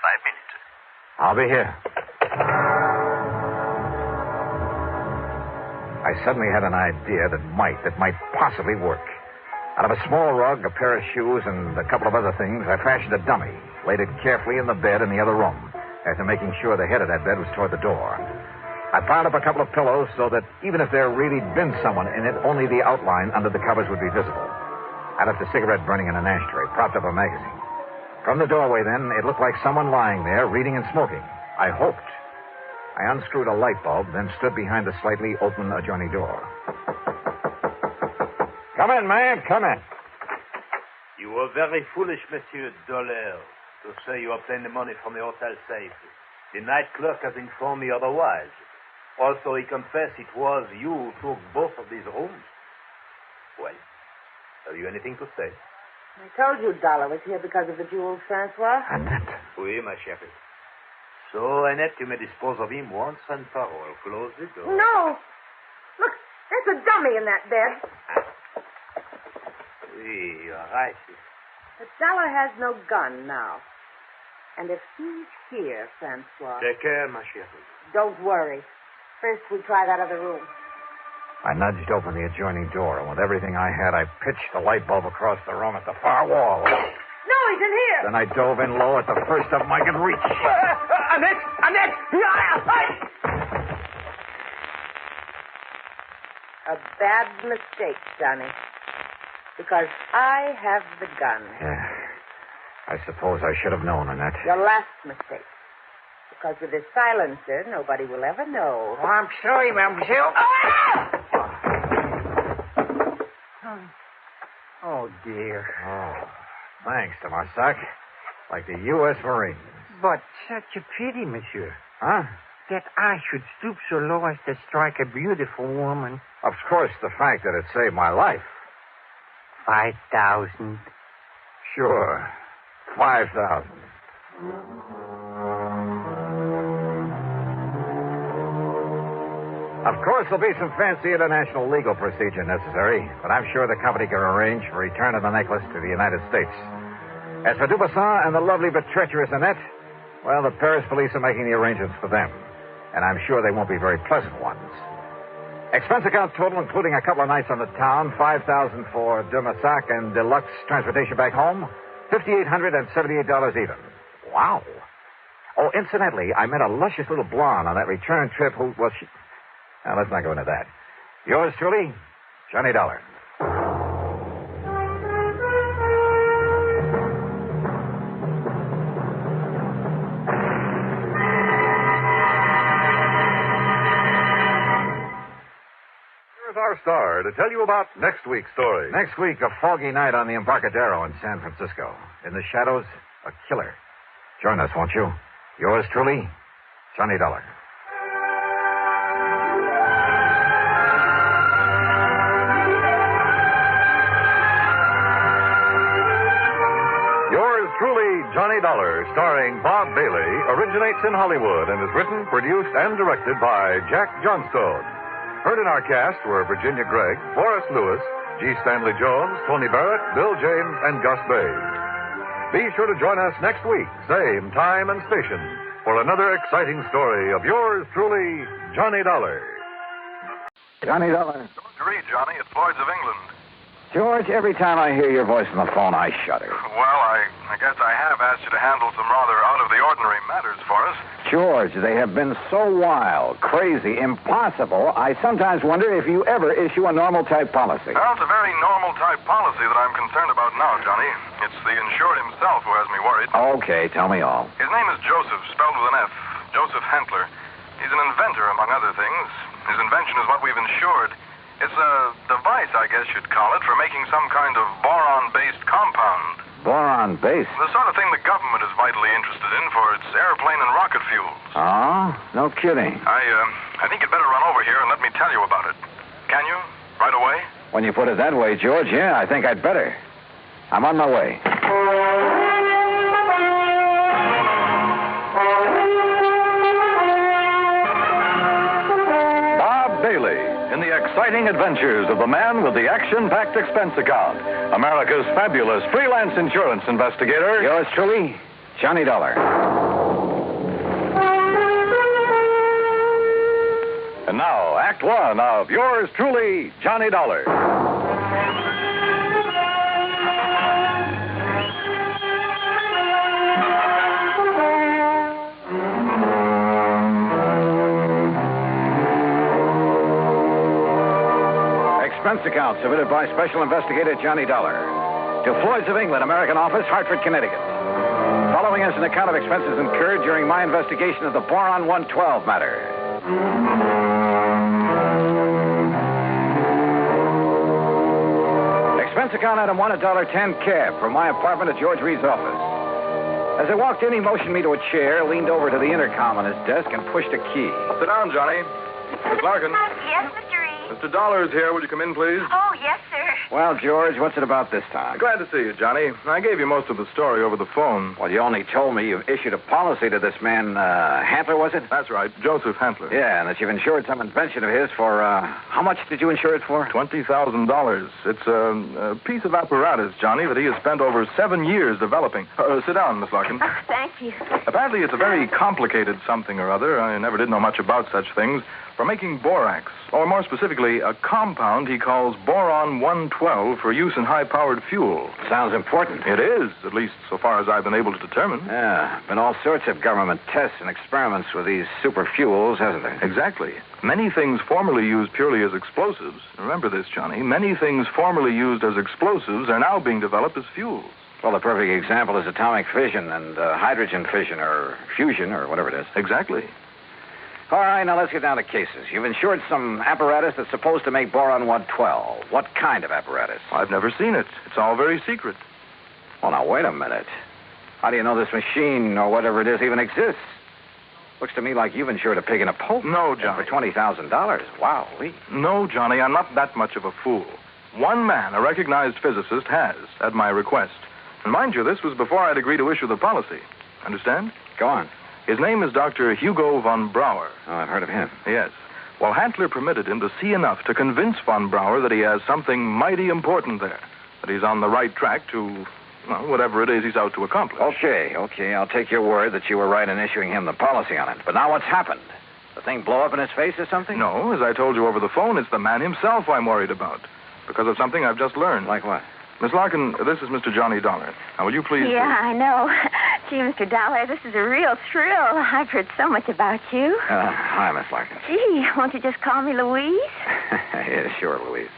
5 minutes. I'll be here. I suddenly had an idea that might possibly work. Out of a small rug, a pair of shoes, and a couple of other things, I fashioned a dummy, laid it carefully in the bed in the other room, after making sure the head of that bed was toward the door. I piled up a couple of pillows so that even if there really been someone in it, only the outline under the covers would be visible. I left a cigarette burning in an ashtray, propped up a magazine. From the doorway, then, it looked like someone lying there, reading and smoking. I hoped. I unscrewed a light bulb, then stood behind the slightly open adjoining door. Come in, man, come in. You were very foolish, Monsieur Dollar, to say you obtained the money from the hotel safe. The night clerk has informed me otherwise. Also, he confessed it was you who took both of these rooms. Well, have you anything to say? I told you Dollar was here because of the jewels, Francois. Annette. Oui, ma chérie. So, Annette, you may dispose of him once and for all. Close the door. No! Look, there's a dummy in that bed. Oui, you're right. But Dollar has no gun now. And if he's here, Francois... Take care, ma chérie. Don't worry. First, we try that other room. I nudged open the adjoining door, and with everything I had, I pitched the light bulb across the room at the far wall. No, he's in here! Then I dove in low at the first of them I could reach. Annette! Annette! A bad mistake, Johnny. Because I have the gun. Yeah. I suppose I should have known, Annette. Your last mistake. Because with this silencer, nobody will ever know. Oh, I'm sorry, mademoiselle. Oh, dear. Oh, thanks, Tomasak. Like the U.S. Marines. But such a pity, monsieur. Huh? That I should stoop so low as to strike a beautiful woman. Of course, the fact that it saved my life. 5,000. Sure. 5,000. Of course, there'll be some fancy international legal procedure necessary, but I'm sure the company can arrange for return of the necklace to the United States. As for Dubuisson and the lovely but treacherous Annette, well, the Paris police are making the arrangements for them, and I'm sure they won't be very pleasant ones. Expense account total, including a couple of nights on the town, $5,000 for Dubuisson and deluxe transportation back home, $5,878 even. Wow. Oh, incidentally, I met a luscious little blonde on that return trip who, well, she... Now, let's not go into that. Yours truly, Johnny Dollar. Here's our star to tell you about next week's story. Next week, a foggy night on the Embarcadero in San Francisco. In the shadows, a killer. Join us, won't you? Yours truly, Johnny Dollar. Truly, Johnny Dollar, starring Bob Bailey, originates in Hollywood and is written, produced, and directed by Jack Johnstone. Heard in our cast were Virginia Gregg, Forrest Lewis, G. Stanley Jones, Tony Barrett, Bill James, and Gus Bays. Be sure to join us next week, same time and station, for another exciting story of yours truly, Johnny Dollar. Johnny Dollar. Don't read, Johnny. It's Lloyd's of England. George, every time I hear your voice on the phone, I shudder. Well, I guess I have asked you to handle some rather out-of-the-ordinary matters for us. George, they have been so wild, crazy, impossible, I sometimes wonder if you ever issue a normal-type policy. Well, it's a very normal-type policy that I'm concerned about now, Johnny. It's the insured himself who has me worried. Okay, tell me all. His name is Joseph, spelled with an F. Joseph Hentler. He's an inventor, among other things. His invention is what we've insured. It's a device, I guess you'd call it, for making some kind of boron-based compound. Boron-based? The sort of thing the government is vitally interested in for its airplane and rocket fuels. Oh? No kidding. I think you'd better run over here and let me tell you about it. Can you? Right away? When you put it that way, George, yeah, I think I'd better. I'm on my way. Bob Bailey, in the exciting adventures of the man with the action-packed expense account, America's fabulous freelance insurance investigator. Yours truly, Johnny Dollar. And now, Act One of yours truly, Johnny Dollar. Expense account submitted by Special Investigator Johnny Dollar to Floyd's of England, American Office, Hartford, Connecticut. Following is an account of expenses incurred during my investigation of the Boron 112 matter. Expense account item 1, $1.10 cab from my apartment at George Reed's office. As I walked in, he motioned me to a chair, leaned over to the intercom on his desk, and pushed a key. Sit down, Johnny. Miss Larkin. Yes, Mr. Reed. Mr. Dollar is here. Would you come in, please? Oh, yes, sir. Well, George, what's it about this time? Glad to see you, Johnny. I gave you most of the story over the phone. Well, you only told me you've issued a policy to this man, Hantler, was it? That's right, Joseph Hantler. Yeah, and that you've insured some invention of his for, how much did you insure it for? $20,000. It's a piece of apparatus, Johnny, that he has spent over 7 years developing. Sit down, Miss Larkin. Oh, thank you. Apparently, it's a very complicated something or other. I never did know much about such things. For making borax, or more specifically, a compound he calls Boron 112 for use in high-powered fuel. Sounds important. It is, at least so far as I've been able to determine. Yeah, been all sorts of government tests and experiments with these super fuels, hasn't there? Exactly. Many things formerly used purely as explosives, remember this, Johnny, many things formerly used as explosives are now being developed as fuels. Well, the perfect example is atomic fission and hydrogen fission or fusion or whatever it is. Exactly. All right, now let's get down to cases. You've insured some apparatus that's supposed to make Boron 112. What kind of apparatus? I've never seen it. It's all very secret. Well, now, wait a minute. How do you know this machine or whatever it is even exists? Looks to me like you've insured a pig in a poke. No, Johnny. For $20,000. Wow. No, Johnny, I'm not that much of a fool. One man, a recognized physicist, has, at my request. And mind you, this was before I'd agree to issue the policy. Understand? Go on. His name is Dr. Hugo von Brauer. Oh, I've heard of him. Yes. Well, Hantler permitted him to see enough to convince von Brauer that he has something mighty important there, that he's on the right track to, well, whatever it is he's out to accomplish. Okay. I'll take your word that you were right in issuing him the policy on it. But now what's happened? The thing blow up in his face or something? No, as I told you over the phone, it's the man himself I'm worried about, because of something I've just learned. Like what? Miss Larkin, this is Mr. Johnny Dollar. Now, will you please... Yeah, I know. Gee, Mr. Dollar, this is a real thrill. I've heard so much about you. Hi, Miss Larkin. Gee, won't you just call me Louise? Yeah, sure, Louise.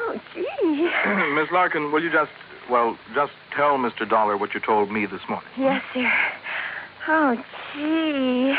Oh, gee. Miss Larkin, will you just tell Mr. Dollar what you told me this morning? Yes, sir. Oh, gee.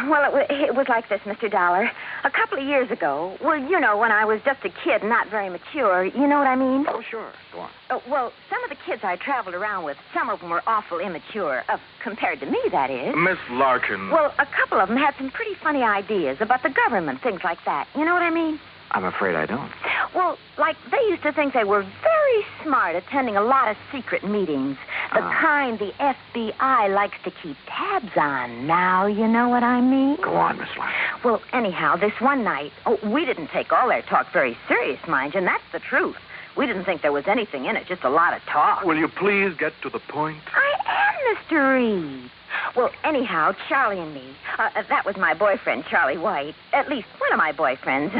Well, it was like this, Mr. Dollar. A couple of years ago, well, you know, when I was just a kid, not very mature, you know what I mean? Oh, sure. Go on. Well, some of the kids I traveled around with, some of them were awful immature, compared to me, that is. Miss Larkin. Well, a couple of them had some pretty funny ideas about the government, things like that. You know what I mean? I'm afraid I don't. Well, like, they used to think they were very smart, attending a lot of secret meetings. The kind the FBI likes to keep tabs on. Now, you know what I mean? Go on, Miss Larkin. Well, anyhow, this one night, we didn't take all their talk very serious, mind you, and that's the truth. We didn't think there was anything in it, just a lot of talk. Will you please get to the point? I am, Mr. Reed. Well, anyhow, Charlie and me, that was my boyfriend, Charlie White. At least one of my boyfriends.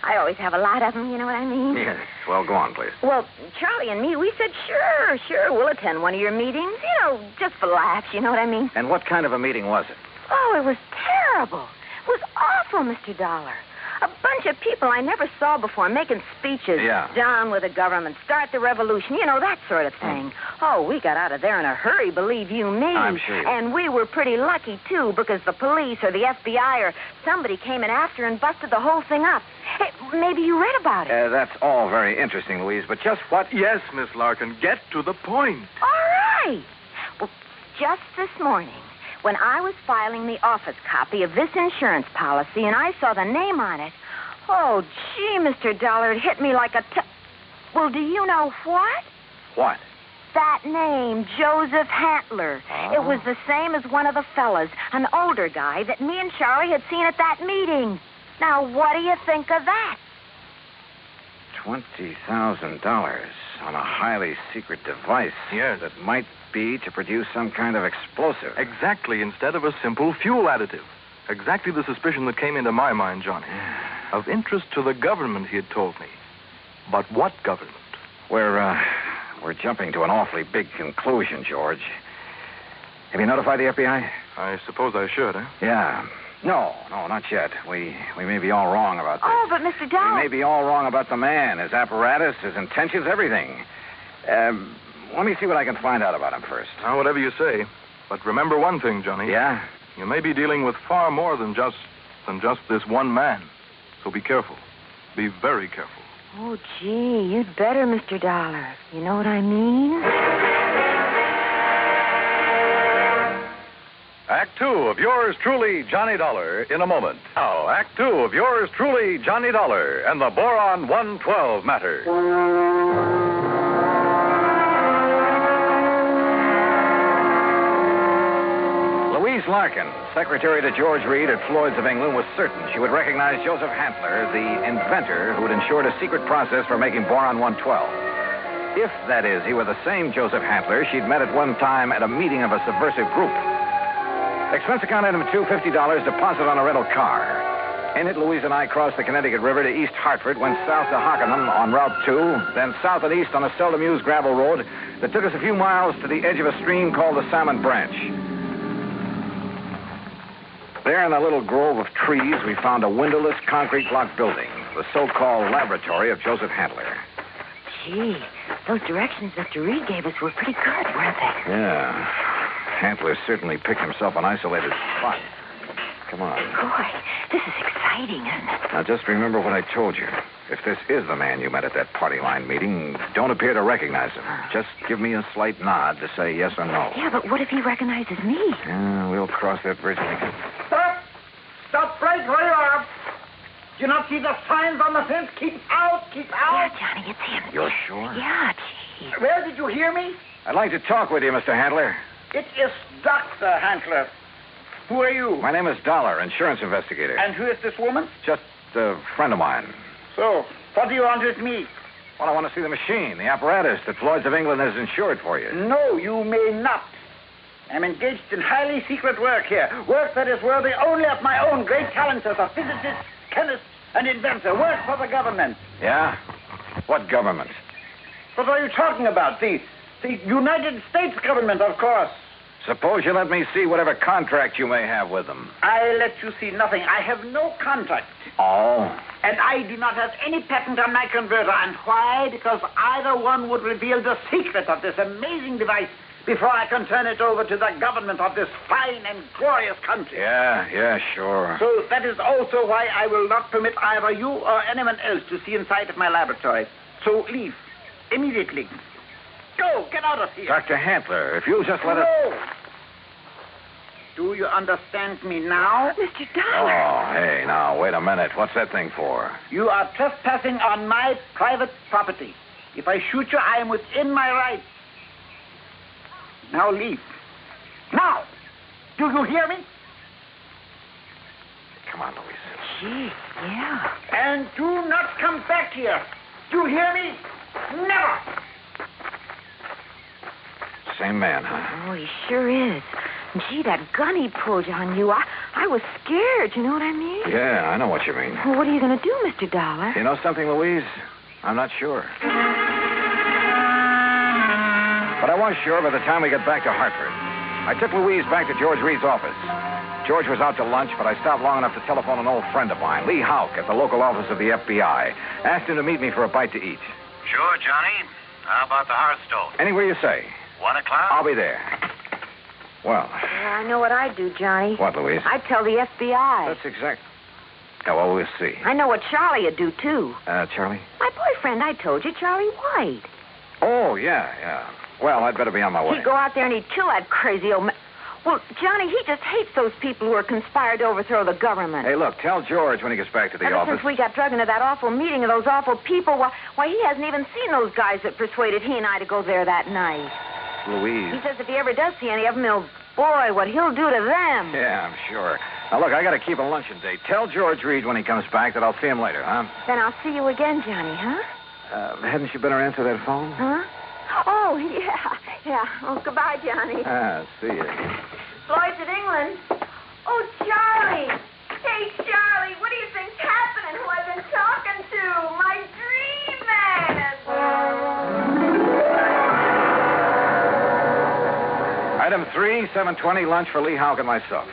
I always have a lot of them, you know what I mean? Yes. Well, go on, please. Well, Charlie and me, we said, sure, we'll attend one of your meetings. You know, just for laughs, you know what I mean? And what kind of a meeting was it? Oh, it was terrible. It was awful, Mr. Dollar. A bunch of people I never saw before making speeches. Yeah. Down with the government, start the revolution, you know, that sort of thing. Oh, we got out of there in a hurry, believe you me. I'm sure. And we were pretty lucky, too, because the police or the FBI or somebody came in after and busted the whole thing up. Hey, maybe you read about it. That's all very interesting, Louise, but just what... Yes, Miss Larkin, get to the point. All right. Well, just this morning, when I was filing the office copy of this insurance policy and I saw the name on it, oh, gee, Mr. Dollar, it hit me like a... Well, do you know what? What? That name, Joseph Hantler. Oh. It was the same as one of the fellas, an older guy that me and Charlie had seen at that meeting. Now, what do you think of that? $20,000 on a highly secret device. Yes. That might be to produce some kind of explosive. Exactly, instead of a simple fuel additive. Exactly the suspicion that came into my mind, Johnny. Of interest to the government, he had told me. But what government? We're jumping to an awfully big conclusion, George. Have you notified the FBI? I suppose I should, huh? Yeah. No, not yet. We may be all wrong about this. Oh, but Mr. Dollar... We may be all wrong about the man, his apparatus, his intentions, everything. Let me see what I can find out about him first. Now, whatever you say. But remember one thing, Johnny. Yeah? You may be dealing with far more than just this one man. So be careful. Be very careful. Oh, gee, you'd better, Mr. Dollar. You know what I mean? Act 2 of yours truly, Johnny Dollar, in a moment. Now, Act 2 of yours truly, Johnny Dollar, and the Boron 112 Matter. Louise Larkin, secretary to George Reed at Floyd's of England, was certain she would recognize Joseph Hantler, the inventor who had ensured a secret process for making Boron 112. If, that is, he were the same Joseph Hantler she'd met at one time at a meeting of a subversive group. Expense account item 2, $50, deposit on a rental car. In it, Louise and I crossed the Connecticut River to East Hartford, went south to Hockenham on Route 2, then south and east on a seldom used gravel road that took us a few miles to the edge of a stream called the Salmon Branch. There in a little grove of trees, we found a windowless concrete block building, the so-called laboratory of Joseph Hantler. Gee, those directions Mr. Reed gave us were pretty good, weren't they? Yeah. Hantler certainly picked himself an isolated spot. Come on. Boy, this is exciting, isn't it? Now, just remember what I told you. If this is the man you met at that party line meeting, don't appear to recognize him. Just give me a slight nod to say yes or no. Yeah, but what if he recognizes me? Yeah, we'll cross that bridge when we get... Stop! Stop right where you are! Do you not see the signs on the fence? Keep out! Keep out! Yeah, Johnny, it's him. You're sure? Yeah, gee. Where did you hear me? I'd like to talk with you, Mr. Hantler. It is Dr. Hantler. Who are you? My name is Dollar, insurance investigator. And who is this woman? Just a friend of mine. So, what do you want with me? Well, I want to see the machine, the apparatus that Floyd's of England has insured for you. No, you may not. I'm engaged in highly secret work here. Work that is worthy only of my own great talents as a physicist, chemist, and inventor. Work for the government. Yeah? What government? What are you talking about? The United States government, of course. Suppose you let me see whatever contract you may have with them. I let you see nothing. I have no contract. Oh? And I do not have any patent on my converter. And why? Because either one would reveal the secret of this amazing device before I can turn it over to the government of this fine and glorious country. Yeah, sure. So that is also why I will not permit either you or anyone else to see inside of my laboratory. So leave. Immediately. Go, get out of here. Dr. Hantler, if you'll just let us... Do you understand me now? Mr. Dollar. Oh, hey, now, wait a minute. What's that thing for? You are trespassing on my private property. If I shoot you, I am within my rights. Now leave. Now! Do you hear me? Come on, Louise. Gee, yeah. And do not come back here. Do you hear me? Never! Same man, huh? Oh, he sure is. Gee, that gun he pulled on you, I was scared, you know what I mean? Yeah, I know what you mean. Well, what are you going to do, Mr. Dollar? You know something, Louise? I'm not sure. But I was sure by the time we got back to Hartford. I took Louise back to George Reed's office. George was out to lunch, but I stopped long enough to telephone an old friend of mine, Lee Houck, at the local office of the FBI. Asked him to meet me for a bite to eat. Sure, Johnny. How about the Hearthstone? Anywhere you say. 1 o'clock? I'll be there. Well. Yeah, I know what I'd do, Johnny. What, Louise? I'd tell the FBI. That's exact. Yeah, well, we'll see. I know what Charlie would do, too. Charlie? My boyfriend, I told you, Charlie White. Oh, yeah. Well, I'd better be on my way. He'd go out there and he'd kill that crazy old man. Well, Johnny, he just hates those people who are conspired to overthrow the government. Hey, look, tell George when he gets back to the office. Since we got drugged into that awful meeting of those awful people, why, he hasn't even seen those guys that persuaded he and I to go there that night. Louise. He says if he ever does see any of them, boy, what he'll do to them. Yeah, I'm sure. Now, look, I got to keep a luncheon date. Tell George Reed when he comes back that I'll see him later, huh? Then I'll see you again, Johnny, huh? Hadn't you better answer that phone? Huh? Oh, yeah. Oh, goodbye, Johnny. See you. Floyd's of England. Oh, Charlie! Hey, Charlie, what do you think's happening? Who I've been talking to? My dream man! Item 3, 7:20, lunch for Lee Houck and myself.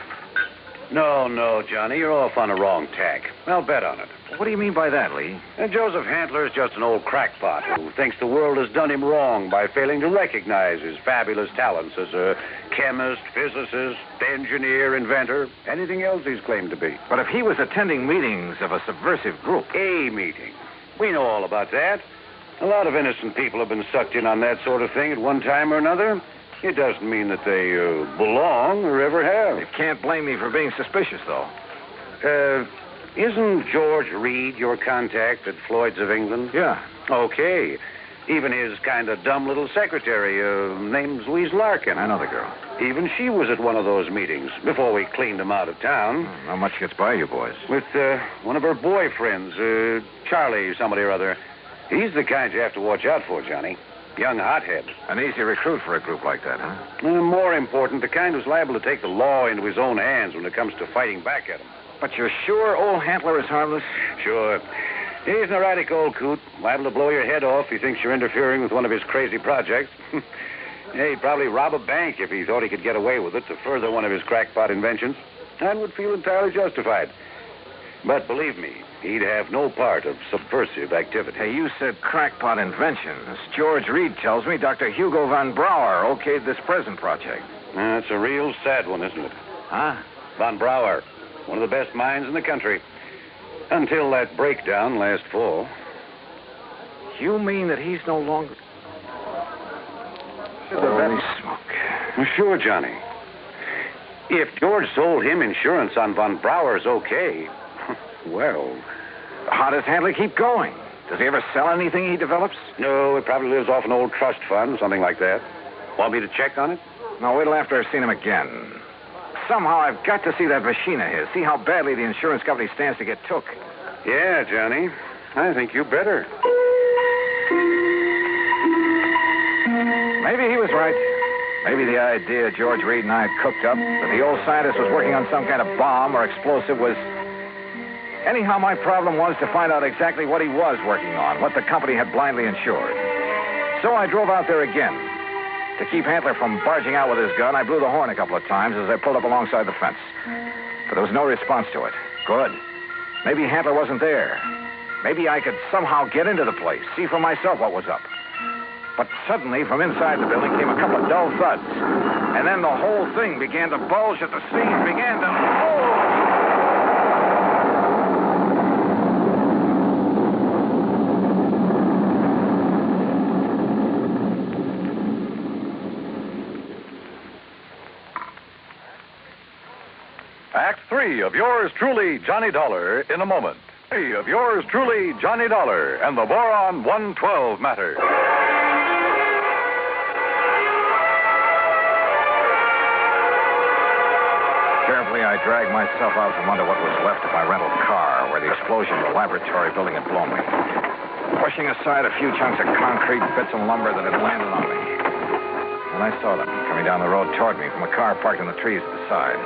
No, Johnny, you're off on the wrong tack. I'll bet on it. What do you mean by that, Lee? And Joseph Hantler's just an old crackpot who thinks the world has done him wrong by failing to recognize his fabulous talents as a chemist, physicist, engineer, inventor, anything else he's claimed to be. But if he was attending meetings of a subversive group... A meeting. We know all about that. A lot of innocent people have been sucked in on that sort of thing at one time or another. It doesn't mean that they belong or ever have. You can't blame me for being suspicious, though. Isn't George Reed your contact at Floyd's of England? Yeah. Okay. Even his kind of dumb little secretary, name's Louise Larkin. I know the girl. Even she was at one of those meetings before we cleaned him out of town. Not much gets by you boys. With one of her boyfriends, Charlie somebody or other. He's the kind you have to watch out for, Johnny. Young hothead. An easy recruit for a group like that, huh? More important, the kind who's liable to take the law into his own hands when it comes to fighting back at him. But you're sure old Hantler is harmless? Sure. He's an erratic old coot, liable to blow your head off if he thinks you're interfering with one of his crazy projects. He'd probably rob a bank if he thought he could get away with it to further one of his crackpot inventions, and would feel entirely justified. But believe me, he'd have no part of subversive activity. Hey, you said crackpot inventions. George Reed tells me Dr. Hugo von Brauer okayed this present project. That's a real sad one, isn't it? Huh? Von Brauer, one of the best minds in the country. Until that breakdown last fall. You mean that he's no longer... Holy smoke. Well, sure, Johnny. If George sold him insurance on Von Brauer's okay... Well, how does Handler keep going? Does he ever sell anything he develops? No, he probably lives off an old trust fund, something like that. Want me to check on it? No, wait till after I've seen him again. Somehow I've got to see that machine of his, see how badly the insurance company stands to get took. Yeah, Johnny. I think you better. Maybe he was right. Maybe the idea George Reed and I had cooked up, that the old scientist was working on some kind of bomb or explosive was... Anyhow, my problem was to find out exactly what he was working on, what the company had blindly insured. So I drove out there again. To keep Hantler from barging out with his gun, I blew the horn a couple of times as I pulled up alongside the fence. But there was no response to it. Good. Maybe Hantler wasn't there. Maybe I could somehow get into the place, see for myself what was up. But suddenly, from inside the building came a couple of dull thuds. And then the whole thing began to bulge at the seams, began to... Oh! Act 3 of yours truly, Johnny Dollar, in a moment. 3 of yours truly, Johnny Dollar, and the Boron 112 Matter. Carefully, I dragged myself out from under what was left of my rental car, where the explosion of the laboratory building had blown me. Pushing aside a few chunks of concrete, bits of lumber that had landed on me. And I saw them coming down the road toward me from a car parked in the trees at the side.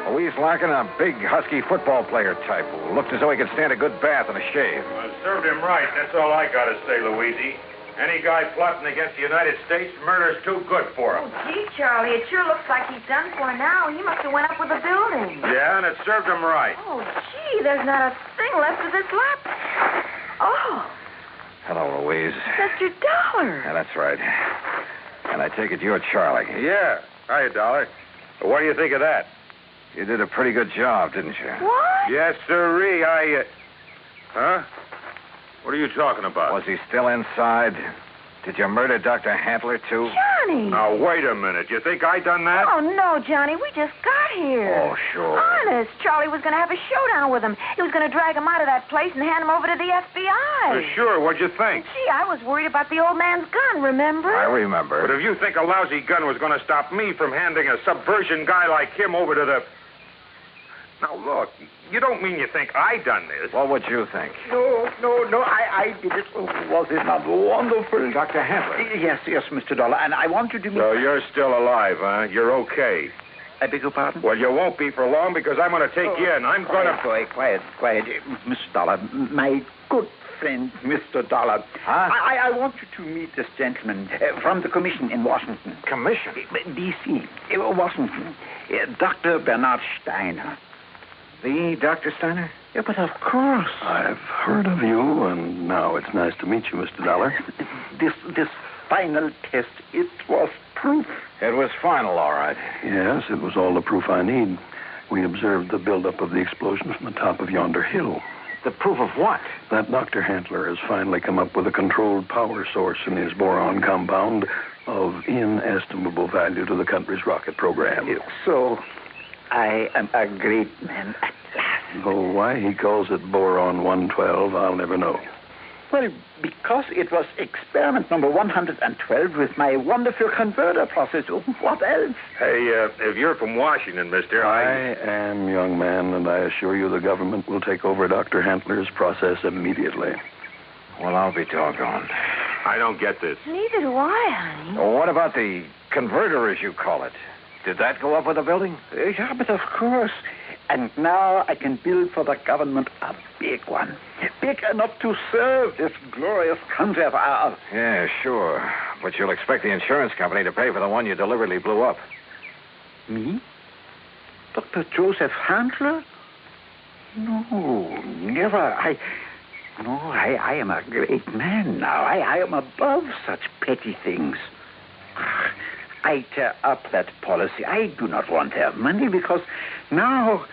Louise Larkin, a big, husky football player type who looked as though he could stand a good bath and a shave. Well, served him right. That's all I got to say, Louise. Any guy plotting against the United States, murder's too good for him. Oh, gee, Charlie, it sure looks like he's done for now. He must have went up with the building. Yeah, and it served him right. Oh, gee, there's not a thing left of this lap. Oh. Hello, Louise. Mr. Dollar. Yeah, that's right. And I take it you're Charlie. Yeah. Hiya, Dollar. What do you think of that? You did a pretty good job, didn't you? What? Yes, sirree. Huh? What are you talking about? Was he still inside? Did you murder Dr. Hantler, too? Johnny! Now, wait a minute. You think I done that? Oh, no, Johnny. We just got here. Oh, sure. Honest. Charlie was going to have a showdown with him. He was going to drag him out of that place and hand him over to the FBI. Sure. What'd you think? Gee, I was worried about the old man's gun, remember? I remember. But if you think a lousy gun was going to stop me from handing a subversion guy like him over to the... Now, look, you don't mean you think I done this. What would you think? No, I did it. Oh, was it not wonderful? Dr. Hantler? Yes, Mr. Dollar, and I want you to meet... So you're still alive, huh? You're okay. I beg your pardon? Well, you won't be for long because I'm going to take you in. I'm going to... Quiet. Mr. Dollar, my good friend, Mr. Dollar. Huh? I want you to meet this gentleman from the commission in Washington. Commission? D.C., Washington. Dr. Bernard Steiner. The Dr. Steiner? Yeah, but of course. I've heard of you, and now it's nice to meet you, Mr. Dollar. This final test, it was proof. It was final, all right. Yes, it was all the proof I need. We observed the buildup of the explosion from the top of yonder hill. The proof of what? That Dr. Handler has finally come up with a controlled power source in his boron compound of inestimable value to the country's rocket program. So, I am a great man at last. Though why he calls it Boron 112, I'll never know. Well, because it was experiment number 112 with my wonderful converter process. What else? Hey, if you're from Washington, mister, I am, young man, and I assure you the government will take over Dr. Handler's process immediately. Well, I'll be doggone. I don't get this. Neither do I, honey. Well, what about the converter, as you call it? Did that go up with the building? Yeah, but of course. And now I can build for the government a big one. Big enough to serve this glorious country of ours. Yeah, sure. But you'll expect the insurance company to pay for the one you deliberately blew up. Me? Dr. Joseph Handler? No, never. I am a great man now. I am above such petty things. I tear up that policy. I do not want their money because now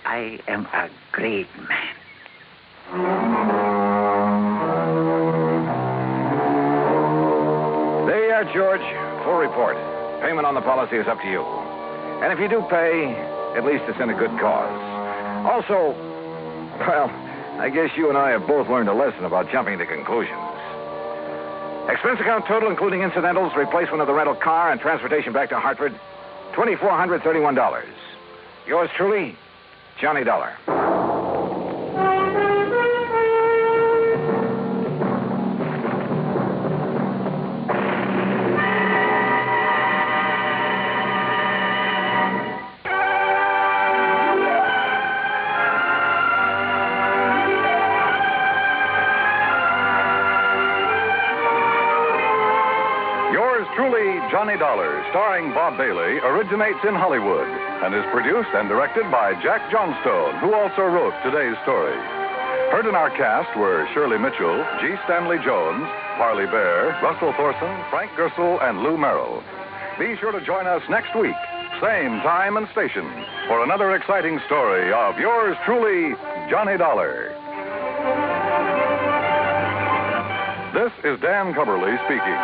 I am a great man. There you are, George. Full report. Payment on the policy is up to you. And if you do pay, at least it's in a good cause. Also, well, I guess you and I have both learned a lesson about jumping to conclusions. Expense account total, including incidentals, replacement of the rental car, and transportation back to Hartford, $2,431. Yours truly, Johnny Dollar. Truly, Johnny Dollar, starring Bob Bailey, originates in Hollywood and is produced and directed by Jack Johnstone, who also wrote today's story. Heard in our cast were Shirley Mitchell, G. Stanley Jones, Harley Bear, Russell Thorson, Frank Gersel, and Lou Merrill. Be sure to join us next week, same time and station, for another exciting story of yours truly, Johnny Dollar. This is Dan Cubberly speaking.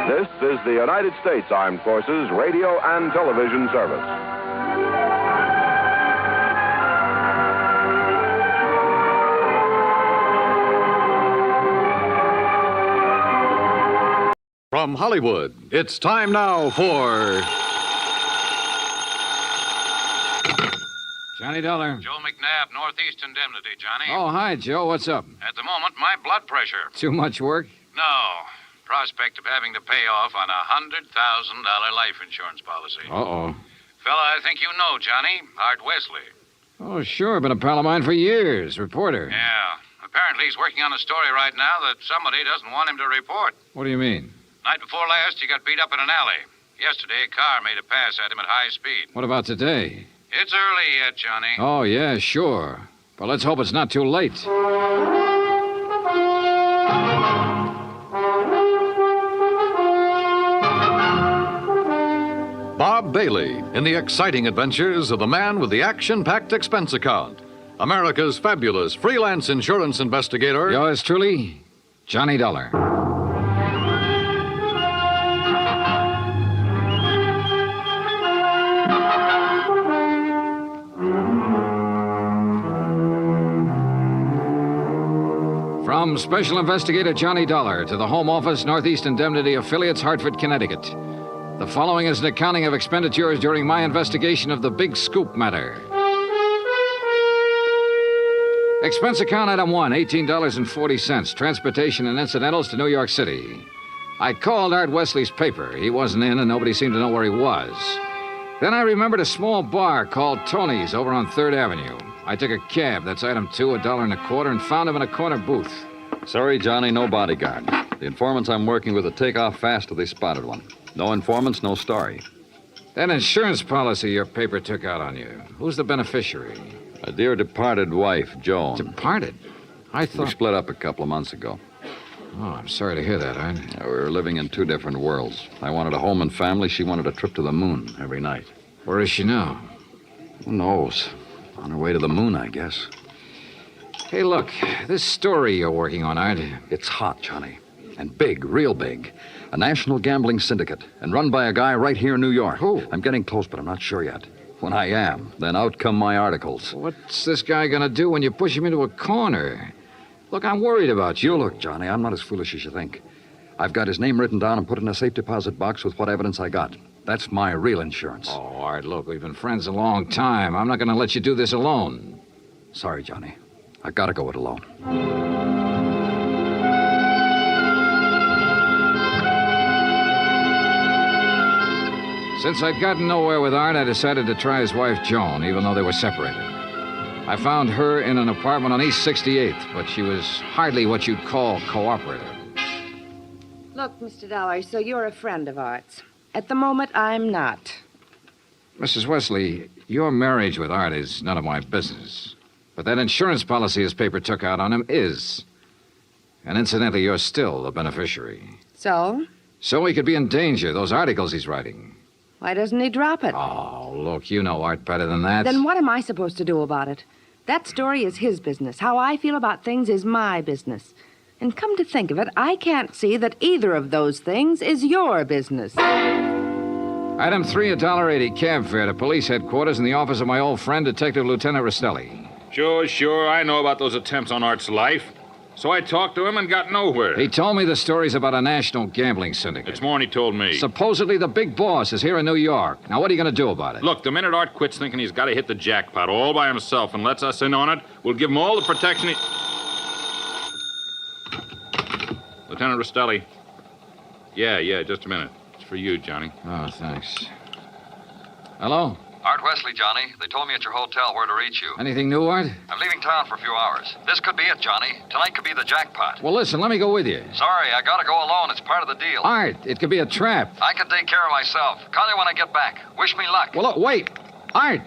This is the United States Armed Forces Radio and Television Service. From Hollywood, it's time now for Johnny Dollar. Joe McNabb, Northeast Indemnity, Johnny. Oh, hi, Joe. What's up? At the moment, my blood pressure. Too much work? No. Prospect of having to pay off on a $100,000 life insurance policy. Uh-oh. Fella I think you know, Johnny. Art Wesley. Oh, sure. Been a pal of mine for years. Reporter. Yeah. Apparently he's working on a story right now that somebody doesn't want him to report. What do you mean? Night before last, he got beat up in an alley. Yesterday, a car made a pass at him at high speed. What about today? It's early yet, Johnny. Oh, yeah, sure. But let's hope it's not too late. Bob Bailey in the exciting adventures of the man with the action-packed expense account. America's fabulous freelance insurance investigator. Yours truly, Johnny Dollar. From From Special Investigator Johnny Dollar to the Home Office, Northeast Indemnity Affiliates, Hartford, Connecticut. The following is an accounting of expenditures during my investigation of the Big Scoop matter. Expense account item 1, $18.40. Transportation and incidentals to New York City. I called Art Wesley's paper. He wasn't in, and nobody seemed to know where he was. Then I remembered a small bar called Tony's over on 3rd Avenue. I took a cab, that's item 2, $1.25, and found him in a corner booth. Sorry, Johnny, no bodyguard. The informants I'm working with will take off fast if they spotted one. No informants, no story. That insurance policy your paper took out on you, who's the beneficiary? A dear departed wife, Joan. Departed? I thought... We split up a couple of months ago. Oh, I'm sorry to hear that, Art. We were living in 2 different worlds. I wanted a home and family. She wanted a trip to the moon every night. Where is she now? Who knows? On her way to the moon, I guess. Hey, look, this story you're working on, Art. It's hot, Johnny. And big, real big. A national gambling syndicate. And run by a guy right here in New York. Who? I'm getting close, but I'm not sure yet. When I am, then out come my articles. What's this guy gonna do when you push him into a corner? Look, I'm worried about you. You look, Johnny, I'm not as foolish as you think. I've got his name written down and put in a safe deposit box with what evidence I got. That's my real insurance. Oh, Art, look, we've been friends a long time. I'm not gonna let you do this alone. Sorry, Johnny. I gotta go it alone. Since I'd gotten nowhere with Art, I decided to try his wife, Joan, even though they were separated. I found her in an apartment on East 68th, but she was hardly what you'd call cooperative. Look, Mr. Dollar, so you're a friend of Art's. At the moment, I'm not. Mrs. Wesley, your marriage with Art is none of my business. But that insurance policy his paper took out on him is. And incidentally, you're still the beneficiary. So? So he could be in danger, those articles he's writing. Why doesn't he drop it? Oh, look, you know Art better than that. Then what am I supposed to do about it? That story is his business. How I feel about things is my business. And come to think of it, I can't see that either of those things is your business. Item 3, $1.80 cab fare to police headquarters in the office of my old friend, Detective Lieutenant Rostelli. Sure. I know about those attempts on Art's life. So I talked to him and got nowhere. He told me the stories about a national gambling syndicate. It's more than he told me. Supposedly the big boss is here in New York. Now, what are you going to do about it? Look, the minute Art quits thinking he's got to hit the jackpot all by himself and lets us in on it, we'll give him all the protection he... Lieutenant Rostelli. Yeah, just a minute. It's for you, Johnny. Oh, thanks. Hello? Art Wesley, Johnny. They told me at your hotel where to reach you. Anything new, Art? I'm leaving town for a few hours. This could be it, Johnny. Tonight could be the jackpot. Well, listen, let me go with you. Sorry, I gotta go alone. It's part of the deal. Art, it could be a trap. I can take care of myself. Call you when I get back. Wish me luck. Well, look, wait. Art!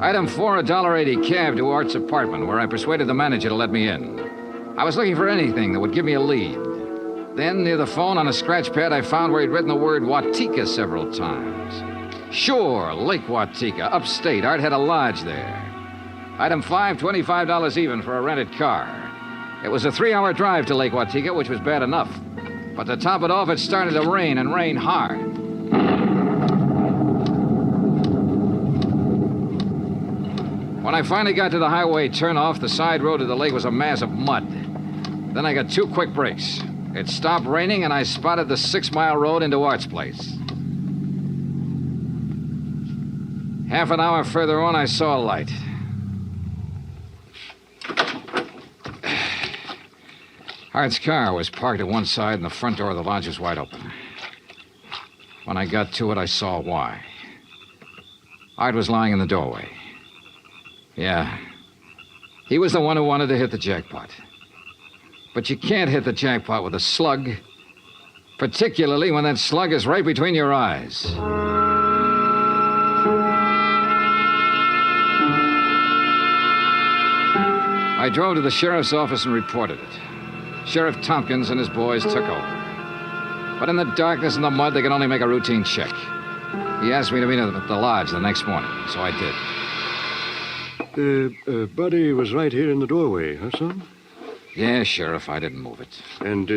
Item 4, $1.80 cab to Art's apartment, where I persuaded the manager to let me in. I was looking for anything that would give me a lead. Then, near the phone on a scratch pad, I found where he'd written the word Watika several times. Sure, Lake Watika, upstate. Art had a lodge there. Item 5, $25 even for a rented car. It was a 3-hour drive to Lake Watika, which was bad enough. But to top it off, it started to rain, and rain hard. When I finally got to the highway turnoff, the side road to the lake was a mass of mud. Then I got 2 quick breaks. It stopped raining, and I spotted the 6-mile road into Art's place. Half an hour further on, I saw a light. Art's car was parked at one side, and the front door of the lodge was wide open. When I got to it, I saw why. Art was lying in the doorway. Yeah. He was the one who wanted to hit the jackpot. But you can't hit the jackpot with a slug, particularly when that slug is right between your eyes. I drove to the sheriff's office and reported it. Sheriff Tompkins and his boys took over. But in the darkness and the mud, they could only make a routine check. He asked me to meet him at the lodge the next morning, so I did. Buddy was right here in the doorway, huh, son? Yeah, Sheriff, I didn't move it. And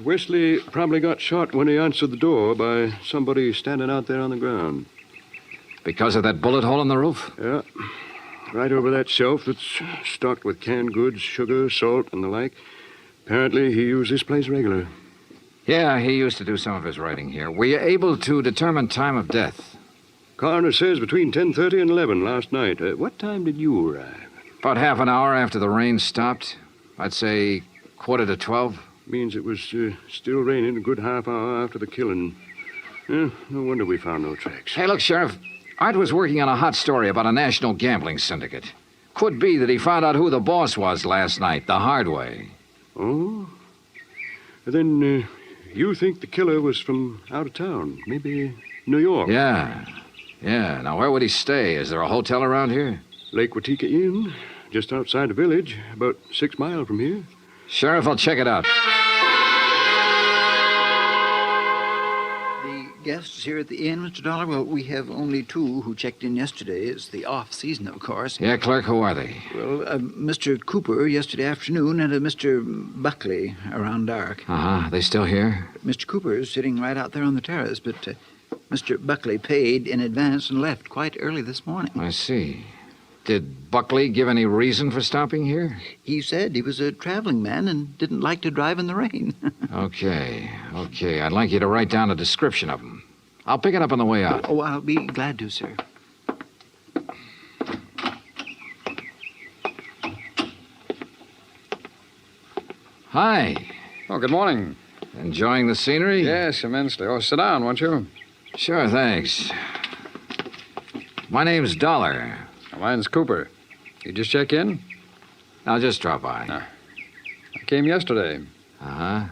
Wesley probably got shot when he answered the door by somebody standing out there on the ground. Because of that bullet hole in the roof? Yeah. Right over that shelf that's stocked with canned goods, sugar, salt, and the like. Apparently, he used this place regular. Yeah, he used to do some of his writing here. Were you able to determine time of death? Coroner says between 10:30 and 11 last night. What time did you arrive? About half an hour after the rain stopped. I'd say 11:45. Means it was still raining a good half hour after the killing. No wonder we found no tracks. Hey, look, Sheriff. Art was working on a hot story about a national gambling syndicate. Could be that he found out who the boss was last night, the hard way. Oh? Then you think the killer was from out of town? Maybe New York? Yeah. Now, where would he stay? Is there a hotel around here? Lake Watika Inn, just outside the village, about 6 miles from here. Sheriff, I'll check it out. Guests here at the inn, Mr. Dollar? Well, we have only 2 who checked in yesterday. It's the off-season, of course. Yeah, clerk, who are they? Well, Mr. Cooper yesterday afternoon and a Mr. Buckley around dark. Uh-huh. They still here? Mr. Cooper is sitting right out there on the terrace, but Mr. Buckley paid in advance and left quite early this morning. I see. Did Buckley give any reason for stopping here? He said he was a traveling man and didn't like to drive in the rain. Okay. I'd like you to write down a description of him. I'll pick it up on the way out. Oh, I'll be glad to, sir. Hi. Oh, good morning. Enjoying the scenery? Yes, immensely. Oh, sit down, won't you? Sure, thanks. My name's Dollar. Mine's Cooper. You just check in? I'll just drop by. I came yesterday. Uh-huh.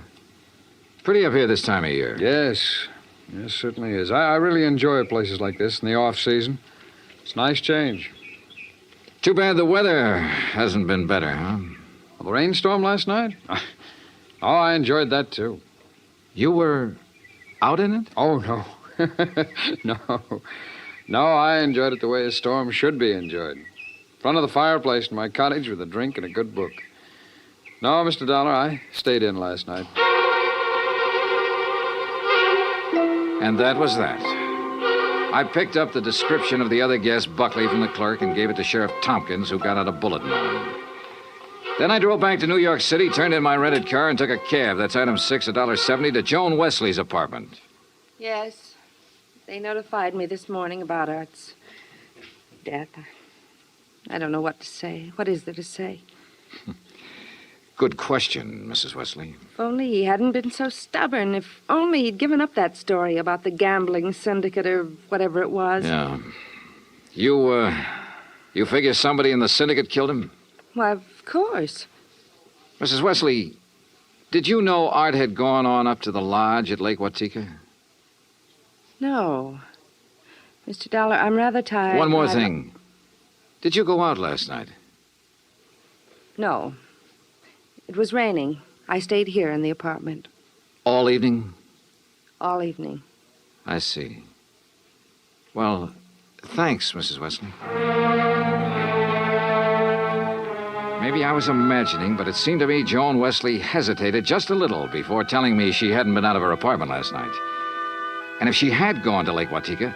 Pretty up here this time of year. Yes, certainly is. I really enjoy places like this in the off-season. It's a nice change. Too bad the weather hasn't been better, huh? Well, the rainstorm last night? Oh, I enjoyed that, too. You were out in it? Oh, no. No, I enjoyed it the way a storm should be enjoyed. In front of the fireplace in my cottage with a drink and a good book. No, Mr. Dollar, I stayed in last night. And that was that. I picked up the description of the other guest, Buckley, from the clerk and gave it to Sheriff Tompkins, who got out a bulletin on him. Then I drove back to New York City, turned in my rented car, and took a cab. That's item 6, $1.70, to Joan Wesley's apartment. Yes. They notified me this morning about Art's death. I don't know what to say. What is there to say? Good question, Mrs. Wesley. If only he hadn't been so stubborn. If only he'd given up that story about the gambling syndicate or whatever it was. Yeah. You figure somebody in the syndicate killed him? Why, of course. Mrs. Wesley, did you know Art had gone on up to the lodge at Lake Watika? No. Mr. Dollar, I'm rather tired. One more thing. Did you go out last night? No. It was raining. I stayed here in the apartment. All evening? All evening. I see. Well, thanks, Mrs. Wesley. Maybe I was imagining, but it seemed to me Joan Wesley hesitated just a little before telling me she hadn't been out of her apartment last night. And if she had gone to Lake Watika,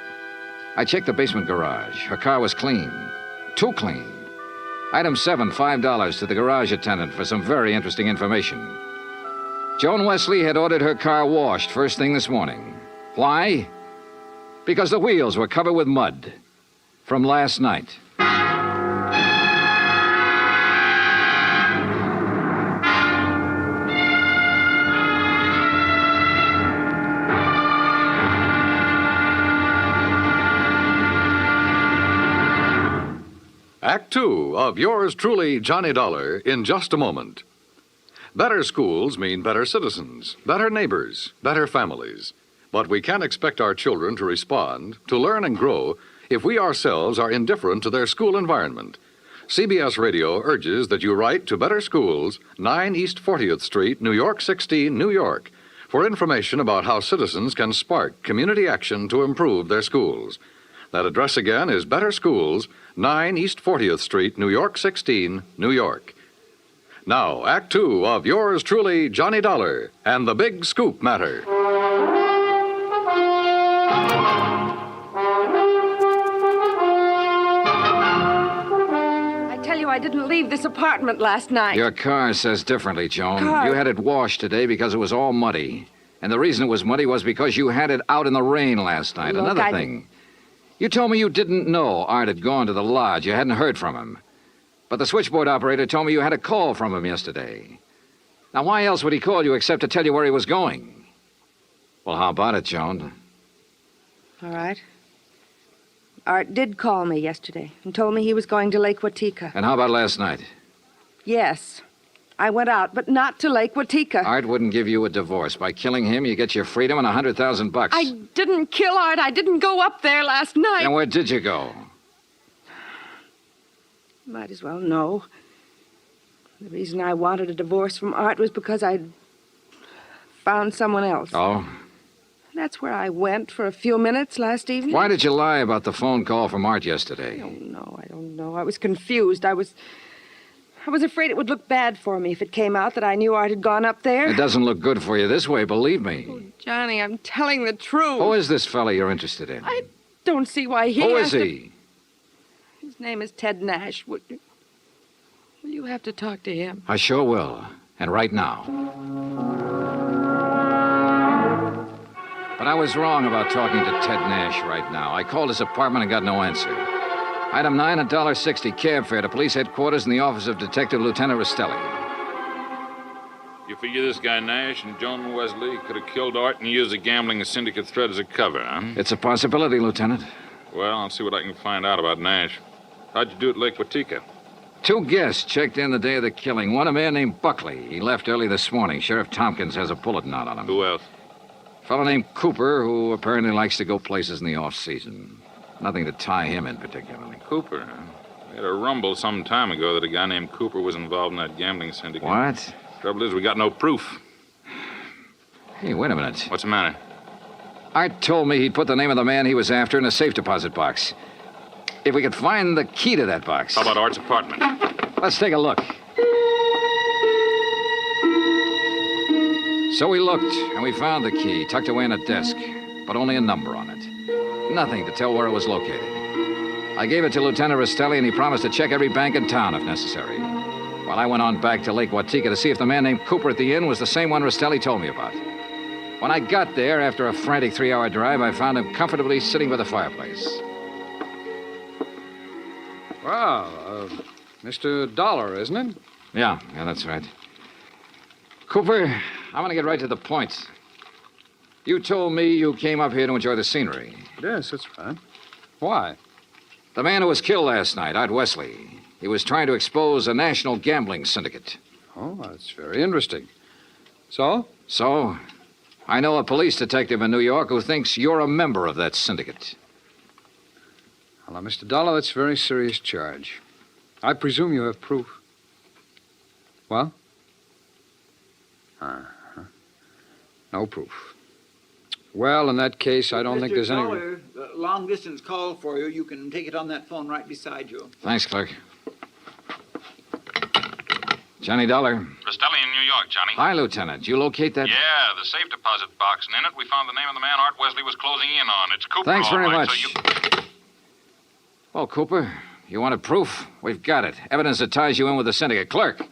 I checked the basement garage. Her car was clean. Too clean. Item 7, $5 to the garage attendant for some very interesting information. Joan Wesley had ordered her car washed first thing this morning. Why? Because the wheels were covered with mud from last night. Act 2 of yours truly, Johnny Dollar, in just a moment. Better schools mean better citizens, better neighbors, better families. But we can't expect our children to respond, to learn and grow, if we ourselves are indifferent to their school environment. CBS Radio urges that you write to Better Schools, 9 East 40th Street, New York 16, New York, for information about how citizens can spark community action to improve their schools. That address again is Better Schools, 9 East 40th Street, New York 16, New York. Now, Act 2 of yours truly, Johnny Dollar, and the Big Scoop Matter. didn't leave this apartment last night. Your car says differently, Joan. Car? You had it washed today because it was all muddy. And the reason it was muddy was because you had it out in the rain last night. Look, Another thing. You told me you didn't know Art had gone to the lodge. You hadn't heard from him. But the switchboard operator told me you had a call from him yesterday. Now, why else would he call you except to tell you where he was going? Well, how about it, Joan? All right. Art did call me yesterday and told me he was going to Lake Watika. And how about last night? Yes. I went out, but not to Lake Watika. Art wouldn't give you a divorce. By killing him, you get your freedom and $100,000. I didn't kill Art. I didn't go up there last night. And where did you go? Might as well know. The reason I wanted a divorce from Art was because I'd found someone else. Oh? That's where I went for a few minutes last evening. Why did you lie about the phone call from Art yesterday? I don't know. I was confused. I was afraid it would look bad for me if it came out that I knew Art had gone up there. It doesn't look good for you this way, believe me. Oh, Johnny, I'm telling the truth. Who is this fella you're interested in? I don't see why he Who has is to- he? His name is Ted Nash. Will you have to talk to him? I sure will. And right now. But I was wrong about talking to Ted Nash right now. I called his apartment and got no answer. Item 9, $1.60 cab fare to police headquarters in the office of Detective Lieutenant Rastelli. You figure this guy Nash and Joan Wesley could have killed Art and used the gambling syndicate threat as a cover, huh? It's a possibility, Lieutenant. Well, I'll see what I can find out about Nash. How'd you do at Lake Watika? 2 guests checked in the day of the killing. One, a man named Buckley. He left early this morning. Sheriff Tompkins has a bulletin out on him. Who else? A fellow named Cooper, who apparently likes to go places in the off-season. Nothing to tie him in particularly. Cooper, huh? We had a rumble some time ago that a guy named Cooper was involved in that gambling syndicate. What? Trouble is, we got no proof. Hey, wait a minute. What's the matter? Art told me he'd put the name of the man he was after in a safe deposit box. If we could find the key to that box. How about Art's apartment? Let's take a look. So we looked, and we found the key tucked away in a desk, but only a number on it. Nothing to tell where it was located. I gave it to Lieutenant Rastelli, and he promised to check every bank in town if necessary. While I went on back to Lake Watika to see if the man named Cooper at the inn was the same one Rastelli told me about. When I got there, after a frantic 3-hour drive, I found him comfortably sitting by the fireplace. Well, Mr. Dollar, isn't it? Yeah, that's right. Cooper, I want to get right to the point. You told me you came up here to enjoy the scenery. Yes, that's right. Why? The man who was killed last night, Art Wesley. He was trying to expose a national gambling syndicate. Oh, that's very interesting. So? So, I know a police detective in New York who thinks you're a member of that syndicate. Well, now, Mr. Dollar, that's a very serious charge. I presume you have proof. Well? Uh-huh. No proof. Well, in that case, I don't think there's any... Mr. Dollar, long-distance call for you. You can take it on that phone right beside you. Thanks, clerk. Johnny Dollar. Rastelli in New York, Johnny. Hi, Lieutenant. You locate that? Yeah, the safe deposit box, and in it we found the name of the man Art Wesley was closing in on. It's Cooper. Thanks all very right, much. So you... Well, Cooper, you wanted proof? We've got it. Evidence that ties you in with the syndicate. Clerk.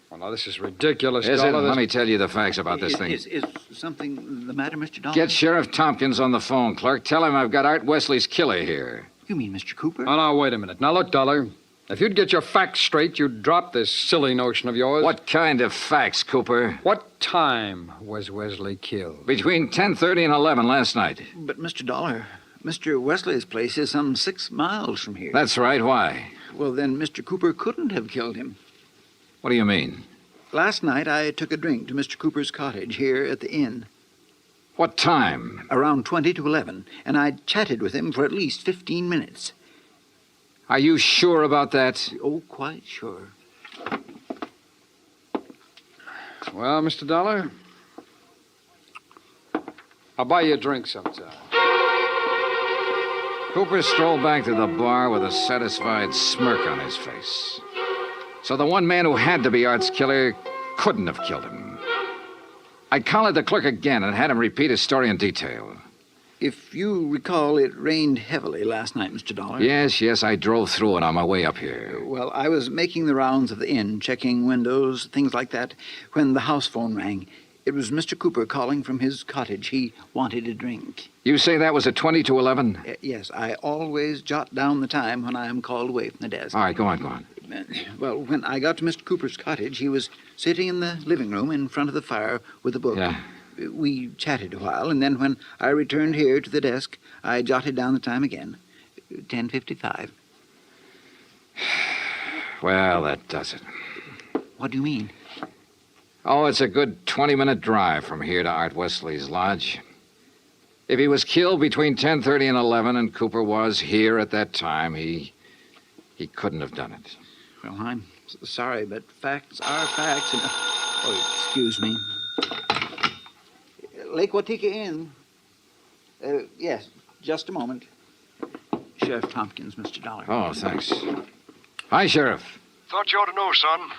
Well, now, this is ridiculous, Is it? Dollar. Let me tell you the facts about this thing. Is something the matter, Mr. Dollar? Get Sheriff Tompkins on the phone, clerk. Tell him I've got Art Wesley's killer here. You mean Mr. Cooper? Oh, now, wait a minute. Now, look, Dollar. If you'd get your facts straight, you'd drop this silly notion of yours. What kind of facts, Cooper? What time was Wesley killed? Between 10:30 and 11 last night. But, Mr. Dollar, Mr. Wesley's place is some 6 miles from here. That's right. Why? Well, then Mr. Cooper couldn't have killed him. What do you mean? Last night, I took a drink to Mr. Cooper's cottage here at the inn. What time? Around 20 to 11, and I chatted with him for at least 15 minutes. Are you sure about that? Oh, quite sure. Well, Mr. Dollar, I'll buy you a drink sometime. Cooper strolled back to the bar with a satisfied smirk on his face. So the one man who had to be Art's killer couldn't have killed him. I collared the clerk again and had him repeat his story in detail. If you recall, it rained heavily last night, Mr. Dollar. Yes, I drove through it on my way up here. Well, I was making the rounds of the inn, checking windows, things like that, when the house phone rang. It was Mr. Cooper calling from his cottage. He wanted a drink. You say that was at 20 to 11? Yes, I always jot down the time when I am called away from the desk. All right, go on. Well, when I got to Mr. Cooper's cottage, he was sitting in the living room in front of the fire with a book. Yeah. We chatted a while, and then when I returned here to the desk, I jotted down the time again. 10:55. Well, that does it. What do you mean? Oh, it's a good 20-minute drive from here to Art Wesley's lodge. If he was killed between 10:30 and 11 and Cooper was here at that time, he couldn't have done it. Well, I'm sorry, but facts are facts. And... Oh, excuse me. Lake Watika Inn. Yes, just a moment. Sheriff Tompkins, Mr. Dollar. Oh, thanks. Hi, Sheriff. Thought you ought to know, son.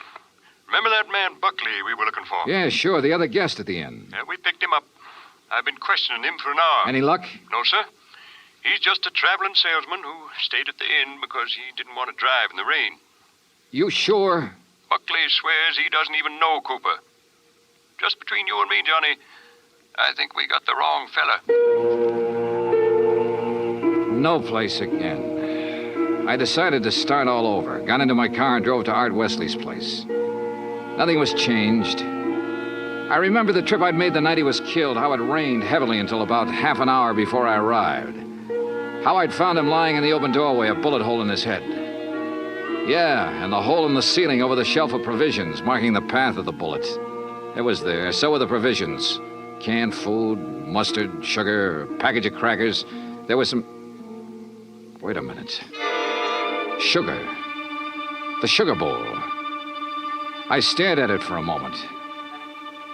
Remember that man Buckley we were looking for? Yeah, sure, the other guest at the inn. Yeah, we picked him up. I've been questioning him for an hour. Any luck? No, sir. He's just a traveling salesman who stayed at the inn because he didn't want to drive in the rain. You sure? Buckley swears he doesn't even know Cooper. Just between you and me, Johnny, I think we got the wrong fella. No place again. I decided to start all over. Got into my car and drove to Art Wesley's place. Nothing was changed. I remember the trip I'd made the night he was killed, how it rained heavily until about half an hour before I arrived. How I'd found him lying in the open doorway, a bullet hole in his head. Yeah, and the hole in the ceiling over the shelf of provisions, marking the path of the bullet. It was there. So were the provisions. Canned food, mustard, sugar, a package of crackers. There was some... Wait a minute. Sugar. The sugar bowl. I stared at it for a moment.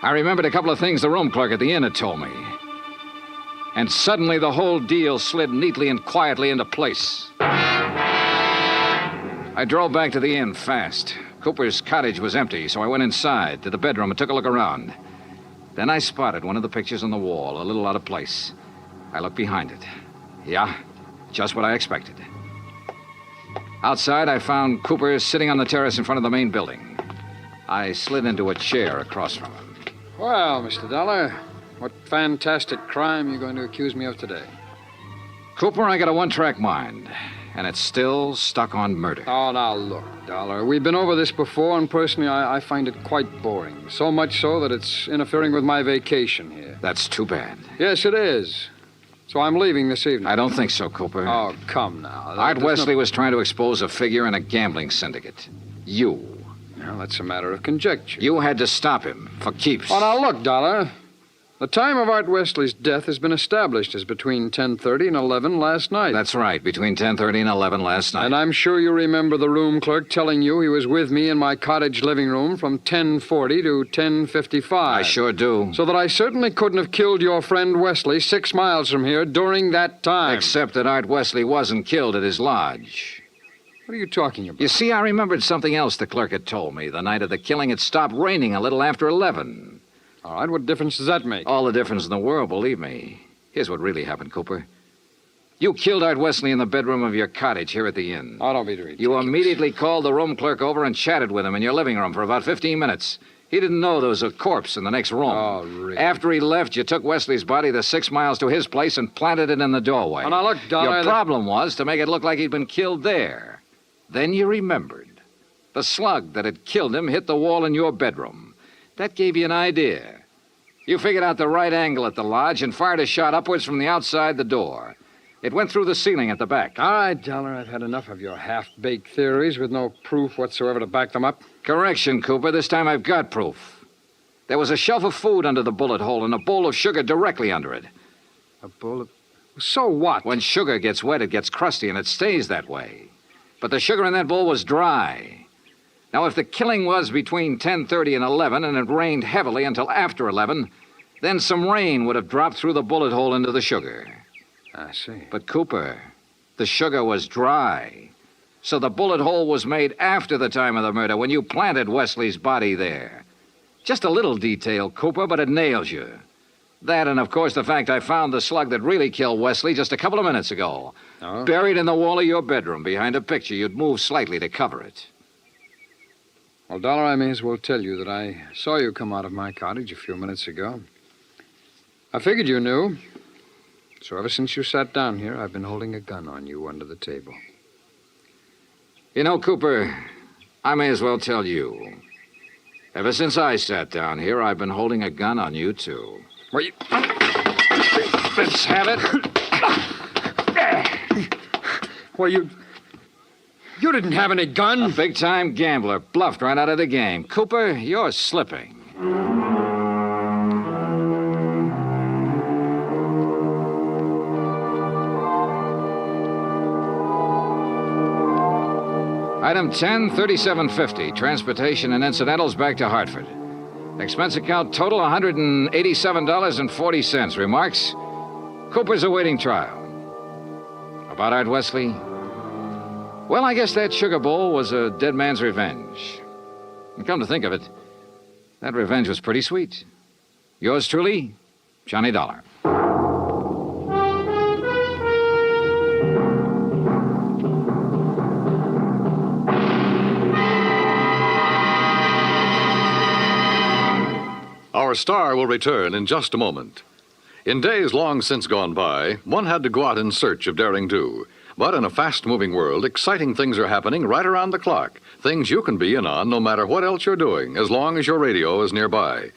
I remembered a couple of things the room clerk at the inn had told me. And suddenly the whole deal slid neatly and quietly into place. I drove back to the inn fast. Cooper's cottage was empty, so I went inside to the bedroom and took a look around. Then I spotted one of the pictures on the wall, a little out of place. I looked behind it. Yeah, just what I expected. Outside, I found Cooper sitting on the terrace in front of the main building. I slid into a chair across from him. Well, Mr. Dollar, what fantastic crime are you going to accuse me of today? Cooper, I got a one-track mind, and it's still stuck on murder. Oh, now look, Dollar, we've been over this before, and personally, I find it quite boring. So much so that it's interfering with my vacation here. That's too bad. Yes, it is. So I'm leaving this evening. I don't think so, Cooper. Oh, come now. Art Wesley was trying to expose a figure in a gambling syndicate. You. Well, that's a matter of conjecture. You had to stop him, for keeps. Oh, now look, Dollar. The time of Art Wesley's death has been established as between 10:30 and 11 last night. That's right, between 10:30 and 11 last night. And I'm sure you remember the room clerk telling you he was with me in my cottage living room from 10:40 to 10:55. I sure do. So that I certainly couldn't have killed your friend Wesley 6 miles from here during that time. Except that Art Wesley wasn't killed at his lodge. What are you talking about? You see, I remembered something else the clerk had told me. The night of the killing, it stopped raining a little after 11. All right, what difference does that make? All the difference in the world, believe me. Here's what really happened, Cooper. You killed Art Wesley in the bedroom of your cottage here at the inn. Oh, don't be ridiculous. You immediately called the room clerk over and chatted with him in your living room for about 15 minutes. He didn't know there was a corpse in the next room. Oh, really? After he left, you took Wesley's body the 6 miles to his place and planted it in the doorway. Oh, now look, Dollar... Your problem was to make it look like he'd been killed there. Then you remembered. The slug that had killed him hit the wall in your bedroom. That gave you an idea. You figured out the right angle at the lodge and fired a shot upwards from the outside the door. It went through the ceiling at the back. All right, Dollar, I've had enough of your half-baked theories with no proof whatsoever to back them up. Correction, Cooper. This time I've got proof. There was a shelf of food under the bullet hole and a bowl of sugar directly under it. A bowl of... So what? When sugar gets wet, it gets crusty, and it stays that way. But the sugar in that bowl was dry. Now, if the killing was between 10:30 and 11, and it rained heavily until after 11, then some rain would have dropped through the bullet hole into the sugar. I see. But, Cooper, the sugar was dry. So the bullet hole was made after the time of the murder, when you planted Wesley's body there. Just a little detail, Cooper, but it nails you. That and, of course, the fact I found the slug that really killed Wesley just a couple of minutes ago. Oh? Buried in the wall of your bedroom behind a picture you'd moved slightly to cover it. Well, Dollar, I may as well tell you that I saw you come out of my cottage a few minutes ago. I figured you knew. So ever since you sat down here, I've been holding a gun on you under the table. You know, Cooper, I may as well tell you. Ever since I sat down here, I've been holding a gun on you, too. Well, you... Let's have it. Well, you didn't have any gun. A big-time gambler bluffed right out of the game. Cooper, you're slipping. Item 10, $37.50. Transportation and incidentals back to Hartford. Expense account total $187.40. Remarks? Cooper's awaiting trial. About Art Wesley? Well, I guess that sugar bowl was a dead man's revenge. And come to think of it, that revenge was pretty sweet. Yours truly, Johnny Dollar. Our star will return in just a moment. In days long since gone by, one had to go out in search of daring do. But in a fast-moving world, exciting things are happening right around the clock. Things you can be in on no matter what else you're doing, as long as your radio is nearby.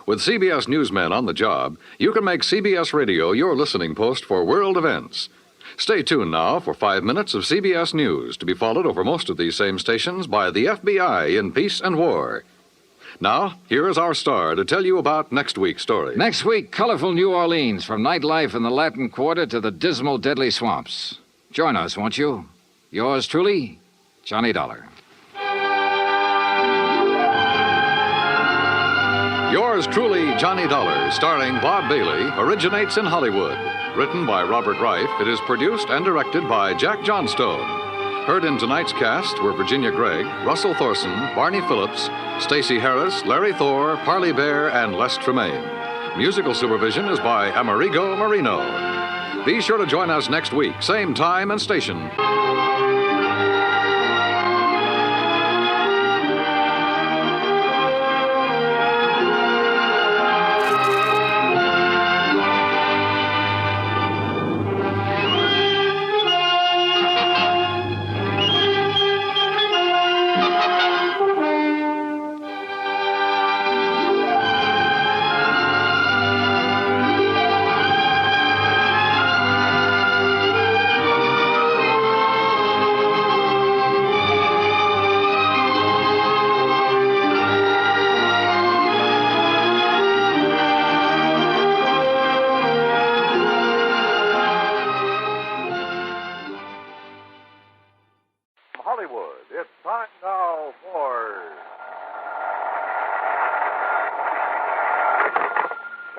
With CBS newsmen on the job, you can make CBS Radio your listening post for world events. Stay tuned now for 5 minutes of CBS News, to be followed over most of these same stations by the FBI in peace and war. Now, here is our star to tell you about next week's story. Next week, colorful New Orleans, from nightlife in the Latin Quarter to the dismal, deadly swamps. Join us, won't you? Yours truly, Johnny Dollar. Yours truly, Johnny Dollar, starring Bob Bailey, originates in Hollywood. Written by Robert Reif, it is produced and directed by Jack Johnstone. Heard in tonight's cast were Virginia Gregg, Russell Thorson, Barney Phillips, Stacey Harris, Larry Thor, Parley Bear, and Les Tremaine. Musical supervision is by Amerigo Marino. Be sure to join us next week, same time and station.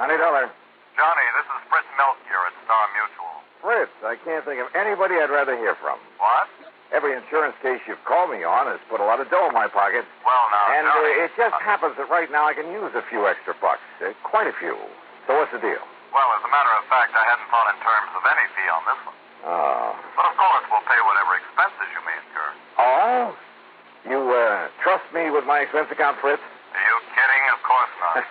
Johnny Dollar. Johnny, this is Fritz Melchior at Star Mutual. Fritz, I can't think of anybody I'd rather hear from. What? Every insurance case you've called me on has put a lot of dough in my pocket. Well, now, And Johnny... it just happens that right now I can use a few extra bucks. Quite a few. So what's the deal? Well, as a matter of fact, I hadn't thought in terms of any fee on this one. Oh. But of course, we'll pay whatever expenses you may incur. Oh? You, trust me with my expense account, Fritz? Are you kidding? Of course not.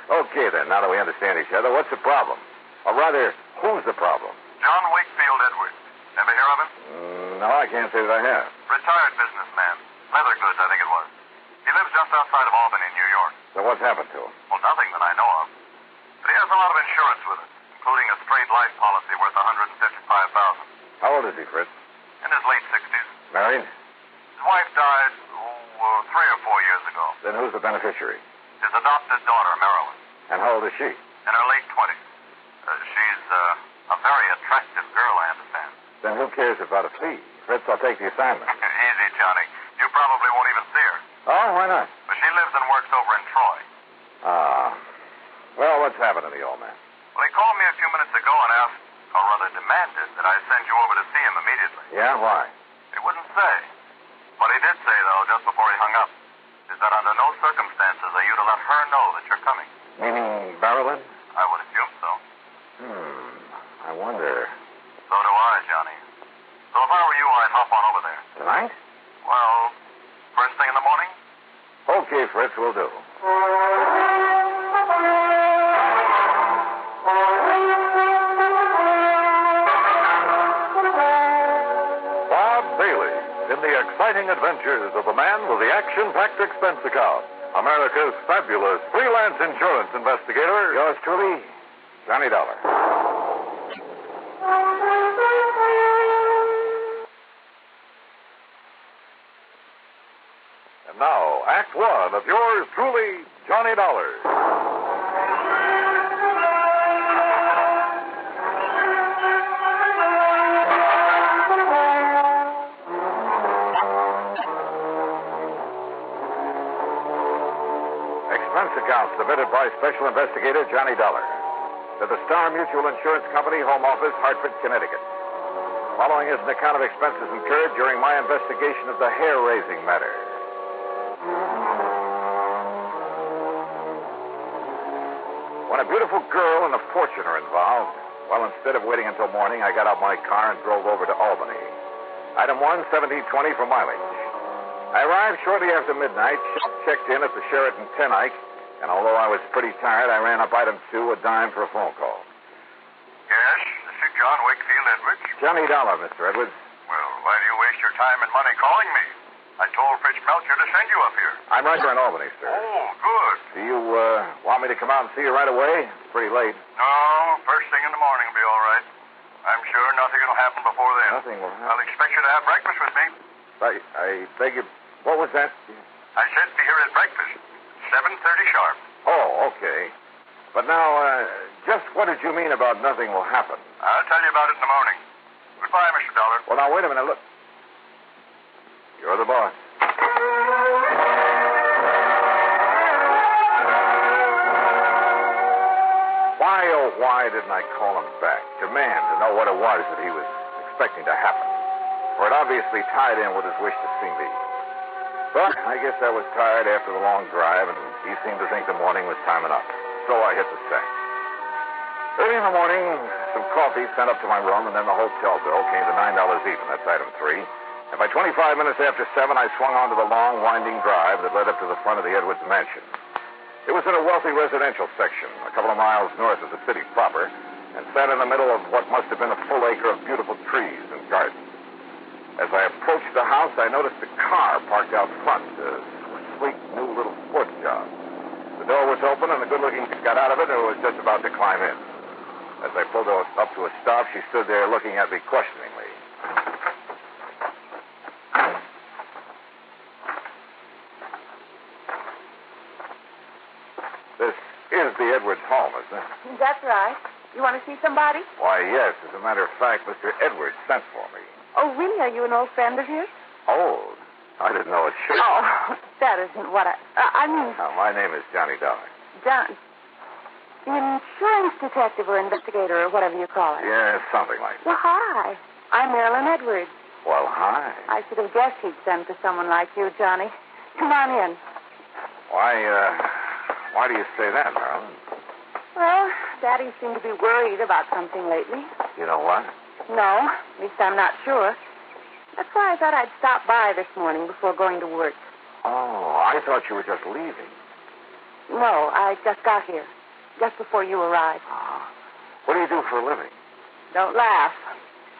Okay, then, now that we understand each other, what's the problem? Or rather, who's the problem? John Wakefield Edwards. Ever hear of him? No, I can't say that I have. Retired businessman. Leather goods, I think it was. He lives just outside of Albany, New York. So what's happened to him? Well, nothing that I know of. But he has a lot of insurance with it, including a straight life policy worth $155,000. How old is he, Fritz? In his late 60s. Married? His wife died, 3 or 4 years ago. Then who's the beneficiary? His adopted daughter, Marilyn. And how old is she? In her late 20s. She's a very attractive girl, I understand. Then who cares about a fee? Fritz, I'll take the assignment. Easy, Johnny. You probably won't even see her. Oh, why not? But she lives and works over in Troy. Well, what's happened to the old man? Well, he called me a few minutes ago and asked, or rather demanded, that I send you over to see him immediately. Yeah, why? He wouldn't say. What he did say, though, just before he hung up, is that under no circumstances are you to let her know that you're coming. Meaning Marilyn? I would if you adventures of the man with the action-packed expense account. America's fabulous freelance insurance investigator. Yours truly, Johnny Dollar. And now, Act One of yours truly, Johnny Dollar. Expense account submitted by Special Investigator Johnny Dollar to the Star Mutual Insurance Company, Home Office, Hartford, Connecticut. Following is an account of expenses incurred during my investigation of the hair-raising matter. When a beautiful girl and a fortune are involved, well, instead of waiting until morning, I got out my car and drove over to Albany. Item 1, 1720 for mileage. I arrived shortly after midnight, checked in at the Sheraton Ten Eyck, and although I was pretty tired, I ran up item 2, a dime for a phone call. Yes, this is John Wakefield Edwards. Johnny Dollar, Mr. Edwards. Well, why do you waste your time and money calling me? I told Fritz Melcher to send you up here. I'm right there in Albany, sir. Oh, good. Do you want me to come out and see you right away? It's pretty late. No, first thing in the morning will be all right. I'm sure nothing will happen before then. Nothing will happen. I'll expect you to have breakfast with me. I beg you. What was that? I said be here at breakfast. 7:30 sharp. Oh, okay. But now, just what did you mean about nothing will happen? I'll tell you about it in the morning. Goodbye, Mr. Dollar. Well, now, wait a minute. Look. You're the boss. Why, oh, why didn't I call him back? Demand to know what it was that he was expecting to happen. For it obviously tied in with his wish to see me. But I guess I was tired after the long drive, and he seemed to think the morning was time enough. So I hit the sack. Early in the morning, some coffee sent up to my room, and then the hotel bill came to $9 even. That's item 3. And by 25 minutes after 7, I swung onto the long, winding drive that led up to the front of the Edwards mansion. It was in a wealthy residential section, a couple of miles north of the city proper, and sat in the middle of what must have been a full acre of beautiful trees and gardens. As I approached the house, I noticed a car parked out front, a sleek, new little sports job. The door was open, and the good-looking chick got out of it and was just about to climb in. As I pulled her up to a stop, she stood there looking at me questioningly. This is the Edwards home, isn't it? That's right. You want to see somebody? Why, yes. As a matter of fact, Mr. Edwards sent for me. Oh, really? Are you an old friend of his? Old? I didn't know it should. Oh, that isn't what I mean... Oh, my name is Johnny Dollar. John... The insurance detective or investigator or whatever you call it. Yeah, something like that. Well, hi. I'm Marilyn Edwards. Well, hi. I should have guessed he'd send for someone like you, Johnny. Come on in. Why do you say that, Marilyn? Well, Daddy seemed to be worried about something lately. You know what? No, at least I'm not sure. That's why I thought I'd stop by this morning before going to work. Oh, I thought you were just leaving. No, I just got here, just before you arrived. What do you do for a living? Don't laugh.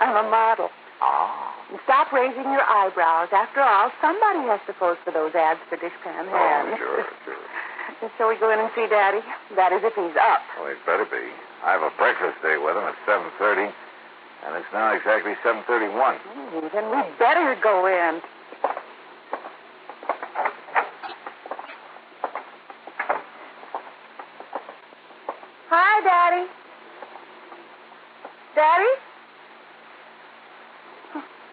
I'm a model. Oh. And stop raising your eyebrows. After all, somebody has to post for those ads for dishpan hands. Oh, sure. And so we go in and see Daddy. That is if he's up. Well, he'd better be. I have a breakfast date with him at 7:30, and it's now exactly 7:31. Then we better go in. Hi, Daddy. Daddy?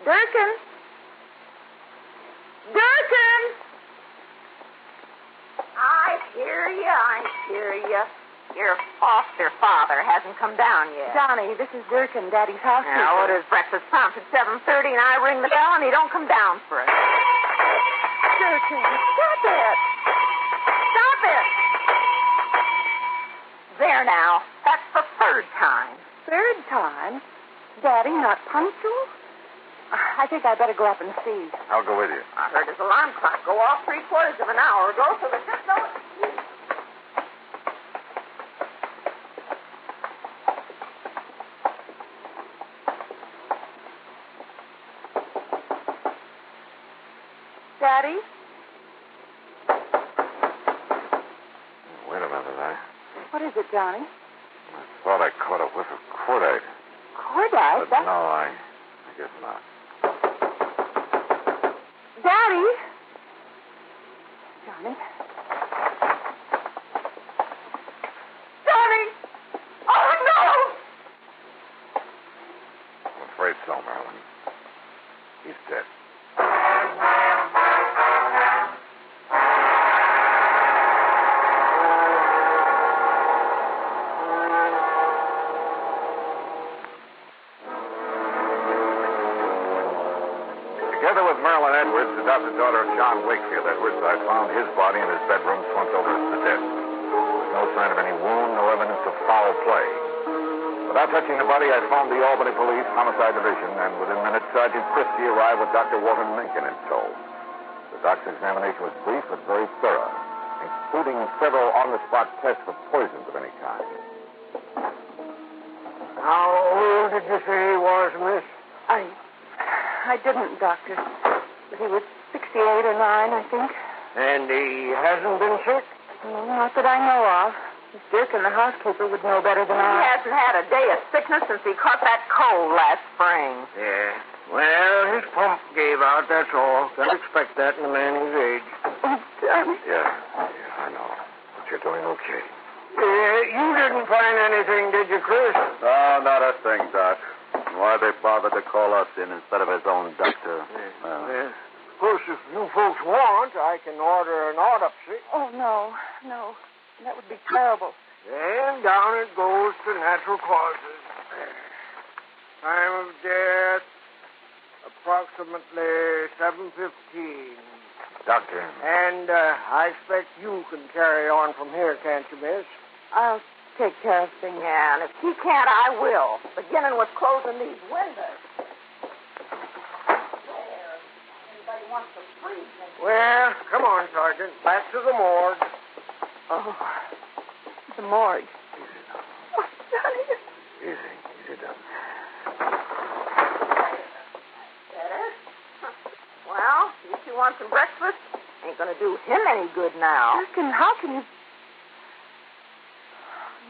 Durkin? Durkin! I hear you. Your foster father hasn't come down yet. Johnny, this is Durkin, Daddy's housekeeper. Now, what is breakfast prompt at 7:30, and I ring the bell, and he don't come down for it. Durkin, stop it. Stop it! There now. That's the third time. Third time? Daddy, not punctual? I think I better go up and see. I'll go with you. I heard his alarm clock go off 3/4 of an hour ago, so there's just no excuse. Daddy? Wait a minute, What is it, Johnny? I thought I caught a whiff of cordite. Cordite? But no, I guess not. Daddy? Johnny? Johnny! Oh, no! I'm afraid so, Marilyn. He's dead. Together with Marilyn Edwards, adopted daughter of John Wakefield Edwards, I found his body in his bedroom slumped over the desk. There was no sign of any wound, no evidence of foul play. Without touching the body, I phoned the Albany Police Homicide Division, and within minutes, Sergeant Christie arrived with Dr. Walter Mencken in tow. The doctor's examination was brief but very thorough, including several on-the-spot tests for poisons of any kind. How old did you say he was, miss? I didn't, Doctor. But he was 68 or 9, I think. And he hasn't been sick? Not that I know of. Miss Durkin, the housekeeper, would know better than I. He hasn't had a day of sickness since he caught that cold last spring. Yeah. Well, his pump gave out, that's all. Can't expect that in a man his age. Oh, Johnny. Yeah, I know. But you're doing okay. You didn't find anything, did you, Chris? No, not a thing, Doc. Why they bothered to call us in instead of his own doctor? Yeah. Of course, if you folks want, I can order an autopsy. Oh, no. That would be terrible. And down it goes to natural causes. Time of death, approximately 7:15. Doctor. And I expect you can carry on from here, can't you, miss? I'll take care of things. Yeah, and if he can't, I will. Beginning with closing these windows. There. Anybody wants to freeze me? Well, come on, Sergeant. Back to the morgue. Oh, the morgue. Oh, Johnny. Easy, down. Better. Well, you two want some breakfast? Ain't gonna do him any good now. How can you...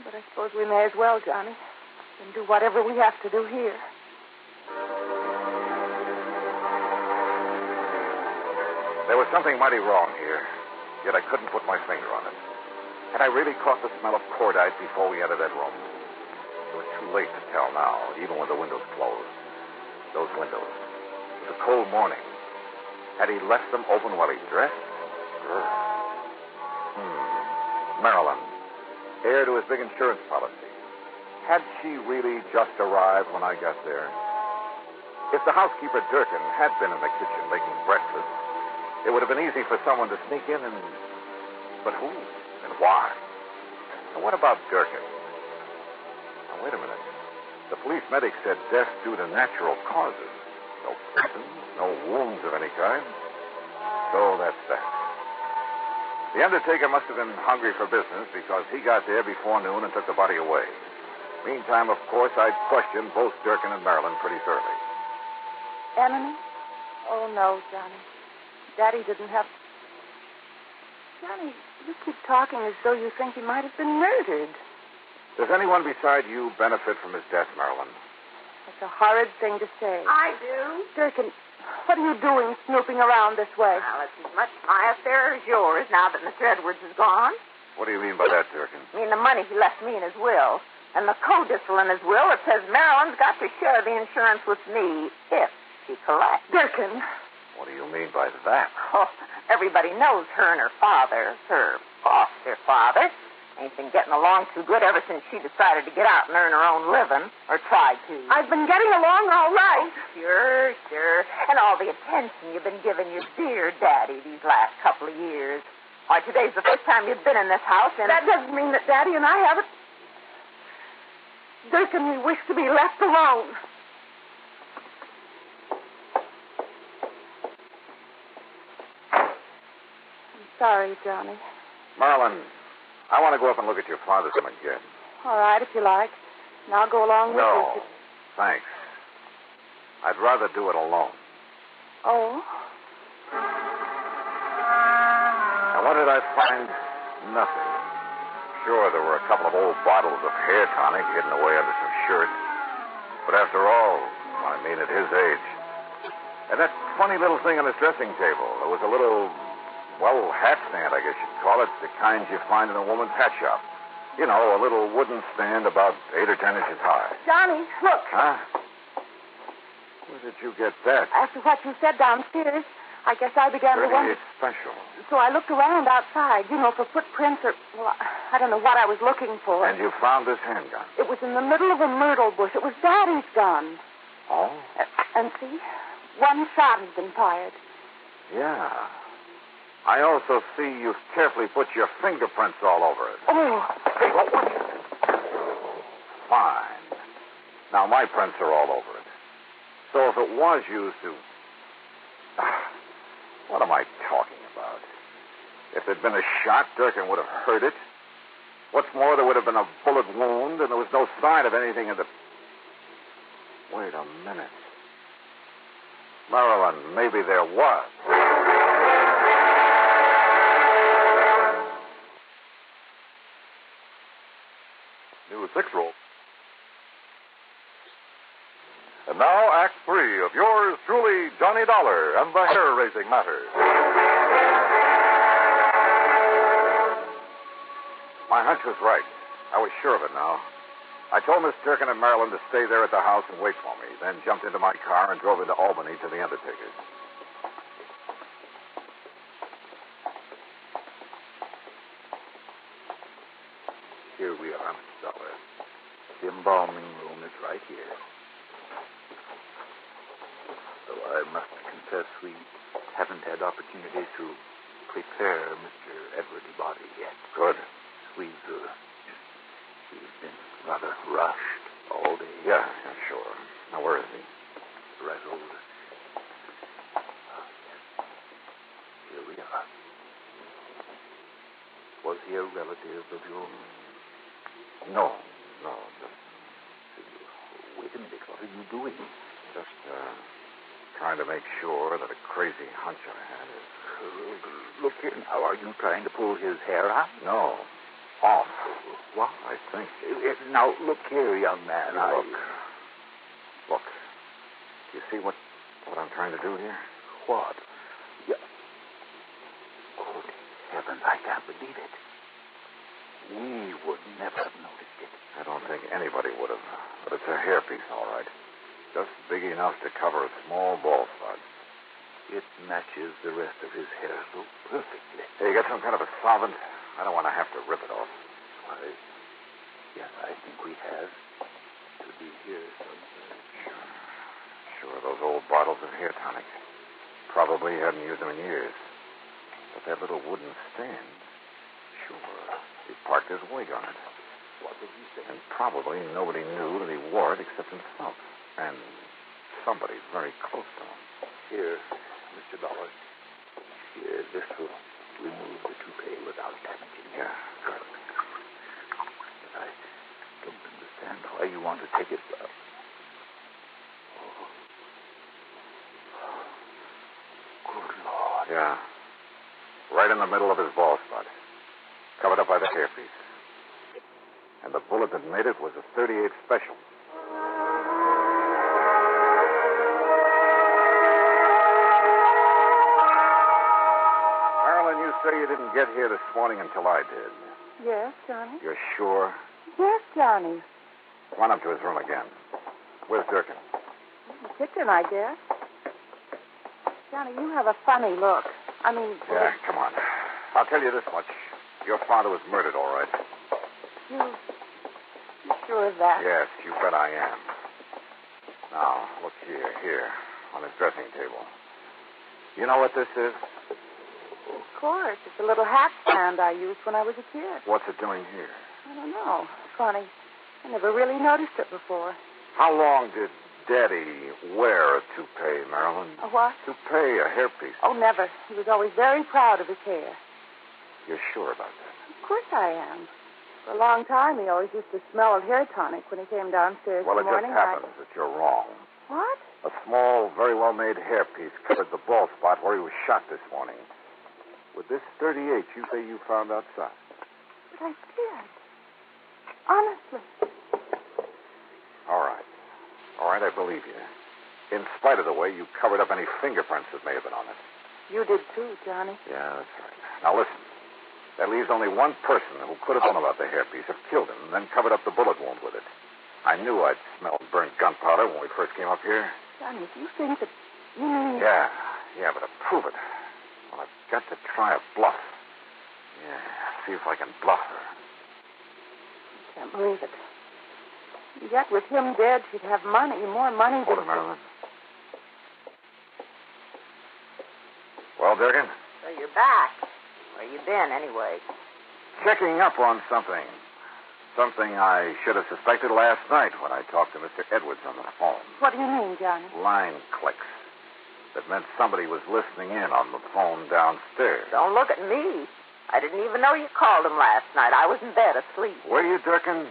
But I suppose we may as well, Johnny, and do whatever we have to do here. There was something mighty wrong here, yet I couldn't put my finger on it. Had I really caught the smell of cordite before we entered that room? It was too late to tell now, even with the windows closed. Those windows. It was a cold morning. Had he left them open while he dressed? Marilyn, heir to his big insurance policy. Had she really just arrived when I got there? If the housekeeper, Durkin, had been in the kitchen making breakfast, it would have been easy for someone to sneak in and... But who? And why? And what about Durkin? Now, wait a minute. The police medic said death due to natural causes. No poison, no wounds of any kind. So that's that. The undertaker must have been hungry for business because he got there before noon and took the body away. Meantime, of course, I'd questioned both Durkin and Marilyn pretty thoroughly. Enemy? Oh, no, Johnny. Daddy didn't have... Johnny, you keep talking as though you think he might have been murdered. Does anyone beside you benefit from his death, Marilyn? That's a horrid thing to say. I do. Durkin, what are you doing snooping around this way? Well, it's as much my affair as yours now that Mr. Edwards is gone. What do you mean by that, Durkin? I mean the money he left me in his will. And the codicil in his will, it says Marilyn's got to share the insurance with me if she collects. Durkin. What do you mean by that? Oh, everybody knows her and her father, her foster father, ain't been getting along too good ever since she decided to get out and earn her own living, or tried to. I've been getting along all right. Oh, sure. And all the attention you've been giving your dear daddy these last couple of years. Why, today's the first time you've been in this house, and... That doesn't mean that Daddy and I haven't... Durkin, we wish to be left alone. I'm sorry, Johnny. Marilyn, I want to go up and look at your father's room again. All right, if you like. And I'll go along with you. No, thanks. I'd rather do it alone. Oh? What did I find? Nothing. Sure, there were a couple of old bottles of hair tonic hidden away under some shirts. But after all, I mean, at his age. And that funny little thing on his dressing table. There was a little, well, hat stand, I guess you'd call it. The kind you find in a woman's hat shop. You know, a little wooden stand about 8 or 10 inches high. Johnny, look. Huh? Where did you get that? After what you said downstairs, I guess I began to wonder. Pretty special. So I looked around outside, for footprints or, I don't know what I was looking for. And you found this handgun? It was in the middle of a myrtle bush. It was Daddy's gun. Oh? And see, one shot has been fired. Yeah. I also see you've carefully put your fingerprints all over it. Oh. Hey, what was it? Fine. Now, my prints are all over it. So if it was used to... What am I talking about? If there'd been a shot, Durkin would have heard it. What's more, there would have been a bullet wound, and there was no sign of anything in the... Wait a minute. Marilyn, maybe there was. New 6-roll. And now, Act 3 of yours truly, Johnny Dollar and the hair-raising matter. My hunch was right. I was sure of it now. I told Miss Durkin and Marilyn to stay there at the house and wait for me, then jumped into my car and drove into Albany to the undertaker's. Here we are, Mr. Dollar. The embalming room is right here. Though I must confess we haven't had opportunity to prepare Mr. Edward's body yet. Good. We've been rather rushed all day. Yeah, sure. Now, where is he? Right over. Here we are. Was he a relative of yours? No. Wait a minute. What are you doing? Just, trying to make sure that a crazy hunch I had is... Look here now. Are you trying to pull his hair out? No. Off. What? I think. Now, look here, young man. Look. You see what I'm trying to do here? What? Yeah. Good heavens, I can't believe it. We would never have noticed it. I don't think anybody would have. But it's a hairpiece, all right. Just big enough to cover a small bald spot. It matches the rest of his hair so perfectly. Hey, you got some kind of a solvent? I don't want to have to rip it off. Yes, I think we have. To be here somewhere. Sure, those old bottles of hair tonic. Probably hadn't used them in years. But that little wooden stand, sure, he parked his wig on it. What did he say? And probably nobody knew that he wore it except himself. And somebody very close to him. Here, Mr. Dollar. Here, this will remove the toupee without damaging it. Yeah, good. But I don't understand why you want to take it. Good Lord. Yeah. Right in the middle of his bald spot. Covered up by the hairpiece. And the bullet that made it was a .38 special. Marilyn, you say you didn't get here this morning until I did. Yes, Johnny? You're sure? Yes, Johnny. Run up to his room again. Where's Durkin? The kitchen, I guess. Johnny, you have a funny look. Yeah, come on. I'll tell you this much. Your father was murdered, all right. You sure of that? Yes, you bet I am. Now, look here, on his dressing table. You know what this is? Of course. It's a little hat stand I used when I was a kid. What's it doing here? I don't know. Funny. I never really noticed it before. How long did Daddy wear a toupee, Marilyn? A what? Toupee, a hairpiece. Oh, never. He was always very proud of his hair. You're sure about that? Of course I am. For a long time, he always used to smell of hair tonic when he came downstairs Well, in the morning. It just happens that you're wrong. What? A small, very well-made hairpiece covered the bald spot where he was shot this morning. with this 38 you say you found outside? But I did. Honestly. All right. All right, I believe you. In spite of the way you covered up any fingerprints that may have been on it. You did too, Johnny. Yeah, that's right. Now listen. That leaves only one person who could have known about the hairpiece, have killed him, and then covered up the bullet wound with it. I knew I'd smelled burnt gunpowder when we first came up here. Johnny, if you think that you mean... Yeah, but to prove it, well, I've got to try a bluff. Yeah, see if I can bluff her. I can't believe it. Yet with him dead, she'd have money, more money Hold than... it, Marilyn. Well, Durkin? So you're back. Where you been, anyway? Checking up on something. Something I should have suspected last night when I talked to Mr. Edwards on the phone. What do you mean, Johnny? Line clicks. That meant somebody was listening in on the phone downstairs. Don't look at me. I didn't even know you called him last night. I was in bed asleep. Were you, Durkin?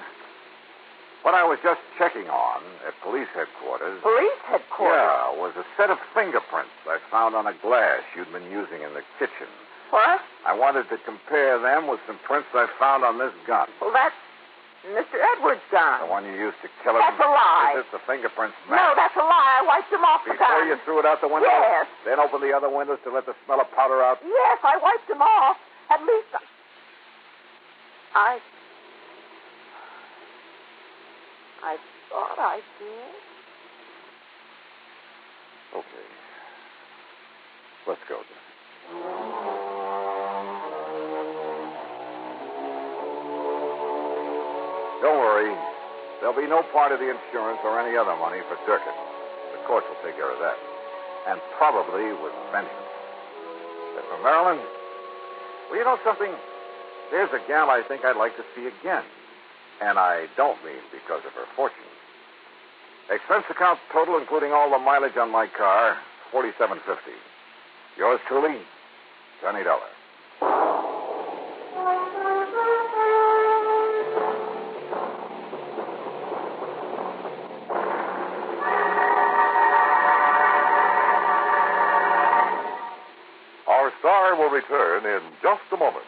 What I was just checking on at police headquarters... Police headquarters? Yeah, was a set of fingerprints I found on a glass you'd been using in the kitchen. What? I wanted to compare them with some prints I found on this gun. Well, that's Mr. Edwards' gun. The one you used to kill him? That's a lie. Is it the fingerprints match? No, that's a lie. I wiped them off the gun. Before you threw it out the window? Yes. Then opened the other windows to let the smell of powder out? Yes, I wiped them off. At least I thought I did. Okay. Let's go, then. Don't worry. There'll be no part of the insurance or any other money for Durkin. The courts will take care of that. And probably with vengeance. But for Marilyn, well, you know something? There's a gal I think I'd like to see again. And I don't mean because of her fortune. Expense account total, including all the mileage on my car, $47.50. Yours truly, Johnny Dollar. Our star will return in just a moment.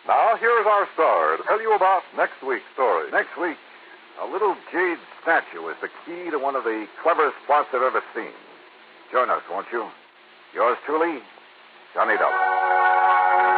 Now, here's our star to tell you about next week's story. Next week, a little jade statue is the key to one of the cleverest plots I've ever seen. Join us, won't you? Yours truly, Johnny Dollar.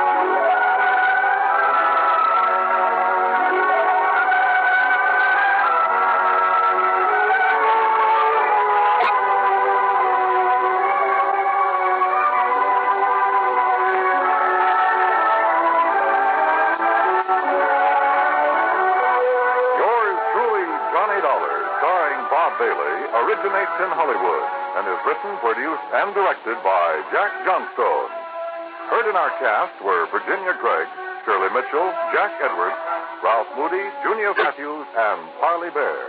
Originates in Hollywood and is written, produced, and directed by Jack Johnstone. Heard in our cast were Virginia Gregg, Shirley Mitchell, Jack Edwards, Ralph Moody, Junior Matthews, and Parley Bear.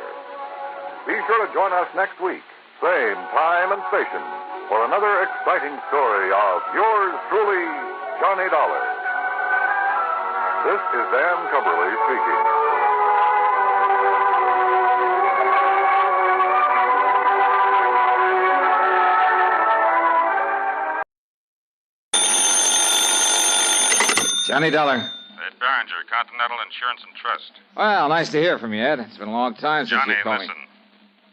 Be sure to join us next week, same time and station, for another exciting story of yours truly, Johnny Dollar. This is Dan Cumberly speaking. Johnny Dollar. Ed Barringer, Continental Insurance and Trust. Well, nice to hear from you, Ed. It's been a long time since Johnny, you called listen. me.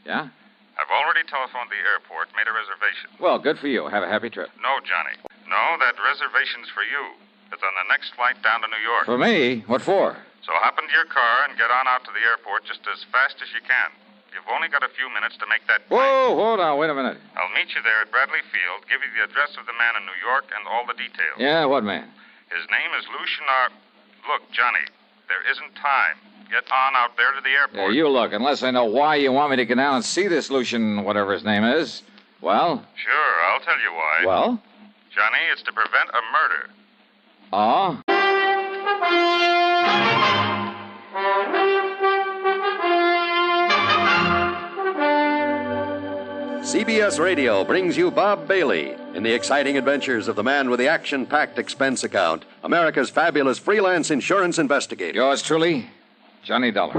Yeah? I've already telephoned the airport, made a reservation. Well, good for you. Have a happy trip. No, Johnny. No, that reservation's for you. It's on the next flight down to New York. For me? What for? So hop into your car and get on out to the airport just as fast as you can. You've only got a few minutes to make that flight. Whoa, hold on. Wait a minute. I'll meet you there at Bradley Field, give you the address of the man in New York and all the details. Yeah, what man? His name is Lucian Look, Johnny, there isn't time. Get on out there to the airport. Yeah, you look. Unless I know why you want me to get down and see this Lucian, whatever his name is. Well? Sure, I'll tell you why. Well? Johnny, it's to prevent a murder. Oh? CBS Radio brings you Bob Bailey in the exciting adventures of the man with the action-packed expense account, America's fabulous freelance insurance investigator. Yours truly, Johnny Dollar.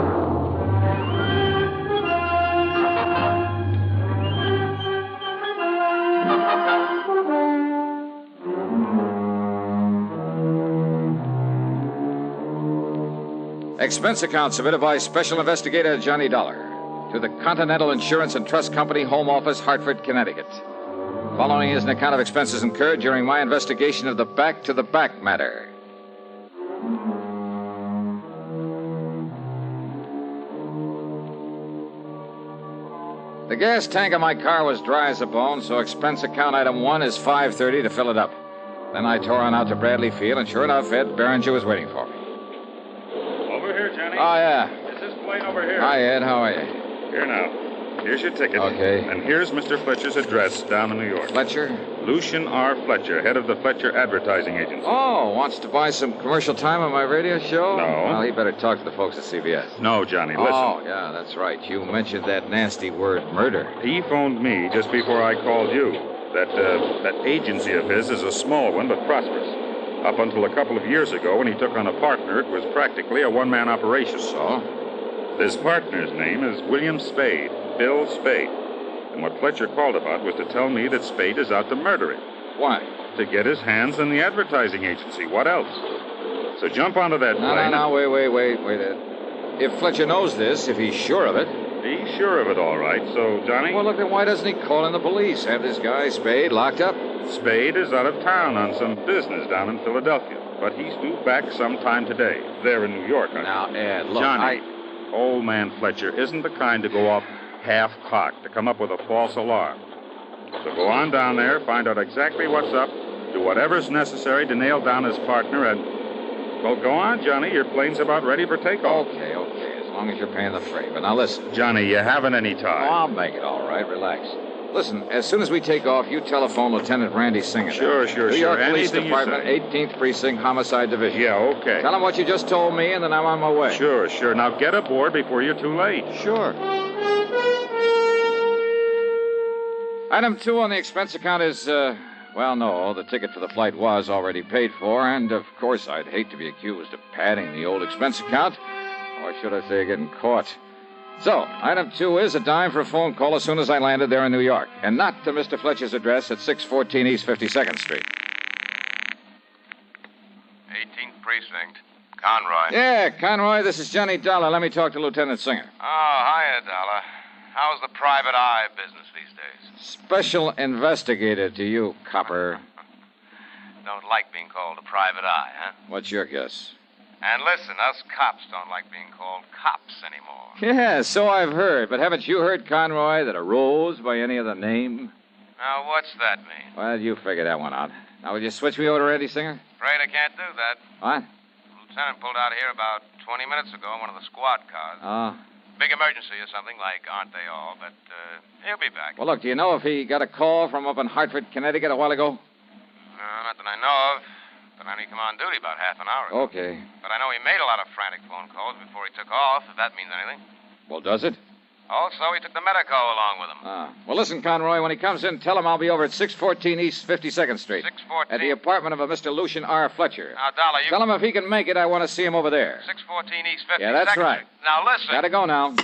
Expense account submitted by Special Investigator Johnny Dollar to the Continental Insurance and Trust Company, Home Office, Hartford, Connecticut. Following is an account of expenses incurred during my investigation of the back-to-the-back matter. The gas tank of my car was dry as a bone, so expense account item 1 is $5.30 to fill it up. Then I tore on out to Bradley Field, and sure enough, Ed Behringer was waiting for me. Over here, Johnny. Oh, yeah. It's this plane over here. Hi, Ed. How are you? Here now. Here's your ticket. Okay. And here's Mr. Fletcher's address down in New York. Fletcher? Lucian R. Fletcher, head of the Fletcher Advertising Agency. Oh, wants to buy some commercial time on my radio show? No. Well, he better talk to the folks at CBS. No, Johnny, listen. Oh, yeah, that's right. You mentioned that nasty word, murder. He phoned me just before I called you. That agency of his is a small one, but prosperous. Up until a couple of years ago, when he took on a partner, it was practically a one-man operation. So? This partner's name is William Spade, Bill Spade. And what Fletcher called about was to tell me that Spade is out to murder him. Why? To get his hands in the advertising agency. What else? So jump onto that plane. No, wait, Ed. If Fletcher knows this, if he's sure of it... He's sure of it, all right. So, Johnny? Well, look, then why doesn't he call in the police? Have this guy, Spade, locked up? Spade is out of town on some business down in Philadelphia. But he's due back sometime today. There in New York. Now, Ed, look, Johnny, old man Fletcher isn't the kind to go off half-cocked, to come up with a false alarm. So go on down there, find out exactly what's up, do whatever's necessary to nail down his partner, and... Well, go on, Johnny. Your plane's about ready for takeoff. Okay. As long as you're paying the freight. But now listen. Johnny, you haven't any time. Oh, I'll make it all right. Relax. Listen, as soon as we take off, you telephone Lieutenant Randy Singer. Sure. New York Police Anything Department, 18th Precinct, Homicide Division. Yeah, okay. Tell him what you just told me, and then I'm on my way. Sure. Now get aboard before you're too late. Sure. Item 2 on the expense account is, well, no, the ticket for the flight was already paid for, and of course I'd hate to be accused of padding the old expense account, or should I say getting caught. So, item 2 is a dime for a phone call as soon as I landed there in New York, and not to Mr. Fletcher's address at 614 East 52nd Street. 18th Precinct. Conroy. Yeah, Conroy, this is Johnny Dollar. Let me talk to Lieutenant Singer. Oh, hiya, Dollar. How's the private eye business these days? Special investigator to you, copper. Don't like being called a private eye, huh? What's your guess? And listen, us cops don't like being called cops anymore. Yeah, so I've heard. But haven't you heard, Conroy, that a rose by any other name? Now, what's that mean? Well, you figure that one out. Now, will you switch me over to Randy Singer? Afraid I can't do that. What? The lieutenant pulled out here about 20 minutes ago in one of the squad cars. Oh. Big emergency or something, like aren't they all? But he'll be back. Well, look, do you know if he got a call from up in Hartford, Connecticut a while ago? Not that I know of. But I only come on duty about half an hour ago. Okay. But I know he made a lot of frantic phone calls before he took off, if that means anything. Well, does it? Also, he took the medico along with him. Well, listen, Conroy, when he comes in, tell him I'll be over at 614 East 52nd Street. 614? At the apartment of a Mr. Lucian R. Fletcher. Now, Dollar, you... Tell him if he can make it, I want to see him over there. 614 East 52nd Yeah, that's right. Now, listen. Gotta go now.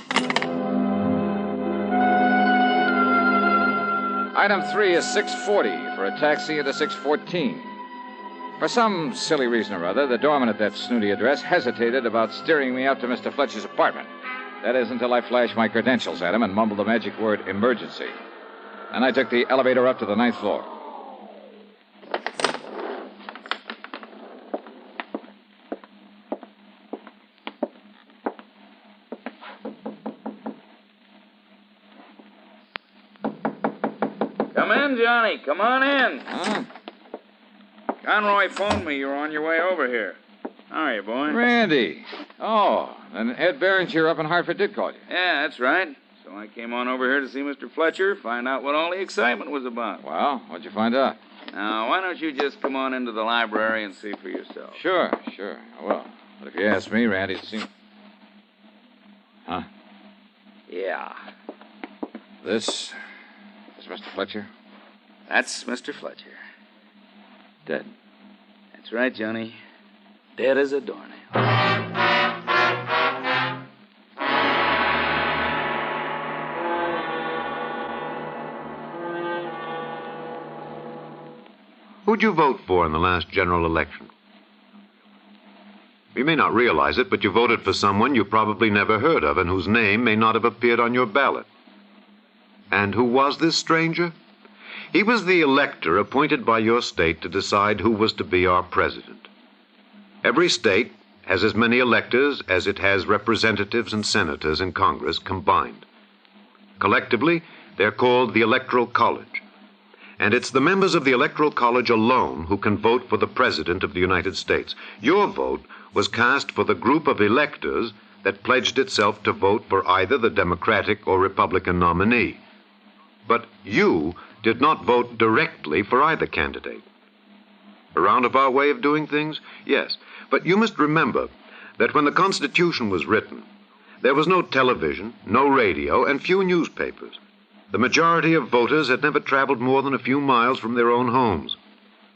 Item 3 is 640 for a taxi into 614. For some silly reason or other, the doorman at that snooty address hesitated about steering me up to Mr. Fletcher's apartment. That is, until I flashed my credentials at him and mumbled the magic word, emergency. And I took the elevator up to the 9th floor. Come in, Johnny. Come on in. Huh? Conroy phoned me. You were on your way over here. How are you, boy? Randy. Oh, and Ed Behringer up in Hartford did call you. Yeah, that's right. So I came on over here to see Mr. Fletcher, find out what all the excitement was about. Well, what'd you find out? Now, why don't you just come on into the library and see for yourself? Sure. I will. But if you ask me, Randy's seen... Huh? Yeah. This is Mr. Fletcher? That's Mr. Fletcher. Dead. That's right, Johnny. Dead as a doornail. Who'd you vote for in the last general election? You may not realize it, but you voted for someone you probably never heard of and whose name may not have appeared on your ballot. And who was this stranger? He was the elector appointed by your state to decide who was to be our president. Every state has as many electors as it has representatives and senators in Congress combined. Collectively, they're called the Electoral College. And it's the members of the Electoral College alone who can vote for the President of the United States. Your vote was cast for the group of electors that pledged itself to vote for either the Democratic or Republican nominee. But you did not vote directly for either candidate. A roundabout way of doing things? Yes. But you must remember that when the Constitution was written, there was no television, no radio, and few newspapers. The majority of voters had never traveled more than a few miles from their own homes.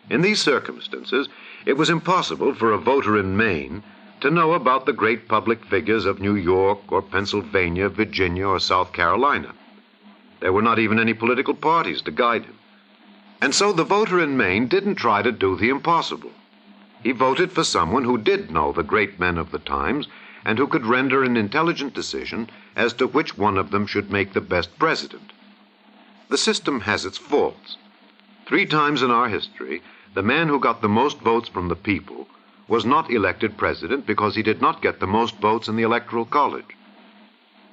In these circumstances, it was impossible for a voter in Maine to know about the great public figures of New York or Pennsylvania, Virginia, or South Carolina. There were not even any political parties to guide him. And so the voter in Maine didn't try to do the impossible. He voted for someone who did know the great men of the times and who could render an intelligent decision as to which one of them should make the best president. The system has its faults. 3 times in our history, the man who got the most votes from the people was not elected president because he did not get the most votes in the Electoral College.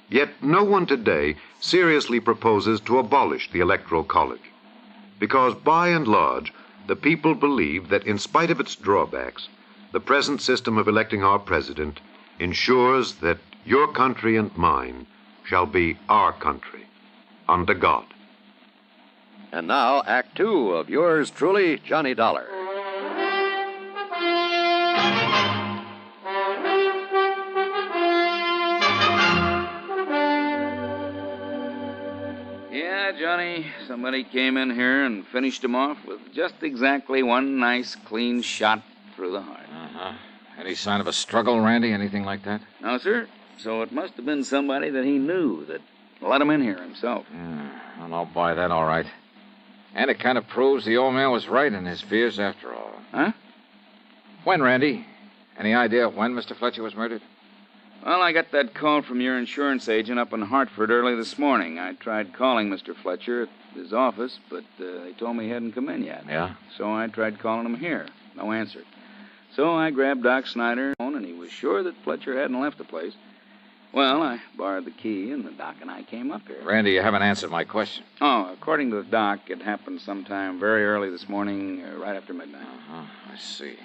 Yet no one today seriously proposes to abolish the Electoral College, because by and large, the people believe that in spite of its drawbacks, the present system of electing our president ensures that your country and mine shall be our country, under God. And now, Act 2 of yours truly, Johnny Dollar. Yeah, Johnny, somebody came in here and finished him off with just exactly one nice, clean shot through the heart. Uh-huh. Any sign of a struggle, Randy? Anything like that? No, sir. So it must have been somebody that he knew that let him in here himself. Well, I'll buy that, all right. And it kind of proves the old man was right in his fears after all. Huh? When, Randy? Any idea when Mr. Fletcher was murdered? Well, I got that call from your insurance agent up in Hartford early this morning. I tried calling Mr. Fletcher at his office, but they told me he hadn't come in yet. Yeah? So I tried calling him here. No answer. So I grabbed Doc Snyder, and he was sure that Fletcher hadn't left the place. Well, I borrowed the key, and the Doc and I came up here. Randy, you haven't answered my question. Oh, according to the Doc, it happened sometime very early this morning, right after midnight. Uh-huh, I see.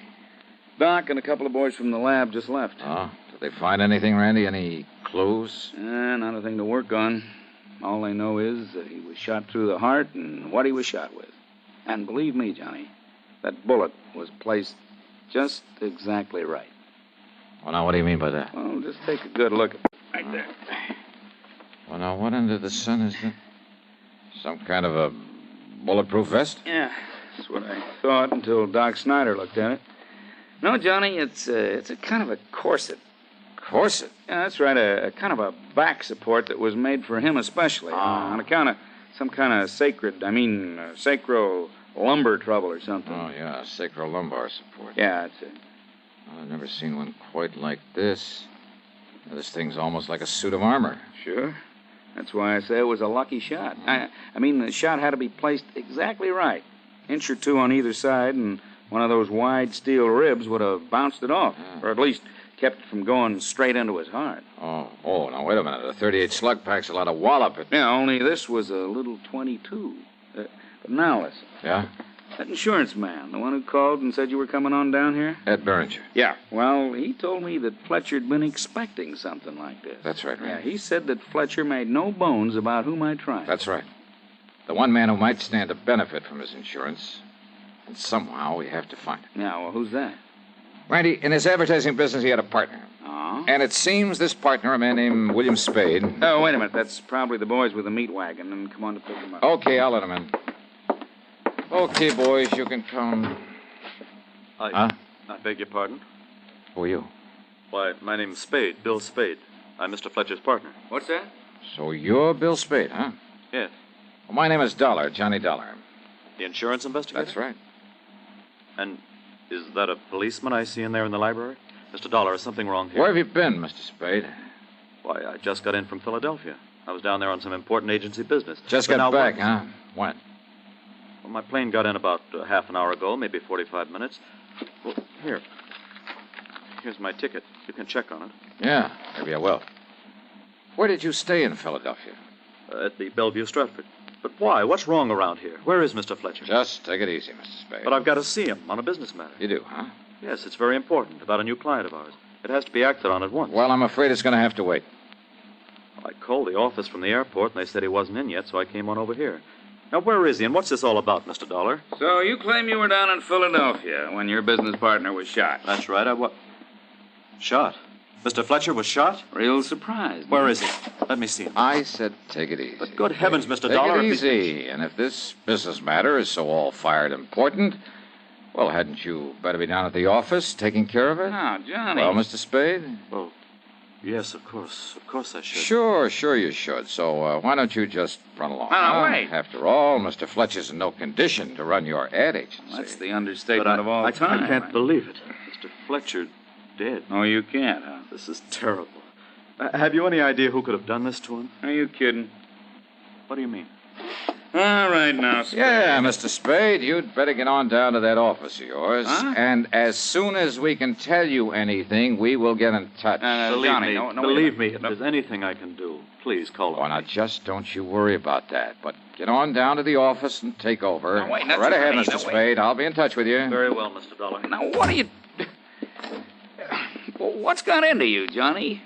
Doc and a couple of boys from the lab just left. Oh, did they find anything, Randy? Any clues? Not a thing to work on. All they know is that he was shot through the heart and what he was shot with. And believe me, Johnny, that bullet was placed just exactly right. Well, now, what do you mean by that? Well, just take a good look at it right there. Well, now, what under the sun is that? Some kind of a bulletproof vest? Yeah, that's what I thought until Doc Snyder looked at it. No, Johnny, it's a kind of a corset. Corset? Yeah, that's right, a kind of a back support that was made for him especially. On account of some kind of sacro lumbar trouble or something. Oh, yeah, sacro-lumbar support. Yeah, that's it. Well, I've never seen one quite like this. Now, this thing's almost like a suit of armor. Sure. That's why I say it was a lucky shot. I mean, the shot had to be placed exactly right. Inch or two on either side, and one of those wide steel ribs would have bounced it off, or at least kept it from going straight into his heart. Oh, now, wait a minute. A .38 slug pack's a lot of wallop. Yeah, only this was a little .22. But now listen. Yeah? That insurance man, the one who called and said you were coming on down here? Ed Behringer. Yeah. Well, he told me that Fletcher'd been expecting something like this. That's right, Yeah, he said that Fletcher made no bones about who might try. That's right. The one man who might stand to benefit from his insurance. And somehow we have to find him. Yeah, well, who's that? Randy, in his advertising business, he had a partner. Oh? And it seems this partner, a man named William Spade... Oh, wait a minute. That's probably the boys with the meat wagon. And come on to pick them up. Okay, I'll let him in. Okay, boys, you can come. I beg your pardon? Who are you? Why, my name's Spade, Bill Spade. I'm Mr. Fletcher's partner. What's that? So you're Bill Spade, huh? Yes. Well, my name is Dollar, Johnny Dollar. The insurance investigator? That's right. And is that a policeman I see in there in the library? Mr. Dollar, is something wrong here? Where have you been, Mr. Spade? Why, I just got in from Philadelphia. I was down there on some important agency business. Just But got now back, what- huh? When? Well, my plane got in about half an hour ago, maybe 45 minutes. Well, here. Here's my ticket. You can check on it. Yeah, maybe I will. Where did you stay in Philadelphia? At the Bellevue Stratford. But why? What's wrong around here? Where is Mr. Fletcher? Just take it easy, Mr. Spade. But I've got to see him on a business matter. You do, huh? Yes, it's very important, about a new client of ours. It has to be acted on at once. Well, I'm afraid it's going to have to wait. I called the office from the airport, and they said he wasn't in yet, so I came on over here. Now, where is he, and what's this all about, Mr. Dollar? So you claim you were down in Philadelphia when your business partner was shot? That's right, I was. Shot? Mr. Fletcher was shot? Real surprised. Where is he? Let me see him. I said take it easy. But good heavens, Mr. Take Dollar. it easy. And if this business matter is so all-fired important, well, hadn't you better be down at the office taking care of it? Now, Johnny. Well, Mr. Spade? Well, yes, of course. Of course I should. Sure you should. So why don't you just run along? No, wait. After all, Mr. Fletcher's in no condition to run your ad agency. That's the understatement of all I time. can't believe it. Mr. Fletcher dead. Oh, you can't, huh? This is terrible. Have you any idea who could have done this to him? Are you kidding? What do you mean? All right, now, Spade. Yeah, Mr. Spade, you'd better get on down to that office of yours. Huh? And as soon as we can tell you anything, we will get in touch. Believe me, if there's anything I can do, please call Oh, now, just don't you worry about that. But get on down to the office and take over. Now, wait, Go right ahead, Johnny, Mr. now, Spade. I'll be in touch with you. Very well, Mr. Dollar. Now, what are you... What's got into you, Johnny?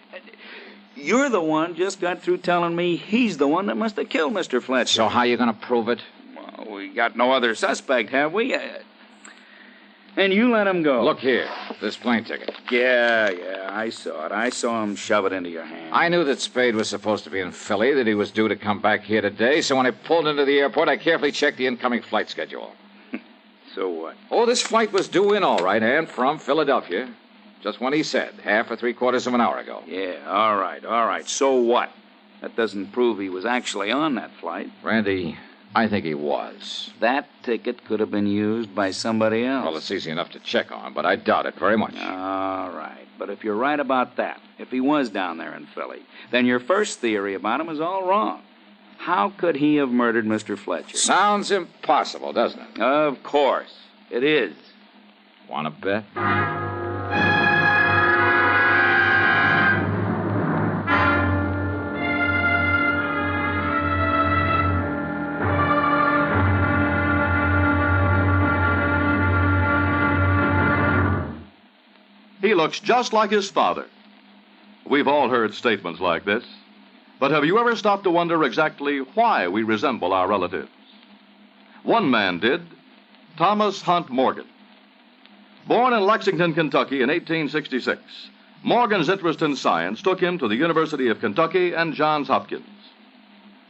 You're the one just got through telling me he's the one that must have killed Mr. Fletcher. So how you going to prove it? Well, we got no other suspect, have we? And you let him go. Look here, this plane ticket. Yeah, I saw it. I saw him shove it into your hand. I knew that Spade was supposed to be in Philly, that he was due to come back here today, so when I pulled into the airport, I carefully checked the incoming flight schedule. So what? Oh, this flight was due in all right, and from Philadelphia. Just when he said, half or three-quarters of an hour ago. Yeah, all right. So what? That doesn't prove he was actually on that flight. Randy, I think he was. That ticket could have been used by somebody else. Well, it's easy enough to check on, but I doubt it very much. All right. But if you're right about that, if he was down there in Philly, then your first theory about him is all wrong. How could he have murdered Mr. Fletcher? Sounds impossible, doesn't it? Of course. It is. Want to bet? He looks just like his father. We've all heard statements like this, but have you ever stopped to wonder exactly why we resemble our relatives? One man did, Thomas Hunt Morgan. Born in Lexington, Kentucky in 1866, Morgan's interest in science took him to the University of Kentucky and Johns Hopkins.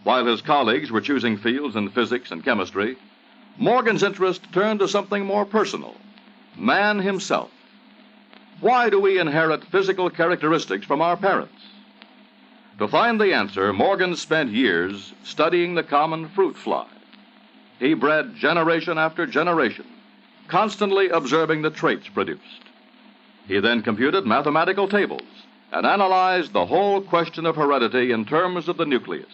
While his colleagues were choosing fields in physics and chemistry, Morgan's interest turned to something more personal, man himself. Why do we inherit physical characteristics from our parents? To find the answer, Morgan spent years studying the common fruit fly. He bred generation after generation, constantly observing the traits produced. He then computed mathematical tables and analyzed the whole question of heredity in terms of the nucleus.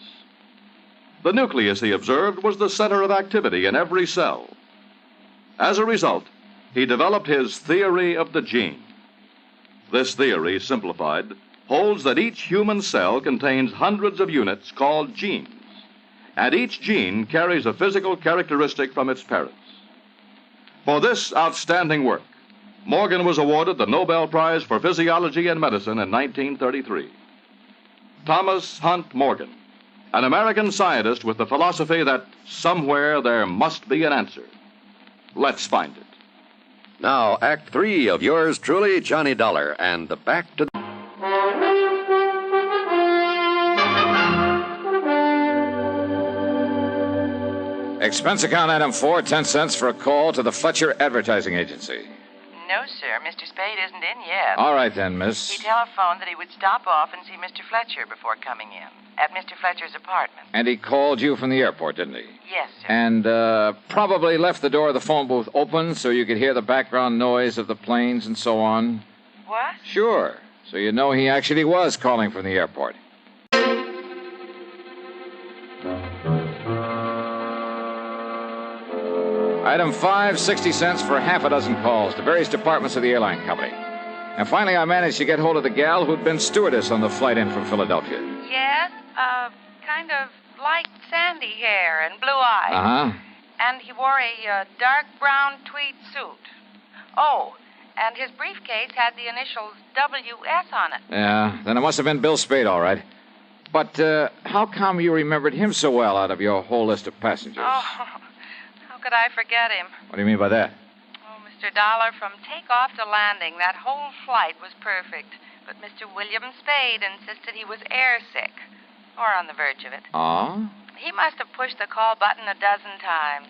The nucleus, he observed, was the center of activity in every cell. As a result, he developed his theory of the gene. This theory, simplified, holds that each human cell contains hundreds of units called genes, and each gene carries a physical characteristic from its parents. For this outstanding work, Morgan was awarded the Nobel Prize for Physiology and Medicine in 1933. Thomas Hunt Morgan, an American scientist with the philosophy that somewhere there must be an answer. Let's find it. Now, Act 3 of yours truly, Johnny Dollar, and the Back to the... Expense account item 4, 10 cents for a call to the Fletcher Advertising Agency. No, sir. Mr. Spade isn't in yet. All right, then, miss. He telephoned that he would stop off and see Mr. Fletcher before coming in, at Mr. Fletcher's apartment. And he called you from the airport, didn't he? Yes, sir. And probably left the door of the phone booth open so you could hear the background noise of the planes and so on. What? Sure. So you know he actually was calling from the airport. Item 5, 60 cents for half a dozen calls to various departments of the airline company. And finally, I managed to get hold of the gal who'd been stewardess on the flight in from Philadelphia. Yes, kind of light sandy hair and blue eyes. Uh-huh. And he wore a dark brown tweed suit. Oh, and his briefcase had the initials WS on it. Yeah, then it must have been Bill Spade, all right. But how come you remembered him so well out of your whole list of passengers? Oh, how could I forget him? What do you mean by that? Oh, Mr. Dollar, from takeoff to landing, that whole flight was perfect. But Mr. William Spade insisted he was airsick, or on the verge of it. Oh? He must have pushed the call button a dozen times.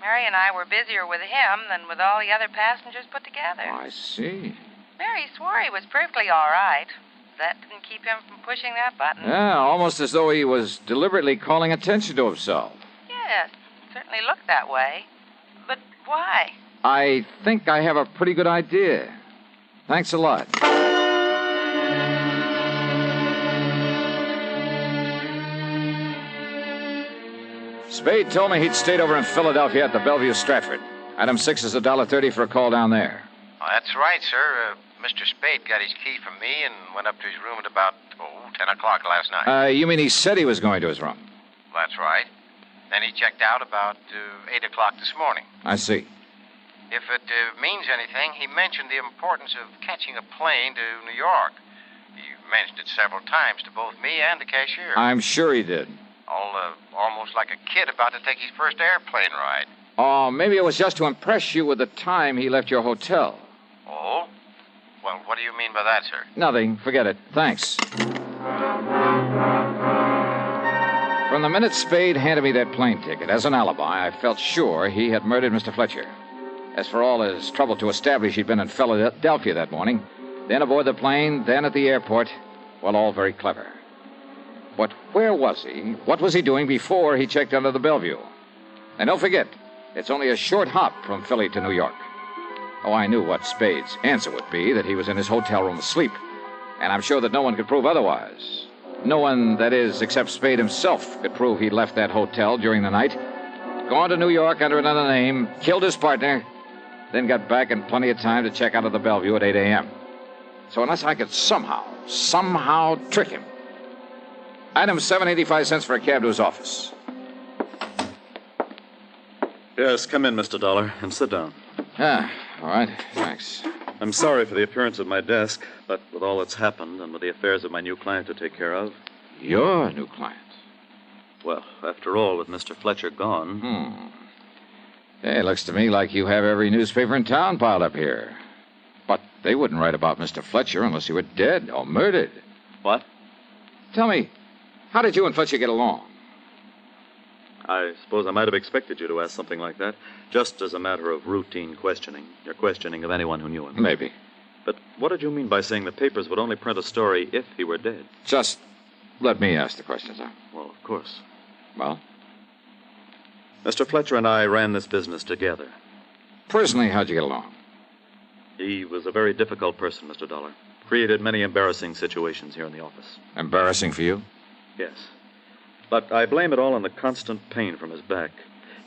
Mary and I were busier with him than with all the other passengers put together. Oh, I see. Mary swore he was perfectly all right. That didn't keep him from pushing that button. Yeah, almost as though he was deliberately calling attention to himself. Yes, certainly looked that way. But why? I think I have a pretty good idea. Thanks a lot. Spade told me he'd stayed over in Philadelphia at the Bellevue Stratford. Item 6 is $1.30 for a call down there. Oh, that's right, sir. Mr. Spade got his key from me and went up to his room at about, 10 o'clock last night. You mean he said he was going to his room? That's right. Then he checked out about 8 o'clock this morning. I see. If it means anything, he mentioned the importance of catching a plane to New York. He mentioned it several times to both me and the cashier. I'm sure he did. Almost like a kid about to take his first airplane ride. Oh, maybe it was just to impress you with the time he left your hotel. Oh? Well, what do you mean by that, sir? Nothing. Forget it. Thanks. From the minute Spade handed me that plane ticket as an alibi, I felt sure he had murdered Mr. Fletcher. As for all his trouble to establish he'd been in Philadelphia that morning, then aboard the plane, then at the airport, well, all very clever. But where was he? What was he doing before he checked out of the Bellevue? And don't forget, it's only a short hop from Philly to New York. Oh, I knew what Spade's answer would be, that he was in his hotel room asleep. And I'm sure that no one could prove otherwise. No one, that is, except Spade himself, could prove he'd left that hotel during the night, gone to New York under another name, killed his partner, then got back in plenty of time to check out of the Bellevue at 8 a.m. So unless I could somehow trick him. Item 7, 85 cents for a cab to his office. Yes, come in, Mr. Dollar, and sit down. Ah, all right. Thanks. I'm sorry for the appearance of my desk, but with all that's happened and with the affairs of my new client to take care of... Your new client? Well, after all, with Mr. Fletcher gone... Hey, it looks to me like you have every newspaper in town piled up here. But they wouldn't write about Mr. Fletcher unless he were dead or murdered. What? Tell me, how did you and Fletcher get along? I suppose I might have expected you to ask something like that, just as a matter of routine questioning. Your questioning of anyone who knew him. Maybe. But what did you mean by saying the papers would only print a story if he were dead? Just let me ask the questions, huh? Well, of course. Well? Mr. Fletcher and I ran this business together. Personally, how'd you get along? He was a very difficult person, Mr. Dollar. Created many embarrassing situations here in the office. Embarrassing for you? Yes. But I blame it all on the constant pain from his back.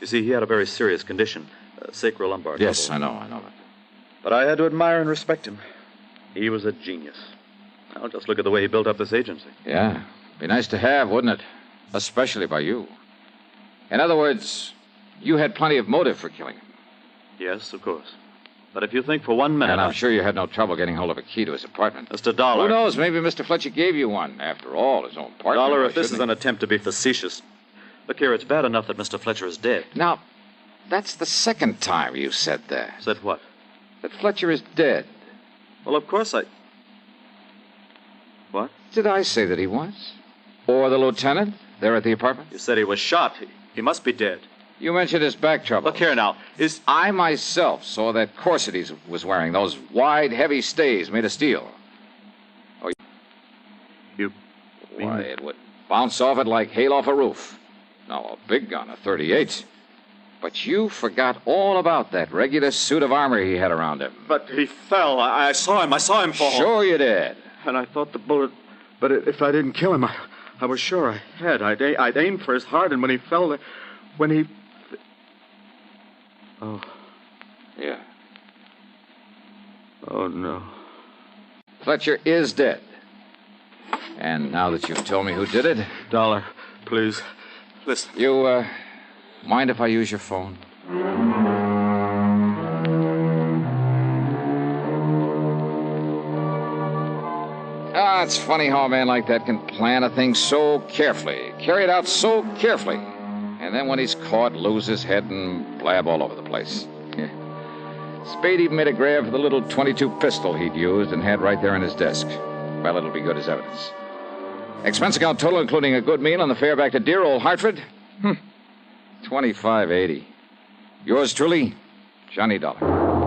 You see, he had a very serious condition, sacrolumbar Yes, trouble. I know that. But I had to admire and respect him. He was a genius. Now, just look at the way he built up this agency. Yeah. Be nice to have, wouldn't it? Especially by you. In other words, you had plenty of motive for killing him. Yes, of course. But if you think for 1 minute... And I'm sure you had no trouble getting hold of a key to his apartment. Mr. Dollar... Who knows? Maybe Mr. Fletcher gave you one. After all, his own partner. Dollar, if this is an attempt to be facetious... Look here, it's bad enough that Mr. Fletcher is dead. Now, that's the second time you've said that. Said what? That Fletcher is dead. Well, of course I... What? Did I say that he was? Or the lieutenant there at the apartment? You said he was shot. He must be dead. You mentioned his back trouble. Look here now. I myself saw that corset he was wearing, those wide, heavy stays made of steel. Oh, you... Why, it would bounce off it like hail off a roof. Now, a big gun, a .38. But you forgot all about that regular suit of armor he had around him. But he fell. I saw him. I saw him fall. Sure you did. And I thought the bullet... But if I didn't kill him, I was sure I had. I'd aimed for his heart, and when he fell... When he... Oh. Yeah. Oh, no. Fletcher is dead. And now that you've told me who did it... Dollar, please, listen. You, mind if I use your phone? Ah, it's funny how a man like that can plan a thing so carefully, carry it out so carefully, and then when he's caught, lose his head and blab all over the place. Yeah. Spade even made a grab for the little .22 pistol he'd used and had right there on his desk. Well, it'll be good as evidence. Expense account total, including a good meal and the fare back to dear old Hartford? $25.80. Yours truly, Johnny Dollar.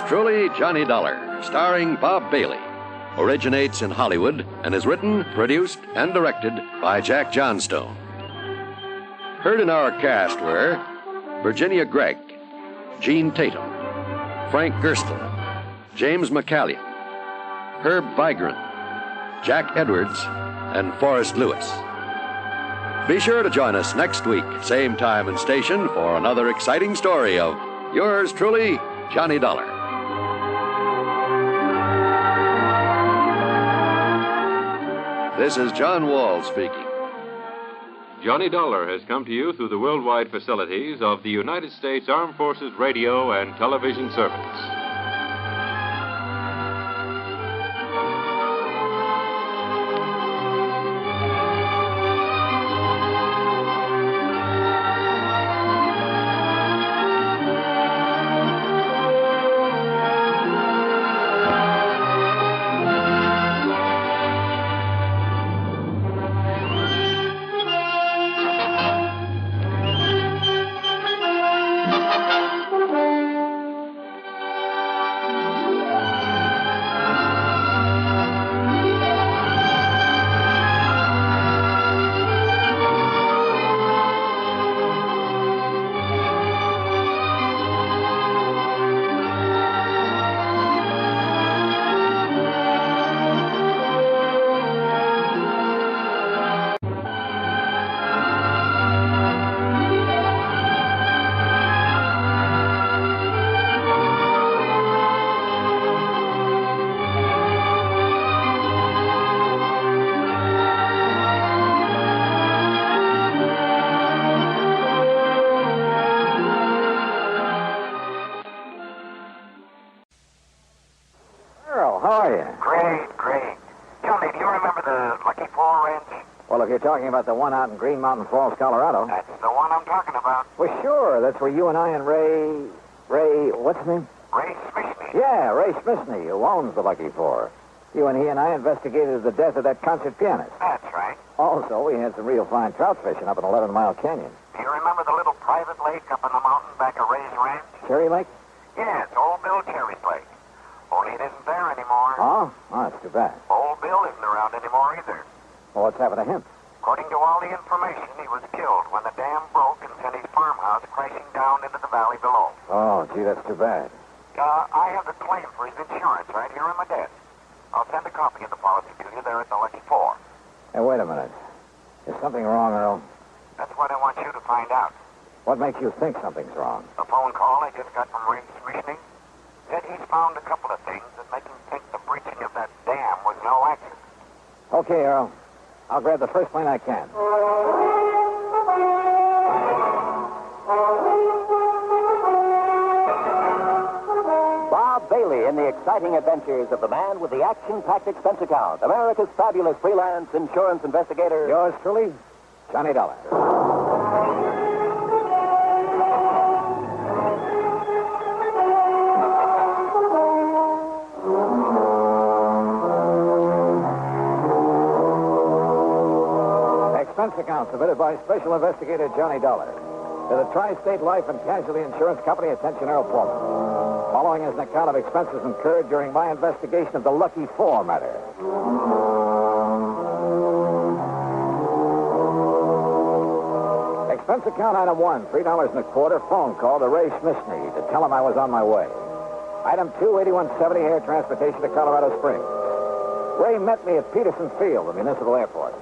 Truly, Johnny Dollar, starring Bob Bailey, originates in Hollywood and is written, produced, and directed by Jack Johnstone. Heard in our cast were Virginia Gregg, Gene Tatum, Frank Gerstle, James McCallion, Herb Bygren, Jack Edwards, and Forrest Lewis. Be sure to join us next week, same time and station, for another exciting story of yours truly, Johnny Dollar. This is John Wall speaking. Johnny Dollar has come to you through the worldwide facilities of the United States Armed Forces Radio and Television Service. If you're talking about the one out in Green Mountain Falls, Colorado. That's the one I'm talking about. Well, sure. That's where you and I and Ray, what's his name? Ray Smishney. Yeah, Ray Smishney, who owns the Lucky Four. You and he and I investigated the death of that concert pianist. That's right. Also, we had some real fine trout fishing up in 11 Mile Canyon. Do you remember the little private lake up in the mountain back of Ray's ranch? Cherry Lake? Yeah, it's Old Bill Cherry's lake. Only it isn't there anymore. Oh, that's too bad. Old Bill isn't around anymore either. Well, what's happened to him? According to all the information, he was killed when the dam broke and sent his farmhouse crashing down into the valley below. Oh, gee, that's too bad. I have the claim for his insurance right here on my desk. I'll send a copy of the policy to you there at the Lucky Four. Hey, wait a minute. Is something wrong, Earl? That's what I want you to find out. What makes you think something's wrong? A phone call I just got from Ray Smishney said he's found a couple of things that make him think the breaching of that dam was no accident. Okay, Earl. I'll grab the first plane I can. Bob Bailey in the exciting adventures of the man with the action-packed expense account, America's fabulous freelance insurance investigator. Yours truly, Johnny Dollar. Expense account submitted by Special Investigator Johnny Dollar to the Tri-State Life and Casualty Insurance Company. Attention, Earl Foreman. Following is an account of expenses incurred during my investigation of the Lucky Four matter. Expense account item 1, $3.25 phone call to Ray Schmishney to tell him I was on my way. Item 2, 8170 air transportation to Colorado Springs. Ray met me at Peterson Field, the municipal airport.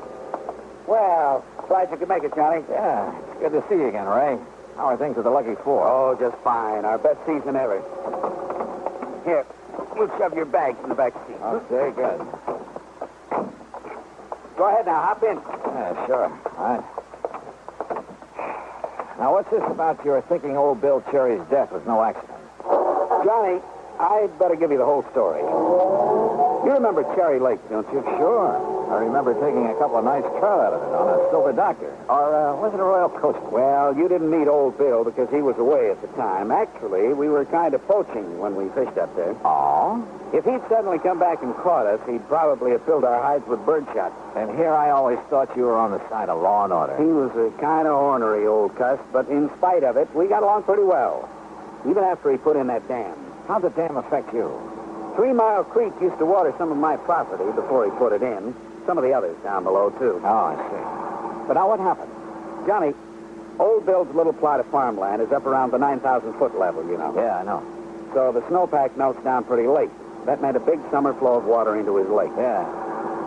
Well, glad you could make it, Johnny. Yeah, it's good to see you again, Ray. How are things with the Lucky Four? Oh, just fine. Our best season ever. Here, we'll shove your bags in the back seat. Okay, good. Go ahead now, hop in. Yeah, sure. All right. Now, what's this about your thinking old Bill Cherry's death was no accident? Johnny, I'd better give you the whole story. You remember Cherry Lake, don't you? Sure. I remember taking a couple of nice trout out of it on a Silver Doctor. Or was it a Royal Coast? Well, you didn't meet old Bill because he was away at the time. Actually, we were kind of poaching when we fished up there. Oh? If he'd suddenly come back and caught us, he'd probably have filled our hides with birdshot. And here I always thought you were on the side of law and order. He was a kind of ornery old cuss, but in spite of it, we got along pretty well. Even after he put in that dam. How'd the dam affect you? 3 Mile Creek used to water some of my property before he put it in. Some of the others down below, too. Oh, I see. But now what happened? Johnny, old Bill's little plot of farmland is up around the 9,000-foot level, you know. Yeah, I know. So the snowpack melts down pretty late. That meant a big summer flow of water into his lake. Yeah.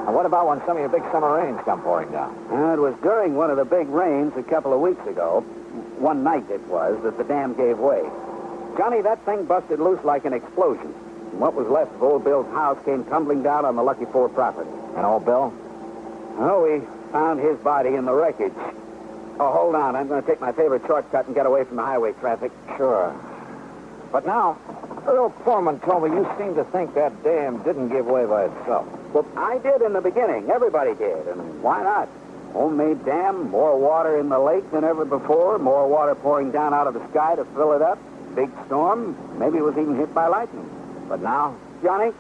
And what about when some of your big summer rains come pouring down? It was during one of the big rains a couple of weeks ago, one night it was, that the dam gave way. Johnny, that thing busted loose like an explosion. And what was left of old Bill's house came tumbling down on the Lucky Four property. And old Bill? Oh, we found his body in the wreckage. Oh, hold on. I'm going to take my favorite shortcut and get away from the highway traffic. Sure. But now, Earl Foreman told me you seem to think that dam didn't give way by itself. Well, I did in the beginning. Everybody did. And why not? Homemade dam, more water in the lake than ever before, more water pouring down out of the sky to fill it up. Big storm. Maybe it was even hit by lightning. But now? Johnny,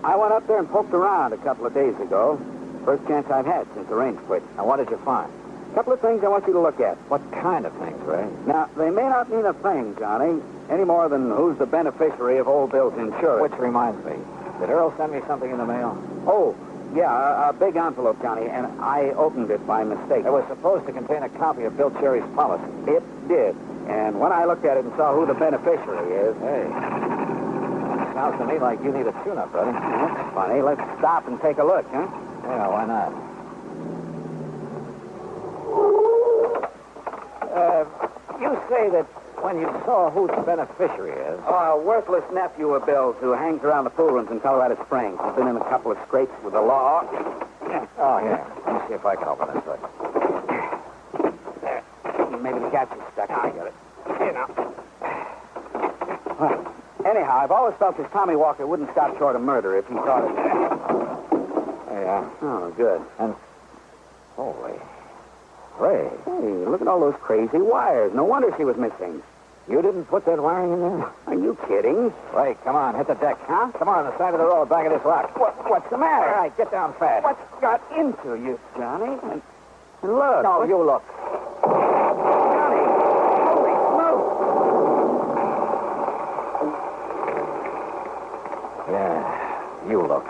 I went up there and poked around a couple of days ago. First chance I've had since the rains quit. Now, what did you find? A couple of things I want you to look at. What kind of things, Ray? Now, they may not mean a thing, Johnny, any more than who's the beneficiary of old Bill's insurance. Which reminds me, did Earl send me something in the mail? Oh, yeah, a big envelope, Johnny, and I opened it by mistake. It was supposed to contain a copy of Bill Cherry's policy. It did. And when I looked at it and saw who the beneficiary is... Hey, sounds to me like you need a tune-up, buddy. That's funny. Let's stop and take a look, huh? Yeah, why not? You say that when you saw who the beneficiary is... Oh, a worthless nephew of Bill's who hangs around the pool rooms in Colorado Springs. He's been in a couple of scrapes with the law. Oh, here. Let me see if I can open this hook. There. Maybe the catch is stuck. I got it. Here now. Well, anyhow, I've always felt this Tommy Walker wouldn't stop short of murder if he thought it. There you are. Oh, good. And... Holy... Ray. Hey, look at all those crazy wires. No wonder she was missing. You didn't put that wiring in there? Are you kidding? Ray, come on, hit the deck. Huh? Come on the side of the road, back of this rock. What's the matter? All right, get down fast. What's got into you, Johnny? And look. No, you look. Johnny, holy smoke. Yeah, you look.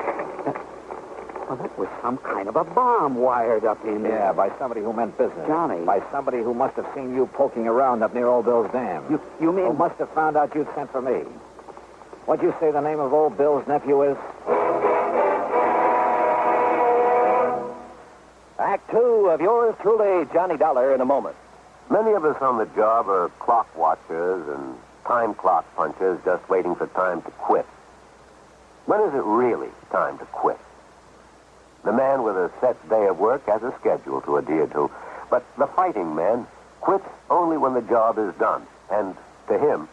Well, that was some kind of a bomb wired up in there. Yeah, by somebody who meant business. Johnny. By somebody who must have seen you poking around up near Old Bill's dam. You mean... Who must have found out you'd sent for me. What'd you say the name of Old Bill's nephew is? Act 2 of yours truly, Johnny Dollar, in a moment. Many of us on the job are clock watchers and time clock punchers just waiting for time to quit. When is it really time to quit? The man with a set day of work has a schedule to adhere to, but the fighting man quits only when the job is done. And to him,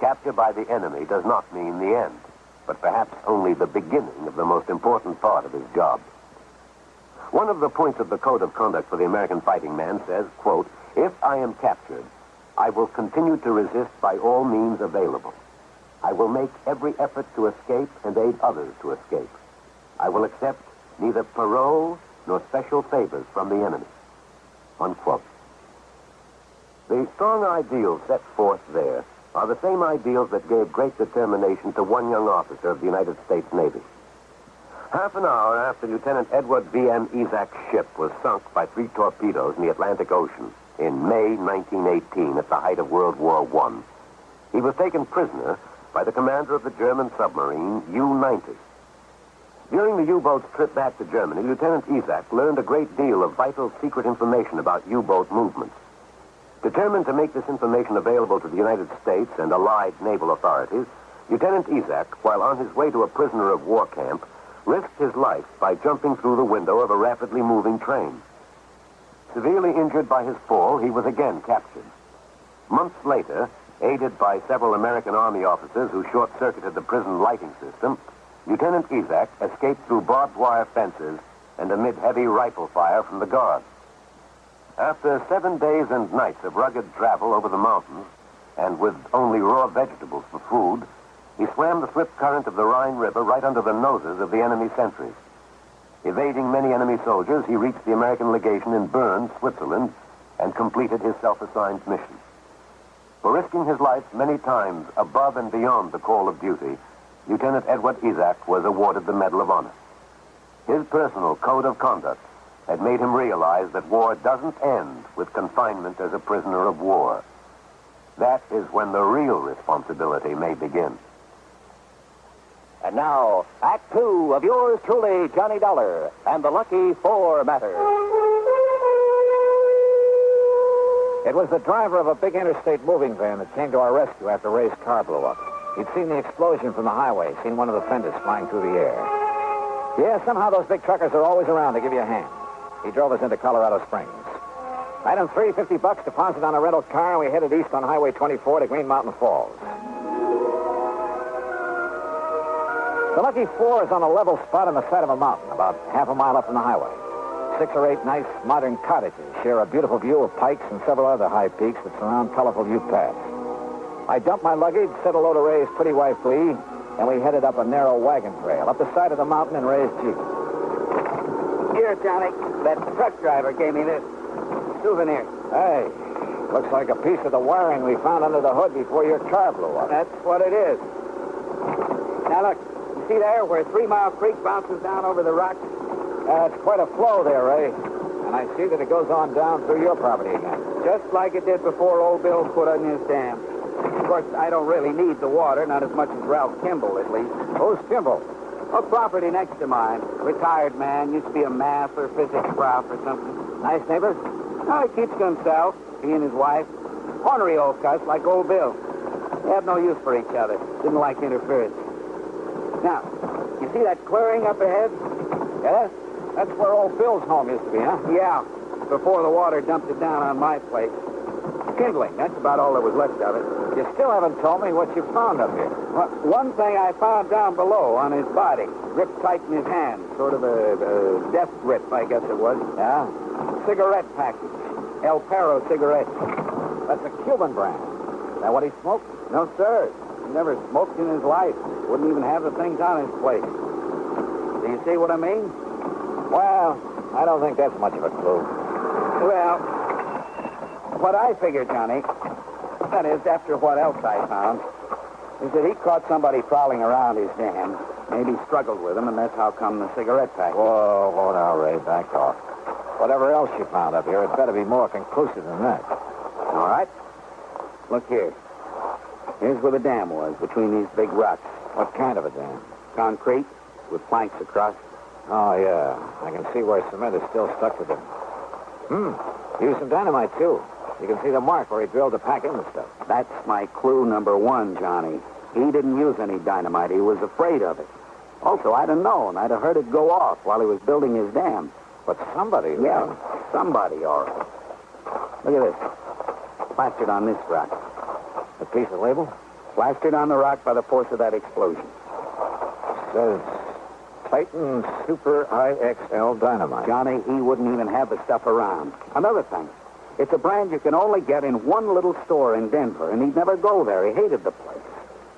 capture by the enemy does not mean the end, but perhaps only the beginning of the most important part of his job. One of the points of the Code of Conduct for the American Fighting Man says, quote, If I am captured, I will continue to resist by all means available. I will make every effort to escape and aid others to escape. I will accept neither parole nor special favors from the enemy. Unquote. The strong ideals set forth there are the same ideals that gave great determination to one young officer of the United States Navy. Half an hour after Lieutenant Edward V.M. Isaac's ship was sunk by 3 torpedoes in the Atlantic Ocean in May 1918 at the height of World War I, he was taken prisoner by the commander of the German submarine U-90. During the U-boat's trip back to Germany, Lieutenant Isaac learned a great deal of vital secret information about U-boat movements. Determined to make this information available to the United States and Allied naval authorities, Lieutenant Isaac, while on his way to a prisoner of war camp, risked his life by jumping through the window of a rapidly moving train. Severely injured by his fall, he was again captured. Months later, aided by several American Army officers who short-circuited the prison lighting system, Lieutenant Isaac escaped through barbed wire fences and amid heavy rifle fire from the guards. After 7 days and nights of rugged travel over the mountains, and with only raw vegetables for food, he swam the swift current of the Rhine River right under the noses of the enemy sentries. Evading many enemy soldiers, he reached the American legation in Bern, Switzerland, and completed his self-assigned mission. For risking his life many times above and beyond the call of duty, Lieutenant Edward Isaac was awarded the Medal of Honor. His personal code of conduct had made him realize that war doesn't end with confinement as a prisoner of war. That is when the real responsibility may begin. And now, Act 2 of yours truly, Johnny Dollar, and the Lucky 4 Matter. It was the driver of a big interstate moving van that came to our rescue after Ray's car blew up. He'd seen the explosion from the highway, seen one of the fenders flying through the air. Yeah, somehow those big truckers are always around to give you a hand. He drove us into Colorado Springs. Item 3, $50 deposit on a rental car, and we headed east on Highway 24 to Green Mountain Falls. The Lucky 4 is on a level spot on the side of a mountain, about half a mile up from the highway. 6 or 8 nice modern cottages share a beautiful view of Pikes and several other high peaks that surround colorful Ute paths. I dumped my luggage, set a load of Ray's pretty wife Lee, and we headed up a narrow wagon trail up the side of the mountain in Ray's Jeep. Here, Johnny, that truck driver gave me this souvenir. Hey, looks like a piece of the wiring we found under the hood before your car blew up. That's what it is. Now, look, you see there where 3 Mile Creek bounces down over the rocks? It's quite a flow there, Ray. And I see that it goes on down through your property again. Just like it did before old Bill put in his dam. Of course, I don't really need the water, not as much as Ralph Kimball, at least. Who's Kimball? A property next to mine. Retired man, used to be a math or physics prof or something. Nice neighbors? Oh, he keeps to himself, he and his wife. Ornery old cuss, like old Bill. They have no use for each other. Didn't like interference. Now, you see that clearing up ahead? Yeah? That's where old Bill's home used to be, huh? Yeah, before the water dumped it down on my place. Kindling, that's about all that was left of it. You still haven't told me what you found up here. Well, one thing I found down below on his body, gripped tight in his hand, sort of a death grip, I guess it was. Yeah? Cigarette package. El Perro cigarette. That's a Cuban brand. Is that what he smoked? No, sir. He never smoked in his life. Wouldn't even have the things on his plate. Do you see what I mean? Well, I don't think that's much of a clue. Well, what I figured, Johnny, that is, after what else I found, is that he caught somebody prowling around his dam. Maybe struggled with him, and that's how come the cigarette package. Whoa, now, Ray, back off. Whatever else you found up here, it better be more conclusive than that. All right. Look here. Here's where the dam was, between these big rocks. What kind of a dam? Concrete, with planks across. Oh, yeah. I can see where cement is still stuck to them. Used some dynamite, too. You can see the mark where he drilled to pack in the stuff. That's my clue number 1, Johnny. He didn't use any dynamite. He was afraid of it. Also, I'd have known. I'd have heard it go off while he was building his dam. But somebody... Yeah, somebody, all right. Look at this. Plastered on this rock. A piece of label? Plastered on the rock by the force of that explosion. Says... Titan Super IXL Dynamite. Johnny, he wouldn't even have the stuff around. Another thing, It's a brand you can only get in one little store in Denver, and he'd never go there. He hated the place.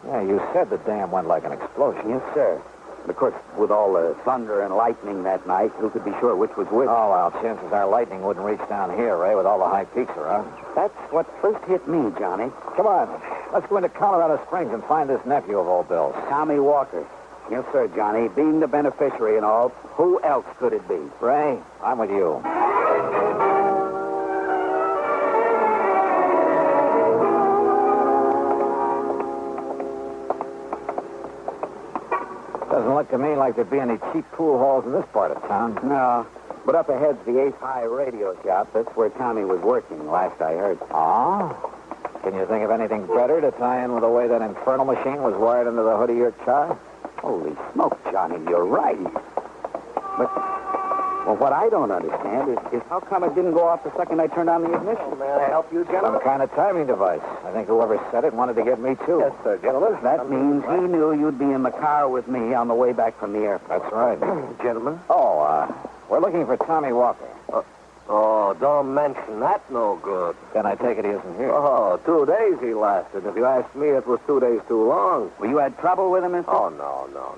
Yeah, you said the dam went like an explosion. Yes, sir. But of course, with all the thunder and lightning that night, who could be sure which was which? Oh, well, chances are lightning wouldn't reach down here, Ray, with all the high peaks around. That's what first hit me, Johnny. Come on. Let's go into Colorado Springs and find this nephew of old Bill's. Tommy Walker. Yes, sir, Johnny. Being the beneficiary and all, who else could it be? Ray, I'm with you. Doesn't look to me like there'd be any cheap pool halls in this part of town. No. But up ahead's the Ace High radio shop. That's where Tommy was working, last I heard. Oh? Can you think of anything better to tie in with the way that infernal machine was wired into the hood of your car? Holy smoke, Johnny, you're right. But, well, what I don't understand is how come it didn't go off the second I turned on the ignition? May I help you, gentlemen? Some kind of timing device. I think whoever said it wanted to get me, too. Yes, sir, gentlemen. That means he knew you'd be in the car with me on the way back from the airport. That's right. Gentlemen? Oh, we're looking for Tommy Walker. Oh, don't mention that, no good. Then I take it he isn't here. Oh, 2 days he lasted. If you ask me, it was 2 days too long. Well, you had trouble with him, mister? Oh,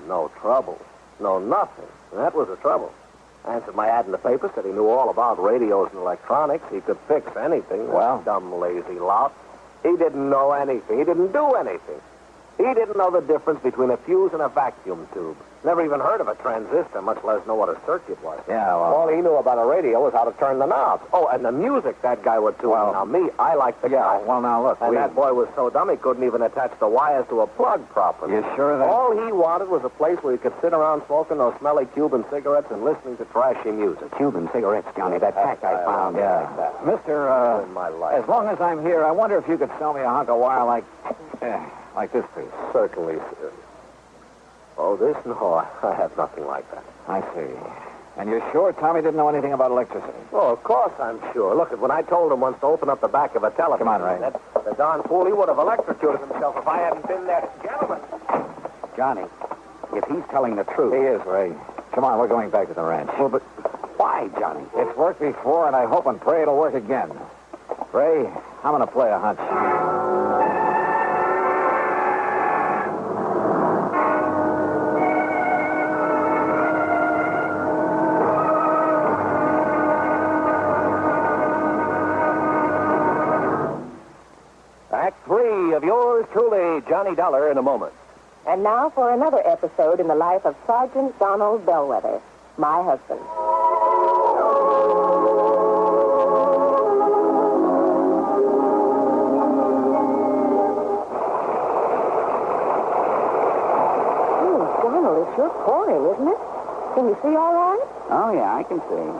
no trouble. No, nothing. That was the trouble. Answered my ad in the paper, said he knew all about radios and electronics. He could fix anything. Well? Dumb, lazy lout. He didn't know anything. He didn't do anything. He didn't know the difference between a fuse and a vacuum tube. Never even heard of a transistor, much less know what a circuit was. Yeah, well... All he knew about a radio was how to turn the knobs. Oh, and the music that guy would tune. Well, now, me, I like the guy. Well, now, look, And that boy was so dumb he couldn't even attach the wires to a plug properly. You sure of that? All he wanted was a place where he could sit around smoking those smelly Cuban cigarettes and listening to trashy music. Cuban cigarettes, Johnny. That pack I found. Yeah. Mister, in my life. as long as I'm here, I wonder if you could sell me a hunk of wire like this piece. Certainly, sir. Oh, this? No, I have nothing like that. I see. And you're sure Tommy didn't know anything about electricity? Oh, of course I'm sure. Look, when I told him once to open up the back of a telephone... Come on, Ray. The darn fool, he would have electrocuted himself if I hadn't been there. Gentlemen! Johnny, if he's telling the truth... He is, Ray. Come on, we're going back to the ranch. Well, but why, Johnny? It's worked before, and I hope and pray it'll work again. Ray, I'm going to play a hunch. Act 3 of yours truly, Johnny Dollar, in a moment. And now for another episode in the life of Sergeant Donald Bellwether, my husband. Donald, it's sure pouring, isn't it? Can you see all right? Oh, yeah, I can see.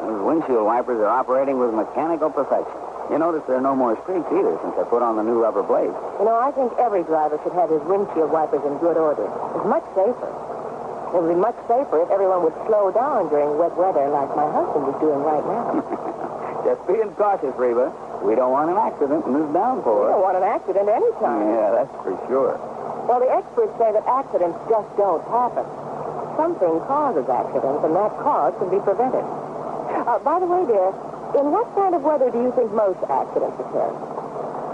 Those windshield wipers are operating with mechanical perfection. You notice there are no more streaks either since I put on the new rubber blades. You know, I think every driver should have his windshield wipers in good order. It's much safer. It would be much safer if everyone would slow down during wet weather like my husband is doing right now. Just being cautious, Reba. We don't want an accident in this downpour. We don't want an accident any time. Yeah, that's for sure. Well, the experts say that accidents just don't happen. Something causes accidents, and that cause can be prevented. By the way, dear, in what kind of weather do you think most accidents occur?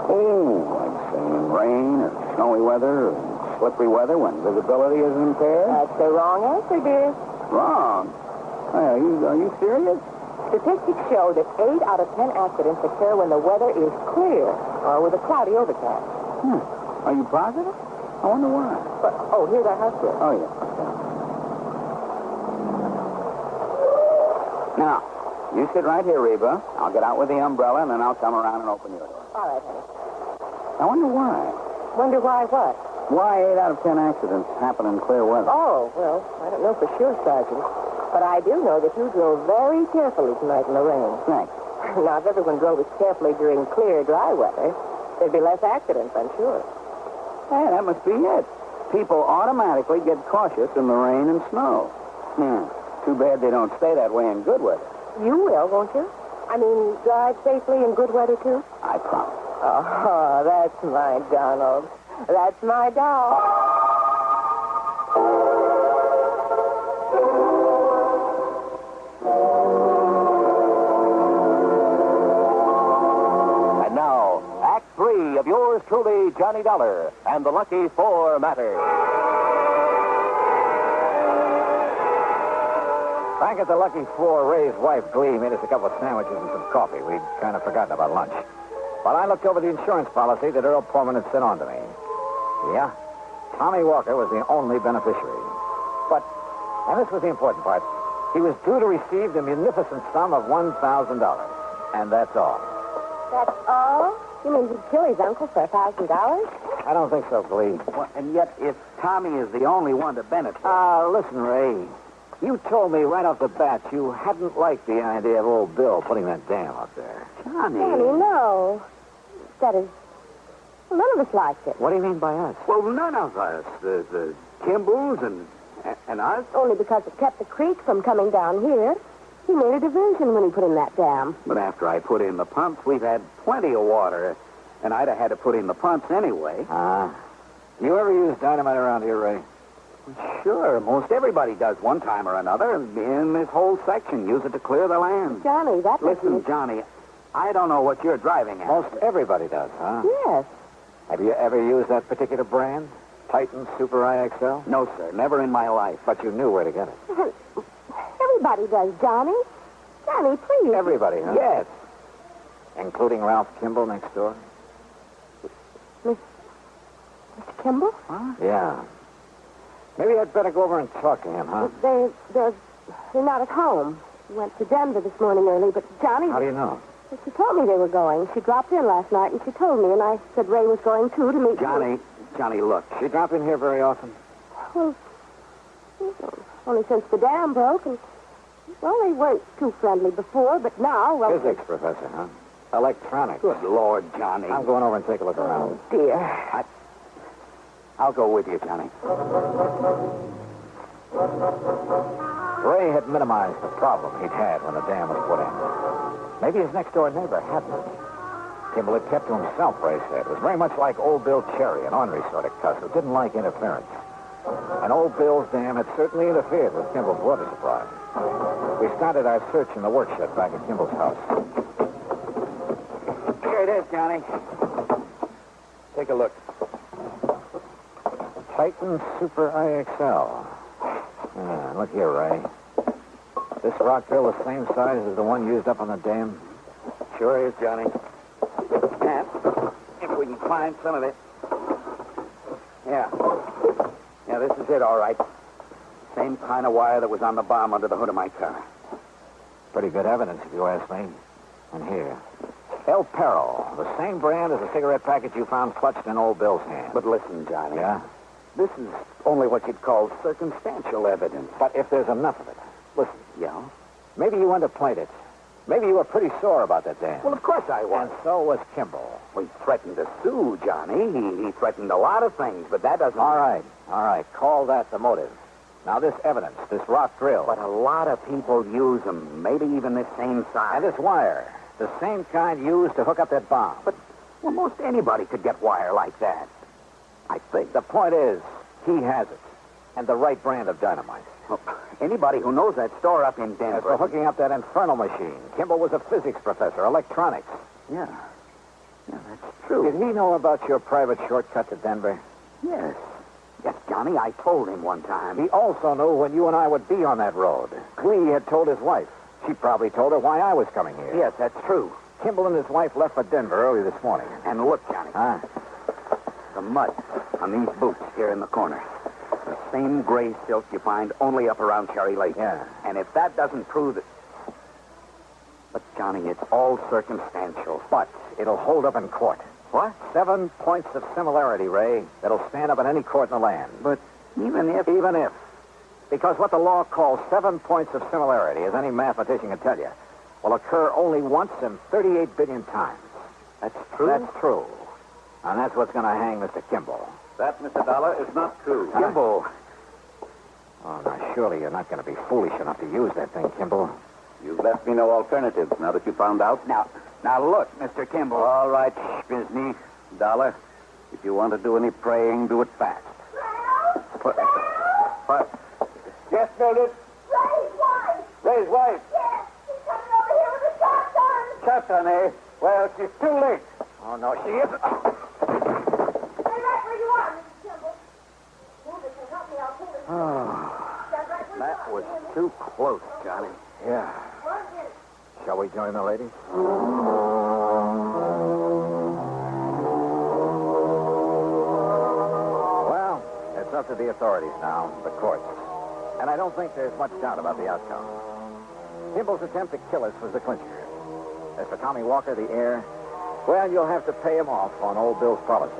Oh, I'd say in rain or snowy weather or slippery weather when visibility is impaired. That's the wrong answer, dear. Wrong? Are you serious? Statistics show that 8 out of 10 accidents occur when the weather is clear or with a cloudy overcast. Are you positive? I wonder why. Oh, here's our house girl. Oh, yeah. Now, you sit right here, Reba. I'll get out with the umbrella, and then I'll come around and open your door. All right, honey. I wonder why. Wonder why what? Why 8 out of 10 accidents happen in clear weather? Oh, well, I don't know for sure, Sergeant. But I do know that you drove very carefully tonight in the rain. Thanks. Now, if everyone drove as carefully during clear, dry weather, there'd be less accidents, I'm sure. Hey, that must be it. People automatically get cautious in the rain and snow. Too bad they don't stay that way in good weather. You will, won't you? I mean, drive safely in good weather, too? I promise. Oh, that's my Donald. That's my doll. Johnny Dollar and the Lucky Four Matter. Back at the Lucky Four, Ray's wife, Glee, made us a couple of sandwiches and some coffee. We'd kind of forgotten about lunch. But I looked over the insurance policy that Earl Pullman had sent on to me. Yeah, Tommy Walker was the only beneficiary. But, and this was the important part, he was due to receive the munificent sum of $1,000. And that's all. That's all? You mean he'd kill his uncle for $1,000? I don't think so, Glee. Well, and yet, if Tommy is the only one to benefit... Listen, Ray. You told me right off the bat you hadn't liked the idea of old Bill putting that dam up there. Johnny. Johnny, no. That is... Well, none of us liked it. What do you mean by us? Well, none of us. The Kimballs and us. Only because it kept the creek from coming down here. He made a diversion when he put in that dam. But after I put in the pumps, we've had plenty of water. And I'd have had to put in the pumps anyway. You ever use dynamite around here, Ray? Sure, most everybody does one time or another. In this whole section, use it to clear the land. Johnny, that... Listen, Johnny, I don't know what you're driving at. Most everybody does, huh? Yes. Have you ever used that particular brand? Titan Super IXL? No, sir, never in my life. But you knew where to get it. Everybody does, Johnny. Johnny, please. Everybody, huh? Yes. Including Ralph Kimball next door? Mr. Kimball? Huh? Yeah. Maybe I'd better go over and talk to him, huh? They're not at home. We went to Denver this morning early, but Johnny... How do you know? She told me they were going. She dropped in last night, and she told me, and I said Ray was going, too, to meet... Johnny, look. She drop in here very often? Well, only since the dam broke, and... Well, they weren't too friendly before, but now... Well, Physics professor, huh? Electronics. Good Lord, Johnny. I'm going over and take a look around. Oh, dear. I'll go with you, Johnny. Ray had minimized the problem he'd had when the dam was put in. Maybe his next-door neighbor hadn't. Kimball had kept to himself, Ray said. It was very much like old Bill Cherry, an ornery sort of cuss who didn't like interference. And old Bill's dam had certainly interfered with Kimball's water supply. We started our search in the workshop back at Kimball's house. Here it is, Johnny. Take a look. Titan Super IXL. Look here, Ray. This rock drill the same size as the one used up on the dam? Sure is, Johnny. And if we can find some of it. Yeah, this is it, all right. Same kind of wire that was on the bomb under the hood of my car. Pretty good evidence, if you ask me. And here. El Perro, the same brand as the cigarette package you found clutched in old Bill's hand. But listen, Johnny. Yeah? This is only what you'd call circumstantial evidence. But if there's enough of it, listen. Yeah? Maybe you underplayed it. Maybe you were pretty sore about that dam. Well, of course I was. And so was Kimball. Well, he threatened to sue, Johnny. He threatened a lot of things, but that doesn't... All right. Call that the motive. Now, this evidence, this rock drill. But a lot of people use them, maybe even the same size. And this wire, the same kind used to hook up that bomb. But, well, most anybody could get wire like that. I think. The point is, he has it. And the right brand of dynamite. Well, anybody who knows that store up in Denver... As for hooking up that infernal machine, Kimball was a physics professor, electronics. Yeah, that's true. Did he know about your private shortcut to Denver? Yes, Johnny, I told him one time. He also knew when you and I would be on that road. Glee had told his wife. She probably told her why I was coming here. Yes, that's true. Kimball and his wife left for Denver early this morning. And look, Johnny. Huh? The mud on these boots here in the corner. The same gray silk you find only up around Cherry Lake. Yeah. And if that doesn't prove it... But, Johnny, it's all circumstantial. But it'll hold up in court. What? 7 points of similarity, Ray, that'll stand up in any court in the land. But even if... Even if. Because what the law calls 7 points of similarity, as any mathematician can tell you, will occur only once in 38 billion times. That's true? That's true. And that's what's going to hang Mr. Kimball. That, Mr. Dollar, is not true. Huh? Kimball. Oh, now, surely you're not going to be foolish enough to use that thing, Kimball. You've left me no alternatives now that you found out. Now look, Mr. Kimball. All right, Bizney. Dollar, if you want to do any praying, do it fast. What? Yes, Mildred? Ray's wife. Ray's wife? Yes, she's coming over here with a shotgun. Shotgun, eh? Well, she's too late. Oh, no, she isn't. Oh, that was too close, Johnny. Yeah. Shall we join the ladies? Well, it's up to the authorities now, the courts. And I don't think there's much doubt about the outcome. Kimball's attempt to kill us was the clincher. As for Tommy Walker, the heir, well, you'll have to pay him off on old Bill's policy.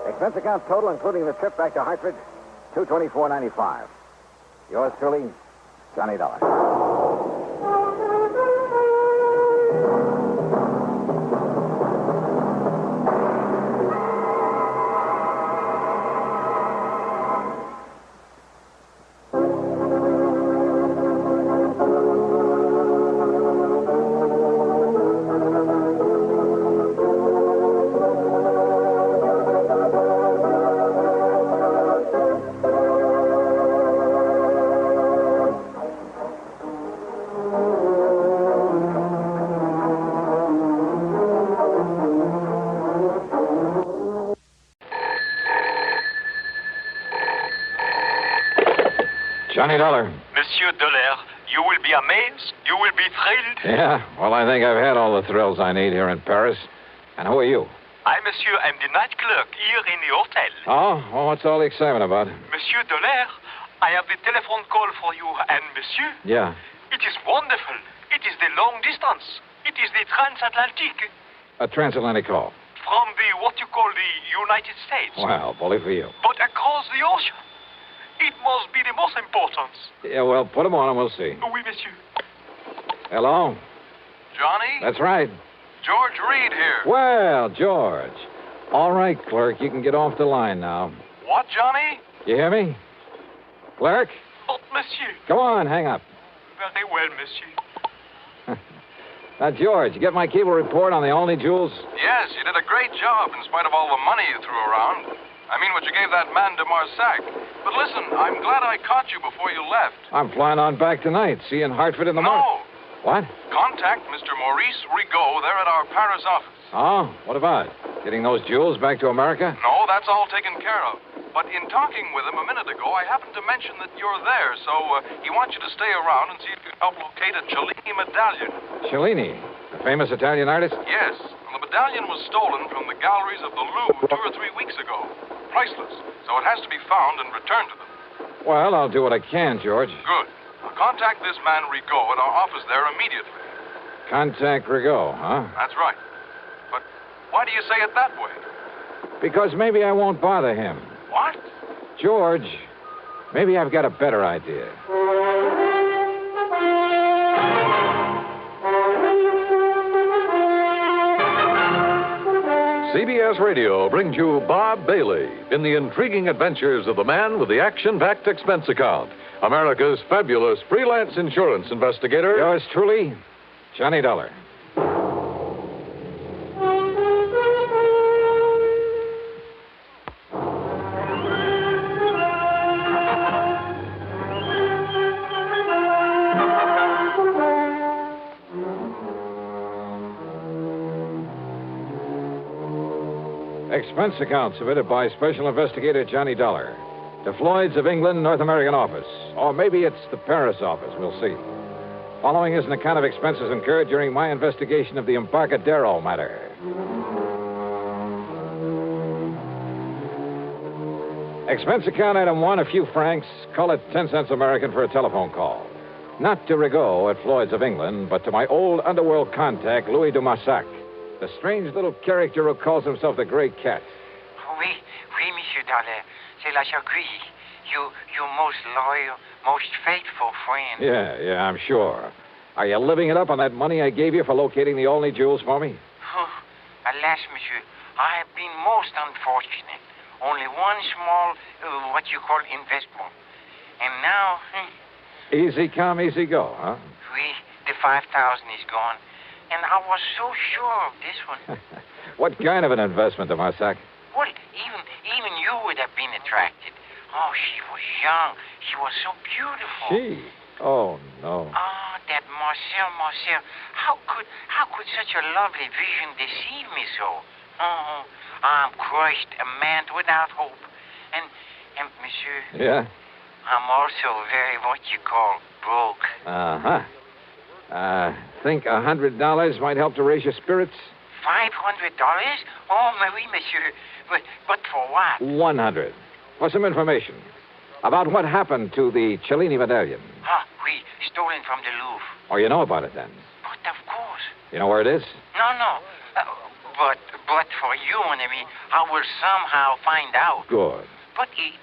Expense account total, including the trip back to Hartford, $224.95. Yours truly, Johnny Dollar. Johnny Dollar. Monsieur Dollar, you will be amazed. You will be thrilled. Yeah, well, I think I've had all the thrills I need here in Paris. And who are you? I, monsieur, am the night clerk here in the hotel. Oh, well, what's all the excitement about? Monsieur Dollar, I have the telephone call for you. And, monsieur, Yeah. it is wonderful. It is the long distance. It is the transatlantic. A transatlantic call. From the, what you call the United States. Well, bully for you. But across the ocean. It must be the most important. Yeah, well, put them on and we'll see. Oui, monsieur. Hello? Johnny? That's right. George Reed here. Well, George. All right, clerk, you can get off the line now. What, Johnny? You hear me? Clerk? But, monsieur. Come on, hang up. Very well, monsieur. Now, George, you get my cable report on the only jewels? Yes, you did a great job in spite of all the money you threw around. I mean, what you gave that man de Marsac. But listen, I'm glad I caught you before you left. I'm flying on back tonight. See you in Hartford in the morning. No. What? Contact Mr. Maurice Rigaud there at our Paris office. Oh, what about? Getting those jewels back to America? No, that's all taken care of. But in talking with him a minute ago, I happened to mention that you're there, so he wants you to stay around and see if you can help locate a Cellini medallion. Cellini, the famous Italian artist? Yes, and the medallion was stolen from the galleries of the Louvre 2 or 3 weeks ago. Priceless, so it has to be found and returned to them. Well, I'll do what I can, George. Good. Now contact this man Rigaud at our office there immediately. Contact Rigaud, huh? That's right. But why do you say it that way? Because maybe I won't bother him. What? George, maybe I've got a better idea. CBS Radio brings you Bob Bailey in the intriguing adventures of the man with the action-packed expense account, America's fabulous freelance insurance investigator. Yours truly, Johnny Dollar. Expense account submitted by Special Investigator Johnny Dollar to Floyd's of England, North American office. Or maybe it's the Paris office. We'll see. Following is an account of expenses incurred during my investigation of the Embarcadero Matter. Expense account item 1, a few francs. Call it 10 cents American for a telephone call. Not to Rigaud at Floyd's of England, but to my old underworld contact, Louis de Marsac. The strange little character who calls himself the Grey Cat. Oui, Monsieur Dollar. C'est la Jacquerie. You most loyal, most faithful friend. Yeah, I'm sure. Are you living it up on that money I gave you for locating the only jewels for me? Oh, alas, monsieur, I have been most unfortunate. Only one small, what you call investment. And now... Easy come, easy go, huh? Oui, the 5,000 is gone. And I was so sure of this one. What kind of an investment, de Marsac? Well, even you would have been attracted. Oh, she was young. She was so beautiful. She? Oh, no. Ah, that Marcel. How could such a lovely vision deceive me so? Oh, I'm crushed, a man without hope. And monsieur, monsieur. Yeah? I'm also very what you call broke. Uh-huh. Think $100 might help to raise your spirits? $500? Oh, oui, monsieur. But for what? 100. For some information about what happened to the Cellini medallion. Oui, stolen from the Louvre. Oh, you know about it then? But of course. You know where it is? No. But for you, mon ami, I will somehow find out. Good. But it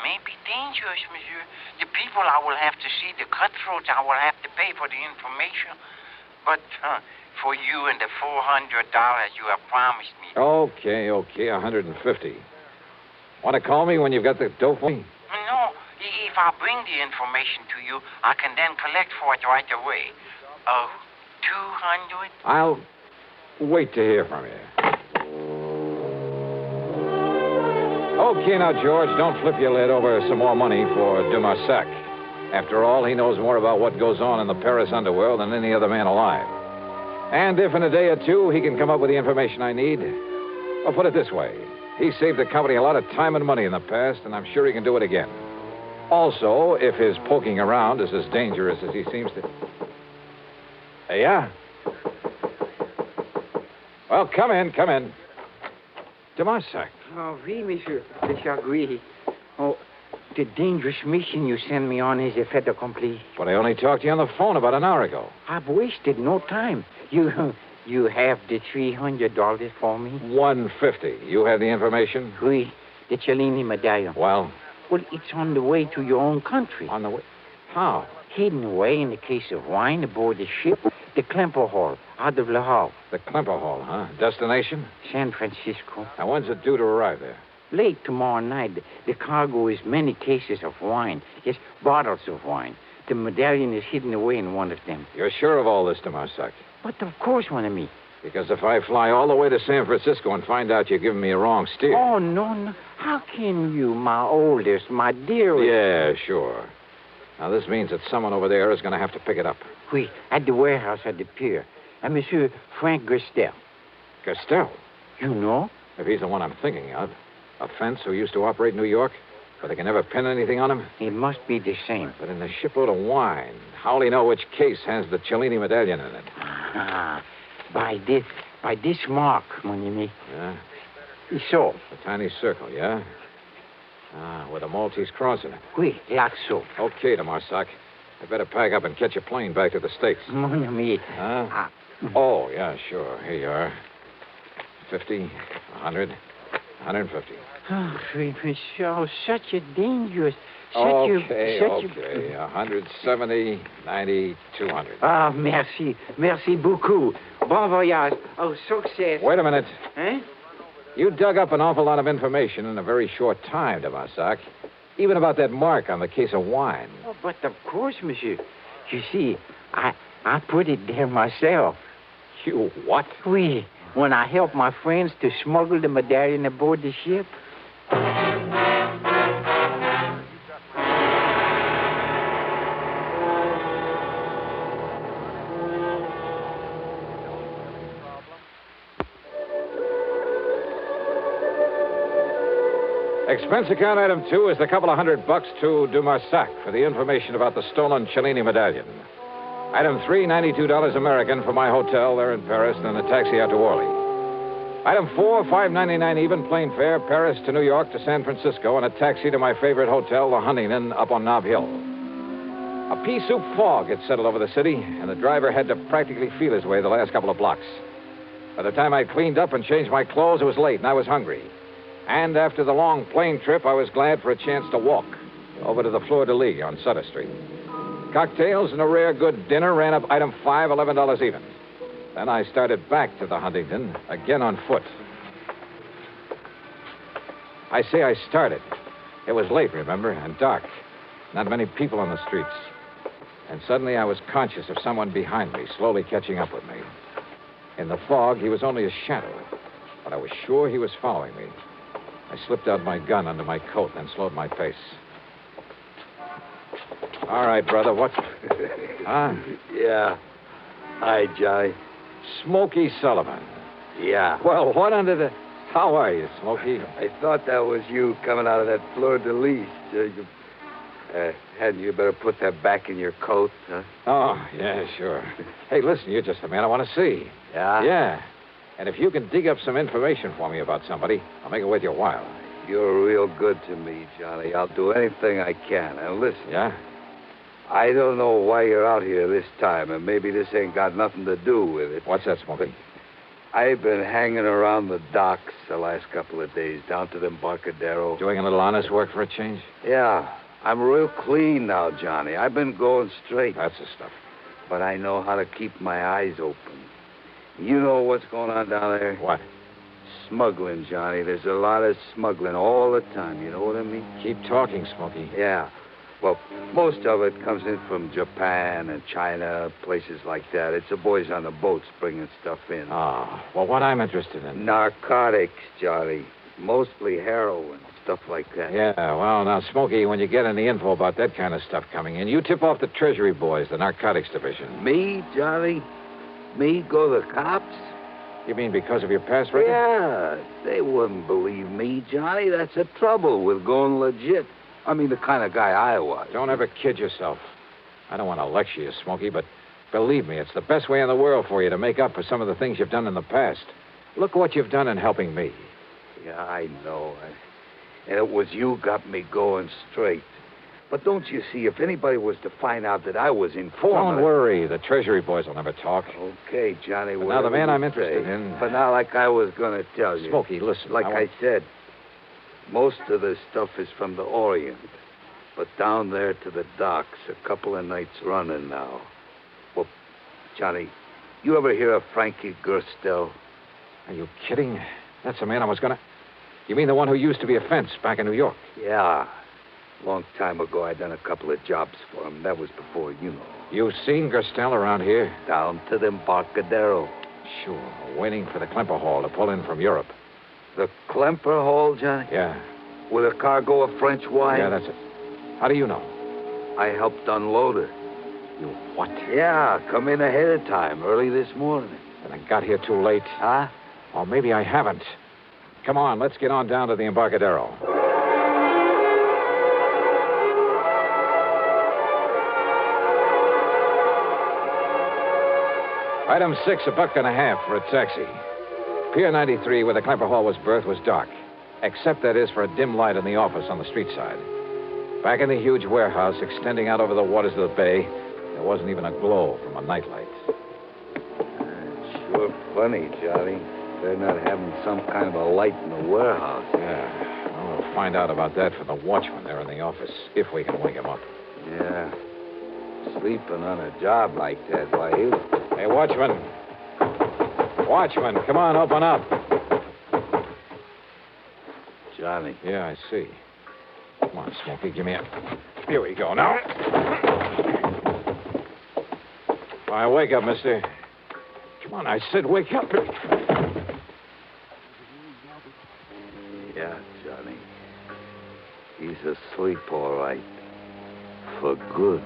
may be dangerous, monsieur. The people I will have to see, the cutthroats I will have to pay for the information. But for you and the $400 you have promised me. Okay, $150. Want to call me when you've got the dough for me? No, if I bring the information to you, I can then collect for it right away. Oh, 200? I'll wait to hear from you. Okay, now, George, don't flip your lid over some more money for de Marsac. After all, he knows more about what goes on in the Paris underworld than any other man alive. And if in a day or two he can come up with the information I need, I'll put it this way. He saved the company a lot of time and money in the past, and I'm sure he can do it again. Also, if his poking around is as dangerous as he seems to... Yeah? Well, come in. De Marsac. Oh, oui, monsieur. I agree. Oh, the dangerous mission you sent me on is a fait accompli. But I only talked to you on the phone about an hour ago. I've wasted no time. You have the $300 for me? $150. You have the information? Oui, the Cellini medallion. Well? Well, it's on the way to your own country. On the way? How? Hidden away in a case of wine aboard the ship, the Klemper Hall, out of Le Havre. The Klemper Hall, huh? Destination? San Francisco. Now, when's it due to arrive there? Late tomorrow night. The cargo is many cases of wine. Yes, bottles of wine. The medallion is hidden away in one of them. You're sure of all this, de Marsac? But of course, mon ami. Because if I fly all the way to San Francisco and find out you're giving me a wrong steer... Oh, no. How can you, my oldest, my dearest... Yeah, sure. Now, this means that someone over there is going to have to pick it up. Oui, at the warehouse at the pier. And Monsieur Frank Gerstel. Gerstel? You know? If he's the one I'm thinking of. A fence who used to operate in New York, but they can never pin anything on him? It must be the same. But in a shipload of wine, how'll he know which case has the Cellini medallion in it? By this mark, mon ami. Yeah? So. A tiny circle, yeah? With a Maltese cross in it. Oui, like so. Okay, de Marsac. I better pack up and catch a plane back to the States. Mon ami. Oh, yeah, sure. Here you are. 50, 100, 150. Oh, monsieur, such a dangerous... Okay. 170, 90, 200. Ah, merci. Merci beaucoup. Bon voyage. Oh, success. Wait a minute. Eh? You dug up an awful lot of information in a very short time, de Marsac. Even about that mark on the case of wine. Oh, but of course, monsieur. You see, I put it there myself. You what? Oui, when I helped my friends to smuggle the medallion aboard the ship. Expense account item 2 is the couple of $100 to de Marsac for the information about the stolen Cellini medallion. Item 3, $92 American for my hotel there in Paris and a taxi out to Orly. Item 4, $5.99 even plane fare, Paris to New York to San Francisco and a taxi to my favorite hotel, the Huntington, up on Nob Hill. A pea soup fog had settled over the city, and the driver had to practically feel his way the last couple of blocks. By the time I'd cleaned up and changed my clothes, it was late, and I was hungry. And after the long plane trip, I was glad for a chance to walk over to the Fleur de Lis on Sutter Street. Cocktails and a rare good dinner ran up item 5, $11 even. Then I started back to the Huntington, again on foot. I say I started. It was late, remember, and dark. Not many people on the streets. And suddenly I was conscious of someone behind me, slowly catching up with me. In the fog, he was only a shadow, but I was sure he was following me. I slipped out my gun under my coat, then slowed my pace. All right, brother, what? Huh? Yeah. Hi, Johnny. Smokey Sullivan. Yeah. Well, what under the... How are you, Smokey? I thought that was you coming out of that fleur-de-lis. Hadn't you better put that back in your coat, huh? Oh, yeah, sure. Hey, listen, you're just the man I want to see. Yeah? Yeah. And if you can dig up some information for me about somebody, I'll make it worth your while. You're real good to me, Johnny. I'll do anything I can. And listen. Yeah? I don't know why you're out here this time, and maybe this ain't got nothing to do with it. What's that, Smokey? I've been hanging around the docks the last couple of days, down to the Embarcadero. Doing a little honest work for a change? Yeah. I'm real clean now, Johnny. I've been going straight. That's the stuff. But I know how to keep my eyes open. You know what's going on down there? What? Smuggling, Johnny. There's a lot of smuggling all the time. You know what I mean? Keep talking, Smokey. Yeah. Well, most of it comes in from Japan and China, places like that. It's the boys on the boats bringing stuff in. Oh, well, what I'm interested in. Narcotics, Johnny. Mostly heroin, stuff like that. Yeah, well, now, Smokey, when you get any info about that kind of stuff coming in, you tip off the Treasury boys, the narcotics division. Me, Johnny? Me go to the cops? You mean because of your past record? Yeah, they wouldn't believe me, Johnny. That's the trouble with going legit. I mean, the kind of guy I was. Don't ever kid yourself. I don't want to lecture you, Smokey, but believe me, it's the best way in the world for you to make up for some of the things you've done in the past. Look what you've done in helping me. Yeah, I know. And it was you got me going straight. But don't you see, if anybody was to find out that I was informed... Don't worry. The Treasury boys will never talk. Okay, Johnny. But now the man I'm interested in... But now, like I was going to tell you... Smokey, listen. Like I said, most of the stuff is from the Orient. But down there to the docks, a couple of nights running now. Well, Johnny, you ever hear of Frankie Gerstel? Are you kidding? That's the man I was going to... You mean the one who used to be a fence back in New York? Yeah. Long time ago, I done a couple of jobs for him. That was before, you know. You've seen Gerstel around here? Down to the Embarcadero. Sure. Waiting for the Klemper Hall to pull in from Europe. The Klemper Hall, Johnny? Yeah. With a cargo of French wine? Yeah, that's it. How do you know? I helped unload her. You what? Yeah, come in ahead of time, early this morning. And I got here too late. Huh? Or maybe I haven't. Come on, let's get on down to the Embarcadero. Item 6, $1.50 for a taxi. Pier 93, where the Klemper Hall was berthed, was dark. Except, that is, for a dim light in the office on the street side. Back in the huge warehouse, extending out over the waters of the bay, there wasn't even a glow from a nightlight. Sure funny, Johnny. They're not having some kind of a light in the warehouse. Yeah. Well, we'll find out about that from the watchman there in the office, if we can wake him up. Yeah. Sleeping on a job like that, why, you... Hey, watchman. Watchman, come on, open up. Johnny. Yeah, I see. Come on, Smokey, give me a... Here we go now. All right, wake up, mister. Come on, I said wake up. Yeah, Johnny. He's asleep, all right. For good.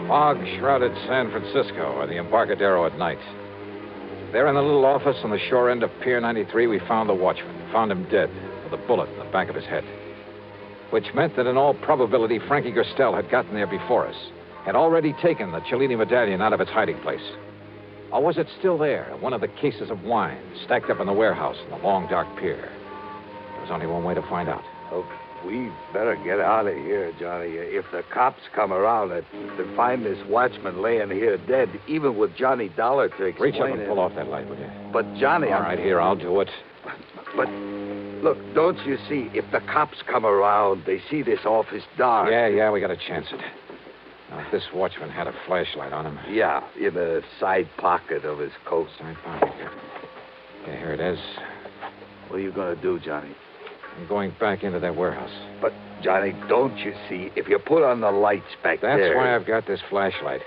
Fog-shrouded San Francisco, or the Embarcadero at night. There in the little office on the shore end of Pier 93, we found the watchman. Found him dead, with a bullet in the back of his head. Which meant that in all probability, Frankie Gerstel had gotten there before us, had already taken the Cellini medallion out of its hiding place. Or was it still there, one of the cases of wine, stacked up in the warehouse in the long, dark pier? There was only one way to find out. Oh, we better get out of here, Johnny. If the cops come around and find this watchman laying here dead, even with Johnny Dollar to explain Reach up and pull off that light, will you? But, Johnny... All right, here, I'll do it. But, look, don't you see, if the cops come around, they see this office dark. Yeah, we got to chance it. Now, if this watchman had a flashlight on him... Yeah, in the side pocket of his coat. Side pocket, yeah, here it is. What are you going to do, Johnny? I'm going back into that warehouse. But, Johnny, don't you see, if you put on the lights back there... That's why I've got this flashlight.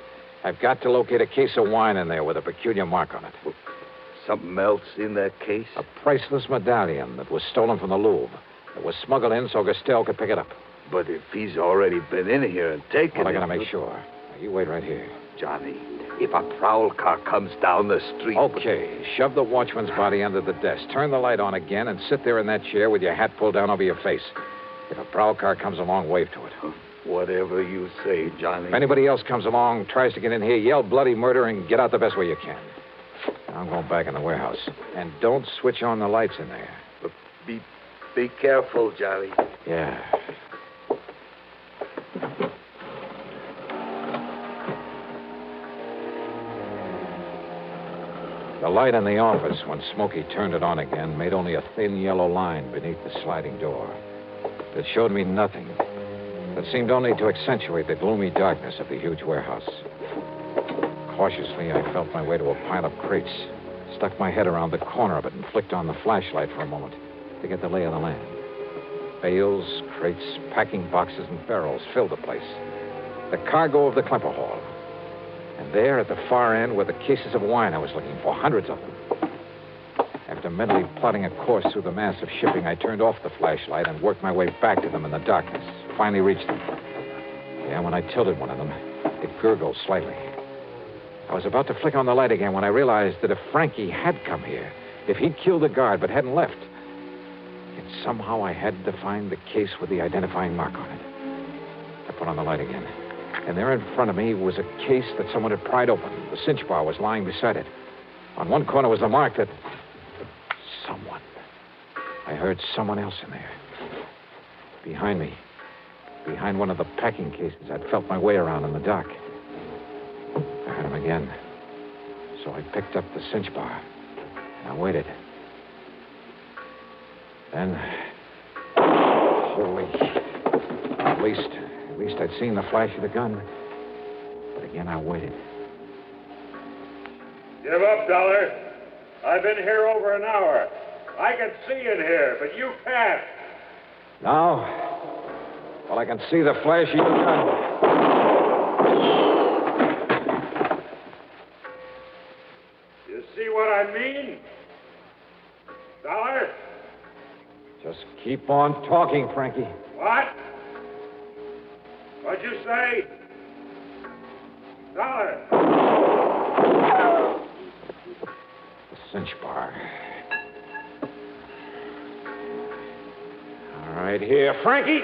I've got to locate a case of wine in there with a peculiar mark on it. Something else in that case? A priceless medallion that was stolen from the Louvre. It was smuggled in so Gerstel could pick it up. But if he's already been in here and taken Well, I gotta it- make sure. You wait right here. Johnny, if a prowl car comes down the street... Okay, shove the watchman's body under the desk. Turn the light on again and sit there in that chair with your hat pulled down over your face. If a prowl car comes along, wave to it. Whatever you say, Johnny. If anybody else comes along, tries to get in here, yell bloody murder and get out the best way you can. I'm going back in the warehouse. And don't switch on the lights in there. But be careful, Johnny. Yeah. The light in the office, when Smokey turned it on again, made only a thin yellow line beneath the sliding door. It showed me nothing. It seemed only to accentuate the gloomy darkness of the huge warehouse. Cautiously, I felt my way to a pile of crates, stuck my head around the corner of it, and flicked on the flashlight for a moment to get the lay of the land. Bales, crates, packing boxes, and barrels filled the place. The cargo of the Klemper Hall. And there, at the far end, were the cases of wine I was looking for, hundreds of them. After mentally plotting a course through the mass of shipping, I turned off the flashlight and worked my way back to them in the darkness. Finally reached them. Yeah, when I tilted one of them, it gurgled slightly. I was about to flick on the light again when I realized that if Frankie had come here, if he'd killed the guard but hadn't left, yet somehow I had to find the case with the identifying mark on it. I put on the light again. And there in front of me was a case that someone had pried open. The cinch bar was lying beside it. On one corner was the mark that... Someone. I heard someone else in there. Behind me. Behind one of the packing cases I'd felt my way around in the dark. I heard him again. So I picked up the cinch bar. And I waited. Then... Holy... At least I'd seen the flash of the gun. But again, I waited. Give up, Dollar. I've been here over an hour. I can see in here, but you can't. Now? Well, I can see the flash of your gun. You see what I mean? Dollar? Just keep on talking, Frankie. What? What'd you say? Dollar. The cinch bar. All right, here, Frankie.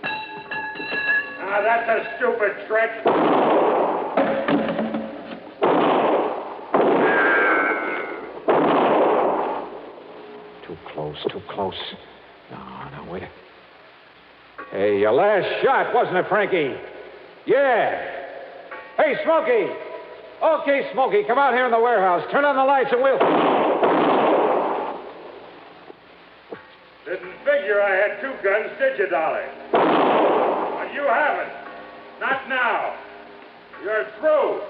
Ah, that's a stupid trick. Too close. No, wait. Hey, your last shot, wasn't it, Frankie? Yeah. Hey, Smokey. Okay, Smokey, come out here in the warehouse. Turn on the lights and we'll... Didn't figure I had two guns, did you, Dolly? Well, you haven't. Not now. You're through.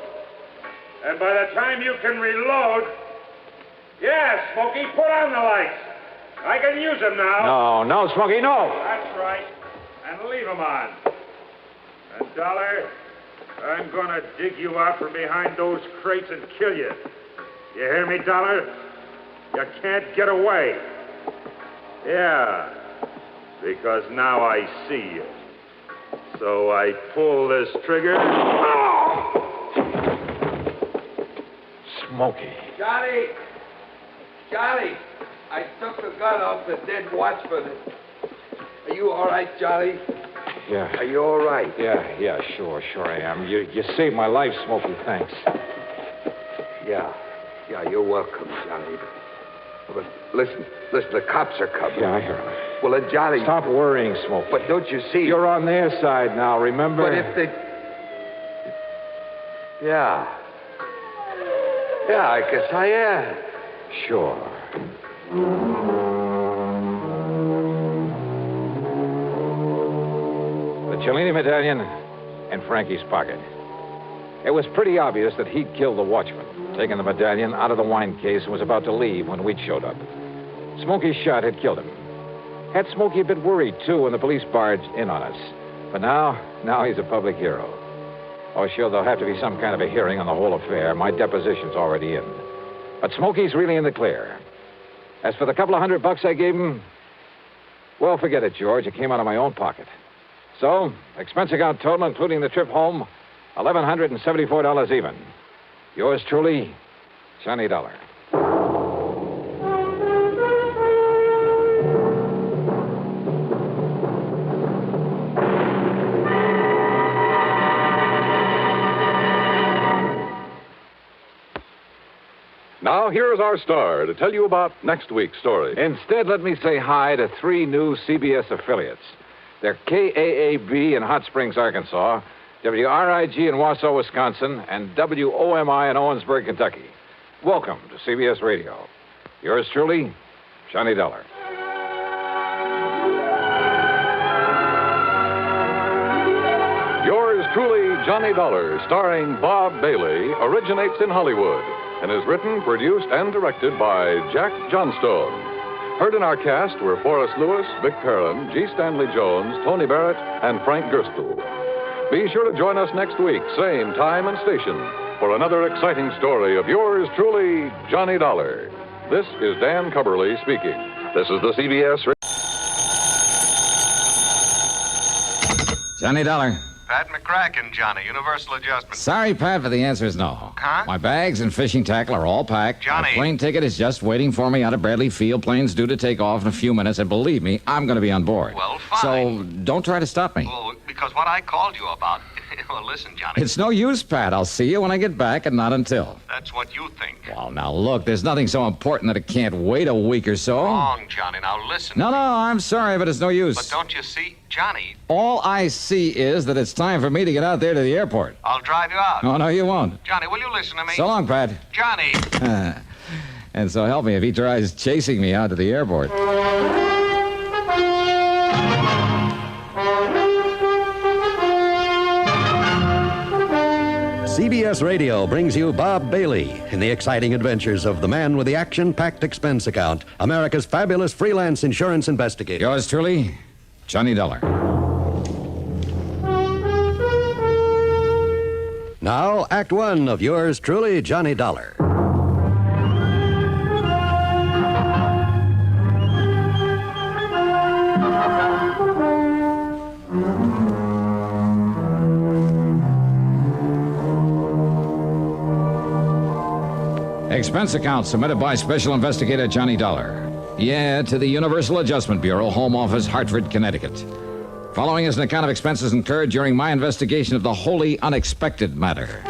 And by the time you can reload... Yeah, Smokey, put on the lights. I can use them now. No, Smokey, no. That's right. And leave them on. And, Dollar, I'm going to dig you out from behind those crates and kill you. You hear me, Dollar? You can't get away. Yeah, because now I see you. So I pull this trigger. Smokey. Johnny, I took the gun off the dead watchman. Are you all right, Johnny? Yeah. Are you all right? Yeah, sure I am. You saved my life, Smokey, thanks. Yeah, you're welcome, Johnny. But listen, the cops are coming. Yeah, I hear them. Well, then, Johnny... Stop worrying, Smokey. But don't you see... You're on their side now, remember? But if they... Yeah, I guess I am. Sure. The Cellini medallion in Frankie's pocket. It was pretty obvious that he'd killed the watchman, taken the medallion out of the wine case and was about to leave when Wheat showed up. Smokey's shot had killed him. Had Smokey been worried, too, when the police barged in on us. But now he's a public hero. Oh, sure, there'll have to be some kind of a hearing on the whole affair. My deposition's already in. But Smokey's really in the clear. As for the couple of $100 I gave him, well, forget it, George. It came out of my own pocket. So, expense account total, including the trip home, $1,174 even. Yours truly, Johnny Dollar. Now, here is our star to tell you about next week's story. Instead, let me say hi to 3 new CBS affiliates. They're KAAB in Hot Springs, Arkansas, WRIG in Wausau, Wisconsin, and WOMI in Owensburg, Kentucky. Welcome to CBS Radio. Yours truly, Johnny Dollar. Yours truly, Johnny Dollar, starring Bob Bailey, originates in Hollywood and is written, produced, and directed by Jack Johnstone. Heard in our cast were Forrest Lewis, Vic Perrin, G. Stanley Jones, Tony Barrett, and Frank Gerstle. Be sure to join us next week, same time and station, for another exciting story of yours truly, Johnny Dollar. This is Dan Cubberly speaking. This is the CBS... Johnny Dollar. Pat McCracken, Johnny, Universal Adjustment. Sorry, Pat, but the answer is no. Huh? My bags and fishing tackle are all packed. Johnny. The plane ticket is just waiting for me out of Bradley Field. Plane's due to take off in a few minutes, and believe me, I'm going to be on board. Well, fine. So don't try to stop me. Well, because what I called you about... Well, listen, Johnny. It's no use, Pat. I'll see you when I get back, and not until. That's what you think. Well, now, look, there's nothing so important that it can't wait a week or so. Wrong, Johnny. Now, listen. No, I'm sorry, but it's no use. But don't you see, Johnny... All I see is that it's time for me to get out there to the airport. I'll drive you out. Oh, no, you won't. Johnny, will you listen to me? So long, Pat. Johnny! And so help me if he tries chasing me out to the airport. CBS Radio brings you Bob Bailey in the exciting adventures of the man with the action-packed expense account, America's fabulous freelance insurance investigator. Yours truly, Johnny Dollar. Now, Act One of yours truly, Johnny Dollar. Expense account submitted by Special Investigator Johnny Dollar. Yeah, to the Universal Adjustment Bureau, Home Office, Hartford, Connecticut. Following is an account of expenses incurred during my investigation of the wholly unexpected matter.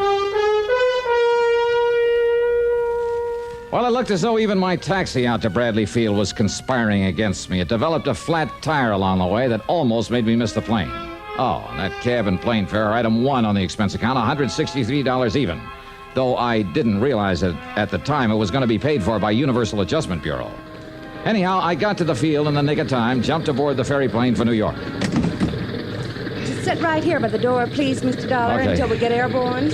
Well, it looked as though even my taxi out to Bradley Field was conspiring against me. It developed a flat tire along the way that almost made me miss the plane. Oh, and that cab and plane fare, item 1 on the expense account, $163 even. Though I didn't realize that at the time it was going to be paid for by Universal Adjustment Bureau. Anyhow, I got to the field in the nick of time, jumped aboard the ferry plane for New York. Just sit right here by the door, please, Mr. Dollar, Okay. until we get airborne.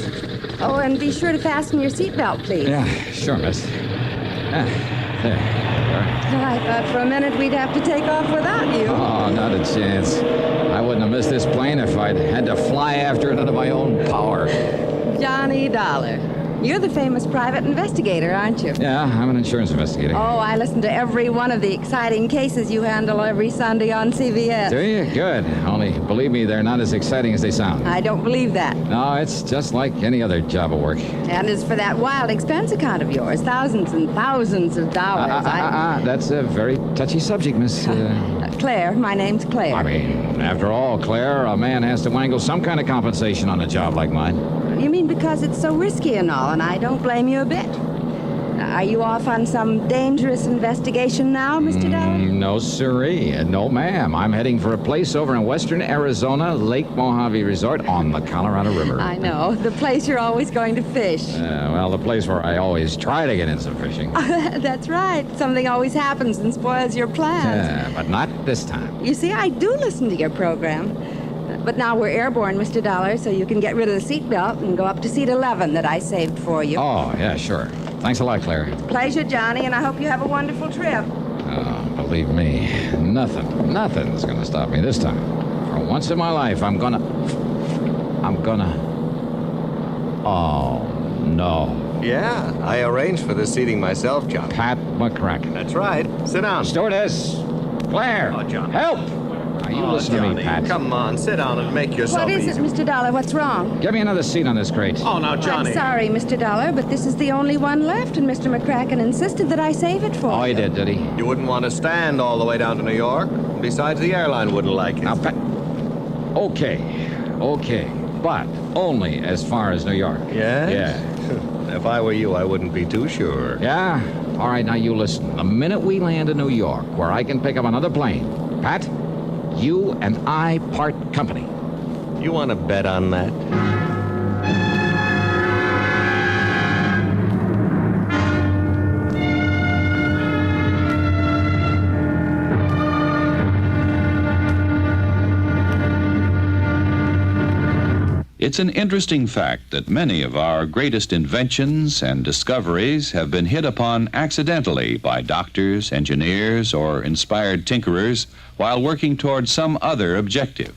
Oh, and be sure to fasten your seatbelt, please. Yeah, sure, miss. There you are. I thought for a minute we'd have to take off without you. Oh, not a chance. I wouldn't have missed this plane if I'd had to fly after it under my own power. Johnny Dollar. You're the famous private investigator, aren't you? Yeah, I'm an insurance investigator. Oh, I listen to every one of the exciting cases you handle every Sunday on CBS. Do you? Good. Only, believe me, they're not as exciting as they sound. I don't believe that. No, it's just like any other job of work. And as for that wild expense account of yours, thousands and thousands of dollars, That's a very touchy subject, Miss... Claire, my name's Claire. I mean, after all, Claire, a man has to wangle some kind of compensation on a job like mine. You mean because it's so risky and all, and I don't blame you a bit. Are you off on some dangerous investigation now, Mr. Dollar? No, sirree. No, ma'am. I'm heading for a place over in western Arizona, Lake Mojave Resort on the Colorado River. I know. The place you're always going to fish. Well, the place where I always try to get in some fishing. That's right. Something always happens and spoils your plans. But not this time. You see, I do listen to your program. But now we're airborne, Mr. Dollar, so you can get rid of the seatbelt and go up to seat 11 that I saved for you. Oh, yeah, sure. Thanks a lot, Claire. Pleasure, Johnny, and I hope you have a wonderful trip. Oh, believe me, nothing's gonna stop me this time. For once in my life, I'm gonna... Oh, no. Yeah, I arranged for this seating myself, John. Pat McCracken. That's right. Sit down. Stewardess! Claire! Oh, John. Help! Now, you listen to me, Pat. Come on, sit down and make yourself What is it, Mr. Dollar? What's wrong? Give me another seat on this crate. Oh, now, Johnny. I'm sorry, Mr. Dollar, but this is the only one left, and Mr. McCracken insisted that I save it for Oh, he you. did he? You wouldn't want to stand all the way down to New York. Besides, the airline wouldn't like it. Now, Pat. Okay. But only as far as New York. Yes? Yeah. If I were you, I wouldn't be too sure. Yeah? All right, now you listen. The minute we land in New York, where I can pick up another plane, Pat, you and I part company. You want to bet on that? It's an interesting fact that many of our greatest inventions and discoveries have been hit upon accidentally by doctors, engineers, or inspired tinkerers while working toward some other objective.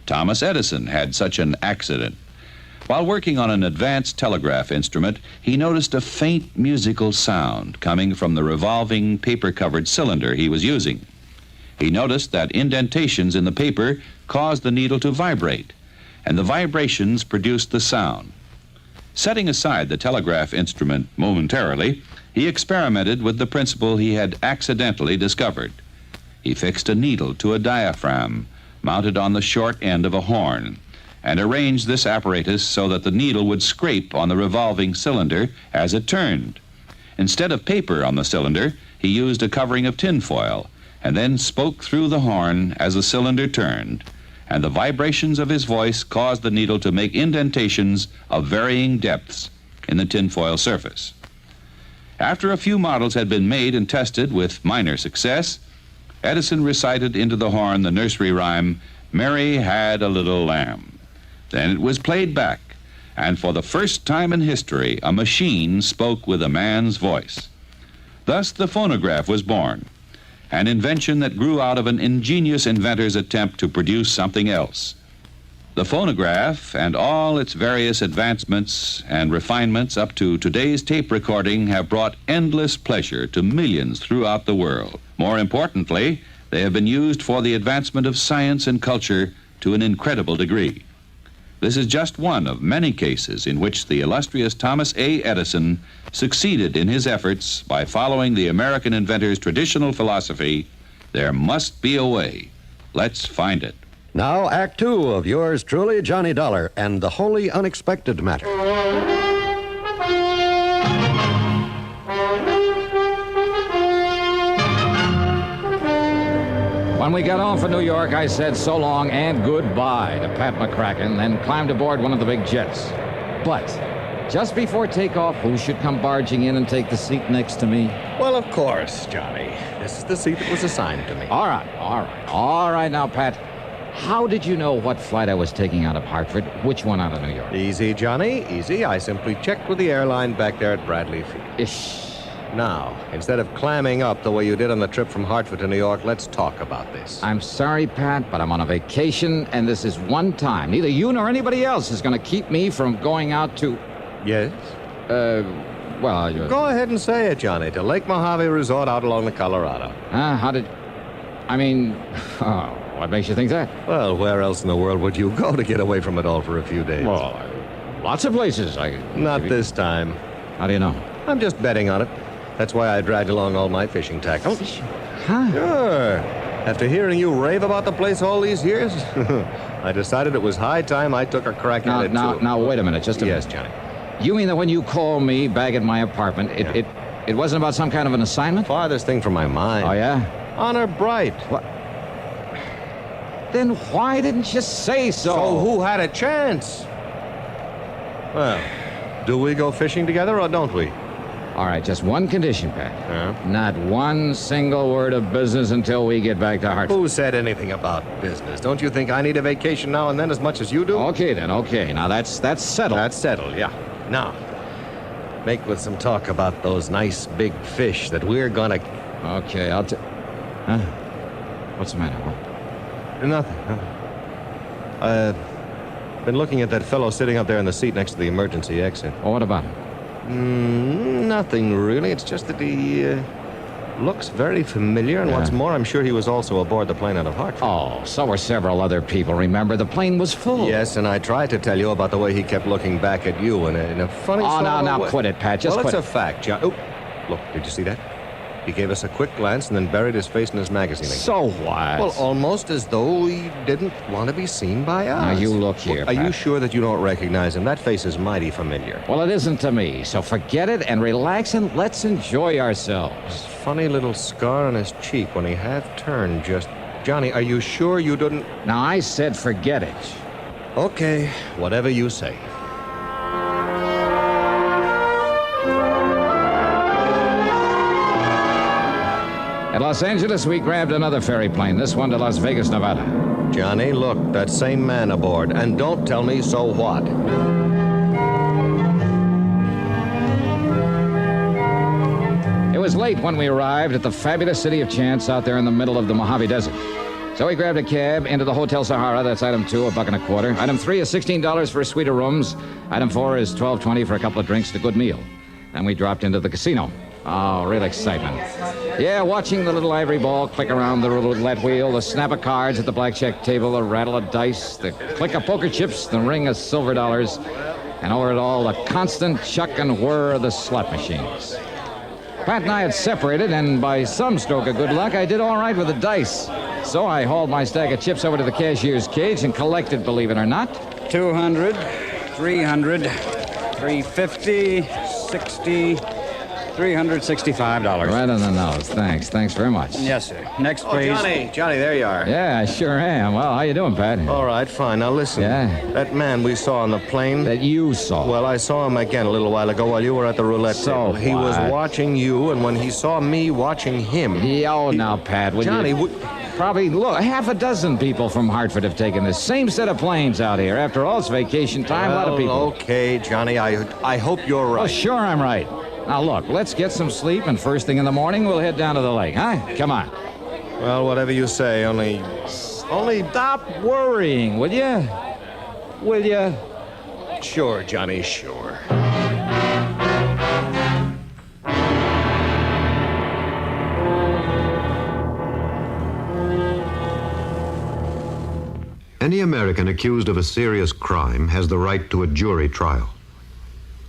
Thomas Edison had such an accident. While working on an advanced telegraph instrument, he noticed a faint musical sound coming from the revolving paper-covered cylinder he was using. He noticed that indentations in the paper caused the needle to vibrate, and the vibrations produced the sound. Setting aside the telegraph instrument momentarily, he experimented with the principle he had accidentally discovered. He fixed a needle to a diaphragm mounted on the short end of a horn and arranged this apparatus so that the needle would scrape on the revolving cylinder as it turned. Instead of paper on the cylinder, he used a covering of tinfoil and then spoke through the horn as the cylinder turned, and the vibrations of his voice caused the needle to make indentations of varying depths in the tinfoil surface. After a few models had been made and tested with minor success, Edison recited into the horn the nursery rhyme, "Mary Had a Little Lamb." Then it was played back, and for the first time in history, a machine spoke with a man's voice. Thus the phonograph was born, an invention that grew out of an ingenious inventor's attempt to produce something else. The phonograph and all its various advancements and refinements up to today's tape recording have brought endless pleasure to millions throughout the world. More importantly, they have been used for the advancement of science and culture to an incredible degree. This is just one of many cases in which the illustrious Thomas A. Edison succeeded in his efforts by following the American inventor's traditional philosophy, there must be a way. Let's find it. Now, Act Two of yours truly, Johnny Dollar, and the wholly unexpected matter. When we got home from New York, I said so long and goodbye to Pat McCracken, then climbed aboard one of the big jets. But just before takeoff, who should come barging in and take the seat next to me? Well, of course, Johnny. This is the seat that was assigned to me. All right now, Pat. How did you know what flight I was taking out of Hartford? Which one out of New York? Easy, Johnny, easy. I simply checked with the airline back there at Bradley Field. Ish. Now, instead of clamming up the way you did on the trip from Hartford to New York, let's talk about this. I'm sorry, Pat, but I'm on a vacation, and this is one time. Neither you nor anybody else is going to keep me from going out to... Yes? Well... Go ahead and say it, Johnny, to Lake Mojave Resort out along the Colorado. How did... I mean... Oh, what makes you think that? Well, where else in the world would you go to get away from it all for a few days? Well, lots of places. Not this time. How do you know? I'm just betting on it. That's why I dragged along all my fishing tackle. Huh? Sure. After hearing you rave about the place all these years, I decided it was high time I took a crack at it, too. Now, wait a minute, just a minute. Yes, Johnny. You mean that when you called me back at my apartment, it wasn't about some kind of an assignment? Farthest thing from my mind. Oh, yeah? Honor bright. What? Then why didn't you say so? So who had a chance? Well, do we go fishing together or don't we? All right, just one condition, Pat. Not one single word of business until we get back to Hartford. Who said anything about business? Don't you think I need a vacation now and then as much as you do? Okay, then, okay. Now, that's settled. That's settled, yeah. Now, make with some talk about those nice big fish that we're gonna... Okay, Huh? What's the matter? Nothing. I've been looking at that fellow sitting up there in the seat next to the emergency exit. Oh, what about him? Nothing, really. It's just that he looks very familiar, and what's more, I'm sure he was also aboard the plane out of Hartford. Oh, so were several other people. Remember, the plane was full. Yes, and I tried to tell you about the way he kept looking back at you in a funny sort of now way. quit it, Pat. Just well, quit it's a fact, John. Oh, look, did you see that? He gave us a quick glance and then buried his face in his magazine again. So what? Well, almost as though he didn't want to be seen by us. Now, you look here, Are you Pat. sure that you don't recognize him? That face is mighty familiar. Well, it isn't to me, so forget it and relax and let's enjoy ourselves. Funny little scar on his cheek when he half turned just... Johnny, are you sure you didn't... Now, I said forget it. Okay, whatever you say. At Los Angeles, we grabbed another ferry plane, this one to Las Vegas, Nevada. Johnny, look, that same man aboard. And don't tell me so what. It was late when we arrived at the fabulous city of Chance out there in the middle of the Mojave Desert. So we grabbed a cab into the Hotel Sahara. That's item 2, $1.25. Item 3 is $16 for a suite of rooms. Item 4 is $12.20 for a couple of drinks and a good meal. Then we dropped into the casino. Oh, real excitement. Yeah, watching the little ivory ball click around the roulette wheel, the snap of cards at the blackjack table, the rattle of dice, the click of poker chips, the ring of silver dollars, and over it all, the constant chuck and whir of the slot machines. Pat and I had separated, and by some stroke of good luck, I did all right with the dice. So I hauled my stack of chips over to the cashier's cage and collected, believe it or not. 200, 300, 350, 60, $365. Right on the nose. Thanks very much. Yes, sir. Next, please. Johnny, there you are. Yeah, I sure am. Well, how you doing, Pat? All right, fine. Now listen. Yeah? That man we saw on the plane. That you saw? Well, I saw him again a little while ago while you were at the roulette table. He was what? watching you, and when he saw me watching him... Now, Pat, would Johnny, you... Probably, look, half a dozen people from Hartford have taken this same set of planes out here. After all, it's vacation time. A lot of people. Okay, Johnny, I hope you're right. Oh, sure I'm right. Now, look, let's get some sleep, and first thing in the morning, we'll head down to the lake, huh? Come on. Well, whatever you say, only... Stop worrying, will you? Will you? Sure, Johnny, sure. Any American accused of a serious crime has the right to a jury trial.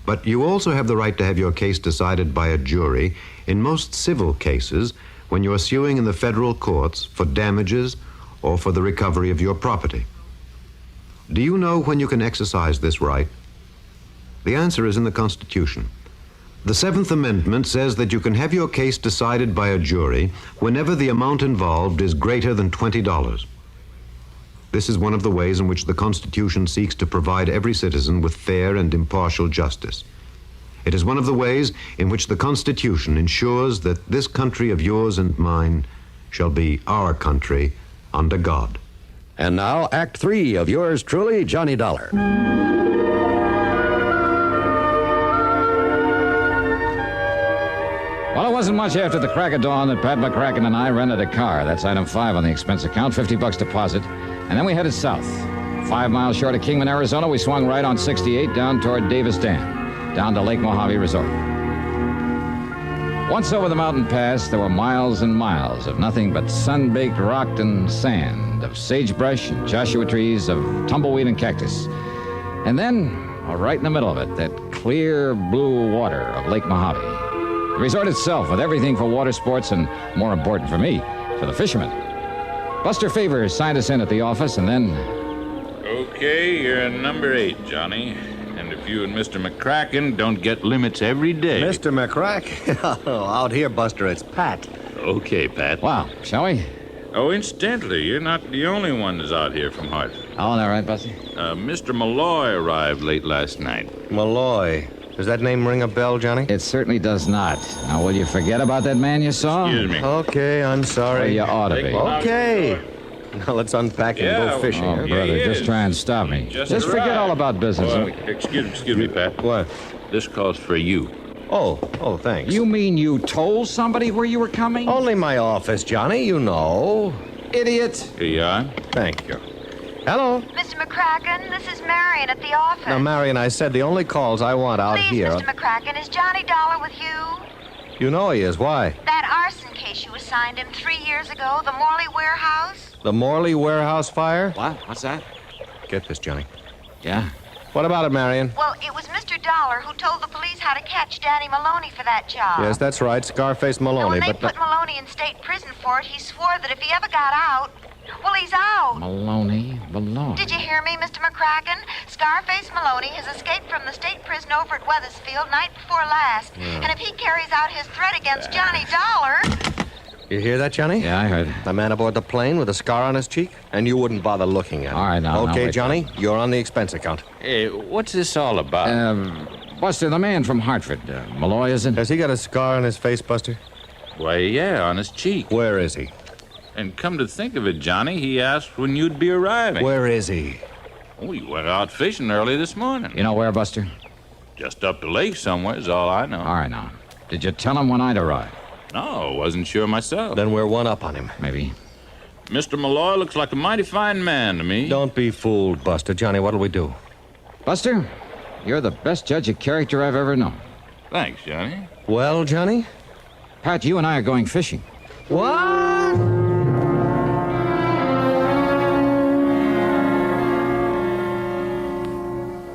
But you also have the right to have your case decided by a jury in most civil cases when you're suing in the federal courts for damages or for the recovery of your property. Do you know when you can exercise this right? The answer is in the Constitution. The 7th Amendment says that you can have your case decided by a jury whenever the amount involved is greater than $20. This is one of the ways in which the Constitution seeks to provide every citizen with fair and impartial justice. It is one of the ways in which the Constitution ensures that this country of yours and mine shall be our country under God. And now, Act 3 of yours truly, Johnny Dollar. Well, it wasn't much after the crack of dawn that Pat McCracken and I rented a car. That's item 5 on the expense account, $50 deposit. And then we headed south. 5 miles short of Kingman, Arizona, we swung right on 68 down toward Davis Dam, down to Lake Mojave Resort. Once over the mountain pass, there were miles and miles of nothing but sun-baked rock and sand, of sagebrush and Joshua trees, of tumbleweed and cactus. And then, right in the middle of it, that clear blue water of Lake Mojave. The resort itself, with everything for water sports and, more important for me, for the fishermen. Buster Favors signed us in at the office, and then... Okay, you're number 8, Johnny. And if you and Mr. McCracken don't get limits every day... Mr. McCracken? Oh, out here, Buster, it's Pat. Okay, Pat. Wow, shall we? Oh, incidentally, you're not the only one that's out here from Hartford. Oh, all right, Buster? Mr. Malloy arrived late last night. Malloy. Does that name ring a bell, Johnny? It certainly does not. Now, will you forget about that man you saw? Excuse me. Okay, I'm sorry. Well, you ought to be. Okay. Now let's unpack and go fishing. Oh, brother, just try and stop me. Just forget all about business. Excuse me, Pat. What? This calls for you. Oh, thanks. You mean you told somebody where you were coming? Only my office, Johnny, you know. Idiot. Here you are. Thank you. Hello? Mr. McCracken, this is Marion at the office. Now, Marion, I said the only calls I want out Please, here... Mr. McCracken, is Johnny Dollar with you? You know he is. Why? That arson case you assigned him 3 years ago, the Morley warehouse. The Morley warehouse fire? What? What's that? Get this, Johnny. Yeah? What about it, Marion? Well, it was Mr. Dollar who told the police how to catch Danny Maloney for that job. Yes, that's right. Scarface Maloney, When they but... put Maloney in state prison for it, he swore that if he ever got out, well, he's out. Maloney. Did you hear me, Mr. McCracken? Scarface Maloney has escaped from the state prison over at Weathersfield night before last. Yeah. And if he carries out his threat against Johnny Dollar... You hear that, Johnny? Yeah, I heard. The man aboard the plane with a scar on his cheek? And you wouldn't bother looking at him. All right, now. Okay, wait. Johnny, you're on the expense account. Hey, what's this all about? Buster, the man from Hartford. Malloy, is it? Has he got a scar on his face, Buster? Why, yeah, on his cheek. Where is he? And come to think of it, Johnny, he asked when you'd be arriving. Where is he? Oh, he went out fishing early this morning. You know where, Buster? Just up the lake somewhere is all I know. All right, now. Did you tell him when I'd arrive? No, wasn't sure myself. Then we're one up on him. Maybe. Mr. Malloy looks like a mighty fine man to me. Don't be fooled, Buster. Johnny, what'll we do? Buster, you're the best judge of character I've ever known. Thanks, Johnny. Well, Johnny? Pat, you and I are going fishing. What?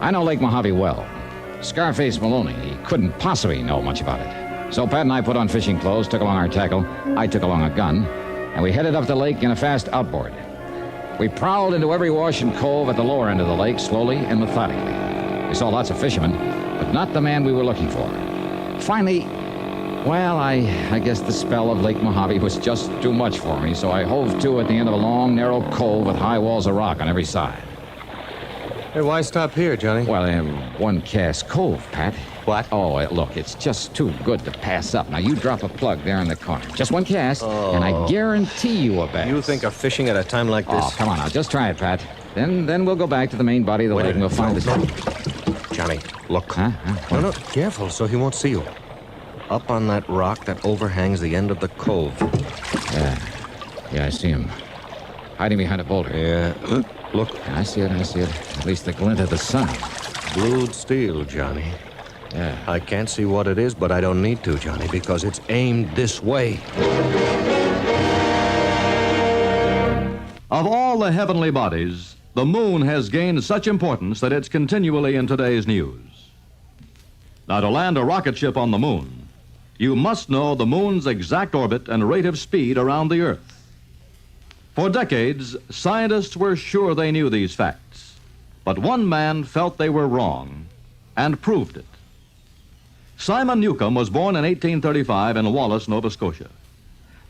I know Lake Mojave well. Scarface Maloney, he couldn't possibly know much about it. So Pat and I put on fishing clothes, took along our tackle. I took along a gun, and we headed up the lake in a fast outboard. We prowled into every wash and cove at the lower end of the lake, slowly and methodically. We saw lots of fishermen, but not the man we were looking for. Finally, well, I guess the spell of Lake Mojave was just too much for me, so I hove to at the end of a long, narrow cove with high walls of rock on every side. Hey, why stop here, Johnny? Well, one cast cove, Pat. What? Oh, look, it's just too good to pass up. Now, you drop a plug there in the corner. Just one cast, and I guarantee you a bass. You think of fishing at a time like this? Oh, come on now. Just try it, Pat. Then we'll go back to the main body of the lake and we'll find the... Johnny, look. Huh? No, careful so he won't see you. Up on that rock that overhangs the end of the cove. Yeah, I see him. Hiding behind a boulder. Yeah. Look. I see it. At least the glint of the sun. Blued steel, Johnny. Yeah. I can't see what it is, but I don't need to, Johnny, because it's aimed this way. Of all the heavenly bodies, the moon has gained such importance that it's continually in today's news. Now, to land a rocket ship on the moon, you must know the moon's exact orbit and rate of speed around the Earth. For decades, scientists were sure they knew these facts, but one man felt they were wrong and proved it. Simon Newcomb was born in 1835 in Wallace, Nova Scotia.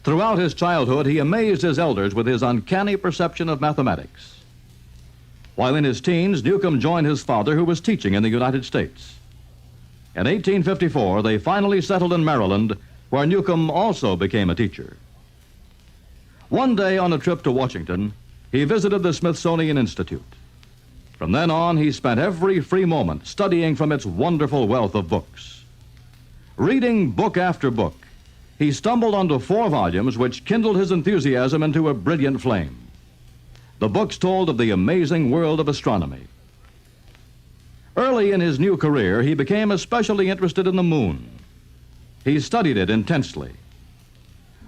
Throughout his childhood, he amazed his elders with his uncanny perception of mathematics. While in his teens, Newcomb joined his father, who was teaching in the United States. In 1854, they finally settled in Maryland, where Newcomb also became a teacher. One day on a trip to Washington, he visited the Smithsonian Institute. From then on, he spent every free moment studying from its wonderful wealth of books. Reading book after book, he stumbled onto 4 volumes which kindled his enthusiasm into a brilliant flame. The books told of the amazing world of astronomy. Early in his new career, he became especially interested in the moon. He studied it intensely.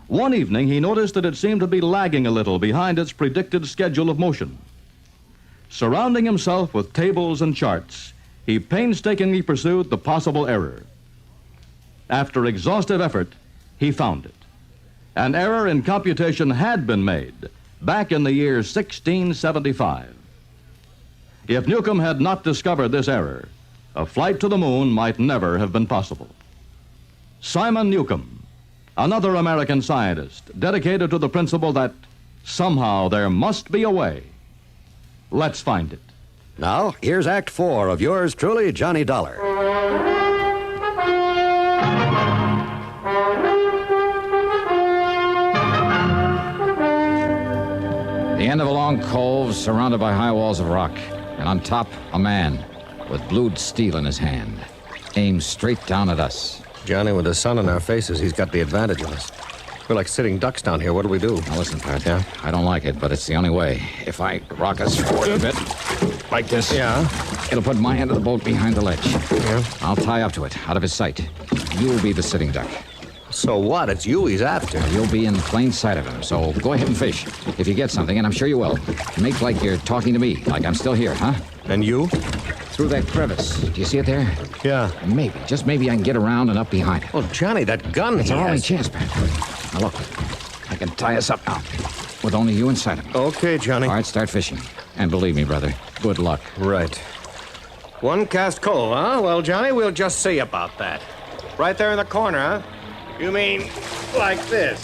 One evening, he noticed that it seemed to be lagging a little behind its predicted schedule of motion. Surrounding himself with tables and charts, he painstakingly pursued the possible error. After exhaustive effort, he found it. An error in computation had been made back in the year 1675. If Newcomb had not discovered this error, a flight to the moon might never have been possible. Simon Newcomb, another American scientist dedicated to the principle that somehow there must be a way. Let's find it. Now, here's Act 4 of yours truly, Johnny Dollar. The end of a long cove surrounded by high walls of rock, and on top, a man with blued steel in his hand, aimed straight down at us. Johnny, with the sun in our faces, he's got the advantage of us. We're like sitting ducks down here. What do we do? Now listen, Pat. Yeah? I don't like it, but it's the only way. If I rock us forward a bit, like this, it'll put my end of the boat behind the ledge. Yeah. I'll tie up to it, out of his sight. You'll be the sitting duck. So what? It's you he's after. You'll be in plain sight of him, so go ahead and fish. If you get something, and I'm sure you will, make like you're talking to me, like I'm still here, huh? And you? Through that crevice. Do you see it there? Yeah. Maybe, just maybe I can get around and up behind it. Oh, Johnny, that gun It's our only chance, Pat. Now, look, I can tie us up now, with only you inside of me. Okay, Johnny. All right, start fishing. And believe me, brother, good luck. Right. One cast cove, huh? Well, Johnny, we'll just see about that. Right there in the corner, huh? You mean like this?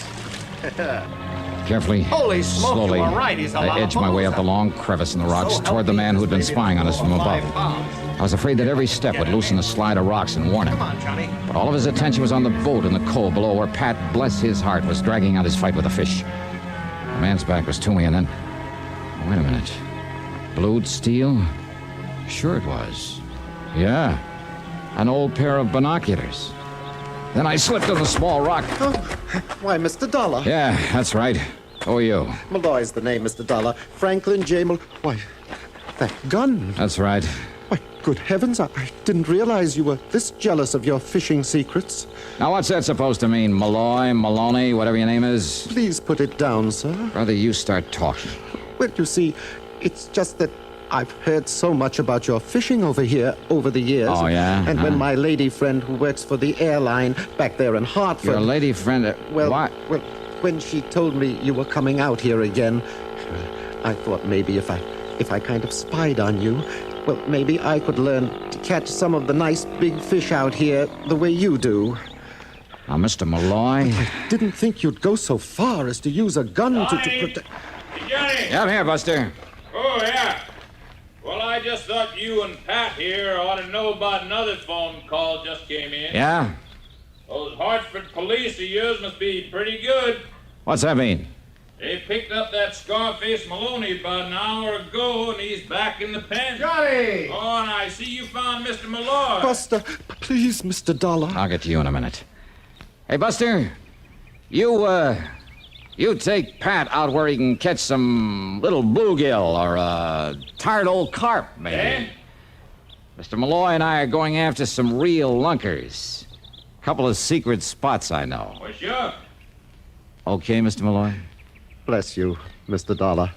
Carefully, Holy smoke, slowly, you were right. He's a lot I of edged my way up the long crevice in the rocks toward the man who'd been spying on us from above. I was afraid that every step would loosen the slide of rocks and warn him. But all of his attention was on the boat in the cove below where Pat, bless his heart, was dragging out his fight with the fish. The man's back was to me, and then... Wait a minute. Blued steel? Sure it was. Yeah. An old pair of binoculars. Then I slipped on a small rock. Oh, why, Mr. Dollar. Yeah, that's right. Who are you? Malloy's the name, Mr. Dollar. Franklin J. Why, that gun. That's right. Why, good heavens, I didn't realize you were this jealous of your fishing secrets. Now, what's that supposed to mean? Malloy, Maloney, whatever your name is? Please put it down, sir. Brother, you start talking. Well, you see, it's just that I've heard so much about your fishing over here over the years. Oh, yeah? And when my lady friend who works for the airline back there in Hartford... Your lady friend... what? Well, when she told me you were coming out here again, I thought maybe if I kind of spied on you, well, maybe I could learn to catch some of the nice big fish out here the way you do. Now, Mr. Malloy... I didn't think you'd go so far as to use a gun to protect... Johnny! Yeah, I'm here, Buster. Oh, yeah. Well, I just thought you and Pat here ought to know about another phone call just came in. Yeah? Those Hartford police of yours must be pretty good. What's that mean? They picked up that Scarface Maloney about an hour ago, and he's back in the pen. Johnny! Oh, and I see you found Mr. Malloy. Buster, please, Mr. Dollar. I'll get to you in a minute. Hey, Buster, you take Pat out where he can catch some little bluegill or a tired old carp, maybe. Eh? Mr. Malloy and I are going after some real lunkers. A couple of secret spots I know. Well, sure. Okay, Mr. Malloy? Bless you, Mr. Dollar.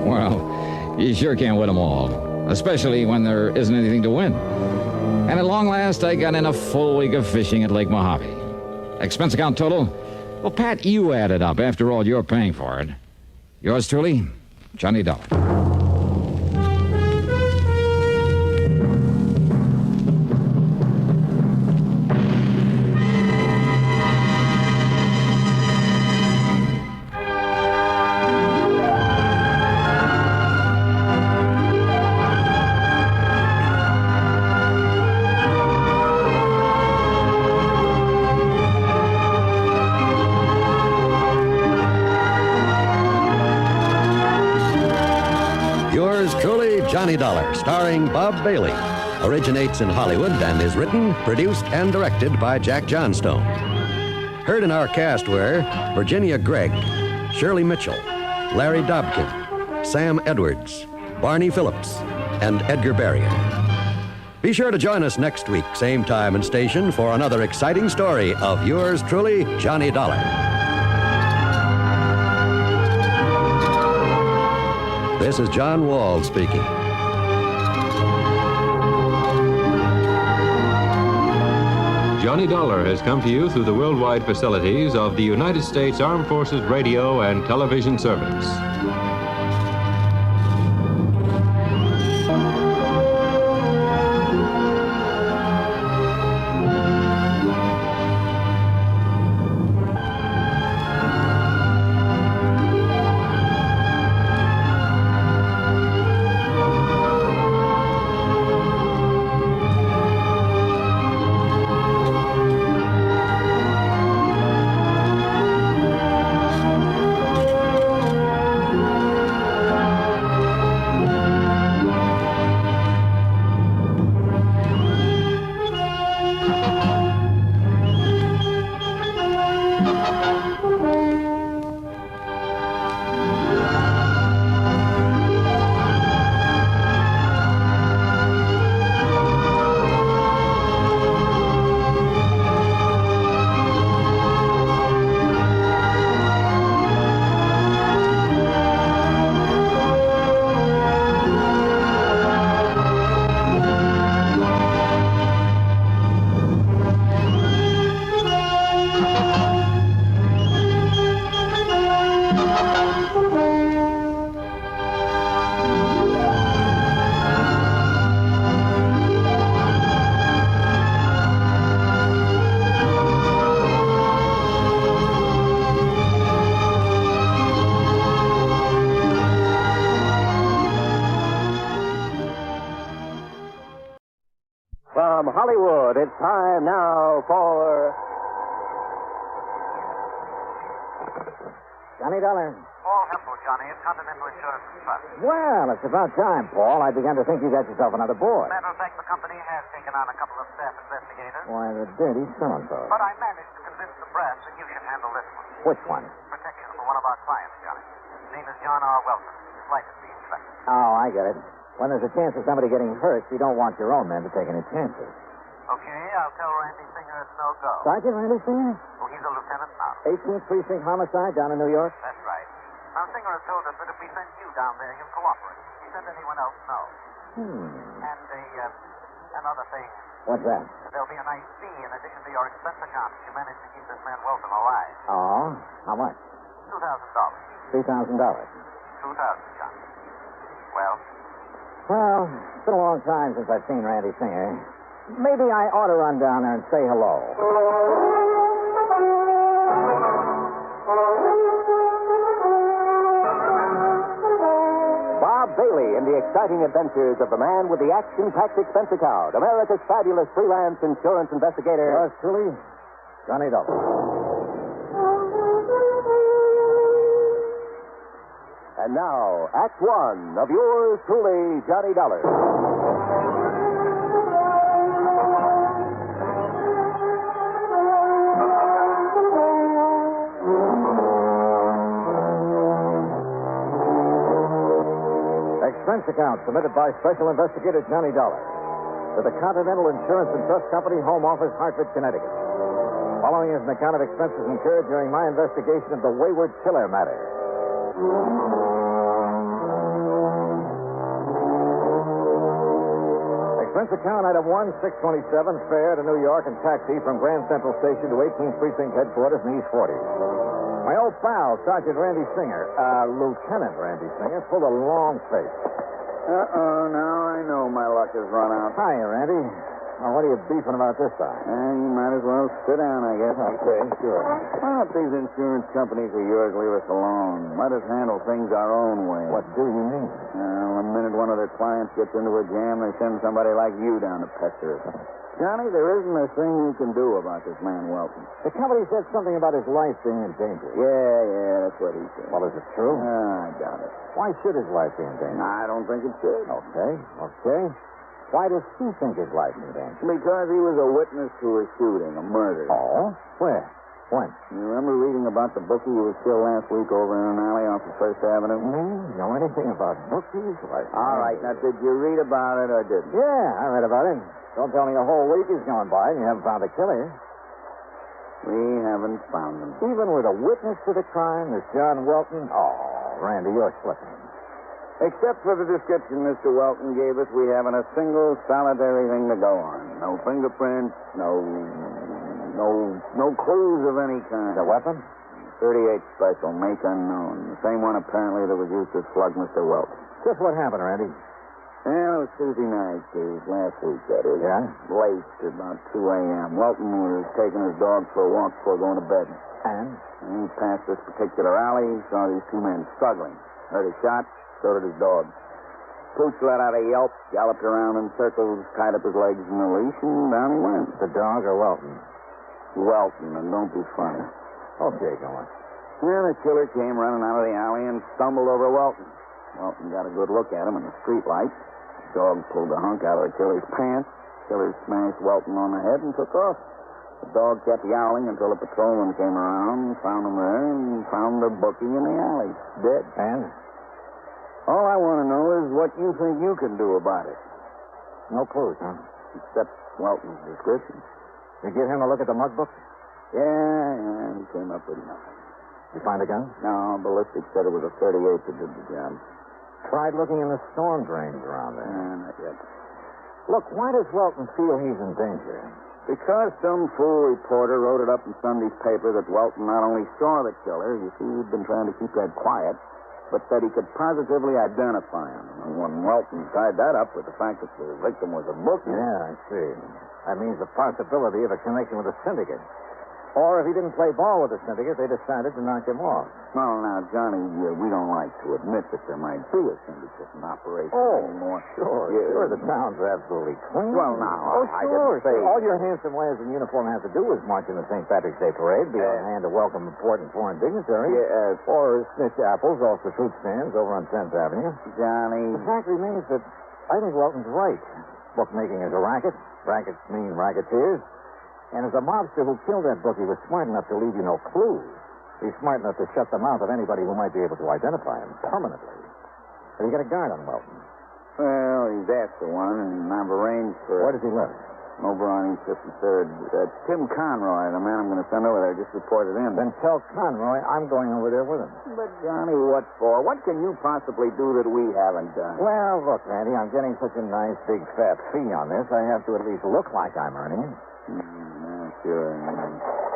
Well, you sure can't win them all, especially when there isn't anything to win. And at long last, I got in a full week of fishing at Lake Mojave. Expense account total? Well, Pat, you add it up. After all, you're paying for it. Yours truly, Johnny Dollar. Johnny Dollar, starring Bob Bailey, originates in Hollywood and is written, produced, and directed by Jack Johnstone. Heard in our cast were Virginia Gregg, Shirley Mitchell, Larry Dobkin, Sam Edwards, Barney Phillips, and Edgar Barrier. Be sure to join us next week, same time and station, for another exciting story of yours truly, Johnny Dollar. This is John Wall speaking. Johnny Dollar has come to you through the worldwide facilities of the United States Armed Forces Radio and Television Service. From Hollywood, it's time now for... Johnny Dollar. Paul Hempel, Johnny, at Continental Insurance and Trust. Well, it's about time, Paul. I began to think you got yourself another boy. Matter of fact, the company has taken on a couple of staff investigators. Why, the dirty so-and-so. But I managed to convince the brass that you should handle this one. Which one? Protection for one of our clients, Johnny. His name is John R. Welton. His life is being threatened. Oh, I get it. When there's a chance of somebody getting hurt, you don't want your own men to take any chances. Okay, I'll tell Randy Singer it's no go. Sergeant Randy Singer? Oh, he's a lieutenant now. 18th Precinct homicide down in New York? That's right. Now, Singer has told us that if we send you down there, he'll cooperate. If we send anyone else, no. And another thing. What's that? There'll be a nice fee in addition to your expense account if you manage to keep this man Welton alive. Oh? How much? $2,000. $3,000. $2,000, Johnny. Well? Well, it's been a long time since I've seen Randy Singer. Maybe I ought to run down there and say hello. Bob Bailey in the exciting adventures of the man with the action-packed expense account, America's fabulous freelance insurance investigator. Yours truly, Johnny Dollar. And now, Act One of yours truly, Johnny Dollar. Expense account submitted by Special Investigator Johnny Dollar to the Continental Insurance and Trust Company, Home Office, Hartford, Connecticut. Following is an account of expenses incurred during my investigation of the Wayward Killer Matter. Expense account item 1627, fare to New York and taxi from Grand Central Station to 18th Precinct headquarters in East 40. My old pal, Sergeant Randy Singer, Lieutenant Randy Singer, pulled a long face. Now I know my luck has run out. Hiya, Randy. Well, what are you beefing about this time? You might as well sit down, I guess. Okay, sure. Why don't these insurance companies of yours leave us alone? Let us handle things our own way. What do you mean? The minute one of their clients gets into a jam, they send somebody like you down to pester us. Johnny, there isn't a thing you can do about this man Welton. The company said something about his life being in danger. Yeah, that's what he said. Well, is it true? I doubt it. Why should his life be in danger? I don't think it should. Okay. Why does he think his life's in danger? Because he was a witness to a shooting, a murder. Oh? Where? When? You remember reading about the bookie who was killed last week over in an alley off of First Avenue? Know anything about bookies? All right, now, did you read about it or didn't? Yeah, I read about it. Don't tell me a whole week has gone by and you haven't found a killer. We haven't found him. Even with a witness to the crime, this John Welton? Oh, Randy, you're slipping. Except for the description Mr. Welton gave us, we haven't a single solitary thing to go on. No fingerprints, no clues of any kind. The weapon? 38 special, make unknown. The same one apparently that was used to slug Mr. Welton. Just what happened, Randy? Well, it was Tuesday night, last week, that is. Yeah? Late, about 2 a.m. Welton was taking his dog for a walk before going to bed. And he passed this particular alley, saw these two men struggling. Heard a shot, so did his dog. Pooch let out a yelp, galloped around in circles, tied up his legs in the leash, and down he went. The dog or Welton? Welton, and don't be funny. Okay, go on. Then the killer came running out of the alley and stumbled over Welton. Welton got a good look at him in the streetlight. The dog pulled the hunk out of the killer's pants. The killer smashed Welton on the head and took off. The dog kept yowling until a patrolman came around, found him there, and found the bookie in the alley, dead. And? All I want to know is what you think you can do about it. No clues, huh? Except Welton's description. You get him a look at the mug book? Yeah, he came up with nothing. You find a gun? No, ballistics said it was a 38 that did the job. Tried looking in the storm drains around there. Not yet. Look, why does Welton feel he's in danger? Because some fool reporter wrote it up in Sunday's paper that Welton not only saw the killer, you see, he'd been trying to keep that quiet, but that he could positively identify him. And when Welton tied that up with the fact that the victim was a bookie... Yeah, I see. That means the possibility of a connection with a syndicate. Or if he didn't play ball with the syndicate, they decided to knock him off. Well, now, Johnny, we don't like to admit that there might be a syndicate in operation anymore. Sure. The town's absolutely clean. Well, now, I sure. didn't say... All your handsome lads in uniform have to do is march in the St. Patrick's Day parade, be on hand to welcome important foreign dignitaries, or snitch apples off the fruit stands over on 10th Avenue. Johnny... The fact remains that I think Welton's right. Bookmaking is a racket. Rackets mean racketeers. And as a mobster who killed that bookie was smart enough to leave you no clues, he's smart enough to shut the mouth of anybody who might be able to identify him permanently. Have you got a guard on Welton? Well, he's after one, and I've arranged for... Where does he live? Over on East 53rd. Tim Conroy, the man I'm going to send over there, just reported in. Then tell Conroy I'm going over there with him. But, Johnny, what for? What can you possibly do that we haven't done? Well, look, Randy, I'm getting such a nice, big, fat fee on this, I have to at least look like I'm earning it. Sure.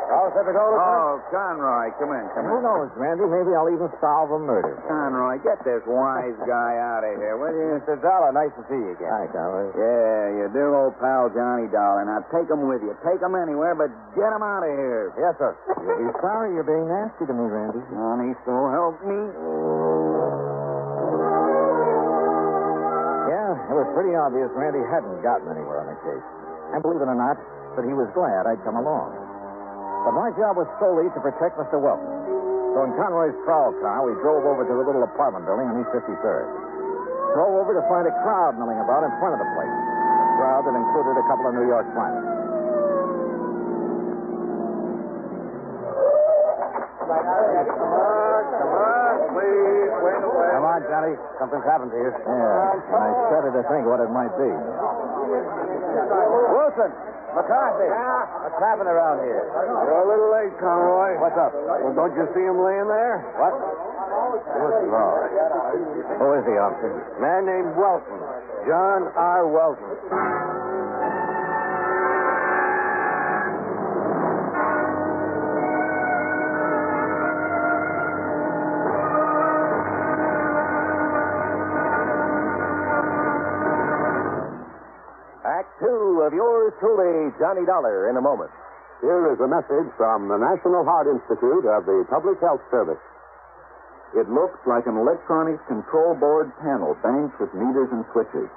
Oh, set the goal. Oh, Conroy, come in. Who knows, Randy? Maybe I'll even solve a murder. Conroy, get this wise guy out of here, will you? Mr. Dollar, nice to see you again. Hi, Conroy. Yeah, your dear old pal, Johnny Dollar. Now, take him with you. Take him anywhere, but get him out of here. Yes, sir. You'll be sorry you're being nasty to me, Randy. Johnny, so help me. Yeah, it was pretty obvious Randy hadn't gotten anywhere on the case. And believe it or not, that he was glad I'd come along. But my job was solely to protect Mr. Welton. So in Conroy's prowl car, we drove over to the little apartment building on East 53rd. Drove over to find a crowd milling about in front of the place. A crowd that included a couple of New York finest. Come on, please. Wait away. Come on, Johnny. Something's happened to you. Yeah, and I shudder to think what it might be. Wilson! McCarthy! What's happening around here? You're a little late, Conroy. What's up? Well, don't you see him laying there? What? What's wrong? Who is the officer? Man named Welton. John R. Welton. Act 2 of yours truly, Johnny Dollar, in a moment. Here is a message from the National Heart Institute of the Public Health Service. It looks like an electronics control board panel banked with meters and switches.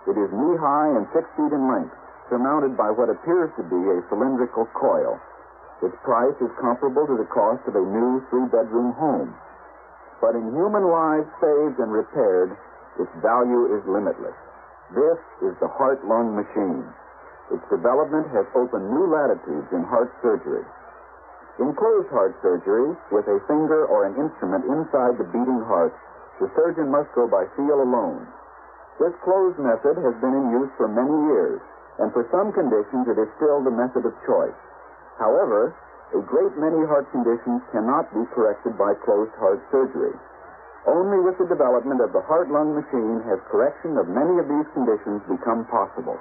It is knee-high and 6 feet in length, surmounted by what appears to be a cylindrical coil. Its price is comparable to the cost of a new 3-bedroom home. But in human lives saved and repaired, its value is limitless. This is the heart-lung machine. Its development has opened new latitudes in heart surgery. In closed heart surgery, with a finger or an instrument inside the beating heart, the surgeon must go by feel alone. This closed method has been in use for many years, and for some conditions it is still the method of choice. However, a great many heart conditions cannot be corrected by closed heart surgery. Only with the development of the heart-lung machine has correction of many of these conditions become possible.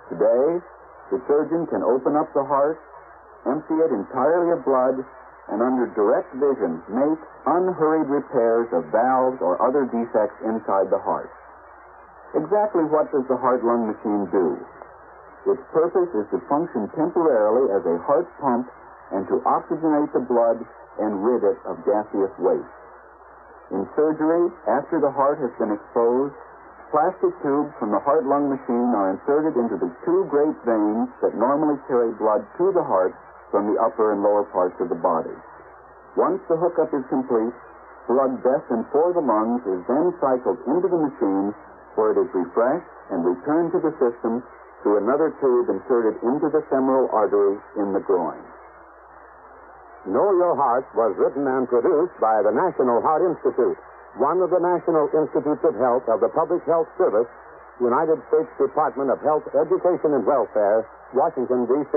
Today, the surgeon can open up the heart, empty it entirely of blood, and under direct vision make unhurried repairs of valves or other defects inside the heart. Exactly what does the heart-lung machine do? Its purpose is to function temporarily as a heart pump and to oxygenate the blood and rid it of gaseous waste. In surgery, after the heart has been exposed, plastic tubes from the heart-lung machine are inserted into the 2 great veins that normally carry blood to the heart from the upper and lower parts of the body. Once the hookup is complete, blood destined for the lungs is then cycled into the machine where it is refreshed and returned to the system through another tube inserted into the femoral artery in the groin. Know Your Heart was written and produced by the National Heart Institute, one of the National Institutes of Health of the Public Health Service, United States Department of Health, Education, and Welfare, Washington, D.C.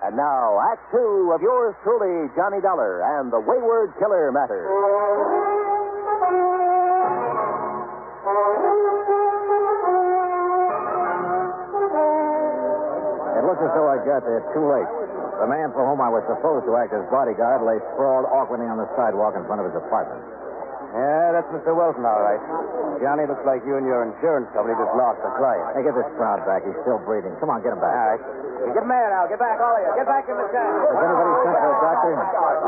And now, Act 2 of yours truly, Johnny Dollar, and the Wayward Killer Matter. It looks as though I got there too late. The man for whom I was supposed to act as bodyguard lay sprawled awkwardly on the sidewalk in front of his apartment. Yeah, that's Mr. Wilson, all right. Johnny, looks like you and your insurance company just lost a client. Hey, get this crowd back. He's still breathing. Come on, get him back. All right. Hey, get him there now. Get back, all of you. Get back in the tent. Has anybody sent for a doctor?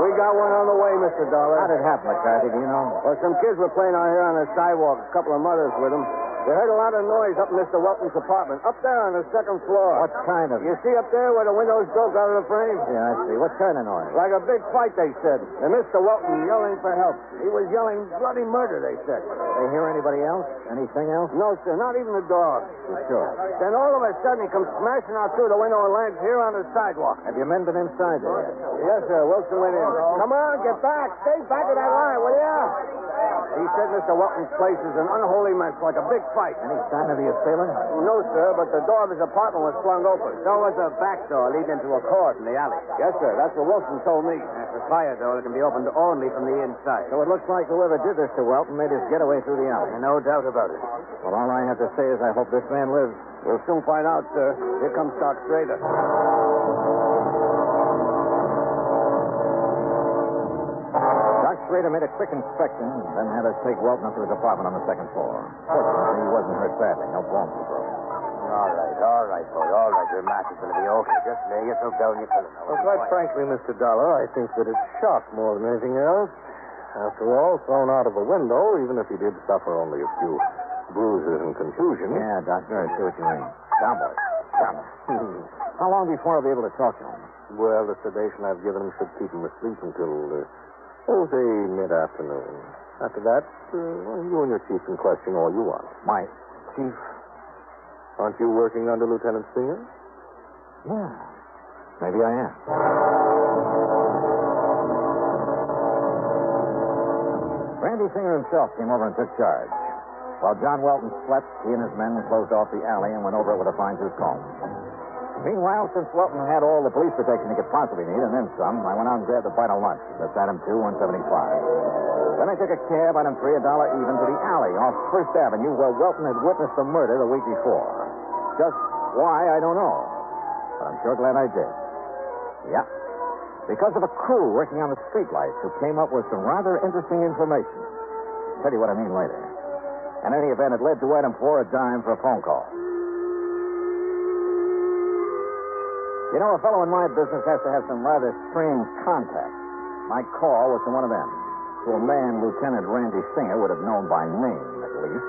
We got one on the way, Mr. Dollar. How did it happen, McCarthy? Do you know? Well, some kids were playing out here on the sidewalk. A couple of mothers with them. They heard a lot of noise up in Mr. Welton's apartment. Up there on the second floor. What kind of... You see up there where the windows broke out of the frame? Yeah, I see. What kind of noise? Like a big fight, they said. And Mr. Welton yelling for help. He was yelling bloody murder, they said. They hear anybody else? Anything else? No, sir. Not even the dog. You sure? Then all of a sudden he comes smashing out through the window and lands here on the sidewalk. Have your men been inside there yet? Yes, sir. Wilson went in. Come on, get back. Stay back of that line, will ya? He said Mr. Welton's place is an unholy mess, like a big fight. Any sign of the assailant? No, sir, but the door of his apartment was flung open. So was the back door leading into a court in the alley. Yes, sir. That's what Wilson told me. That's a fire door that can be opened only from the inside. So it looks like whoever did this to Welton made his getaway through the alley. No doubt about it. Well, all I have to say is I hope this man lives. We'll soon find out, sir. Here comes Doc Schrader. Schrader made a quick inspection, then had us take Welton up to his apartment on the second floor. Fortunately, he wasn't hurt badly. No bones were broken. All right, boy. All right. Your match is going to be okay. Just lay yourself down in your pillow. Well, quite frankly, Mr. Dollar, I think that it's shock more than anything else. After all, thrown out of a window, even if he did suffer only a few bruises and contusions. Yeah, Doctor, I see what you mean. Down, boy. Down. How long before I'll be able to talk to him? Well, the sedation I've given him should keep him asleep until... say mid-afternoon. After that, you and your chief can question all you want. My chief? Aren't you working under Lieutenant Singer? Yeah. Maybe I am. Randy Singer himself came over and took charge. While John Welton slept, he and his men closed off the alley and went over it with a fine-tooth comb. Meanwhile, since Welton had all the police protection he could possibly need, and then some, I went out and grabbed a bite of lunch. That's item 2, $1.75. Then I took a cab, item 3, $1 even, to the alley off First Avenue where Welton had witnessed the murder the week before. Just why, I don't know. But I'm sure glad I did. Yeah. Because of a crew working on the streetlights who came up with some rather interesting information. I'll tell you what I mean later. In any event, it led to item 4, a dime for a phone call. You know, a fellow in my business has to have some rather strange contacts. My call was to one of them, to a man Lieutenant Randy Singer would have known by name, at least,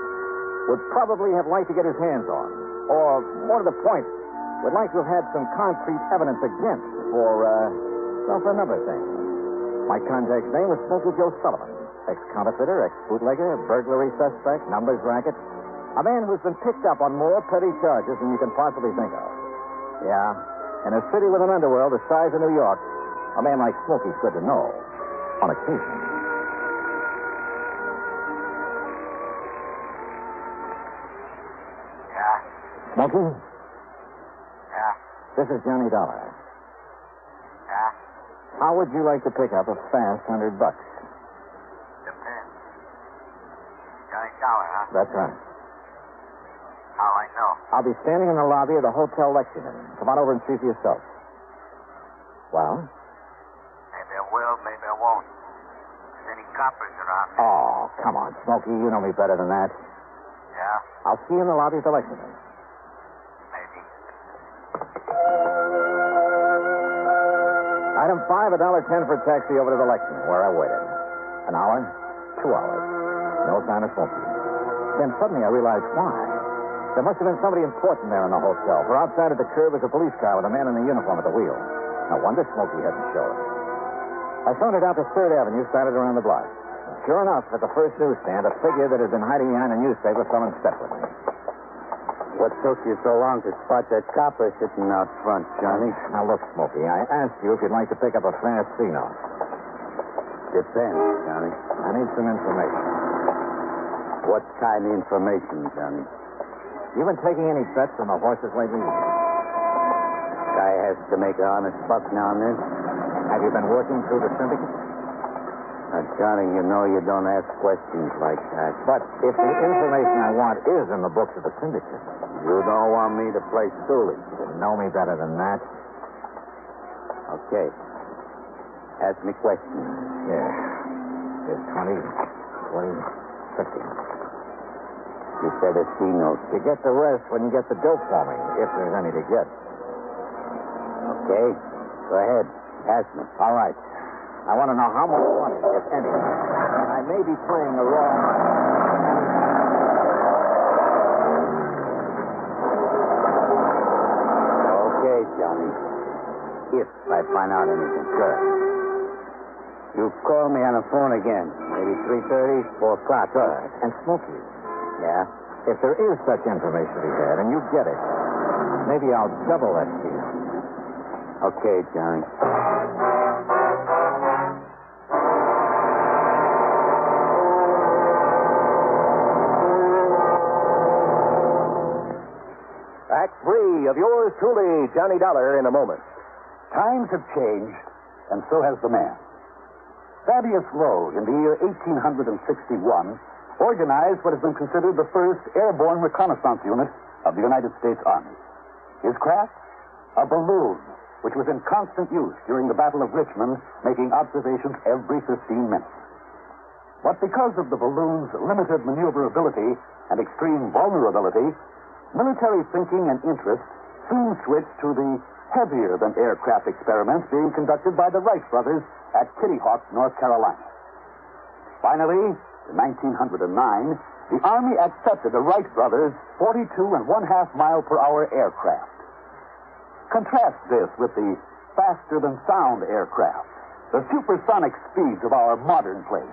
would probably have liked to get his hands on, or, more to the point, would like to have had some concrete evidence against for a number of things. My contact's name was Smokey Joe Sullivan, ex-counterfeiter, ex-bootlegger, burglary suspect, numbers racket, a man who's been picked up on more petty charges than you can possibly think of. Yeah. In a city with an underworld the size of New York, a man like Smokey's good to know. On occasion. Yeah? Smokey? Yeah? This is Johnny Dollar. Yeah? How would you like to pick up a fast $100? Depends. Johnny Dollar, huh? That's right. How I know? I'll be standing in the lobby of the Hotel Lexington. Come on over and see for yourself. Well? Maybe I will, maybe I won't. There's any coppers around here. Oh, come on, Smokey. You know me better than that. Yeah? I'll see you in the lobby of the Lexington. Maybe. Item 5, $1.10 for a taxi over to the Lexington, where I waited. An hour, 2 hours. No sign of Smokey. Then suddenly I realized why. There must have been somebody important there in the hotel, for outside of the curb was a police car with a man in a uniform at the wheel. No wonder Smokey hadn't showed. I sauntered out to 3rd Avenue, started around the block. And sure enough, at the first newsstand, a figure that had been hiding behind a newspaper fell in step with me. What took you so long to spot that copper sitting out front, Johnny? Now, look, Smokey, I asked you if you'd like to pick up a fast C-note. Depends, Johnny. I need some information. What kind of information, Johnny? You been taking any bets on the horses lately? Guy has to make an honest buck now and then. Have you been working through the syndicate? Now, Johnny, you know you don't ask questions like that. But if the information I want is in the books of the syndicate... You don't want me to play stoolie. You know me better than that. Okay. Ask me questions. Yeah. Here's 20. 20, 50. You said a C note. You get the rest when you get the dope for me, if there's any to get. Okay. Go ahead. Ask me. All right. I want to know how much money, if any. I may be playing a wrong. Okay, Johnny. If I find out anything, sure. You call me on the phone again. Maybe 3:30, 4 o'clock. All right. And Smokey. Yeah? If there is such information to be had, and you get it, maybe I'll double that deal. Okay, Johnny. Act 3 of yours truly, Johnny Dollar, in a moment. Times have changed, and so has the man. Thaddeus Lowe, in the year 1861, organized what has been considered the first airborne reconnaissance unit of the United States Army. His craft? A balloon, which was in constant use during the Battle of Richmond, making observations every 15 minutes. But because of the balloon's limited maneuverability and extreme vulnerability, military thinking and interest soon switched to the heavier-than-aircraft experiments being conducted by the Wright brothers at Kitty Hawk, North Carolina. Finally, in 1909, the Army accepted the Wright brothers' 42.5-mile-per-hour aircraft. Contrast this with the faster-than-sound aircraft, the supersonic speeds of our modern planes.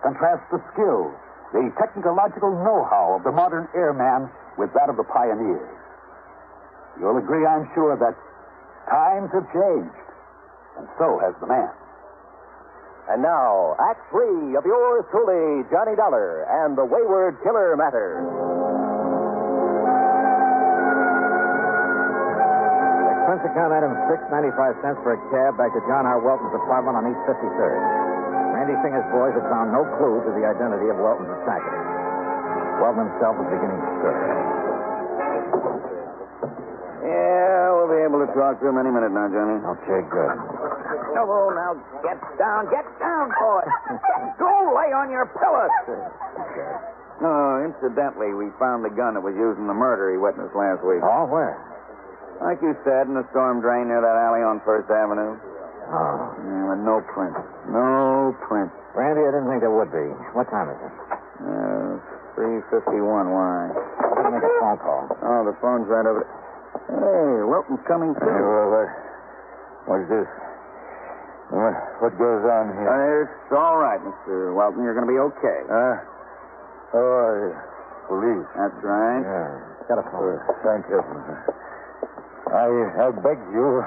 Contrast the skill, the technological know-how of the modern airman with that of the pioneers. You'll agree, I'm sure, that times have changed, and so has the man. And now, Act 3 of yours truly, Johnny Dollar, and the Wayward Killer Matter. Expense account item 6.95 for a cab back to John R. Welton's apartment on East 53rd. Randy Singer's boys had found no clue to the identity of Welton's attacker. Welton himself was beginning to stir. Yeah, we'll be able to talk to him any minute now, Johnny. Okay, good. Oh, now get down, boy. Go lay on your pillows. No, incidentally, we found the gun that was used in the murder he witnessed last week. Oh, where? Like you said, in the storm drain near that alley on First Avenue. Oh. Yeah, but no print. No print. Randy, I didn't think there would be. What time is it? 3:51. Why? I'm going to make a phone call. Oh, the phone's right over there. Hey, Wilton's coming too. Hey, well, what's this? What goes on here? It's all right, Mr. Welton. You're going to be okay. Police. That's right. Yeah. Got a phone. Thank you. I beg you.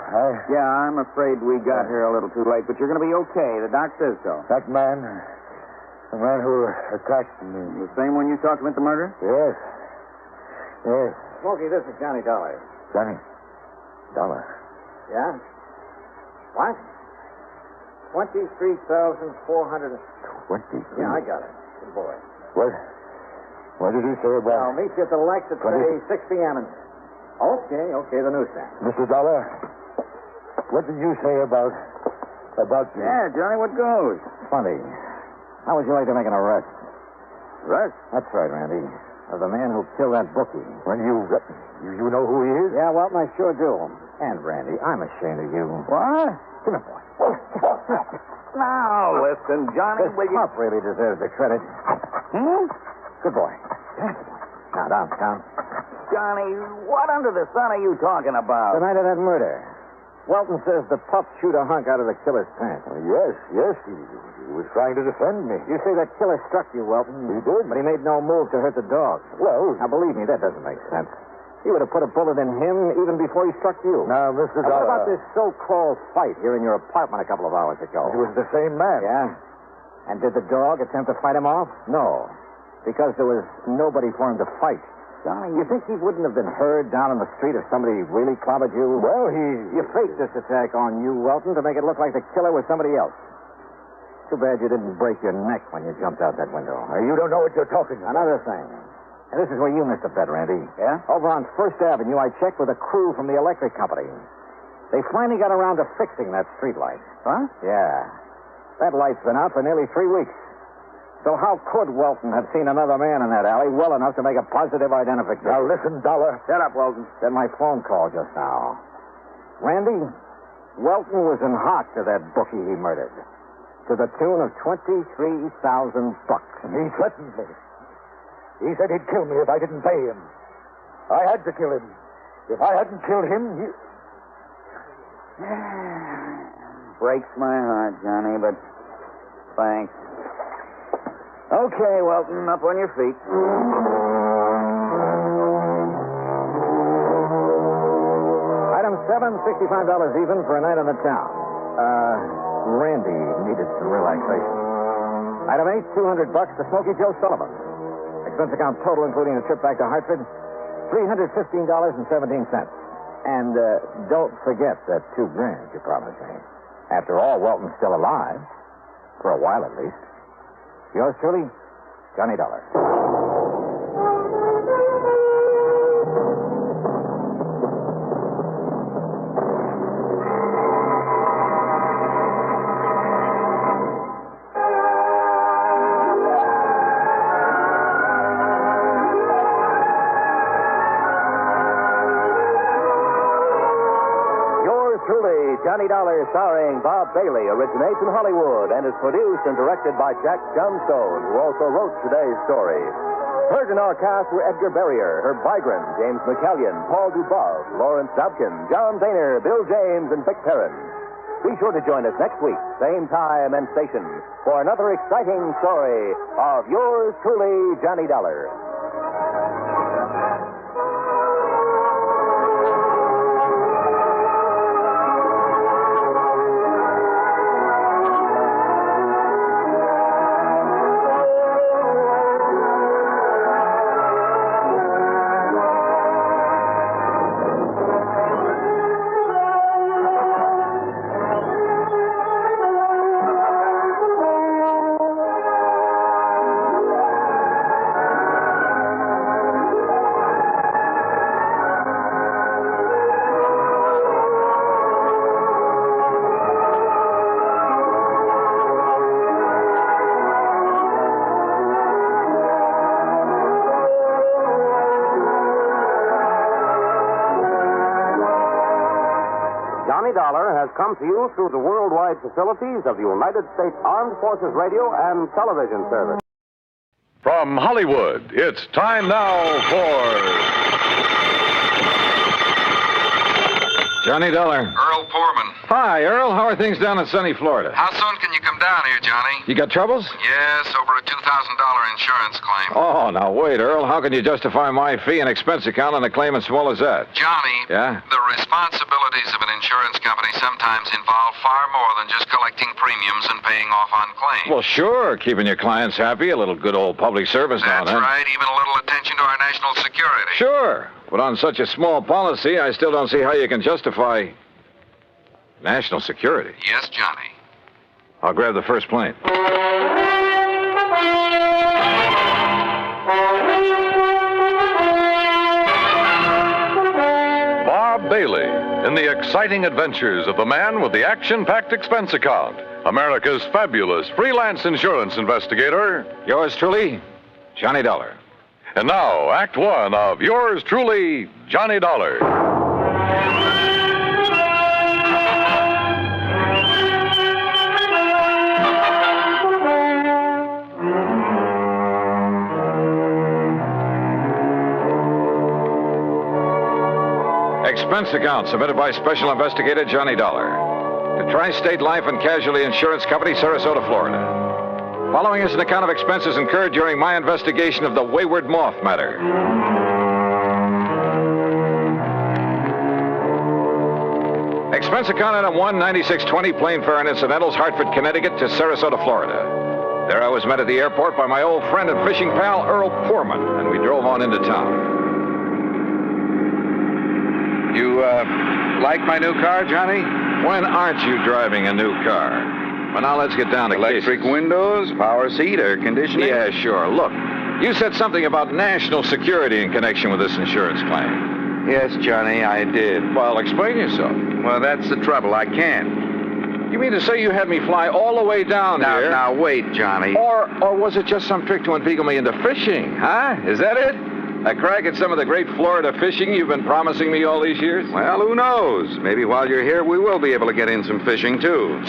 Yeah, I'm afraid we got here a little too late, but you're going to be okay. The doc says so. That man, the man who attacked me. The same one you talked with the murder? Yes. Yes. Smokey, this is Johnny Dollar. Johnny Dollar. Yeah? What? 23,400. 23? Yeah, I got it. Good boy. What did he say about... I'll meet you at the Lex at, say, 6 p.m. Okay, the newsstand. Mr. Dollar, what did you say about you? Yeah, Johnny, what goes? Funny. How would you like to make an arrest? Arrest? That's right, Randy. Of the man who killed that bookie. Well, you know who he is? Yeah, Welton, I sure do. And, Randy, I'm ashamed of you. What? Come here, boy. Now, listen, Johnny, This pup really deserves the credit. Good boy. Now, down. Johnny, what under the sun are you talking about? The night of that murder. Welton says the pup chewed a hunk out of the killer's pants. Yes, he was trying to defend me. You say that killer struck you, Welton. He did. But he made no move to hurt the dog. Well... Now, believe me, that doesn't make sense. He would have put a bullet in him even before he struck you. Now, Mr. What Dollar... about this so-called fight here in your apartment a couple of hours ago? It was the same man. Yeah? And did the dog attempt to fight him off? No. Because there was nobody for him to fight. Johnny, you think he wouldn't have been heard down in the street if somebody really clobbered you? Well, You faked this attack on you, Welton, to make it look like the killer was somebody else. Too bad you didn't break your neck when you jumped out that window. You don't know what you're talking about. Another thing. And this is where you missed a bet, Randy. Yeah? Over on First Avenue, I checked with a crew from the electric company. They finally got around to fixing that street light. Huh? Yeah. That light's been out for nearly 3 weeks. So how could Welton have seen another man in that alley well enough to make a positive identification? Now, listen, Dollar. Shut up, Welton. Then my phone call just now. Randy, Welton was in hot to that bookie he murdered, to the tune of $23,000. He threatened me. He said he'd kill me if I didn't pay him. I had to kill him. If I hadn't killed him, he... Breaks my heart, Johnny, but thanks. Okay, Welton, up on your feet. Item 7, $65 even for a night in the town. Randy needed some relaxation. Item 8, $200 to Smoky Joe Sullivan. Expense account total, including the trip back to Hartford, $315.17. And don't forget that $2,000 you promised me. After all, Welton's still alive. For a while, at least. Yours truly, Johnny Dollar. Johnny Dollar, starring Bob Bailey, originates in Hollywood and is produced and directed by Jack Johnstone, who also wrote today's story. Heard in our cast were Edgar Barrier, Herb Vigran, James McCallion, Paul Dubov, Lawrence Dobkin, John Daner, Bill James, and Vic Perrin. Be sure to join us next week, same time and station, for another exciting story of yours truly, Johnny Dollar. Come to you through the worldwide facilities of the United States Armed Forces Radio and Television Service. From Hollywood, it's time now for Johnny Dollar. Earl Poorman. Hi, Earl. How are things down in sunny Florida? How soon can you come down here, Johnny? You got troubles? Yes, over a $2,000 insurance claim. Oh, now wait, Earl. How can you justify my fee and expense account on a claim as small as that? Johnny. Yeah? The responsibilities of an insurance company sometimes involve far more than just collecting premiums and paying off on claims. Well, sure. Keeping your clients happy, a little good old public service now and then. That's right. Even a little attention to our national security. Sure. But on such a small policy, I still don't see how you can justify national security. Yes, Johnny. I'll grab the first plane. Bob Bailey in the exciting adventures of the man with the action-packed expense account. America's fabulous freelance insurance investigator. Yours truly, Johnny Dollar. And now, Act One of yours truly, Johnny Dollar. Expense account submitted by Special Investigator Johnny Dollar to Tri-State Life and Casualty Insurance Company, Sarasota, Florida. Following is an account of expenses incurred during my investigation of the Wayward Moth Matter. Expense account item 1, 9620, plane fare and incidentals, Hartford, Connecticut to Sarasota, Florida. There I was met at the airport by my old friend and fishing pal, Earl Poorman, and we drove on into town. You, like my new car, Johnny? When aren't you driving a new car? Well, now let's get down to electric cases. Windows, power seat, air conditioning. Yeah, sure. Look, you said something about national security in connection with this insurance claim. Yes, Johnny, I did. Well, explain yourself. Well, that's the trouble. I can't. You mean to say you had me fly all the way down here? Now, wait, Johnny. Or was it just some trick to inveigle me into fishing, huh? Is that it? A crack at some of the great Florida fishing you've been promising me all these years? Well, who knows? Maybe while you're here, we will be able to get in some fishing, too.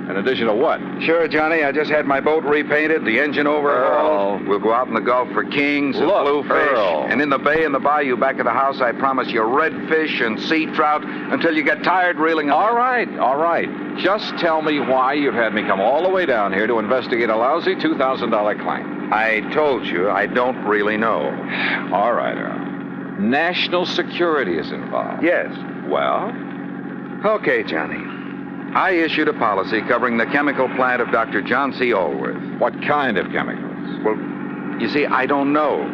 In addition to what? Sure, Johnny. I just had my boat repainted, the engine overhauled. We'll go out in the Gulf for kings and bluefish. Earl. And in the bay and the bayou back of the house, I promise you redfish and sea trout until you get tired reeling them. All right. Just tell me why you've had me come all the way down here to investigate a lousy $2,000 claim. I told you I don't really know. All right, Earl. National security is involved. Yes. Well? Okay, Johnny. I issued a policy covering the chemical plant of Dr. John C. Allworth. What kind of chemicals? Well, you see, I don't know.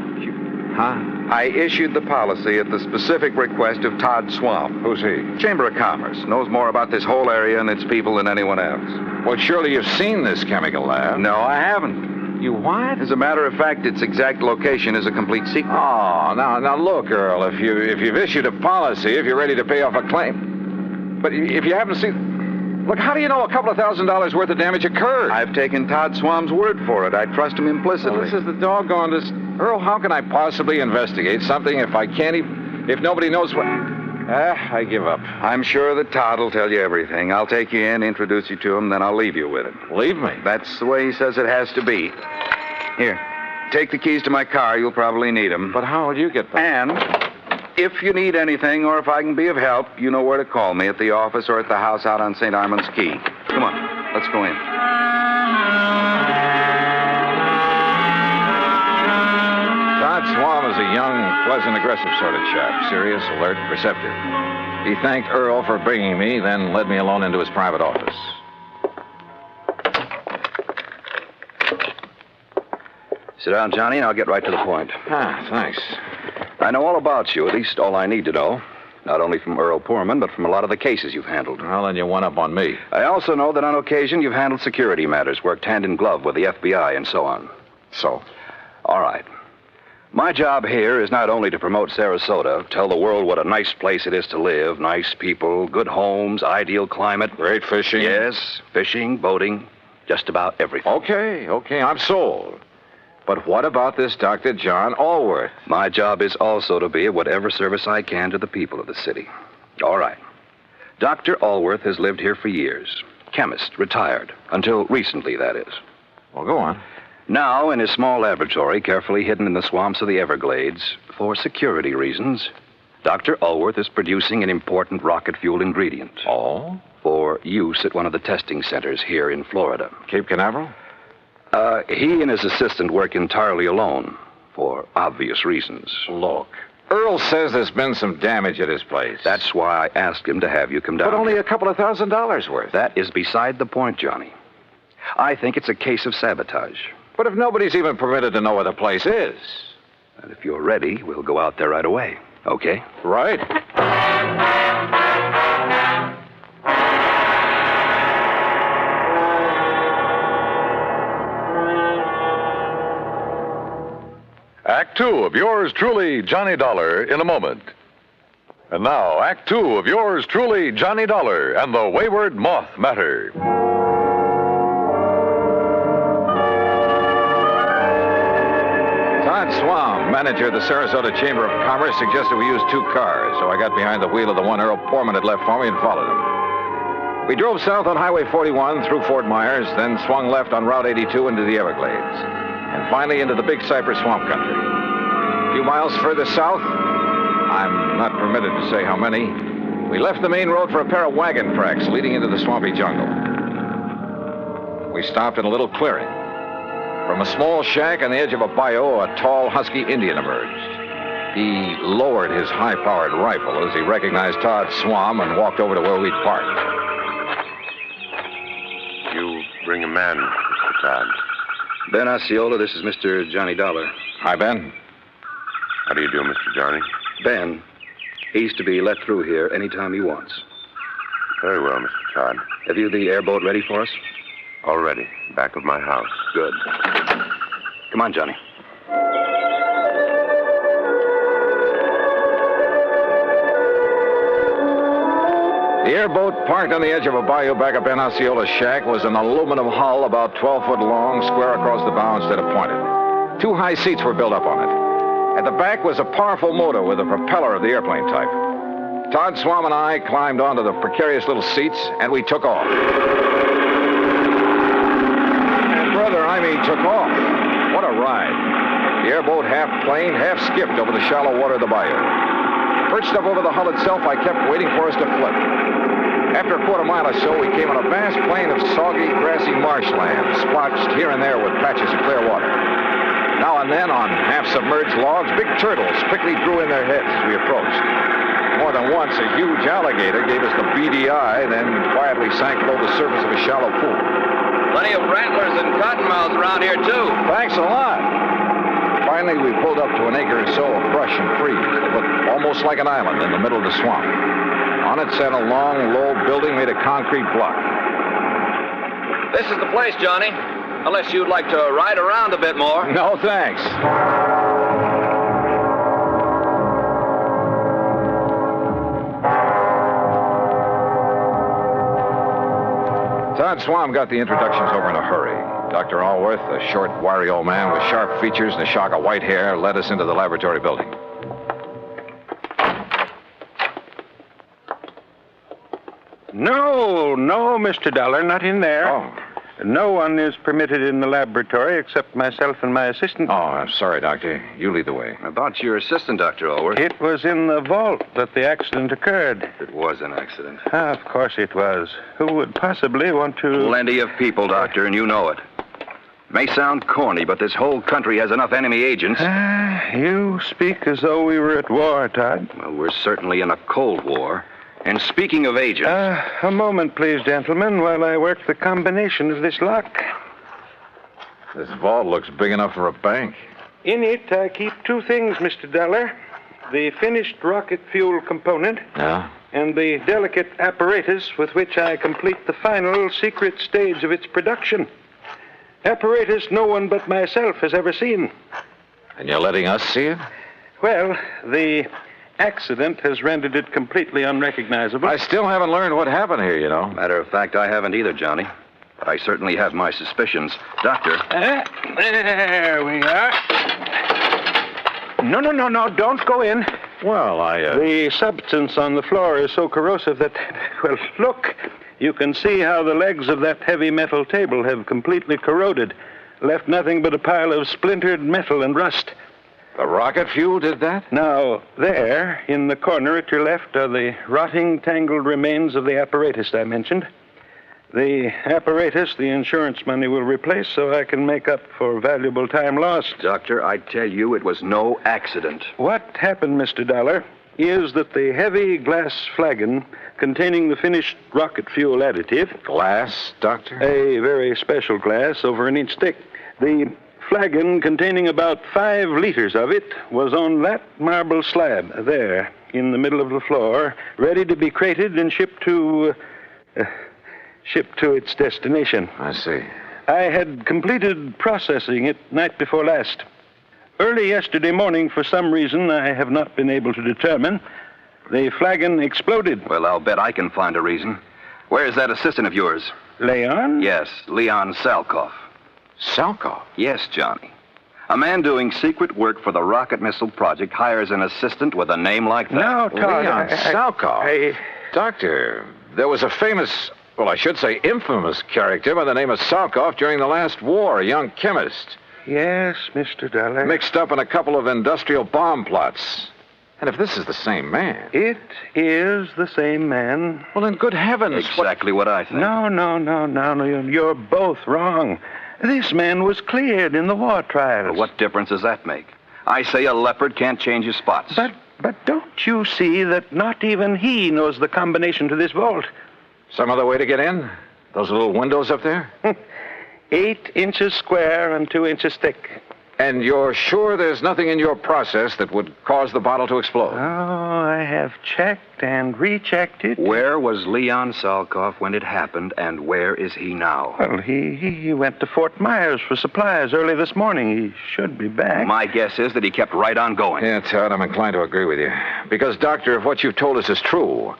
Huh? I issued the policy at the specific request of Todd Swamp. Who's he? Chamber of Commerce. Knows more about this whole area and its people than anyone else. Well, surely you've seen this chemical lab. No, I haven't. You what? As a matter of fact, its exact location is a complete secret. Oh, now look, Earl, if you've issued a policy, if you're ready to pay off a claim. But if you haven't seen... Look, how do you know a couple of $1,000s worth of damage occurred? I've taken Todd Swamp's word for it. I trust him implicitly. Well, this is the doggone... Earl, how can I possibly investigate something if I can't if nobody knows what... I give up. I'm sure that Todd will tell you everything. I'll take you in, introduce you to him, then I'll leave you with it. Leave me? That's the way he says it has to be. Here, take the keys to my car. You'll probably need them. But how will you get them? And if you need anything or if I can be of help, you know where to call me, at the office or at the house out on St. Armand's Key. Come on, let's go in. Todd Swam is a young, pleasant, aggressive sort of chap. Serious, alert, perceptive. He thanked Earl for bringing me, then led me alone into his private office. Sit down, Johnny, and I'll get right to the point. Thanks. I know all about you, at least all I need to know. Not only from Earl Poorman, but from a lot of the cases you've handled. Well, then you one up on me. I also know that on occasion you've handled security matters, worked hand in glove with the FBI, and so on. So? All right. My job here is not only to promote Sarasota, tell the world what a nice place it is to live, nice people, good homes, ideal climate. Great fishing. Yes, fishing, boating, just about everything. Okay, I'm sold. But what about this Dr. John Allworth? My job is also to be of whatever service I can to the people of the city. All right. Dr. Allworth has lived here for years. Chemist, retired. Until recently, that is. Well, go on. Now, in his small laboratory, carefully hidden in the swamps of the Everglades, for security reasons, Dr. Allworth is producing an important rocket fuel ingredient. Oh? For use at one of the testing centers here in Florida. Cape Canaveral? He and his assistant work entirely alone, for obvious reasons. Look, Earl says there's been some damage at his place. That's why I asked him to have you come down. But only a couple of $1,000s worth. That is beside the point, Johnny. I think it's a case of sabotage. But if nobody's even permitted to know where the place is... And if you're ready, we'll go out there right away. Okay? Right. Act 2 of yours truly, Johnny Dollar, in a moment. And now, Act 2 of yours truly, Johnny Dollar and the Wayward Moth Matter. Todd Swam, manager of the Sarasota Chamber of Commerce, suggested we use 2 cars, so I got behind the wheel of the one Earl Poorman had left for me and followed him. We drove south on Highway 41 through Fort Myers, then swung left on Route 82 into the Everglades, and finally into the Big Cypress Swamp Country. A few miles further south, I'm not permitted to say how many, we left the main road for a pair of wagon tracks leading into the swampy jungle. We stopped in a little clearing. From a small shack on the edge of a bayou, a tall, husky Indian emerged. He lowered his high-powered rifle as he recognized Todd Swam and walked over to where we'd parked. You bring a man, Mr. Todd. Ben Osceola, this is Mr. Johnny Dollar. Hi, Ben. How do you do, Mr. Johnny? Ben, he's to be let through here anytime he wants. Very well, Mr. Todd. Have you the airboat ready for us? All ready. Back of my house. Good. Come on, Johnny. The airboat parked on the edge of a bayou back of Ben Osceola's shack was an aluminum hull about 12 foot long, square across the bow instead of pointed. 2 high seats were built up on it. At the back was a powerful motor with a propeller of the airplane type. Todd Swam and I climbed onto the precarious little seats, and we took off. And brother, took off. What a ride. The airboat half planed, half skipped over the shallow water of the bayou. Perched up over the hull itself, I kept waiting for us to flip. After a quarter mile or so, we came on a vast plain of soggy, grassy marshland, splotched here and there with patches of clear water. Now and then, on half-submerged logs, big turtles quickly drew in their heads as we approached. More than once, a huge alligator gave us the beady eye, then quietly sank below the surface of a shallow pool. Plenty of rattlers and cottonmouths around here, too. Thanks a lot. Finally, we pulled up to an acre or so of brush and trees that looked almost like an island in the middle of the swamp. On it sat a long, low building made of concrete block. This is the place, Johnny. Unless you'd like to ride around a bit more. No, thanks. Todd Swam got the introductions over in a hurry. Dr. Allworth, a short, wiry old man with sharp features and a shock of white hair, led us into the laboratory building. No, Mr. Dollar, not in there. Oh. No one is permitted in the laboratory except myself and my assistant. Oh, I'm sorry, Doctor. You lead the way. About your assistant, Dr. Allworth. It was in the vault that the accident occurred. It was an accident. Of course it was. Who would possibly want to... Plenty of people, Doctor, and you know it. May sound corny, but this whole country has enough enemy agents. You speak as though we were at war, Todd. Well, we're certainly in a Cold War. And speaking of agents... A moment, please, gentlemen, while I work the combination of this lock. This vault looks big enough for a bank. In it, I keep 2 things, Mr. Dollar. The finished rocket fuel component. Yeah? And the delicate apparatus with which I complete the final secret stage of its production. Apparatus no one but myself has ever seen. And you're letting us see it? Well, the accident has rendered it completely unrecognizable. I still haven't learned what happened here, you know. Matter of fact, I haven't either, Johnny. But I certainly have my suspicions. Doctor. There we are. No, don't go in. Well, The substance on the floor is so corrosive that... Well, look. You can see how the legs of that heavy metal table have completely corroded. Left nothing but a pile of splintered metal and rust. The rocket fuel did that? Now, there, in the corner at your left, are the rotting, tangled remains of the apparatus I mentioned. The apparatus the insurance money will replace so I can make up for valuable time lost. Doctor, I tell you, it was no accident. What happened, Mr. Dollar, is that the heavy glass flagon containing the finished rocket fuel additive... Glass, Doctor? A very special glass, over an inch thick. The flagon containing about 5 liters of it was on that marble slab there in the middle of the floor, ready to be crated and shipped to its destination. I see. I had completed processing it night before last. Early yesterday morning, for some reason I have not been able to determine, the flagon exploded. Well, I'll bet I can find a reason. Where's that assistant of yours? Leon? Yes, Leon Salkoff. Salkoff? Yes, Johnny. A man doing secret work for the rocket missile project hires an assistant with a name like that. No, Todd. Leon Salkoff. Doctor, there was a famous, well, I should say infamous character by the name of Salkoff during the last war, a young chemist. Yes, Mr. Dollar. Mixed up in a couple of industrial bomb plots. And if this is the same man... It is the same man. Well, then, good heavens... Exactly what I think. No. You're both wrong. This man was cleared in the war trials. Well, what difference does that make? I say a leopard can't change his spots. But don't you see that not even he knows the combination to this vault? Some other way to get in? Those little windows up there? 8 inches square and 2 inches thick. And you're sure there's nothing in your process that would cause the bottle to explode? Oh, I have checked and rechecked it. Where was Leon Salkoff when it happened, and where is he now? Well, he went to Fort Myers for supplies early this morning. He should be back. My guess is that he kept right on going. Yeah, Todd, I'm inclined to agree with you. Because, Doctor, if what you've told us is true,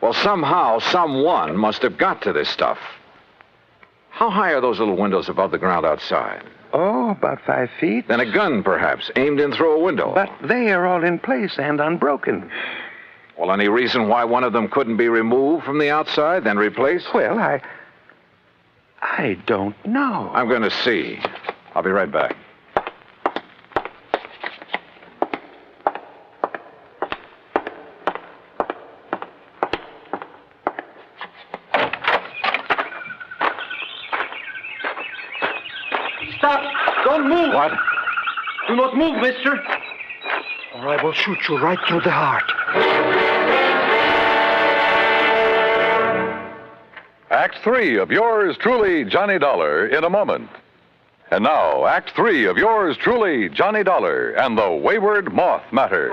Well, somehow, someone must have got to this stuff. How high are those little windows above the ground outside? Oh, about 5 feet. Then a gun, perhaps, aimed in through a window. But they are all in place and unbroken. Well, any reason why one of them couldn't be removed from the outside, then replaced? Well, I don't know. I'm going to see. I'll be right back. Stop! Don't move! What? Do not move, mister. Or I will shoot you right through the heart. Act 3 of yours truly, Johnny Dollar, in a moment. And now, Act 3 of yours truly, Johnny Dollar and the Wayward Moth Matter.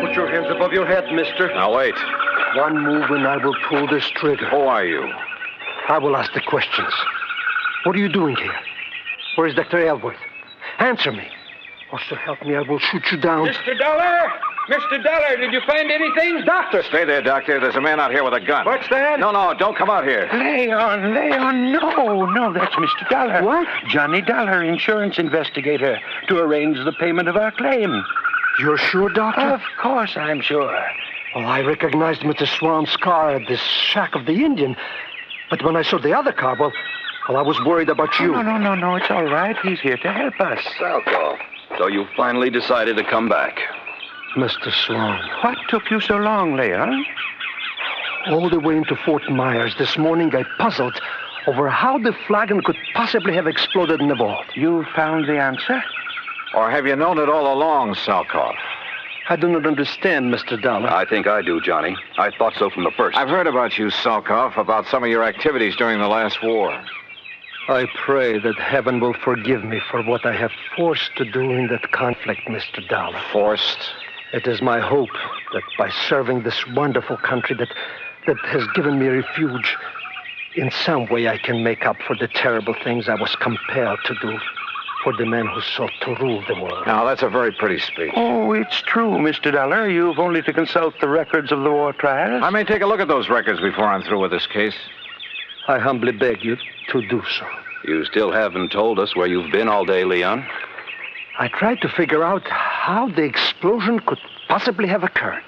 Put your hands above your head, mister. Now, wait. One move and I will pull this trigger. Who are you? I will ask the questions. What are you doing here? Where is Dr. Elwood? Answer me. Or so help me, I will shoot you down. Mr. Dollar! Mr. Dollar, did you find anything? Doctor! Stay there, Doctor. There's a man out here with a gun. What's that? No, don't come out here. Leon, no, that's Mr. Dollar. What? Johnny Dollar, insurance investigator, to arrange the payment of our claim. You're sure, Doctor? Of course I'm sure. Oh, I recognized Mr. Swan's car at this shack of the Indian. But when I saw the other car, well, I was worried about you. No, it's all right. He's here to help us. Salko, so you finally decided to come back. Mr. Swan. What took you so long, Leon? All the way into Fort Myers this morning, I puzzled over how the flagon could possibly have exploded in the vault. You found the answer? Or have you known it all along, Salkoff? I do not understand, Mr. Dollar. I think I do, Johnny. I thought so from the first. I've heard about you, Salkoff, about some of your activities during the last war. I pray that heaven will forgive me for what I have forced to do in that conflict, Mr. Dollar. Forced? It is my hope that by serving this wonderful country that has given me refuge, in some way I can make up for the terrible things I was compelled to do for the men who sought to rule the world. Now, that's a very pretty speech. Oh, it's true, Mr. Dollar. You've only to consult the records of the war trials. I may take a look at those records before I'm through with this case. I humbly beg you to do so. You still haven't told us where you've been all day, Leon. I tried to figure out how the explosion could possibly have occurred.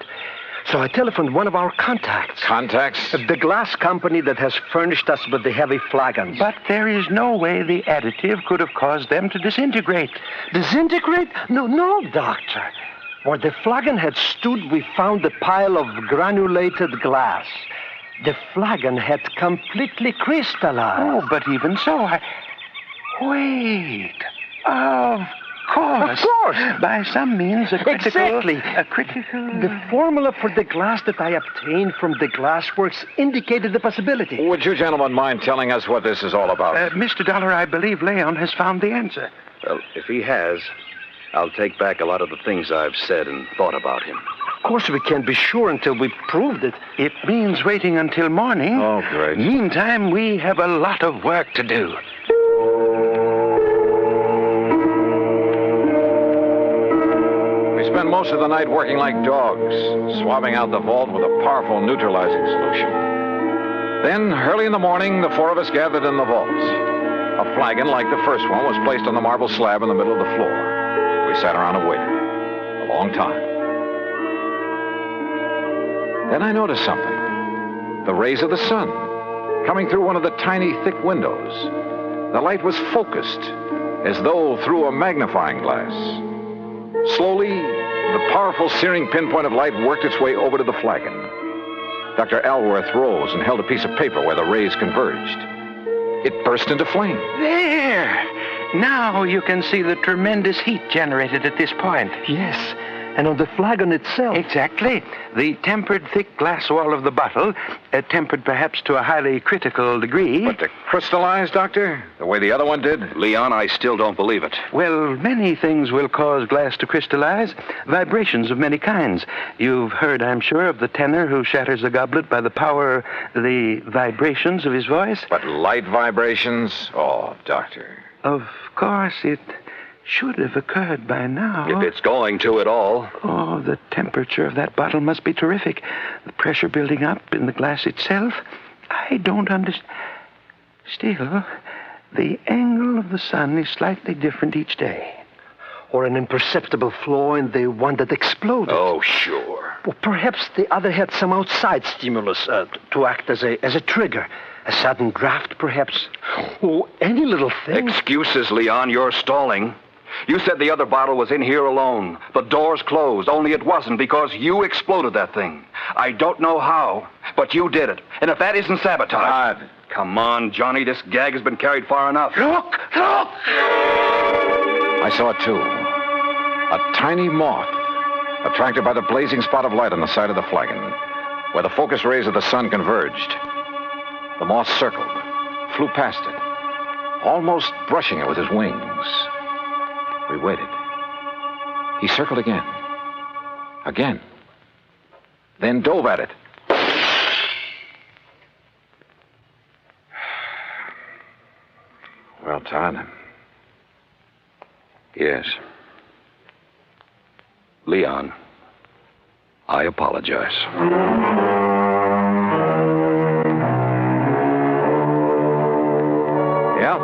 So I telephoned one of our contacts. Contacts? The glass company that has furnished us with the heavy flagons. But there is no way the additive could have caused them to disintegrate. Disintegrate? No, Doctor. Where the flagon had stood, we found a pile of granulated glass. The flagon had completely crystallized. Oh, but even so, Wait. Of course. By some means, Exactly. A critical... The formula for the glass that I obtained from the glassworks indicated the possibility. Would you gentlemen mind telling us what this is all about? Mr. Dollar, I believe Leon has found the answer. Well, if he has, I'll take back a lot of the things I've said and thought about him. Of course, we can't be sure until we've proved it. It means waiting until morning. Oh, great. Meantime, we have a lot of work to do. We spent most of the night working like dogs, swabbing out the vault with a powerful neutralizing solution. Then, early in the morning, the four of us gathered in the vault. A flagon like the first one was placed on the marble slab in the middle of the floor. We sat around and waited. A long time. Then I noticed something. The rays of the sun coming through one of the tiny, thick windows. The light was focused, as though through a magnifying glass. Slowly, the powerful searing pinpoint of light worked its way over to the flagon. Dr. Alworth rose and held a piece of paper where the rays converged. It burst into flame. There! Now you can see the tremendous heat generated at this point. Yes, and on the flagon itself. Exactly. The tempered thick glass wall of the bottle, tempered perhaps to a highly critical degree. But to crystallize, Doctor, the way the other one did? Leon, I still don't believe it. Well, many things will cause glass to crystallize. Vibrations of many kinds. You've heard, I'm sure, of the tenor who shatters a goblet by the vibrations of his voice. But light vibrations? Oh, Doctor. Of course, it should have occurred by now. If it's going to at all. Oh, the temperature of that bottle must be terrific. The pressure building up in the glass itself. I don't understand. Still, the angle of the sun is slightly different each day. Or an imperceptible flaw in the one that exploded. Oh, sure. Well, perhaps the other had some outside stimulus to act as a trigger. A sudden draft, perhaps. Oh, any little thing. Excuses, Leon. You're stalling. You said the other bottle was in here alone. The door's closed, only it wasn't because you exploded that thing. I don't know how, but you did it. And if that isn't sabotage... Come on, Johnny. This gag has been carried far enough. Look! I saw it, too. A tiny moth, attracted by the blazing spot of light on the side of the flagon, where the focus rays of the sun converged. The moth circled, flew past it, almost brushing it with his wings. We waited. He circled again. Again. Then dove at it. Well, Todd. Yes. Leon, I apologize. Yeah.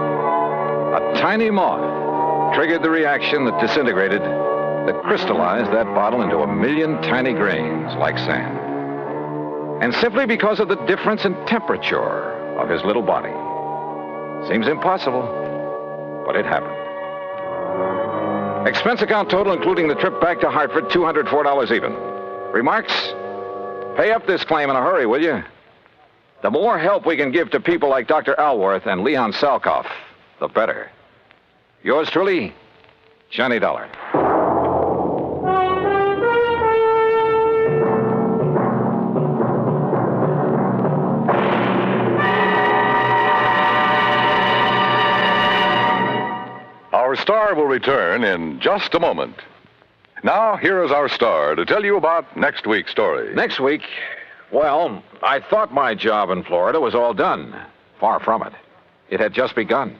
A tiny moth triggered the reaction that disintegrated, that crystallized that bottle into a million tiny grains like sand. And simply because of the difference in temperature of his little body. Seems impossible, but it happened. Expense account total, including the trip back to Hartford, $204 even. Remarks? Pay up this claim in a hurry, will you? The more help we can give to people like Dr. Alworth and Leon Salkoff, the better. Yours truly, Johnny Dollar. Our star will return in just a moment. Now, here is our star to tell you about next week's story. Next week? Well, I thought my job in Florida was all done. Far from it. It had just begun.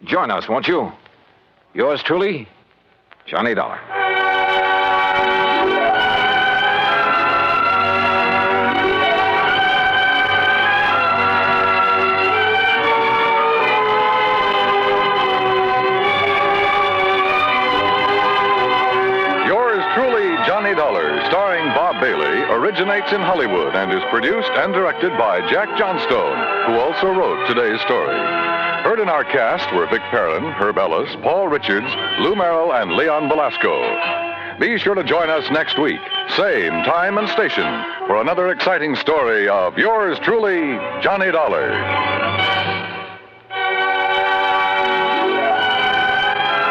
Join us, won't you? Yours truly, Johnny Dollar. Johnny Dollar, starring Bob Bailey, originates in Hollywood and is produced and directed by Jack Johnstone, who also wrote today's story. Heard in our cast were Vic Perrin, Herb Ellis, Paul Richards, Lou Merrill, and Leon Velasco. Be sure to join us next week, same time and station, for another exciting story of yours truly, Johnny Dollar.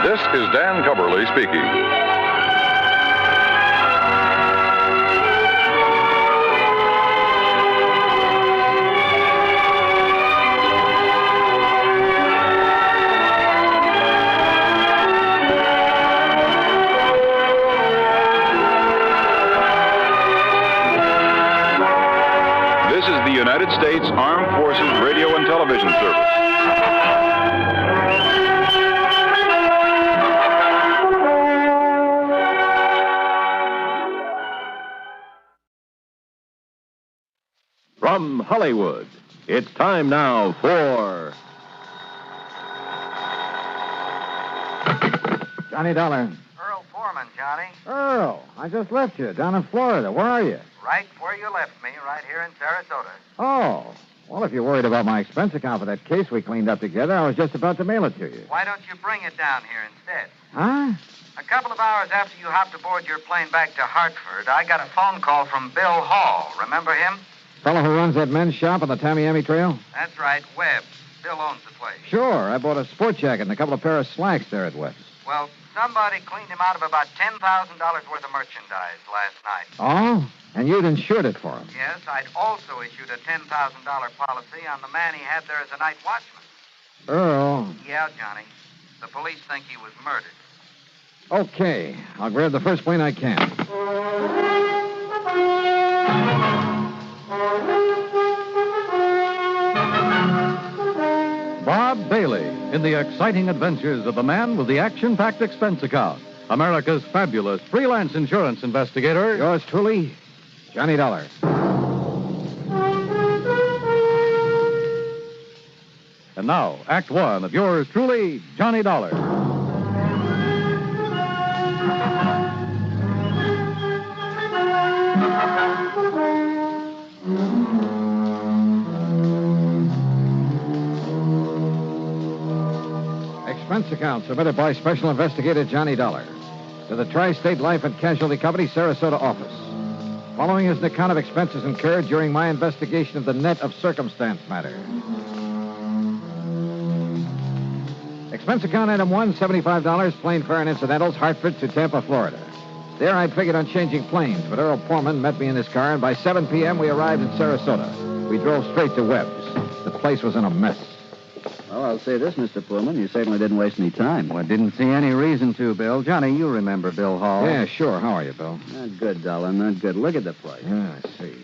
This is Dan Cubberly speaking. The United States Armed Forces Radio and Television Service. From Hollywood, it's time now for Johnny Dollar. Earl Foreman, Johnny. Earl, I just left you down in Florida. Where are you? Right where you left me, right here in Sarasota. Oh, well, if you're worried about my expense account for that case we cleaned up together, I was just about to mail it to you. Why don't you bring it down here instead? Huh? A couple of hours after you hopped aboard your plane back to Hartford, I got a phone call from Bill Hall. Remember him? Fellow who runs that men's shop on the Tamiami Trail? That's right, Webb's. Bill owns the place. Sure. I bought a sport jacket and a couple of pair of slacks there at Webb's. Well, somebody cleaned him out of about $10,000 worth of merchandise last night. Oh? And you'd insured it for him? Yes, I'd also issued a $10,000 policy on the man he had there as a night watchman. Earl. Yeah, Johnny. The police think he was murdered. Okay. I'll grab the first plane I can. Bob Bailey in the exciting adventures of the man with the action-packed expense account, America's fabulous freelance insurance investigator. Yours truly, Johnny Dollar. And now, Act One of yours truly, Johnny Dollar. Expense account submitted by Special Investigator Johnny Dollar to the Tri-State Life and Casualty Company, Sarasota office. Following is an account of expenses incurred during my investigation of the net of circumstance matter. Expense account item 1, $75, plane fare and incidentals, Hartford to Tampa, Florida. There I'd figured on changing planes, but Earl Portman met me in his car, and by 7 p.m. we arrived in Sarasota. We drove straight to Webb's. The place was in a mess. Well, I'll say this, Mr. Pullman. You certainly didn't waste any time. Well, I didn't see any reason to, Bill. Johnny, you remember Bill Hall. Yeah, sure. How are you, Bill? Not good, Dollar. Not good. Look at the place. Yeah, I see.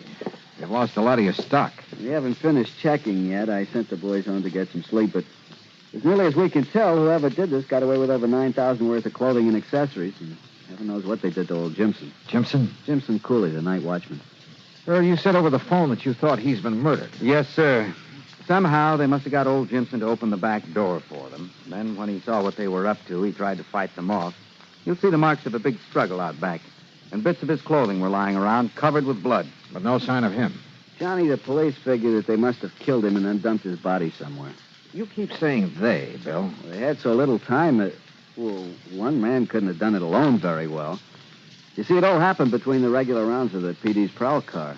You've lost a lot of your stock. We haven't finished checking yet. I sent the boys home to get some sleep, but as nearly as we can tell, whoever did this got away with over $9,000 worth of clothing and accessories, and heaven knows what they did to old Jimson. Jimson? Jimson Cooley, the night watchman. Earl, you said over the phone that you thought he's been murdered. Yes, sir. Somehow they must have got old Jimson to open the back door for them. Then when he saw what they were up to, he tried to fight them off. You'll see the marks of a big struggle out back. And bits of his clothing were lying around, covered with blood. But no sign of him. Johnny, the police figure that they must have killed him and then dumped his body somewhere. You keep saying they, Bill. Well, they had so little time that, well, one man couldn't have done it alone very well. You see, it all happened between the regular rounds of the PD's prowl car.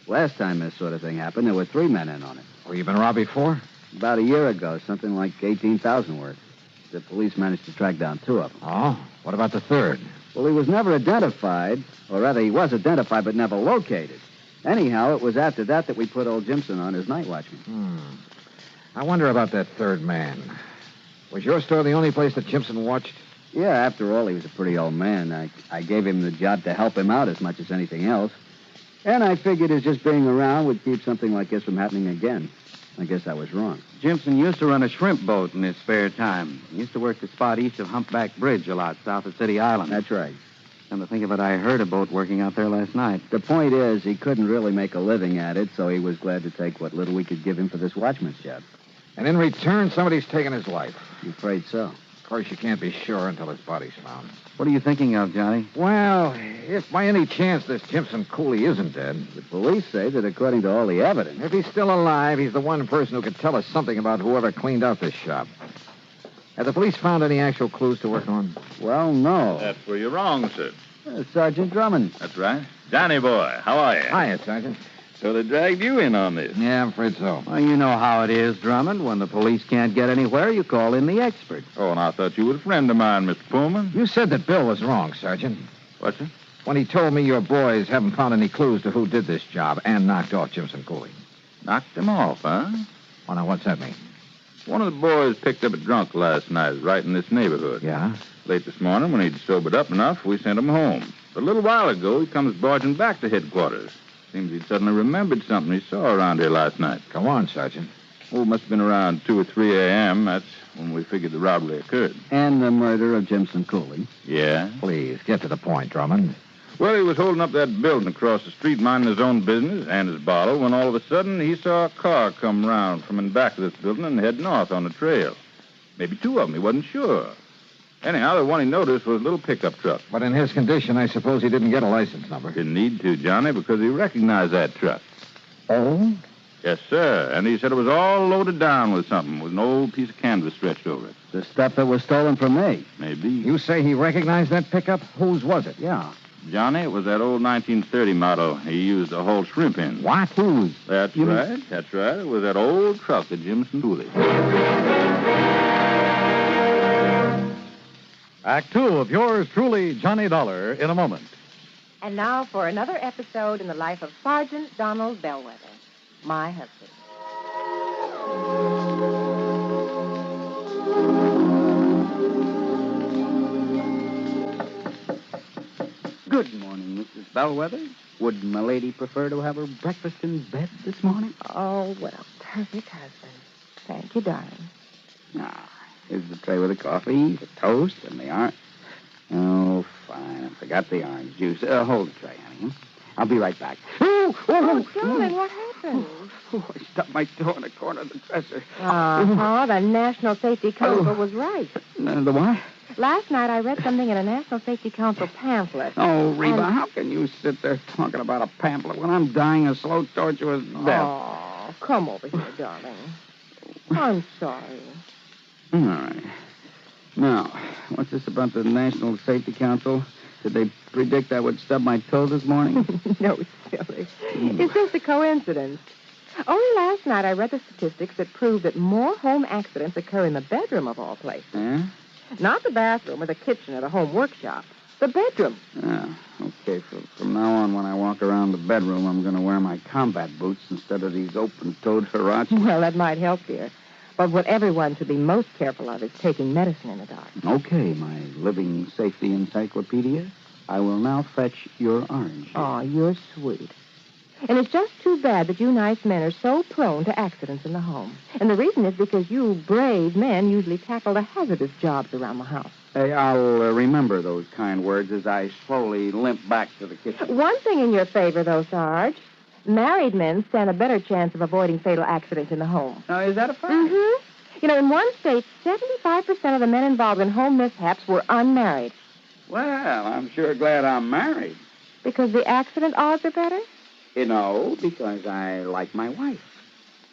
Last time this sort of thing happened, there were 3 men in on it. Well, you been robbed before? About a year ago, something like $18,000 worth. The police managed to track down 2 of them. Oh? What about the third? Well, he was never identified, or rather, he was identified but never located. Anyhow, it was after that we put old Jimson on as night watchman. I wonder about that third man. Was your store the only place that Jimson watched? Yeah, after all, he was a pretty old man. I gave him the job to help him out as much as anything else. And I figured his just being around would keep something like this from happening again. I guess I was wrong. Jimson used to run a shrimp boat in his spare time. He used to work the spot east of Humpback Bridge a lot, south of City Island. That's right. Come to think of it, I heard a boat working out there last night. The point is, he couldn't really make a living at it, so he was glad to take what little we could give him for this watchman's job. And in return, somebody's taken his life. I'm afraid so. Of course, you can't be sure until his body's found. What are you thinking of, Johnny? Well, if by any chance this Jimson Cooley isn't dead... The police say that according to all the evidence... If he's still alive, he's the one person who could tell us something about whoever cleaned out this shop. Have the police found any actual clues to work on? Well, no. That's where you're wrong, sir. Sergeant Drummond. That's right. Johnny boy, how are you? Hiya, Sergeant. So they dragged you in on this. Yeah, I'm afraid so. Well, you know how it is, Drummond. When the police can't get anywhere, you call in the experts. Oh, and I thought you were a friend of mine, Mr. Pullman. You said that Bill was wrong, Sergeant. What's it? When he told me your boys haven't found any clues to who did this job and knocked off Jimson Cooley. Knocked him off, huh? Oh, now, what's that mean? One of the boys picked up a drunk last night right in this neighborhood. Yeah? Late this morning, when he'd sobered up enough, we sent him home. But a little while ago, he comes barging back to headquarters. Seems he'd suddenly remembered something he saw around here last night. Go on, Sergeant. Oh, it must have been around 2 or 3 a.m. That's when we figured the robbery occurred. And the murder of Jimson Cooley. Yeah? Please, get to the point, Drummond. Well, he was holding up that building across the street, minding his own business and his bottle, when all of a sudden he saw a car come round from in back of this building and head north on the trail. Maybe 2 of them, he wasn't sure. Anyhow, the one he noticed was a little pickup truck. But in his condition, I suppose he didn't get a license number. Didn't need to, Johnny, because he recognized that truck. Oh? Yes, sir. And he said it was all loaded down with something, with an old piece of canvas stretched over it. The stuff that was stolen from me. Maybe. You say he recognized that pickup? Whose was it? Yeah. Johnny, it was that old 1930 model he used to haul shrimp in. What? Whose? That's right. That's right. It was that old truck of Jimson Cooley. Act Two of yours truly, Johnny Dollar, in a moment. And now for another episode in the life of Sergeant Donald Bellwether, my husband. Good morning, Mrs. Bellwether. Would my lady prefer to have her breakfast in bed this morning? Oh, what a perfect husband. Thank you, darling. Ah, Here's the tray with the coffee, the toast, and the orange. Oh, fine. I forgot the orange juice. Hold the tray, honey. I'll be right back. Oh, darling, what happened? I stubbed my toe in the corner of the dresser. The National Safety Council was right. The what? Last night I read something in a National Safety Council pamphlet. Oh, Reba, how can you sit there talking about a pamphlet when I'm dying a slow, tortuous death? Oh, come over here, darling. I'm sorry. All right. Now, what's this about the National Safety Council? Did they predict I would stub my toe this morning? No, silly. It's just a coincidence. Only last night I read the statistics that prove that more home accidents occur in the bedroom of all places. Yeah? Not the bathroom or the kitchen or the home workshop. The bedroom. Yeah. Okay, from now on, when I walk around the bedroom, I'm going to wear my combat boots instead of these open-toed huaraches. Well, that might help, dear. But what everyone should be most careful of is taking medicine in the dark. Okay, my living safety encyclopedia. I will now fetch your orange. Oh, you're sweet. And it's just too bad that you nice men are so prone to accidents in the home. And the reason is because you brave men usually tackle the hazardous jobs around the house. Hey, I'll remember those kind words as I slowly limp back to the kitchen. One thing in your favor, though, Sarge. Married men stand a better chance of avoiding fatal accidents in the home. Now, is that a fact? Mm-hmm. You know, in one state, 75% of the men involved in home mishaps were unmarried. Well, I'm sure glad I'm married. Because the accident odds are better? No, because I like my wife.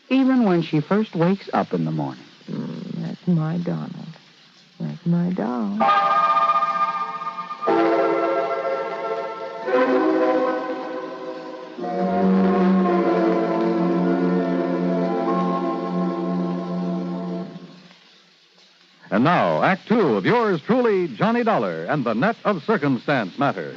Even when she first wakes up in the morning. That's my Donald. That's my doll. And now, Act Two of yours truly, Johnny Dollar and the Net of Circumstance Matter.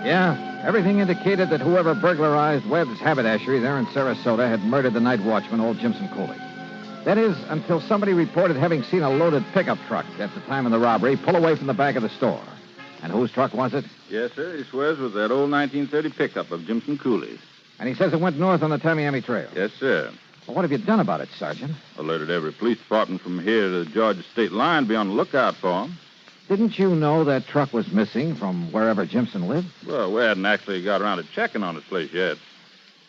Yeah, everything indicated that whoever burglarized Webb's haberdashery there in Sarasota had murdered the night watchman, old Jimson Cooley. That is, until somebody reported having seen a loaded pickup truck at the time of the robbery pull away from the back of the store. And whose truck was it? Yes, sir. He swears it was that old 1930 pickup of Jimson Cooley's. And he says it went north on the Tamiami Trail. Yes, sir. Well, what have you done about it, Sergeant? Alerted every police department from here to the Georgia state line. Be on the lookout for him. Didn't you know that truck was missing from wherever Jimson lived? Well, we hadn't actually got around to checking on his place yet.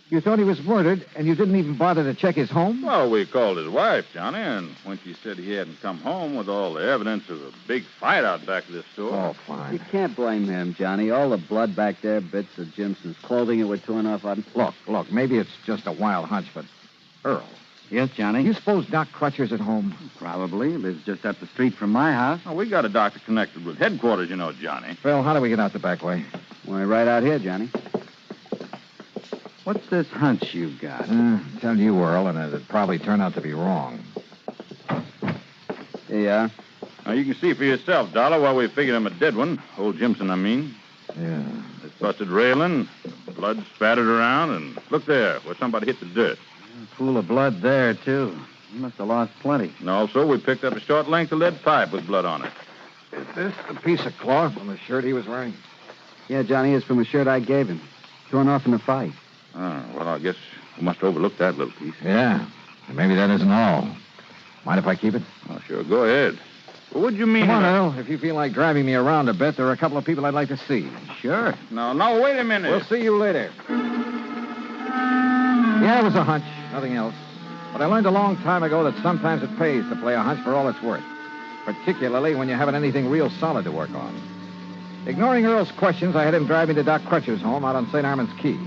You thought he was murdered, and you didn't even bother to check his home? Well, we called his wife, Johnny, and when she said he hadn't come home with all the evidence of a big fight out back of this store... Oh, fine. You can't blame him, Johnny. All the blood back there, bits of Jimson's clothing that were torn off on... Look, maybe it's just a wild hunch, but... Earl. Yes, Johnny? You suppose Doc Crutcher's at home? Probably. Lives just up the street from my house. Oh, we got a doctor connected with headquarters, you know, Johnny. Phil, how do we get out the back way? Why, right out here, Johnny. What's this hunch you've got? Tell you, Earl, and it'd probably turn out to be wrong. Here you are. Now, you can see for yourself, Dollar, why we figured him a dead one. Old Jimson, I mean. Yeah. This busted railing, blood spattered around, and look there, where somebody hit the dirt. A pool of blood there, too. He must have lost plenty. And also, we picked up a short length of lead pipe with blood on it. Is this the piece of cloth on the shirt he was wearing? Yeah, Johnny, it's from a shirt I gave him. Torn off in a fight. Oh, well, I guess we must have overlooked that little piece. Yeah. And maybe that isn't all. Mind if I keep it? Oh, sure. Go ahead. Well, what do you mean? Come on, Earl. If you feel like driving me around a bit, there are a couple of people I'd like to see. Sure. No, wait a minute. We'll see you later. Yeah, it was a hunch. Nothing else. But I learned a long time ago that sometimes it pays to play a hunch for all it's worth. Particularly when you haven't anything real solid to work on. Ignoring Earl's questions, I had him drive me to Doc Crutcher's home out on St. Armand's Key.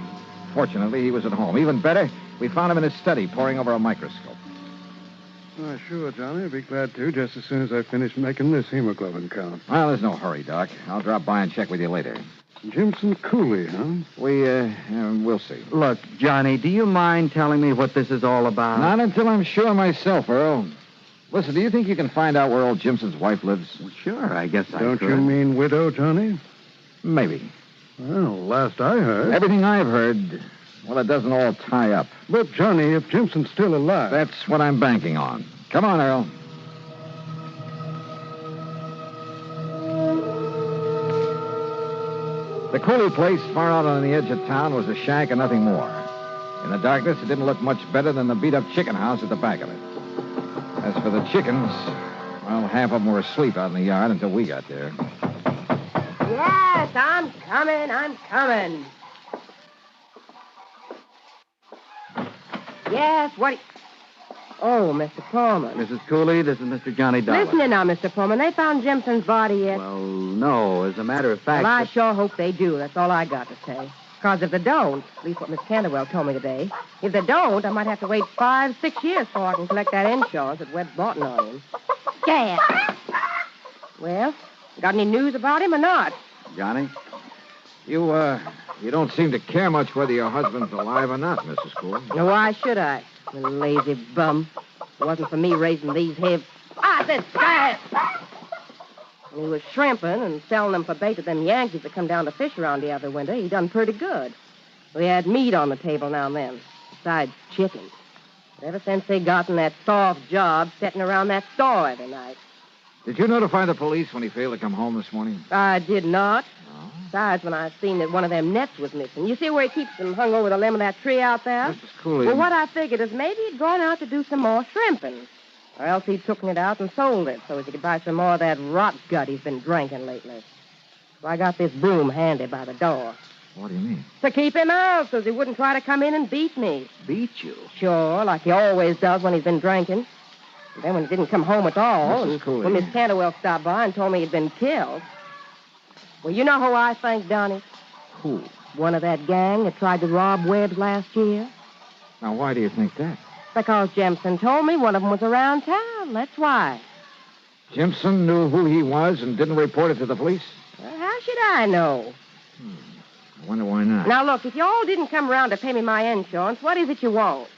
Fortunately, he was at home. Even better, we found him in his study, poring over a microscope. Sure, Johnny. I'd be glad to, just as soon as I finish making this hemoglobin count. Well, there's no hurry, Doc. I'll drop by and check with you later. Jimson Cooley, huh? We'll see. Look, Johnny, do you mind telling me what this is all about? Not until I'm sure myself, Earl. Listen, do you think you can find out where old Jimson's wife lives? Well, sure, I guess I Don't could. you mean widow, Johnny? Maybe. Well, last I heard... Everything I've heard, well, it doesn't all tie up. But, Johnny, if Jimson's still alive... That's what I'm banking on. Come on, Earl. The Cooley place, far out on the edge of town, was a shack and nothing more. In the darkness, it didn't look much better than the beat-up chicken house at the back of it. As for the chickens, well, half of them were asleep out in the yard until we got there. Yes, I'm coming. Yes, what... Oh, Mr. Pullman. Mrs. Cooley, this is Mr. Johnny Dollar. Listen now, Mr. Pullman. They found Jimson's body yet? Well, no. As a matter of fact... Well, I sure hope they do. That's all I got to say. Because if they don't, at least what Miss Canterwell told me today, if they don't, I might have to wait 5-6 years before I can collect that insurance that Webb's bought on him. Scared. Well, got any news about him or not? Johnny, you don't seem to care much whether your husband's alive or not, Mrs. Cooley. Now, why should I? You lazy bum. It wasn't for me raising these heads. This guy! When he was shrimping and selling them for bait to them Yankees that come down to fish around the other winter, he done pretty good. We had meat on the table now and then, besides chicken. But ever since they gotten that soft job sitting around that store every night. Did you notify the police when he failed to come home this morning? I did not. No. Besides, when I seen that one of them nets was missing. You see where he keeps them hung over the limb of that tree out there? Mrs. Cooley... Well, what I figured is maybe he'd gone out to do some more shrimping. Or else he'd taken it out and sold it so as he could buy some more of that rot gut he's been drinking lately. So I got this broom handy by the door. What do you mean? To keep him out so he wouldn't try to come in and beat me. Beat you? Sure, like he always does when he's been drinking. And then when he didn't come home at all, Mrs. Cooley. When Miss Canterwell stopped by and told me he'd been killed. Well, you know who I think, Donnie? Who? One of that gang that tried to rob Webb's last year. Now, why do you think that? Because Jimson told me one of them was around town. That's why. Jimson knew who he was and didn't report it to the police? Well, how should I know? I wonder why not. Now, look, if you all didn't come around to pay me my insurance, what is it you want?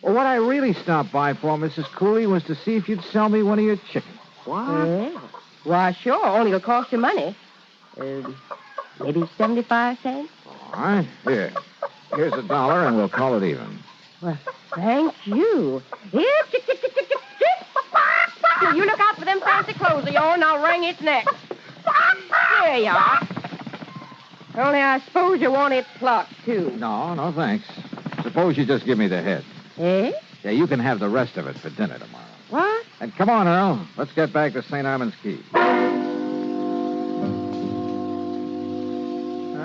Well, what I really stopped by for, Mrs. Cooley, was to see if you'd sell me one of your chickens. What? Yeah. Why, sure. Only it'll cost you money. Maybe 75 cents? All right. Here. Here's $1, and we'll call it even. Well, thank you. Here, you look out for them fancy clothes of yours, and I'll wring its neck. There you are. Only I suppose you want it plucked, too. No, thanks. Suppose you just give me the head. Eh? Yeah, you can have the rest of it for dinner tomorrow. What? And come on, Earl. Let's get back to St. Armand's Key.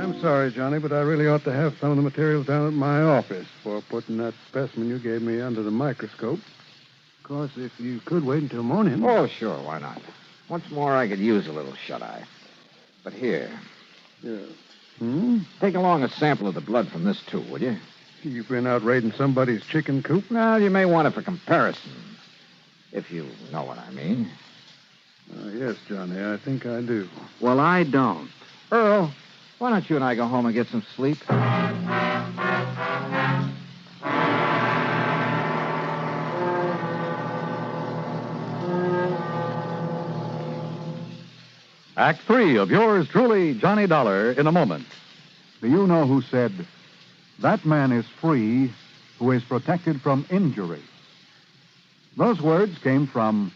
I'm sorry, Johnny, but I really ought to have some of the materials down at my office for putting that specimen you gave me under the microscope. Of course, if you could wait until morning. Oh, sure, why not? Once more, I could use a little shut-eye. But here. Yeah. Take along a sample of the blood from this, too, will you? You've been out raiding somebody's chicken coop? No, you may want it for comparison. If you know what I mean. Yes, Johnny, I think I do. Well, I don't. Earl, why don't you and I go home and get some sleep? Act 3 of yours truly, Johnny Dollar, in a moment. Do you know who said, "That man is free who is protected from injury"? Those words came from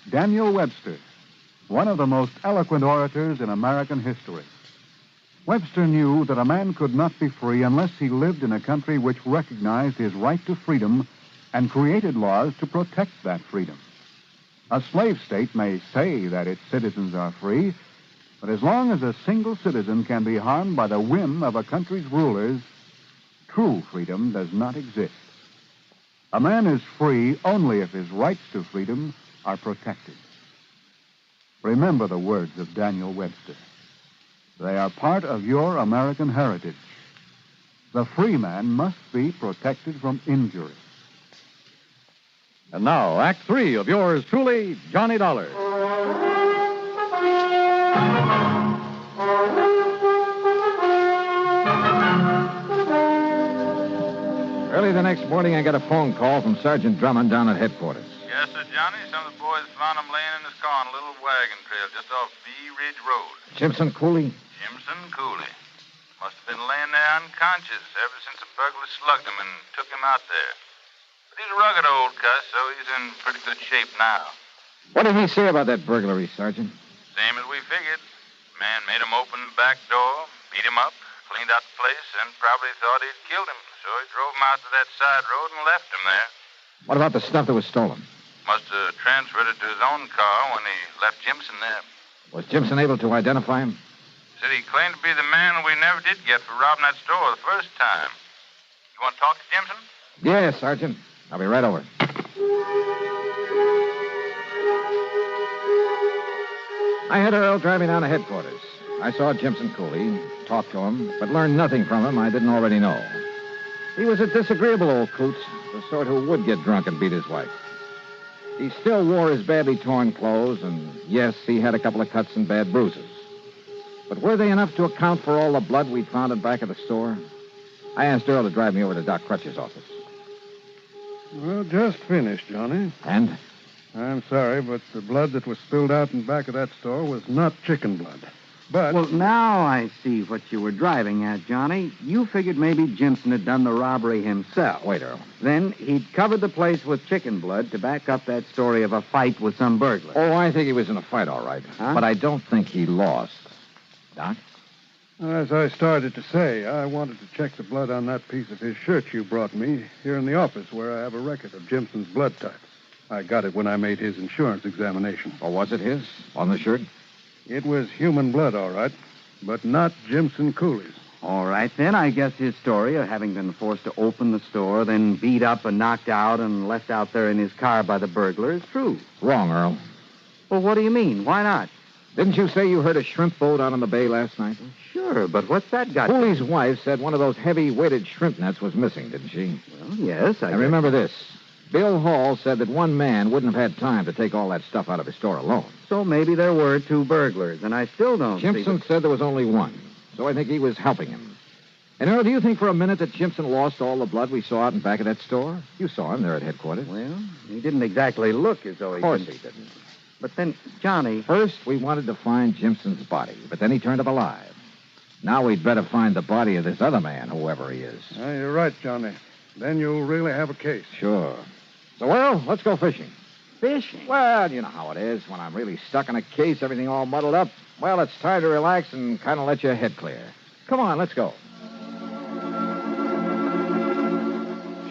Daniel Webster, one of the most eloquent orators in American history. Webster knew that a man could not be free unless he lived in a country which recognized his right to freedom and created laws to protect that freedom. A slave state may say that its citizens are free, but as long as a single citizen can be harmed by the whim of a country's rulers, true freedom does not exist. A man is free only if his rights to freedom are protected. Remember the words of Daniel Webster. They are part of your American heritage. The free man must be protected from injury. And now, Act 3 of yours truly, Johnny Dollar. Early the next morning, I got a phone call from Sergeant Drummond down at headquarters. Yes, sir, Johnny. Some of the boys found him laying in his car on a little wagon trail just off Bee Ridge Road. Jimson Cooley? Jimson Cooley. Must have been laying there unconscious ever since a burglar slugged him and took him out there. But he's a rugged old cuss, so he's in pretty good shape now. What did he say about that burglary, Sergeant? Same as we figured. Man made him open the back door, beat him up, cleaned out the place and probably thought he'd killed him. So he drove him out to that side road and left him there. What about the stuff that was stolen? Must have transferred it to his own car when he left Jimson there. Was Jimson able to identify him? Said he claimed to be the man we never did get for robbing that store the first time. You want to talk to Jimson? Yes, Sergeant. I'll be right over. I had Earl driving down to headquarters. I saw Jimson Cooley, talked to him, but learned nothing from him I didn't already know. He was a disagreeable old coot, the sort who would get drunk and beat his wife. He still wore his badly torn clothes, and yes, he had a couple of cuts and bad bruises. But were they enough to account for all the blood we'd found in back of the store? I asked Earl to drive me over to Doc Crutch's office. Well, just finished, Johnny. And? I'm sorry, but the blood that was spilled out in back of that store was not chicken blood. But... Well, now I see what you were driving at, Johnny. You figured maybe Jimson had done the robbery himself. Wait, Earl. Then he'd covered the place with chicken blood to back up that story of a fight with some burglar. Oh, I think he was in a fight, all right. Huh? But I don't think he lost. Doc? As I started to say, I wanted to check the blood on that piece of his shirt you brought me here in the office where I have a record of Jimson's blood type. I got it when I made his insurance examination. Or was it his? On the shirt? It was human blood, all right, but not Jimson Cooley's. All right, then. I guess his story of having been forced to open the store, then beat up and knocked out and left out there in his car by the burglar is true. Wrong, Earl. Well, what do you mean? Why not? Didn't you say you heard a shrimp boat out on the bay last night? Sure, but what's that got? Cooley's wife said one of those heavy-weighted shrimp nets was missing, didn't she? Well, yes, I And remember this. Bill Hall said that one man wouldn't have had time to take all that stuff out of his store alone. So maybe there were two burglars, and I still don't Jimson said there was only one, so I think he was helping him. And, Earl, do you think for a minute that Jimson lost all the blood we saw out in back of that store? You saw him there at headquarters. Well, he didn't exactly look as though he Of course did. he didn't. But then, Johnny... First, we wanted to find Jimson's body, but then he turned up alive. Now we'd better find the body of this other man, whoever he is. You're right, Johnny. Then you'll really have a case. Sure. So, Earl, let's go fishing. Fishing? Well, you know how it is. When I'm really stuck in a case, everything all muddled up. Well, it's time to relax and kind of let your head clear. Come on, let's go.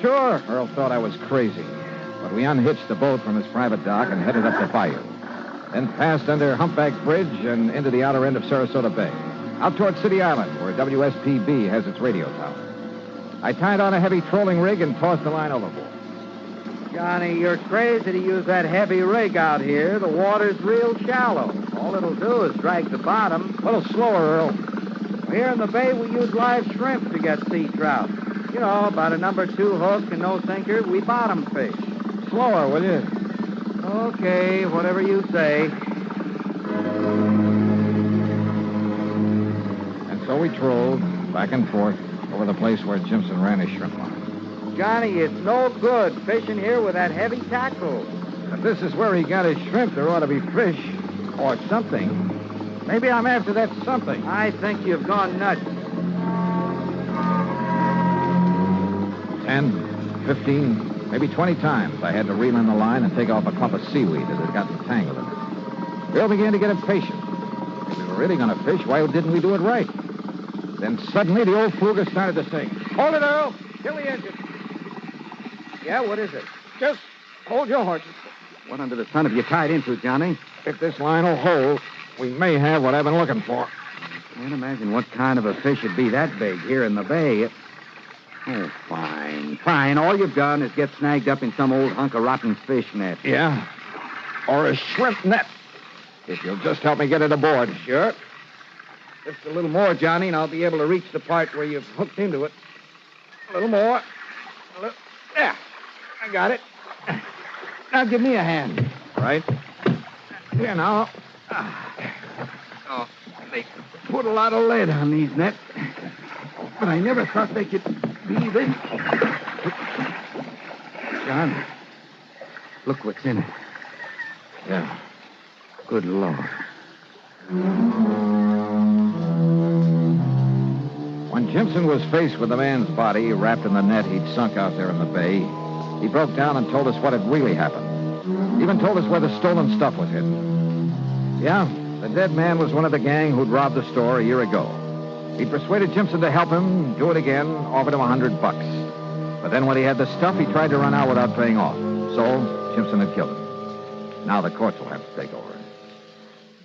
Sure, Earl thought I was crazy. But we unhitched the boat from his private dock and headed up the bayou. Then passed under Humpback Bridge and into the outer end of Sarasota Bay. Out toward City Island, where WSPB has its radio tower. I tied on a heavy trolling rig and tossed the line overboard. Johnny, you're crazy to use that heavy rig out here. The water's real shallow. All it'll do is drag the bottom. A little slower, Earl. Here in the bay, we use live shrimp to get sea trout. You know, about a number 2 hook and no sinker, we bottom fish. Slower, will you? Okay, whatever you say. And so we trolled back and forth over the place where Jimson ran his shrimp line. Johnny, it's no good fishing here with that heavy tackle. If this is where he got his shrimp, there ought to be fish or something. Maybe I'm after that something. I think you've gone nuts. 10, 15, maybe 20 times I had to reel in the line and take off a clump of seaweed that had gotten tangled in it. Bill began to get impatient. If we were really going to fish, why didn't we do it right? Then suddenly the old fluger started to sing. Hold it, Earl. Kill the engine. Yeah, what is it? Just hold your horses. What under the sun have you tied into, Johnny? If this line will hold, we may have what I've been looking for. Can't imagine what kind of a fish would be that big here in the bay. Oh, fine. Fine. All you've done is get snagged up in some old hunk of rotten fish net. Yeah. Or a shrimp net. If you'll just help me get it aboard. Sure. Just a little more, Johnny, and I'll be able to reach the part where you've hooked into it. A little more. There. I got it. Now give me a hand. Right. Here now. Oh, they put a lot of lead on these nets. But I never thought they could be this. John, look what's in it. Yeah. Good Lord. When Jimson was faced with the man's body wrapped in the net he'd sunk out there in the bay, he broke down and told us what had really happened. Even told us where the stolen stuff was hidden. Yeah, the dead man was one of the gang who'd robbed the store a year ago. He persuaded Jimson to help him do it again, offered him $100. But then when he had the stuff, he tried to run out without paying off. So, Jimson had killed him. Now the courts will have to take over.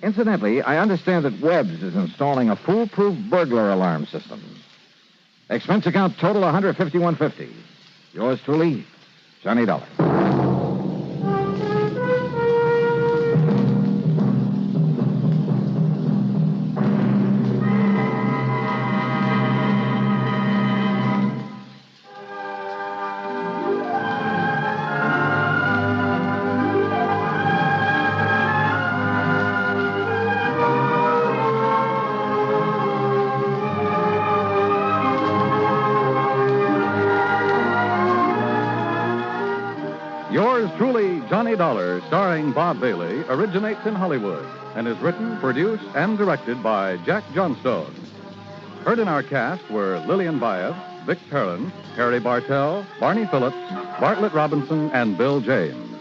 Incidentally, I understand that Webb's is installing a foolproof burglar alarm system. Expense account total $151.50. Yours truly, Johnny Dollar. Johnny Dollar, starring Bob Bailey, originates in Hollywood and is written, produced, and directed by Jack Johnstone. Heard in our cast were Lillian Baeff, Vic Perrin, Harry Bartell, Barney Phillips, Bartlett Robinson, and Bill James.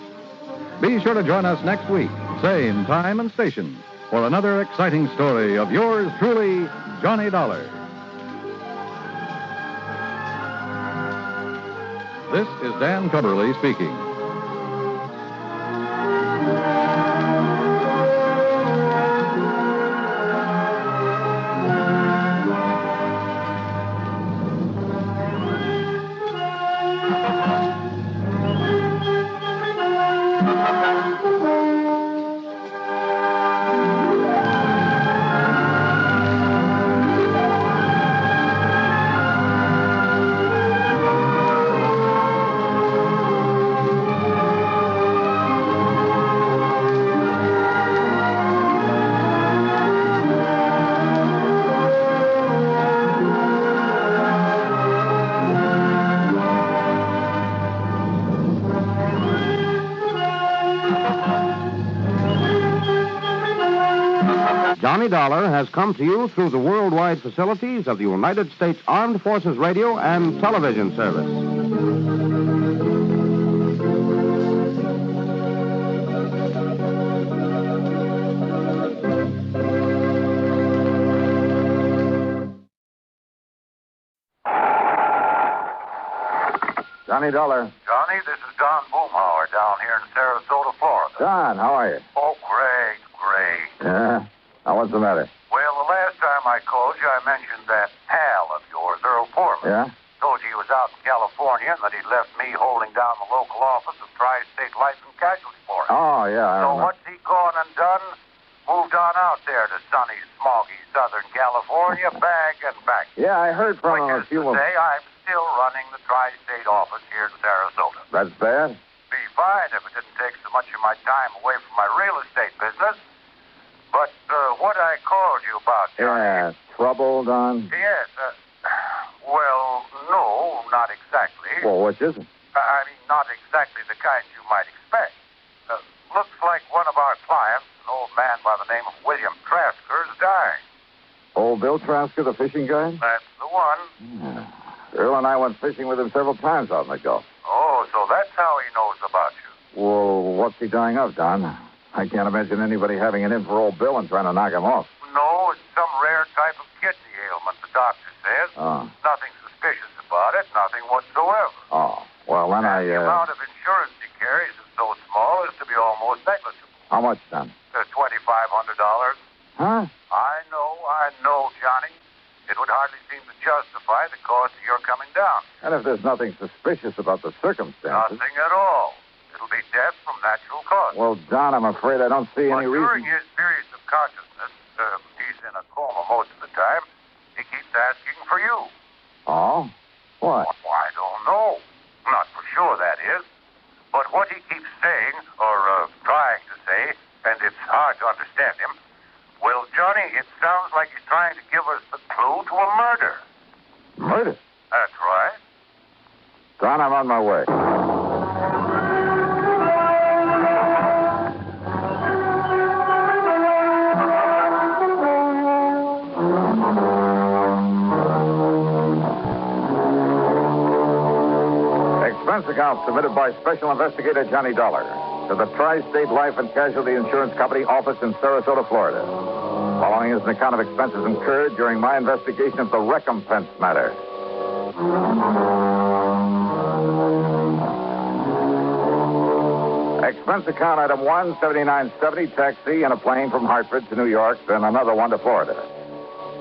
Be sure to join us next week, same time and station, for another exciting story of yours truly, Johnny Dollar. This is Dan Cubberly speaking. Johnny Dollar has come to you through the worldwide facilities of the United States Armed Forces Radio and Television Service. Johnny Dollar. Johnny, this is Don Boomhauer down here in Sarasota, Florida. Don, how are you? Oh, great. Yeah? Now, what's the matter? Well, the last time I called you, I mentioned that pal of yours, Earl Foreman. Yeah? Told you he was out in California and that he'd left me holding down the local office of Tri-State Life and Casualty for him. Oh, yeah. So what's he gone and done? Moved on out there to sunny, smoggy Southern California, bag and back. Yeah, I heard from him a few months. Today, I'm still running the Tri-State office here in Sarasota. That's bad? Be fine if it didn't take so much of my time away from my real estate business. But what I called you about, Johnny... Yeah, trouble, Don? Yes, well, no, not exactly. Well, which is it? I mean, not exactly the kind you might expect. Looks like one of our clients, an old man by the name of William Trasker, is dying. Old Bill Trasker, the fishing guy? That's the one. Yeah. Earl and I went fishing with him several times out in the Gulf. Oh, so that's how he knows about you. Well, what's he dying of, Don? I can't imagine anybody having it in for old Bill and trying to knock him off. No, it's some rare type of kidney ailment, the doctor says. Oh. Nothing suspicious about it, nothing whatsoever. Oh, well, then The amount of insurance he carries is so small as to be almost negligible. How much, Don? $2,500. Huh? I know, Johnny. It would hardly seem to justify the cost of your coming down. And if there's nothing suspicious about the circumstances... Nothing at all. It'll be death from natural causes. Well, Don, I'm afraid I don't see any reason... During his periods of consciousness, he's in a coma most of the time, he keeps asking for you. Oh? What? Well, I don't know. Not for sure, that is. But what he keeps saying, or trying to say, and it's hard to understand him, well, Johnny, it sounds like he's trying to give us the clue to a murder. Murder? That's right. Don, I'm on my way. Expense account submitted by Special Investigator Johnny Dollar to the Tri-State Life and Casualty Insurance Company office in Sarasota, Florida. Following is an account of expenses incurred during my investigation of the Recompense Matter. Expense account item 1, $79.70, taxi and a plane from Hartford to New York, then another one to Florida.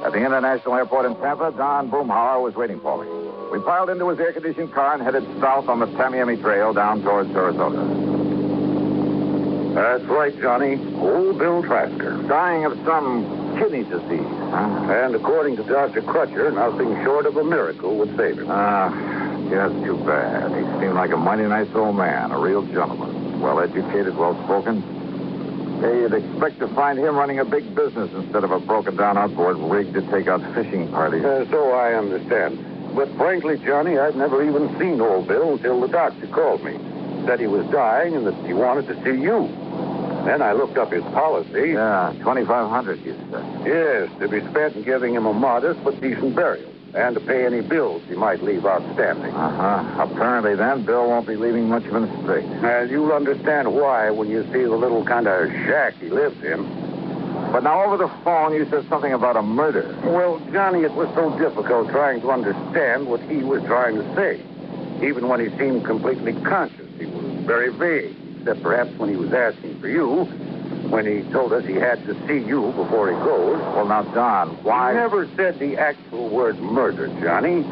At the International Airport in Tampa, Don Boomhauer was waiting for me. We piled into his air-conditioned car and headed south on the Tamiami Trail down towards Sarasota. That's right, Johnny. Old Bill Trasker. Dying of some kidney disease, huh? And according to Dr. Crutcher, nothing short of a miracle would save him. That's too bad. He seemed like a mighty nice old man, a real gentleman. Well-educated, well-spoken. Hey, you'd expect to find him running a big business instead of a broken-down outboard rig to take out fishing parties. So I understand. But frankly, Johnny, I've never even seen old Bill until the doctor called me. Said he was dying and that he wanted to see you. Then I looked up his policy. Yeah, $2,500, you said. Yes, to be spent in giving him a modest but decent burial. And to pay any bills he might leave outstanding. Apparently, then, Bill won't be leaving much of an estate. And you'll understand why when you see the little kind of shack he lives in. But now, over the phone, you said something about a murder. Well, Johnny, it was so difficult trying to understand what he was trying to say. Even when he seemed completely conscious, he was very vague, except perhaps when he was asking for you. When he told us he had to see you before he goes. Well, now, Don, why? He never said the actual word murder, Johnny.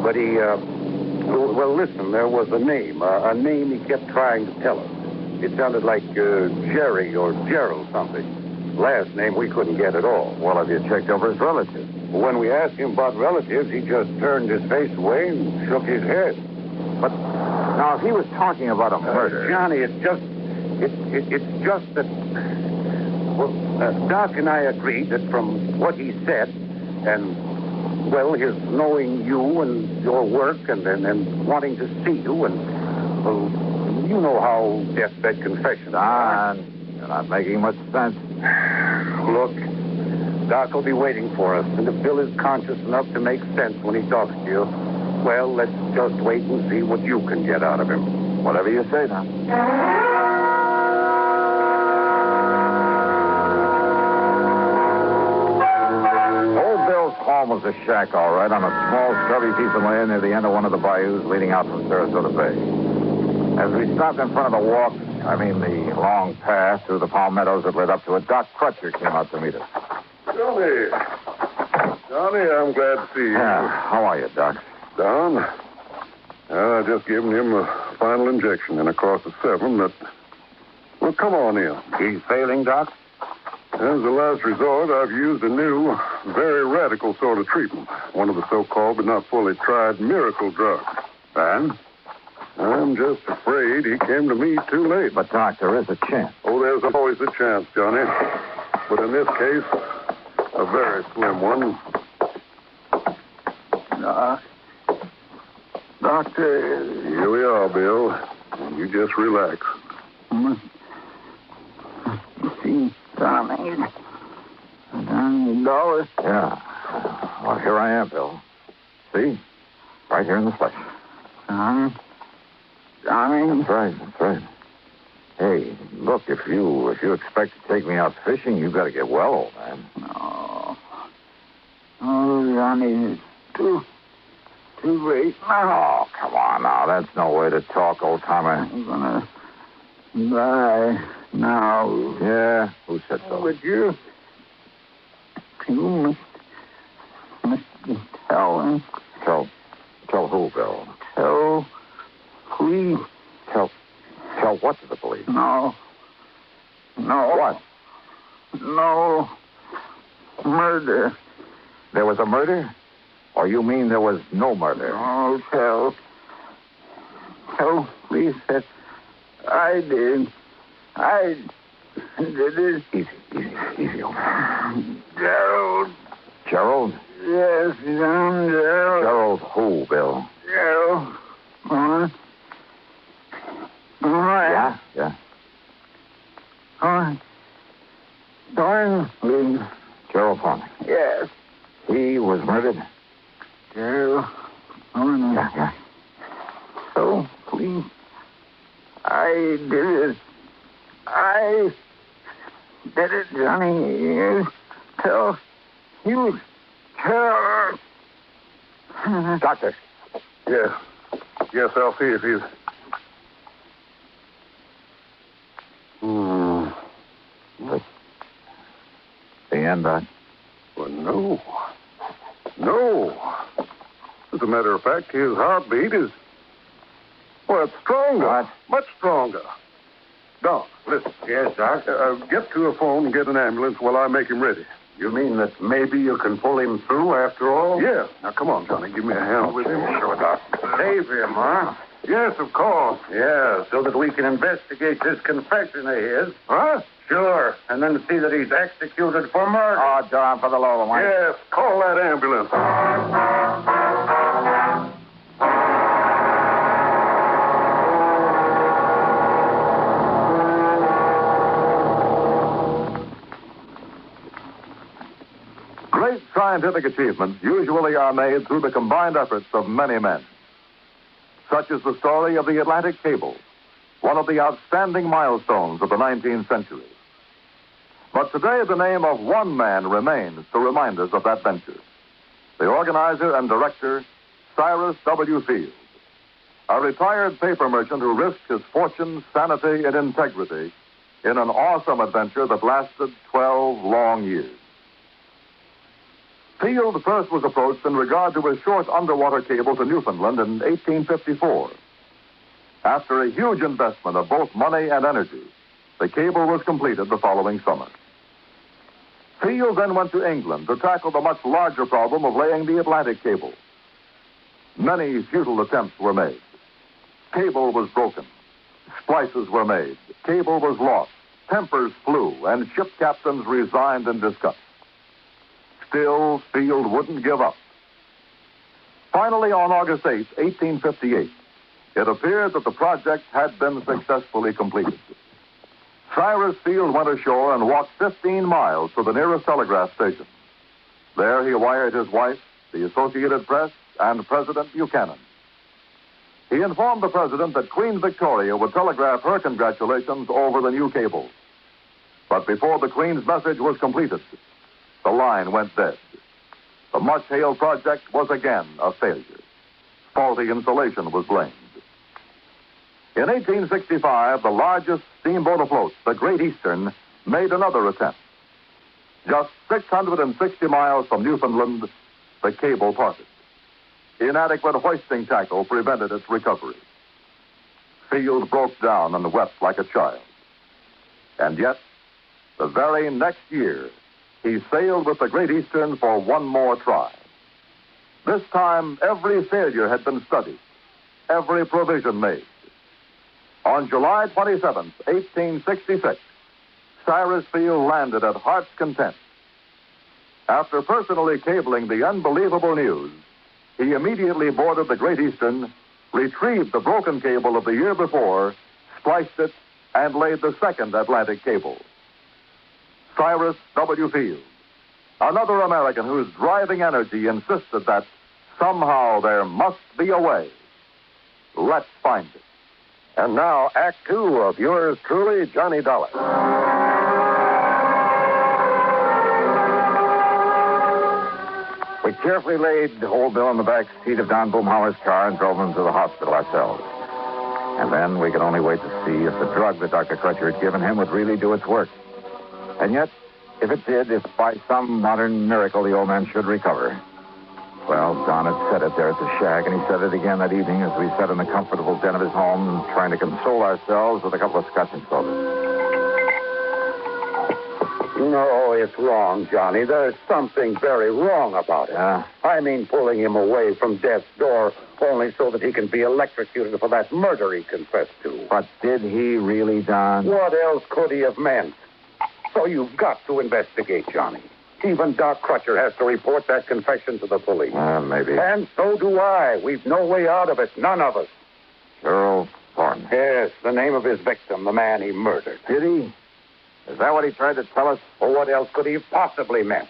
But he, well, listen, there was a name he kept trying to tell us. It sounded like Jerry or Gerald something. Last name we couldn't get at all. Well, have you checked over his relatives? When we asked him about relatives, he just turned his face away and shook his head. But now, if he was talking about a murder... Johnny, it's just that... Well, Doc and I agreed that from what he said, and, well, his knowing you and your work and wanting to see you, and, well, you know how deathbed confessions are. You're not making much sense. Look, Doc will be waiting for us, and if Bill is conscious enough to make sense when he talks to you, well, let's just wait and see what you can get out of him. Whatever you say, Don. Home was a shack, all right, on a small, stubby piece of land near the end of one of the bayous leading out from Sarasota Bay. As we stopped in front of the the long path through the palm meadows that led up to it, Doc Crutcher came out to meet us. Johnny, I'm glad to see you. Yeah, how are you, Doc? Don? I just given him a final injection in a course of 7 that... Well, come on in. He's failing, Doc? As a last resort, I've used a new, very radical sort of treatment. One of the so-called but not fully tried miracle drugs. And I'm just afraid he came to me too late. But, Doc, there is a chance. Oh, there's always a chance, Johnny. But in this case, a very slim one. Doctor... Here we are, Bill. You just relax. $15. Yeah. Well, here I am, Bill. See? Right here in the flesh. Johnny? That's right. Hey, look, if you expect to take me out fishing, you've got to get well, old man. No. Oh, Johnny, it's too late now. Oh, come on now. That's no way to talk, old timer. I'm gonna die now. Yeah? Who said so? But you must tell him. Tell who, Bill? Tell police. Tell what to the police? No. What? No. Murder. There was a murder? Or you mean there was no murder? No, tell police that I did. I did it. Easy, old man. Gerald. Gerald? Yes, John Gerald. Gerald who, Bill? Gerald. Yeah. Darling. Gerald Thorne. Yes. He was murdered? Gerald Thorne. Yeah. So, please, I did it. I did it, Johnny. Tell you tell. Doctor. Yeah. Yes, I'll see if he's... The end, Doc? Well, no. No. As a matter of fact, his heartbeat is... Well, it's stronger. What? Much stronger. Doc, listen. Yes, Doc? Get to a phone and get an ambulance while I make him ready. You mean that maybe you can pull him through after all? Yeah. Now, come on, Johnny. Give me a hand with him. Sure, Doc. Save him, huh? Yes, of course. Yeah, so that we can investigate this confession of his. Huh? Sure, and then see that he's executed for murder. Oh, John, for the love of Mike. Yes, call that ambulance. Great scientific achievements usually are made through the combined efforts of many men. Such is the story of the Atlantic Cable, one of the outstanding milestones of the 19th century. But today, the name of one man remains to remind us of that venture. The organizer and director, Cyrus W. Field, a retired paper merchant who risked his fortune, sanity, and integrity in an awesome adventure that lasted 12 long years. Field first was approached in regard to a short underwater cable to Newfoundland in 1854. After a huge investment of both money and energy, the cable was completed the following summer. Field then went to England to tackle the much larger problem of laying the Atlantic cable. Many futile attempts were made. Cable was broken. Splices were made. Cable was lost. Tempers flew, and ship captains resigned in disgust. Still, Field wouldn't give up. Finally, on August 8, 1858, it appeared that the project had been successfully completed. Cyrus Field went ashore and walked 15 miles to the nearest telegraph station. There he wired his wife, the Associated Press, and President Buchanan. He informed the president that Queen Victoria would telegraph her congratulations over the new cable. But before the Queen's message was completed, the line went dead. The much-hailed project was again a failure. Faulty insulation was blamed. In 1865, the largest steamboat afloat, the Great Eastern, made another attempt. Just 660 miles from Newfoundland, the cable parted. Inadequate hoisting tackle prevented its recovery. Field broke down and wept like a child. And yet, the very next year, he sailed with the Great Eastern for one more try. This time, every failure had been studied, every provision made. On July 27, 1866, Cyrus Field landed at Heart's Content. After personally cabling the unbelievable news, he immediately boarded the Great Eastern, retrieved the broken cable of the year before, spliced it, and laid the second Atlantic cable. Cyrus W. Field, another American whose driving energy insisted that somehow there must be a way. Let's find it. And now, Act Two of yours truly, Johnny Dollar. We carefully laid old Bill in the back seat of Don Boomhauer's car and drove him to the hospital ourselves. And then we could only wait to see if the drug that Dr. Crutcher had given him would really do its work. And yet, if it did, if by some modern miracle the old man should recover. Well, Don had said it there at the shack, and he said it again that evening as we sat in the comfortable den of his home, trying to console ourselves with a couple of scotch and sodas. No, it's wrong, Johnny. There's something very wrong about it. I mean, pulling him away from death's door only so that he can be electrocuted for that murder he confessed to. But did he really, Don? What else could he have meant? So you've got to investigate, Johnny. Even Doc Crutcher has to report that confession to the police. Maybe. And so do I. We've no way out of it. None of us. Earl Thornton. Yes, the name of his victim, the man he murdered. Did he? Is that what he tried to tell us? Well, what else could he have possibly meant?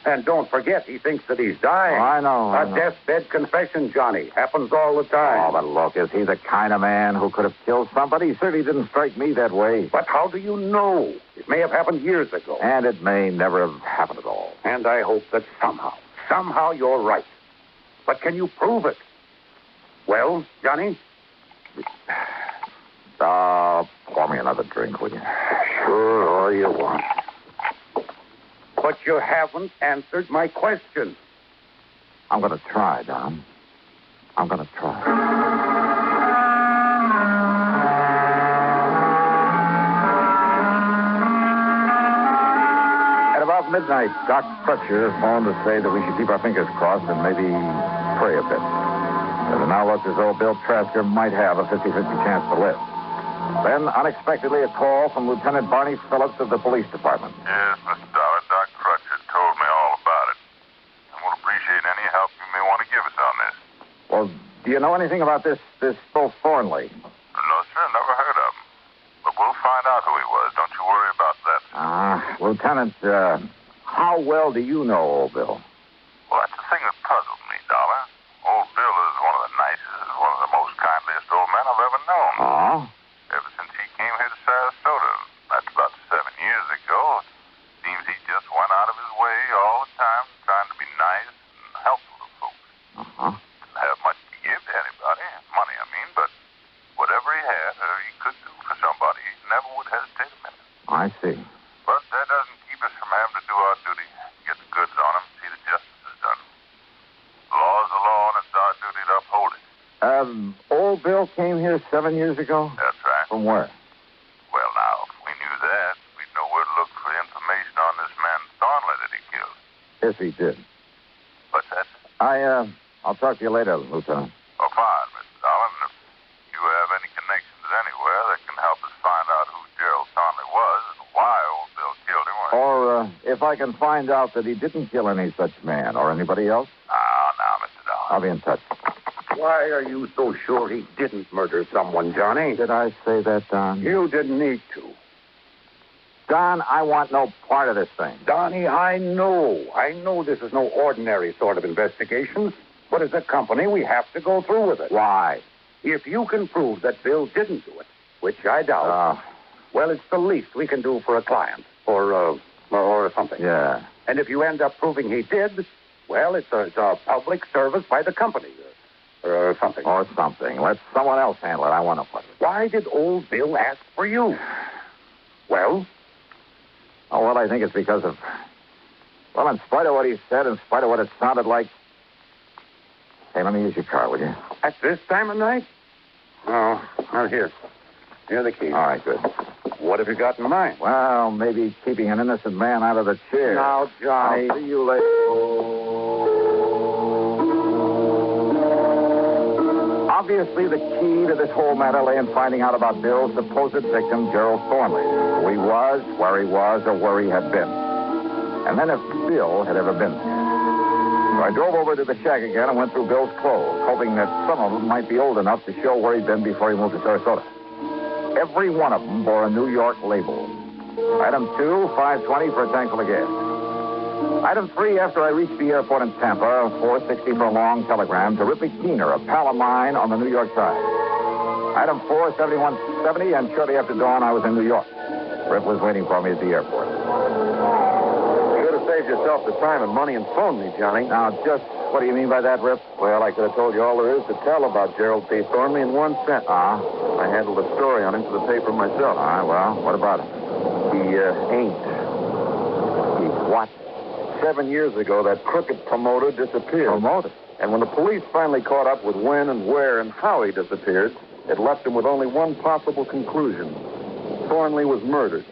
And don't forget, he thinks that he's dying. I know. A deathbed confession, Johnny. Happens all the time. Oh, but look, is he the kind of man who could have killed somebody? He certainly didn't strike me that way. But how do you know? It may have happened years ago. And it may never have happened at all. And I hope that somehow you're right. But can you prove it? Well, Johnny? Pour me another drink, will you? Sure, all you want. But you haven't answered my question. I'm going to try, Don. I'm going to try. At about midnight, Doc Crutcher phoned to say that we should keep our fingers crossed and maybe pray a bit. As it now looks as though Bill Trasker might have a 50-50 chance to live. Then, unexpectedly, a call from Lieutenant Barney Phillips of the police department. Yes, Mr. Dollar. Doc Crutcher told me all about it. And we'll appreciate any help you may want to give us on this. Well, do you know anything about this Bill Thornley? No, sir. Never heard of him. But we'll find out who he was. Don't you worry about that. Lieutenant, how well do you know old Bill? Well, that's the thing that puzzled me, Dollar. Old Bill is one of the nicest, one of the most kindliest old men I've ever known. Oh? Ever since he came here to Sarasota, that's about 7 years ago, it seems he just went out of his way all the time trying to be nice and helpful to folks. Didn't have much to give to anybody, money I mean, but whatever he had or he could do for somebody, he never would hesitate a minute. I see. But that doesn't keep us from having to do our duty, get the goods on him, see that justice is done. The law is the law, and it's our duty to uphold it. Old Bill came here 7 years ago? That's right. From where? Well, now, if we knew that, we'd know where to look for information on this man Thornley that he killed. Yes, he did. What's that? I'll talk to you later, Lieutenant. Oh, fine, Mr. Dolan. If you have any connections anywhere that can help us find out who Gerald Thornley was and why old Bill killed him. Or if I can find out that he didn't kill any such man or anybody else. Now, Mr. Dolan. I'll be in touch. Why are you so sure he didn't murder someone, Johnny? Did I say that, Don? You didn't need to. Don, I want no part of this thing. Donnie, I know this is no ordinary sort of investigation, but as a company, we have to go through with it. Why? If you can prove that Bill didn't do it, which I doubt, well, it's the least we can do for a client, or something. Yeah. And if you end up proving he did, well, it's a public service by the company, or something. Or something. Let someone else handle it. I want to put it. Why did old Bill ask for you? Well? Oh, well, I think it's because of... Well, in spite of what he said, in spite of what it sounded like... Hey, let me use your car, will you? At this time of night? Oh, well, here. Here are the keys. All right, good. What have you got in mind? Well, maybe keeping an innocent man out of the chair. Now, Johnny... I'll see you later. Obviously, the key to this whole matter lay in finding out about Bill's supposed victim, Gerald Thornley. Who he was, where he was, or where he had been. And then if Bill had ever been there. So I drove over to the shack again and went through Bill's clothes, hoping that some of them might be old enough to show where he'd been before he moved to Sarasota. Every one of them bore a New York label. Item 2, $5.20 for a tank full of gas. Item 3, after I reached the airport in Tampa, $4.60 for a long telegram to Ripley Keener, a pal of mine on the New York side. Item 4, $71.70, and shortly after dawn, I was in New York. Rip was waiting for me at the airport. You should have saved yourself the time and money and phoned me, Johnny. Now, just what do you mean by that, Rip? Well, I could have told you all there is to tell about Gerald P. Thornley in one sentence. I handled the story on him for the paper myself. All right, well, what about him? He ain't. He what? 7 years ago, that crooked promoter disappeared. Promoter? And when the police finally caught up with when and where and how he disappeared, it left him with only one possible conclusion. Thornley was murdered.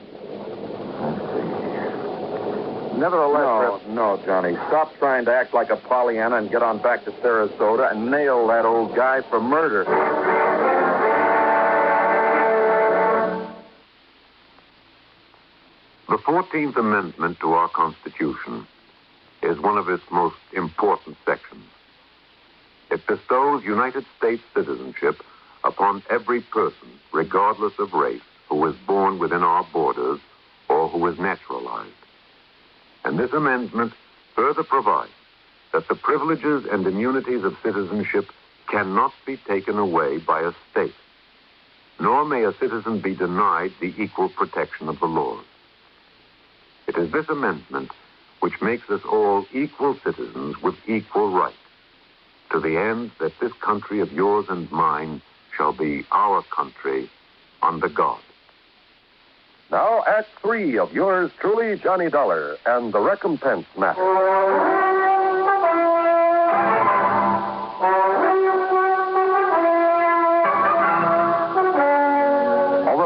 Nevertheless... No, Johnny. Stop trying to act like a Pollyanna and get on back to Sarasota and nail that old guy for murder. The 14th Amendment to our Constitution is one of its most important sections. It bestows United States citizenship upon every person, regardless of race, who is born within our borders or who is naturalized. And this amendment further provides that the privileges and immunities of citizenship cannot be taken away by a state, nor may a citizen be denied the equal protection of the laws. It is this amendment which makes us all equal citizens with equal rights, to the end that this country of yours and mine shall be our country under God. Now, Act 3 of yours truly, Johnny Dollar, and the Recompense Matter.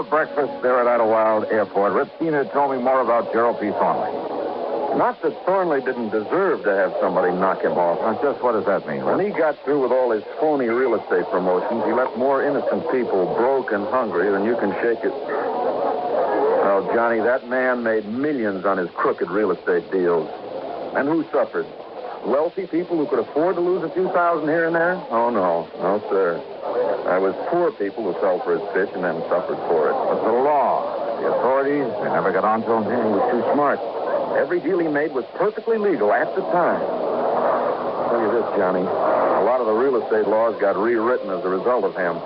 Breakfast there at Idlewild Airport, Rip Senior told me more about Gerald P. Thornley. Not that Thornley didn't deserve to have somebody knock him off. Now, just what does that mean? When he got through with all his phony real estate promotions, he left more innocent people broke and hungry than you can shake it. Well, Johnny, that man made millions on his crooked real estate deals. And who suffered? Wealthy people who could afford to lose a few thousand here and there? Oh, no. No, sir. I was poor people who fell for his pitch and then suffered for it. But the law, the authorities, they never got on to him. He was too smart. Every deal he made was perfectly legal at the time. I'll tell you this, Johnny. A lot of the real estate laws got rewritten as a result of him.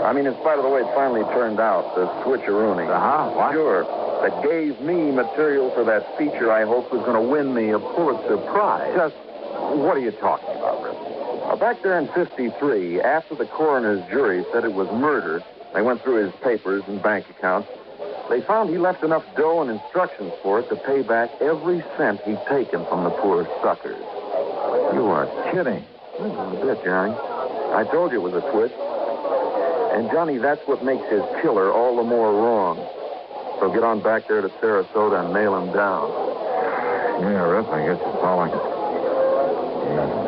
I mean, in spite of the way it finally turned out, the switcherooning. What? Sure. That gave me material for that feature I hoped was going to win me a Pulitzer Prize. Just what are you talking about, Rip? Back there in 53, after the coroner's jury said it was murder, they went through his papers and bank accounts. They found he left enough dough and instructions for it to pay back every cent he'd taken from the poor suckers. You are kidding. A bit, Johnny. I told you it was a twist. And, Johnny, that's what makes his killer all the more wrong. So get on back there to Sarasota and nail him down. Yeah, Rip, I guess you're following. Yeah.